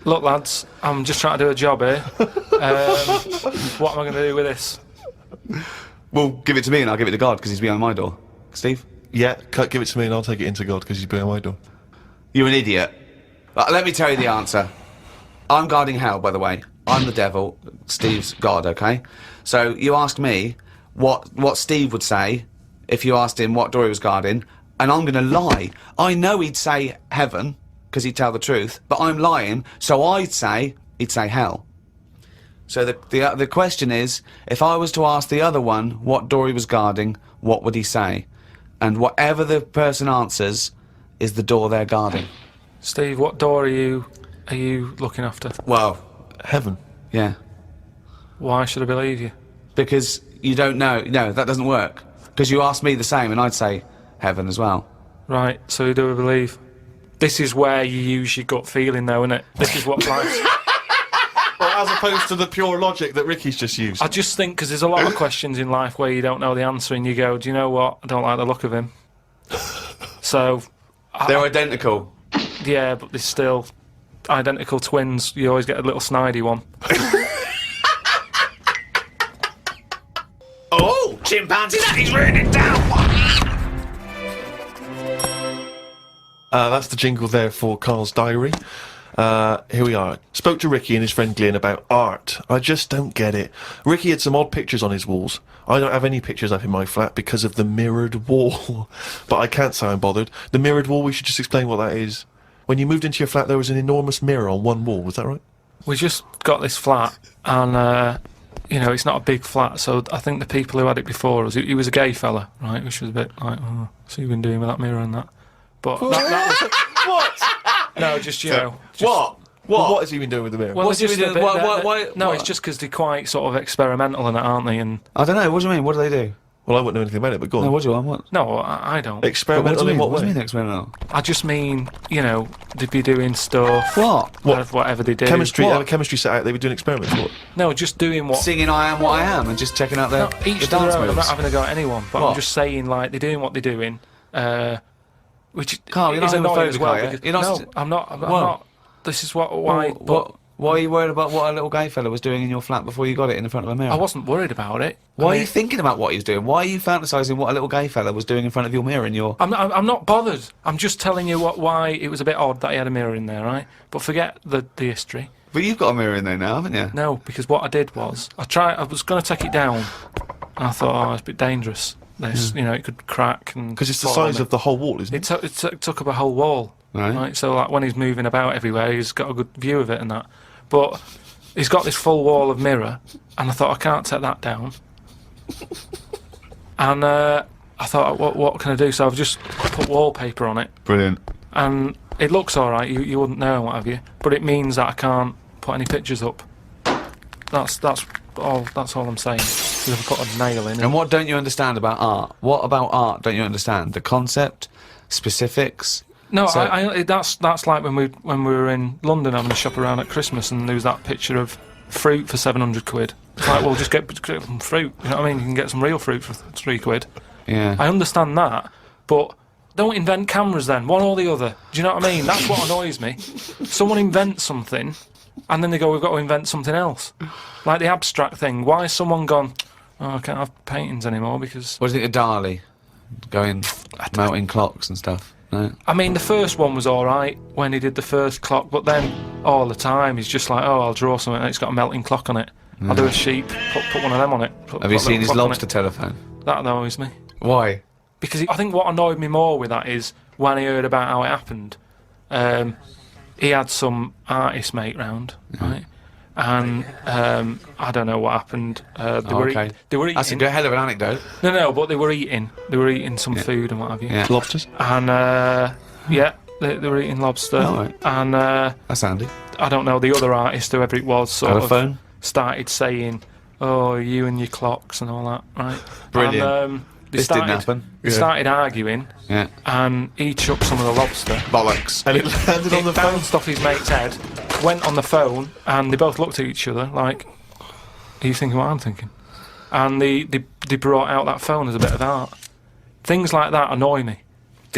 Look, lads, I'm just trying to do a job here. What am I going to do with this? Well, give it to me and I'll give it to God, because he's behind my door. Steve? Yeah, give it to me and I'll take it into God, because he's behind my door. You're an idiot. Let me tell you the answer. I'm guarding hell, by the way. I'm the devil. Steve's God, okay? So you asked me what Steve would say if you asked him what door he was guarding, and I'm going to lie. I know he'd say heaven, because he'd tell the truth, but I'm lying, so I'd say he'd say hell. So the question is, if I was to ask the other one what door he was guarding, what would he say? And whatever the person answers is the door they're guarding. Steve, what door are you looking after? Well, heaven. Yeah. Why should I believe you? Because you don't know. No, that doesn't work. Because you asked me the same, and I'd say heaven as well. Right, so who do I believe? This is where you use your gut feeling, though, isn't it? This is what life's... Well, as opposed to the pure logic that Ricky's just used. I just think, because there's a lot of questions in life where you don't know the answer, and you go, do you know what? I don't like the look of him. So... They're identical. Yeah, but they're still identical twins. You always get a little snidey one. Oh, chimpanzee, that is written it down. That's the jingle there for Karl's diary. Here we are. Spoke to Ricky and his friend Glyn about art. I just don't get it. Ricky had some odd pictures on his walls. I don't have any pictures up in my flat because of the mirrored wall. But I can't say I'm bothered. The mirrored wall, we should just explain what that is. When you moved into your flat, there was an enormous mirror on one wall, was that right? We just got this flat, and, you know, it's not a big flat, so I think the people who had it before us, he was a gay fella, right, which was a bit like, oh, so you've been doing with that mirror and that. But that was... What? No, just, you know... What? What has he been doing with the mirror? Well, What's he been doing? Why? No, it's just because they're quite sort of experimental in that, aren't they? And I don't know, what do you mean? What do they do? Well, I wouldn't know anything about it, but go on. No, what do you want? What? No, I don't. Experimental in what way? What do you mean experimental? I just mean, you know, they'd be doing stuff... What? Whatever they do. Chemistry, they have a chemistry set out, they were doing experiments, what? No, just doing what... Singing I Am What I Am and just checking out their each the to their dance own. moves. I'm not having a go at anyone, but What? I'm just saying, like, they're doing what they're doing, which Carl, you're not is annoying as well. homophobic, are you? Because, You're not no, I'm not. I'm What? not. This is why... Why are you worried about what a little gay fella was doing in your flat before you got it in front of a mirror? I wasn't worried about it. Why are you thinking about what he was doing? Why are you fantasising what a little gay fella was doing in front of your mirror in your... I'm not bothered. I'm just telling you why it was a bit odd that he had a mirror in there, right? But forget the history. But you've got a mirror in there now, haven't you? No, because what I did was, I was going to take it down, and I thought, oh, it's a bit dangerous. This, you know, it could crack and... Because it's the fall on size me. of the whole wall, isn't it? It took up a whole wall. Right. So, like, when he's moving about everywhere, he's got a good view of it and that. But he's got this full wall of mirror, and I thought, I can't take that down. And I thought, what can I do? So I've just put wallpaper on it. Brilliant. And it looks all right. You wouldn't know, what have you? But it means that I can't put any pictures up. That's all I'm saying. Because I've put a nail in. And what don't you understand about art? What about art don't you understand? The concept, specifics. No, So- that's like when we were in London having a shop around at Christmas, and there was that picture of fruit for 700 quid. It's like, well, just get some fruit. You know what I mean? You can get some real fruit for 3 quid. Yeah. I understand that, but don't invent cameras then, one or the other. Do you know what I mean? That's what annoys me. Someone invents something, and then they go, we've got to invent something else. Like the abstract thing. Why has someone gone, oh, I can't have paintings anymore because... What do you think of Dali? Going, melting clocks and stuff? No? I mean, the first one was alright when he did the first clock, but then all the time he's just like, oh, I'll draw something and it's got a melting clock on it. I'll do a sheep, put one of them on it. Have you seen his lobster telephone? That annoys me. Why? Because I think what annoyed me more with that is when he heard about how it happened, he had some artist mate round, right? And I don't know what happened. They were eating. That's a hell of an anecdote. No, but they were eating. They were eating some food and what have you. Yeah. Lobsters? And they were eating lobster. Oh, right. And That's handy. I don't know, the other artist, whoever it was, sort Had a of phone? started saying, "Oh, you and your clocks and all that," right? Brilliant. And, This didn't happen. They started arguing, Yeah. and he chucked some of the lobster. Bollocks. And it landed on the phone? bounced off his mate's head, went on the phone, and they both looked at each other like, are you thinking what I'm thinking? And they brought out that phone as a bit of art. Things like that annoy me.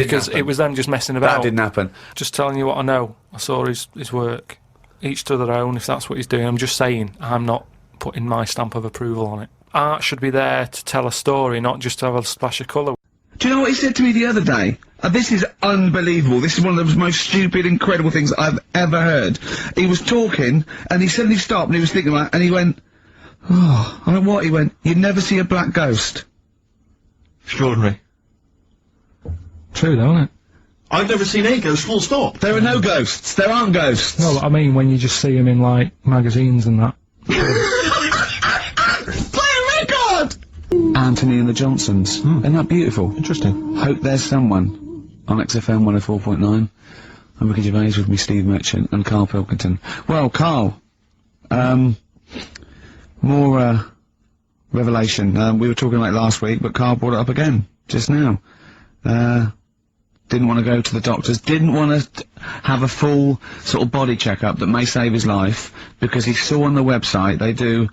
because it was them just messing about. That didn't happen. Just telling you what I know. I saw his work. Each to their own, if that's what he's doing. I'm just saying, I'm not putting my stamp of approval on it. Art should be there to tell a story, not just to have a splash of colour. Do you know what he said to me the other day? This is unbelievable. This is one of the most stupid, incredible things I've ever heard. He was talking, and he suddenly stopped, and he was thinking about it, and he went, oh, I went, what? He went, you'd never see a black ghost. Extraordinary. True though, isn't it? I've never seen a ghost, full stop. There are no ghosts. There aren't ghosts. No, but I mean when you just see them in, like, magazines and that. Play a record! Anthony and the Johnsons. Isn't that beautiful? Interesting. Hope There's Someone on XFM 104.9. I'm Ricky Gervais with me, Steve Merchant, and Karl Pilkington. Well, Karl, more, revelation. We were talking about it last week, but Karl brought it up again, just now. Didn't want to go to the doctors, didn't want to have a full sort of body checkup that may save his life, because he saw on the website they do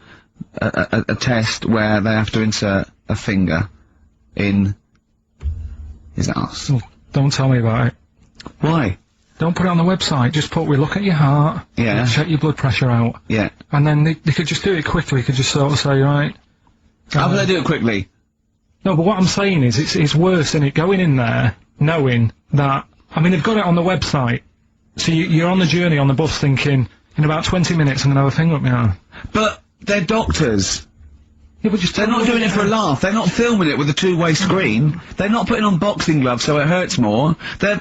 a test where they have to insert a finger in his arse. Oh, don't tell me about it. Why? Don't put it on the website, just we look at your heart, yeah, check your blood pressure out. Yeah. And then they could just do it quickly, could just sort of say, right. How can they do it quickly? No, but what I'm saying is, it's worse than it going in there, knowing that, I mean, they've got it on the website, so you're on the journey on the bus thinking, in about 20 minutes I'm gonna have a finger up my arm. But they're doctors. Yeah, but just they're not doing it for a laugh, they're not filming it with a two-way screen, they're not putting on boxing gloves so it hurts more, they're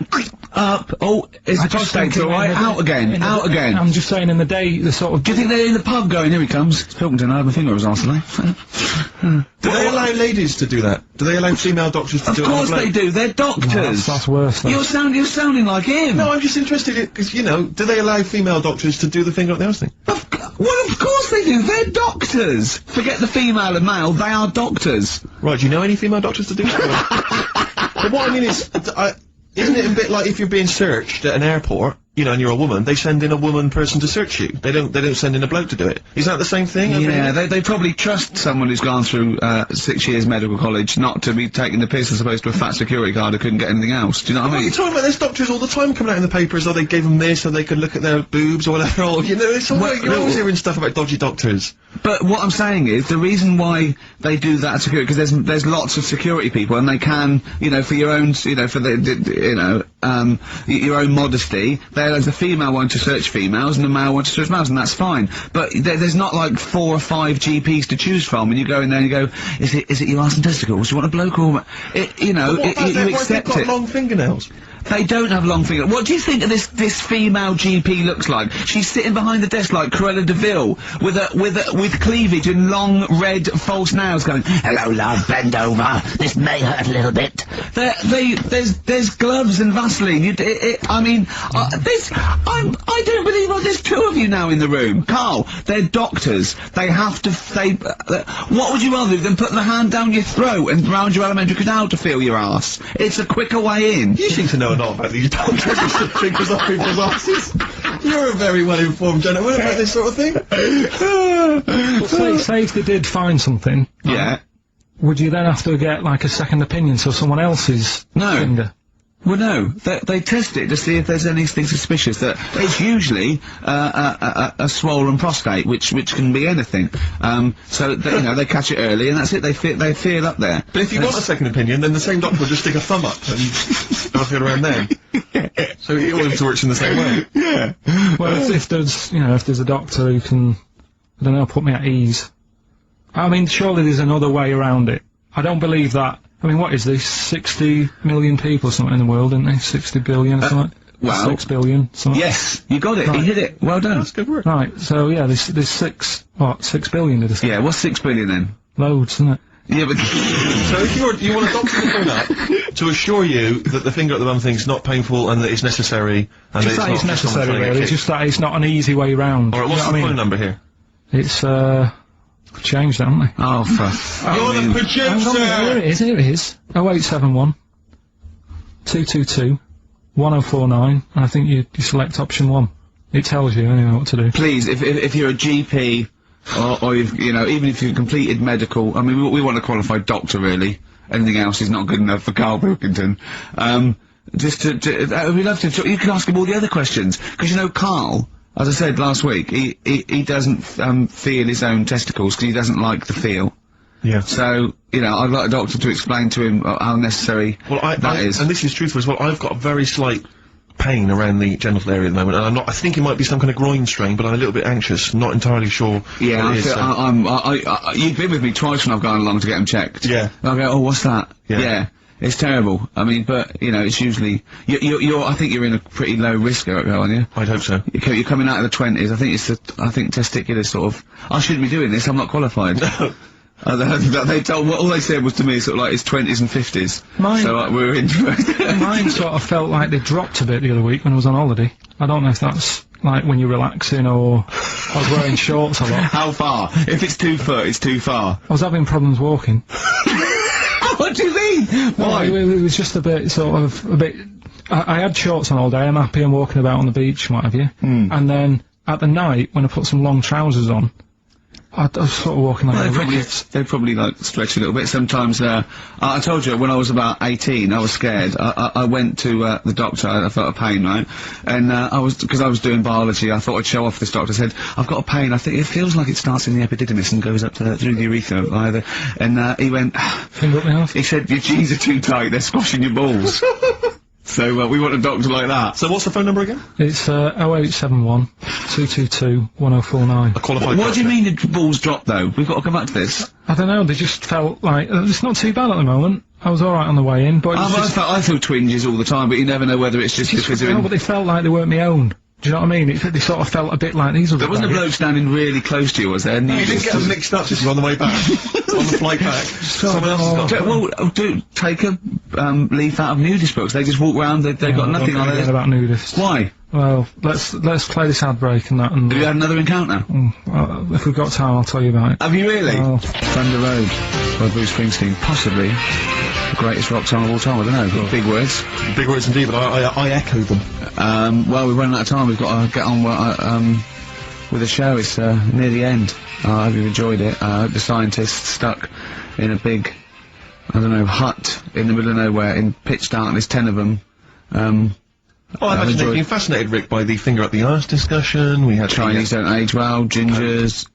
up, oh, is the prostate alright, out again, out again. I'm just saying in the day, the sort of... Do you think they're in the pub going, here he comes, it's Pilkington, I had my finger up his arse today. Do they allow ladies to do that? Do they allow female doctors to do it? Of course they do, they're doctors! No, that's worse though. You're sounding like him! No, I'm just interested in, because, you know, do they allow female doctors to do the finger up the arse thing? Well, of course they do, they're doctors! Forget the female and male, they are doctors! Right, do you know any female doctors to do that? But what I mean is, isn't it a bit like if you're being searched at an airport, you know, and you're a woman, they send in a woman person to search you. They don't send in a bloke to do it. Is that the same thing? Yeah, they probably trust someone who's gone through, 6 years medical college not to be taking the piss as opposed to a fat security guard who couldn't get anything else. Do you know what I mean? You're talking about there's doctors all the time coming out in the papers, or they gave them this so they could look at their boobs or whatever, or, you know, it's all, you're always hearing stuff about dodgy doctors. But what I'm saying is, the reason why they do that security, because there's lots of security people, and they can, you know, for your own, you know, for your own modesty, there's a female one to search females, and a male one to search males, and that's fine. But there's not like 4 or 5 GPs to choose from, and you go in there and you go, is it your arse and testicles? Do you want a bloke or you know, you accept it. Got long fingernails? They don't have long fingers. What do you think this female GP looks like? She's sitting behind the desk like Cruella de Vil, with cleavage and long red false nails going, hello love, bend over, this may hurt a little bit. There's gloves and Vaseline, I mean, I don't believe there's 2 of you now in the room. Karl, they're doctors, they have to, what would you rather do than put the hand down your throat and round your alimentary canal to feel your arse? It's a quicker way in. You seem to know not about these doctors who stick fingers up people's asses. You're a very well informed gentleman about this sort of thing. Well, say if they did find something. Yeah. Would you then have to get like a second opinion so someone else's finger? Well, no. They test it to see if there's anything suspicious. That it's usually a swollen prostate, which can be anything. So you know, they catch it early, and that's it. They feel up there. But if you want a second opinion, then the same doctor will just stick a thumb up and have it around then. So it always works in the same way. Yeah. Well, if there's a doctor who can, I don't know, put me at ease. I mean, surely there's another way around it. I don't believe that. I mean, what is this? 60 million people or something in the world, isn't there? 60 billion or something? Well, 6 billion, something. Yes, you got it. Right. You hit it. Well done. That's good work. Right, so yeah, there's 6 billion, did I say? Yeah, what's 6 billion then? Loads, isn't it? Yeah, but... So if you want a doctor to phone up to assure you that the finger at the bum thing's not painful and that it's necessary, and Just that it's necessary, really. It's just that it's not an easy way round. Alright, what's the phone number here? It's, changed, haven't they? Oh, fuck. You're the producer! Here it is. 0871 222 1049, and I think you select option 1. It tells you anyway what to do. Please, if you're a GP, or you've, you know, even if you've completed medical, I mean, we want a qualified doctor, really. Anything else is not good enough for Karl Pilkington. just to we'd love to. You can ask him all the other questions because you know Karl. As I said last week, he doesn't feel his own testicles because he doesn't like the feel. Yeah. So you know, I'd like a doctor to explain to him how necessary that is. And this is truthful as well. I've got a very slight pain around the genital area at the moment, and I think it might be some kind of groin strain, but I'm a little bit anxious, not entirely sure. Yeah, what it is, you've been with me twice when I've gone along to get them checked. Yeah. And I go, oh, what's that? Yeah. It's terrible. I mean, but, you know, it's usually... I think you're in a pretty low risk, aren't you? I'd hope so. You're coming out of the 20s. I think testicular sort of... I shouldn't be doing this, I'm not qualified. All they said was to me sort of like it's 20s and 50s. So we're in... Mine sort of felt like they dropped a bit the other week when I was on holiday. I don't know if that's like when you're relaxing or wearing shorts a lot. How far? If it's 2 foot, it's too far. I was having problems walking. What do you mean? Why? It was just a bit, I had shorts on all day, I'm happy, I'm walking about on the beach, what have you. And then, at the night, when I put some long trousers on, I was sort of walking like they probably like stretch a little bit. Sometimes, I told you, when I was about 18, I was scared. I went to, the doctor, I felt a pain, right? And, because I was doing biology, I thought I'd show off this doctor. I said, I've got a pain, I think it feels like it starts in the epididymis and goes up to through the urethra, either. And, he went, finger up my ass? He said, your jeans are too tight, they're squashing your balls. So, we want a doctor like that. So what's the phone number again? It's, 0871 222 1049. A qualified What do you mean the balls dropped, though? We've got to come back to this. I don't know, they just felt like, it's not too bad at the moment. I was alright on the way in, but I feel twinges all the time, but you never know whether it's just because they're No, but they felt like they weren't my own. Do you know what I mean? They sort of felt a bit like these other There wasn't a bloke standing really close to you, was there? No, you didn't get them mixed up just on the way back. On the flight back. Someone else has got Well, take a leaf out of nudist books. They just walk around, they've got nothing on it. About nudists. Why? Well, let's play this ad break and that. And have you had another encounter? If we've got time, I'll tell you about it. Have you really? Thunder Road by Bruce Springsteen, possibly the greatest rock song of all time. I don't know. Big words. Big words indeed, but I echo them. Well, we're running out of time. We've got to get on with the show. It's near the end. I hope you've enjoyed it. The scientists stuck in a big, I don't know, hut in the middle of nowhere in pitch darkness, 10 of them. I imagine they've been fascinated, Rick, by the finger up the arse discussion. We had Chinese don't age well, gingers,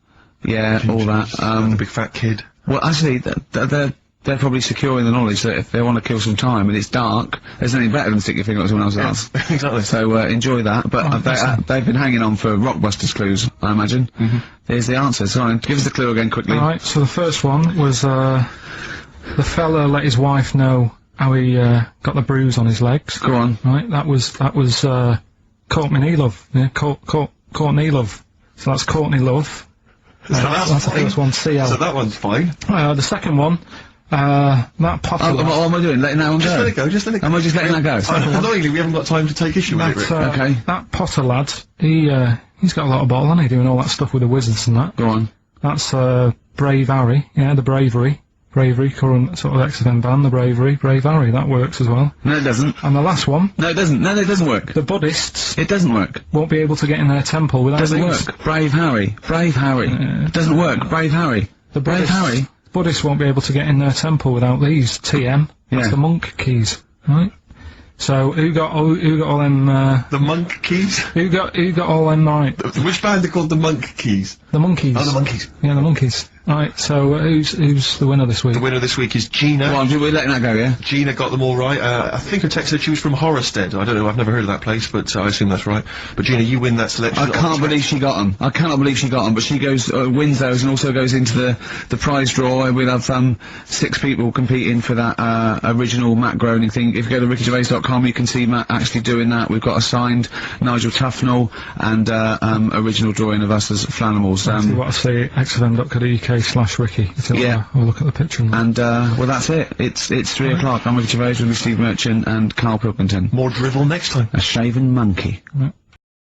all that. The big fat kid. Well, actually, they're probably secure in the knowledge that if they want to kill some time and it's dark, there's nothing better than stick your finger up someone else's ass. Exactly. So enjoy that. But they've been hanging on for Rockbusters clues, I imagine. Here's the answer. So give us the clue again quickly. Alright, so the first one was the fella let his wife know how he got the bruise on his legs. Go on. Right, that was Courtney Love. Yeah, Courtney Love. So that's Courtney Love. That's the first one. See how. So that one's fine. The second one. That Potter. What am I doing? Letting that one go? Just let it go, just let it go. Am I just letting that go? Annoyingly, we haven't got time to take issue with it, Rick. Okay. That Potter lad, he's got a lot of bottle, hasn't he, doing all that stuff with the wizards and that. Go on. That's, Brave Harry, yeah, the Bravery, current sort of X-Men band, the Brave Harry, that works as well. No, it doesn't. And the last one. No, it doesn't. No, it doesn't work. The Buddhists. It doesn't work. Won't be able to get in their temple without Doesn't these. work. Brave Harry. It doesn't work. Brave Harry. The Brave Harry. Buddhists won't be able to get in their temple without these. TM. That's the monk keys, right? So who got all them? The monk keys. Who got all them right? Which band are called the Monk Keys? The Monkeys. Oh, the Monkeys. Yeah, the Monkeys. Right. So who's the winner this week? The winner this week is Gina. Well, we're letting that go, yeah. Gina got them all right. I think her text said she was from Horrorstead. I don't know. I've never heard of that place, but I assume that's right. But Gina, you win that selection. I can't believe she got them. I cannot believe she got them. But she goes wins those and also goes into the prize draw. We'll have 6 people competing for that original Matt Groening thing. If you go to rickygervais.com, you can see Matt actually doing that. We've got a signed Nigel Tufnell and original drawing of us as Flanimals. See what I say, xfm.co.uk/Ricky. Yeah. We'll look at the picture. And well, that's it. It's 3 o'clock. I'm Ricky Gervais with me, Steve Merchant and Karl Pilkington. More drivel next time. A shaven monkey. Right.